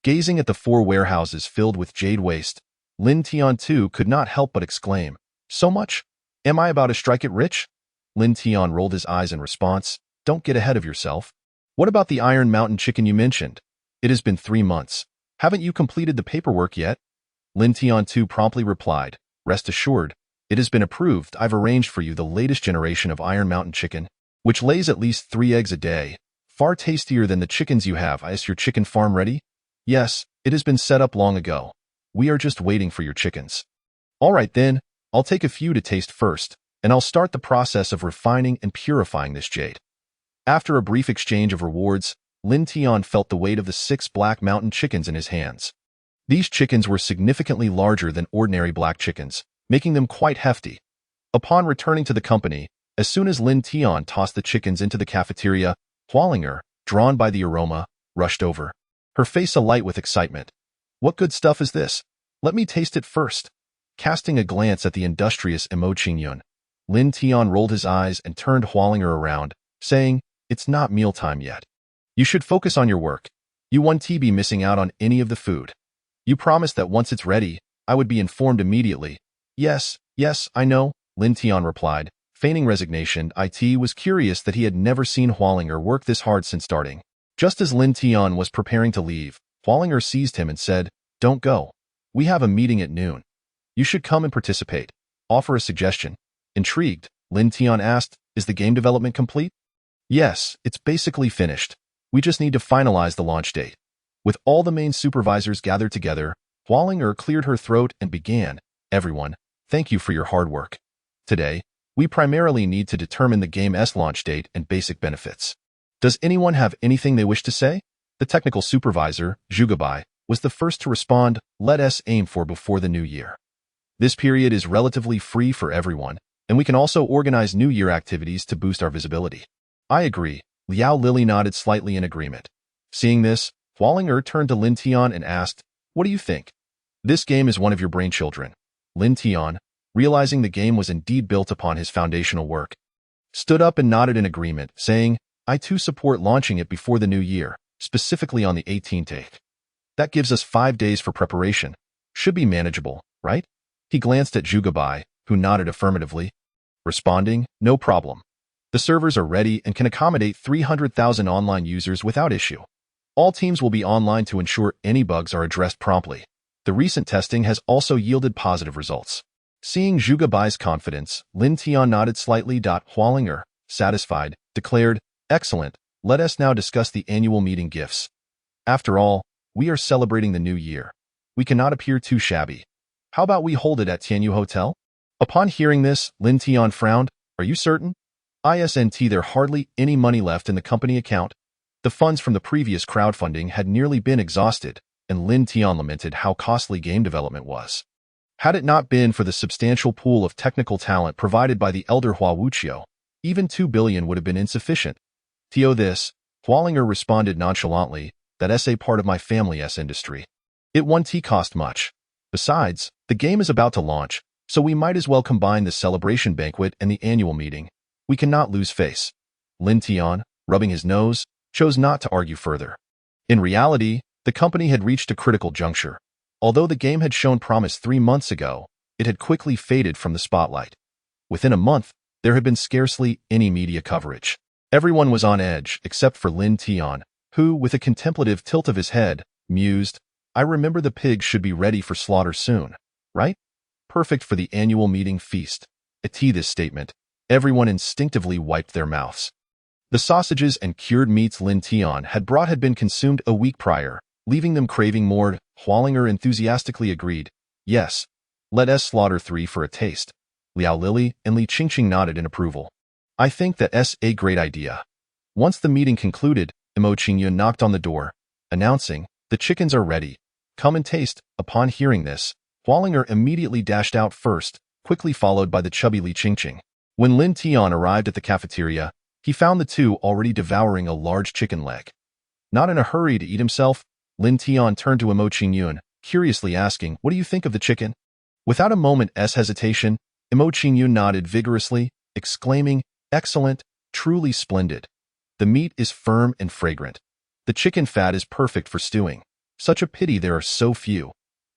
A: Gazing at the 4 warehouses filled with jade waste, Lin Tian too could not help but exclaim, so much? Am I about to strike it rich? Lin Tian rolled his eyes in response, don't get ahead of yourself. What about the Iron Mountain Chicken you mentioned? It has been 3 months. Haven't you completed the paperwork yet? Lin Tian too promptly replied, rest assured, it has been approved. I've arranged for you the latest generation of Iron Mountain Chicken, which lays at least 3 eggs a day, far tastier than the chickens you have. Is your chicken farm ready? Yes, it has been set up long ago. We are just waiting for your chickens. All right then, I'll take a few to taste first, and I'll start the process of refining and purifying this jade. After a brief exchange of rewards, Lin Tian felt the weight of the 6 black mountain chickens in his hands. These chickens were significantly larger than ordinary black chickens, making them quite hefty. Upon returning to the company, as soon as Lin Tian tossed the chickens into the cafeteria, Hua Linger, drawn by the aroma, rushed over, her face alight with excitement. What good stuff is this? Let me taste it first. Casting a glance at the industrious Imo Qingyun, Lin Tian rolled his eyes and turned Hua Linger around, saying, it's not mealtime yet. You should focus on your work. You won't be missing out on any of the food. You promised that once it's ready, I would be informed immediately. Yes, I know, Lin Tian replied, Feigning resignation, IT was curious that he had never seen Hualinger work this hard since starting. Just as Lin Tian was preparing to leave, Hualinger seized him and said, "Don't go. We have a meeting at noon. You should come and participate. Offer a suggestion." Intrigued, Lin Tian asked, "Is the game development complete?" "Yes, it's basically finished. We just need to finalize the launch date." With all the main supervisors gathered together, Hualinger cleared her throat and began, "Everyone, thank you for your hard work. Today, we primarily need to determine the game's launch date and basic benefits. Does anyone have anything they wish to say?" The technical supervisor, Zhuge Bai, was the first to respond, "Let us aim for before the new year. This period is relatively free for everyone, and we can also organize New Year activities to boost our visibility." "I agree." Liao Lily nodded slightly in agreement. Seeing this, Hualinger turned to Lin Tian and asked, "What do you think? This game is one of your brainchildren." Lin Tian, realizing the game was indeed built upon his foundational work, stood up and nodded in agreement, saying, "I too support launching it before the new year, specifically on the 18th. That gives us 5 days for preparation. Should be manageable, right?" He glanced at Zhuge Bai, who nodded affirmatively, responding, "No problem. The servers are ready and can accommodate 300,000 online users without issue. All teams will be online to ensure any bugs are addressed promptly. The recent testing has also yielded positive results." Seeing Zhuge Bai's confidence, Lin Tian nodded slightly. Hualinger, satisfied, declared, "Excellent. Let us now discuss the annual meeting gifts. After all, we are celebrating the new year. We cannot appear too shabby. How about we hold it at Tianyu Hotel?" Upon hearing this, Lin Tian frowned. "Are you certain? Isn't there hardly any money left in the company account?" The funds from the previous crowdfunding had nearly been exhausted, and Lin Tian lamented how costly game development was. Had it not been for the substantial pool of technical talent provided by the elder Hua Wuqiu, even 2 billion would have been insufficient. To this, Hualinger responded nonchalantly, "That's a part of my family's industry. It won't cost much. Besides, the game is about to launch, so we might as well combine the celebration banquet and the annual meeting. We cannot lose face." Lin Tian, rubbing his nose, chose not to argue further. In reality, the company had reached a critical juncture. Although the game had shown promise 3 months ago, it had quickly faded from the spotlight. Within a month, there had been scarcely any media coverage. Everyone was on edge except for Lin Tian, who, with a contemplative tilt of his head, mused, "I remember the pigs should be ready for slaughter soon, right? Perfect for the annual meeting feast." At this statement, everyone instinctively wiped their mouths. The sausages and cured meats Lin Tian had brought had been consumed a week prior, leaving them craving more. Hualinger enthusiastically agreed, "Yes, let us slaughter 3 for a taste." Liao Lily and Li Qingqing nodded in approval. "I think that's a great idea." Once the meeting concluded, Mo Qingyun knocked on the door, announcing, "The chickens are ready. Come and taste." Upon hearing this, Hualinger immediately dashed out first, quickly followed by the chubby Li Qingqing. When Lin Tian arrived at the cafeteria, he found the two already devouring a large chicken leg. Not in a hurry to eat himself, Lin Tian turned to Mo Qingyun, curiously asking, "What do you think of the chicken?" Without a moment's hesitation, Mo Qingyun nodded vigorously, exclaiming, "Excellent, truly splendid. The meat is firm and fragrant. The chicken fat is perfect for stewing. Such a pity there are so few.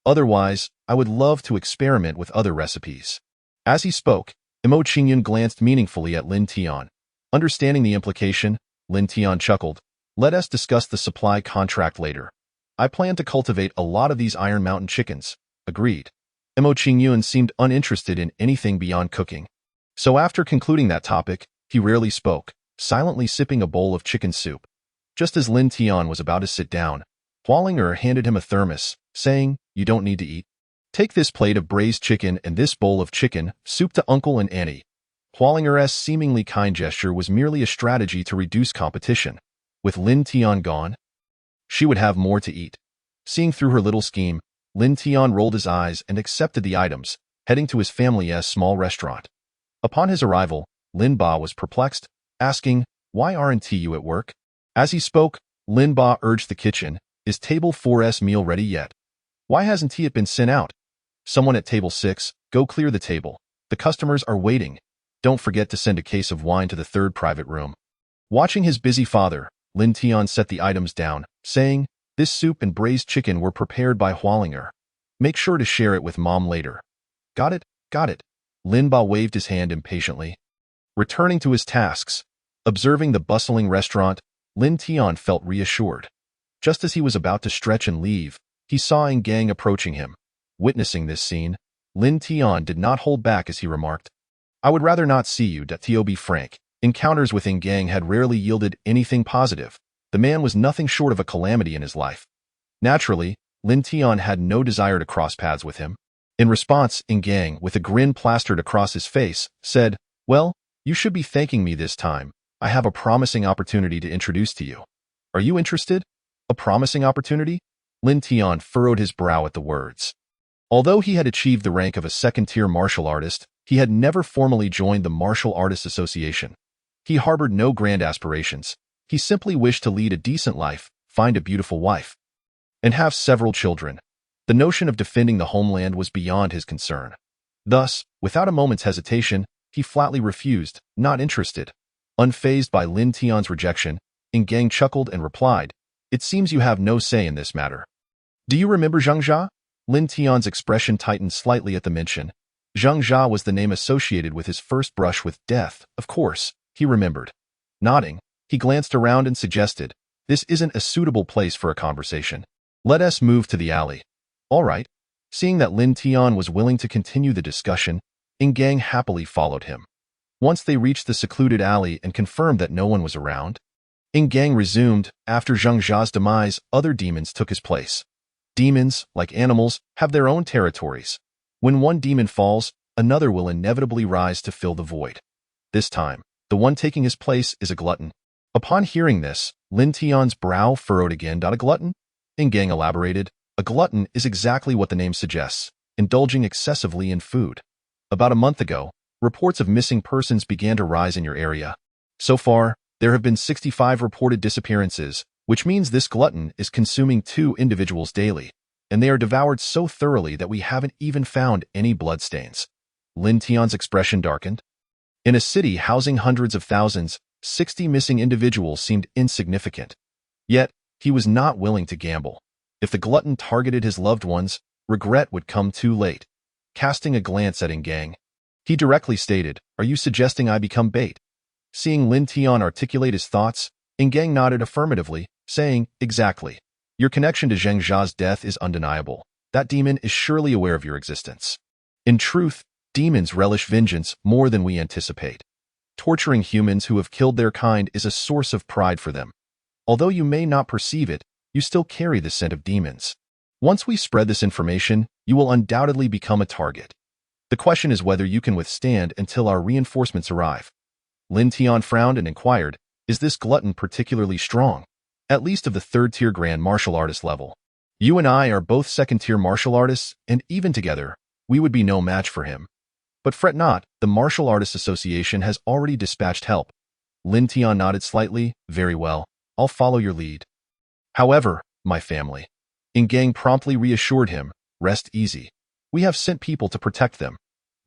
A: Otherwise, I would love to experiment with other recipes." As he spoke, Mo Qingyun glanced meaningfully at Lin Tian. Understanding the implication, Lin Tian chuckled, "Let us discuss the supply contract later. I plan to cultivate a lot of these Iron Mountain chickens." Agreed. Mo Qingyun seemed uninterested in anything beyond cooking. So after concluding that topic, he rarely spoke, silently sipping a bowl of chicken soup. Just as Lin Tian was about to sit down, Hualinger handed him a thermos, saying, "You don't need to eat. Take this plate of braised chicken and this bowl of chicken soup to Uncle and Annie." Hualinger's seemingly kind gesture was merely a strategy to reduce competition. With Lin Tian gone, she would have more to eat. Seeing through her little scheme, Lin Tian rolled his eyes and accepted the items, heading to his family's small restaurant. Upon his arrival, Lin Ba was perplexed, asking, "Why aren't you at work?" As he spoke, Lin Ba urged the kitchen, "Is table 4's meal ready yet? Why hasn't it been sent out? Someone at table 6, go clear the table. The customers are waiting. Don't forget to send a case of wine to the 3rd private room." Watching his busy father, Lin Tian set the items down, saying, "This soup and braised chicken were prepared by Hualinger. Make sure to share it with Mom later." Got it, got it." Lin Ba waved his hand impatiently. Returning to his tasks, observing the bustling restaurant, Lin Tian felt reassured. Just as he was about to stretch and leave, he saw Gang approaching him. Witnessing this scene, Lin Tian did not hold back as he remarked, "I would rather not see you, to be frank." Encounters with Gang had rarely yielded anything positive. The man was nothing short of a calamity in his life. Naturally, Lin Tian had no desire to cross paths with him. In response, Gang, with a grin plastered across his face, said, "Well, you should be thanking me this time. I have a promising opportunity to introduce to you. Are you interested?" "A promising opportunity?" Lin Tian furrowed his brow at the words. Although he had achieved the rank of a second-tier martial artist, he had never formally joined the Martial Artists Association. He harbored no grand aspirations. He simply wished to lead a decent life, find a beautiful wife, and have several children. The notion of defending the homeland was beyond his concern. Thus, without a moment's hesitation, he flatly refused, not interested. Unfazed by Lin Tian's rejection, Gang chuckled and replied, "It seems you have no say in this matter." "Do you remember Zhang Jia?" Lin Tian's expression tightened slightly at the mention. Zhang Jia was the name associated with his first brush with death, of course, he remembered. Nodding, he glanced around and suggested, "This isn't a suitable place for a conversation. Let us move to the alley." "All right." Seeing that Lin Tian was willing to continue the discussion, Gang happily followed him. Once they reached the secluded alley and confirmed that no one was around, Gang resumed, "After Zhang Jia's demise, other demons took his place. Demons, like animals, have their own territories. When one demon falls, another will inevitably rise to fill the void. This time, the one taking his place is a glutton." Upon hearing this, Lin Tian's brow furrowed again. "A glutton?" Gang elaborated, "A glutton is exactly what the name suggests, indulging excessively in food. About a month ago, reports of missing persons began to rise in your area. So far, there have been 65 reported disappearances, which means this glutton is consuming 2 individuals daily, and they are devoured so thoroughly that we haven't even found any bloodstains." Lin Tian's expression darkened. In a city housing hundreds of thousands, 60 missing individuals seemed insignificant. Yet, he was not willing to gamble. If the glutton targeted his loved ones, regret would come too late. Casting a glance at Gang, he directly stated, "Are you suggesting I become bait?" Seeing Lin Tian articulate his thoughts, Gang nodded affirmatively, saying, "Exactly. Your connection to Zhang Jia's death is undeniable. That demon is surely aware of your existence. In truth, demons relish vengeance more than we anticipate. Torturing humans who have killed their kind is a source of pride for them. Although you may not perceive it, you still carry the scent of demons. Once we spread this information, you will undoubtedly become a target. The question is whether you can withstand until our reinforcements arrive." Lin Tian frowned and inquired, "Is this glutton particularly strong?" "At least of the 3rd-tier grand martial artist level. You and I are both 2nd-tier martial artists, and even together, we would be no match for him. But fret not, the Martial Artists Association has already dispatched help." Lin Tian nodded slightly, "Very well, I'll follow your lead. However, my family," Gang promptly reassured him, "Rest easy. We have sent people to protect them.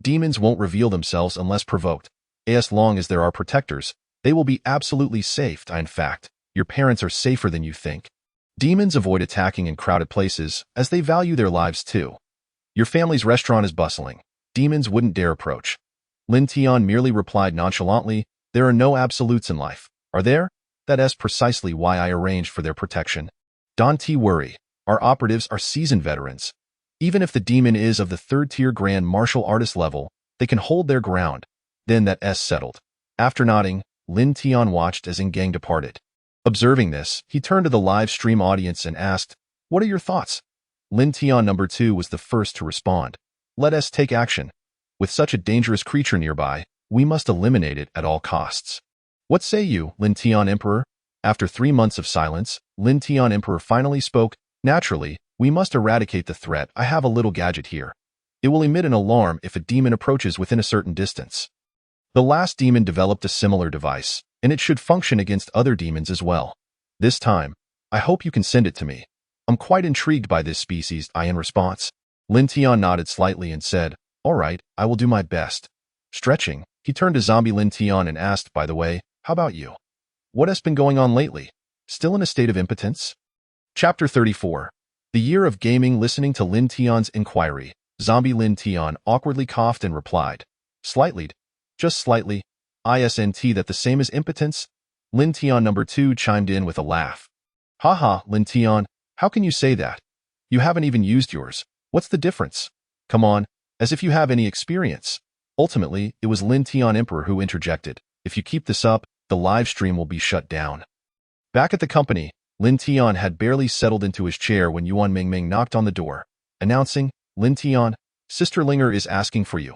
A: Demons won't reveal themselves unless provoked. As long as there are protectors, they will be absolutely safe. In fact, your parents are safer than you think. Demons avoid attacking in crowded places, as they value their lives too. Your family's restaurant is bustling. Demons wouldn't dare approach." Lin Tian merely replied nonchalantly, "There are no absolutes in life, are there? That's precisely why I arranged for their protection. Don't worry, our operatives are seasoned veterans. Even if the demon is of the 3rd-tier grand martial artist level, they can hold their ground. Then that's settled." After nodding, Lin Tian watched as Gang departed. Observing this, he turned to the live stream audience and asked, "What are your thoughts?" Lin Tian number 2 was the first to respond. "Let us take action. With such a dangerous creature nearby, we must eliminate it at all costs. What say you, Lin Tian Emperor?" After 3 months of silence, Lin Tian Emperor finally spoke, "Naturally, we must eradicate the threat. I have a little gadget here. It will emit an alarm if a demon approaches within a certain distance. The last demon developed a similar device, and it should function against other demons as well. This time, I hope you can send it to me. I'm quite intrigued by this species." In response, Lin Tian nodded slightly and said, "All right, I will do my best." Stretching, he turned to zombie Lin Tian and asked, "By the way, how about you? What has been going on lately? Still in a state of impotence?" Chapter 34. The Year of Gaming. Listening to Lin Tian's inquiry, zombie Lin Tian awkwardly coughed and replied, "Slightly, just slightly. isn't that the same as impotence? Lin Tian number 2 chimed in with a laugh. Haha, Lin Tian, how can you say that? You haven't even used yours. What's the difference? Come on, as if you have any experience. Ultimately, it was Lin Tian Emperor who interjected. If you keep this up, the live stream will be shut down. Back at the company, Lin Tian had barely settled into his chair when Yuan Mingming knocked on the door, announcing, Lin Tian, Sister Linger is asking for you.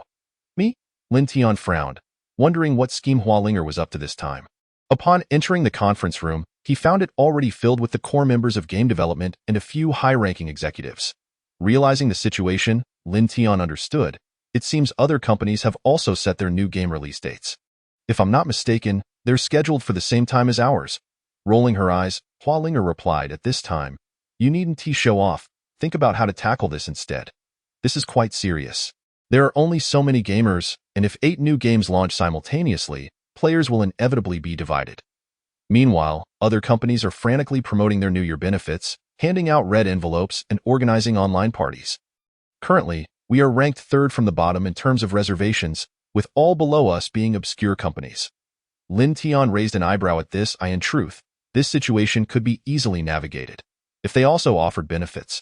A: Me? Lin Tian frowned, wondering what scheme Hua Linger was up to this time. Upon entering the conference room, he found it already filled with the core members of game development and a few high-ranking executives. Realizing the situation, Lin Tian understood. It seems other companies have also set their new game release dates. If I'm not mistaken, they're scheduled for the same time as ours. Rolling her eyes, Hua Linger replied, at this time, you needn't show off. Think about how to tackle this instead. This is quite serious. There are only so many gamers, and if 8 new games launch simultaneously, players will inevitably be divided. Meanwhile, other companies are frantically promoting their New Year benefits, handing out red envelopes, and organizing online parties. Currently, we are ranked 3rd from the bottom in terms of reservations, with all below us being obscure companies. Lin Tian raised an eyebrow at this. In truth, this situation could be easily navigated. If they also offered benefits,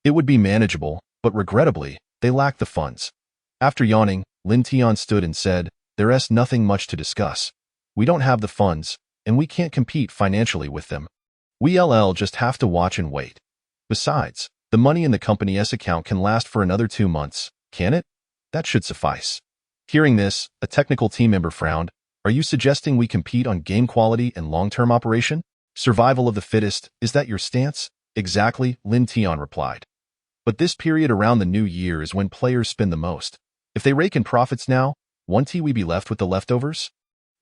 A: it would be manageable, but regrettably, they lacked the funds. After yawning, Lin Tian stood and said, there's nothing much to discuss. We don't have the funds, and we can't compete financially with them. We'll just have to watch and wait. Besides, the money in the company's account can last for another 2 months, can it? That should suffice. Hearing this, a technical team member frowned. Are you suggesting we compete on game quality and long-term operation? Survival of the fittest, is that your stance? Exactly, Lin Tian replied. But this period around the new year is when players spend the most. If they rake in profits now, won't we be left with the leftovers?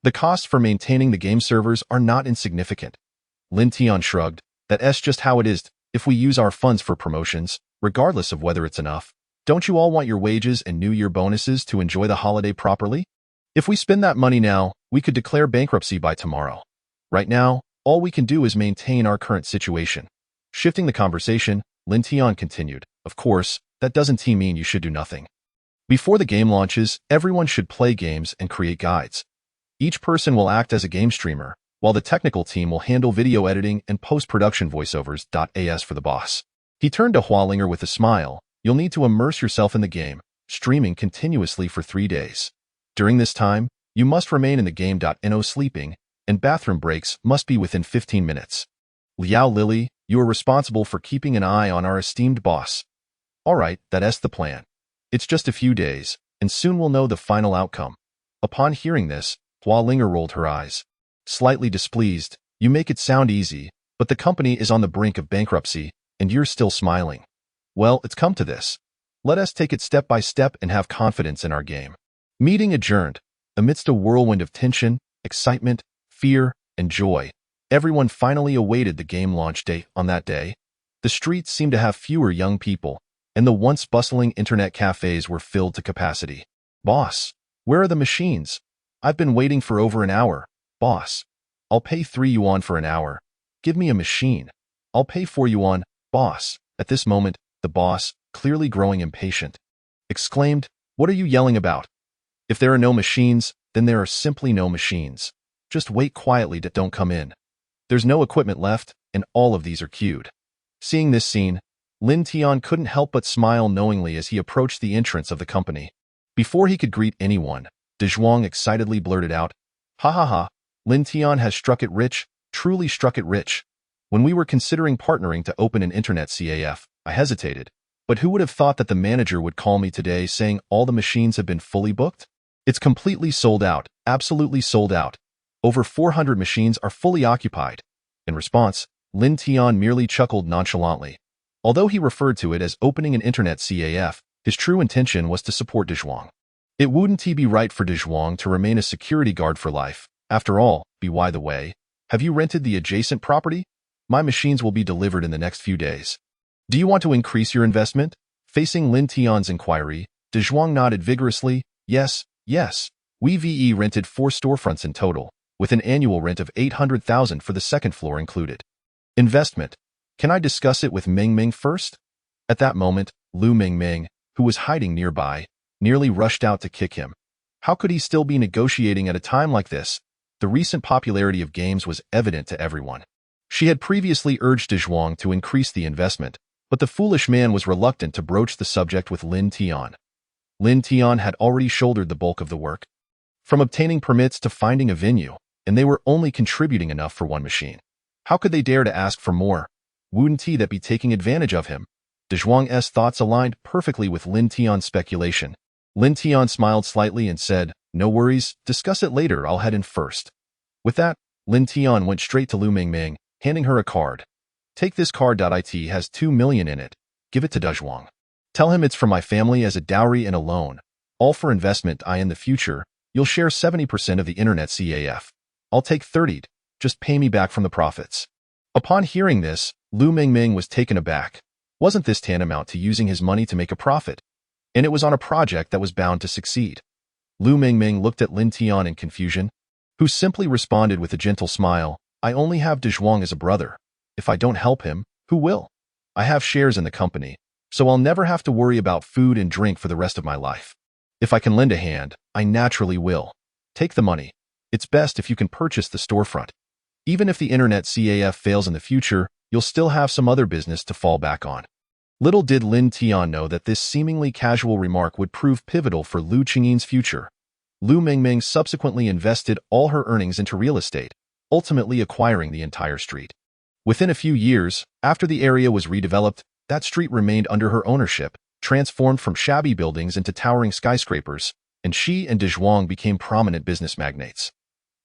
A: The costs for maintaining the game servers are not insignificant. Lin Tian shrugged. That's just how it is. If we use our funds for promotions, regardless of whether it's enough, don't you all want your wages and New Year bonuses to enjoy the holiday properly? If we spend that money now, we could declare bankruptcy by tomorrow. Right now, all we can do is maintain our current situation. Shifting the conversation, Lin Tian continued, of course, that doesn't mean you should do nothing. Before the game launches, everyone should play games and create guides. Each person will act as a game streamer, while the technical team will handle video editing and post-production voiceovers. As for the boss, he turned to Hua Linger with a smile. You'll need to immerse yourself in the game, streaming continuously for 3 days. During this time, you must remain in the game. No sleeping, and bathroom breaks must be within 15 minutes. Liao Lily, you are responsible for keeping an eye on our esteemed boss. Alright, that's the plan. It's just a few days, and soon we'll know the final outcome. Upon hearing this, Hua Linger rolled her eyes. Slightly displeased, you make it sound easy, but the company is on the brink of bankruptcy, and you're still smiling. Well, it's come to this. Let us take it step by step and have confidence in our game. Meeting adjourned. Amidst a whirlwind of tension, excitement, fear, and joy, everyone finally awaited the game launch date. On that day, the streets seemed to have fewer young people, and the once bustling internet cafes were filled to capacity. Boss, where are the machines? I've been waiting for over an hour. Boss, I'll pay 3 yuan for an hour. Give me a machine. I'll pay 4 yuan, boss. At this moment, the boss, clearly growing impatient, exclaimed, what are you yelling about? If there are no machines, then there are simply no machines. Just wait quietly. Don't come in. There's no equipment left, and all of these are queued. Seeing this scene, Lin Tian couldn't help but smile knowingly as he approached the entrance of the company. Before he could greet anyone, De Zhuang excitedly blurted out, ha ha ha, Lin Tian has struck it rich, truly struck it rich. When we were considering partnering to open an internet CAF, I hesitated. But who would have thought that the manager would call me today saying all the machines have been fully booked? It's completely sold out, absolutely sold out. Over 400 machines are fully occupied. In response, Lin Tian merely chuckled nonchalantly. Although he referred to it as opening an internet CAF, his true intention was to support De Zhuang. It wouldn't be right for De Zhuang to remain a security guard for life. After all, by the way, have you rented the adjacent property? My machines will be delivered in the next few days. Do you want to increase your investment? Facing Lin Tian's inquiry, De Zhuang nodded vigorously. Yes, yes. We rented 4 storefronts in total, with an annual rent of 800,000 for the second floor included. Investment. Can I discuss it with Mingming first? At that moment, Lu Mingming, who was hiding nearby, nearly rushed out to kick him. How could he still be negotiating at a time like this? The recent popularity of games was evident to everyone. She had previously urged De Zhuang to increase the investment, but the foolish man was reluctant to broach the subject with Lin Tian. Lin Tian had already shouldered the bulk of the work, from obtaining permits to finding a venue, and they were only contributing enough for one machine. How could they dare to ask for more? Wouldn't he that be taking advantage of him? De Zhuang's thoughts aligned perfectly with Lin Tian's speculation. Lin Tian smiled slightly and said, "No worries, discuss it later, I'll head in first." With that, Lin Tian went straight to Lu Mingming, handing her a card. "Take this card. It has 2 million in it. Give it to De Zhuang. Tell him it's from my family as a dowry and a loan. All for investment. In the future, you'll share 70% of the internet CAF. I'll take 30. Just pay me back from the profits." Upon hearing this, Lu Mingming was taken aback. Wasn't this tantamount to using his money to make a profit? And it was on a project that was bound to succeed. Lu Mingming looked at Lin Tian in confusion, who simply responded with a gentle smile, "I only have De Zhuang as a brother. If I don't help him, who will? I have shares in the company, so I'll never have to worry about food and drink for the rest of my life. If I can lend a hand, I naturally will. Take the money. It's best if you can purchase the storefront. Even if the internet CAF fails in the future, you'll still have some other business to fall back on." Little did Lin Tian know that this seemingly casual remark would prove pivotal for Lu Qingyin's future. Lu Mingming subsequently invested all her earnings into real estate, ultimately acquiring the entire street. Within a few years, after the area was redeveloped, that street remained under her ownership, transformed from shabby buildings into towering skyscrapers, and she and De Zhuang became prominent business magnates.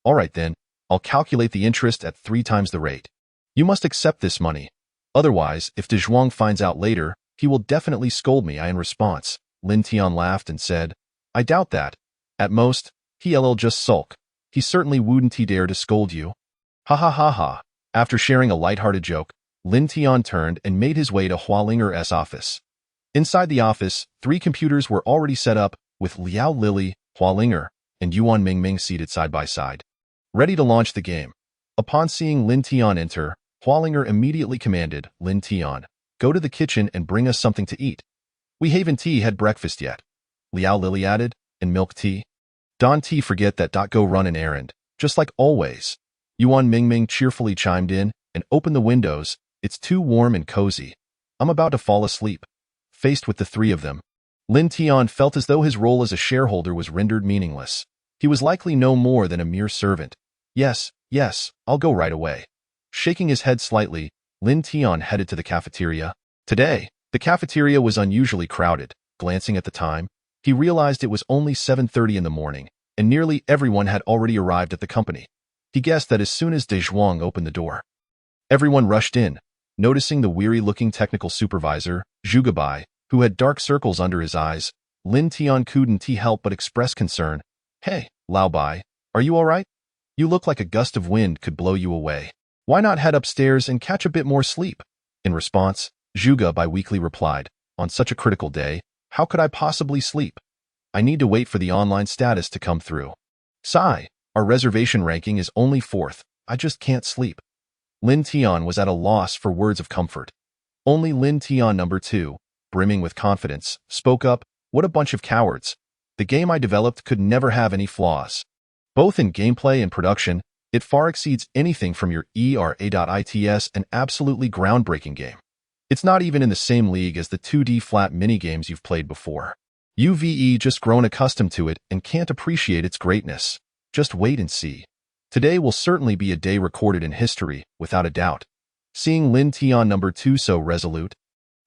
A: "All right then, I'll calculate the interest at 3 times the rate. You must accept this money. Otherwise, if De Zhuang finds out later, he will definitely scold me." In response, Lin Tian laughed and said, "I doubt that. At most, he'll just sulk. He certainly wouldn't dare to scold you." Ha ha ha ha. After sharing a light-hearted joke, Lin Tian turned and made his way to Hualinger's office. Inside the office, 3 computers were already set up, with Liao Lily, Hualinger, and Yuan Mingming seated side by side, ready to launch the game. Upon seeing Lin Tian enter, Hualinger immediately commanded, "Lin Tian, go to the kitchen and bring us something to eat. We haven't had breakfast yet." Liao Lily added, "And milk tea?" "Don't forget that. Go run an errand, just like always." Yuan Mingming cheerfully chimed in, "And open the windows. It's too warm and cozy. I'm about to fall asleep." Faced with the 3 of them, Lin Tian felt as though his role as a shareholder was rendered meaningless. He was likely no more than a mere servant. Yes, I'll go right away." Shaking his head slightly, Lin Tian headed to the cafeteria. Today, the cafeteria was unusually crowded. Glancing at the time, he realized it was only 7:30 in the morning, and nearly everyone had already arrived at the company. He guessed that as soon as De Zhuang opened the door, everyone rushed in. Noticing the weary-looking technical supervisor, Zhu Bai, who had dark circles under his eyes, Lin Tian couldn't help but express concern. "Hey, Lao Bai, are you all right? You look like a gust of wind could blow you away. Why not head upstairs and catch a bit more sleep?" In response, Zhu Bai weakly replied, "On such a critical day, how could I possibly sleep? I need to wait for the online status to come through. Sigh, our reservation ranking is only 4th. I just can't sleep." Lin Tian was at a loss for words of comfort. Only Lin Tian number 2, brimming with confidence, spoke up, "What a bunch of cowards. The game I developed could never have any flaws. Both in gameplay and production, it far exceeds anything from your ERA.its, an absolutely groundbreaking game. It's not even in the same league as the 2D flat minigames you've played before. You've just grown accustomed to it and can't appreciate its greatness. Just wait and see. Today will certainly be a day recorded in history, without a doubt." Seeing Lin Tian number 2 so resolute,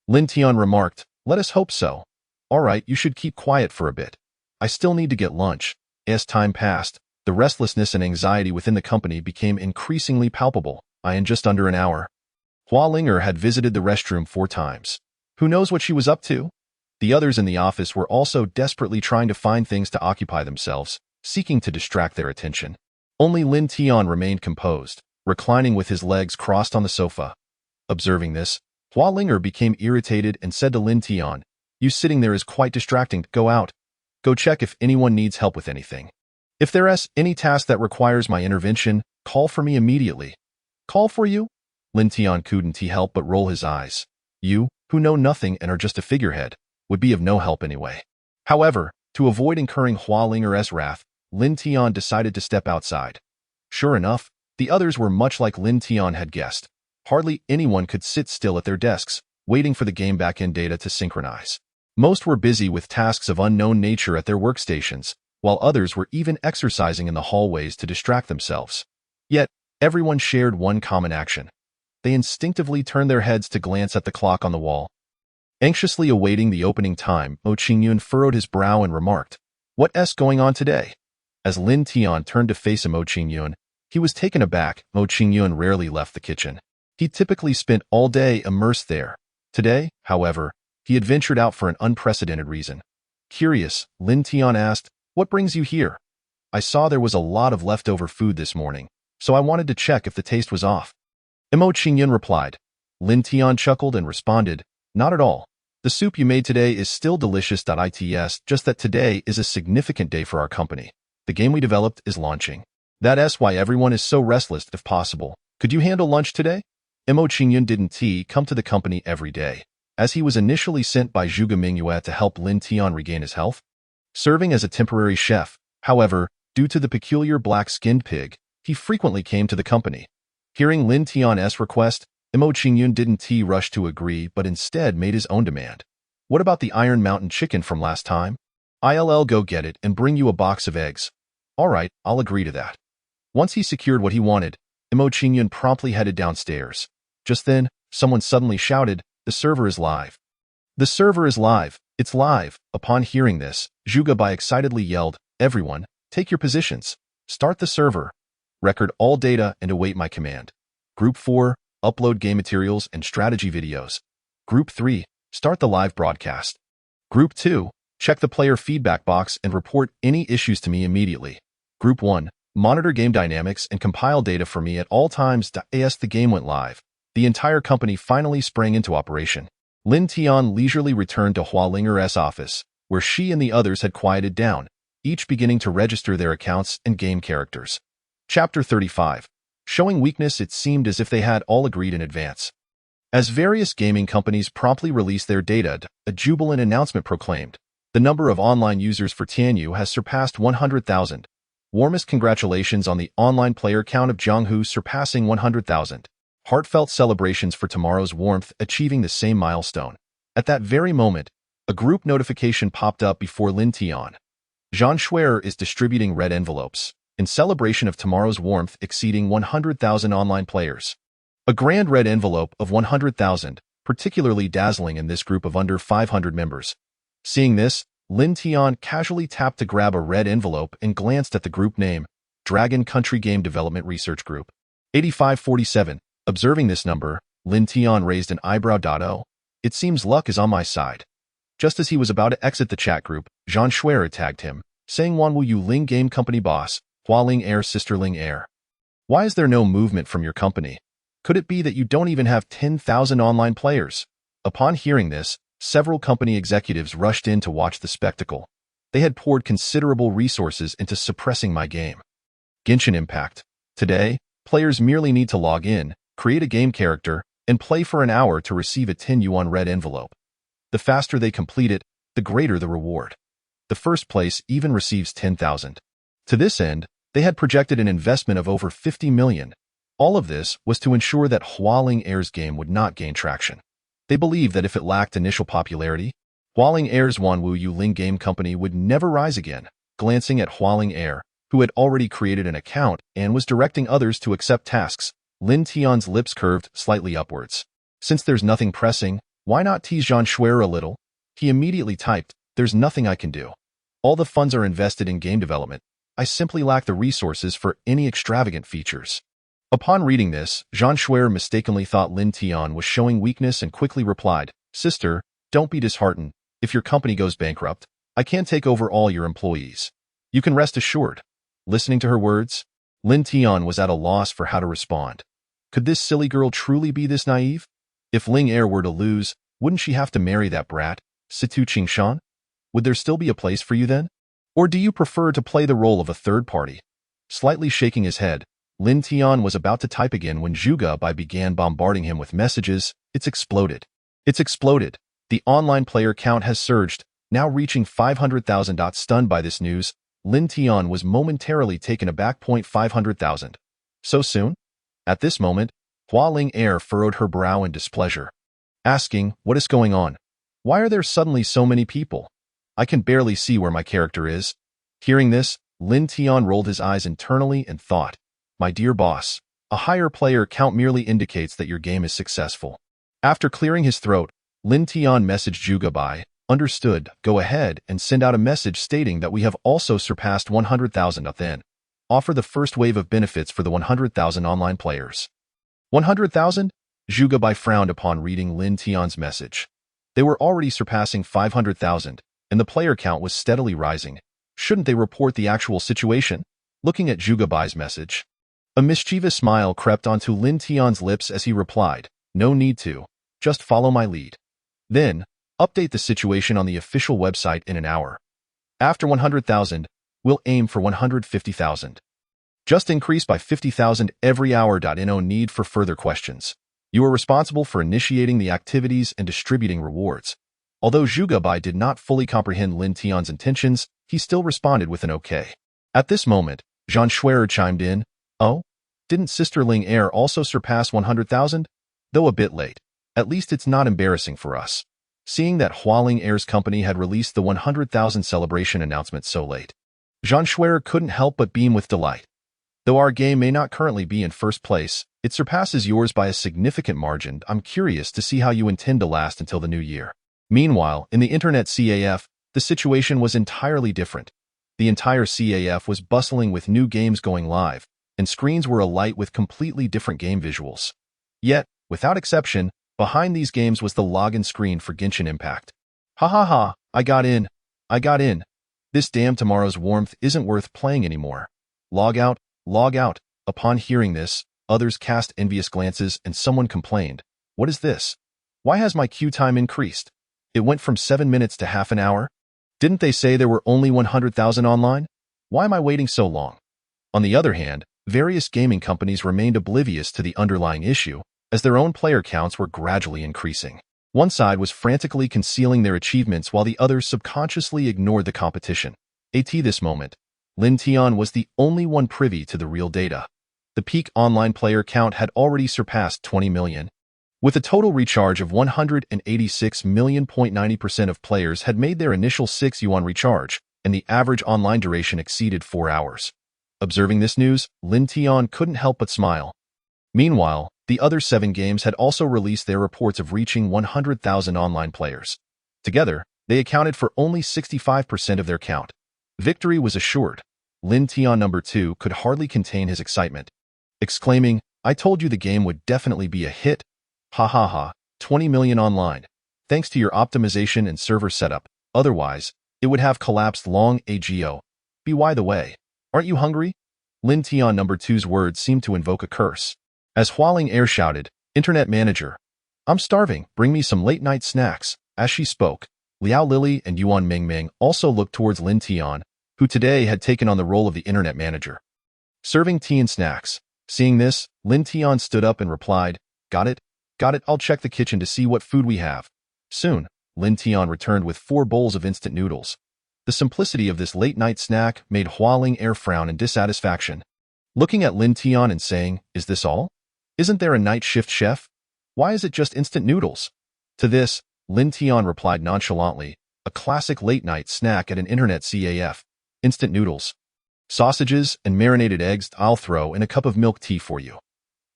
A: Lin Tian remarked, "Let us hope so. All right, you should keep quiet for a bit. I still need to get lunch." As time passed, the restlessness and anxiety within the company became increasingly palpable. In just under an hour, Hualinger had visited the restroom 4 times. Who knows what she was up to? The others in the office were also desperately trying to find things to occupy themselves, seeking to distract their attention. Only Lin Tian remained composed, reclining with his legs crossed on the sofa. Observing this, Hualinger became irritated and said to Lin Tian, "You sitting there is quite distracting. Go out. Go check if anyone needs help with anything. If there's any task that requires my intervention, call for me immediately." "Call for you?" Lin Tian couldn't help but roll his eyes. "You, who know nothing and are just a figurehead, would be of no help anyway." However, To avoid incurring Hua Linger's wrath, Lin Tian decided to step outside. Sure enough, the others were much like Lin Tian had guessed. Hardly anyone could sit still at their desks, waiting for the game backend data to synchronize. Most were busy with tasks of unknown nature at their workstations, while others were even exercising in the hallways to distract themselves. Yet, everyone shared one common action. They instinctively turned their heads to glance at the clock on the wall. Anxiously awaiting the opening time, Mo Qingyun furrowed his brow and remarked, "What's going on today?" As Lin Tian turned to face Mo Qingyun, he was taken aback. Mo Qingyun rarely left the kitchen. He typically spent all day immersed there. Today, however, he had ventured out for an unprecedented reason. Curious, Lin Tian asked, "What brings you here?" "I saw there was a lot of leftover food this morning, so I wanted to check if the taste was off." Mo Qingyun replied. Lin Tian chuckled and responded, "Not at all. The soup you made today is still delicious. It's just that today is a significant day for our company. The game we developed is launching. That's why everyone is so restless. If possible, could you handle lunch today?" Mo Qingyun didn't come to the company every day, as he was initially sent by Zhuge Mingyue to help Lin Tian regain his health. Serving as a temporary chef, however, due to the peculiar black-skinned pig, he frequently came to the company. Hearing Lin Tian's request, Mo Qingyun didn't rush to agree but instead made his own demand. "What about the Iron Mountain chicken from last time? I'll go get it and bring you a box of eggs." "All right, I'll agree to that." Once he secured what he wanted, Mo Qingyun promptly headed downstairs. Just then, someone suddenly shouted, "The server is live." "The server is live, it's live." Upon hearing this, Zhuge Bai excitedly yelled, "Everyone, take your positions. Start the server. Record all data and await my command. Group 4, upload game materials and strategy videos. Group 3, start the live broadcast. Group 2, check the player feedback box and report any issues to me immediately. Group 1, monitor game dynamics and compile data for me at all times." As the game went live, the entire company finally sprang into operation. Lin Tian leisurely returned to Hua Linger's office, where she and the others had quieted down, each beginning to register their accounts and game characters. Chapter 35. Showing weakness. It seemed as if they had all agreed in advance. As various gaming companies promptly released their data, a jubilant announcement proclaimed, "The number of online users for Tianyu has surpassed 100,000. Warmest congratulations on the online player count of Jianghu surpassing 100,000. Heartfelt celebrations for tomorrow's warmth achieving the same milestone." At that very moment, a group notification popped up before Lin Tian. Jean Schwerer is distributing red envelopes in celebration of tomorrow's warmth exceeding 100,000 online players. A grand red envelope of 100,000, particularly dazzling in this group of under 500 members. Seeing this, Lin Tian casually tapped to grab a red envelope and glanced at the group name, Dragon Country Game Development Research Group. 8547. Observing this number, Lin Tian raised an eyebrow. "Oh, it seems luck is on my side." Just as he was about to exit the chat group, Jean Schwerer tagged him, saying, "Wanwu Yu Ling Game Company boss, Hua Ling Air Sister Ling Air. Why is there no movement from your company? Could it be that you don't even have 10,000 online players?" Upon hearing this, several company executives rushed in to watch the spectacle. They had poured considerable resources into suppressing my game. Genshin Impact. Today, players merely need to log in, create a game character, and play for an hour to receive a 10 yuan red envelope. The faster they complete it, the greater the reward. The first place even receives 10,000. To this end, they had projected an investment of over 50 million. All of this was to ensure that Hua Ling Air's game would not gain traction. They believed that if it lacked initial popularity, Hua Ling Air's Wanwu Yu Ling Game Company would never rise again. Glancing at Hua Ling Air, who had already created an account and was directing others to accept tasks, Lin Tian's lips curved slightly upwards. Since there's nothing pressing, why not tease Jean Schwerer a little? He immediately typed, "There's nothing I can do. All the funds are invested in game development. I simply lack the resources for any extravagant features." Upon reading this, Jean Schwerer mistakenly thought Lin Tian was showing weakness and quickly replied, "Sister, don't be disheartened. If your company goes bankrupt, I can't take over all your employees. You can rest assured." Listening to her words, Lin Tian was at a loss for how to respond. Could this silly girl truly be this naive? If Ling Air were to lose, wouldn't she have to marry that brat, Situ Qingshan? Would there still be a place for you then? Or do you prefer to play the role of a third party? Slightly shaking his head, Lin Tian was about to type again when Zhuge Bai began bombarding him with messages. It's exploded. It's exploded. The online player count has surged. now reaching 500,000. Stunned by this news, Lin Tian was momentarily taken aback. 500,000. So soon? At this moment, Hualing Air furrowed her brow in displeasure, asking, what is going on? Why are there suddenly so many people? I can barely see where my character is. Hearing this, Lin Tian rolled his eyes internally and thought, my dear boss, a higher player count merely indicates that your game is successful. After clearing his throat, Lin Tian messaged Zhuge Bai, understood, go ahead and send out a message stating that we have also surpassed 100,000. Then, offer the first wave of benefits for the 100,000 online players. 100,000? Zhuge Bai frowned upon reading Lin Tian's message. They were already surpassing 500,000, and the player count was steadily rising. Shouldn't they report the actual situation? Looking at Zhuge Bai's message, a mischievous smile crept onto Lin Tian's lips as he replied, no need to. Just follow my lead. Then, update the situation on the official website in an hour. After 100,000, we'll aim for 150,000. Just increase by 50,000 every hour. No need for further questions. You are responsible for initiating the activities and distributing rewards. Although Zhuge Bai did not fully comprehend Lin Tian's intentions, he still responded with an okay. At this moment, Jean Schwerer chimed in, oh? Didn't Sister Ling Air also surpass 100,000? Though a bit late. At least it's not embarrassing for us. Seeing that Hualing Air's company had released the 100,000 celebration announcement so late, Jean Schwerer couldn't help but beam with delight. Though our game may not currently be in first place, it surpasses yours by a significant margin. I'm curious to see how you intend to last until the new year. Meanwhile, in the Internet CAF, the situation was entirely different. The entire CAF was bustling with new games going live, and screens were alight with completely different game visuals. Yet, without exception, behind these games was the login screen for Genshin Impact. Ha ha ha, I got in. This damn tomorrow's warmth isn't worth playing anymore. Log out. Upon hearing this, others cast envious glances and someone complained, what is this? Why has my queue time increased? It went from 7 minutes to half an hour? Didn't they say there were only 100,000 online? Why am I waiting so long? On the other hand, various gaming companies remained oblivious to the underlying issue, as their own player counts were gradually increasing. One side was frantically concealing their achievements while the others subconsciously ignored the competition. At this moment, Lin Tian was the only one privy to the real data. The peak online player count had already surpassed 20 million. With a total recharge of 186 million. 90% of players had made their initial 6 yuan recharge, and the average online duration exceeded 4 hours. Observing this news, Lin Tian couldn't help but smile. Meanwhile, the other 7 games had also released their reports of reaching 100,000 online players. Together, they accounted for only 65% of their count. Victory was assured. Lin Tian No. 2 could hardly contain his excitement, exclaiming, I told you the game would definitely be a hit. Ha ha ha, 20 million online. Thanks to your optimization and server setup, otherwise, it would have collapsed long ago. By the way, aren't you hungry? Lin Tian No. 2's words seemed to invoke a curse. As Hualing Air shouted, Internet Manager, I'm starving, bring me some late-night snacks. As she spoke, Liao Lily and Yuan Mingming also looked towards Lin Tian, who today had taken on the role of the Internet Manager. Serving tea and snacks. Seeing this, Lin Tian stood up and replied, Got it, I'll check the kitchen to see what food we have. Soon, Lin Tian returned with 4 bowls of instant noodles. The simplicity of this late-night snack made Hualing Air frown in dissatisfaction. Looking at Lin Tian and saying, Is this all? Isn't there a night shift chef? Why is it just instant noodles? To this, Lin Tian replied nonchalantly, a classic late-night snack at an Internet CAF. Instant noodles. Sausages and marinated eggs. I'll throw in a cup of milk tea for you.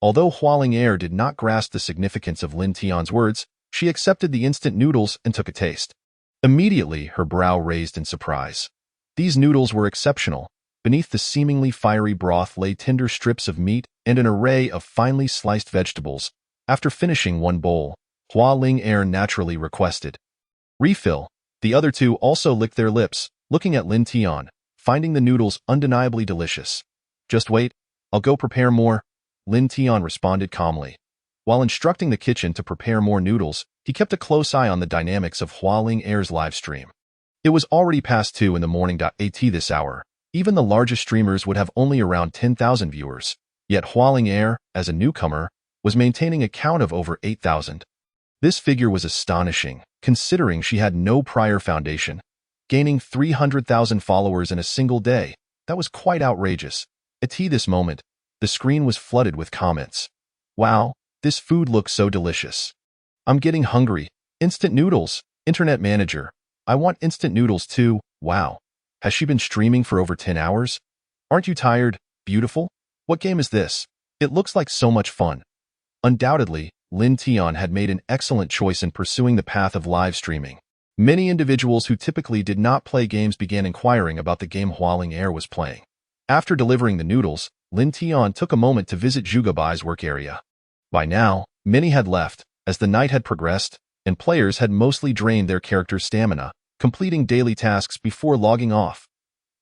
A: Although Hualing Air did not grasp the significance of Lin Tian's words, she accepted the instant noodles and took a taste. Immediately, her brow raised in surprise. These noodles were exceptional. Beneath the seemingly fiery broth lay tender strips of meat and an array of finely sliced vegetables. After finishing 1 bowl, Hualing Air naturally requested refill. The other 2 also licked their lips, looking at Lin Tian, finding the noodles undeniably delicious. Just wait, I'll go prepare more, Lin Tian responded calmly. While instructing the kitchen to prepare more noodles, he kept a close eye on the dynamics of Hualing Air's live stream. It was already past 2 in the morning. At this hour, even the largest streamers would have only around 10,000 viewers, yet Hualing Air, as a newcomer, was maintaining a count of over 8,000. This figure was astonishing, considering she had no prior foundation. Gaining 300,000 followers in a single day, that was quite outrageous. At this moment, the screen was flooded with comments. Wow, this food looks so delicious. I'm getting hungry. Instant noodles. Internet manager. I want instant noodles too. Wow. Has she been streaming for over 10 hours? Aren't you tired? Beautiful? What game is this? It looks like so much fun. Undoubtedly, Lin Tian had made an excellent choice in pursuing the path of live streaming. Many individuals who typically did not play games began inquiring about the game Hualing Air was playing. After delivering the noodles, Lin Tian took a moment to visit Zhuge Bai's work area. By now, many had left, as the night had progressed, and players had mostly drained their character's stamina, completing daily tasks before logging off.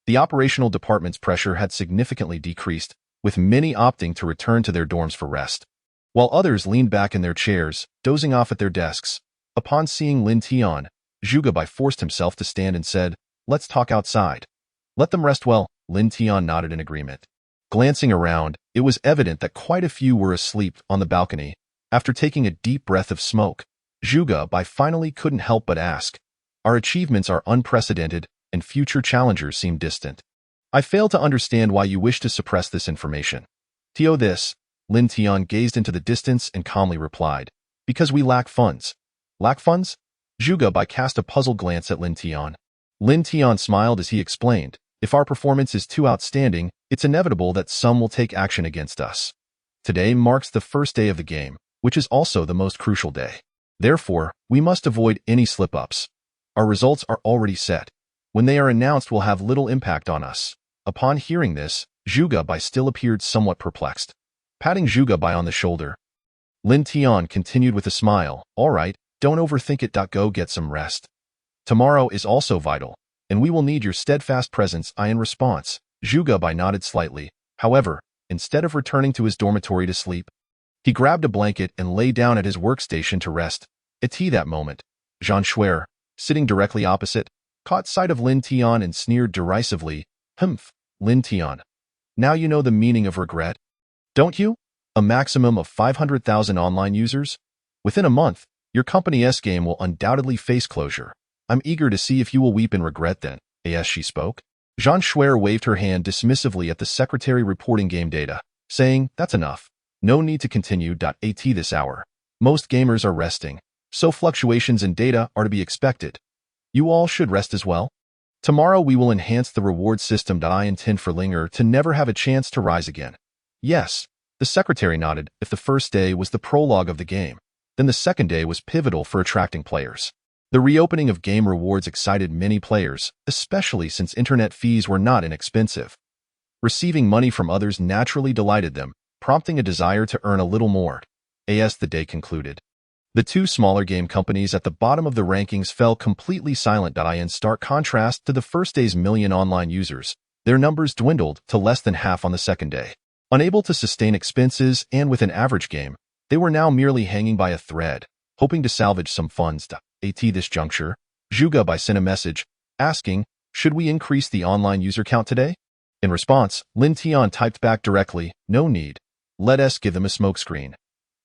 A: The operational department's pressure had significantly decreased, with many opting to return to their dorms for rest, while others leaned back in their chairs, dozing off at their desks. Upon seeing Lin Tian, Zhuge Bai forced himself to stand and said, "Let's talk outside." "Let them rest well." Lin Tian nodded in agreement. Glancing around, it was evident that quite a few were asleep on the balcony. After taking a deep breath of smoke, Zhuge Bai finally couldn't help but ask, "Our achievements are unprecedented, and future challengers seem distant. I fail to understand why you wish to suppress this information." This, Lin Tian gazed into the distance and calmly replied, "Because we lack funds." "Lack funds?" Zhuge Bai cast a puzzled glance at Lin Tian. Lin Tian smiled as he explained, "If our performance is too outstanding, it's inevitable that some will take action against us. Today marks the first day of the game, which is also the most crucial day. Therefore, we must avoid any slip-ups. Our results are already set. When they are announced, will have little impact on us." Upon hearing this, Zhuge Bai still appeared somewhat perplexed. Patting Zhuge Bai on the shoulder, Lin Tian continued with a smile, "All right, don't overthink it. Go get some rest. Tomorrow is also vital, and we will need your steadfast presence." In response, Zhuge Bai nodded slightly. However, instead of returning to his dormitory to sleep, he grabbed a blanket and lay down at his workstation to rest. At that moment, Zhang Shuer, sitting directly opposite, caught sight of Lin Tian and sneered derisively, "Humph, Lin Tian. Now you know the meaning of regret, don't you? A maximum of 500,000 online users? Within a month, your company's game will undoubtedly face closure. I'm eager to see if you will weep in regret then." As she spoke, Zhang Shuer waved her hand dismissively at the secretary reporting game data, saying, "That's enough. No need to continue. At this hour, most gamers are resting, so fluctuations in data are to be expected. You all should rest as well. Tomorrow we will enhance the reward system. I intend for Linger to never have a chance to rise again." "Yes," the secretary nodded. If the first day was the prologue of the game, then the second day was pivotal for attracting players. The reopening of game rewards excited many players, especially since internet fees were not inexpensive. Receiving money from others naturally delighted them, prompting a desire to earn a little more. As the day concluded, the two smaller game companies at the bottom of the rankings fell completely silent. In stark contrast to the first day's million online users, their numbers dwindled to less than half on the second day. Unable to sustain expenses and with an average game, they were now merely hanging by a thread, hoping to salvage some funds. At this juncture, Zhuge Bai sent a message, asking, "Should we increase the online user count today?" In response, Lin Tian typed back directly, "No need. Let us give them a smokescreen.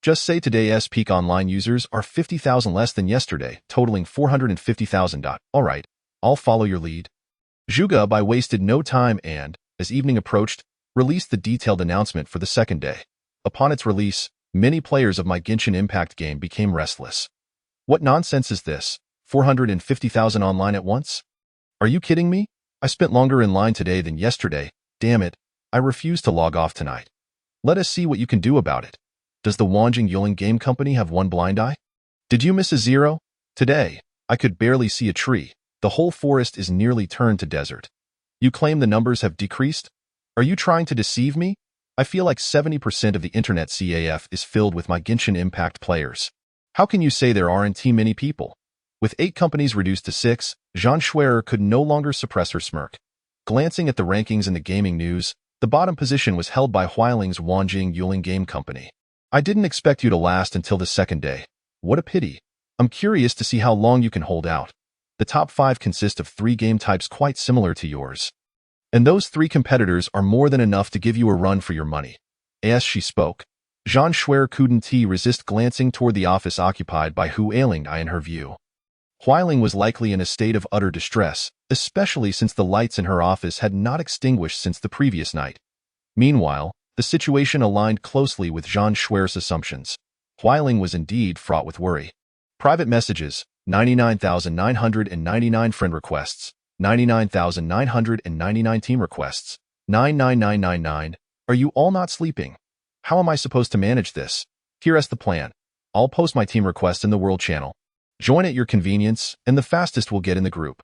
A: Just say today's peak online users are 50,000 less than yesterday, totaling 450,000. All right, I'll follow your lead." Zhuge Bai wasted no time and, as evening approached, released the detailed announcement for the second day. Upon its release, many players of my Genshin Impact game became restless. "What nonsense is this? 450,000 online at once? Are you kidding me? I spent longer in line today than yesterday. Damn it, I refuse to log off tonight. Let us see what you can do about it. Does the Wanjing Yuling Game Company have one blind eye? Did you miss a zero? Today, I could barely see a tree. The whole forest is nearly turned to desert. You claim the numbers have decreased? Are you trying to deceive me? I feel like 70% of the internet CAF is filled with my Genshin Impact players. How can you say there aren't too many people?" With 8 companies reduced to 6, Zhang Shuer could no longer suppress her smirk. Glancing at the rankings in the gaming news, the bottom position was held by Hualing's Wanjing Yuling Game Company. "I didn't expect you to last until the second day. What a pity. I'm curious to see how long you can hold out. The top 5 consist of 3 game types quite similar to yours. And those 3 competitors are more than enough to give you a run for your money." As she spoke, Jean Schwer couldn't resist glancing toward the office occupied by Hu Ailing in her view. Huiling was likely in a state of utter distress, especially since the lights in her office had not extinguished since the previous night. Meanwhile, the situation aligned closely with Jean Schwer's assumptions. Huiling was indeed fraught with worry. Private messages, 99,999 friend requests, 99,999 team requests, 99999. Are you all not sleeping? How am I supposed to manage this? Here's the plan. I'll post my team request in the World Channel. Join at your convenience, and the fastest will get in the group.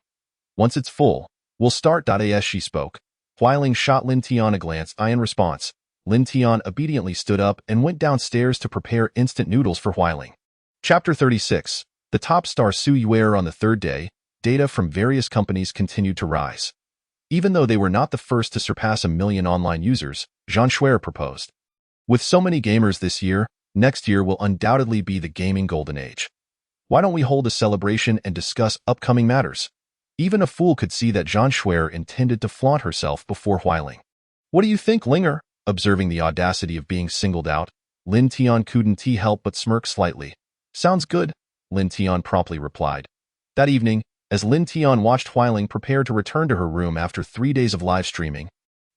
A: Once it's full, we'll start. As she spoke, Huiling shot Lin Tian a glance in response. Lin Tian obediently stood up and went downstairs to prepare instant noodles for Huiling. Chapter 36. The top star Su Yuer. On the third day, data from various companies continued to rise. Even though they were not the first to surpass 1 million online users, Jean Schwer proposed. With so many gamers this year, next year will undoubtedly be the gaming golden age. Why don't we hold a celebration and discuss upcoming matters? Even a fool could see that Jean Schwer intended to flaunt herself before Huiling. What do you think, Linger? Observing the audacity of being singled out, Lin Tian couldn't help but smirk slightly. Sounds good, Lin Tian promptly replied. That evening, as Lin Tian watched Huiling prepare to return to her room after 3 days of live streaming,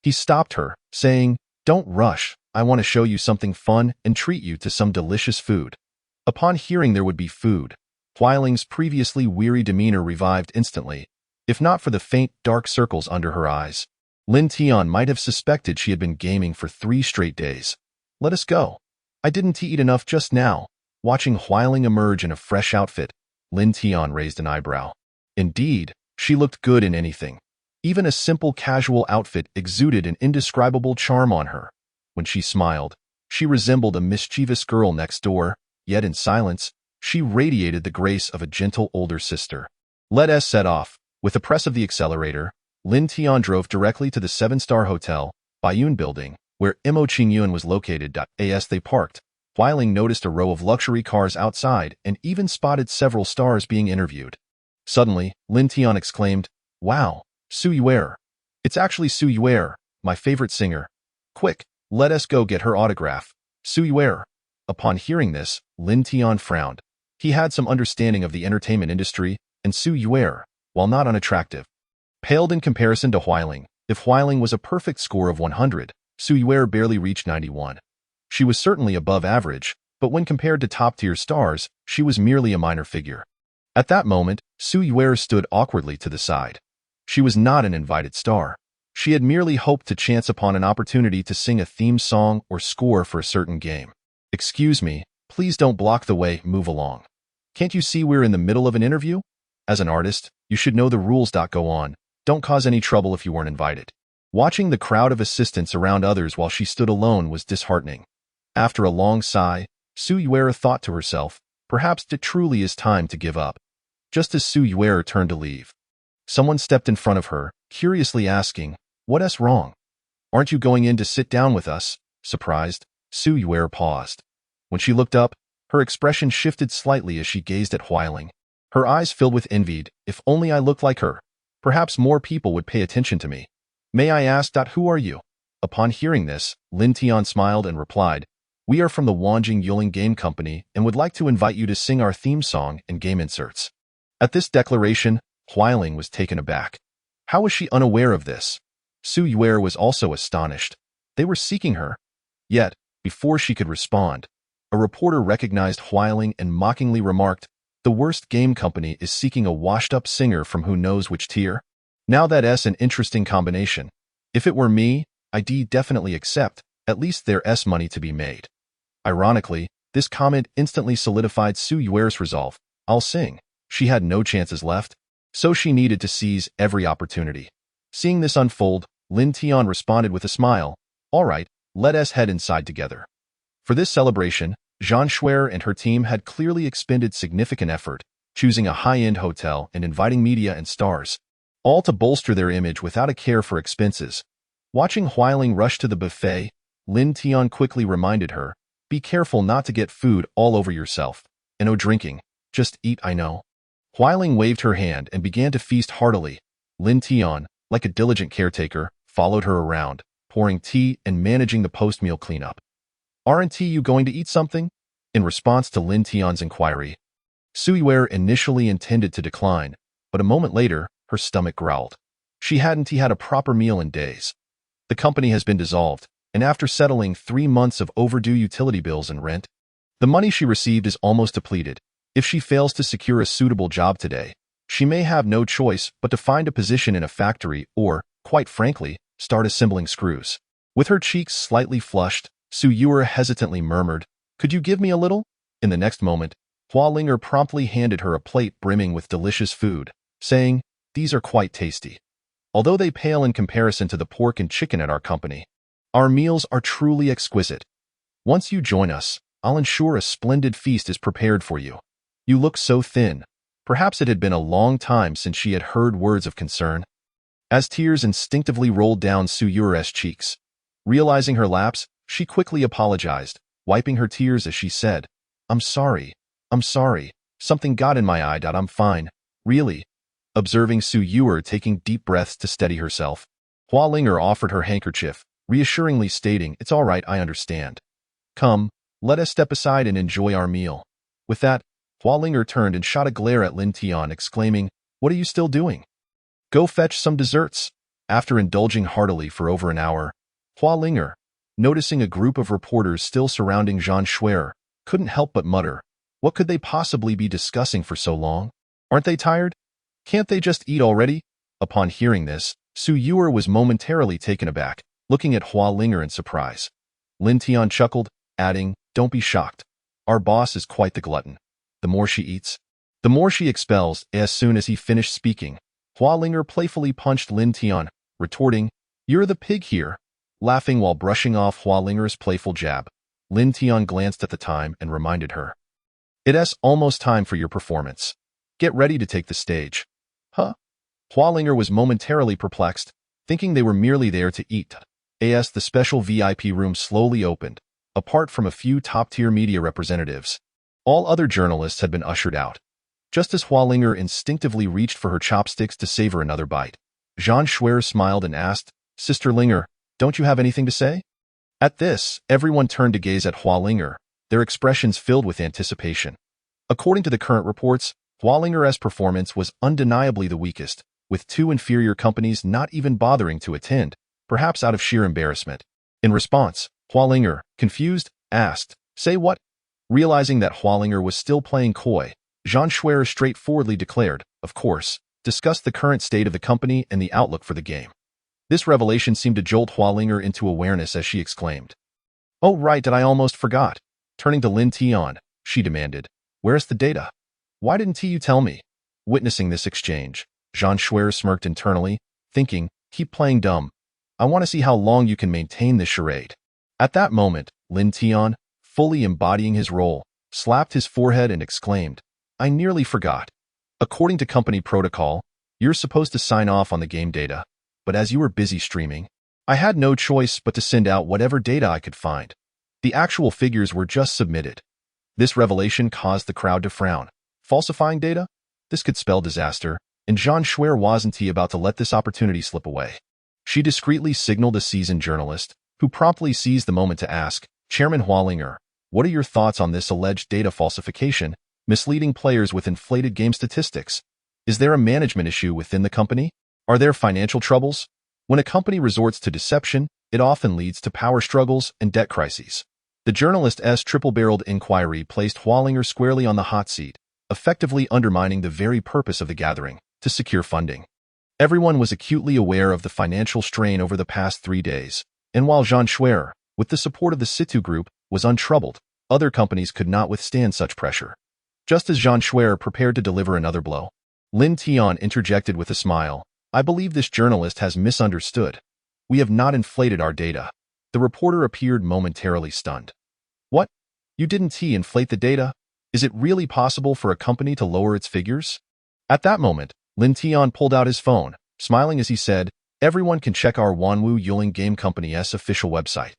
A: he stopped her, saying, "Don't rush, I want to show you something fun and treat you to some delicious food." Upon hearing there would be food, Huiling's previously weary demeanor revived instantly. If not for the faint, dark circles under her eyes, Lin Tian might have suspected she had been gaming for 3 straight days. Let us go. I didn't eat enough just now. Watching Huiling emerge in a fresh outfit, Lin Tian raised an eyebrow. Indeed, she looked good in anything. Even a simple casual outfit exuded an indescribable charm on her. When she smiled, she resembled a mischievous girl next door, yet in silence, she radiated the grace of a gentle older sister. Let us set off. With a press of the accelerator, Lin Tian drove directly to the 7-star hotel, Baiyun Building, where Mo Qingyuan was located. As they parked, Huiling noticed a row of luxury cars outside and even spotted several stars being interviewed. Suddenly, Lin Tian exclaimed, "Wow, Su Yuer. It's actually Su Yuer, my favorite singer. Quick, let us go get her autograph." Su Yuer. Upon hearing this, Lin Tian frowned. He had some understanding of the entertainment industry, and Su Yuer, while not unattractive, paled in comparison to Huiling. If Huiling was a perfect score of 100, Su Yuer barely reached 91. She was certainly above average, but when compared to top-tier stars, she was merely a minor figure. At that moment, Su Yuer stood awkwardly to the side. She was not an invited star. She had merely hoped to chance upon an opportunity to sing a theme song or score for a certain game. "Excuse me, please don't block the way, move along. Can't you see we're in the middle of an interview? As an artist, you should know the rules. Go on, don't cause any trouble if you weren't invited." Watching the crowd of assistants around others while she stood alone was disheartening. After a long sigh, Su Yuer thought to herself, perhaps it truly is time to give up. Just as Su Yuer turned to leave, someone stepped in front of her, curiously asking, "What's wrong? Aren't you going in to sit down with us?" Surprised, Su Yuer paused. When she looked up, her expression shifted slightly as she gazed at Huiling. Her eyes filled with envy. "If only I looked like her. Perhaps more people would pay attention to me. May I ask, who are you?" Upon hearing this, Lin Tian smiled and replied, "We are from the Wanjing Yuling Game Company and would like to invite you to sing our theme song and game inserts." At this declaration, Huiling was taken aback. How was she unaware of this? Su Yuer was also astonished. They were seeking her. Yet, before she could respond, a reporter recognized Huiling and mockingly remarked, "The worst game company is seeking a washed-up singer from who knows which tier? Now that's an interesting combination. If it were me, I'd definitely accept, at least there's money to be made." Ironically, this comment instantly solidified Su Yuer's resolve. "I'll sing." She had no chances left, so she needed to seize every opportunity. Seeing this unfold, Lin Tian responded with a smile, "All right, let us head inside together." For this celebration, Jean Schwer and her team had clearly expended significant effort, choosing a high-end hotel and inviting media and stars, all to bolster their image without a care for expenses. Watching Huiling rush to the buffet, Lin Tian quickly reminded her, "Be careful not to get food all over yourself. And no drinking. Just eat, I know." Huiling waved her hand and began to feast heartily. Lin Tian, like a diligent caretaker, followed her around, pouring tea and managing the post-meal cleanup. Aren't you going to eat something? In response to Lin Tian's inquiry, Su Yuer initially intended to decline, but a moment later, her stomach growled. She hadn't had a proper meal in days. The company has been dissolved, and after settling 3 months of overdue utility bills and rent, the money she received is almost depleted. If she fails to secure a suitable job today, she may have no choice but to find a position in a factory or, quite frankly, start assembling screws. With her cheeks slightly flushed, Su Yuer hesitantly murmured, "Could you give me a little?" In the next moment, Hua Linger promptly handed her a plate brimming with delicious food, saying, "These are quite tasty. Although they pale in comparison to the pork and chicken at our company, our meals are truly exquisite. Once you join us, I'll ensure a splendid feast is prepared for you. You look so thin." Perhaps it had been a long time since she had heard words of concern. As tears instinctively rolled down Su Yuer's cheeks, realizing her lapse, she quickly apologized, wiping her tears as she said, I'm sorry. Something got in my eye. I'm fine. Really?" Observing Su Yuer taking deep breaths to steady herself, Hua Linger offered her handkerchief, reassuringly stating, "It's all right, I understand. Come, let us step aside and enjoy our meal." With that, Hua Linger turned and shot a glare at Lin Tian, exclaiming, "What are you still doing? Go fetch some desserts." After indulging heartily for over an hour, Hua Linger, noticing a group of reporters still surrounding Zhan Shuer, couldn't help but mutter, what could they possibly be discussing for so long? Aren't they tired? Can't they just eat already? Upon hearing this, Su Yuer was momentarily taken aback, looking at Hua Linger in surprise. Lin Tian chuckled, adding, "Don't be shocked. Our boss is quite the glutton. The more she eats, the more she expels." As soon as he finished speaking, Hua Linger playfully punched Lin Tian, retorting, "You're the pig here." Laughing while brushing off Hua Linger's playful jab, Lin Tian glanced at the time and reminded her, "It's almost time for your performance. Get ready to take the stage." Huh? Hua Linger was momentarily perplexed, thinking they were merely there to eat. As the special VIP room slowly opened, apart from a few top-tier media representatives, all other journalists had been ushered out. Just as Hua Linger instinctively reached for her chopsticks to savor another bite, Zhan Shuer smiled and asked, "Sister Linger, don't you have anything to say?" At this, everyone turned to gaze at Hua Linger, their expressions filled with anticipation. According to the current reports, Hua Linger's performance was undeniably the weakest, with 2 inferior companies not even bothering to attend, perhaps out of sheer embarrassment. In response, Hua Linger, confused, asked, "Say what?" Realizing that Hua Linger was still playing coy, Zhan Shuer straightforwardly declared, "Of course, discuss the current state of the company and the outlook for the game." This revelation seemed to jolt Hua Linger into awareness as she exclaimed, "Oh right, I almost forgot." Turning to Lin Tian, she demanded, "Where's the data? Why didn't you tell me?" Witnessing this exchange, Zhan Shuer smirked internally, thinking, "Keep playing dumb. I want to see how long you can maintain this charade." At that moment, Lin Tian, fully embodying his role, slapped his forehead and exclaimed, "I nearly forgot. According to company protocol, you're supposed to sign off on the game data, but as you were busy streaming, I had no choice but to send out whatever data I could find. The actual figures were just submitted." This revelation caused the crowd to frown. Falsifying data? This could spell disaster, and Zhan Shuer wasn't about to let this opportunity slip away. She discreetly signaled a seasoned journalist, who promptly seized the moment to ask, "Chairman Hua Linger, what are your thoughts on this alleged data falsification, misleading players with inflated game statistics? Is there a management issue within the company? Are there financial troubles?" When a company resorts to deception, it often leads to power struggles and debt crises. The journalist's triple-barreled inquiry placed Hua Linger squarely on the hot seat, effectively undermining the very purpose of the gathering, to secure funding. Everyone was acutely aware of the financial strain over the past 3 days, and while Zhan Shuer, with the support of the Situ Group, was untroubled, other companies could not withstand such pressure. Just as Zhan Shuer prepared to deliver another blow, Lin Tian interjected with a smile, "I believe this journalist has misunderstood. We have not inflated our data." The reporter appeared momentarily stunned. "What? You didn't inflate the data? Is it really possible for a company to lower its figures?" At that moment, Lin Tian pulled out his phone, smiling as he said, "Everyone can check our Wanwu Yuling Game Company's official website.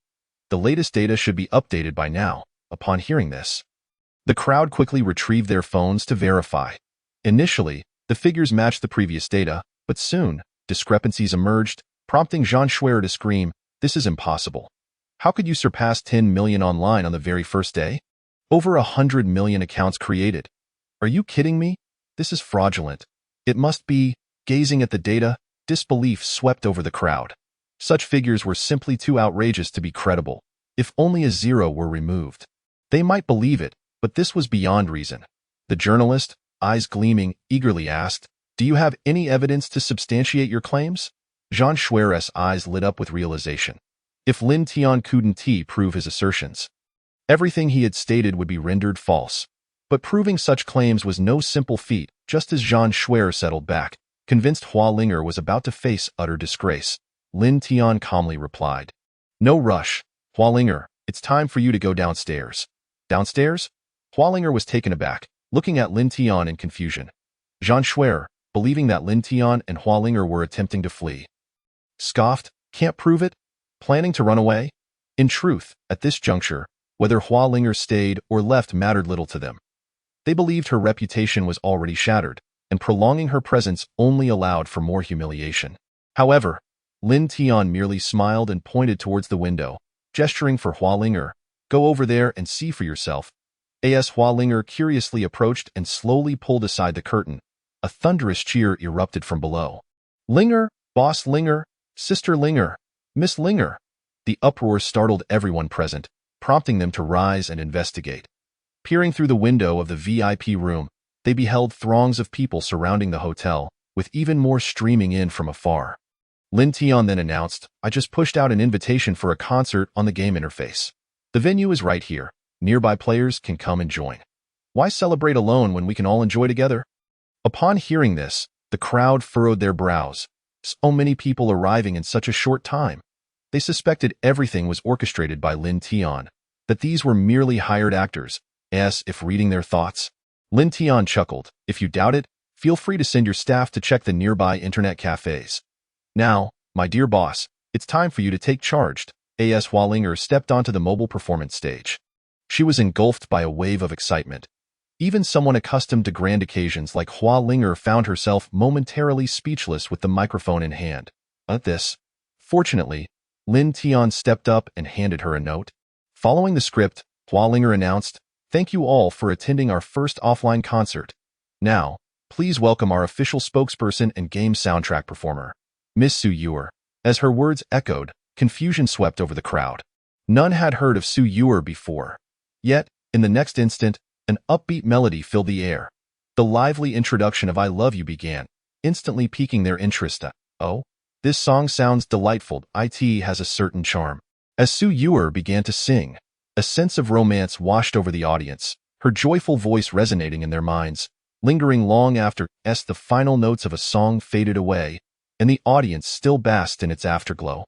A: The latest data should be updated by now." Upon hearing this, the crowd quickly retrieved their phones to verify. Initially, the figures matched the previous data, but soon, discrepancies emerged, prompting Zhan Shuer to scream, "This is impossible. How could you surpass 10 million online on the very first day? Over 100 million accounts created. Are you kidding me? This is fraudulent. It must be. Gazing at the data, disbelief swept over the crowd. Such figures were simply too outrageous to be credible. If only a zero were removed. They might believe it, but this was beyond reason. The journalist, eyes gleaming, eagerly asked, "Do you have any evidence to substantiate your claims?" Jean Schwer's eyes lit up with realization. If Lin Tian couldn't prove his assertions, everything he had stated would be rendered false. But proving such claims was no simple feat. Just as Jean Schwer settled back, convinced Hua Linger was about to face utter disgrace, Lin Tian calmly replied, "No rush, Hua Linger, it's time for you to go downstairs." Downstairs? Hua Linger was taken aback, looking at Lin Tian in confusion. Jean Schwer, believing that Lin Tian and Hua Linger were attempting to flee, scoffed, "Can't prove it? Planning to run away?" In truth, at this juncture, whether Hua Linger stayed or left mattered little to them. They believed her reputation was already shattered, and prolonging her presence only allowed for more humiliation. However, Lin Tian merely smiled and pointed towards the window, gesturing for Hua Linger, "Go over there and see for yourself." As Hua Linger curiously approached and slowly pulled aside the curtain, a thunderous cheer erupted from below. "Linger, Boss Linger, Sister Linger, Miss Linger!" The uproar startled everyone present, prompting them to rise and investigate. Peering through the window of the VIP room, they beheld throngs of people surrounding the hotel, with even more streaming in from afar. Lin Tian then announced, "I just pushed out an invitation for a concert on the game interface. The venue is right here. Nearby players can come and join. Why celebrate alone when we can all enjoy together?" Upon hearing this, the crowd furrowed their brows. So many people arriving in such a short time. They suspected everything was orchestrated by Lin Tian, that these were merely hired actors, as if reading their thoughts. Lin Tian chuckled, "If you doubt it, feel free to send your staff to check the nearby internet cafes. Now, my dear boss, it's time for you to take charge." As Hua Linger stepped onto the mobile performance stage. She was engulfed by a wave of excitement. Even someone accustomed to grand occasions like Hua Linger found herself momentarily speechless with the microphone in hand. At this, fortunately, Lin Tian stepped up and handed her a note. Following the script, Hua Linger announced, "Thank you all for attending our first offline concert. Now, please welcome our official spokesperson and game soundtrack performer, Miss Su Yuer." As her words echoed, confusion swept over the crowd. None had heard of Su Yuer before. Yet, in the next instant, an upbeat melody filled the air. The lively introduction of "I Love You" began, instantly piquing their interest. "Oh, this song sounds delightful. It has a certain charm." As Su Yuer began to sing, a sense of romance washed over the audience, her joyful voice resonating in their minds, lingering long after the final notes of a song faded away, and the audience still basked in its afterglow.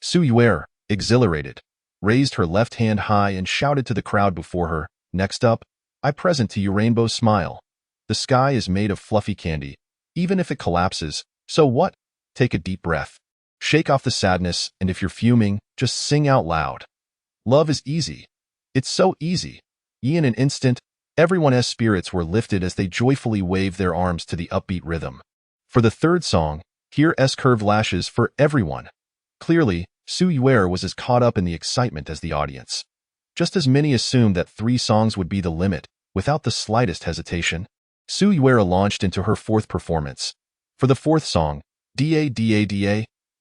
A: Su Yuer, exhilarated, raised her left hand high and shouted to the crowd before her, "Next up, I present to you Rainbow Smile. The sky is made of fluffy candy. Even if it collapses, so what? Take a deep breath. Shake off the sadness, and if you're fuming, just sing out loud. Love is easy. It's so easy." In an instant, everyone's spirits were lifted as they joyfully waved their arms to the upbeat rhythm. For the third song, here's curved lashes for everyone. Clearly, Su Yuer was as caught up in the excitement as the audience. Just as many assumed that 3 songs would be the limit, without the slightest hesitation, Su Yuer launched into her fourth performance. For the fourth song, Da,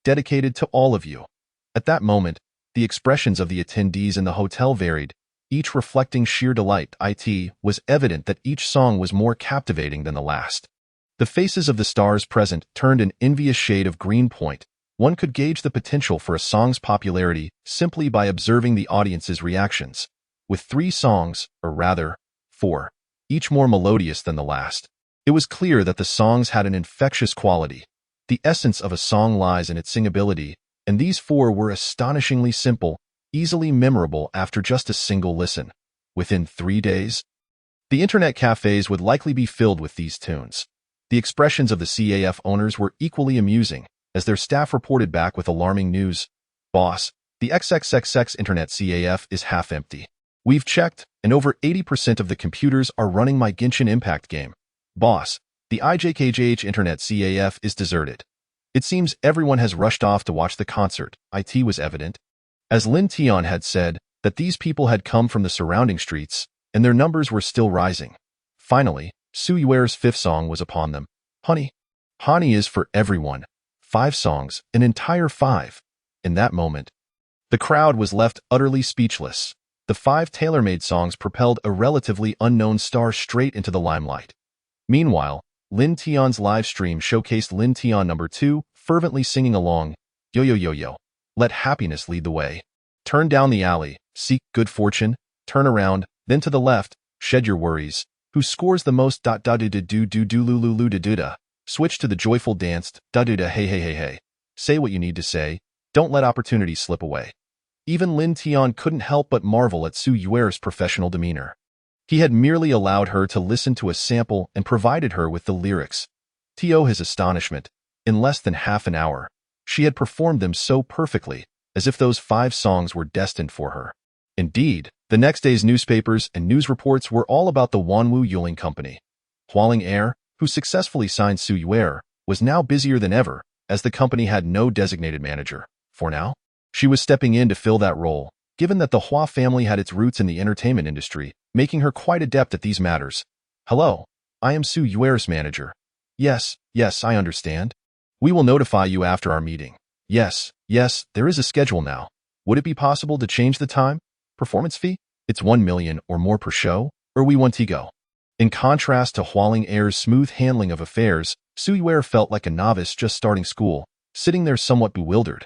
A: dedicated to all of you. At that moment, the expressions of the attendees in the hotel varied, each reflecting sheer delight. It was evident that each song was more captivating than the last. The faces of the stars present turned an envious shade of green point. One could gauge the potential for a song's popularity simply by observing the audience's reactions. With 3 songs, or rather, 4, each more melodious than the last, it was clear that the songs had an infectious quality. The essence of a song lies in its singability, and these 4 were astonishingly simple, easily memorable after just a single listen. Within 3 days, the internet cafes would likely be filled with these tunes. The expressions of the CAF owners were equally amusing, as their staff reported back with alarming news. "Boss, the XXXX Internet CAF is half empty. We've checked, and over 80% of the computers are running my Genshin Impact game. Boss, the IJKJH Internet CAF is deserted. It seems everyone has rushed off to watch the concert." It was evident. As Lin Tian had said, that these people had come from the surrounding streets, and their numbers were still rising. Finally, Su Yuer's fifth song was upon them. Honey. Honey is for everyone. 5 songs, an entire 5. In that moment, the crowd was left utterly speechless. The 5 tailor-made songs propelled a relatively unknown star straight into the limelight. Meanwhile, Lin Tian's live stream showcased Lin Tian number 2, fervently singing along, Yo yo yo yo, let happiness lead the way. Turn down the alley, seek good fortune, turn around, then to the left, shed your worries. Who scores the most da da do do do do do lu da do da. Switch to the joyful dance, da do da hey hey hey hey. Say what you need to say, don't let opportunities slip away. Even Lin Tian couldn't help but marvel at Su Yuer's professional demeanor. He had merely allowed her to listen to a sample and provided her with the lyrics. To his astonishment, in less than half an hour, she had performed them so perfectly, as if those 5 songs were destined for her. Indeed, the next day's newspapers and news reports were all about the Wanwu Yuling Company. Hualing Air, who successfully signed Su Yuer, was now busier than ever, as the company had no designated manager. For now, she was stepping in to fill that role, given that the Hua family had its roots in the entertainment industry, making her quite adept at these matters. Hello, I am Su Yuer's manager. Yes, I understand. We will notify you after our meeting. Yes, there is a schedule now. Would it be possible to change the time? Performance fee? It's 1 million or more per show, or we want to go. In contrast to Hualing Air's smooth handling of affairs, Su Yuer felt like a novice just starting school, sitting there somewhat bewildered.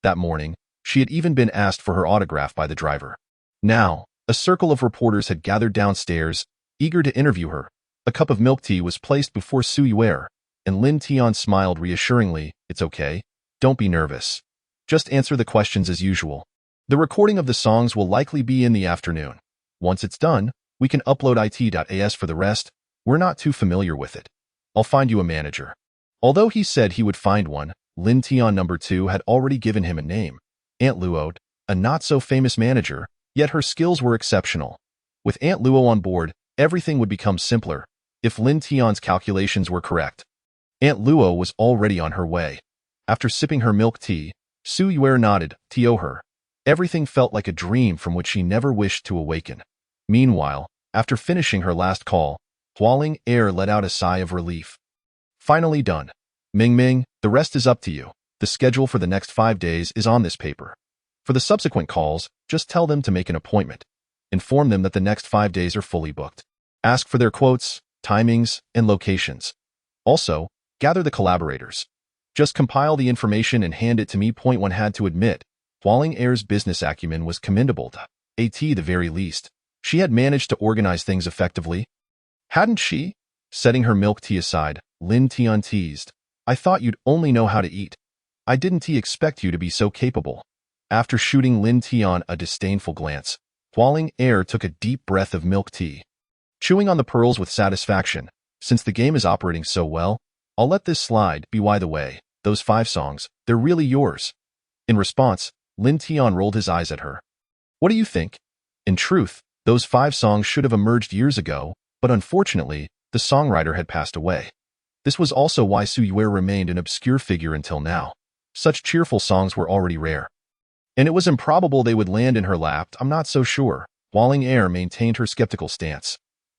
A: That morning, she had even been asked for her autograph by the driver. Now, a circle of reporters had gathered downstairs, eager to interview her. A cup of milk tea was placed before Su Yuer, and Lin Tian smiled reassuringly. It's okay. Don't be nervous. Just answer the questions as usual. The recording of the songs will likely be in the afternoon. Once it's done, we can upload it.as for the rest. We're not too familiar with it. I'll find you a manager. Although he said he would find one, Lin Tian number 2 had already given him a name. Aunt Luo, a not-so-famous manager, yet her skills were exceptional. With Aunt Luo on board, everything would become simpler, if Lin Tian's calculations were correct. Aunt Luo was already on her way. After sipping her milk tea, Su Yuer nodded, to her. Everything felt like a dream from which she never wished to awaken. Meanwhile, after finishing her last call, Hualing Air let out a sigh of relief. Finally done. Ming, the rest is up to you. The schedule for the next 5 days is on this paper. For the subsequent calls, just tell them to make an appointment. Inform them that the next 5 days are fully booked. Ask for their quotes, timings, and locations. Also, gather the collaborators. Just compile the information and hand it to me. Point 1 had to admit, Hualing Air's business acumen was commendable, at the very least. She had managed to organize things effectively. Hadn't she? Setting her milk tea aside, Lin Tian teased. I thought you'd only know how to eat. I didn't expect you to be so capable. After shooting Lin Tian a disdainful glance, Hualing Air took a deep breath of milk tea. Chewing on the pearls with satisfaction, since the game is operating so well, I'll let this slide. By the way, those 5 songs, they're really yours. In response, Lin Tian rolled his eyes at her. What do you think? In truth, those 5 songs should have emerged years ago, but unfortunately, the songwriter had passed away. This was also why Su Yuer remained an obscure figure until now. Such cheerful songs were already rare. And it was improbable they would land in her lap. I'm not so sure. Hualing Air maintained her skeptical stance.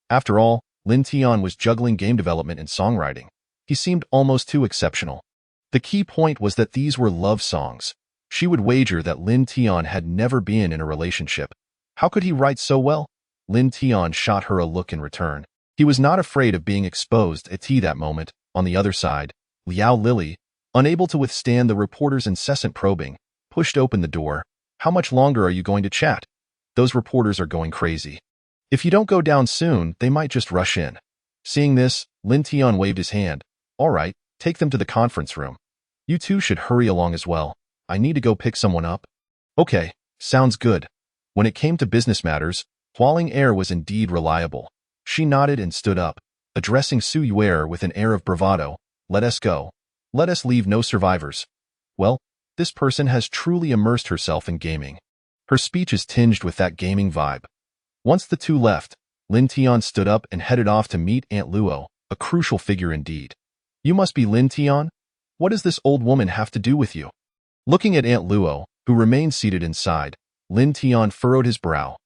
A: After all, Lin Tian was juggling game development and songwriting. He seemed almost too exceptional. The key point was that these were love songs. She would wager that Lin Tian had never been in a relationship. How could he write so well? Lin Tian shot her a look in return. He was not afraid of being exposed at that moment. On the other side, Liao Lily, unable to withstand the reporter's incessant probing, pushed open the door. How much longer are you going to chat? Those reporters are going crazy. If you don't go down soon, they might just rush in. Seeing this, Lin Tian waved his hand. All right, take them to the conference room. You two should hurry along as well. I need to go pick someone up. Okay, sounds good. When it came to business matters, Hualing Air was indeed reliable. She nodded and stood up, addressing Su Yuer with an air of bravado. Let us go. Let us leave no survivors. Well, this person has truly immersed herself in gaming. Her speech is tinged with that gaming vibe. Once the two left, Lin Tian stood up and headed off to meet Aunt Luo, a crucial figure indeed. You must be Lin Tian? What does this old woman have to do with you? Looking at Aunt Luo, who remained seated inside. Lin Tian furrowed his brow.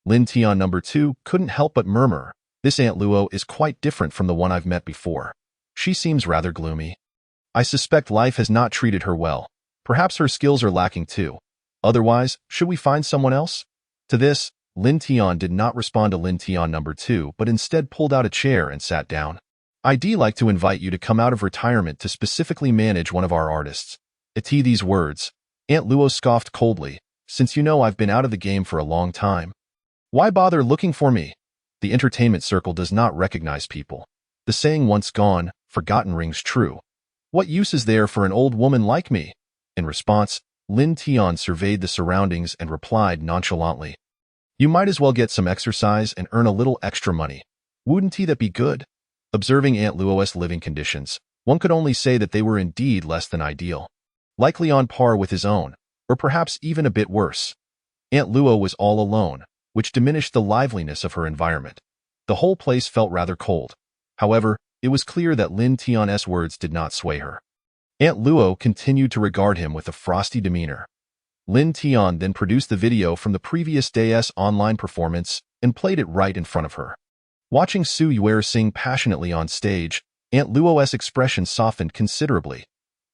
A: Lin Tian number 2 couldn't help but murmur, "This Aunt Luo is quite different from the one I've met before. She seems rather gloomy. I suspect life has not treated her well. Perhaps her skills are lacking too. Otherwise, should we find someone else?" To this, Lin Tian did not respond to Lin Tian number 2, but instead pulled out a chair and sat down. "I'd like to invite you to come out of retirement to specifically manage one of our artists." At these words, Aunt Luo scoffed coldly, "Since you know I've been out of the game for a long time, why bother looking for me? The entertainment circle does not recognize people. The saying once gone, forgotten rings true. What use is there for an old woman like me?" In response, Lin Tian surveyed the surroundings and replied nonchalantly, "You might as well get some exercise and earn a little extra money. Wouldn't that be good?" Observing Aunt Luo's living conditions, one could only say that they were indeed less than ideal. Likely on par with his own, or perhaps even a bit worse. Aunt Luo was all alone, which diminished the liveliness of her environment. The whole place felt rather cold. However, it was clear that Lin Tian's words did not sway her. Aunt Luo continued to regard him with a frosty demeanor. Lin Tian then produced the video from the previous day's online performance and played it right in front of her. Watching Su Yuer sing passionately on stage, Aunt Luo's expression softened considerably.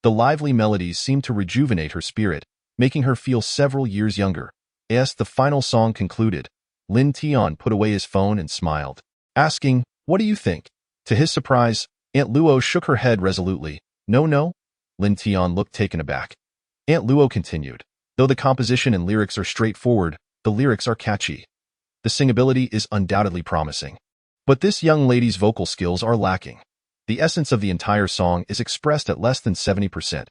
A: The lively melodies seemed to rejuvenate her spirit, making her feel several years younger. As the final song concluded, Lin Tian put away his phone and smiled, asking, "What do you think?" To his surprise, Aunt Luo shook her head resolutely. No. Lin Tian looked taken aback. Aunt Luo continued, "Though the composition and lyrics are straightforward, the lyrics are catchy. The singability is undoubtedly promising. But this young lady's vocal skills are lacking. The essence of the entire song is expressed at less than 70%.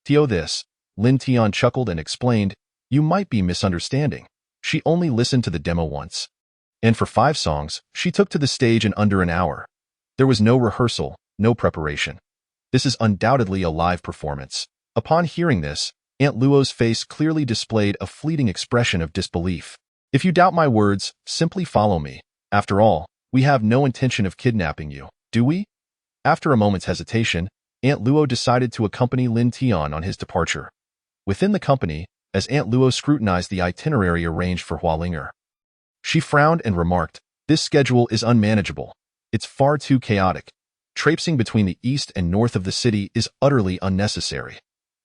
A: To this, Lin Tian chuckled and explained, "You might be misunderstanding. She only listened to the demo once. And for 5 songs, she took to the stage in under an hour. There was no rehearsal, no preparation. This is undoubtedly a live performance." Upon hearing this, Aunt Luo's face clearly displayed a fleeting expression of disbelief. "If you doubt my words, simply follow me. After all, we have no intention of kidnapping you, do we?" After a moment's hesitation, Aunt Luo decided to accompany Lin Tian on his departure. Within the company, as Aunt Luo scrutinized the itinerary arranged for Hualinger, she frowned and remarked, "This schedule is unmanageable. It's far too chaotic. Traipsing between the east and north of the city is utterly unnecessary.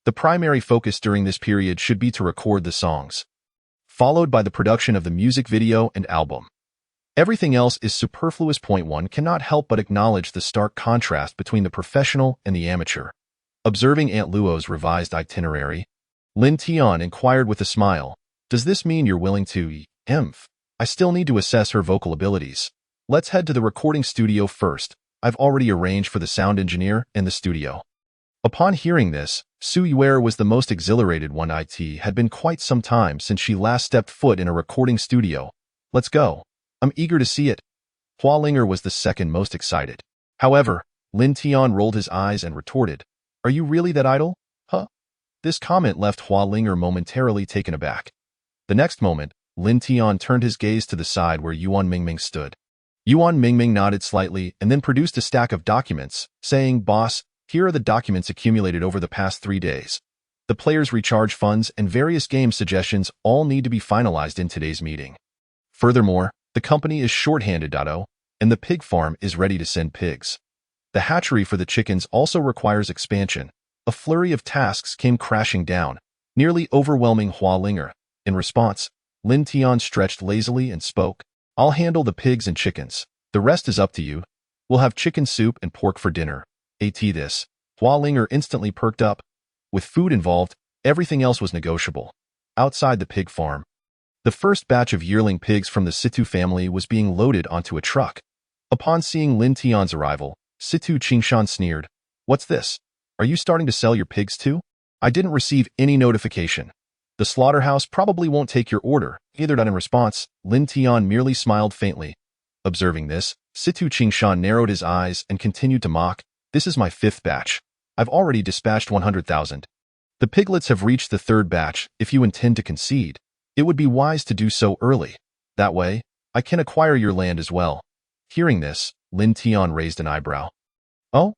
A: The primary focus during this period should be to record the songs, followed by the production of the music video and album. Everything else is superfluous." One cannot help but acknowledge the stark contrast between the professional and the amateur. Observing Aunt Luo's revised itinerary, Lin Tian inquired with a smile, "Does this mean you're willing to I still need to assess her vocal abilities. Let's head to the recording studio first. I've already arranged for the sound engineer and the studio." Upon hearing this, Su Yuer was the most exhilarated one. It had been quite some time since she last stepped foot in a recording studio. "Let's go. I'm eager to see it." Hualinger was the second most excited. However, Lin Tian rolled his eyes and retorted, "Are you really that idle? Huh?" This comment left Hualinger momentarily taken aback. The next moment, Lin Tian turned his gaze to the side where Yuan Mingming stood. Yuan Mingming nodded slightly and then produced a stack of documents, saying, "Boss, here are the documents accumulated over the past 3 days. The players' recharge funds and various game suggestions all need to be finalized in today's meeting. Furthermore, the company is short-handed, and the pig farm is ready to send pigs. The hatchery for the chickens also requires expansion." A flurry of tasks came crashing down, nearly overwhelming Hualinger. In response, Lin Tian stretched lazily and spoke, "I'll handle the pigs and chickens. The rest is up to you. We'll have chicken soup and pork for dinner." At this, Hualinger instantly perked up. With food involved, everything else was negotiable. Outside the pig farm, the first batch of yearling pigs from the Situ family was being loaded onto a truck. Upon seeing Lin Tian's arrival, Situ Qingshan sneered, "What's this? Are you starting to sell your pigs too? I didn't receive any notification. The slaughterhouse probably won't take your order." In response, Lin Tian merely smiled faintly. Observing this, Situ Qingshan narrowed his eyes and continued to mock, "This is my 5th batch. I've already dispatched 100,000. The piglets have reached the 3rd batch. If you intend to concede, it would be wise to do so early. That way, I can acquire your land as well." Hearing this, Lin Tian raised an eyebrow. "Oh?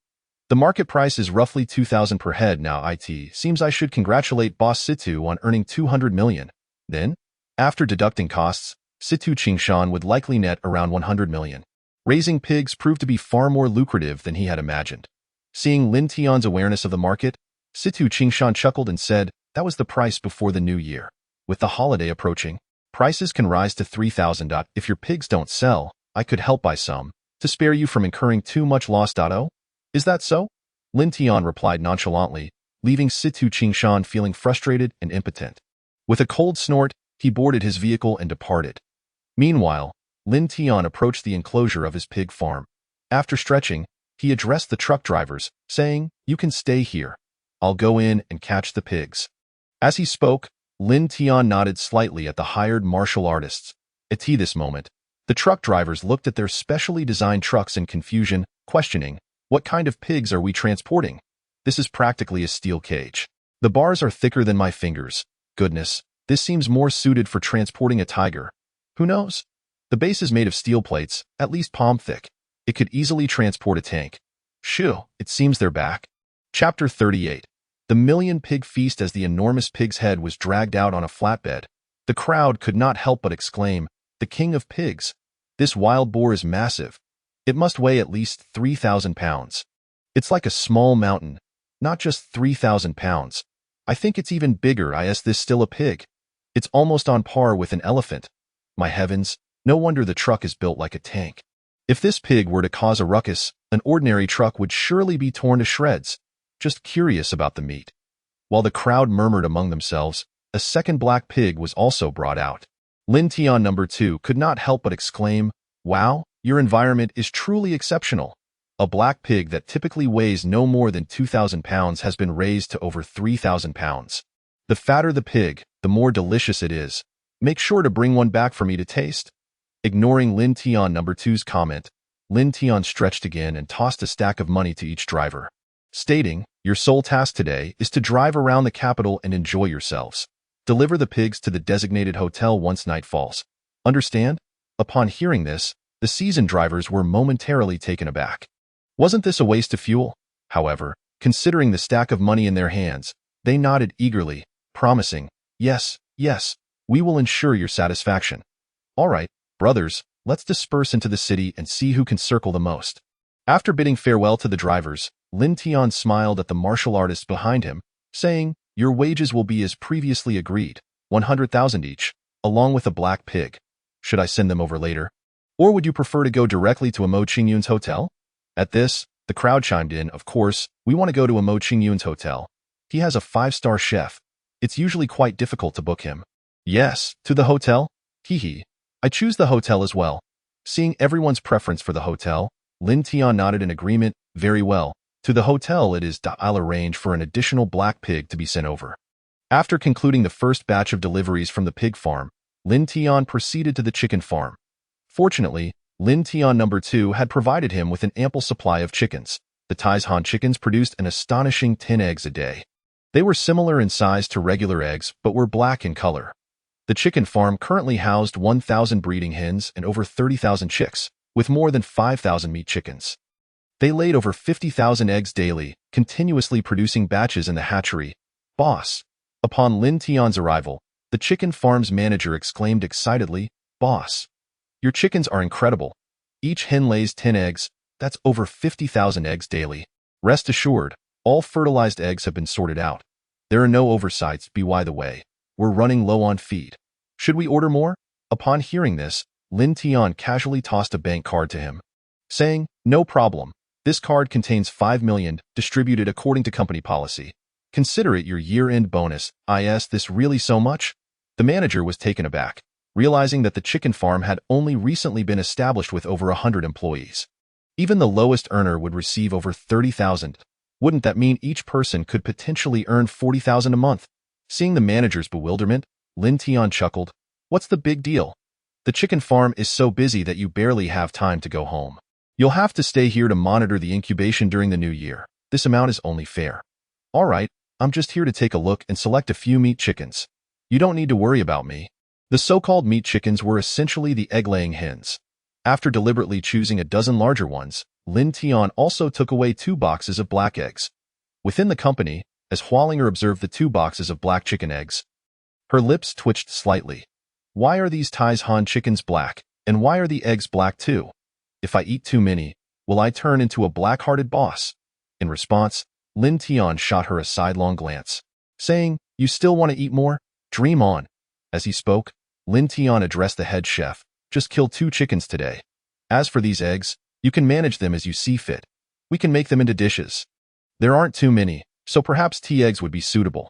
A: The market price is roughly 2,000 per head now. It seems I should congratulate boss Situ on earning 200 million. Then, after deducting costs, Situ Qingshan would likely net around 100 million. Raising pigs proved to be far more lucrative than he had imagined. Seeing Lin Tian's awareness of the market, Situ Qingshan chuckled and said, that was the price before the new year. With the holiday approaching, prices can rise to 3,000. If your pigs don't sell, I could help buy some, to spare you from incurring too much loss. Oh, is that so? Lin Tian replied nonchalantly, leaving Situ Qingshan feeling frustrated and impotent. With a cold snort, he boarded his vehicle and departed. Meanwhile, Lin Tian approached the enclosure of his pig farm. After stretching, he addressed the truck drivers, saying, you can stay here. I'll go in and catch the pigs. As he spoke, Lin Tian nodded slightly at the hired martial artists. At this moment, the truck drivers looked at their specially designed trucks in confusion, questioning, what kind of pigs are we transporting? This is practically a steel cage. The bars are thicker than my fingers. Goodness, this seems more suited for transporting a tiger. Who knows? The base is made of steel plates, at least palm thick. It could easily transport a tank. Shoo, it seems they're back. Chapter 38. The Million Pig Feast. As the enormous pig's head was dragged out on a flatbed, the crowd could not help but exclaim, the king of pigs. This wild boar is massive. It must weigh at least 3,000 pounds. It's like a small mountain, not just 3,000 pounds. I think it's even bigger. Is this still a pig? It's almost on par with an elephant. My heavens, no wonder the truck is built like a tank. If this pig were to cause a ruckus, an ordinary truck would surely be torn to shreds. Just curious about the meat. While the crowd murmured among themselves, a second black pig was also brought out. Lin Tian No. 2 could not help but exclaim, wow, your environment is truly exceptional. A black pig that typically weighs no more than 2,000 pounds has been raised to over 3,000 pounds. The fatter the pig, the more delicious it is. Make sure to bring one back for me to taste. Ignoring Lin Tian No. 2's comment, Lin Tian stretched again and tossed a stack of money to each driver, stating, your sole task today is to drive around the capital and enjoy yourselves. Deliver the pigs to the designated hotel once night falls. Understand? Upon hearing this, the seasoned drivers were momentarily taken aback. Wasn't this a waste of fuel? However, considering the stack of money in their hands, they nodded eagerly, promising, yes, we will ensure your satisfaction. All right, brothers, let's disperse into the city and see who can circle the most. After bidding farewell to the drivers, Lin Tian smiled at the martial artists behind him, saying, your wages will be as previously agreed, 100,000 each, along with a black pig. Should I send them over later? Or would you prefer to go directly to Amo Qingyun's hotel? At this, the crowd chimed in, of course, we want to go to Amo Qingyun's hotel. He has a 5-star chef. It's usually quite difficult to book him. Yes, to the hotel? Hee. I choose the hotel as well. Seeing everyone's preference for the hotel, Lin Tian nodded in agreement, very well. To the hotel it is. I'll arrange for an additional black pig to be sent over. After concluding the first batch of deliveries from the pig farm, Lin Tian proceeded to the chicken farm. Fortunately, Lin Tian No. 2 had provided him with an ample supply of chickens. The Taishan chickens produced an astonishing 10 eggs a day. They were similar in size to regular eggs, but were black in color. The chicken farm currently housed 1,000 breeding hens and over 30,000 chicks, with more than 5,000 meat chickens. They laid over 50,000 eggs daily, continuously producing batches in the hatchery. Boss. Upon Lin Tian's arrival, the chicken farm's manager exclaimed excitedly, Boss, your chickens are incredible. Each hen lays 10 eggs, that's over 50,000 eggs daily. Rest assured, all fertilized eggs have been sorted out. There are no oversights. By the way, we're running low on feed. Should we order more? Upon hearing this, Lin Tian casually tossed a bank card to him, saying, no problem. This card contains 5 million, distributed according to company policy. Consider it your year-end bonus. Is this really so much? The manager was taken aback, realizing that the chicken farm had only recently been established with over 100 employees. Even the lowest earner would receive over 30,000. Wouldn't that mean each person could potentially earn 40,000 a month? Seeing the manager's bewilderment, Lin Tian chuckled. What's the big deal? The chicken farm is so busy that you barely have time to go home. You'll have to stay here to monitor the incubation during the new year. This amount is only fair. All right, I'm just here to take a look and select a few meat chickens. You don't need to worry about me. The so-called meat chickens were essentially the egg-laying hens. After deliberately choosing a dozen larger ones, Lin Tian also took away 2 boxes of black eggs. Within the company, as Hualinger observed the 2 boxes of black chicken eggs, her lips twitched slightly. Why are these Tai's Han chickens black, and why are the eggs black too? If I eat too many, will I turn into a black-hearted boss? In response, Lin Tian shot her a sidelong glance, saying, "You still want to eat more? Dream on." As he spoke, Lin Tian addressed the head chef, "Just kill 2 chickens today. As for these eggs, you can manage them as you see fit. We can make them into dishes. There aren't too many, so perhaps tea eggs would be suitable.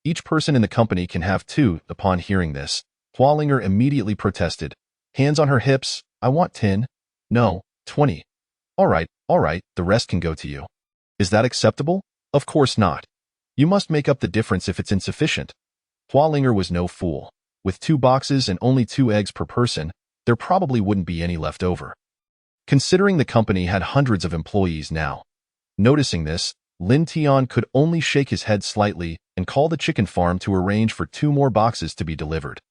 A: Each person in the company can have 2. Upon hearing this, Hualinger immediately protested. Hands on her hips, "I want 10. No, 20. All right, the rest can go to you." Is that acceptable? Of course not. You must make up the difference if it's insufficient. Hualinger was no fool. With 2 boxes and only 2 eggs per person, there probably wouldn't be any left over. Considering the company had hundreds of employees now. Noticing this, Lin Tian could only shake his head slightly and call the chicken farm to arrange for 2 more boxes to be delivered,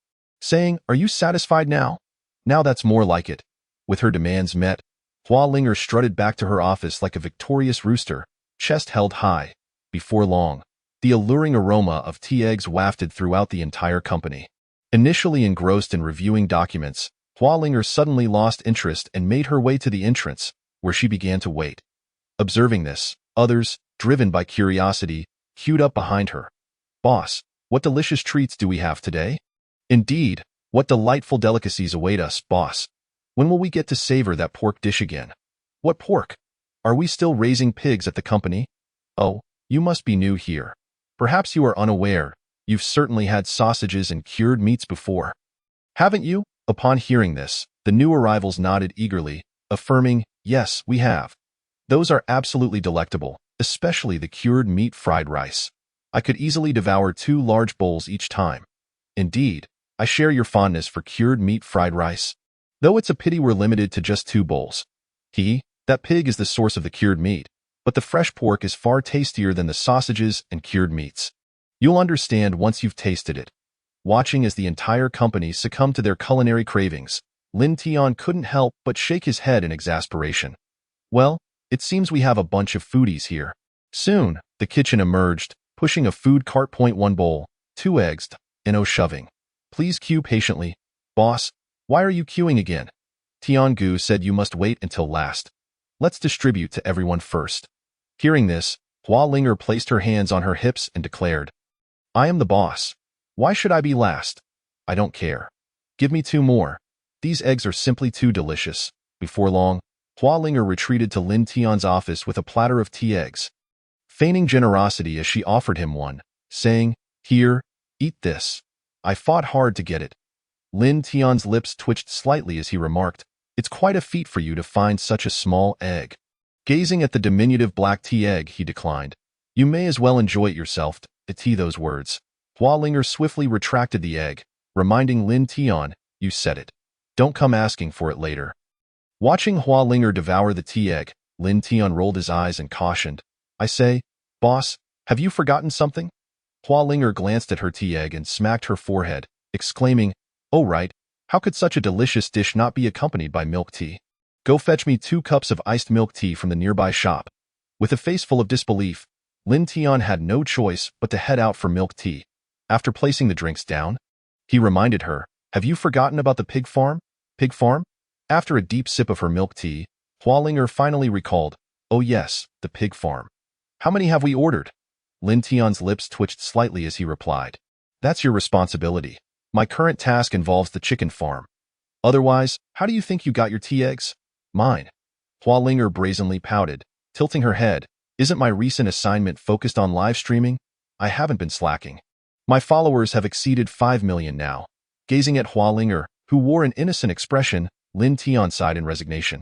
A: saying, "Are you satisfied now? Now that's more like it." With her demands met, Hualinger strutted back to her office like a victorious rooster, chest held high. Before long, the alluring aroma of tea eggs wafted throughout the entire company. Initially engrossed in reviewing documents, Hualinger suddenly lost interest and made her way to the entrance, where she began to wait. Observing this, others, driven by curiosity, queued up behind her. "Boss, what delicious treats do we have today?" "Indeed, what delightful delicacies await us, boss. When will we get to savor that pork dish again?" "What pork? Are we still raising pigs at the company?" "Oh, you must be new here. Perhaps you are unaware. You've certainly had sausages and cured meats before. Haven't you?" Upon hearing this, the new arrivals nodded eagerly, affirming, "Yes, we have. Those are absolutely delectable, especially the cured meat fried rice. I could easily devour 2 large bowls each time. Indeed, I share your fondness for cured meat fried rice. Though it's a pity we're limited to just 2 bowls. That pig is the source of the cured meat, but the fresh pork is far tastier than the sausages and cured meats. You'll understand once you've tasted it." Watching as the entire company succumbed to their culinary cravings, Lin Tian couldn't help but shake his head in exasperation. "Well, it seems we have a bunch of foodies here." Soon, the kitchen emerged, pushing a food cart. 1 bowl, 2 eggs, and shoving. "Please queue patiently. Boss, why are you queuing again?" Tiangu said you must wait until last. Let's distribute to everyone first. Hearing this, Hualinger placed her hands on her hips and declared, "I am the boss. Why should I be last? I don't care. Give me 2 more. These eggs are simply too delicious." Before long, Hualinger retreated to Lin Tian's office with a platter of tea eggs, feigning generosity as she offered him one, saying, "Here, eat this. I fought hard to get it." Lin Tian's lips twitched slightly as he remarked, "It's quite a feat for you to find such a small egg." Gazing at the diminutive black tea egg, he declined, "You may as well enjoy it yourself." Those words. Hualinger swiftly retracted the egg, reminding Lin Tian, "You said it. Don't come asking for it later." Watching Hualinger devour the tea egg, Lin Tian rolled his eyes and cautioned, "I say, boss, have you forgotten something?" Hualinger glanced at her tea egg and smacked her forehead, exclaiming, "Oh right, how could such a delicious dish not be accompanied by milk tea? Go fetch me 2 cups of iced milk tea from the nearby shop." With a face full of disbelief, Lin Tian had no choice but to head out for milk tea. After placing the drinks down, he reminded her, "Have you forgotten about the pig farm?" "Pig farm?" After a deep sip of her milk tea, Hualinger finally recalled, "Oh yes, the pig farm. How many have we ordered?" Lin Tian's lips twitched slightly as he replied, "That's your responsibility. My current task involves the chicken farm. Otherwise, how do you think you got your tea eggs?" "Mine." Hualinger brazenly pouted, tilting her head. "Isn't my recent assignment focused on live streaming? I haven't been slacking. My followers have exceeded 5 million now." Gazing at Hualinger, who wore an innocent expression, Lin Tian sighed in resignation.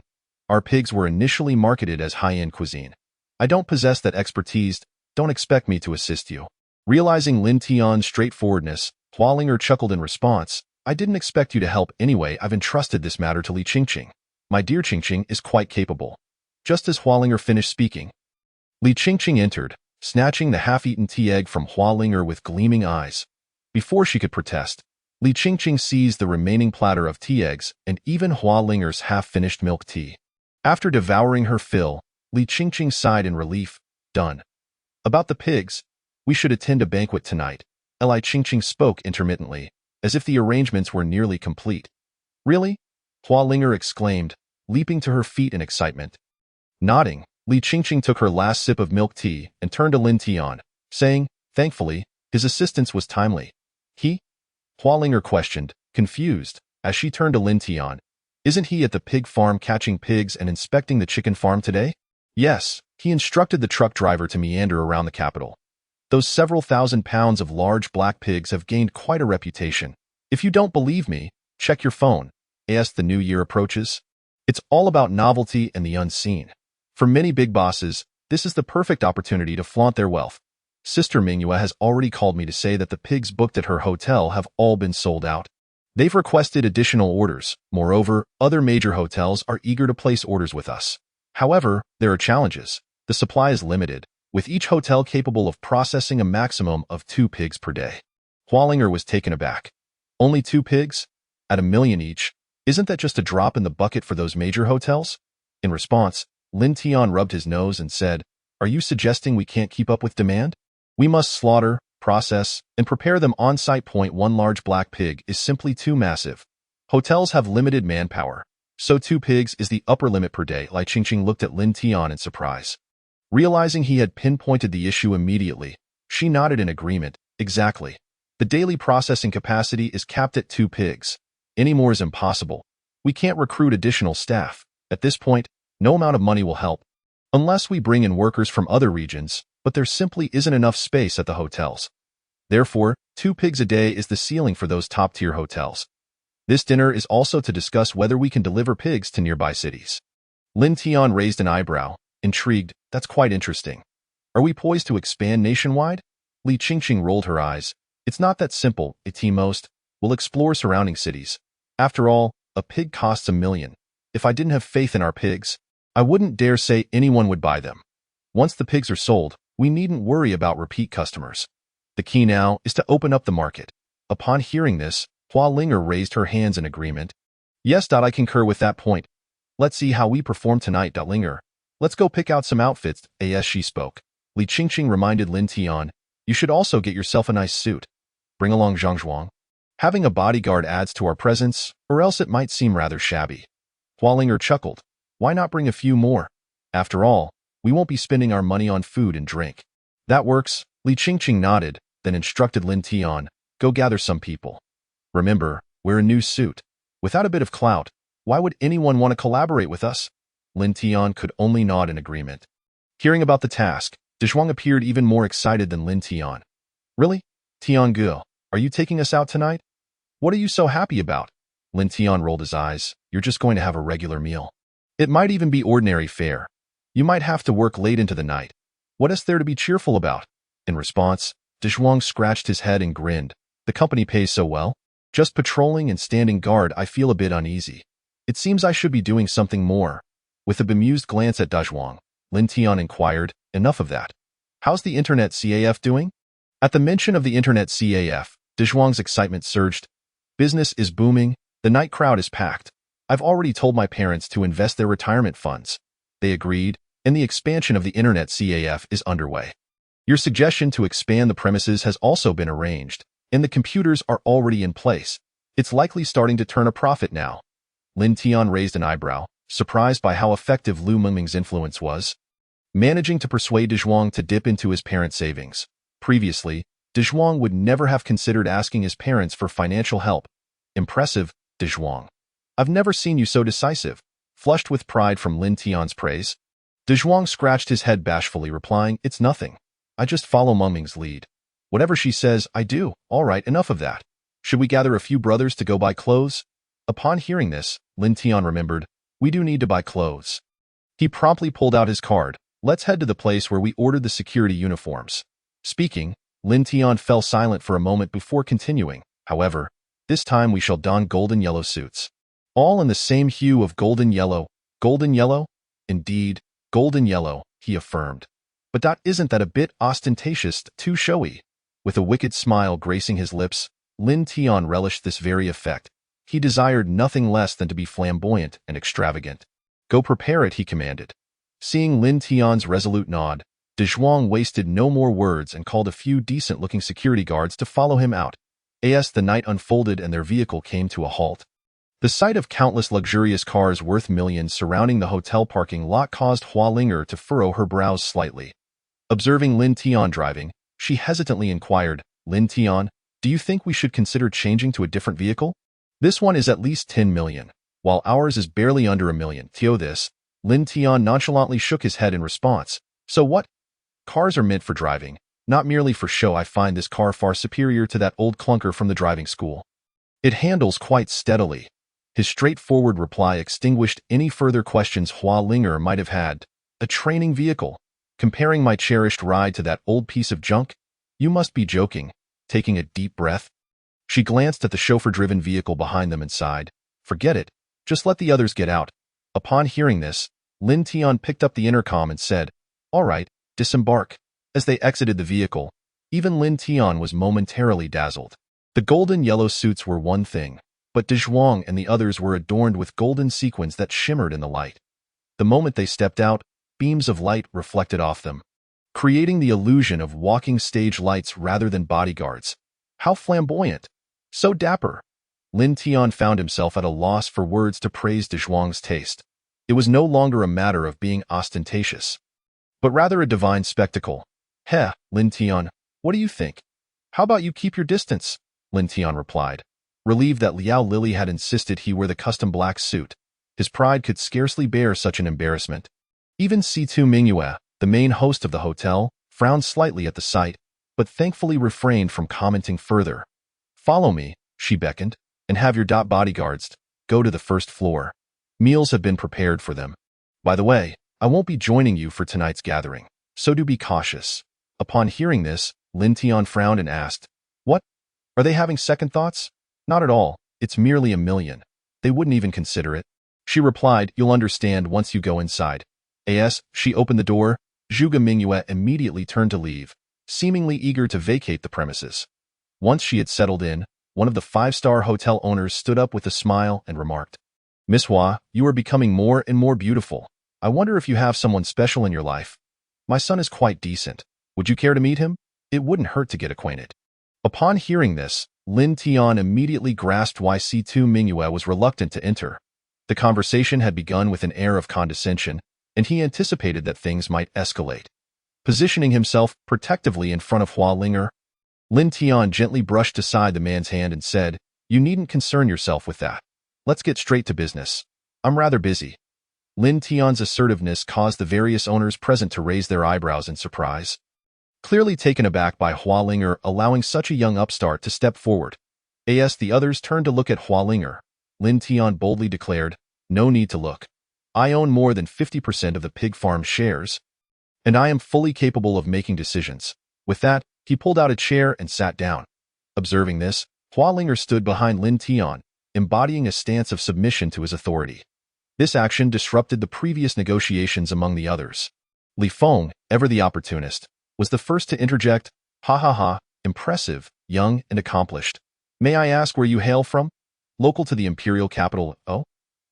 A: "Our pigs were initially marketed as high-end cuisine. I don't possess that expertise. Don't expect me to assist you." Realizing Lin Tian's straightforwardness, Hualinger chuckled in response. "I didn't expect you to help anyway. I've entrusted this matter to Li Qingqing. My dear Qingqing is quite capable." Just as Hualinger finished speaking, Li Qingqing entered, snatching the half-eaten tea egg from Hualinger with gleaming eyes. Before she could protest, Li Qingqing seized the remaining platter of tea eggs and even Hualinger's half-finished milk tea. After devouring her fill, Li Qingqing sighed in relief. Done. About the pigs, we should attend a banquet tonight. Li Qingqing spoke intermittently, as if the arrangements were nearly complete. Really? Hua Linger exclaimed, leaping to her feet in excitement. Nodding, Li Qingqing took her last sip of milk tea and turned to Lin Tian, saying, thankfully, his assistance was timely. He? Hua Linger questioned, confused, as she turned to Lin Tian. Isn't he at the pig farm catching pigs and inspecting the chicken farm today? Yes, he instructed the truck driver to meander around the capital. Those several thousand pounds of large black pigs have gained quite a reputation. If you don't believe me, check your phone. As the new year approaches, it's all about novelty and the unseen. For many big bosses, this is the perfect opportunity to flaunt their wealth. Sister Mingyue has already called me to say that the pigs booked at her hotel have all been sold out. They've requested additional orders. Moreover, other major hotels are eager to place orders with us. However, there are challenges. The supply is limited, with each hotel capable of processing a maximum of 2 pigs per day. Hua Linger was taken aback. Only 2 pigs? At $1 million each? Isn't that just a drop in the bucket for those major hotels? In response, Lin Tian rubbed his nose and said, are you suggesting we can't keep up with demand? We must slaughter, process, and prepare them on-site. One large black pig is simply too massive. Hotels have limited manpower, so 2 pigs is the upper limit per day. Li Qingqing looked at Lin Tian in surprise. Realizing he had pinpointed the issue immediately, she nodded in agreement. Exactly. The daily processing capacity is capped at 2 pigs. Any more is impossible. We can't recruit additional staff. At this point, no amount of money will help. Unless we bring in workers from other regions, but there simply isn't enough space at the hotels. Therefore, 2 pigs a day is the ceiling for those top-tier hotels. This dinner is also to discuss whether we can deliver pigs to nearby cities. Lin Tian raised an eyebrow, intrigued. That's quite interesting. Are we poised to expand nationwide? Li Qingqing rolled her eyes. It's not that simple. At most, we'll explore surrounding cities. After all, a pig costs $1 million. If I didn't have faith in our pigs, I wouldn't dare say anyone would buy them. Once the pigs are sold, we needn't worry about repeat customers. The key now is to open up the market. Upon hearing this, Hua Linger raised her hands in agreement. Yes, I concur with that point. Let's see how we perform tonight. Linger, let's go pick out some outfits. As she spoke, Li Qingqing reminded Lin Tian, you should also get yourself a nice suit. Bring along Zhang Zhuang. Having a bodyguard adds to our presence, or else it might seem rather shabby. Hua Linger chuckled. Why not bring a few more? After all, we won't be spending our money on food and drink. That works. Li Qingqing nodded, then instructed Lin Tian, go gather some people. Remember, we're a new suit. Without a bit of clout, why would anyone want to collaborate with us? Lin Tian could only nod in agreement. Hearing about the task, Dezhuang appeared even more excited than Lin Tian. Really? Tiange, are you taking us out tonight? What are you so happy about? Lin Tian rolled his eyes. You're just going to have a regular meal. It might even be ordinary fare. You might have to work late into the night. What is there to be cheerful about? In response, Dezhuang scratched his head and grinned. The company pays so well. Just patrolling and standing guard, I feel a bit uneasy. It seems I should be doing something more. With a bemused glance at Dezhuang, Lin Tian inquired, enough of that. How's the Internet CAF doing? At the mention of the Internet CAF, Dezhuang's excitement surged. Business is booming, the night crowd is packed. I've already told my parents to invest their retirement funds. They agreed, and the expansion of the Internet CAF is underway. Your suggestion to expand the premises has also been arranged, and the computers are already in place. It's likely starting to turn a profit now. Lin Tian raised an eyebrow, surprised by how effective Lu Mengming's influence was. Managing to persuade Dezhuang to dip into his parents' savings. Previously, Dezhuang would never have considered asking his parents for financial help. Impressive, Dezhuang. I've never seen you so decisive. Flushed with pride from Lin Tian's praise, Dezhuang scratched his head bashfully, replying, it's nothing. I just follow Mengming's lead. Whatever she says, I do. All right, enough of that. Should we gather a few brothers to go buy clothes? Upon hearing this, Lin Tian remembered, we do need to buy clothes. He promptly pulled out his card. Let's head to the place where we ordered the security uniforms. Speaking, Lin Tian fell silent for a moment before continuing. However, this time we shall don golden yellow suits. All in the same hue of golden yellow. Golden yellow? Indeed, golden yellow, he affirmed. But isn't that a bit ostentatious, too showy? With a wicked smile gracing his lips, Lin Tian relished this very effect. He desired nothing less than to be flamboyant and extravagant. Go prepare it, he commanded. Seeing Lin Tian's resolute nod, De Zhuang wasted no more words and called a few decent-looking security guards to follow him out. As the night unfolded and their vehicle came to a halt, the sight of countless luxurious cars worth millions surrounding the hotel parking lot caused Hua Linger to furrow her brows slightly. Observing Lin Tian driving, she hesitantly inquired, Lin Tian, do you think we should consider changing to a different vehicle? This one is at least 10 million, while ours is barely under a million. This, Lin Tian nonchalantly shook his head in response. So what? Cars are meant for driving, not merely for show. I find this car far superior to that old clunker from the driving school. It handles quite steadily. His straightforward reply extinguished any further questions Hua Linger might have had. A training vehicle? Comparing my cherished ride to that old piece of junk? You must be joking. Taking a deep breath, she glanced at the chauffeur-driven vehicle behind them and sighed. Forget it. Just let the others get out. Upon hearing this, Lin Tian picked up the intercom and said, All right, disembark. As they exited the vehicle, even Lin Tian was momentarily dazzled. The golden yellow suits were one thing, but De Zhuang and the others were adorned with golden sequins that shimmered in the light. The moment they stepped out, beams of light reflected off them, creating the illusion of walking stage lights rather than bodyguards. How flamboyant! So dapper! Lin Tian found himself at a loss for words to praise De Zhuang's taste. It was no longer a matter of being ostentatious, but rather a divine spectacle. Heh, Lin Tian, what do you think? How about you keep your distance? Lin Tian replied, relieved that Liao Lily had insisted he wear the custom black suit. His pride could scarcely bear such an embarrassment. Even C2 Mingyue, the main host of the hotel, frowned slightly at the sight, but thankfully refrained from commenting further. Follow me, she beckoned, and have your bodyguards go to the first floor. Meals have been prepared for them. By the way, I won't be joining you for tonight's gathering, so do be cautious. Upon hearing this, Lin Tian frowned and asked, What? Are they having second thoughts? Not at all, it's merely 1 million. They wouldn't even consider it. She replied, You'll understand once you go inside. As she opened the door, Zhuge Mingyue immediately turned to leave, seemingly eager to vacate the premises. Once she had settled in, one of the 5-star hotel owners stood up with a smile and remarked, Miss Hua, you are becoming more and more beautiful. I wonder if you have someone special in your life. My son is quite decent. Would you care to meet him? It wouldn't hurt to get acquainted. Upon hearing this, Lin Tian immediately grasped why C2 Mingyue was reluctant to enter. The conversation had begun with an air of condescension, and he anticipated that things might escalate. Positioning himself protectively in front of Hua Linger, Lin Tian gently brushed aside the man's hand and said, You needn't concern yourself with that. Let's get straight to business. I'm rather busy. Lin Tian's assertiveness caused the various owners present to raise their eyebrows in surprise. Clearly taken aback by Hua Linger allowing such a young upstart to step forward, as the others turned to look at Hua Linger, Lin Tian boldly declared, No need to look. I own more than 50% of the pig farm shares, and I am fully capable of making decisions. With that, he pulled out a chair and sat down. Observing this, Hua Linger stood behind Lin Tian, embodying a stance of submission to his authority. This action disrupted the previous negotiations among the others. Li Feng, ever the opportunist, was the first to interject, Ha ha ha, impressive, young and accomplished. May I ask where you hail from? Local to the imperial capital. Oh?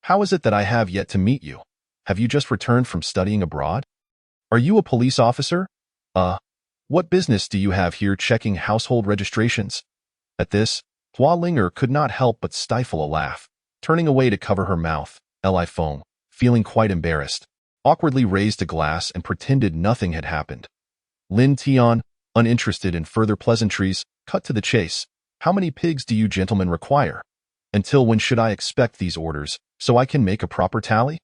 A: How is it that I have yet to meet you? Have you just returned from studying abroad? Are you a police officer? What business do you have here checking household registrations? At this, Hua Linger could not help but stifle a laugh. Turning away to cover her mouth, Li Feng, feeling quite embarrassed, awkwardly raised a glass and pretended nothing had happened. Lin Tian, uninterested in further pleasantries, cut to the chase. How many pigs do you gentlemen require? Until when should I expect these orders, so I can make a proper tally?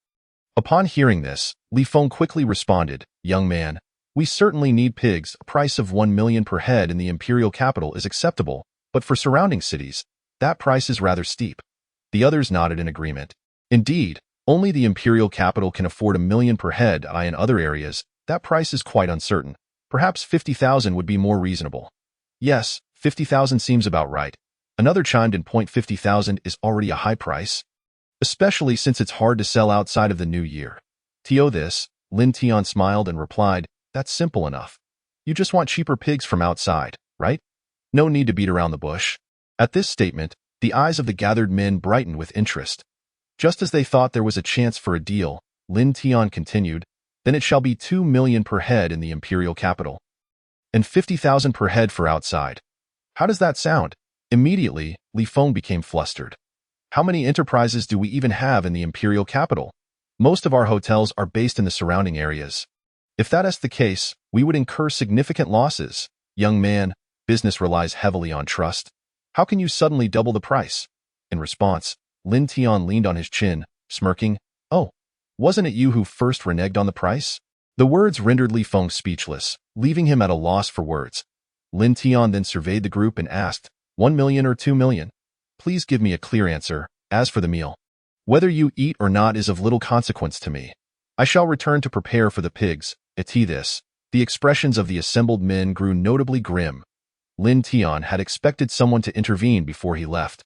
A: Upon hearing this, Li Feng quickly responded, Young man, we certainly need pigs. A price of 1 million per head in the imperial capital is acceptable, but for surrounding cities, that price is rather steep. The others nodded in agreement. Indeed, only the imperial capital can afford 1 million per head. In other areas, that price is quite uncertain. Perhaps 50,000 would be more reasonable. Yes, 50,000 seems about right. Another chimed in. 50,000 is already a high price, especially since it's hard to sell outside of the new year. This, Lin Tian smiled and replied, That's simple enough. You just want cheaper pigs from outside, right? No need to beat around the bush. At this statement, the eyes of the gathered men brightened with interest. Just as they thought there was a chance for a deal, Lin Tian continued, then it shall be 2 million per head in the imperial capital, and 50,000 per head for outside. How does that sound? Immediately, Li Feng became flustered. How many enterprises do we even have in the imperial capital? Most of our hotels are based in the surrounding areas. If that is the case, we would incur significant losses. Young man, business relies heavily on trust. How can you suddenly double the price? In response, Lin Tian leaned on his chin, smirking, "Oh, wasn't it you who first reneged on the price?" The words rendered Li Feng speechless, leaving him at a loss for words. Lin Tian then surveyed the group and asked, 1 million or 2 million? Please give me a clear answer. As for the meal, whether you eat or not is of little consequence to me. I shall return to prepare for the pigs. At this, the expressions of the assembled men grew notably grim. Lin Tian had expected someone to intervene before he left.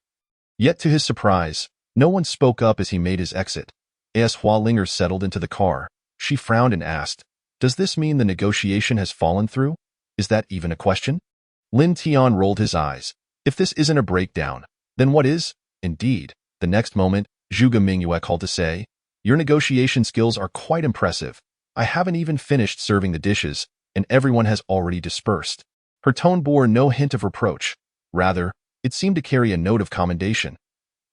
A: Yet to his surprise, no one spoke up as he made his exit. As Hua Linger settled into the car, she frowned and asked, "Does this mean the negotiation has fallen through? Is that even a question?" Lin Tian rolled his eyes. If this isn't a breakdown, then what is? Indeed, the next moment, Zhuge Mingyue called to say, "Your negotiation skills are quite impressive. I haven't even finished serving the dishes, and everyone has already dispersed." Her tone bore no hint of reproach. Rather, it seemed to carry a note of commendation.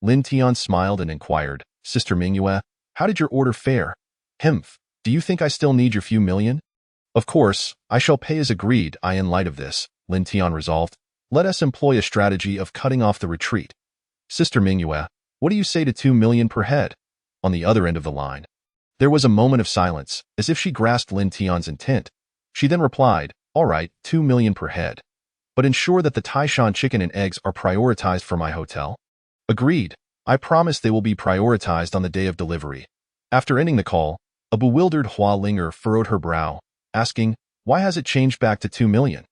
A: Lin Tian smiled and inquired, "Sister Mingyue, how did your order fare?" "Humph, do you think I still need your few million?" "Of course, I shall pay as agreed." In light of this, Lin Tian resolved, "Let us employ a strategy of cutting off the retreat." "Sister Mingyue, what do you say to 2 million per head?" On the other end of the line. There was a moment of silence, as if she grasped Lin Tian's intent. She then replied, "All right, 2 million per head. But ensure that the Taishan chicken and eggs are prioritized for my hotel." "Agreed. I promise they will be prioritized on the day of delivery." After ending the call, a bewildered Hua Linger furrowed her brow, asking, "Why has it changed back to 2 million?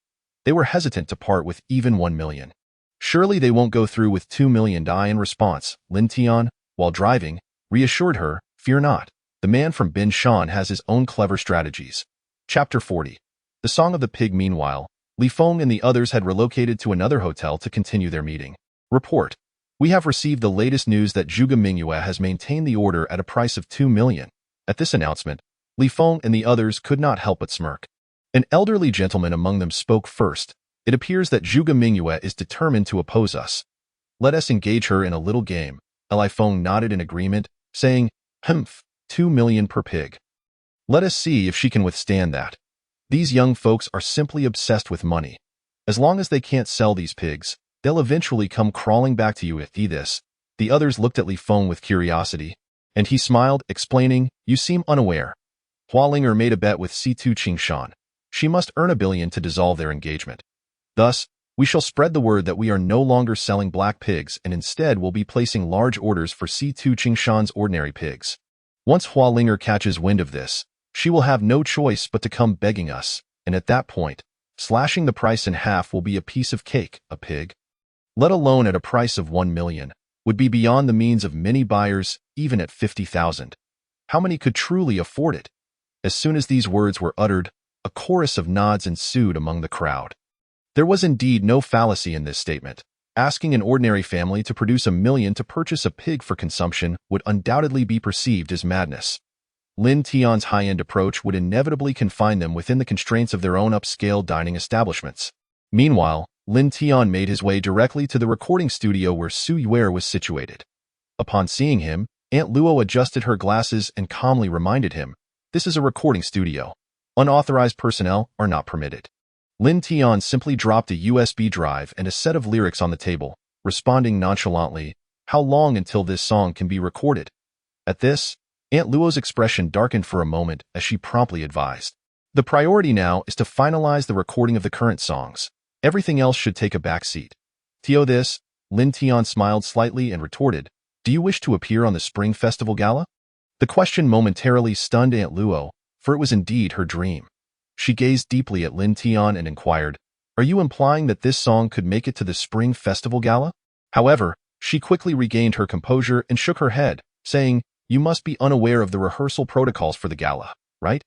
A: They were hesitant to part with even 1 million. Surely they won't go through with 2 million." In response, Lin Tian, while driving, reassured her, "Fear not. The man from Bin Shan has his own clever strategies." Chapter 40. The Song of the Pig. Meanwhile, Li Feng and the others had relocated to another hotel to continue their meeting. Report. We have received the latest news that Zhuge Mingyue has maintained the order at a price of 2 million. At this announcement, Li Feng and the others could not help but smirk. An elderly gentleman among them spoke first. "It appears that Zhuge Mingyue is determined to oppose us. Let us engage her in a little game." Li Feng nodded in agreement, saying, "Humph, 2 million per pig. Let us see if she can withstand that. These young folks are simply obsessed with money. As long as they can't sell these pigs, they'll eventually come crawling back to you." At this, the others looked at Li Feng with curiosity, and he smiled, explaining, "You seem unaware. Hua Linger made a bet with C2 Qingshan. She must earn 1 billion to dissolve their engagement. Thus, we shall spread the word that we are no longer selling black pigs and instead will be placing large orders for C2 Qingshan's ordinary pigs. Once Hua Linger catches wind of this, she will have no choice but to come begging us, and at that point, slashing the price in half will be a piece of cake. A pig, let alone at a price of 1 million, would be beyond the means of many buyers, even at 50,000. How many could truly afford it?" As soon as these words were uttered, a chorus of nods ensued among the crowd. There was indeed no fallacy in this statement. Asking an ordinary family to produce 1 million to purchase a pig for consumption would undoubtedly be perceived as madness. Lin Tian's high-end approach would inevitably confine them within the constraints of their own upscale dining establishments. Meanwhile, Lin Tian made his way directly to the recording studio where Su Yuer was situated. Upon seeing him, Aunt Luo adjusted her glasses and calmly reminded him, "This is a recording studio. Unauthorized personnel are not permitted." Lin Tian simply dropped a USB drive and a set of lyrics on the table, responding nonchalantly, "How long until this song can be recorded?" At this, Aunt Luo's expression darkened for a moment as she promptly advised, "The priority now is to finalize the recording of the current songs. Everything else should take a back seat." To this, Lin Tian smiled slightly and retorted, "Do you wish to appear on the Spring Festival Gala?" The question momentarily stunned Aunt Luo, for it was indeed her dream. She gazed deeply at Lin Tian and inquired, "Are you implying that this song could make it to the Spring Festival Gala?" However, she quickly regained her composure and shook her head, saying, "You must be unaware of the rehearsal protocols for the gala, right?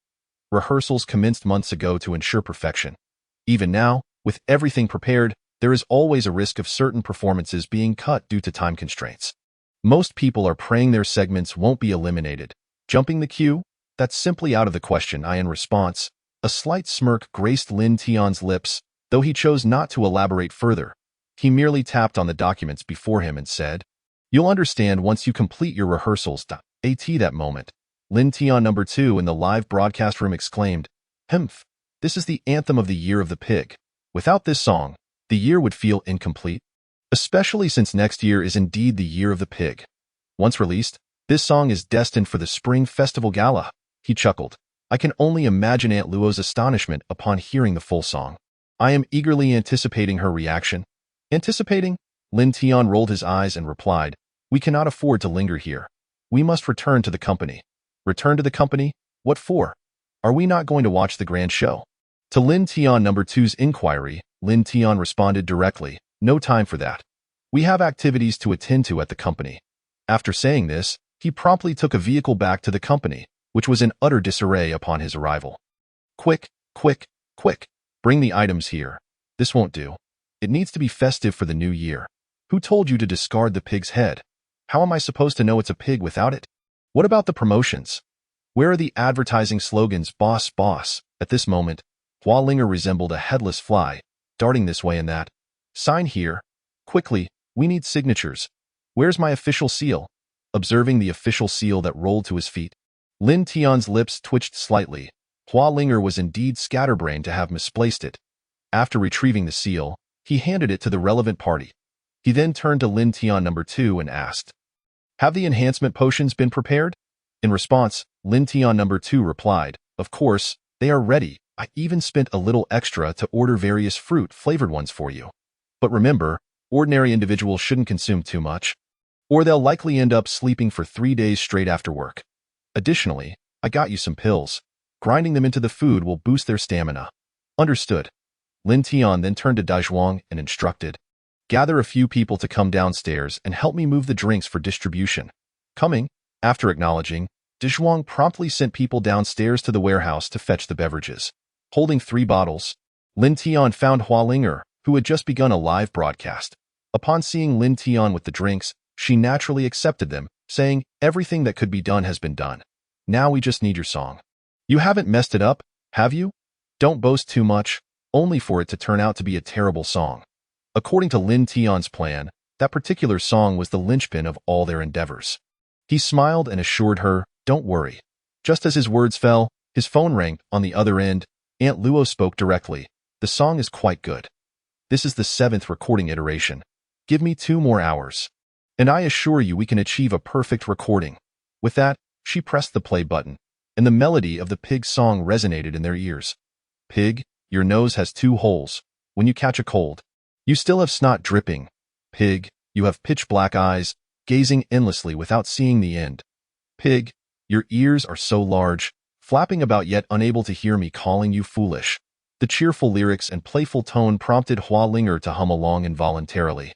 A: Rehearsals commenced months ago to ensure perfection. Even now, with everything prepared, there is always a risk of certain performances being cut due to time constraints. Most people are praying their segments won't be eliminated. Jumping the queue? That's simply out of the question. In response, a slight smirk graced Lin Tian's lips, though he chose not to elaborate further. He merely tapped on the documents before him and said, "You'll understand once you complete your rehearsals." At that moment, Lin Tian number 2 in the live broadcast room exclaimed, "Humph, this is the anthem of the Year of the Pig. Without this song, the year would feel incomplete, especially since next year is indeed the Year of the Pig. Once released, this song is destined for the Spring Festival Gala." He chuckled. I can only imagine Aunt Luo's astonishment upon hearing the full song. I am eagerly anticipating her reaction. Anticipating? Lin Tian rolled his eyes and replied, "We cannot afford to linger here. We must return to the company." Return to the company? What for? Are we not going to watch the grand show? To Lin Tian number 2's inquiry, Lin Tian responded directly, "No time for that. We have activities to attend to at the company." After saying this, he promptly took a vehicle back to the company, which was in utter disarray upon his arrival. "Quick, quick, quick. Bring the items here. This won't do. It needs to be festive for the new year. Who told you to discard the pig's head? How am I supposed to know it's a pig without it? What about the promotions? Where are the advertising slogans, boss, boss?" At this moment, Hua Linger resembled a headless fly, darting this way and that. "Sign here. Quickly, we need signatures. Where's my official seal?" Observing the official seal that rolled to his feet, Lin Tian's lips twitched slightly. Hua Linger was indeed scatterbrained to have misplaced it. After retrieving the seal, he handed it to the relevant party. He then turned to Lin Tian number 2 and asked, "Have the enhancement potions been prepared?" In response, Lin Tian number 2 replied, "Of course, they are ready. I even spent a little extra to order various fruit-flavored ones for you. But remember, ordinary individuals shouldn't consume too much, or they'll likely end up sleeping for 3 days straight after work. Additionally, I got you some pills. Grinding them into the food will boost their stamina." Understood. Lin Tian then turned to Daizhuang and instructed, "Gather a few people to come downstairs and help me move the drinks for distribution." Coming, after acknowledging, Daizhuang promptly sent people downstairs to the warehouse to fetch the beverages. Holding 3 bottles, Lin Tian found Hua Linger, who had just begun a live broadcast. Upon seeing Lin Tian with the drinks, she naturally accepted them, saying, "Everything that could be done has been done. Now we just need your song. You haven't messed it up, have you? Don't boast too much, only for it to turn out to be a terrible song." According to Lin Tian's plan, that particular song was the linchpin of all their endeavors. He smiled and assured her, "Don't worry." Just as his words fell, his phone rang. On the other end, Aunt Luo spoke directly. "The song is quite good. This is the 7th recording iteration. Give me 2 more hours, and I assure you we can achieve a perfect recording." With that, she pressed the play button, and the melody of the pig song resonated in their ears. "Pig, your nose has 2 holes. When you catch a cold, you still have snot dripping. Pig, you have pitch black eyes, gazing endlessly without seeing the end. Pig, your ears are so large, flapping about yet unable to hear me calling you foolish." The cheerful lyrics and playful tone prompted Hua Linger to hum along involuntarily.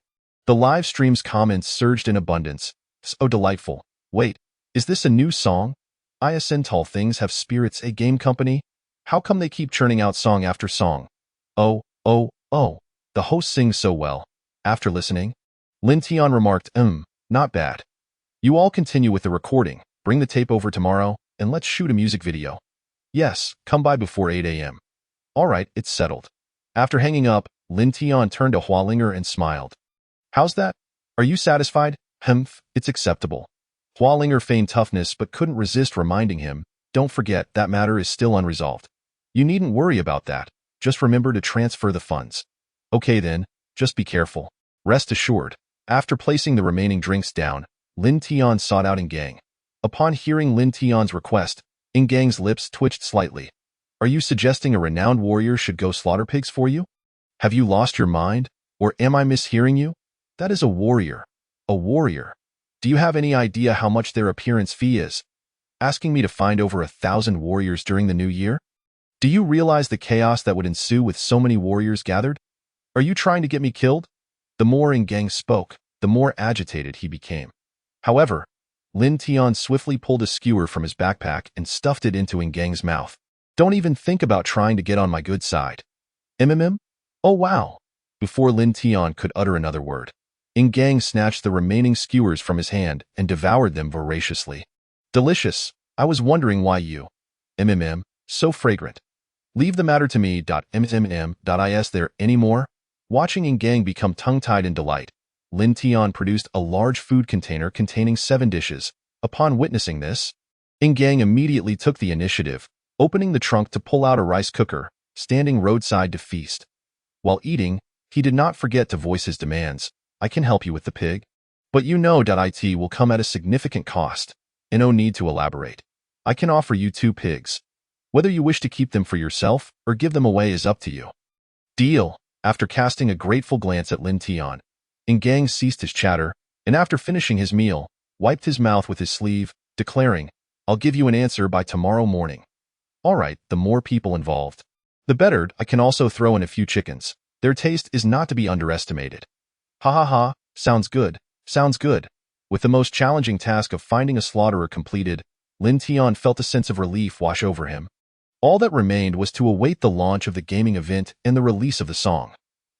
A: The live stream's comments surged in abundance. "So delightful. Wait, is this a new song? Tall things have spirits, a game company? How come they keep churning out song after song? Oh, oh, oh, the host sings so well." After listening, Lin Tian remarked, not bad. You all continue with the recording, bring the tape over tomorrow, and let's shoot a music video. Yes, come by before 8 a.m. All right, it's settled." After hanging up, Lin Tian turned to Hua Linger and smiled. "How's that? Are you satisfied?" It's acceptable." Hua Linger feigned toughness but couldn't resist reminding him, "Don't forget, that matter is still unresolved. You needn't worry about that. Just remember to transfer the funds." "Okay then, just be careful." Rest assured. After placing the remaining drinks down, Lin Tian sought out Gang. Upon hearing Lin Tian's request, Gang's lips twitched slightly. "Are you suggesting a renowned warrior should go slaughter pigs for you? Have you lost your mind, or am I mishearing you? That is a warrior. A warrior. Do you have any idea how much their appearance fee is? Asking me to find over 1,000 warriors during the new year? Do you realize the chaos that would ensue with so many warriors gathered? Are you trying to get me killed?" The more Gang spoke, the more agitated he became. However, Lin Tian swiftly pulled a skewer from his backpack and stuffed it into Gang's mouth. "Don't even think about trying to get on my good side." Oh wow. Before Lin Tian could utter another word, Gang snatched the remaining skewers from his hand and devoured them voraciously. "Delicious. I was wondering why you. So fragrant. Leave the matter to me. Is there any more? Watching Ingang become tongue-tied in delight, Lin Tian produced a large food container containing 7 dishes. Upon witnessing this, Ingang immediately took the initiative, opening the trunk to pull out a rice cooker, standing roadside to feast. While eating, he did not forget to voice his demands. I can help you with the pig, but you know it will come at a significant cost, and no need to elaborate. I can offer you 2 pigs. Whether you wish to keep them for yourself or give them away is up to you. Deal. After casting a grateful glance at Lin Tian, Ingang ceased his chatter, and after finishing his meal, wiped his mouth with his sleeve, declaring, I'll give you an answer by tomorrow morning. All right, the more people involved, the better. I can also throw in a few chickens. Their taste is not to be underestimated. Ha ha ha, sounds good, sounds good. With the most challenging task of finding a slaughterer completed, Lin Tian felt a sense of relief wash over him. All that remained was to await the launch of the gaming event and the release of the song.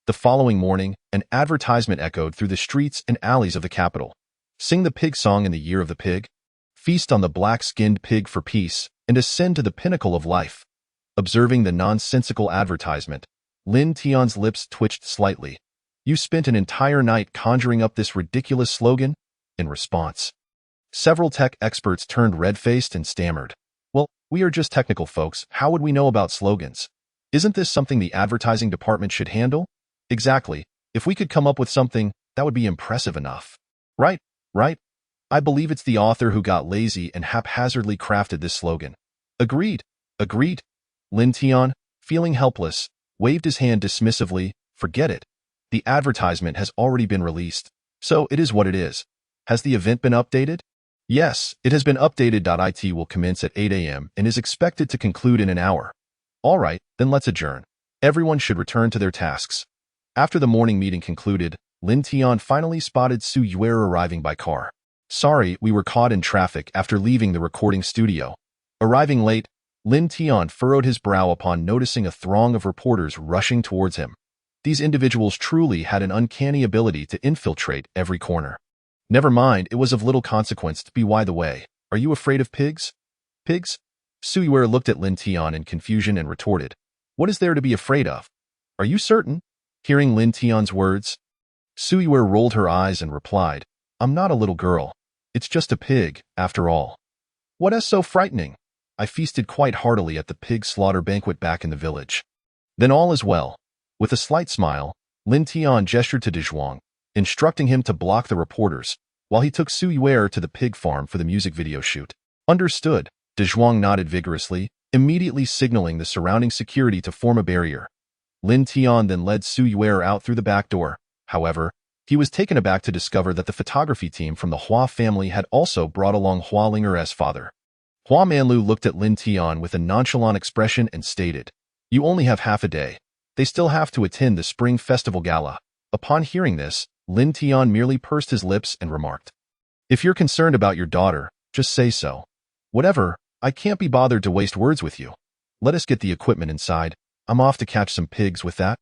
A: The following morning, an advertisement echoed through the streets and alleys of the capital. Sing the pig song in the year of the pig. Feast on the black-skinned pig for peace and ascend to the pinnacle of life. Observing the nonsensical advertisement, Lin Tian's lips twitched slightly. You spent an entire night conjuring up this ridiculous slogan? In response, several tech experts turned red-faced and stammered. Well, we are just technical folks. How would we know about slogans? Isn't this something the advertising department should handle? Exactly. If we could come up with something, that would be impressive enough. Right? I believe it's the author who got lazy and haphazardly crafted this slogan. Agreed. Lin Tian, feeling helpless, waved his hand dismissively. Forget it. The advertisement has already been released, so it is what it is. Has the event been updated? Yes, it has been updated. It will commence at 8 a.m. and is expected to conclude in an hour. All right, then let's adjourn. Everyone should return to their tasks. After the morning meeting concluded, Lin Tian finally spotted Su Yuer arriving by car. Sorry, we were caught in traffic after leaving the recording studio. Arriving late, Lin Tian furrowed his brow upon noticing a throng of reporters rushing towards him. These individuals truly had an uncanny ability to infiltrate every corner. Never mind, it was of little consequence to be. By the way, are you afraid of pigs? Pigs? Su Yuer looked at Lin Tian in confusion and retorted, What is there to be afraid of? Are you certain? Hearing Lin Tian's words, Su Yuer rolled her eyes and replied, I'm not a little girl. It's just a pig, after all. What is so frightening? I feasted quite heartily at the pig slaughter banquet back in the village. Then all is well. With a slight smile, Lin Tian gestured to Dezhuang, instructing him to block the reporters, while he took Su Yuer to the pig farm for the music video shoot. Understood. Dezhuang nodded vigorously, immediately signaling the surrounding security to form a barrier. Lin Tian then led Su Yuer out through the back door. However, he was taken aback to discover that the photography team from the Hua family had also brought along Hua Linger's father. Hua Manlu looked at Lin Tian with a nonchalant expression and stated, You only have half a day. They still have to attend the Spring Festival Gala. Upon hearing this, Lin Tian merely pursed his lips and remarked, If you're concerned about your daughter, just say so. Whatever, I can't be bothered to waste words with you. Let us get the equipment inside. I'm off to catch some pigs with that.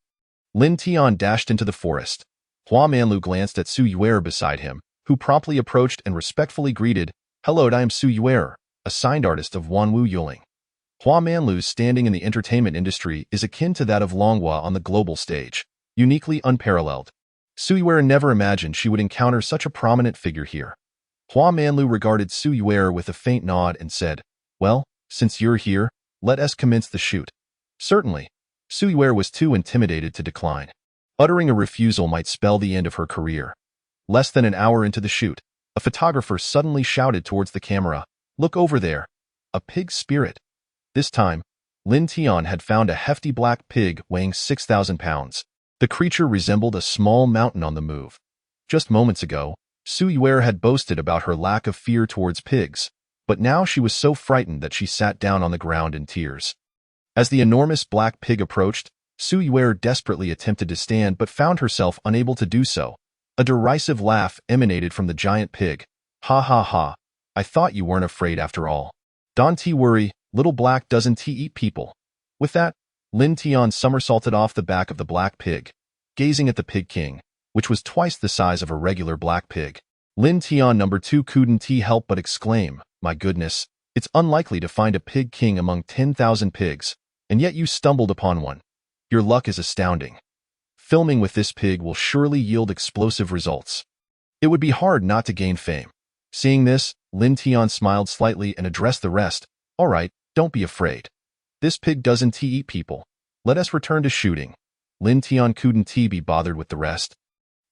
A: Lin Tian dashed into the forest. Hua Manlu glanced at Su Yuer beside him, who promptly approached and respectfully greeted, Hello, I am Su Yuer, a signed artist of Wanwu Yuling. Hua Manlu's standing in the entertainment industry is akin to that of Longhua on the global stage, uniquely unparalleled. Su Yuer never imagined she would encounter such a prominent figure here. Hua Manlu regarded Su Yuer with a faint nod and said, Well, since you're here, let us commence the shoot. Certainly. Su Yuer was too intimidated to decline. Uttering a refusal might spell the end of her career. Less than an hour into the shoot, a photographer suddenly shouted towards the camera, Look over there. A pig spirit. This time, Lin Tian had found a hefty black pig weighing 6,000 pounds. The creature resembled a small mountain on the move. Just moments ago, Su Yuer had boasted about her lack of fear towards pigs, but now she was so frightened that she sat down on the ground in tears. As the enormous black pig approached, Su Yuer desperately attempted to stand but found herself unable to do so. A derisive laugh emanated from the giant pig. Ha ha ha. I thought you weren't afraid after all. Don't worry, little black doesn't eat people. With that, Lin Tian somersaulted off the back of the black pig, gazing at the pig king, which was twice the size of a regular black pig. Lin Tian No. 2 couldn't help but exclaim, My goodness, It's unlikely to find a pig king among 10,000 pigs, and yet you stumbled upon one. Your luck is astounding. Filming with this pig will surely yield explosive results. It would be hard not to gain fame. Seeing this, Lin Tian smiled slightly and addressed the rest. All right, don't be afraid. This pig doesn't eat people. Let us return to shooting. Lin Tian couldn't be bothered with the rest.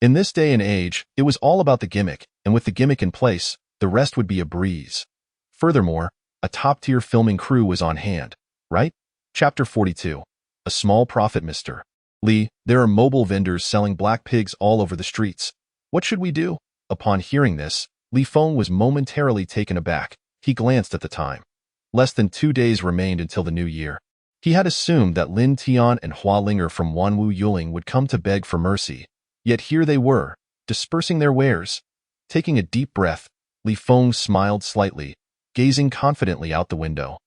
A: In this day and age, it was all about the gimmick, and with the gimmick in place, the rest would be a breeze. Furthermore, a top-tier filming crew was on hand, right? Chapter 42. A small profit, Mr. Li. There are mobile vendors selling black pigs all over the streets. What should we do? Upon hearing this, Li Feng was momentarily taken aback. He glanced at the time. Less than 2 days remained until the new year. He had assumed that Lin Tian and Hua Linger from Wanwu Yuling would come to beg for mercy. Yet here they were, dispersing their wares. Taking a deep breath, Li Feng smiled slightly, gazing confidently out the window.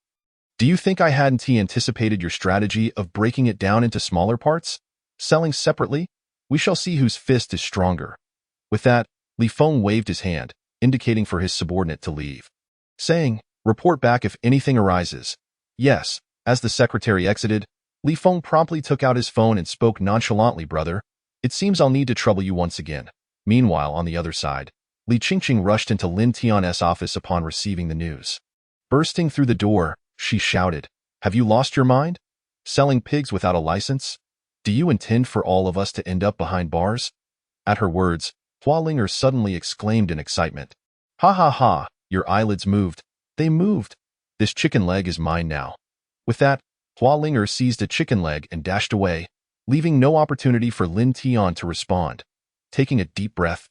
A: Do you think I hadn't anticipated your strategy of breaking it down into smaller parts? Selling separately? We shall see whose fist is stronger. With that, Li Feng waved his hand, indicating for his subordinate to leave, saying, report back if anything arises. Yes. As the secretary exited, Li Feng promptly took out his phone and spoke nonchalantly, brother. It seems I'll need to trouble you once again. Meanwhile, on the other side, Li Qingqing rushed into Lin Tian's office upon receiving the news. Bursting through the door, she shouted, have you lost your mind? Selling pigs without a license? Do you intend for all of us to end up behind bars? At her words, Hua Linger suddenly exclaimed in excitement. Ha ha ha, your eyelids moved. They moved. This chicken leg is mine now. With that, Hua Linger seized a chicken leg and dashed away, leaving no opportunity for Lin Tian to respond. Taking a deep breath,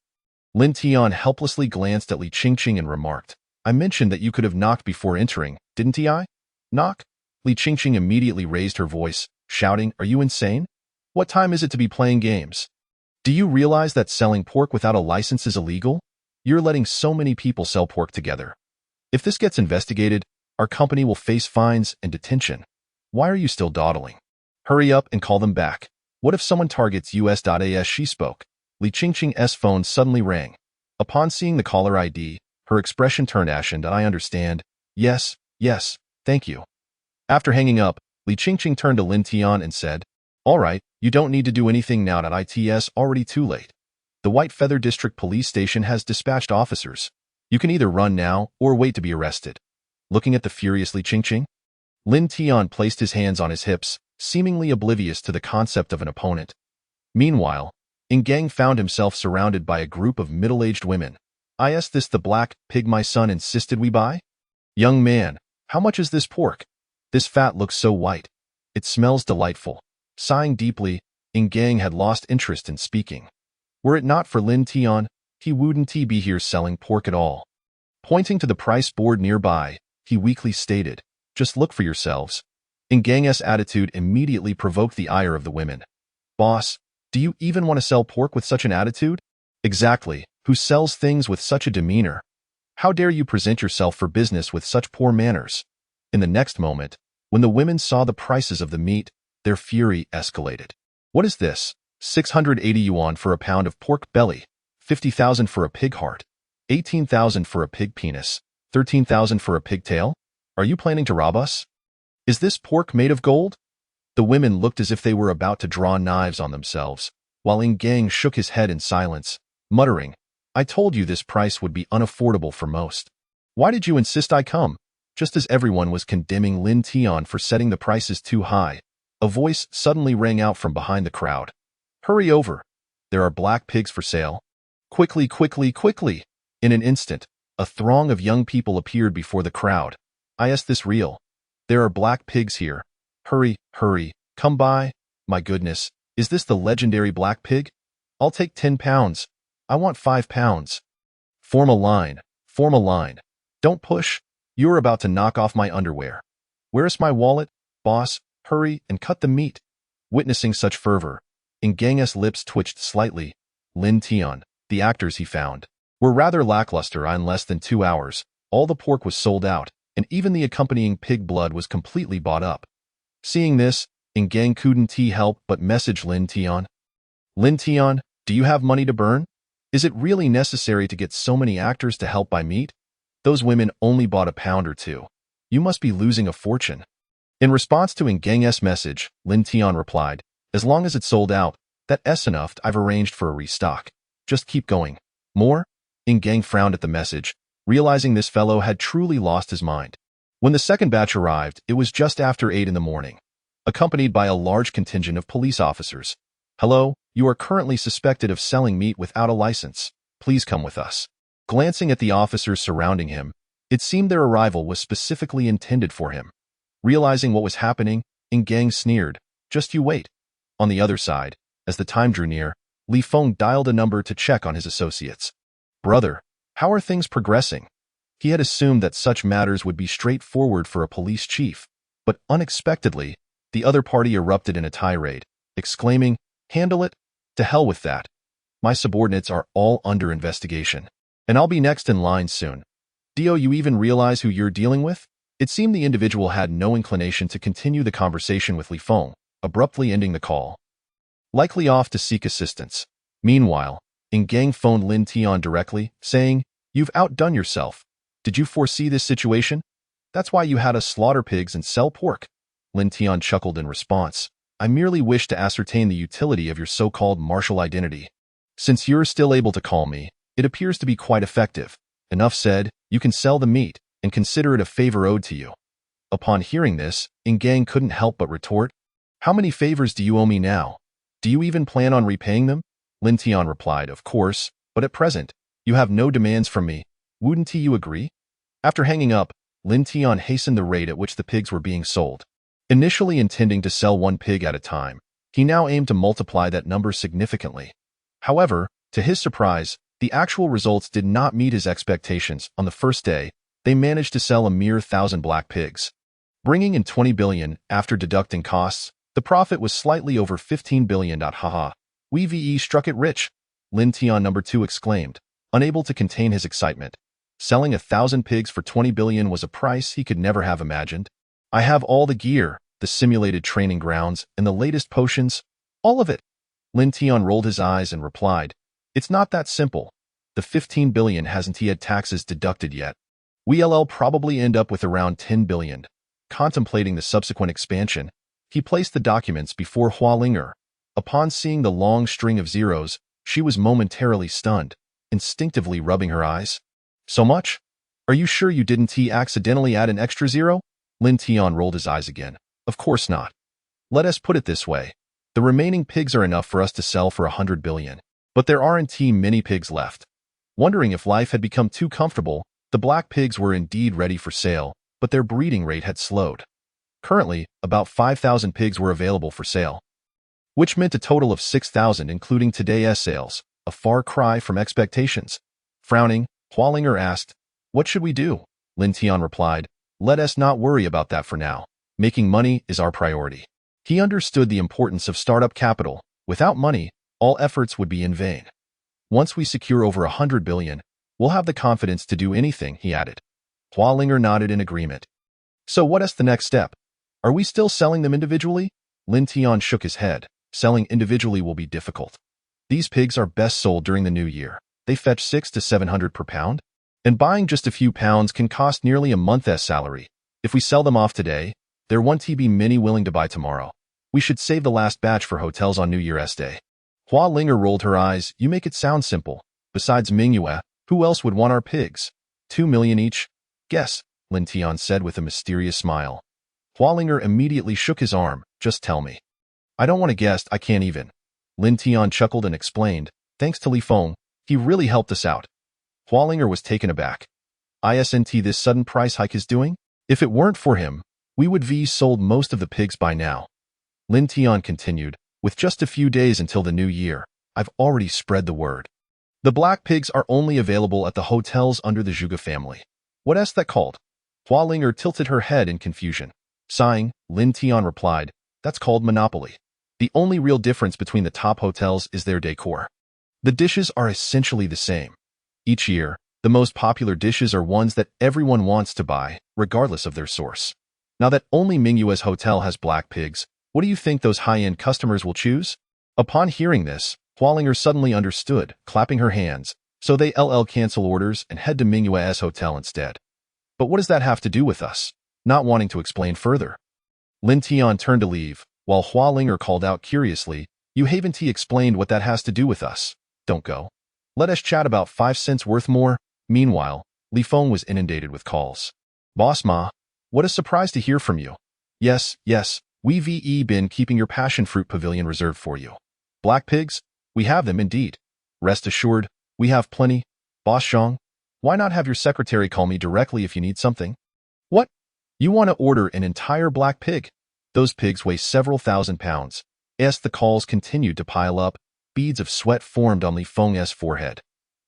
A: Lin Tian helplessly glanced at Li Qingqing and remarked, I mentioned that you could have knocked before entering, didn't I? Knock? Li Qingqing immediately raised her voice, shouting, are you insane? What time is it to be playing games? Do you realize that selling pork without a license is illegal? You're letting so many people sell pork together. If this gets investigated, our company will face fines and detention. Why are you still dawdling? Hurry up and call them back. What if someone targets us.as? She spoke. Li Qingqing's phone suddenly rang. Upon seeing the caller ID, her expression turned ashen. I understand. Yes, thank you. After hanging up, Li Qingqing turned to Lin Tian and said, all right, you don't need to do anything now. It's already too late. The White Feather District Police Station has dispatched officers. You can either run now or wait to be arrested. Looking at the furious Li Qingqing, Lin Tian placed his hands on his hips, seemingly oblivious to the concept of an opponent. Meanwhile, Gang found himself surrounded by a group of middle-aged women. Is this the black pig my son insisted we buy? Young man, how much is this pork? This fat looks so white. It smells delightful. Sighing deeply, Gang had lost interest in speaking. Were it not for Lin Tian, he wouldn't be here selling pork at all. Pointing to the price board nearby, he weakly stated, just look for yourselves. Gang's attitude immediately provoked the ire of the women. Boss, do you even want to sell pork with such an attitude? Exactly, who sells things with such a demeanor? How dare you present yourself for business with such poor manners? In the next moment, when the women saw the prices of the meat, their fury escalated. What is this? 680 yuan for a pound of pork belly, 50,000 for a pig heart, 18,000 for a pig penis, 13,000 for a pigtail? Are you planning to rob us? Is this pork made of gold? The women looked as if they were about to draw knives on themselves, while Gang shook his head in silence, muttering, I told you this price would be unaffordable for most. Why did you insist I come? Just as everyone was condemning Lin Tian for setting the prices too high, a voice suddenly rang out from behind the crowd. Hurry over. There are black pigs for sale. Quickly, quickly, quickly. In an instant, a throng of young people appeared before the crowd. Is this real? There are black pigs here. Hurry, hurry, come by. My goodness, is this the legendary black pig? I'll take 10 pounds. I want 5 pounds. Form a line, form a line. Don't push. You're about to knock off my underwear. Where's my wallet? Boss, hurry and cut the meat. Witnessing such fervor, Gang's lips twitched slightly. Lin Tian, the actors he found, were rather lackluster. In less than 2 hours, all the pork was sold out, and even the accompanying pig blood was completely bought up. Seeing this, Gang couldn't help but message Lin Tian. Lin Tian, do you have money to burn? Is it really necessary to get so many actors to help buy meat? Those women only bought a pound or two. You must be losing a fortune. In response to Ngang's message, Lin Tian replied, as long as it's sold out, that's enough. I've arranged for a restock. Just keep going. More? Ngang frowned at the message, realizing this fellow had truly lost his mind. When the second batch arrived, it was just after 8 in the morning, accompanied by a large contingent of police officers. Hello, you are currently suspected of selling meat without a license. Please come with us. Glancing at the officers surrounding him, it seemed their arrival was specifically intended for him. Realizing what was happening, Ngang sneered, just you wait. On the other side, as the time drew near, Li Feng dialed a number to check on his associates. Brother, how are things progressing? He had assumed that such matters would be straightforward for a police chief, but unexpectedly, the other party erupted in a tirade, exclaiming, handle it? To hell with that. My subordinates are all under investigation, and I'll be next in line soon. Do you even realize who you're dealing with? It seemed the individual had no inclination to continue the conversation with Li Feng, abruptly ending the call. Likely off to seek assistance. Meanwhile, Ngang phoned Lin Tian directly, saying, You've outdone yourself. Did you foresee this situation? That's why you had us slaughter pigs and sell pork. Lin Tian chuckled in response. I merely wish to ascertain the utility of your so-called martial identity. Since you're still able to call me, it appears to be quite effective. Enough said, you can sell the meat and consider it a favor owed to you. Upon hearing this, Ngang couldn't help but retort, How many favors do you owe me now? Do you even plan on repaying them? Lin Tian replied, Of course, but at present, you have no demands from me. Wouldn't you agree? After hanging up, Lin Tian hastened the rate at which the pigs were being sold. Initially intending to sell one pig at a time, he now aimed to multiply that number significantly. However, to his surprise, the actual results did not meet his expectations. On the first day, they managed to sell a mere 1,000 black pigs. Bringing in 20 billion after deducting costs, the profit was slightly over 15 billion. Haha. We struck it rich, Lin Tian number 2 exclaimed, unable to contain his excitement. Selling 1,000 pigs for 20 billion was a price he could never have imagined. I have all the gear, the simulated training grounds, and the latest potions, all of it. Lin Tian rolled his eyes and replied, It's not that simple. The 15 billion hasn't had taxes deducted yet. We'll probably end up with around 10 billion. Contemplating the subsequent expansion, he placed the documents before Hua Linger. Upon seeing the long string of zeros, she was momentarily stunned, instinctively rubbing her eyes. So much? Are you sure you didn't accidentally add an extra zero? Lin Tian rolled his eyes again. Of course not. Let us put it this way. The remaining pigs are enough for us to sell for 100 billion. But there aren't many pigs left. Wondering if life had become too comfortable, the black pigs were indeed ready for sale, but their breeding rate had slowed. Currently, about 5,000 pigs were available for sale, which meant a total of 6,000 including today's sales, a far cry from expectations. Frowning, Hua Linger asked, What should we do? Lin Tian replied, Let us not worry about that for now. Making money is our priority. He understood the importance of startup capital. Without money, all efforts would be in vain. Once we secure over 100 billion, we'll have the confidence to do anything, he added. Hua Linger nodded in agreement. So what is the next step? Are we still selling them individually? Lin Tian shook his head. Selling individually will be difficult. These pigs are best sold during the new year. They fetch 600 to 700 per pound, and buying just a few pounds can cost nearly a month's salary. If we sell them off today, there won't be many willing to buy tomorrow. We should save the last batch for hotels on New Year's Day. Hua Linger rolled her eyes. You make it sound simple. Besides Mingyue, who else would want our pigs? 2 million each? Guess, Lin Tian said with a mysterious smile. Hua Linger immediately shook his arm. Just tell me. I don't want to guess, I can't even. Lin Tian chuckled and explained, Thanks to Li Feng, he really helped us out. Hua Linger was taken aback. Isn't this sudden price hike is doing? If it weren't for him, we would have sold most of the pigs by now. Lin Tian continued, With just a few days until the new year, I've already spread the word. The black pigs are only available at the hotels under the Zhuge family. What is that called? Hua Linger tilted her head in confusion. Sighing, Lin Tian replied, That's called monopoly. The only real difference between the top hotels is their decor. The dishes are essentially the same. Each year, the most popular dishes are ones that everyone wants to buy, regardless of their source. Now that only Mingyue's hotel has black pigs, what do you think those high-end customers will choose? Upon hearing this, Hua Linger suddenly understood, clapping her hands, so they cancel orders and head to Mingyue's hotel instead. But what does that have to do with us? not wanting to explain further. Lin Tian turned to leave, while Hua Linger called out curiously, "You haven't explained what that has to do with us. Don't go. Let us chat about 5 cents worth more." Meanwhile, Li Feng was inundated with calls. "Boss Ma, what a surprise to hear from you. Yes, we've been keeping your passion fruit pavilion reserved for you. Black pigs? We have them indeed. Rest assured, we have plenty. Boss Zhang, why not have your secretary call me directly if you need something?" "What? You want to order an entire black pig? Those pigs weigh several thousand pounds." As the calls continued to pile up, beads of sweat formed on Li Feng's forehead.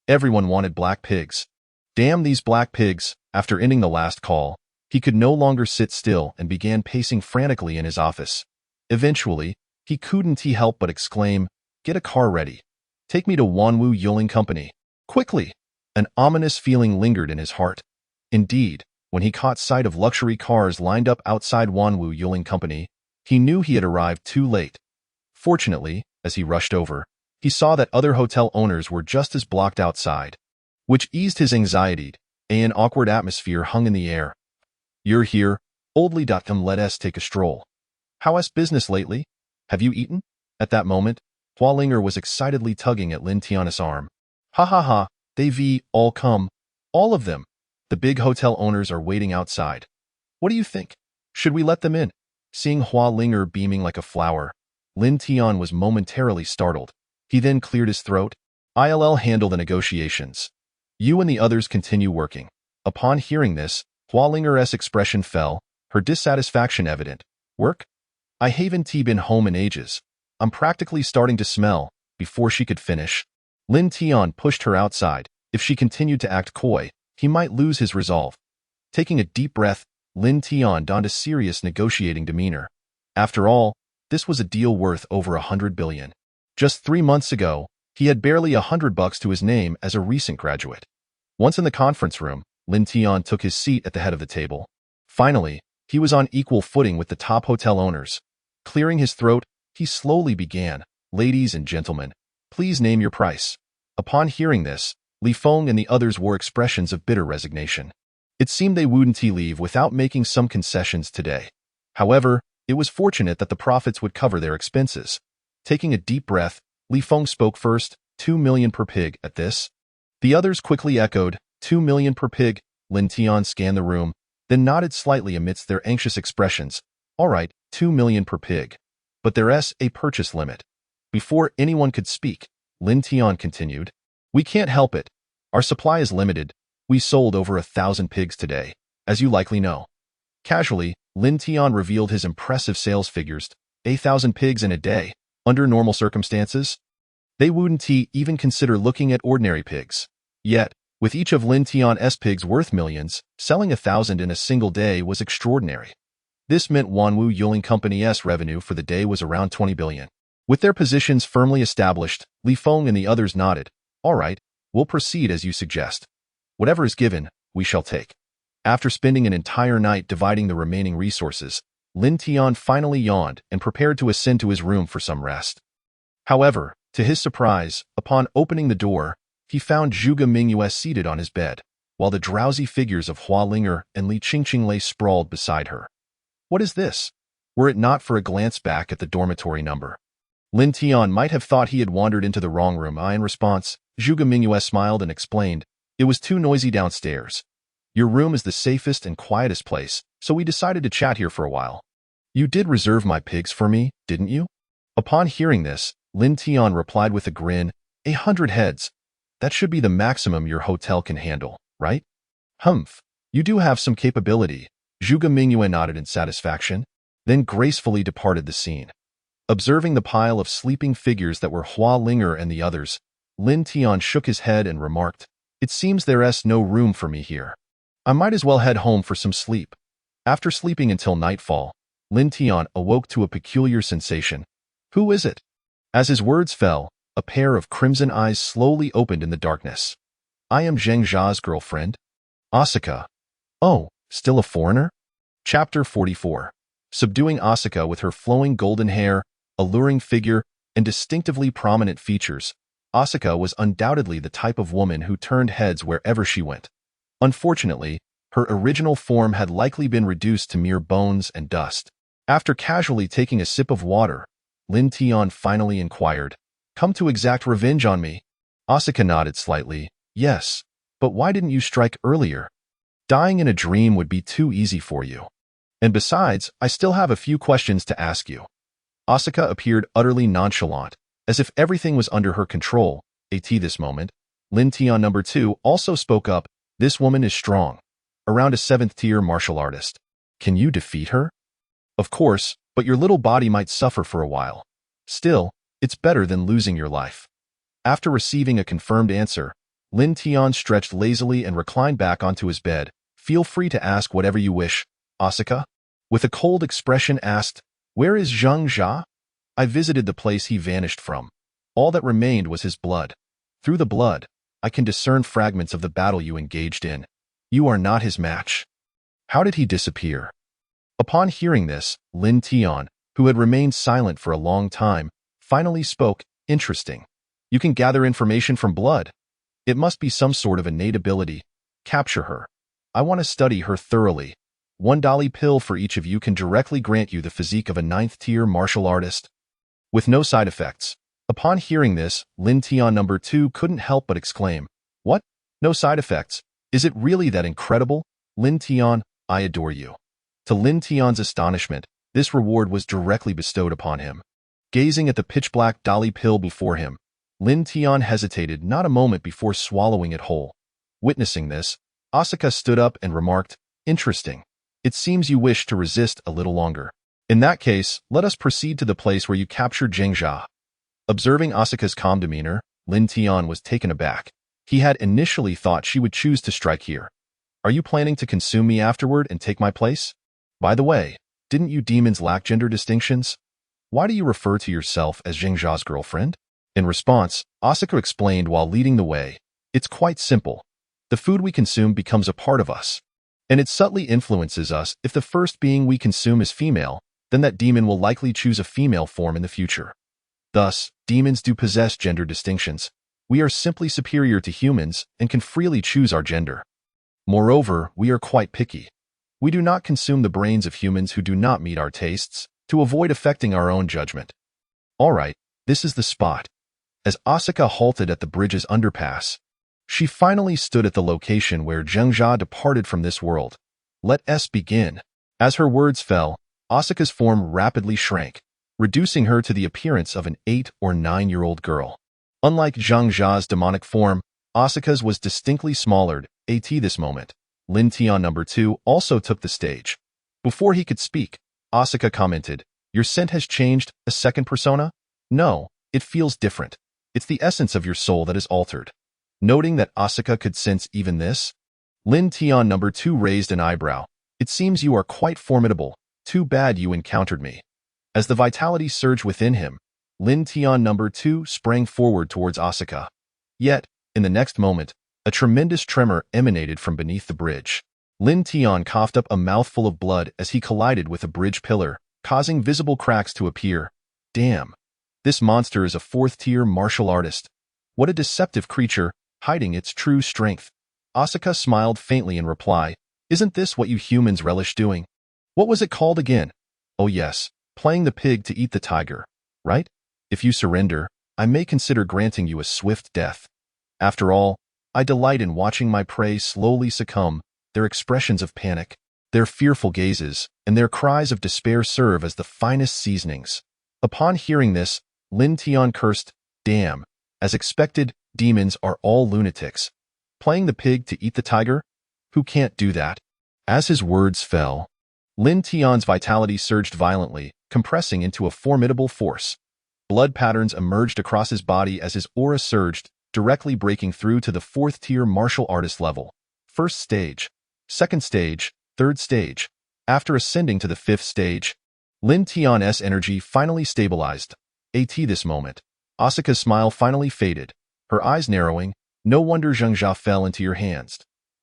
A: Everyone wanted black pigs. Damn these black pigs. After ending the last call, he could no longer sit still and began pacing frantically in his office. Eventually, he couldn't help but exclaim, "Get a car ready. Take me to Wanwu Yuling Company. Quickly!" An ominous feeling lingered in his heart. Indeed, when he caught sight of luxury cars lined up outside Wanwu Yuling Company, he knew he had arrived too late. Fortunately, as he rushed over, he saw that other hotel owners were just as blocked outside, which eased his anxiety. An awkward atmosphere hung in the air. "You're here, oldly. Let us take a stroll. How's business lately? Have you eaten?" At that moment, Hua Linger was excitedly tugging at Lin Tian's arm. Ha, they've all come. All of them. The big hotel owners are waiting outside. What do you think? Should we let them in?" Seeing Hua Linger beaming like a flower, Lin Tian was momentarily startled. He then cleared his throat. "I'll handle the negotiations. You and the others continue working." Upon hearing this, Hua Linger's expression fell, her dissatisfaction evident. "Work? I haven't been home in ages. I'm practically starting to smell." Before she could finish, Lin Tian pushed her outside. If she continued to act coy, he might lose his resolve. Taking a deep breath, Lin Tian donned a serious negotiating demeanor. After all, this was a deal worth over 100 billion. Just 3 months ago, he had barely $100 to his name as a recent graduate. Once in the conference room, Lin Tian took his seat at the head of the table. Finally, he was on equal footing with the top hotel owners. Clearing his throat, he slowly began, "Ladies and gentlemen, please name your price." Upon hearing this, Li Feng and the others wore expressions of bitter resignation. It seemed they wouldn't leave without making some concessions today. However, it was fortunate that the profits would cover their expenses. Taking a deep breath, Li Feng spoke first, 2 million per pig. At this, the others quickly echoed, 2 million per pig. Lin Tian scanned the room, then nodded slightly amidst their anxious expressions. "All right, 2 million per pig. But there's a purchase limit." Before anyone could speak, Lin Tian continued, "We can't help it. Our supply is limited. We sold over 1,000 pigs today, as you likely know." Casually, Lin Tian revealed his impressive sales figures, 1,000 pigs in a day. Under normal circumstances, they wouldn't even consider looking at ordinary pigs. Yet, with each of Lin Tian's pigs worth millions, selling 1,000 in a single day was extraordinary. This meant Wanwu Yuling Company's revenue for the day was around 20 billion. With their positions firmly established, Li Feng and the others nodded. "All right, we'll proceed as you suggest. Whatever is given, we shall take." After spending an entire night dividing the remaining resources, Lin Tian finally yawned and prepared to ascend to his room for some rest. However, to his surprise, upon opening the door, he found Zhuge Mingyue seated on his bed, while the drowsy figures of Hua Linger and Li Qingqing lay sprawled beside her. What is this? Were it not for a glance back at the dormitory number, Lin Tian might have thought he had wandered into the wrong room. In response, Zhuge Mingyue smiled and explained, "It was too noisy downstairs. Your room is the safest and quietest place, so we decided to chat here for a while." "You did reserve my pigs for me, didn't you?" Upon hearing this, Lin Tian replied with a grin, 100 heads. That should be the maximum your hotel can handle, right?" "Humph, you do have some capability." Zhuge Mingyue nodded in satisfaction, then gracefully departed the scene. Observing the pile of sleeping figures that were Hua Linger and the others, Lin Tian shook his head and remarked, "It seems there's no room for me here. I might as well head home for some sleep." After sleeping until nightfall, Lin Tian awoke to a peculiar sensation. "Who is it?" As his words fell, a pair of crimson eyes slowly opened in the darkness. "I am Zheng Zha's girlfriend, Asuka." "Oh, still a foreigner?" Chapter 44. Subduing Asuka with her flowing golden hair, alluring figure, and distinctively prominent features, Asuka was undoubtedly the type of woman who turned heads wherever she went. Unfortunately, Her original form had likely been reduced to mere bones and dust. After casually taking a sip of water, Lin Tian finally inquired, "Come to exact revenge on me?" Asuka nodded slightly. "Yes, but why didn't you strike earlier? Dying in a dream would be too easy for you. And besides, I still have a few questions to ask you." Asuka appeared utterly nonchalant, as if everything was under her control. At this moment, Lin Tian number 2 also spoke up. "This woman is strong. Around a 7th-tier martial artist. Can you defeat her?" "Of course, but your little body might suffer for a while. Still, it's better than losing your life." After receiving a confirmed answer, Lin Tian stretched lazily and reclined back onto his bed. "Feel free to ask whatever you wish." Asuka, with a cold expression, asked, "Where is Zhang Jia?" "I visited the place he vanished from. All that remained was his blood. Through the blood, I can discern fragments of the battle you engaged in. You are not his match." "How did he disappear?" Upon hearing this, Lin Tian, who had remained silent for a long time, finally spoke. "Interesting. You can gather information from blood. It must be some sort of innate ability. Capture her. I want to study her thoroughly. One Dali pill for each of you can directly grant you the physique of a 9th-tier martial artist, with no side effects." Upon hearing this, Lin Tian number 2 couldn't help but exclaim, "What? No side effects? Is it really that incredible? Lin Tian, I adore you." To Lin Tian's astonishment, this reward was directly bestowed upon him. Gazing at the pitch-black Dali pill before him, Lin Tian hesitated not a moment before swallowing it whole. Witnessing this, Asuka stood up and remarked, "Interesting. It seems you wish to resist a little longer. In that case, let us proceed to the place where you captured Zhang Jia." Observing Asuka's calm demeanor, Lin Tian was taken aback. He had initially thought she would choose to strike here. "Are you planning to consume me afterward and take my place? By the way, didn't you demons lack gender distinctions? Why do you refer to yourself as Zhang Jia's girlfriend?" In response, Asuka explained while leading the way, "It's quite simple. The food we consume becomes a part of us, and it subtly influences us. If the first being we consume is female, then that demon will likely choose a female form in the future. Thus, demons do possess gender distinctions. We are simply superior to humans and can freely choose our gender. Moreover, we are quite picky. We do not consume the brains of humans who do not meet our tastes, to avoid affecting our own judgment." "All right, this is the spot." As Asuka halted at the bridge's underpass, she finally stood at the location where Zhang Jia departed from this world. "Let us begin." As her words fell, Asuka's form rapidly shrank, reducing her to the appearance of an 8 or 9-year-old girl. Unlike Zhang Jia's demonic form, Asuka's was distinctly smaller. At this moment, Lin Tian number 2 also took the stage. Before he could speak, Asuka commented, "Your scent has changed, a second persona?" "No, it feels different. It's the essence of your soul that is altered." Noting that Asuka could sense even this, Lin Tian number 2 raised an eyebrow. "It seems you are quite formidable. Too bad you encountered me." As the vitality surged within him, Lin Tian number 2 sprang forward towards Asuka. Yet, in the next moment, a tremendous tremor emanated from beneath the bridge. Lin Tian coughed up a mouthful of blood as he collided with a bridge pillar, causing visible cracks to appear. "Damn. This monster is a 4th-tier martial artist. What a deceptive creature, hiding its true strength." Asuka smiled faintly in reply. "Isn't this what you humans relish doing? What was it called again? Oh yes, playing the pig to eat the tiger, right? If you surrender, I may consider granting you a swift death. After all, I delight in watching my prey slowly succumb. Their expressions of panic, their fearful gazes, and their cries of despair serve as the finest seasonings." Upon hearing this, Lin Tian cursed, "Damn. As expected, demons are all lunatics. Playing the pig to eat the tiger? Who can't do that?" As his words fell, Lin Tian's vitality surged violently, compressing into a formidable force. Blood patterns emerged across his body as his aura surged, directly breaking through to the 4th-tier martial artist level. First stage, second stage, third stage. After ascending to the 5th stage, Lin Tian's energy finally stabilized. At this moment, Asuka's smile finally faded, her eyes narrowing. "No wonder Zhang Jia fell into your hands.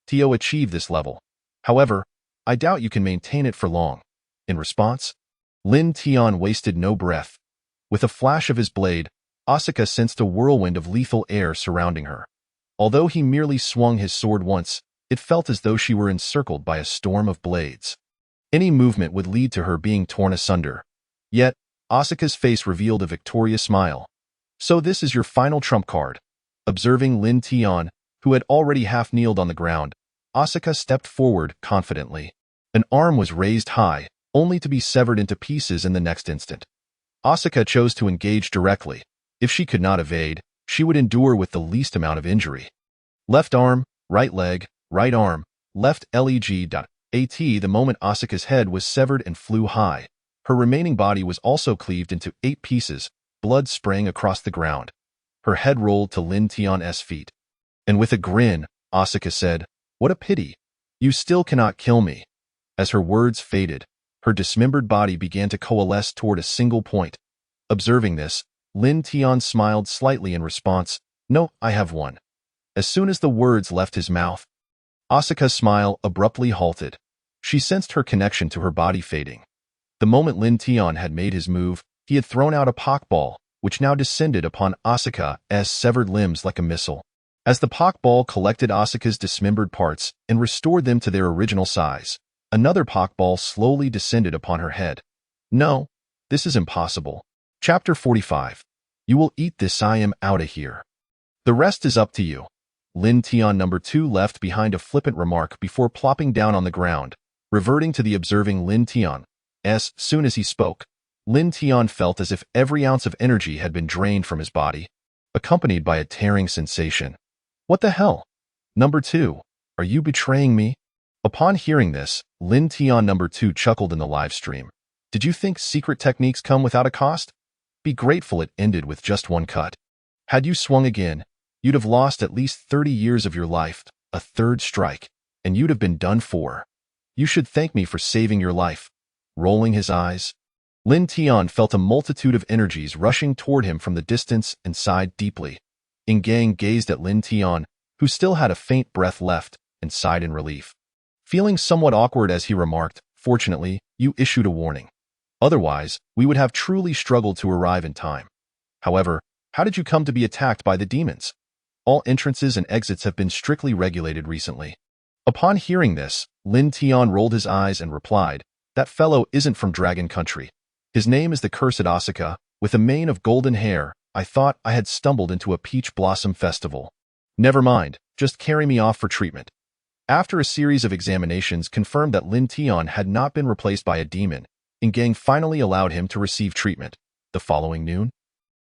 A: Tio achieved this level. However, I doubt you can maintain it for long." In response, Lin Tian wasted no breath. With a flash of his blade, Asuka sensed a whirlwind of lethal air surrounding her. Although he merely swung his sword once, It felt as though she were encircled by a storm of blades. Any movement would lead to her being torn asunder. Yet, Asuka's face revealed a victorious smile. "So this is your final trump card." Observing Lin Tian, who had already half-kneeled on the ground, Asuka stepped forward confidently. An arm was raised high, only to be severed into pieces in the next instant. Asuka chose to engage directly. If she could not evade, she would endure with the least amount of injury. Left arm, right leg, right arm, left leg. The moment Asuka's head was severed and flew high, her remaining body was also cleaved into 8 pieces, blood spraying across the ground. Her head rolled to Lin Tian's feet. And with a grin, Asuka said, "What a pity. You still cannot kill me." As her words faded, her dismembered body began to coalesce toward a single point. Observing this, Lin Tian smiled slightly in response. "No, I have one." As soon as the words left his mouth, Asuka's smile abruptly halted. She sensed her connection to her body fading. The moment Lin Tian had made his move, he had thrown out a Pokeball, which now descended upon Asuka's severed limbs like a missile. As the Pokeball collected Asuka's dismembered parts and restored them to their original size, another Pokeball slowly descended upon her head. "No, this is impossible." Chapter 45. "You will eat this. I am outta here. The rest is up to you." Lin Tian number 2 left behind a flippant remark before plopping down on the ground, reverting to the observing Lin Tian. As soon as he spoke, Lin Tian felt as if every ounce of energy had been drained from his body, accompanied by a tearing sensation. "What the hell? Number 2, are you betraying me?" Upon hearing this, Lin Tian number 2 chuckled in the live stream. "Did you think secret techniques come without a cost? Be grateful it ended with just one cut. Had you swung again, you'd have lost at least 30 years of your life, a third strike, and you'd have been done for. You should thank me for saving your life." Rolling his eyes, Lin Tian felt a multitude of energies rushing toward him from the distance and sighed deeply. Ingang gazed at Lin Tian, who still had a faint breath left, and sighed in relief. Feeling somewhat awkward as he remarked, "Fortunately, you issued a warning. Otherwise, we would have truly struggled to arrive in time. However, how did you come to be attacked by the demons? All entrances and exits have been strictly regulated recently." Upon hearing this, Lin Tian rolled his eyes and replied, "That fellow isn't from Dragon Country. His name is the Cursed Asuka, with a mane of golden hair. I thought I had stumbled into a peach blossom festival. Never mind, just carry me off for treatment." After a series of examinations confirmed that Lin Tian had not been replaced by a demon, Ingang finally allowed him to receive treatment. The following noon,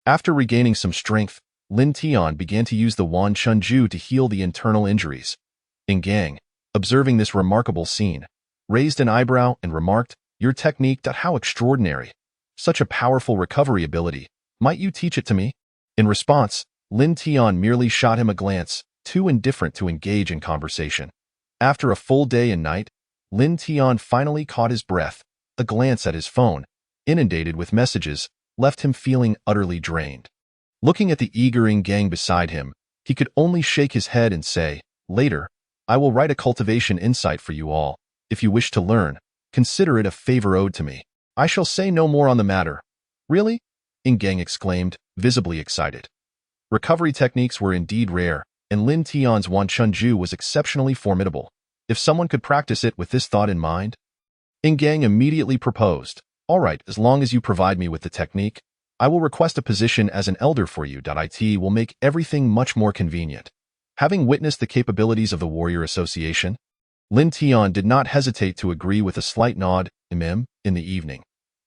A: after regaining some strength, Lin Tian began to use the Wan Chunju to heal the internal injuries. Ingang, observing this remarkable scene, raised an eyebrow and remarked, "Your technique, how extraordinary. Such a powerful recovery ability. Might you teach it to me?" In response, Lin Tian merely shot him a glance, too indifferent to engage in conversation. After a full day and night, Lin Tian finally caught his breath. A glance at his phone, inundated with messages, left him feeling utterly drained. Looking at the eager Ingang beside him, he could only shake his head and say, "Later, I will write a cultivation insight for you all. If you wish to learn, consider it a favor owed to me. I shall say no more on the matter." "Really?" Ingang exclaimed, visibly excited. Recovery techniques were indeed rare, and Lin Tian's Wan Chunju was exceptionally formidable. If someone could practice it with this thought in mind, Ingang immediately proposed, "All right, as long as you provide me with the technique, I will request a position as an elder for you. It will make everything much more convenient." Having witnessed the capabilities of the Warrior Association, Lin Tian did not hesitate to agree with a slight nod. In the evening.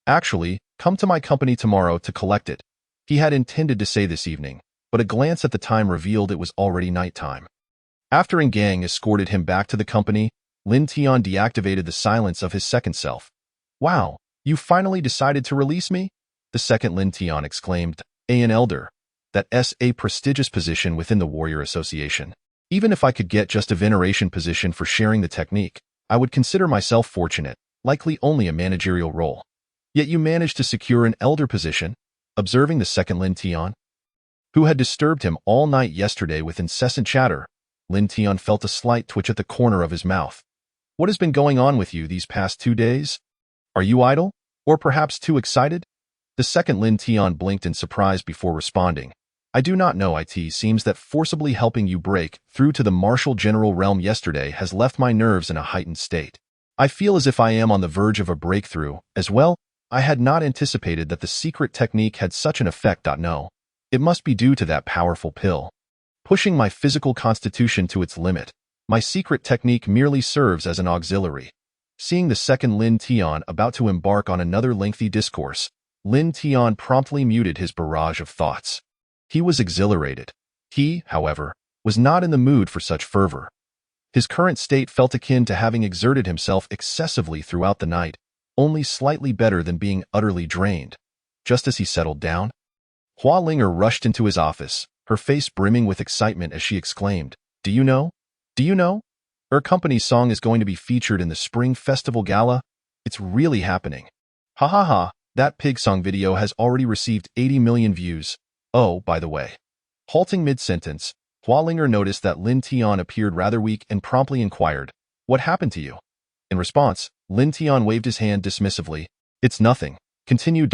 A: "Actually, come to my company tomorrow to collect it." He had intended to say this evening, but a glance at the time revealed it was already nighttime. After Ingang escorted him back to the company, Lin Tian deactivated the silence of his second self. "Wow, you finally decided to release me?" The second Lin Tian exclaimed, "An elder. That's a prestigious position within the Warrior Association. Even if I could get just a veneration position for sharing the technique, I would consider myself fortunate, likely only a managerial role. Yet you managed to secure an elder position." Observing the second Lin Tian, who had disturbed him all night yesterday with incessant chatter, Lin Tian felt a slight twitch at the corner of his mouth. "What has been going on with you these past 2 days? Are you idle? Or perhaps too excited?" The second Lin Tian blinked in surprise before responding. I do not know. It seems that forcibly helping you break through to the martial general realm yesterday has left my nerves in a heightened state. I feel as if I am on the verge of a breakthrough. As well, I had not anticipated that the secret technique had such an effect. No, it must be due to that powerful pill. Pushing my physical constitution to its limit, my secret technique merely serves as an auxiliary. Seeing the second Lin Tian about to embark on another lengthy discourse, Lin Tian promptly muted his barrage of thoughts. He was exhilarated. He, however, was not in the mood for such fervor. His current state felt akin to having exerted himself excessively throughout the night, only slightly better than being utterly drained. Just as he settled down, Hua Linger rushed into his office, her face brimming with excitement as she exclaimed, Do you know? Do you know? Our company's song is going to be featured in the Spring Festival Gala. It's really happening. Ha ha ha, that pig song video has already received 80 million views. Oh, by the way. Halting mid-sentence, Hua Linger noticed that Lin Tian appeared rather weak and promptly inquired, What happened to you? In response, Lin Tian waved his hand dismissively. It's nothing. Continue.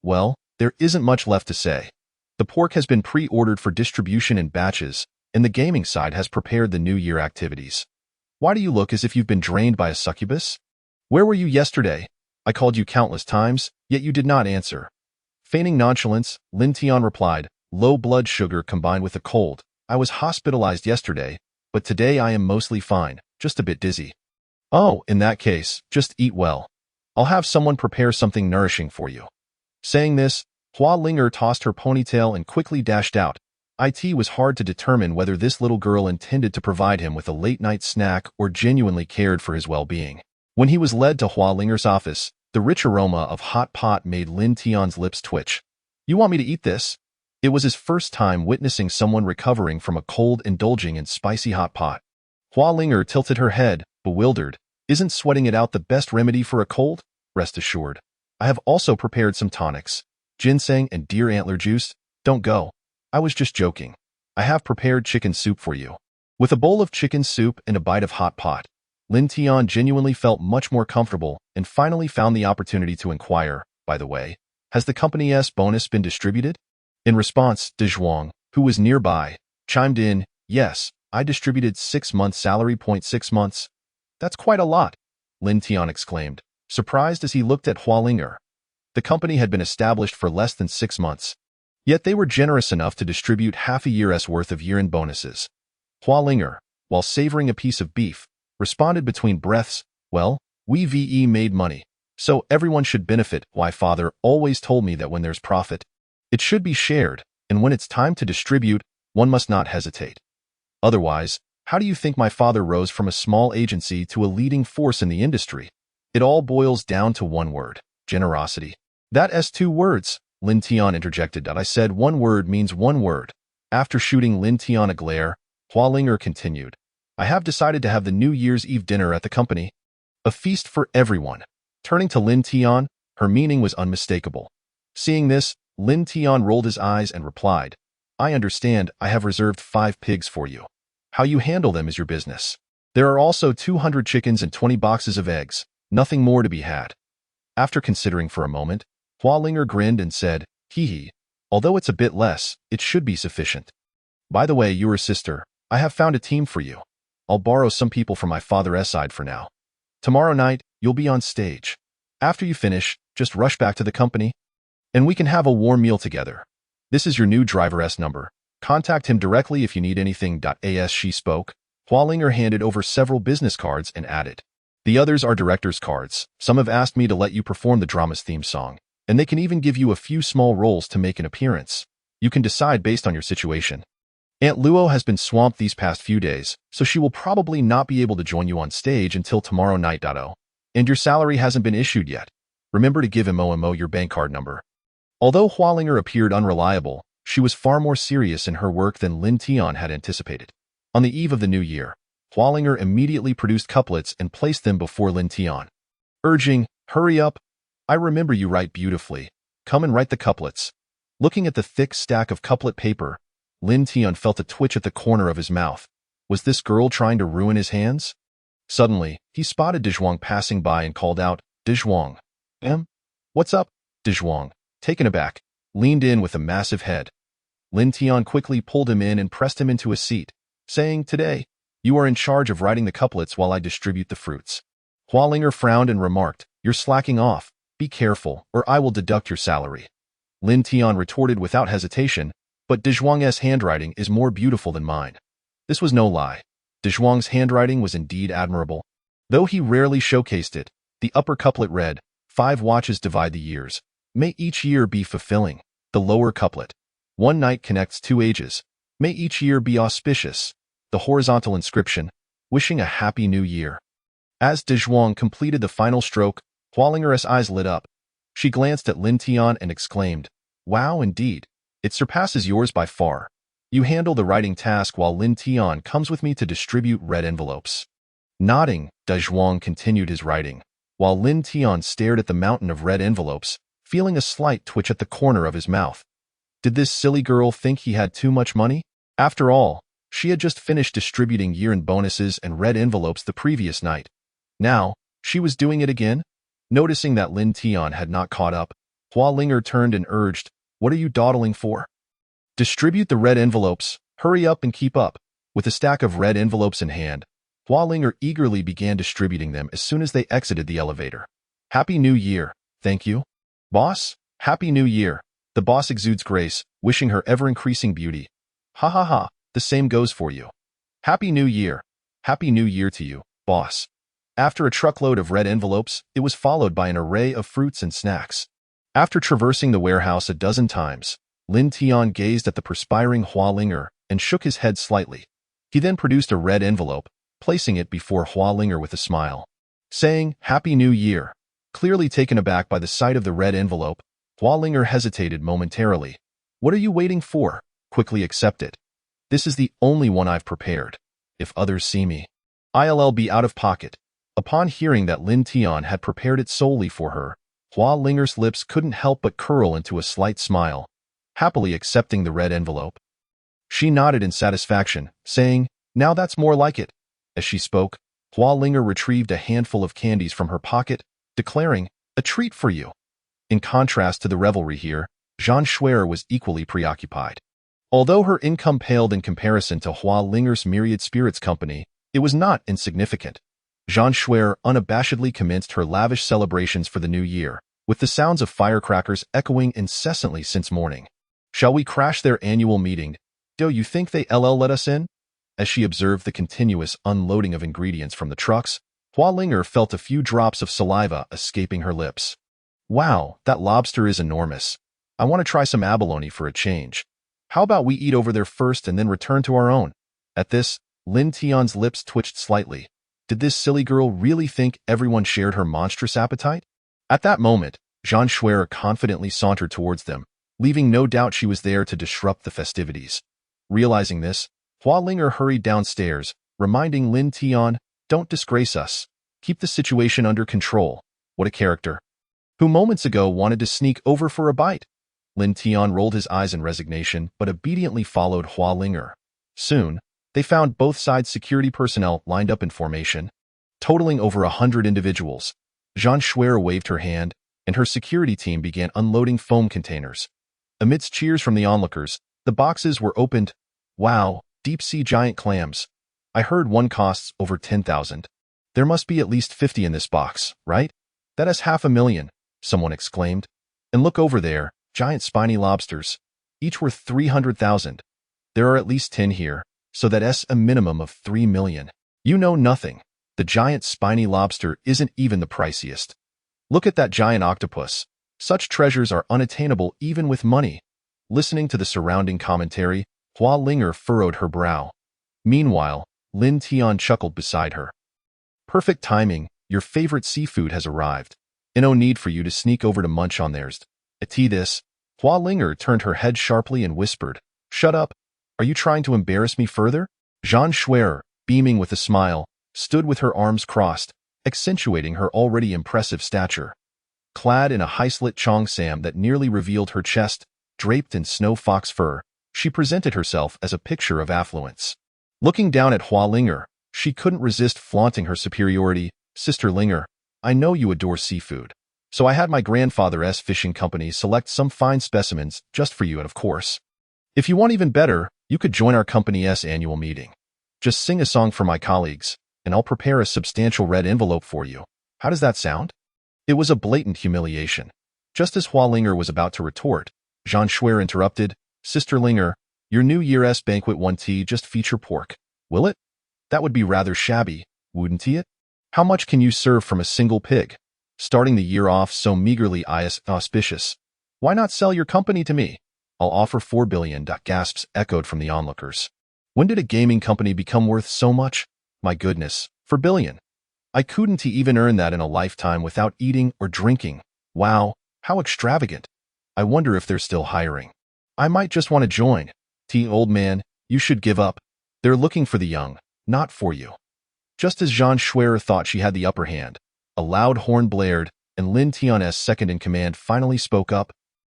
A: Well, there isn't much left to say. The pork has been pre-ordered for distribution in batches, and the gaming side has prepared the New Year activities. Why do you look as if you've been drained by a succubus? Where were you yesterday? I called you countless times, yet you did not answer. Feigning nonchalance, Lin Tian replied, Low blood sugar combined with a cold. I was hospitalized yesterday, but today I am mostly fine, just a bit dizzy. Oh, in that case, just eat well. I'll have someone prepare something nourishing for you. Saying this, Hua Linger tossed her ponytail and quickly dashed out. It was hard to determine whether this little girl intended to provide him with a late-night snack or genuinely cared for his well-being. When he was led to Hua Linger's office, the rich aroma of hot pot made Lin Tian's lips twitch. You want me to eat this? It was his first time witnessing someone recovering from a cold indulging in spicy hot pot. Hua Linger tilted her head, bewildered. Isn't sweating it out the best remedy for a cold? Rest assured. I have also prepared some tonics. Ginseng and deer antler juice. Don't go. I was just joking. I have prepared chicken soup for you. With a bowl of chicken soup and a bite of hot pot, Lin Tian genuinely felt much more comfortable and finally found the opportunity to inquire, By the way, has the company's bonus been distributed? In response, De Zhuang, who was nearby, chimed in, Yes, I distributed 6 months' salary. 6 months. That's quite a lot, Lin Tian exclaimed, surprised as he looked at Hua Linger. The company had been established for less than 6 months, yet they were generous enough to distribute half a year's worth of year-end bonuses. Hua Linger, while savoring a piece of beef, responded between breaths, Well, we made money, so everyone should benefit. Why father always told me that when there's profit, it should be shared, and when it's time to distribute, one must not hesitate. Otherwise, how do you think my father rose from a small agency to a leading force in the industry? It all boils down to one word, generosity. That's 2 words, Lin Tian interjected. I said 1 word means 1 word. After shooting Lin Tian a glare, Hua Linger continued, I have decided to have the New Year's Eve dinner at the company. A feast for everyone. Turning to Lin Tian, her meaning was unmistakable. Seeing this, Lin Tian rolled his eyes and replied, I understand. I have reserved 5 pigs for you. How you handle them is your business. There are also 200 chickens and 20 boxes of eggs, nothing more to be had. After considering for a moment, Hua Linger grinned and said, Hee, although it's a bit less, it should be sufficient. By the way, your sister, I have found a team for you. I'll borrow some people from my father's side for now. Tomorrow night, you'll be on stage. After you finish, just rush back to the company, and we can have a warm meal together. This is your new driver's number. Contact him directly if you need anything. As she spoke, Hua Linger handed over several business cards and added, The others are director's cards. Some have asked me to let you perform the drama's theme song, and they can even give you a few small roles to make an appearance. You can decide based on your situation. Aunt Luo has been swamped these past few days, so she will probably not be able to join you on stage until tomorrow night. And your salary hasn't been issued yet. Remember to give MOMO your bank card number. Although Hua Linger appeared unreliable, she was far more serious in her work than Lin Tian had anticipated. On the eve of the new year, Hua Linger immediately produced couplets and placed them before Lin Tian, urging, Hurry up. I remember you write beautifully. Come and write the couplets. Looking at the thick stack of couplet paper, Lin Tian felt a twitch at the corner of his mouth. Was this girl trying to ruin his hands? Suddenly, he spotted De Zhuang passing by and called out, De Zhuang. What's up? De Zhuang, taken aback, leaned in with a massive head. Lin Tian quickly pulled him in and pressed him into a seat, saying, "Today, you are in charge of writing the couplets while I distribute the fruits." Hualinger frowned and remarked, "You're slacking off. Be careful, or I will deduct your salary." Lin Tian retorted without hesitation, "But Dezhuang's handwriting is more beautiful than mine." This was no lie. Dezhuang's handwriting was indeed admirable. Though he rarely showcased it, the upper couplet read, "5 watches divide the years. May each year be fulfilling." The lower couplet, "One night connects 2 ages. May each year be auspicious." The horizontal inscription, "Wishing a happy new year." As Dezhuang completed the final stroke, Hualinger's eyes lit up. She glanced at Lin Tian and exclaimed, "Wow, indeed. It surpasses yours by far. You handle the writing task while Lin Tian comes with me to distribute red envelopes." Nodding, Dezhuang continued his writing, while Lin Tian stared at the mountain of red envelopes, feeling a slight twitch at the corner of his mouth. Did this silly girl think he had too much money? After all, she had just finished distributing year-end bonuses and red envelopes the previous night. Now, she was doing it again? Noticing that Lin Tian had not caught up, Hualinger turned and urged, "What are you dawdling for? Distribute the red envelopes, hurry up and keep up." With a stack of red envelopes in hand, Hualinger eagerly began distributing them as soon as they exited the elevator. "Happy New Year, thank you. Boss, Happy New Year." The boss exudes grace, wishing her ever-increasing beauty. "Ha ha ha, the same goes for you. Happy New Year. Happy New Year to you, boss." After a truckload of red envelopes, it was followed by an array of fruits and snacks. After traversing the warehouse a dozen times, Lin Tian gazed at the perspiring Hualinger and shook his head slightly. He then produced a red envelope, placing it before Hualinger with a smile, saying, "Happy New Year." Clearly taken aback by the sight of the red envelope, Hualinger hesitated momentarily. "What are you waiting for? Quickly accept it. This is the only one I've prepared. If others see me, I'll be out of pocket." Upon hearing that Lin Tian had prepared it solely for her, Hualinger's lips couldn't help but curl into a slight smile, happily accepting the red envelope. She nodded in satisfaction, saying, "Now that's more like it." As she spoke, Hualinger retrieved a handful of candies from her pocket, declaring, "A treat for you." In contrast to the revelry here, Jean Schwer was equally preoccupied. Although her income paled in comparison to Hualinger's myriad spirits company, it was not insignificant. Jean Schwer unabashedly commenced her lavish celebrations for the new year, with the sounds of firecrackers echoing incessantly since morning. "Shall we crash their annual meeting? Do you think they'll let us in?" As she observed the continuous unloading of ingredients from the trucks, Hualinger felt a few drops of saliva escaping her lips. "Wow, that lobster is enormous. I want to try some abalone for a change. How about we eat over there first and then return to our own?" At this, Lin Tian's lips twitched slightly. Did this silly girl really think everyone shared her monstrous appetite? At that moment, Jean Schwer confidently sauntered towards them, leaving no doubt she was there to disrupt the festivities. Realizing this, Hualinger hurried downstairs, reminding Lin Tian, "Don't disgrace us. Keep the situation under control." What a character. Who moments ago wanted to sneak over for a bite? Lin Tian rolled his eyes in resignation, but obediently followed Hualinger. Soon, they found both sides' security personnel lined up in formation, totaling over 100 individuals. Jean Schwer waved her hand, and her security team began unloading foam containers. Amidst cheers from the onlookers, the boxes were opened. "Wow, deep-sea giant clams. I heard one costs over 10,000. There must be at least 50 in this box, right? That is 500,000, someone exclaimed. And look over there, giant spiny lobsters, each worth 300,000. There are at least 10 here, so that's a minimum of 3 million. You know nothing. The giant spiny lobster isn't even the priciest. Look at that giant octopus. Such treasures are unattainable even with money." Listening to the surrounding commentary, Hualinger furrowed her brow. Meanwhile, Lin Tian chuckled beside her. "Perfect timing, your favorite seafood has arrived. And no need for you to sneak over to munch on theirs." At this, Hualinger turned her head sharply and whispered, "Shut up. Are you trying to embarrass me further?" Jean Schwer, beaming with a smile, stood with her arms crossed, accentuating her already impressive stature. Clad in a high-slit cheongsam that nearly revealed her chest, draped in snow fox fur, she presented herself as a picture of affluence. Looking down at Hualinger, she couldn't resist flaunting her superiority. "Sister Linger, I know you adore seafood, so I had my grandfather's fishing company select some fine specimens just for you, and of course, If you want even better, you could join our company's annual meeting. Just sing a song for my colleagues, and I'll prepare a substantial red envelope for you. How does that sound? It was a blatant humiliation. Just as Hua Linger was about to retort, Jean Schwer interrupted, Sister Linger, your New Year's banquet won't just feature pork, will it? That would be rather shabby, wouldn't it? How much can you serve from a single pig? Starting the year off so meagerly auspicious. Why not sell your company to me? I'll offer 4 billion. Gasps echoed from the onlookers. When did a gaming company become worth so much? My goodness, 4 billion. I couldn't even earn that in a lifetime without eating or drinking. Wow, how extravagant. I wonder if they're still hiring. I might just want to join. Old man, you should give up. They're looking for the young, not for you. Just as Jean Schwer thought she had the upper hand, a loud horn blared, and Lin Tian's second-in-command finally spoke up.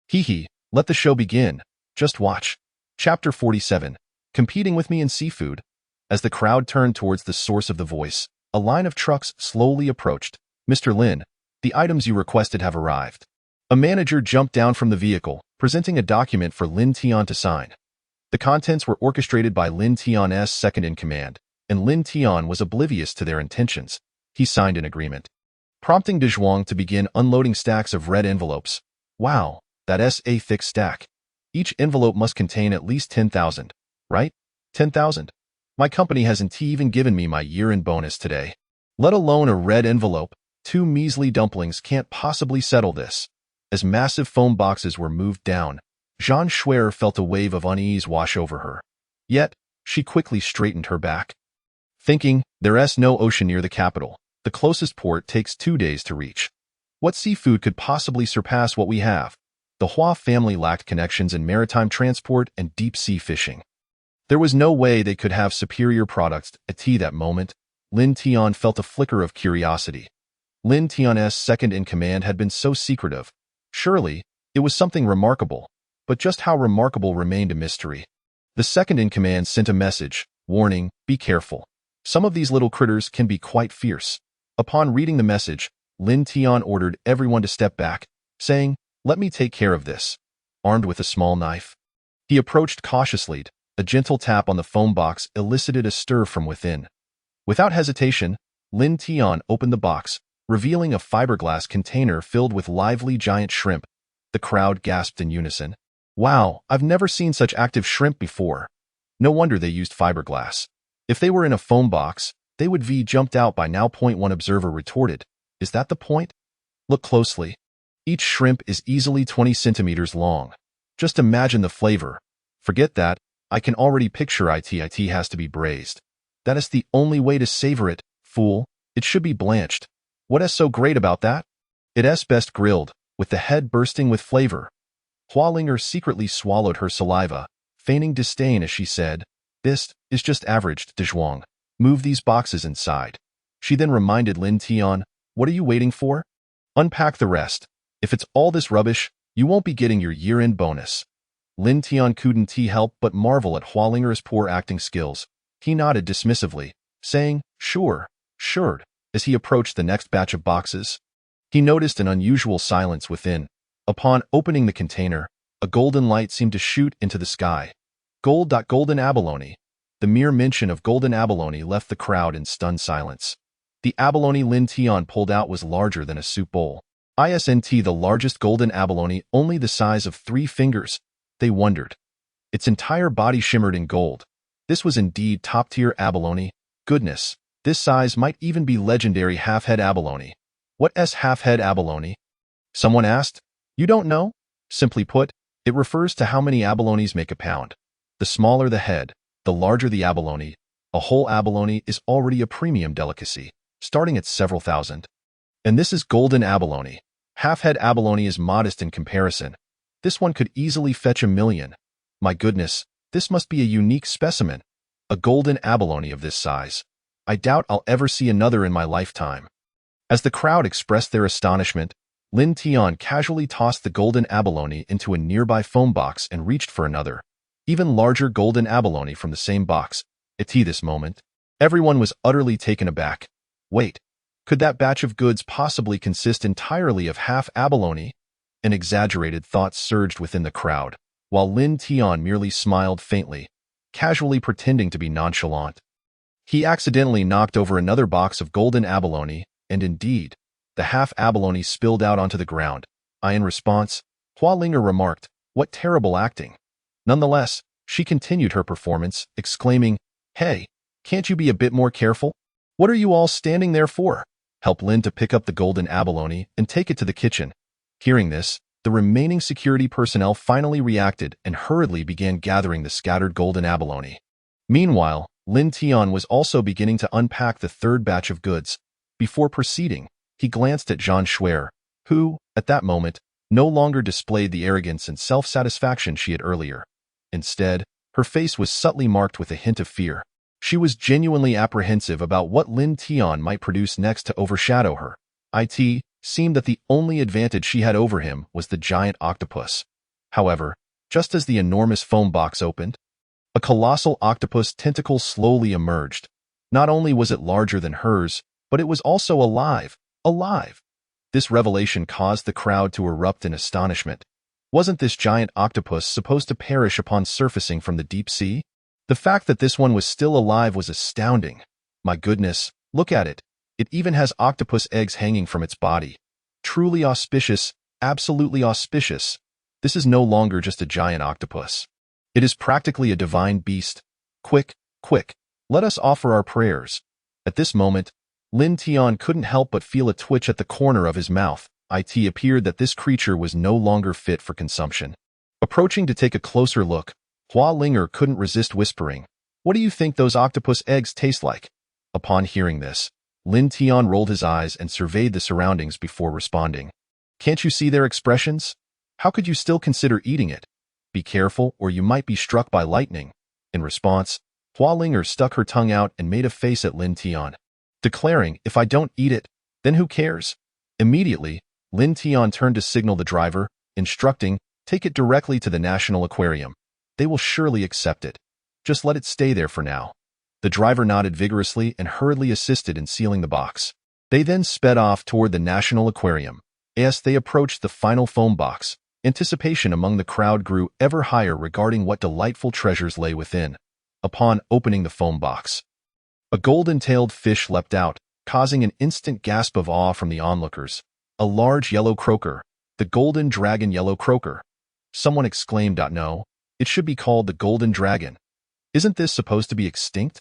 A: Hee, let the show begin. Just watch. Chapter 47. Competing with me in seafood. As the crowd turned towards the source of the voice, a line of trucks slowly approached. Mr. Lin, the items you requested have arrived. A manager jumped down from the vehicle, presenting a document for Lin Tian to sign. The contents were orchestrated by Lin Tian's second-in-command, and Lin Tian was oblivious to their intentions. He signed an agreement, prompting De Zhuang to begin unloading stacks of red envelopes. Wow, that's a thick stack. Each envelope must contain at least 10,000, right? 10,000? My company hasn't even given me my year-end bonus today. Let alone a red envelope. 2 measly dumplings can't possibly settle this. As massive foam boxes were moved down, Jean Schwer felt a wave of unease wash over her. Yet, she quickly straightened her back. Thinking, there's no ocean near the capital. The closest port takes 2 days to reach. What seafood could possibly surpass what we have? The Hua family lacked connections in maritime transport and deep-sea fishing. There was no way they could have superior products. At that moment, Lin Tian felt a flicker of curiosity. Lin Tian's second-in-command had been so secretive. Surely, it was something remarkable. But just how remarkable remained a mystery. The second-in-command sent a message, warning, be careful. Some of these little critters can be quite fierce. Upon reading the message, Lin Tian ordered everyone to step back, saying, let me take care of this. Armed with a small knife, he approached cautiously. A gentle tap on the foam box elicited a stir from within. Without hesitation, Lin Tian opened the box, revealing a fiberglass container filled with lively giant shrimp. The crowd gasped in unison. Wow, I've never seen such active shrimp before. No wonder they used fiberglass. If they were in a foam box, they would be jumped out by now. One observer retorted. Is that the point? Look closely. Each shrimp is easily 20 centimeters long. Just imagine the flavor. Forget that. I can already picture it has to be braised. That is the only way to savor it, fool. It should be blanched. What is so great about that? It's best grilled, with the head bursting with flavor. Hua Linger secretly swallowed her saliva, feigning disdain as she said, this is just average, De Zhuang. Move these boxes inside. She then reminded Lin Tian, what are you waiting for? Unpack the rest. If it's all this rubbish, you won't be getting your year-end bonus. Lin Tian couldn't help but marvel at Hua Linger's poor acting skills. He nodded dismissively, saying, sure, as he approached the next batch of boxes. He noticed an unusual silence within. Upon opening the container, a golden light seemed to shoot into the sky. Golden abalone. The mere mention of golden abalone left the crowd in stunned silence. The abalone Lin Tian pulled out was larger than a soup bowl. The largest golden abalone, only the size of 3 fingers. They wondered. Its entire body shimmered in gold. This was indeed top-tier abalone. Goodness, this size might even be legendary half-head abalone. What's half-head abalone? Someone asked. You don't know? Simply put, it refers to how many abalones make a pound. The smaller the head, the larger the abalone. A whole abalone is already a premium delicacy, starting at several thousand. And this is golden abalone. Half-head abalone is modest in comparison. This one could easily fetch 1 million. My goodness, this must be a unique specimen. A golden abalone of this size. I doubt I'll ever see another in my lifetime. As the crowd expressed their astonishment, Lin Tian casually tossed the golden abalone into a nearby foam box and reached for another, even larger golden abalone from the same box. At this moment, everyone was utterly taken aback. Wait, could that batch of goods possibly consist entirely of half abalone? An exaggerated thought surged within the crowd. while Lin Tian merely smiled faintly, casually pretending to be nonchalant. He accidentally knocked over another box of golden abalone, and indeed, the half abalone spilled out onto the ground. In response, Hua Linger remarked, "What terrible acting." Nonetheless, she continued her performance, exclaiming, "Hey, can't you be a bit more careful? What are you all standing there for? Help Lin to pick up the golden abalone and take it to the kitchen." Hearing this, the remaining security personnel finally reacted and hurriedly began gathering the scattered golden abalone. Meanwhile, Lin Tian was also beginning to unpack the third batch of goods. Before proceeding, he glanced at Zhang Shuer, who, at that moment, no longer displayed the arrogance and self-satisfaction she had earlier. Instead, her face was subtly marked with a hint of fear. She was genuinely apprehensive about what Lin Tian might produce next to overshadow her. It seemed that the only advantage she had over him was the giant octopus. However, just as the enormous foam box opened, a colossal octopus tentacle slowly emerged. Not only was it larger than hers, but it was also alive. Alive! This revelation caused the crowd to erupt in astonishment. Wasn't this giant octopus supposed to perish upon surfacing from the deep sea? The fact that this one was still alive was astounding. My goodness, look at it. It even has octopus eggs hanging from its body. Truly auspicious, absolutely auspicious. This is no longer just a giant octopus. It is practically a divine beast. Quick, quick, let us offer our prayers. At this moment, Lin Tian couldn't help but feel a twitch at the corner of his mouth. It appeared that this creature was no longer fit for consumption. Approaching to take a closer look, Hua Linger couldn't resist whispering, "What do you think those octopus eggs taste like?" Upon hearing this, Lin Tian rolled his eyes and surveyed the surroundings before responding. "Can't you see their expressions? How could you still consider eating it? Be careful or you might be struck by lightning." In response, Hua Linger stuck her tongue out and made a face at Lin Tian, declaring, "If I don't eat it, then who cares?" Immediately, Lin Tian turned to signal the driver, instructing, "Take it directly to the National Aquarium. They will surely accept it. Just let it stay there for now." The driver nodded vigorously and hurriedly assisted in sealing the box. They then sped off toward the National Aquarium. As they approached the final foam box, anticipation among the crowd grew ever higher regarding what delightful treasures lay within. Upon opening the foam box, a golden-tailed fish leapt out, causing an instant gasp of awe from the onlookers. A large yellow croaker, the golden dragon yellow croaker. Someone exclaimed, "No, it should be called the golden dragon. Isn't this supposed to be extinct?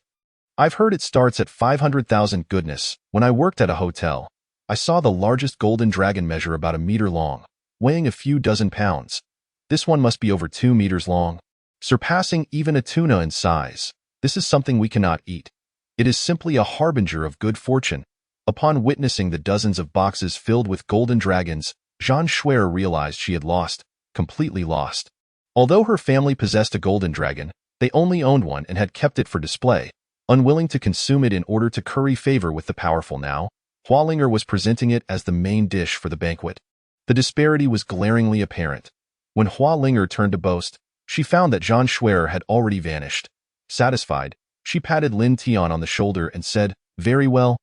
A: I've heard it starts at 500,000. Goodness, when I worked at a hotel, I saw the largest golden dragon measure about a meter long, weighing a few dozen pounds. This one must be over 2 meters long, surpassing even a tuna in size. This is something we cannot eat. It is simply a harbinger of good fortune." Upon witnessing the dozens of boxes filled with golden dragons, Zhang Shuer realized she had lost, completely lost. Although her family possessed a golden dragon, they only owned one and had kept it for display, unwilling to consume it in order to curry favor with the powerful. Now, Hua Linger was presenting it as the main dish for the banquet. The disparity was glaringly apparent. When Hua Linger turned to boast, she found that Zhang Shuer had already vanished. Satisfied, she patted Lin Tian on the shoulder and said, very well,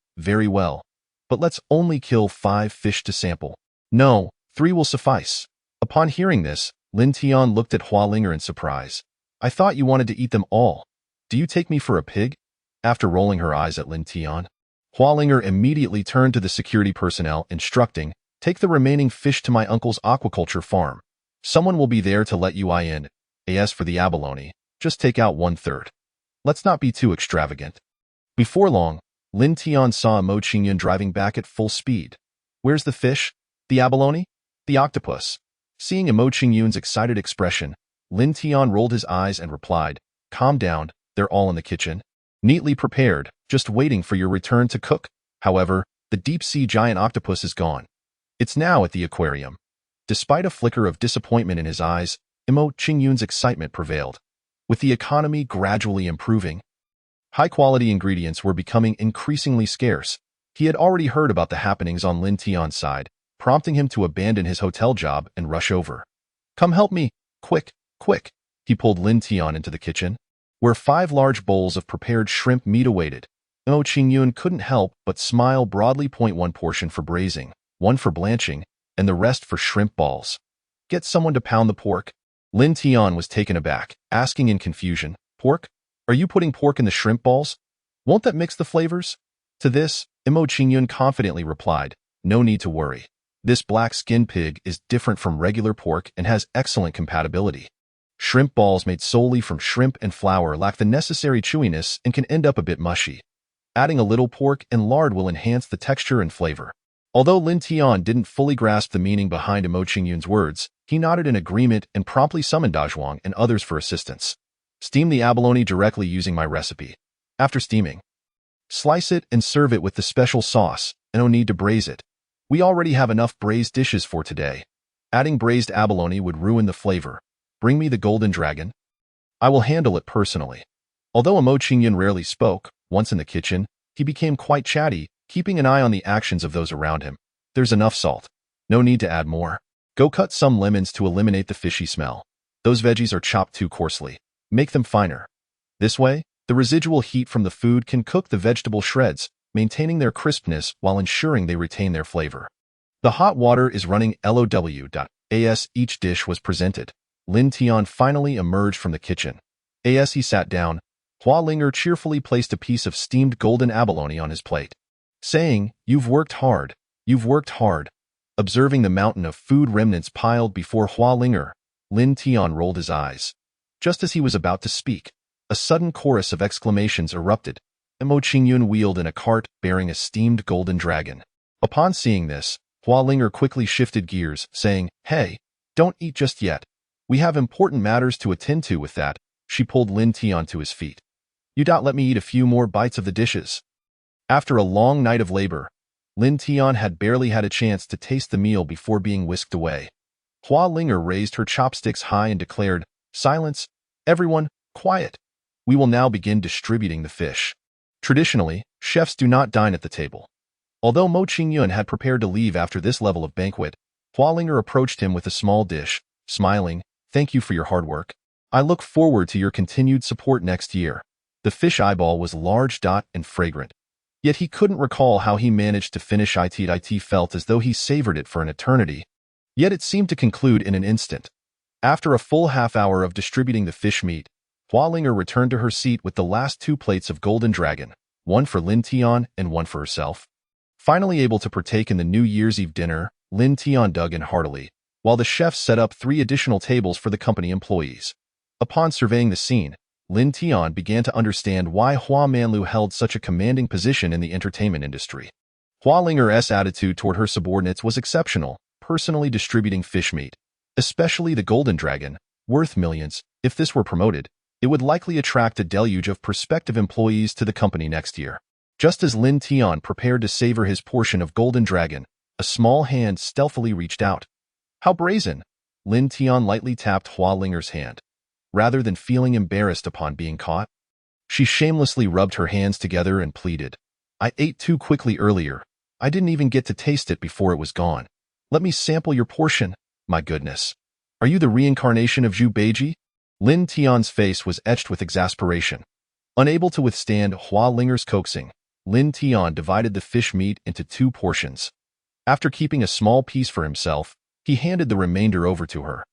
A: but let's only kill 5 fish to sample. No, 3 will suffice." Upon hearing this, Lin Tian looked at Hua Linger in surprise. "I thought you wanted to eat them all. Do you take me for a pig?" After rolling her eyes at Lin Tian, Hua Linger immediately turned to the security personnel, instructing, "Take the remaining fish to my uncle's aquaculture farm. Someone will be there to let you in. As for the abalone, just take out 1/3. Let's not be too extravagant." Before long, Lin Tian saw Mo Qingyun driving back at full speed. "Where's the fish? The abalone? The octopus?" Seeing Mo Qingyun's excited expression, Lin Tian rolled his eyes and replied, "Calm down, they're all in the kitchen, neatly prepared, just waiting for your return to cook." However, the deep-sea giant octopus is gone. It's now at the aquarium. Despite a flicker of disappointment in his eyes, Mo Qingyun's excitement prevailed. With the economy gradually improving, high-quality ingredients were becoming increasingly scarce. He had already heard about the happenings on Lin Tian's side, prompting him to abandon his hotel job and rush over. "Come help me, quick, quick." He pulled Lin Tian into the kitchen, where 5 large bowls of prepared shrimp meat awaited. Mo Qingyun couldn't help but smile broadly. 1 portion for braising, 1 for blanching, and the rest for shrimp balls. "Get someone to pound the pork." Lin Tian was taken aback, asking in confusion, "Pork? Are you putting pork in the shrimp balls? Won't that mix the flavors?" To this, Imo Qingyun confidently replied, "No need to worry. This black-skinned pig is different from regular pork and has excellent compatibility. Shrimp balls made solely from shrimp and flour lack the necessary chewiness and can end up a bit mushy. Adding a little pork and lard will enhance the texture and flavor." Although Lin Tian didn't fully grasp the meaning behind Imo Qingyun's words, he nodded in agreement and promptly summoned Dazhuang and others for assistance. "Steam the abalone directly using my recipe. After steaming, slice it and serve it with the special sauce, and no need to braise it. We already have enough braised dishes for today. Adding braised abalone would ruin the flavor. Bring me the golden dragon. I will handle it personally." Although Imo Qingyun rarely spoke, once in the kitchen, he became quite chatty, keeping an eye on the actions of those around him. "There's enough salt. No need to add more. Go cut some lemons to eliminate the fishy smell. Those veggies are chopped too coarsely. Make them finer. This way, the residual heat from the food can cook the vegetable shreds, maintaining their crispness while ensuring they retain their flavor." The hot water is running LOW.as each dish was presented. Lin Tian finally emerged from the kitchen. As he sat down, Hua Linger cheerfully placed a piece of steamed golden abalone on his plate, saying, "You've worked hard. You've worked hard." Observing the mountain of food remnants piled before Hua Linger, Lin Tian rolled his eyes. Just as he was about to speak, a sudden chorus of exclamations erupted. Imo Qingyun wheeled in a cart bearing a steamed golden dragon. Upon seeing this, Hua Linger quickly shifted gears, saying, "Hey, don't eat just yet. We have important matters to attend to with that." She pulled Lin Tian to his feet. "You don't let me eat a few more bites of the dishes." After a long night of labor, Lin Tian had barely had a chance to taste the meal before being whisked away. Hua Linger raised her chopsticks high and declared, "Silence, everyone, quiet. We will now begin distributing the fish." Traditionally, chefs do not dine at the table. Although Mo Qingyun had prepared to leave after this level of banquet, Hua Linger approached him with a small dish, smiling, "Thank you for your hard work. I look forward to your continued support next year." The fish eyeball was large and fragrant. Yet he couldn't recall how he managed to finish it. It felt as though he savored it for an eternity. Yet it seemed to conclude in an instant. After a full half-hour of distributing the fish meat, Hua Linger returned to her seat with the last 2 plates of golden dragon, one for Lin Tian and one for herself. Finally able to partake in the New Year's Eve dinner, Lin Tian dug in heartily, while the chef set up 3 additional tables for the company employees. Upon surveying the scene, Lin Tian began to understand why Hua Manlu held such a commanding position in the entertainment industry. Hua Linger's attitude toward her subordinates was exceptional, personally distributing fish meat, especially the golden dragon, worth millions. If this were promoted, it would likely attract a deluge of prospective employees to the company next year. Just as Lin Tian prepared to savor his portion of golden dragon, a small hand stealthily reached out. "How brazen!" Lin Tian lightly tapped Hua Linger's hand. Rather than feeling embarrassed upon being caught, she shamelessly rubbed her hands together and pleaded, "I ate too quickly earlier. I didn't even get to taste it before it was gone. Let me sample your portion. My goodness. Are you the reincarnation of Zhu Beiji?" Lin Tian's face was etched with exasperation. Unable to withstand Hua Linger's coaxing, Lin Tian divided the fish meat into 2 portions. After keeping a small piece for himself, he handed the remainder over to her,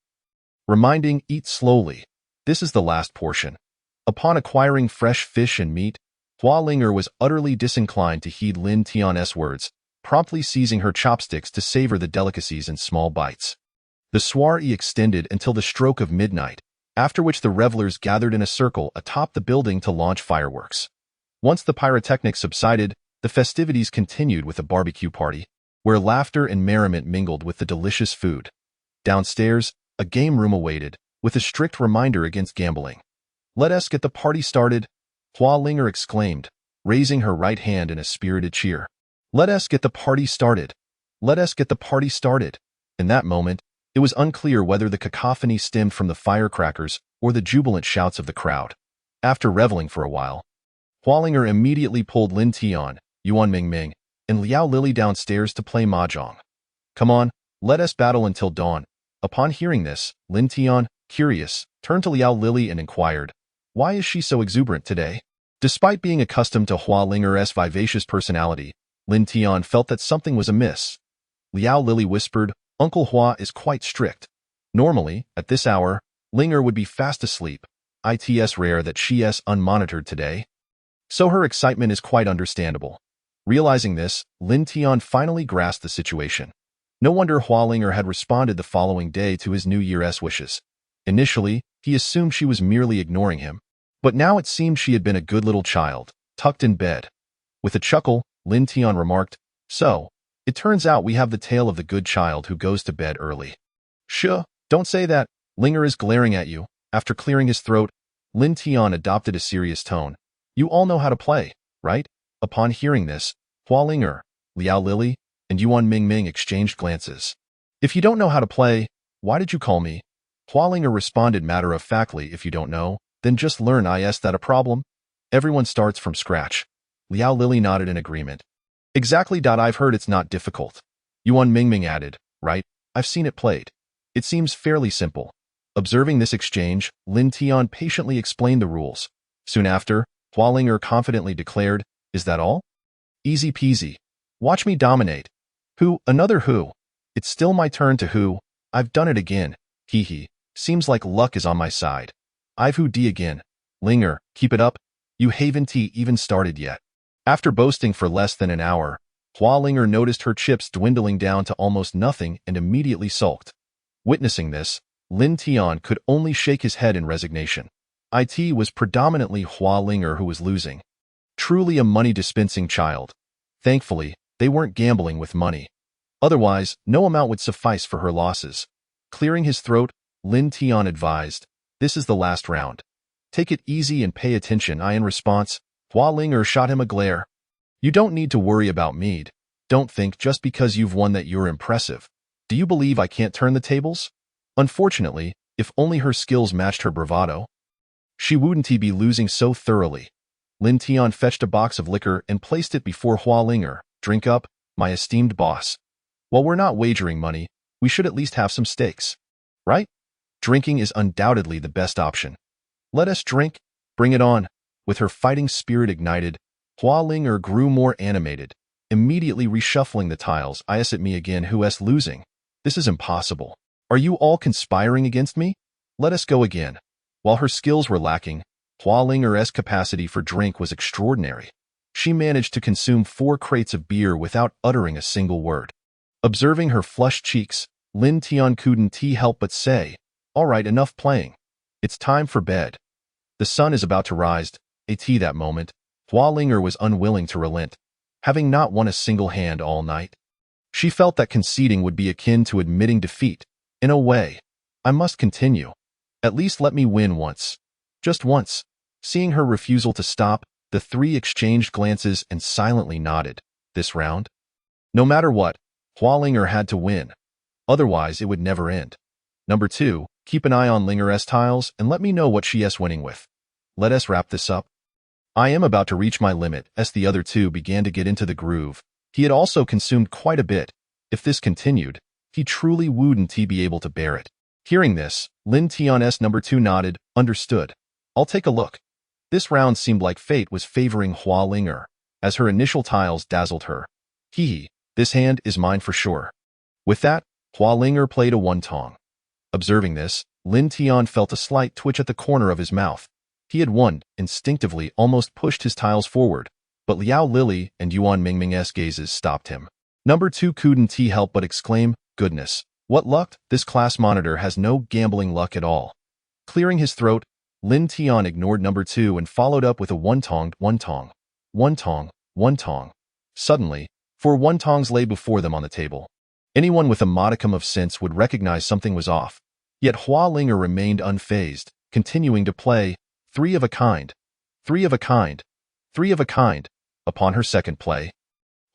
A: reminding, "Eat slowly. This is the last portion." Upon acquiring fresh fish and meat, Hua Linger was utterly disinclined to heed Lin Tian's words, promptly seizing her chopsticks to savor the delicacies in small bites. The soiree extended until the stroke of midnight, after which the revelers gathered in a circle atop the building to launch fireworks. Once the pyrotechnics subsided, the festivities continued with a barbecue party, where laughter and merriment mingled with the delicious food. Downstairs, a game room awaited, with a strict reminder against gambling. "Let us get the party started," Hua Linger exclaimed, raising her right hand in a spirited cheer. "Let us get the party started. Let us get the party started." In that moment, it was unclear whether the cacophony stemmed from the firecrackers or the jubilant shouts of the crowd. After reveling for a while, Hua Linger immediately pulled Lin Tian, Yuan Mingming, and Liao Lili downstairs to play mahjong. "Come on, let us battle until dawn." Upon hearing this, Lin Tian, curious, turned to Liao Lili and inquired, "Why is she so exuberant today?" Despite being accustomed to Hua Linger's vivacious personality, Lin Tian felt that something was amiss. Liao Lili whispered, "Uncle Hua is quite strict. Normally, at this hour, Linger would be fast asleep. It's rare that she's unmonitored today. So her excitement is quite understandable. Realizing this, Lin Tian finally grasped the situation. No wonder Hualinger had responded the following day to his New Year's wishes. Initially, he assumed she was merely ignoring him. But now it seemed she had been a good little child, tucked in bed. With a chuckle, Lin Tian remarked, "So, it turns out we have the tale of the good child who goes to bed early." "Shuh, don't say that. Linger is glaring at you." After clearing his throat, Lin Tian adopted a serious tone. "You all know how to play, right?" Upon hearing this, Hualinger, Liao Lily, and Yuan Mingming exchanged glances. "If you don't know how to play, why did you call me?" Hualinger responded matter-of-factly, "If you don't know, then just learn. Is that a problem? Everyone starts from scratch." Liao Lily nodded in agreement. "Exactly. I've heard it's not difficult." Yuan Mingming added, "Right, I've seen it played. It seems fairly simple." Observing this exchange, Lin Tian patiently explained the rules. Soon after, Hualinger confidently declared, "Is that all? Easy peasy. Watch me dominate." "Who? Another who? It's still my turn to who? I've done it again. Hee hee. Seems like luck is on my side. I've who D again. Linger, keep it up. You haven't even started yet." After boasting for less than an hour, Hualinger noticed her chips dwindling down to almost nothing and immediately sulked. Witnessing this, Lin Tian could only shake his head in resignation. It was predominantly Hualinger who was losing. Truly a money-dispensing child. Thankfully, they weren't gambling with money. Otherwise, no amount would suffice for her losses. Clearing his throat, Lin Tian advised, "This is the last round. Take it easy and pay attention." In response, Hualinger shot him a glare. "You don't need to worry about me. Don't think just because you've won that you're impressive. Do you believe I can't turn the tables?" Unfortunately, if only her skills matched her bravado, she wouldn't be losing so thoroughly. Lin Tian fetched a box of liquor and placed it before Hualinger. "Drink up, my esteemed boss. While we're not wagering money, we should at least have some stakes. Right? Drinking is undoubtedly the best option. Let us drink. Bring it on." With her fighting spirit ignited, Hualinger grew more animated, immediately reshuffling the tiles. "Is it me again who's losing? This is impossible. Are you all conspiring against me? Let us go again." While her skills were lacking, Hualinger's capacity for drink was extraordinary. She managed to consume 4 crates of beer without uttering a single word. Observing her flushed cheeks, Lin Tian couldn't help but say, "All right, enough playing. It's time for bed. The sun is about to rise." At that moment, Hualinger was unwilling to relent, having not won a single hand all night. She felt that conceding would be akin to admitting defeat. In a way, "I must continue. At least let me win once. Just once." Seeing her refusal to stop, the three exchanged glances and silently nodded. This round? No matter what, Hualinger had to win. Otherwise, it would never end. Number 2, keep an eye on Linger's tiles and let me know what she's winning with. Let us wrap this up. I am about to reach my limit. As the other two began to get into the groove, he had also consumed quite a bit. If this continued, he truly wouldn't be able to bear it. Hearing this, Lin Tian's number 2 nodded. "Understood. I'll take a look." This round seemed like fate was favoring Hualinger, as her initial tiles dazzled her. "Hee, this hand is mine for sure." With that, Hualinger played a one-tong. Observing this, Lin Tian felt a slight twitch at the corner of his mouth. He had won, instinctively almost pushed his tiles forward, but Liao Lily and Yuan Mingming's gazes stopped him. Number 2 couldn't help but exclaim, "Goodness, what luck! This class monitor has no gambling luck at all." Clearing his throat, Lin Tian ignored number 2 and followed up with a one-tong, one-tong, one-tong, one-tong. Suddenly, 4 one-tongs lay before them on the table. Anyone with a modicum of sense would recognize something was off. Yet Hualinger remained unfazed, continuing to play, 3 of a kind, 3 of a kind, 3 of a kind. Upon her second play,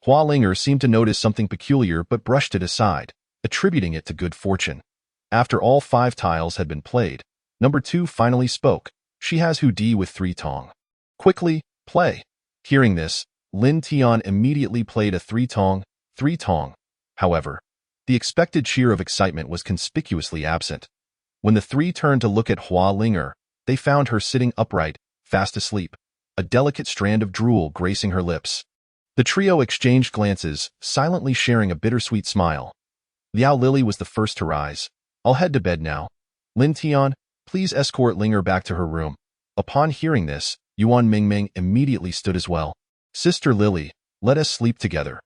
A: Hualinger seemed to notice something peculiar but brushed it aside, attributing it to good fortune. After all 5 tiles had been played, number 2 finally spoke. "She has who D with 3 tong. Quickly, play." Hearing this, Lin Tian immediately played a 3 tong, 3 tong. However, the expected cheer of excitement was conspicuously absent. When the 3 turned to look at Hualinger, they found her sitting upright, fast asleep, a delicate strand of drool gracing her lips. The trio exchanged glances, silently sharing a bittersweet smile. Liao Lily was the first to rise. "I'll head to bed now. Lin Tian, Please escort Linger back to her room. Upon hearing this, Yuan Mingming immediately stood as well. Sister Lily, let us sleep together.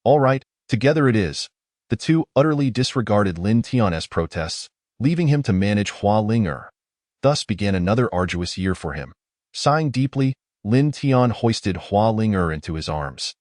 A: All right, together it is. The two utterly disregarded Lin Tian's protests, leaving him to manage Hua Linger. Thus began another arduous year for him. Sighing deeply, Lin Tian hoisted Hua Linger into his arms.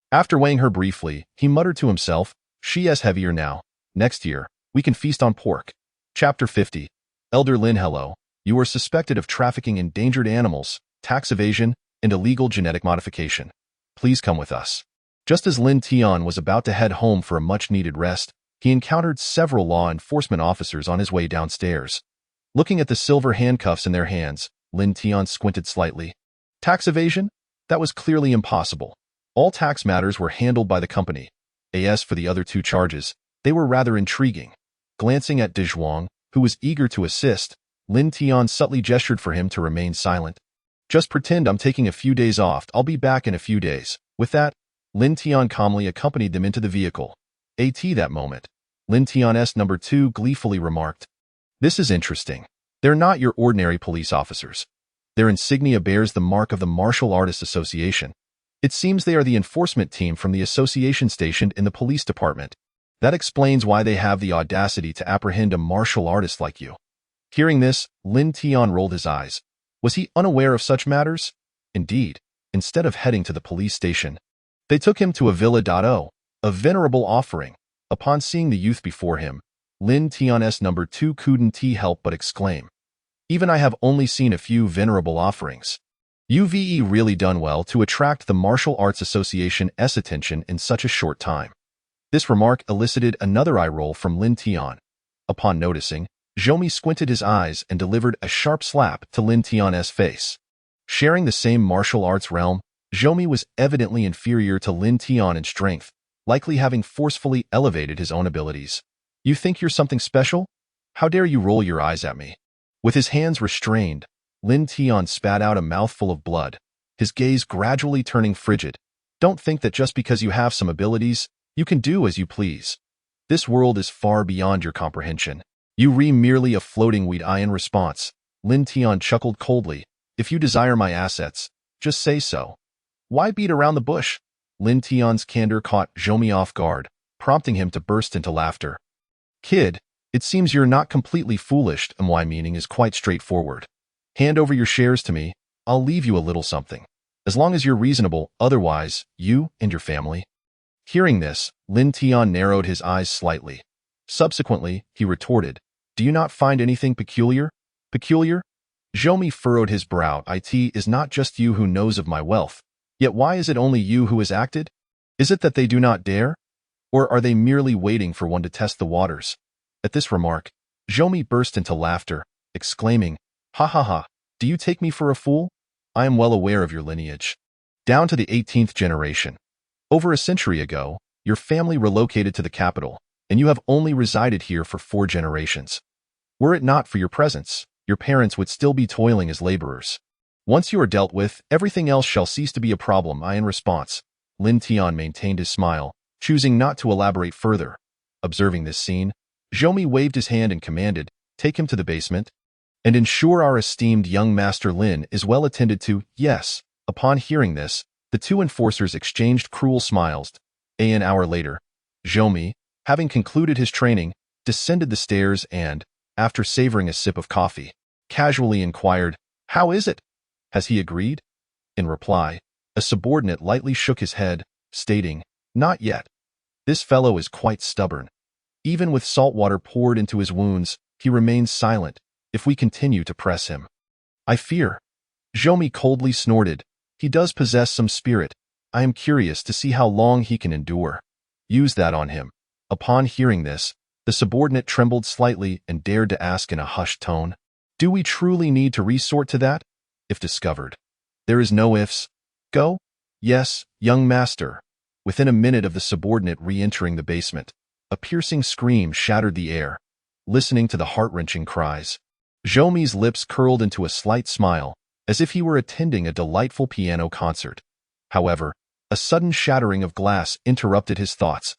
A: After weighing her briefly, he muttered to himself, she is heavier now. Next year, we can feast on pork. Chapter 50. Elder Lin, hello. You are suspected of trafficking endangered animals, tax evasion, and illegal genetic modification. Please come with us. Just as Lin Tian was about to head home for a much-needed rest, he encountered several law enforcement officers on his way downstairs. Looking at the silver handcuffs in their hands, Lin Tian squinted slightly. Tax evasion? That was clearly impossible. All tax matters were handled by the company. As for the other two charges, they were rather intriguing. Glancing at De Zhuang, who was eager to assist, Lin Tian subtly gestured for him to remain silent. Just pretend I'm taking a few days off. I'll be back in a few days. With that, Lin Tian calmly accompanied them into the vehicle. At that moment, Lin Tian's number 2 gleefully remarked, "This is interesting. They're not your ordinary police officers. Their insignia bears the mark of the Martial Artists Association. It seems they are the enforcement team from the association stationed in the police department. That explains why they have the audacity to apprehend a martial artist like you." Hearing this, Lin Tian rolled his eyes. Was he unaware of such matters? Indeed, instead of heading to the police station, they took him to a villa. A venerable offering. Upon seeing the youth before him, Lin Tian's number 2 couldn't help but exclaim, "Even I have only seen a few venerable offerings. You've really done well to attract the Martial Arts Association's attention in such a short time." This remark elicited another eye roll from Lin Tian. Upon noticing, Zhou squinted his eyes and delivered a sharp slap to Lin Tian's face. Sharing the same martial arts realm, Zhou was evidently inferior to Lin Tian in strength, likely having forcefully elevated his own abilities. "You think you're something special? How dare you roll your eyes at me?" With his hands restrained, Lin Tian spat out a mouthful of blood, his gaze gradually turning frigid. "Don't think that just because you have some abilities, you can do as you please. This world is far beyond your comprehension. You merely a floating weed." In response, Lin Tian chuckled coldly. "If you desire my assets, just say so. Why beat around the bush?" Lin Tian's candor caught Zhou off guard, prompting him to burst into laughter. "Kid, it seems you're not completely foolish. My meaning is quite straightforward. Hand over your shares to me, I'll leave you a little something. As long as you're reasonable, otherwise, you and your family." Hearing this, Lin Tian narrowed his eyes slightly. Subsequently, he retorted, "Do you not find anything peculiar?" "Peculiar?" Zhou furrowed his brow. "It is not just you who knows of my wealth. Yet why is it only you who has acted? Is it that they do not dare? Or are they merely waiting for one to test the waters?" At this remark, Zhou burst into laughter, exclaiming, "Ha ha ha, do you take me for a fool? I am well aware of your lineage. Down to the 18th generation. Over a century ago, your family relocated to the capital, and you have only resided here for 4 generations. Were it not for your presence, your parents would still be toiling as laborers. Once you are dealt with, everything else shall cease to be a problem." In response, Lin Tian maintained his smile, choosing not to elaborate further. Observing this scene, Zhou waved his hand and commanded, "Take him to the basement, and ensure our esteemed young master Lin is well attended to." Yes. Upon hearing this, the two enforcers exchanged cruel smiles. An hour later, Zhou, having concluded his training, descended the stairs and, after savoring a sip of coffee, casually inquired, "How is it? Has he agreed?" In reply, a subordinate lightly shook his head, stating, "Not yet. This fellow is quite stubborn. Even with salt water poured into his wounds, he remains silent. If we continue to press him, I fear." Zhou coldly snorted, "He does possess some spirit. I am curious to see how long he can endure. Use that on him." Upon hearing this, the subordinate trembled slightly and dared to ask in a hushed tone, "Do we truly need to resort to that? If discovered, there is no ifs. Go?" "Yes, young master." Within a minute of the subordinate re-entering the basement, a piercing scream shattered the air. Listening to the heart-wrenching cries, Zhou's lips curled into a slight smile, as if he were attending a delightful piano concert. However, a sudden shattering of glass interrupted his thoughts.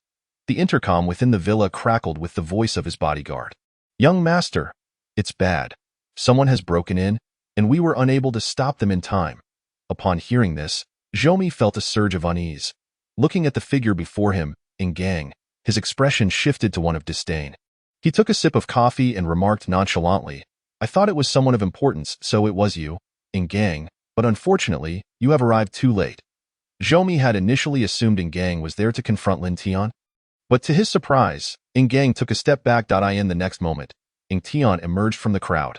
A: The intercom within the villa crackled with the voice of his bodyguard. "Young master, it's bad. Someone has broken in, and we were unable to stop them in time. Upon hearing this, Zhou felt a surge of unease. Looking at the figure before him, Ing Gang, his expression shifted to one of disdain. He took a sip of coffee and remarked nonchalantly, "I thought it was someone of importance, so it was you, Ing Gang, but unfortunately, you have arrived too late." Zhou had initially assumed Ing Gang was there to confront Lin Tian. But to his surprise, Ing Gang took a step back. In the next moment, Ing Tian emerged from the crowd.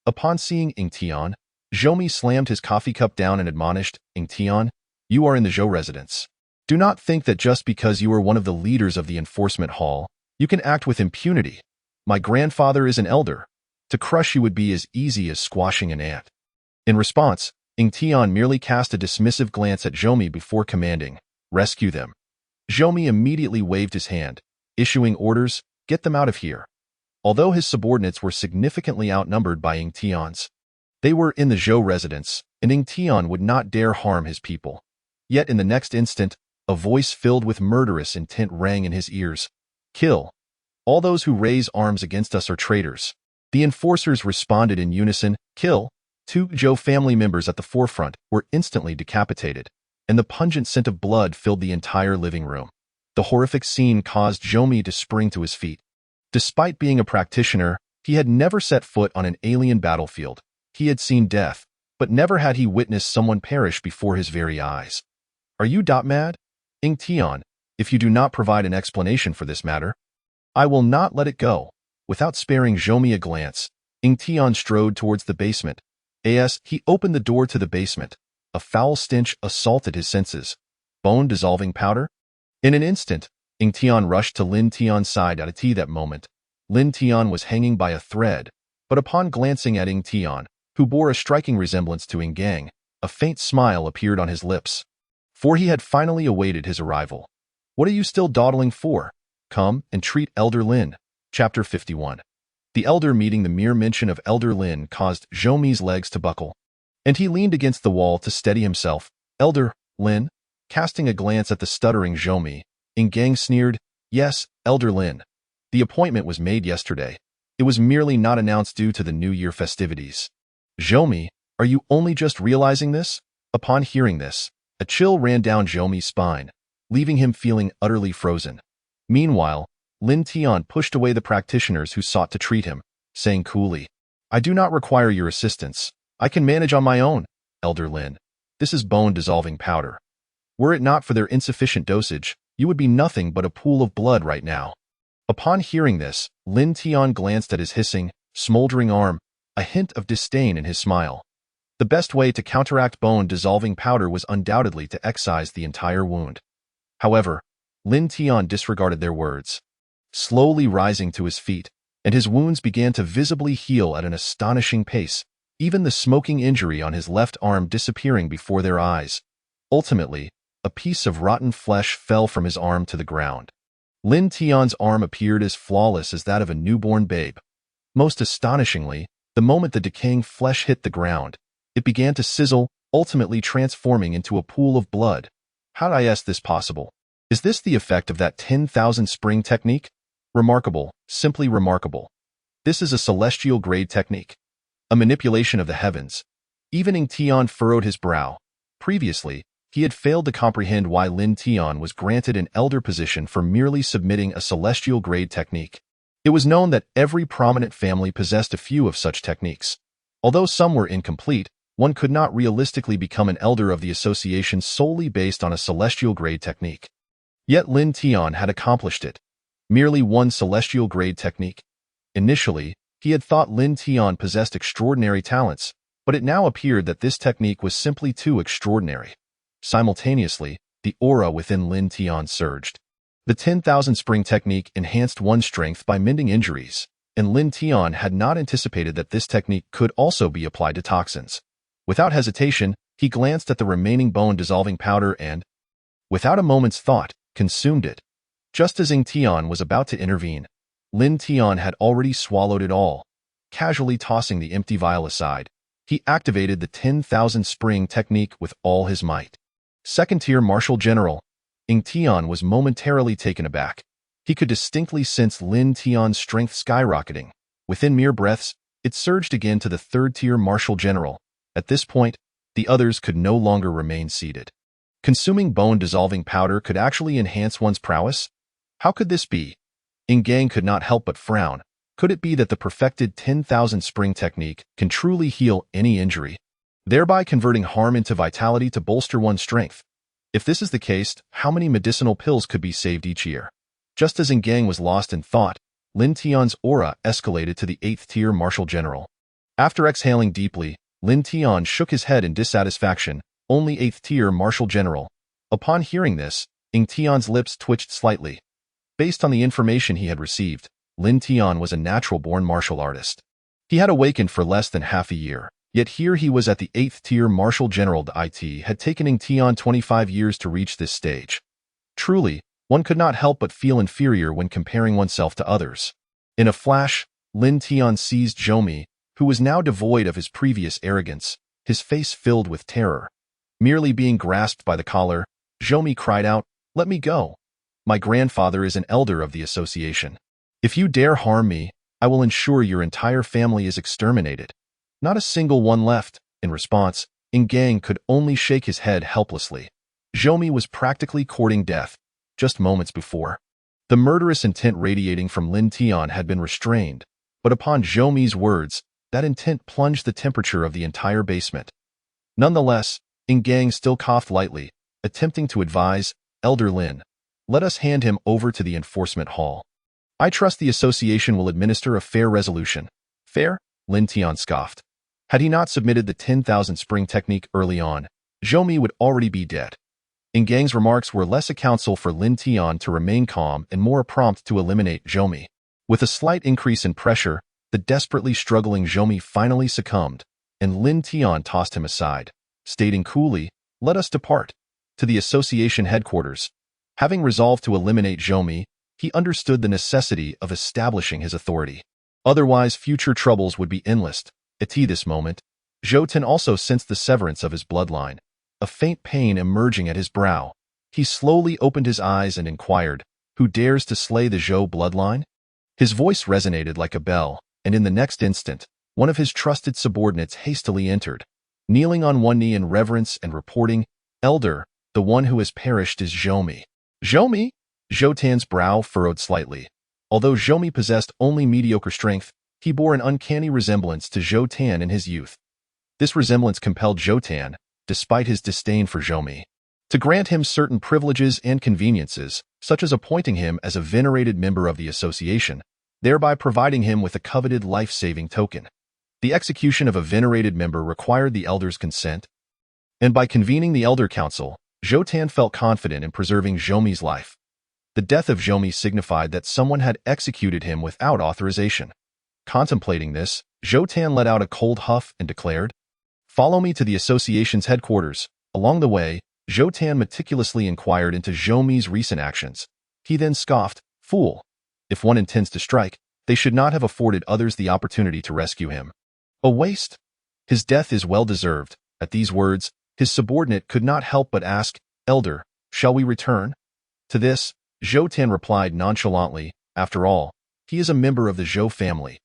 A: Upon seeing Ing Tian, Zhou slammed his coffee cup down and admonished, "Ing Tian, you are in the Zhou residence. Do not think that just because you are one of the leaders of the enforcement hall, you can act with impunity. My grandfather is an elder. To crush you would be as easy as squashing an ant." In response, Ing Tian merely cast a dismissive glance at Zhou before commanding, "Rescue them." Zhou immediately waved his hand, issuing orders, "Get them out of here." Although his subordinates were significantly outnumbered by Ing Tian's, they were in the Zhou residence, and Ing Tian would not dare harm his people. Yet in the next instant, a voice filled with murderous intent rang in his ears. "Kill. All those who raise arms against us are traitors." The enforcers responded in unison, "Kill." Two Zhou family members at the forefront were instantly decapitated, and the pungent scent of blood filled the entire living room. The horrific scene caused Zhou to spring to his feet. Despite being a practitioner, he had never set foot on an alien battlefield. He had seen death, but never had he witnessed someone perish before his very eyes. "Are you mad? Ing Tian, if you do not provide an explanation for this matter, I will not let it go." Without sparing Zhou a glance, Ing Tian strode towards the basement. As he opened the door to the basement, a foul stench assaulted his senses. Bone-dissolving powder? In an instant, Ing Tian rushed to Lin Tian's side. At that moment, Lin Tian was hanging by a thread, but upon glancing at Ing Tian, who bore a striking resemblance to Ing Gang, a faint smile appeared on his lips. For he had finally awaited his arrival. "What are you still dawdling for? Come and treat Elder Lin." Chapter 51. The elder meeting. The mere mention of Elder Lin caused Zhou's legs to buckle, and he leaned against the wall to steady himself. "Elder Lin?" Casting a glance at the stuttering Zhou, Ing Gang sneered, "Yes, Elder Lin. The appointment was made yesterday. It was merely not announced due to the New Year festivities." "Zhou, are you only just realizing this?" Upon hearing this, a chill ran down Zhou's spine, leaving him feeling utterly frozen. Meanwhile, Lin Tian pushed away the practitioners who sought to treat him, saying coolly, "I do not require your assistance. I can manage on my own, Elder Lin. This is bone-dissolving powder. Were it not for their insufficient dosage, you would be nothing but a pool of blood right now." Upon hearing this, Lin Tian glanced at his hissing, smoldering arm, a hint of disdain in his smile. The best way to counteract bone-dissolving powder was undoubtedly to excise the entire wound. However, Lin Tian disregarded their words, slowly rising to his feet, and his wounds began to visibly heal at an astonishing pace, even the smoking injury on his left arm disappearing before their eyes. Ultimately, a piece of rotten flesh fell from his arm to the ground. Lin Tian's arm appeared as flawless as that of a newborn babe. Most astonishingly, the moment the decaying flesh hit the ground, it began to sizzle, ultimately transforming into a pool of blood. How is this possible? Is this the effect of that 10,000 spring technique? Remarkable, simply remarkable. This is a celestial grade technique, a manipulation of the heavens. Even Ing Tian furrowed his brow. Previously, he had failed to comprehend why Lin Tian was granted an elder position for merely submitting a celestial grade technique. It was known that every prominent family possessed a few of such techniques. Although some were incomplete, one could not realistically become an elder of the association solely based on a celestial grade technique. Yet Lin Tian had accomplished it. Merely one celestial grade technique. Initially, he had thought Lin Tian possessed extraordinary talents, but it now appeared that this technique was simply too extraordinary. Simultaneously, the aura within Lin Tian surged. The 10,000 spring technique enhanced one's strength by mending injuries, and Lin Tian had not anticipated that this technique could also be applied to toxins. Without hesitation, he glanced at the remaining bone-dissolving powder and, without a moment's thought, consumed it. Just as Ing Tian was about to intervene, Lin Tian had already swallowed it all. Casually tossing the empty vial aside, he activated the 10,000 spring technique with all his might. Second-tier Marshal General, Ing Tian was momentarily taken aback. He could distinctly sense Lin Tian's strength skyrocketing. Within mere breaths, It surged again to the third-tier marshal general. At this point, the others could no longer remain seated. Consuming bone-dissolving powder could actually enhance one's prowess? How could this be? Gang could not help but frown. Could it be that the perfected 10,000 spring technique can truly heal any injury, thereby converting harm into vitality to bolster one's strength? If this is the case, how many medicinal pills could be saved each year? Just as Gang was lost in thought, Lin Tian's aura escalated to the 8th-tier marshal general. After exhaling deeply, Lin Tian shook his head in dissatisfaction. Only 8th-tier marshal general. Upon hearing this, Tian's lips twitched slightly. Based on the information he had received, Lin Tian was a natural-born martial artist. He had awakened for less than half a year, yet here he was at the 8th-tier marshal general. It had taken Tian 25 years to reach this stage. Truly, one could not help but feel inferior when comparing oneself to others. In a flash, Lin Tian seized Zhou Mi, who was now devoid of his previous arrogance, his face filled with terror. Merely being grasped by the collar, Zhou Mi cried out, "Let me go. My grandfather is an elder of the association. If you dare harm me, I will ensure your entire family is exterminated." Not a single one left. In response, Gang could only shake his head helplessly. Zhou Mi was practically courting death. Just moments before, the murderous intent radiating from Lin Tian had been restrained, but upon Zhou Mi's words, that intent plunged the temperature of the entire basement. Nonetheless, Gang still coughed lightly, attempting to advise, "Elder Lin, let us hand him over to the enforcement hall. I trust the association will administer a fair resolution." Fair? Lin Tian scoffed. Had he not submitted the 10,000 spring technique early on, Zhou Mi would already be dead. Gang's remarks were less a counsel for Lin Tian to remain calm and more a prompt to eliminate Zhou Mi. With a slight increase in pressure, the desperately struggling Zhou Mi finally succumbed, and Lin Tian tossed him aside, stating coolly, "Let us depart." To the association headquarters. Having resolved to eliminate Zhou Mi, he understood the necessity of establishing his authority. Otherwise, future troubles would be endless. At this moment, Zhou Ten also sensed the severance of his bloodline, a faint pain emerging at his brow. He slowly opened his eyes and inquired, "Who dares to slay the Zhou bloodline?" His voice resonated like a bell, and in the next instant, one of his trusted subordinates hastily entered, kneeling on one knee in reverence and reporting, "Elder, the one who has perished is Zhou Mi." "Zhou Mi?" Zhou Tan's brow furrowed slightly. Although Zhou Mi possessed only mediocre strength, he bore an uncanny resemblance to Zhou Tan in his youth. This resemblance compelled Zhou Tan, despite his disdain for Zhou Mi, to grant him certain privileges and conveniences, such as appointing him as a venerated member of the association, thereby providing him with a coveted life-saving token. The execution of a venerated member required the elder's consent, and by convening the Elder Council, Zhou Tan felt confident in preserving Zhou Mi's life. The death of Zhou Mi signified that someone had executed him without authorization. Contemplating this, Zhou Tan let out a cold huff and declared, "Follow me to the association's headquarters." Along the way, Zhou Tan meticulously inquired into Zhou Mi's recent actions. He then scoffed, "Fool! If one intends to strike, they should not have afforded others the opportunity to rescue him. A waste! His death is well-deserved." At these words, his subordinate could not help but ask, "Elder, shall we return?" To this, Zhou Tan replied nonchalantly, "After all, he is a member of the Zhou family.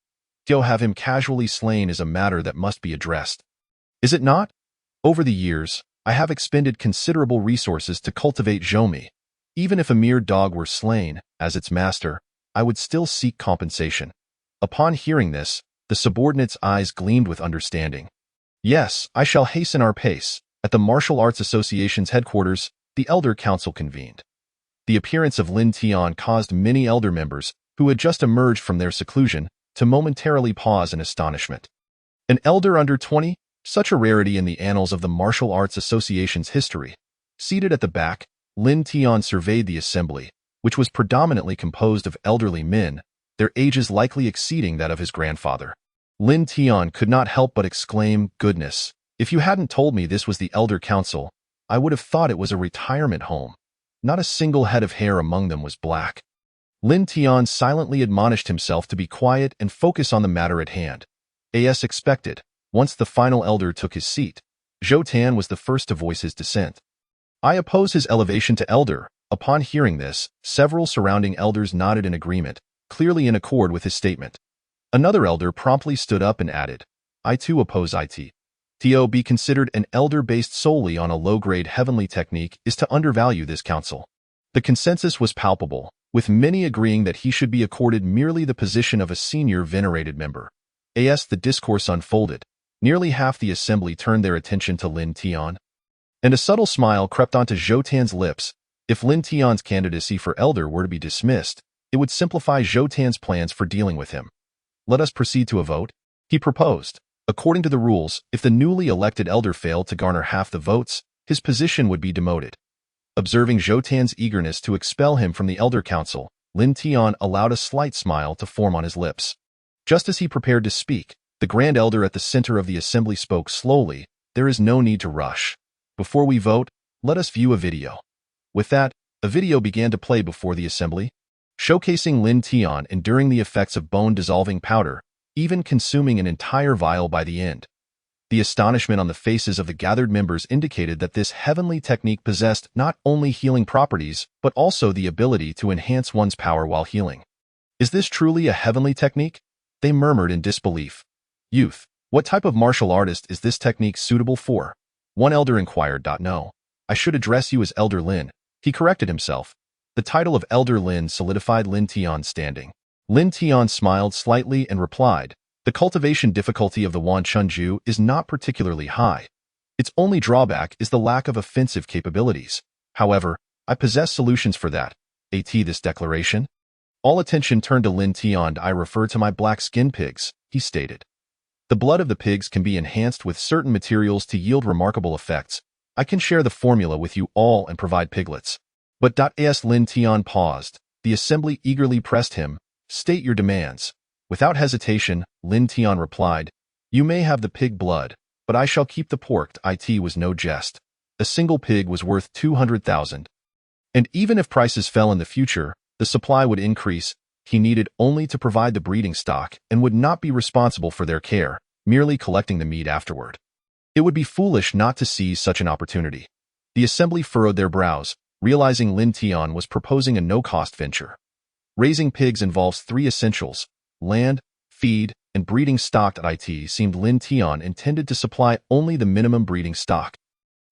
A: To have him casually slain is a matter that must be addressed. Is it not? Over the years, I have expended considerable resources to cultivate Zhou Mi. Even if a mere dog were slain, as its master, I would still seek compensation." Upon hearing this, the subordinate's eyes gleamed with understanding. "Yes, I shall hasten our pace." At the Martial Arts Association's headquarters, the Elder Council convened. The appearance of Lin Tian caused many elder members, who had just emerged from their seclusion, to momentarily pause in astonishment. An elder under 20? Such a rarity in the annals of the Martial Arts Association's history. Seated at the back, Lin Tian surveyed the assembly, which was predominantly composed of elderly men, their ages likely exceeding that of his grandfather. Lin Tian could not help but exclaim, "Goodness, if you hadn't told me this was the Elder Council, I would have thought it was a retirement home." Not a single head of hair among them was black. Lin Tian silently admonished himself to be quiet and focus on the matter at hand. As expected, once the final elder took his seat, Zhou Tan was the first to voice his dissent. "I oppose his elevation to elder." Upon hearing this, several surrounding elders nodded in agreement, clearly in accord with his statement. Another elder promptly stood up and added, I too oppose it. To be considered an elder based solely on a low-grade heavenly technique is to undervalue this council. The consensus was palpable, with many agreeing that he should be accorded merely the position of a senior venerated member. As the discourse unfolded, nearly half the assembly turned their attention to Lin Tian, and a subtle smile crept onto Zhou Tan's lips. If Lin Tian's candidacy for elder were to be dismissed, it would simplify Zhou Tan's plans for dealing with him. Let us proceed to a vote, he proposed. According to the rules, if the newly elected elder failed to garner half the votes, his position would be demoted. Observing Zhou Tan's eagerness to expel him from the elder council, Lin Tian allowed a slight smile to form on his lips. Just as he prepared to speak, the grand elder at the center of the assembly spoke slowly. There is no need to rush. Before we vote, let us view a video. With that, a video began to play before the assembly, showcasing Lin Tian enduring the effects of bone-dissolving powder, even consuming an entire vial by the end. The astonishment on the faces of the gathered members indicated that this heavenly technique possessed not only healing properties, but also the ability to enhance one's power while healing. Is this truly a heavenly technique? They murmured in disbelief. Youth, what type of martial artist is this technique suitable for? One elder inquired. No, I should address you as Elder Lin. He corrected himself. The title of Elder Lin solidified Lin Tian's standing. Lin Tian smiled slightly and replied, the cultivation difficulty of the Wan Chunju is not particularly high. Its only drawback is the lack of offensive capabilities. However, I possess solutions for that. This declaration? All attention turned to Lin Tian. I refer to my black skin pigs, he stated. The blood of the pigs can be enhanced with certain materials to yield remarkable effects. I can share the formula with you all and provide piglets. But as Lin Tian paused, the assembly eagerly pressed him. State your demands. Without hesitation, Lin Tian replied, you may have the pig blood, but I shall keep the pork. It was no jest. A single pig was worth 200,000. And even if prices fell in the future, the supply would increase. He needed only to provide the breeding stock and would not be responsible for their care, merely collecting the meat afterward. It would be foolish not to seize such an opportunity. The assembly furrowed their brows, realizing Lin Tian was proposing a no-cost venture. Raising pigs involves 3 essentials: land, feed, and breeding stock. It seemed Lin Tian intended to supply only the minimum breeding stock,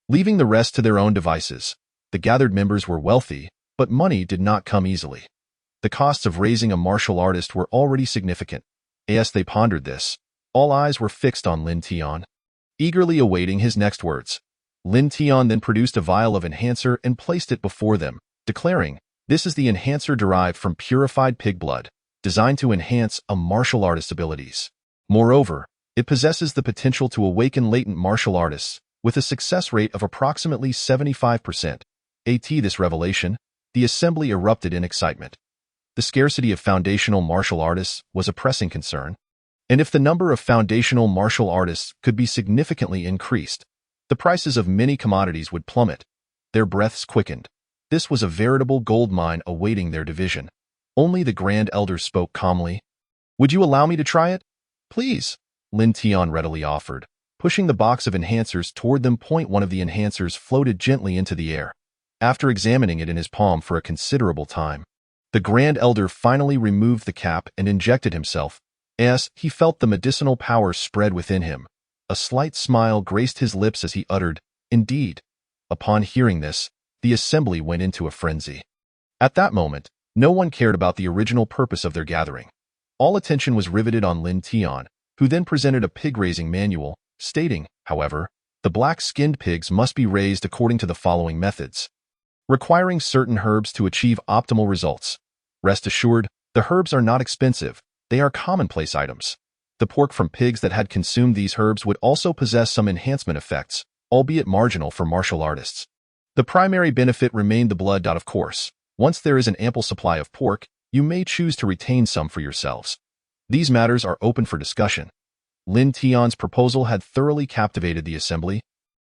A: leaving the rest to their own devices. The gathered members were wealthy, but money did not come easily. The costs of raising a martial artist were already significant. As they pondered this, all eyes were fixed on Lin Tian, eagerly awaiting his next words. Lin Tian then produced a vial of enhancer and placed it before them, declaring, this is the enhancer derived from purified pig blood, designed to enhance a martial artist's abilities. Moreover, it possesses the potential to awaken latent martial artists, with a success rate of approximately 75%. This revelation, the assembly erupted in excitement. The scarcity of foundational martial artists was a pressing concern, and if the number of foundational martial artists could be significantly increased, the prices of many commodities would plummet. Their breaths quickened. This was a veritable gold mine awaiting their division. Only the Grand Elder spoke calmly. Would you allow me to try it? Please, Lin Tian readily offered, pushing the box of enhancers toward them. One of the enhancers floated gently into the air. After examining it in his palm for a considerable time, the Grand Elder finally removed the cap and injected himself. As he felt the medicinal power spread within him, a slight smile graced his lips as he uttered, indeed. Upon hearing this, the assembly went into a frenzy. At that moment, no one cared about the original purpose of their gathering. All attention was riveted on Lin Tian, who then presented a pig-raising manual, stating, however, the black-skinned pigs must be raised according to the following methods, requiring certain herbs to achieve optimal results. Rest assured, the herbs are not expensive, they are commonplace items. The pork from pigs that had consumed these herbs would also possess some enhancement effects, albeit marginal for martial artists. The primary benefit remained the blood. Of course, once there is an ample supply of pork, you may choose to retain some for yourselves. These matters are open for discussion. Lin Tian's proposal had thoroughly captivated the assembly,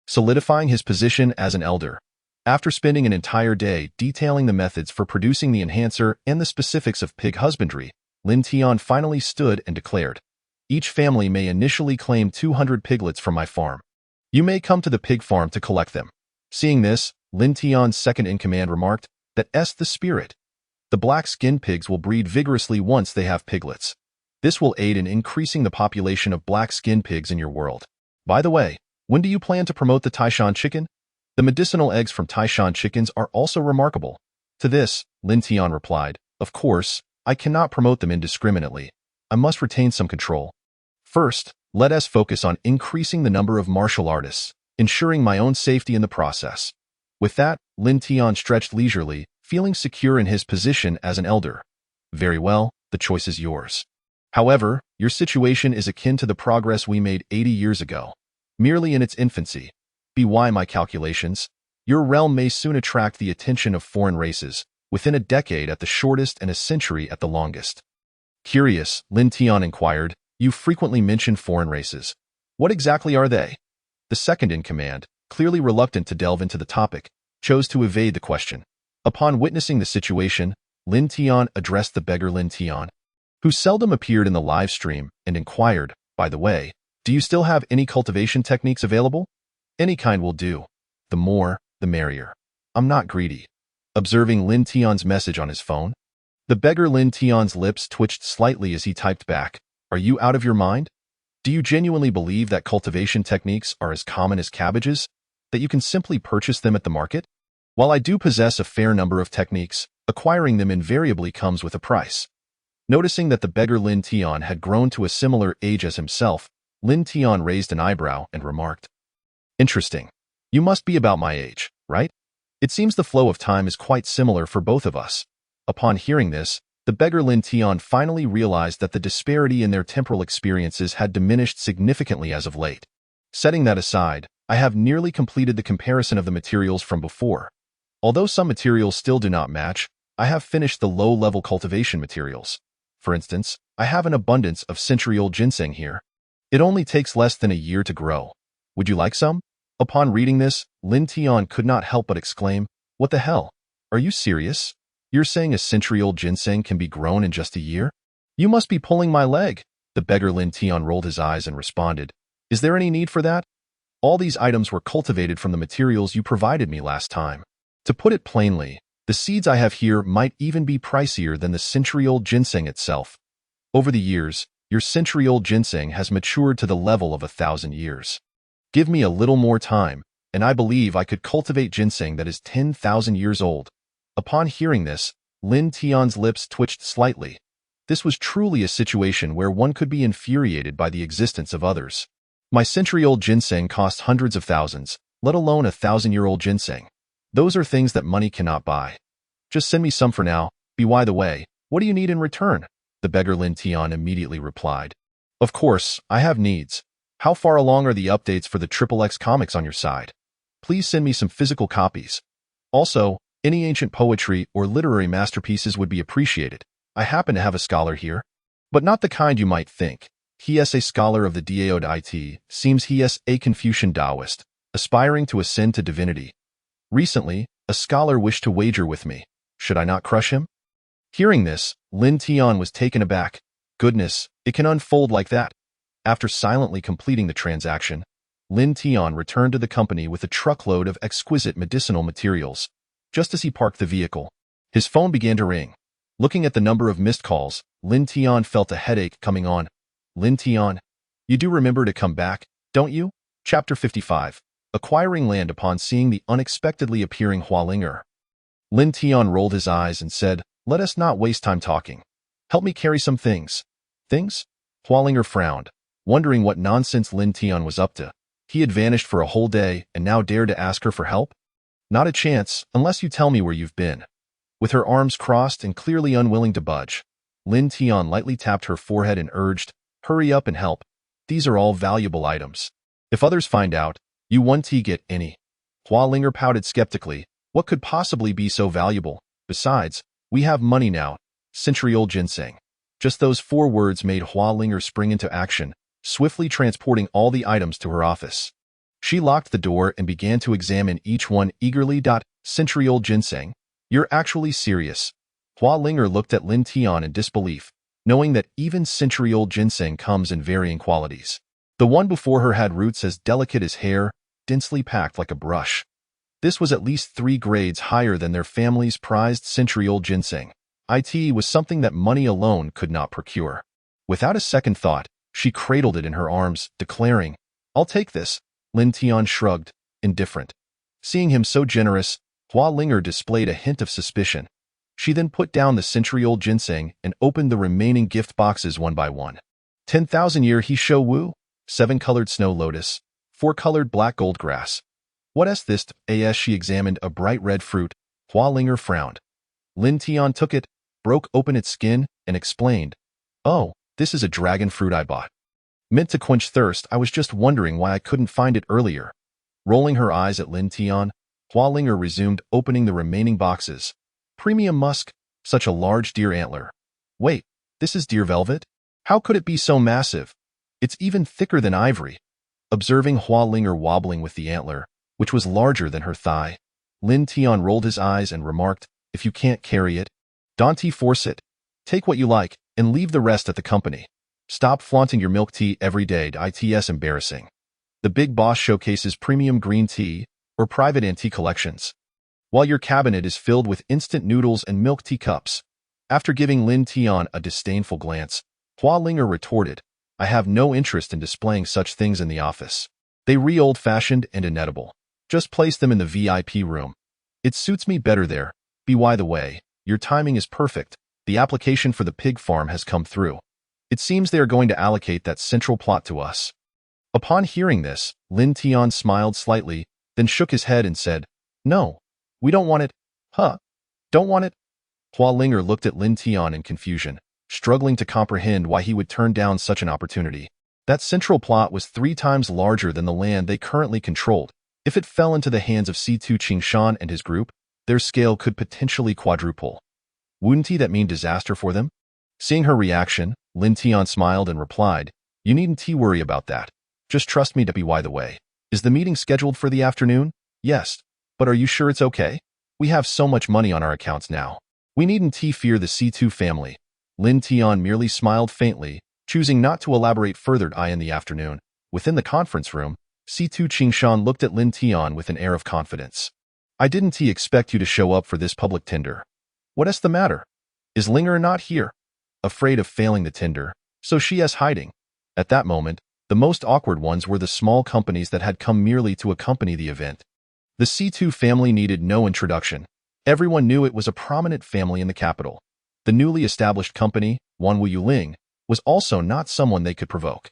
A: solidifying his position as an elder. After spending an entire day detailing the methods for producing the enhancer and the specifics of pig husbandry, Lin Tian finally stood and declared, each family may initially claim 200 piglets from my farm. You may come to the pig farm to collect them. Seeing this, Lin Tian's second-in-command remarked, that's the spirit. The black-skinned pigs will breed vigorously once they have piglets. This will aid in increasing the population of black-skinned pigs in your world. By the way, when do you plan to promote the Taishan chicken? The medicinal eggs from Taishan chickens are also remarkable. To this, Lin Tian replied, of course, I cannot promote them indiscriminately. I must retain some control. First, let us focus on increasing the number of martial artists, ensuring my own safety in the process. With that, Lin Tian stretched leisurely, feeling secure in his position as an elder. Very well, the choice is yours. However, your situation is akin to the progress we made 80 years ago, merely in its infancy. By my calculations, your realm may soon attract the attention of foreign races, within a decade at the shortest and a century at the longest. Curious, Lin Tian inquired, you frequently mention foreign races. What exactly are they? The second in command, clearly reluctant to delve into the topic, chose to evade the question. Upon witnessing the situation, Lin Tian addressed the beggar Lin Tian, who seldom appeared in the live stream, and inquired, by the way, do you still have any cultivation techniques available? Any kind will do. The more, the merrier. I'm not greedy. Observing Lin Tian's message on his phone, the beggar Lin Tian's lips twitched slightly as he typed back, are you out of your mind? Do you genuinely believe that cultivation techniques are as common as cabbages, that you can simply purchase them at the market? While I do possess a fair number of techniques, acquiring them invariably comes with a price. Noticing that the beggar Lin Tian had grown to a similar age as himself, Lin Tian raised an eyebrow and remarked, interesting. You must be about my age, right? It seems the flow of time is quite similar for both of us. Upon hearing this, the beggar Lin Tian finally realized that the disparity in their temporal experiences had diminished significantly as of late. Setting that aside, I have nearly completed the comparison of the materials from before. Although some materials still do not match, I have finished the low-level cultivation materials. For instance, I have an abundance of century-old ginseng here. It only takes less than a year to grow. Would you like some? Upon reading this, Lin Tian could not help but exclaim, what the hell? Are you serious? You're saying a century-old ginseng can be grown in just a year? You must be pulling my leg. The beggar Lin Tian rolled his eyes and responded, is there any need for that? All these items were cultivated from the materials you provided me last time. To put it plainly, the seeds I have here might even be pricier than the century-old ginseng itself. Over the years, your century-old ginseng has matured to the level of 1,000 years. Give me a little more time, and I believe I could cultivate ginseng that is 10,000 years old. Upon hearing this, Lin Tian's lips twitched slightly. This was truly a situation where one could be infuriated by the existence of others. My century-old ginseng cost hundreds of thousands, let alone 1,000-year-old ginseng. Those are things that money cannot buy. Just send me some for now. By the way, what do you need in return? The beggar Lin Tian immediately replied. Of course, I have needs. How far along are the updates for the XXX comics on your side? Please send me some physical copies. Also, any ancient poetry or literary masterpieces would be appreciated. I happen to have a scholar here, but not the kind you might think. He is a scholar of the Dao It, seems he is a Confucian Taoist, aspiring to ascend to divinity. Recently, a scholar wished to wager with me. Should I not crush him? Hearing this, Lin Tian was taken aback. Goodness, it can unfold like that. After silently completing the transaction, Lin Tian returned to the company with a truckload of exquisite medicinal materials. Just as he parked the vehicle, his phone began to ring. Looking at the number of missed calls, Lin Tian felt a headache coming on. Lin Tian, you do remember to come back, don't you? Chapter 55. Acquiring land upon seeing the unexpectedly appearing Hualinger. Lin Tian rolled his eyes and said, let us not waste time talking. Help me carry some things. Things? Hualinger frowned, wondering what nonsense Lin Tian was up to. He had vanished for a whole day and now dared to ask her for help? Not a chance, unless you tell me where you've been. With her arms crossed and clearly unwilling to budge, Lin Tian lightly tapped her forehead and urged, hurry up and help. These are all valuable items. If others find out, you won't get any. Hualinger pouted skeptically. What could possibly be so valuable? Besides, we have money now. Century-old ginseng. Just those 4 words made Hualinger spring into action, swiftly transporting all the items to her office. She locked the door and began to examine each one eagerly. Century-old ginseng? You're actually serious. Hualinger looked at Lin Tian in disbelief, knowing that even century-old ginseng comes in varying qualities. The one before her had roots as delicate as hair, densely packed like a brush. This was at least 3 grades higher than their family's prized century-old ginseng. It was something that money alone could not procure. Without a second thought, she cradled it in her arms, declaring, "I'll take this." Lin Tian shrugged, indifferent. Seeing him so generous, Hua Linger displayed a hint of suspicion. She then put down the century-old ginseng and opened the remaining gift boxes one by one. 10,000-year He Shou Wu, 7-colored snow lotus, 4-colored black gold grass. What is this? As she examined a bright red fruit, Hua Linger frowned. Lin Tian took it, broke open its skin, and explained, "Oh, this is a dragon fruit I bought. Meant to quench thirst. I was just wondering why I couldn't find it earlier." Rolling her eyes at Lin Tian, Hua Linger resumed opening the remaining boxes. Premium musk, such a large deer antler. Wait, this is deer velvet? How could it be so massive? It's even thicker than ivory. Observing Hua Linger wobbling with the antler, which was larger than her thigh, Lin Tian rolled his eyes and remarked, "If you can't carry it, don't force it. Take what you like and leave the rest at the company. Stop flaunting your milk tea every day. It's embarrassing." The big boss showcases premium green tea or private antique collections, while your cabinet is filled with instant noodles and milk tea cups. After giving Lin Tian a disdainful glance, Hua Linger retorted, "I have no interest in displaying such things in the office. They old-fashioned and inedible. Just place them in the VIP room. It suits me better there. By the way, your timing is perfect. The application for the pig farm has come through. It seems they are going to allocate that central plot to us." Upon hearing this, Lin Tian smiled slightly, then shook his head and said, "No, we don't want it." "Huh? Don't want it?" Hua Linger looked at Lin Tian in confusion, struggling to comprehend why he would turn down such an opportunity. That central plot was 3 times larger than the land they currently controlled. If it fell into the hands of Situ Qingshan and his group, their scale could potentially quadruple. Wouldn't that mean disaster for them? Seeing her reaction, Lin Tian smiled and replied, "You needn't worry about that. Just trust me. By the way, is the meeting scheduled for the afternoon?" "Yes, but are you sure it's okay? We have so much money on our accounts now. We needn't fear the C2 family." Lin Tian merely smiled faintly, choosing not to elaborate further. In the afternoon, within the conference room, C2 Qingshan looked at Lin Tian with an air of confidence. "I didn't expect you to show up for this public tender. What's the matter? Is Linger not here? Afraid of failing the tender, so she is hiding." At that moment, the most awkward ones were the small companies that had come merely to accompany the event. The C2 family needed no introduction. Everyone knew it was a prominent family in the capital. The newly established company, Wanwu Yuling, was also not someone they could provoke.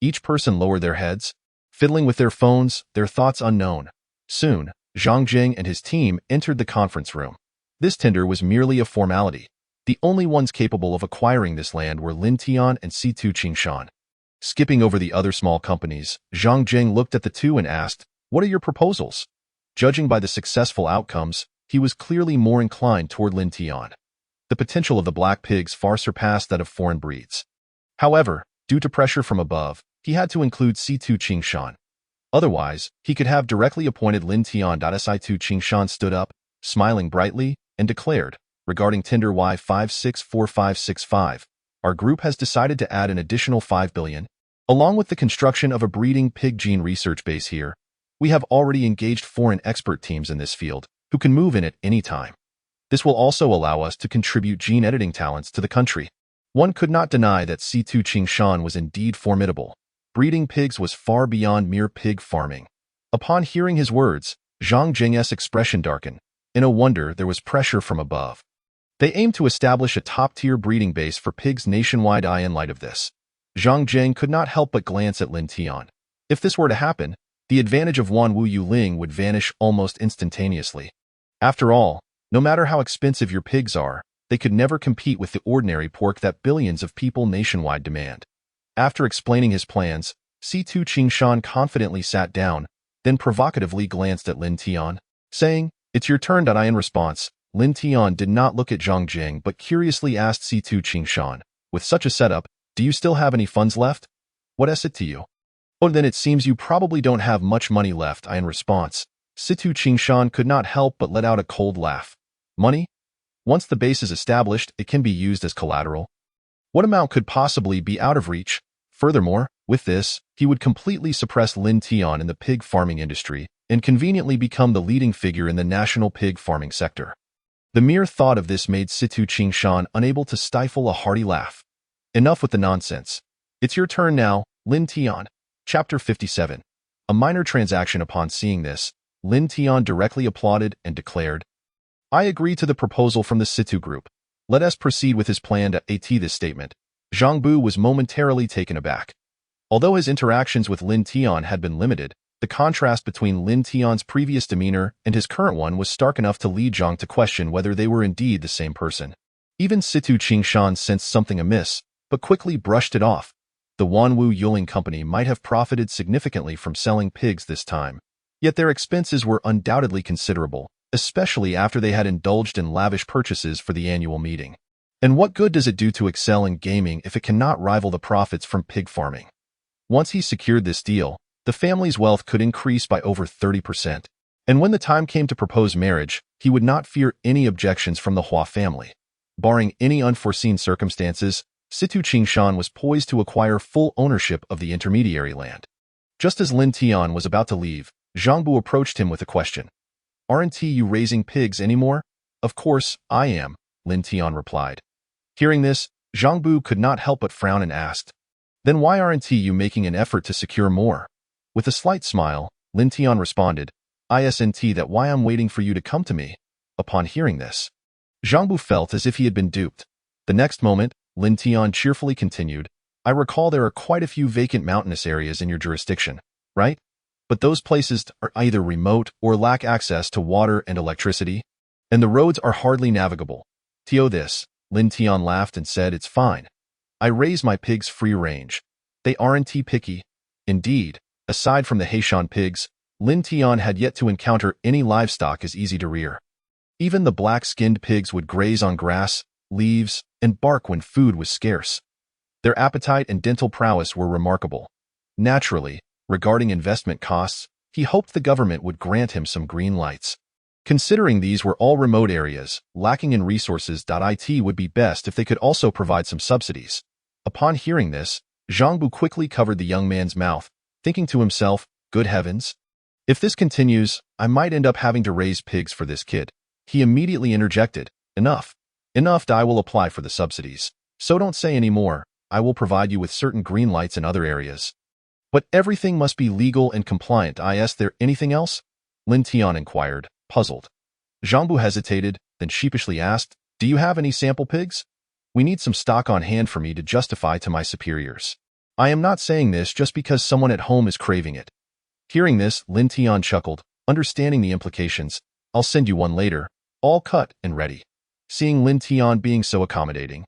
A: Each person lowered their heads, fiddling with their phones, their thoughts unknown. Soon, Zhang Jing and his team entered the conference room. This tender was merely a formality. The only ones capable of acquiring this land were Lin Tian and C2 Qingshan. Skipping over the other small companies, Zhang Jing looked at the two and asked, "What are your proposals?" Judging by the successful outcomes, he was clearly more inclined toward Lin Tian. The potential of the black pigs far surpassed that of foreign breeds. However, due to pressure from above, he had to include C2 Qingshan. Otherwise, he could have directly appointed Lin Tian. Si2 Qingshan stood up, smiling brightly, and declared, regarding tender Y564565, "Our group has decided to add an additional 5 billion. Along with the construction of a breeding pig gene research base here, we have already engaged foreign expert teams in this field, who can move in at any time. This will also allow us to contribute gene editing talents to the country." One could not deny that C2 Qingshan was indeed formidable. Breeding pigs was far beyond mere pig farming. Upon hearing his words, Zhang Jing's expression darkened. In a wonder, there was pressure from above. They aimed to establish a top-tier breeding base for pigs nationwide. In light of this, Zhang Jing could not help but glance at Lin Tian. If this were to happen, the advantage of Wanwu Yuling would vanish almost instantaneously. After all, no matter how expensive your pigs are, they could never compete with the ordinary pork that billions of people nationwide demand. After explaining his plans, C2 Qingshan confidently sat down, then provocatively glanced at Lin Tian, saying, "It's your turn." In response, Lin Tian did not look at Zhang Jing but curiously asked C2 Qingshan, "With such a setup, do you still have any funds left?" "What is it to you?" "Oh, then it seems you probably don't have much money left." In response, C2 Qingshan could not help but let out a cold laugh. "Money? Once the base is established, it can be used as collateral. What amount could possibly be out of reach? Furthermore, with this, he would completely suppress Lin Tian in the pig farming industry and conveniently become the leading figure in the national pig farming sector." The mere thought of this made C2 Qingshan unable to stifle a hearty laugh.
B: Enough with the nonsense. It's your turn now, Lin Tian. Chapter 57. A minor transaction. Upon seeing this, Lin Tian directly applauded and declared, I agree to the proposal from the Situ Group. Let us proceed with his plan to at this statement. Zhang Bu was momentarily taken aback. Although his interactions with Lin Tian had been limited, the contrast between Lin Tian's previous demeanor and his current one was stark enough to lead Zhang to question whether they were indeed the same person. Even Situ Qingshan sensed something amiss, but quickly brushed it off. The Wanwu Yuling Company might have profited significantly from selling pigs this time, yet their expenses were undoubtedly considerable, especially after they had indulged in lavish purchases for the annual meeting. And what good does it do to excel in gaming if it cannot rival the profits from pig farming? Once he secured this deal, the family's wealth could increase by over 30%. And when the time came to propose marriage, he would not fear any objections from the Hua family. Barring any unforeseen circumstances, Situ Qingshan was poised to acquire full ownership of the intermediary land. Just as Lin Tian was about to leave, Zhang Bu approached him with a question. Aren't you raising pigs anymore? Of course, I am, Lin Tian replied. Hearing this, Zhang Bu could not help but frown and asked, Then why aren't you making an effort to secure more? With a slight smile, Lin Tian responded, Isn't that why I'm waiting for you to come to me? Upon hearing this, Zhang Bu felt as if he had been duped. The next moment, Lin Tian cheerfully continued, I recall there are quite a few vacant mountainous areas in your jurisdiction, right? But those places are either remote or lack access to water and electricity, and the roads are hardly navigable. This, Lin Tian laughed and said, It's fine. I raise my pigs free range. They aren't picky. Indeed, aside from the Heishan pigs, Lin Tian had yet to encounter any livestock as easy to rear. Even the black-skinned pigs would graze on grass, leaves, and bark when food was scarce. Their appetite and dental prowess were remarkable. Naturally, regarding investment costs, he hoped the government would grant him some green lights. Considering these were all remote areas, lacking in resources, it would be best if they could also provide some subsidies. Upon hearing this, Zhang Bu quickly covered the young man's mouth, thinking to himself, Good heavens! If this continues, I might end up having to raise pigs for this kid. He immediately interjected, Enough. Enough, I will apply for the subsidies. So don't say any more. I will provide you with certain green lights in other areas. But everything must be legal and compliant. Is there anything else? Lin Tian inquired, puzzled. Zhang Bu hesitated, then sheepishly asked, Do you have any sample pigs? We need some stock on hand for me to justify to my superiors. I am not saying this just because someone at home is craving it. Hearing this, Lin Tian chuckled, understanding the implications. I'll send you one later, all cut and ready. Seeing Lin Tian being so accommodating,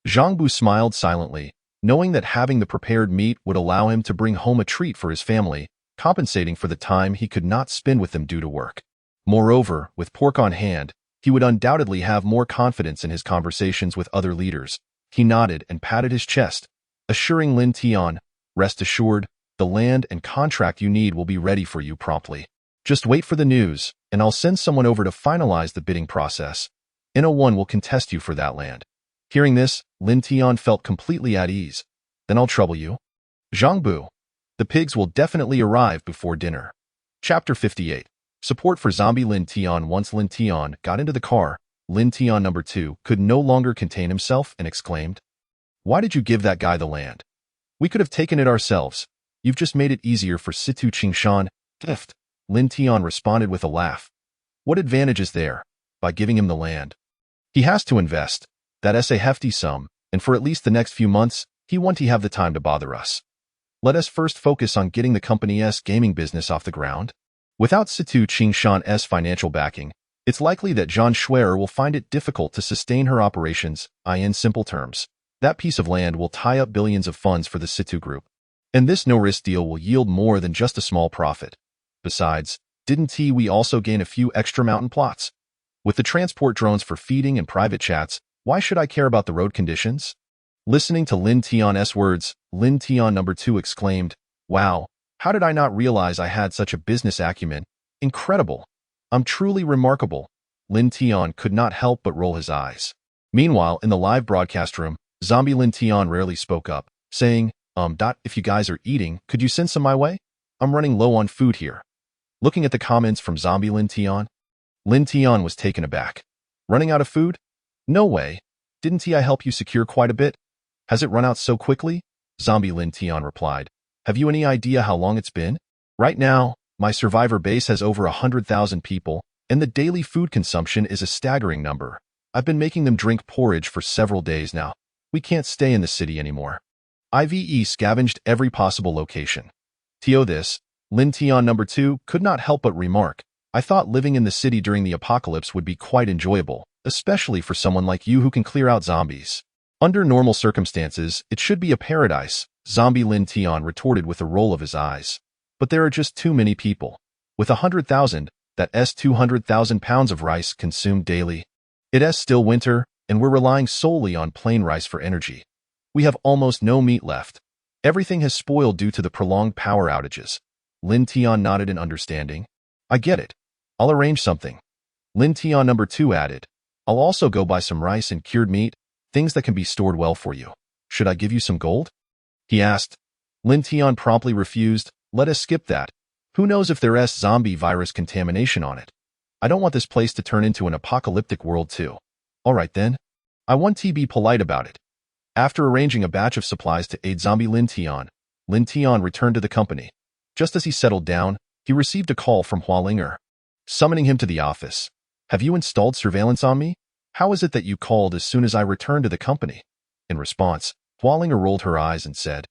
B: Zhang Bu smiled silently, knowing that having the prepared meat would allow him to bring home a treat for his family, compensating for the time he could not spend with them due to work. Moreover, with pork on hand, he would undoubtedly have more confidence in his conversations with other leaders. He nodded and patted his chest, assuring Lin Tian, Rest assured, the land and contract you need will be ready for you promptly. Just wait for the news, and I'll send someone over to finalize the bidding process. NO1 will contest you for that land. Hearing this, Lin Tian felt completely at ease. Then I'll trouble you. Zhang Bu. The pigs will definitely arrive before dinner. Chapter 58. Support for zombie Lin Tian. Once Lin Tian got into the car, Lin Tian number 2 could no longer contain himself and exclaimed, Why did you give that guy the land? We could have taken it ourselves. You've just made it easier for Situ Qingshan. Gift. Lin Tian responded with a laugh. What advantage is there by giving him the land? He has to invest. That's a hefty sum, and for at least the next few months, he won't have the time to bother us. Let us first focus on getting the company's gaming business off the ground. Without Situ Qingshan's financial backing, it's likely that Zhan Shuer will find it difficult to sustain her operations. In simple terms, that piece of land will tie up billions of funds for the Situ Group, and this no-risk deal will yield more than just a small profit. Besides, didn't we also gain a few extra mountain plots? With the transport drones for feeding and private chats, why should I care about the road conditions? Listening to Lin Tian's words, Lin Tian number 2 exclaimed, Wow, how did I not realize I had such a business acumen? Incredible. I'm truly remarkable. Lin Tian could not help but roll his eyes. Meanwhile, in the live broadcast room, zombie Lin Tian rarely spoke up, saying, If you guys are eating, could you send some my way? I'm running low on food here. Looking at the comments from zombie Lin Tian was taken aback. Running out of food? No way. Didn't I help you secure quite a bit? Has it run out so quickly? Zombie Lin Tian replied. Have you any idea how long it's been? Right now, my survivor base has over 100,000 people, and the daily food consumption is a staggering number. I've been making them drink porridge for several days now. We can't stay in the city anymore. IVE scavenged every possible location. This, Lin Tian number 2 could not help but remark, I thought living in the city during the apocalypse would be quite enjoyable, especially for someone like you who can clear out zombies. Under normal circumstances, it should be a paradise, Zombie Lin Tian retorted with a roll of his eyes. But there are just too many people. With 100,000, that's 200,000 pounds of rice consumed daily. It's still winter, and we're relying solely on plain rice for energy. We have almost no meat left. Everything has spoiled due to the prolonged power outages. Lin Tian nodded in understanding. I get it. I'll arrange something. Lin Tian number 2 added. I'll also go buy some rice and cured meat, things that can be stored well for you. Should I give you some gold? He asked. Lin Tian promptly refused. Let us skip that. Who knows if there's zombie virus contamination on it? I don't want this place to turn into an apocalyptic world too. All right then. I want to be polite about it. After arranging a batch of supplies to aid Zombie Lin Tian returned to the company. Just as he settled down, he received a call from Hualinger, summoning him to the office. Have you installed surveillance on me? How is it that you called as soon as I returned to the company? In response, Hualinger rolled her eyes and said,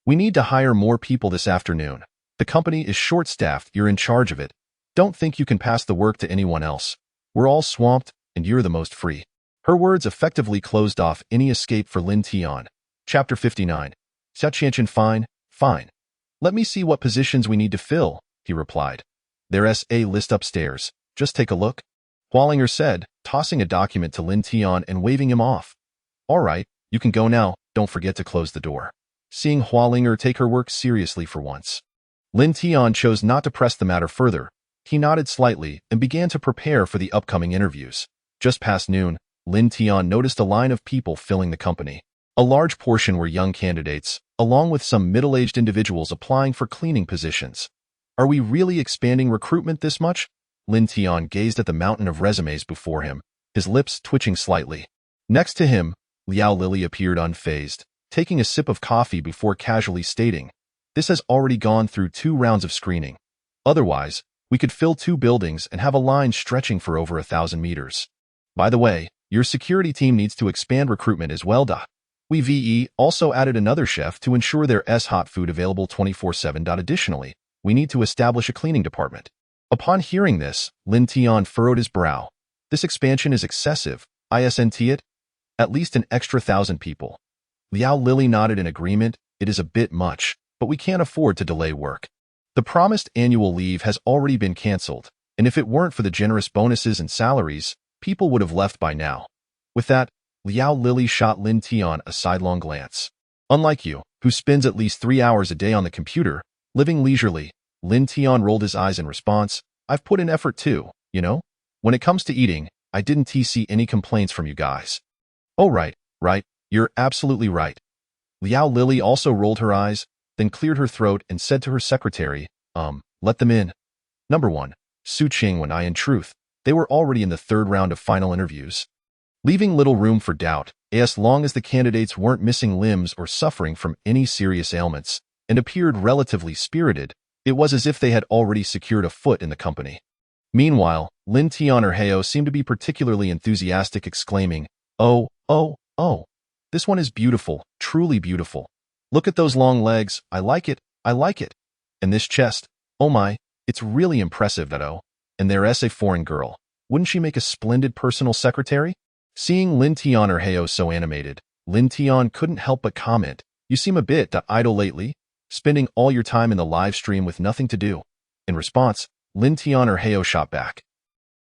B: We need to hire more people this afternoon. The company is short-staffed, you're in charge of it. Don't think you can pass the work to anyone else. We're all swamped, and you're the most free. Her words effectively closed off any escape for Lin Tian. Chapter 59. Xia Qianqian, fine. Let me see what positions we need to fill, he replied. There's a list upstairs. Just take a look. Hualinger said, tossing a document to Lin Tian and waving him off. All right, you can go now. Don't forget to close the door. Seeing Hualinger take her work seriously for once, Lin Tian chose not to press the matter further. He nodded slightly and began to prepare for the upcoming interviews. Just past noon, Lin Tian noticed a line of people filling the company. A large portion were young candidates, along with some middle-aged individuals applying for cleaning positions. Are we really expanding recruitment this much? Lin Tian gazed at the mountain of resumes before him, his lips twitching slightly. Next to him, Liao Lily appeared unfazed, taking a sip of coffee before casually stating, This has already gone through 2 rounds of screening. Otherwise, we could fill 2 buildings and have a line stretching for over 1,000 meters. By the way, your security team needs to expand recruitment as well. We VE also added another chef to ensure there's hot food available 24/7. Additionally, we need to establish a cleaning department. Upon hearing this, Lin Tian furrowed his brow. This expansion is excessive, isn't it? At least an extra 1,000 people. Liao Lily nodded in agreement. It is a bit much, but we can't afford to delay work. The promised annual leave has already been cancelled, and if it weren't for the generous bonuses and salaries, people would have left by now. With that, Liao Lily shot Lin Tian a sidelong glance. Unlike you, who spends at least 3 hours a day on the computer, living leisurely, Lin Tian rolled his eyes in response. I've put in effort too, you know? When it comes to eating, I didn't see any complaints from you guys. Oh right, you're absolutely right. Liao Lily also rolled her eyes, then cleared her throat and said to her secretary, let them in. Number 1, Su Qingwen. In truth, they were already in the 3rd round of final interviews, leaving little room for doubt, as long as the candidates weren't missing limbs or suffering from any serious ailments, and appeared relatively spirited. It was as if they had already secured a foot in the company. Meanwhile, Lin Tian seemed to be particularly enthusiastic, exclaiming, Oh, this one is beautiful, truly beautiful. Look at those long legs, I like it. And this chest, oh my, it's really impressive, And there's a foreign girl. Wouldn't she make a splendid personal secretary? Seeing Lin Tian so animated, Lin Tian couldn't help but comment, You seem a bit idle lately, spending all your time in the live stream with nothing to do. In response, Lin Tian shot back.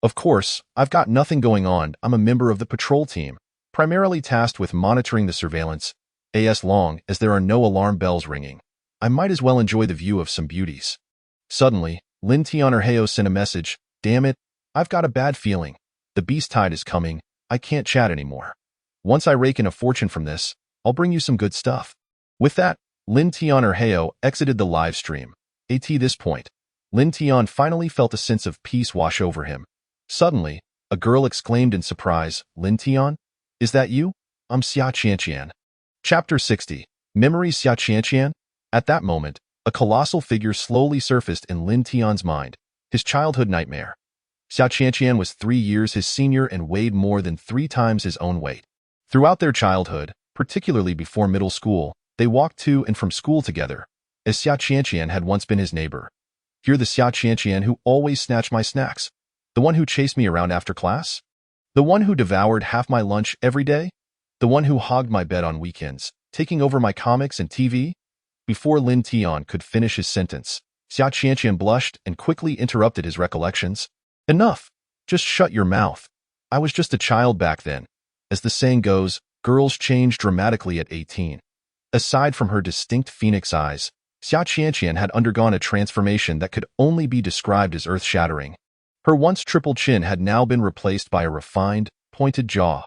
B: Of course, I've got nothing going on. I'm a member of the patrol team, primarily tasked with monitoring the surveillance. As long as there are no alarm bells ringing, I might as well enjoy the view of some beauties. Suddenly, Lin Tian sent a message. Damn it, I've got a bad feeling. The beast tide is coming. I can't chat anymore. Once I rake in a fortune from this, I'll bring you some good stuff. With that, Lin Tian exited the live stream. At this point, Lin Tian finally felt a sense of peace wash over him. Suddenly, a girl exclaimed in surprise, Lin Tian? Is that you? I'm Xia Qianqian. Chapter 60. Memory Xia Qianqian? At that moment, a colossal figure slowly surfaced in Lin Tian's mind, his childhood nightmare. Xia Qianqian was 3 years his senior and weighed more than 3 times his own weight. Throughout their childhood, particularly before middle school, they walked to and from school together, as Xia Qianqian had once been his neighbor. You're the Xia Qianqian who always snatched my snacks, the one who chased me around after class, the one who devoured half my lunch every day, the one who hogged my bed on weekends, taking over my comics and TV? Before Lin Tian could finish his sentence, Xia Qianqian blushed and quickly interrupted his recollections. Enough! Just shut your mouth. I was just a child back then. As the saying goes, girls change dramatically at 18. Aside from her distinct phoenix eyes, Xia Qianqian had undergone a transformation that could only be described as earth-shattering. Her once triple chin had now been replaced by a refined, pointed jaw.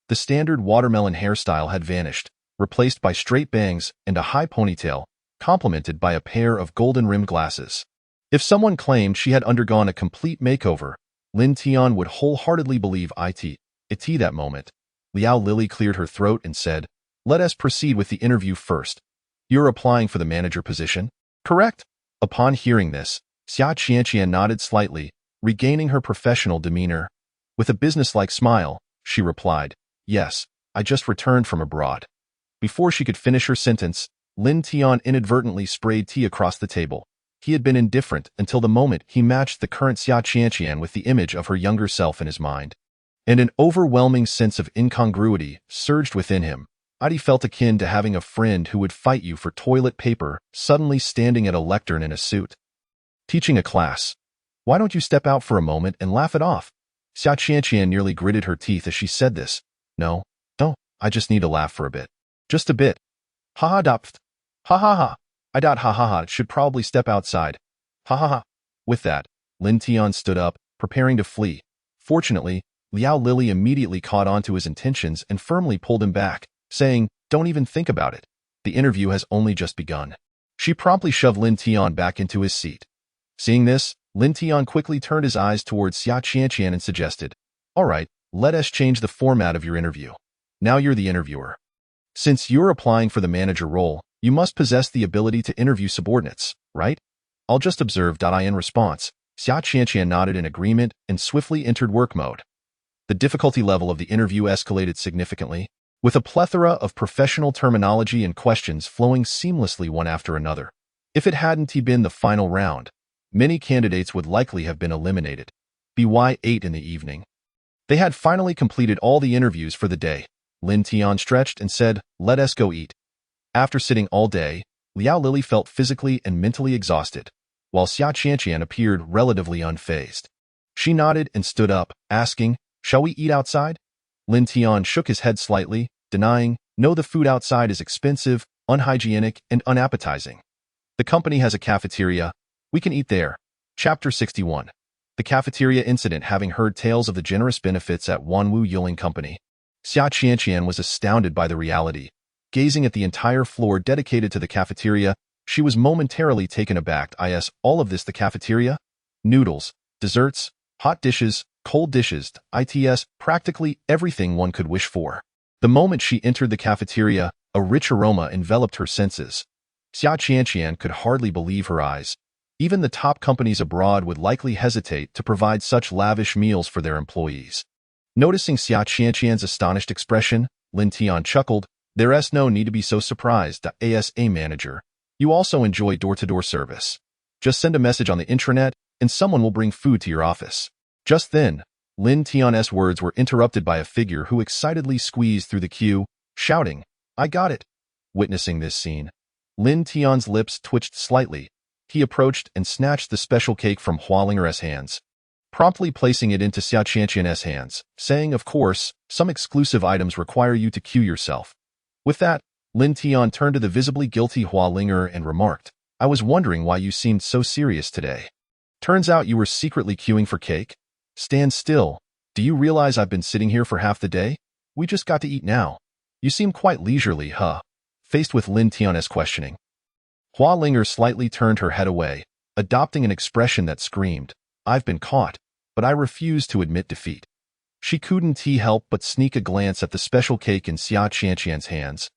B: The standard watermelon hairstyle had vanished, replaced by straight bangs and a high ponytail, complemented by a pair of golden-rimmed glasses. If someone claimed she had undergone a complete makeover, Lin Tian would wholeheartedly believe it. That moment, Liao Lily cleared her throat and said, "Let us proceed with the interview first. You're applying for the manager position, correct?" Upon hearing this, Xia Qianqian nodded slightly, regaining her professional demeanor. With a businesslike smile, she replied, "Yes, I just returned from abroad." Before she could finish her sentence, Lin Tian inadvertently sprayed tea across the table. He had been indifferent until the moment he matched the current Xia Qianqian with the image of her younger self in his mind. And an overwhelming sense of incongruity surged within him. He felt akin to having a friend who would fight you for toilet paper suddenly standing at a lectern in a suit. Teaching a class. Why don't you step out for a moment and laugh it off? Xia Qianqian nearly gritted her teeth as she said this. No, I just need to laugh for a bit. Just a bit. Ha ha dopft. Ha ha ha. Should probably step outside. Ha ha ha. With that, Lin Tian stood up, preparing to flee. Fortunately, Liao Lily immediately caught on to his intentions and firmly pulled him back, saying, "Don't even think about it. The interview has only just begun." She promptly shoved Lin Tian back into his seat. Seeing this, Lin Tian quickly turned his eyes towards Xia Qianqian and suggested, "All right, let us change the format of your interview. Now you're the interviewer. Since you're applying for the manager role, you must possess the ability to interview subordinates, right?" "I'll just observe." In response, Xia Qianqian nodded in agreement and swiftly entered work mode. The difficulty level of the interview escalated significantly, with a plethora of professional terminology and questions flowing seamlessly one after another. If it hadn't been the final round, many candidates would likely have been eliminated. By 8 in the evening. They had finally completed all the interviews for the day. Lin Tian stretched and said, "Let us go eat." After sitting all day, Liao Lily felt physically and mentally exhausted, while Xia Qianqian appeared relatively unfazed. She nodded and stood up, asking, "Shall we eat outside?" Lin Tian shook his head slightly, denying, "No, the food outside is expensive, unhygienic, and unappetizing. The company has a cafeteria. We can eat there." Chapter 61. The cafeteria incident. Having heard tales of the generous benefits at Wanwu Yiling Company, Xia Qianqian was astounded by the reality. Gazing at the entire floor dedicated to the cafeteria, she was momentarily taken aback. All of this, the cafeteria? Noodles, desserts, hot dishes, cold dishes, practically everything one could wish for. The moment she entered the cafeteria, a rich aroma enveloped her senses. Xia Qianqian could hardly believe her eyes. Even the top companies abroad would likely hesitate to provide such lavish meals for their employees. Noticing Xia Qianqian's astonished expression, Lin Tian chuckled, "There's no need to be so surprised. As a manager, you also enjoy door-to-door service. Just send a message on the intranet, and someone will bring food to your office." Just then, Lin Tian's words were interrupted by a figure who excitedly squeezed through the queue, shouting, "I got it!" Witnessing this scene, Lin Tian's lips twitched slightly. He approached and snatched the special cake from Hualinger's hands, promptly placing it into Xia Qianqian's hands, saying, "Of course, some exclusive items require you to queue yourself." With that, Lin Tian turned to the visibly guilty Hualinger and remarked, "I was wondering why you seemed so serious today. Turns out you were secretly queuing for cake? Stand still. Do you realize I've been sitting here for half the day? We just got to eat now. You seem quite leisurely, huh?" Faced with Lin Tian's questioning, Hualinger slightly turned her head away, adopting an expression that screamed, "I've been caught, but I refuse to admit defeat." She couldn't help but sneak a glance at the special cake in Xia Qianqian's hands.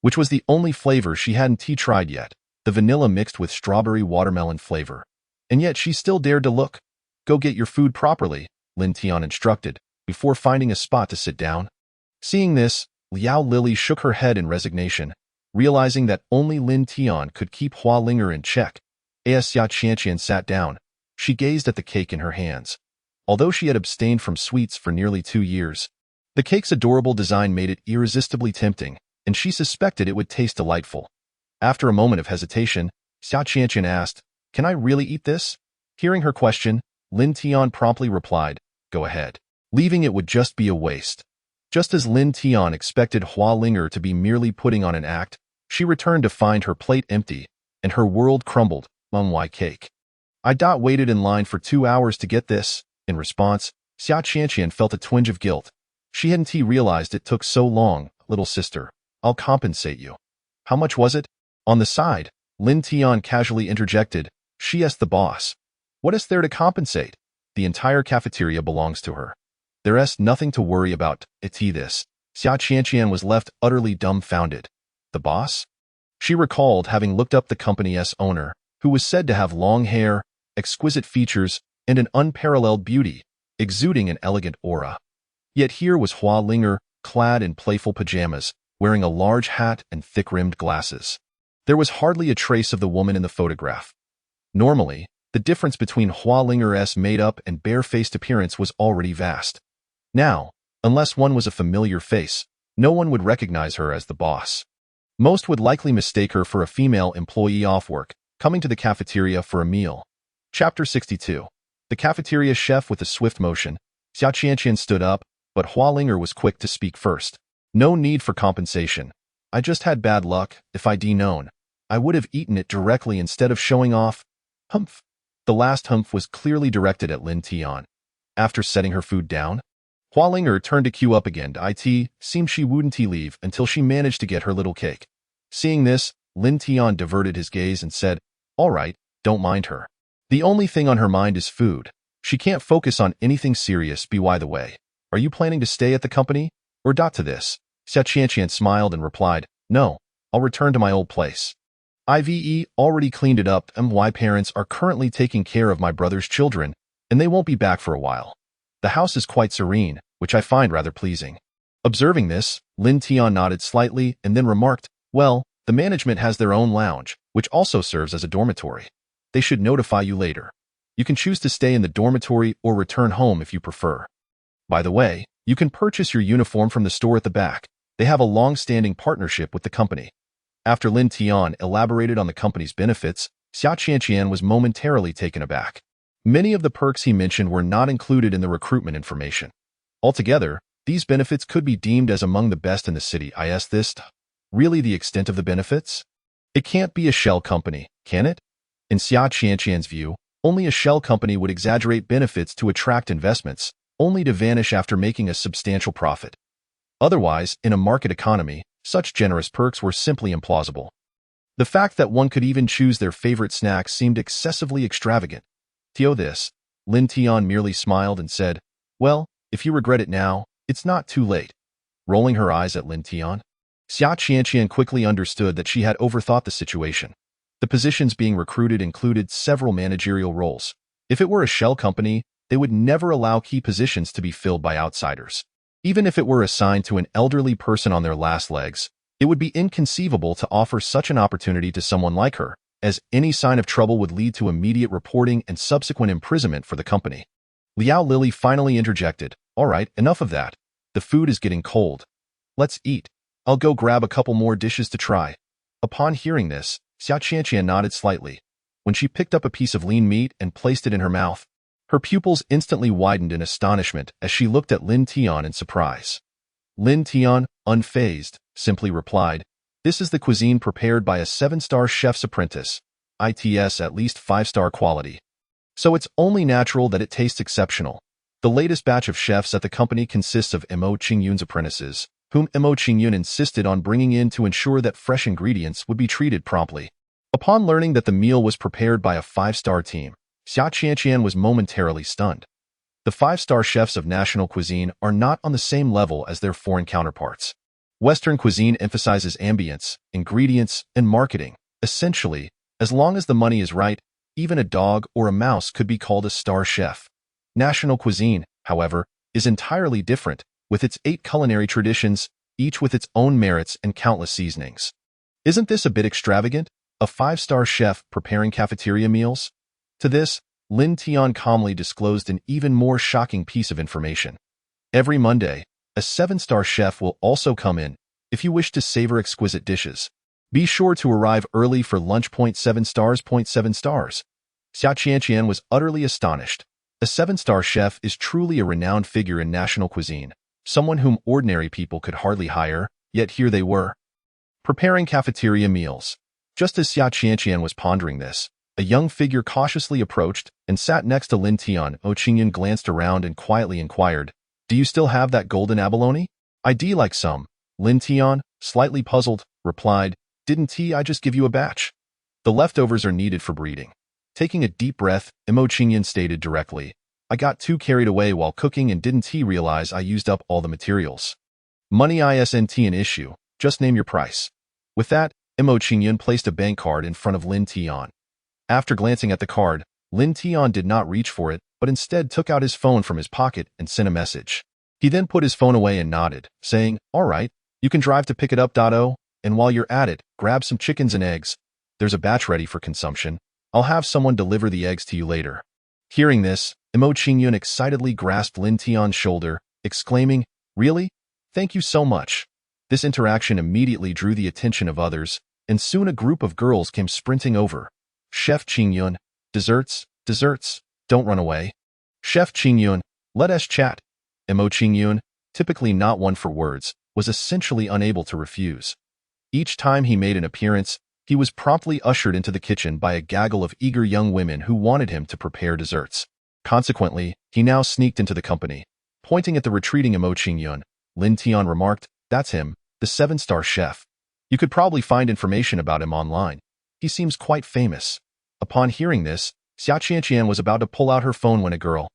B: which was the only flavor she hadn't tried yet, the vanilla mixed with strawberry watermelon flavor. And yet she still dared to look. Go get your food properly, Lin Tian instructed, before finding a spot to sit down. Seeing this, Liao Lily shook her head in resignation, realizing that only Lin Tian could keep Hua Linger in check. As Xia Qianqian sat down, she gazed at the cake in her hands. Although she had abstained from sweets for nearly 2 years, the cake's adorable design made it irresistibly tempting, and she suspected it would taste delightful. After a moment of hesitation, Xia Qianqian asked, "Can I really eat this?" Hearing her question, Lin Tian promptly replied, "Go ahead." Leaving it would just be a waste. Just as Lin Tian expected Hua Linger to be merely putting on an act, she returned to find her plate empty, and her world crumbled. Mengwai cake. I waited in line for 2 hours to get this. In response, Xia Qianqian felt a twinge of guilt. She hadn't realized it took so long. "Little sister, I'll compensate you." "How much was it?" On the side, Lin Tian casually interjected, "She is the boss. What is there to compensate? The entire cafeteria belongs to her. There is nothing to worry about." This. Xia Qianqian was left utterly dumbfounded. The boss? She recalled having looked up the company's owner, who was said to have long hair, exquisite features, and an unparalleled beauty, exuding an elegant aura. Yet here was Hua Linger, clad in playful pajamas, wearing a large hat and thick-rimmed glasses. There was hardly a trace of the woman in the photograph. Normally, the difference between Hua Linger's made-up and bare-faced appearance was already vast. Now, unless one was a familiar face, no one would recognize her as the boss. Most would likely mistake her for a female employee off work, coming to the cafeteria for a meal. Chapter 62. The cafeteria chef with a swift motion. Xia Qianqian stood up, but Hua Linger was quick to speak first. "No need for compensation. I just had bad luck. If I'd known, I would have eaten it directly instead of showing off." Humph. The last humph was clearly directed at Lin Tian. After setting her food down, Hua Linger turned to queue up again. It seemed she wouldn't leave until she managed to get her little cake. Seeing this, Lin Tian diverted his gaze and said, "All right, don't mind her. The only thing on her mind is food. She can't focus on anything serious. By the way, are you planning to stay at the company? Or to this?" Xia Qianqian smiled and replied, "No, I'll return to my old place. I've already cleaned it up, and my parents are currently taking care of my brother's children, and they won't be back for a while. The house is quite serene, which I find rather pleasing." Observing this, Lin Tian nodded slightly and then remarked, "Well, the management has their own lounge, which also serves as a dormitory. They should notify you later. You can choose to stay in the dormitory or return home if you prefer. By the way, you can purchase your uniform from the store at the back. They have a long-standing partnership with the company." After Lin Tian elaborated on the company's benefits, Xia Qianqian was momentarily taken aback. Many of the perks he mentioned were not included in the recruitment information. Altogether, these benefits could be deemed as among the best in the city. Is this really the extent of the benefits? It can't be a shell company, can it? In Xia Qianqian's view, only a shell company would exaggerate benefits to attract investments, only to vanish after making a substantial profit. Otherwise, in a market economy, such generous perks were simply implausible. The fact that one could even choose their favorite snacks seemed excessively extravagant. This, Lin Tian merely smiled and said, "Well, if you regret it now, it's not too late." Rolling her eyes at Lin Tian, Xia Qianqian quickly understood that she had overthought the situation. The positions being recruited included several managerial roles. If it were a shell company, they would never allow key positions to be filled by outsiders. Even if it were assigned to an elderly person on their last legs, it would be inconceivable to offer such an opportunity to someone like her, as any sign of trouble would lead to immediate reporting and subsequent imprisonment for the company. Liao Lily finally interjected, "All right, enough of that. The food is getting cold. Let's eat. I'll go grab a couple more dishes to try." Upon hearing this, Xia Qianqian nodded slightly. When she picked up a piece of lean meat and placed it in her mouth, her pupils instantly widened in astonishment as she looked at Lin Tian in surprise. Lin Tian, unfazed, simply replied, "This is the cuisine prepared by a 7-star chef's apprentice. It's at least 5-star quality. So it's only natural that it tastes exceptional. The latest batch of chefs at the company consists of Mo Qingyun's apprentices, whom Mo Qingyun insisted on bringing in to ensure that fresh ingredients would be treated promptly." Upon learning that the meal was prepared by a 5-star team, Xia Qianqian was momentarily stunned. The 5-star chefs of national cuisine are not on the same level as their foreign counterparts. Western cuisine emphasizes ambience, ingredients, and marketing. Essentially, as long as the money is right, even a dog or a mouse could be called a star chef. National cuisine, however, is entirely different, with its 8 culinary traditions, each with its own merits and countless seasonings. Isn't this a bit extravagant? A 5-star chef preparing cafeteria meals? To this, Lin Tian calmly disclosed an even more shocking piece of information. Every Monday, a 7-star chef will also come in. If you wish to savor exquisite dishes, be sure to arrive early for lunch. 7 stars. 7 stars. Xia Qianqian was utterly astonished. A 7-star chef is truly a renowned figure in national cuisine, someone whom ordinary people could hardly hire, yet here they were, preparing cafeteria meals. Just as Xia Qianqian was pondering this, a young figure cautiously approached and sat next to Lin Tian. Qingyan glanced around and quietly inquired, "Do you still have that golden abalone?" "I'd like some." Lin Tian, slightly puzzled, replied, "Didn't I just give you a batch? The leftovers are needed for breeding." Taking a deep breath, Qingyan stated directly, "I got too carried away while cooking and didn't realize I used up all the materials. Money isn't an issue, just name your price." With that, Qingyan placed a bank card in front of Lin Tian. After glancing at the card, Lin Tian did not reach for it, but instead took out his phone from his pocket and sent a message. He then put his phone away and nodded, saying, "All right, you can drive to pick it up. And while you're at it, grab some chickens and eggs. There's a batch ready for consumption. I'll have someone deliver the eggs to you later." Hearing this, Qingyan excitedly grasped Lin Tian's shoulder, exclaiming, "Really? Thank you so much." This interaction immediately drew the attention of others, and soon a group of girls came sprinting over. "Chef Qingyun, desserts, desserts, don't run away. Chef Qingyun, let us chat." Qingyun, typically not one for words, was essentially unable to refuse. Each time he made an appearance, he was promptly ushered into the kitchen by a gaggle of eager young women who wanted him to prepare desserts. Consequently, he now sneaked into the company. Pointing at the retreating Qingyun, Lin Tian remarked, "That's him, the 7-star chef. You could probably find information about him online. He seems quite famous." Upon hearing this, Xia Qianqian was about to pull out her phone when a girl,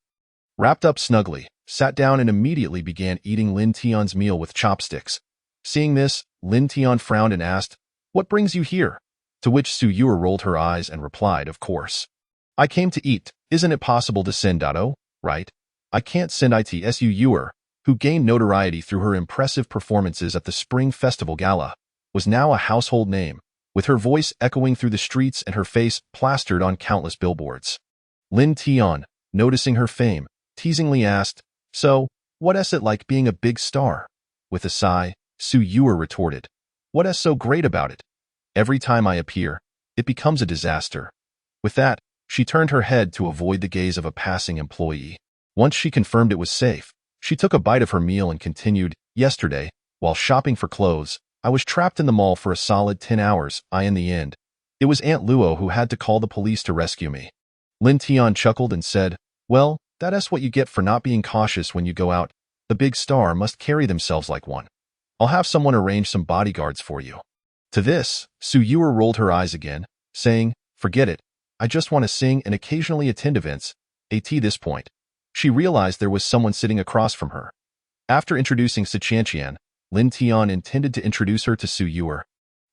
B: wrapped up snugly, sat down and immediately began eating Lin Tian's meal with chopsticks. Seeing this, Lin Tian frowned and asked, "What brings you here?" To which Su Yue rolled her eyes and replied, "Of course. I came to eat. Isn't it possible to send Dado, right? I can't send it. Su Yue, who gained notoriety through her impressive performances at the Spring Festival Gala, was now a household name, with her voice echoing through the streets and her face plastered on countless billboards. Lin Tian, noticing her fame, teasingly asked, "So, what's it like being a big star?" With a sigh, Su Yue retorted, "What's so great about it? Every time I appear, it becomes a disaster." With that, she turned her head to avoid the gaze of a passing employee. Once she confirmed it was safe, she took a bite of her meal and continued, "Yesterday, while shopping for clothes, I was trapped in the mall for a solid 10 hours. In the end, it was Aunt Luo who had to call the police to rescue me." Lin Tian chuckled and said, "Well, that's what you get for not being cautious when you go out. The big star must carry themselves like one. I'll have someone arrange some bodyguards for you." To this, Su Yue rolled her eyes again, saying, "Forget it. I just want to sing and occasionally attend events." At this point, she realized there was someone sitting across from her. After introducing Xia Qianqian, Lin Tian intended to introduce her to Su Yue.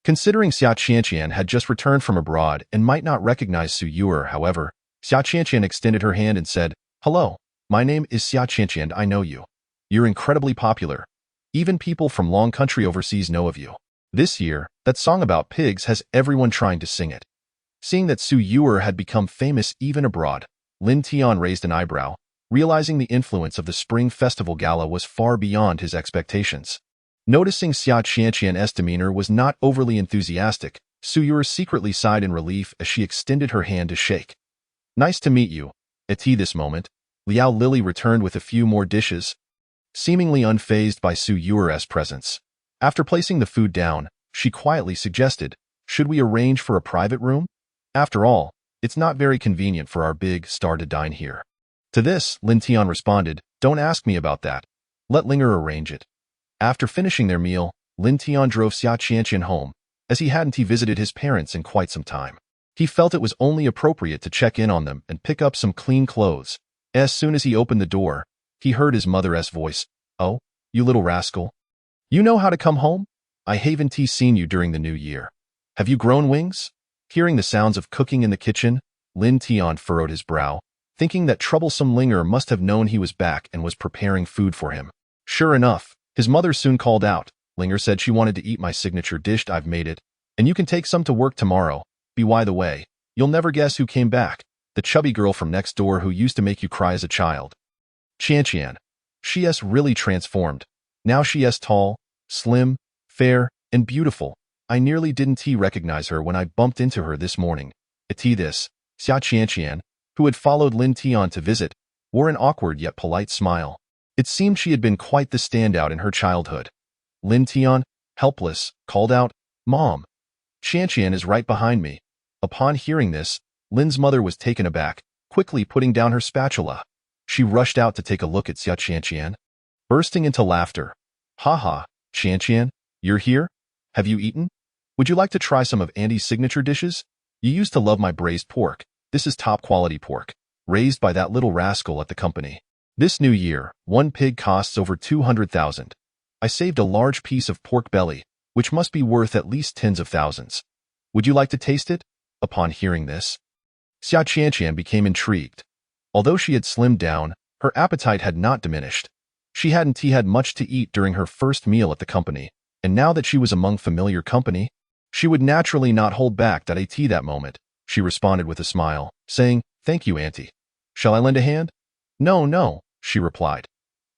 B: Considering Xia Qianqian had just returned from abroad and might not recognize Su Yue, however, Xia Qianqian extended her hand and said, "Hello, my name is Xia Qianqian. I know you. You're incredibly popular. Even people from long country overseas know of you. This year, that song about pigs has everyone trying to sing it." Seeing that Su Yue had become famous even abroad, Lin Tian raised an eyebrow, realizing the influence of the Spring Festival Gala was far beyond his expectations. Noticing Xia Qianqian's demeanor was not overly enthusiastic, Su Yue secretly sighed in relief as she extended her hand to shake. "Nice to meet you." At this moment, Liao Lily returned with a few more dishes, seemingly unfazed by Su Yue's presence. After placing the food down, she quietly suggested, "Should we arrange for a private room? After all, it's not very convenient for our big star to dine here." To this, Lin Tian responded, "Don't ask me about that. Let Linger arrange it." After finishing their meal, Lin Tian drove Xia Qianqian home, as he hadn't visited his parents in quite some time. He felt it was only appropriate to check in on them and pick up some clean clothes. As soon as he opened the door, he heard his mother's voice, "Oh, you little rascal. You know how to come home? I haven't seen you during the new year. Have you grown wings? Hearing the sounds of cooking in the kitchen, Lin Tian furrowed his brow, thinking that troublesome Linger must have known he was back and was preparing food for him. Sure enough, his mother soon called out. Linger said she wanted to eat my signature dish. I've made it, and you can take some to work tomorrow. By the way, you'll never guess who came back. The chubby girl from next door who used to make you cry as a child. Qianqian. She's really transformed. Now she's tall, slim, fair, and beautiful. I nearly didn't recognize her when I bumped into her this morning. This, Xia Qianqian, who had followed Lin Tian to visit, wore an awkward yet polite smile. It seemed she had been quite the standout in her childhood. Lin Tian, helpless, called out, "Mom! Qianqian is right behind me." Upon hearing this, Lin's mother was taken aback, quickly putting down her spatula. She rushed out to take a look at Xia Qianqian, bursting into laughter. "Ha ha, Qianqian, you're here? Have you eaten? Would you like to try some of Andy's signature dishes? You used to love my braised pork. This is top-quality pork, raised by that little rascal at the company. This new year, one pig costs over 200,000. I saved a large piece of pork belly, which must be worth at least tens of thousands. Would you like to taste it?" Upon hearing this, Xia Qianqian became intrigued. Although she had slimmed down, her appetite had not diminished. She hadn't had much to eat during her first meal at the company, and now that she was among familiar company, she would naturally not hold back that moment. She responded with a smile, saying, "Thank you, Auntie. Shall I lend a hand?" No, she replied.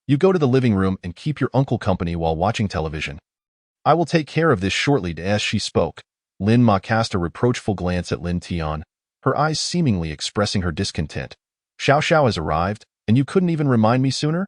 B: "You go to the living room and keep your uncle company while watching television. I will take care of this shortly." As she spoke, Lin Ma cast a reproachful glance at Lin Tian, her eyes seemingly expressing her discontent. "Xiao Xiao has arrived, and you couldn't even remind me sooner?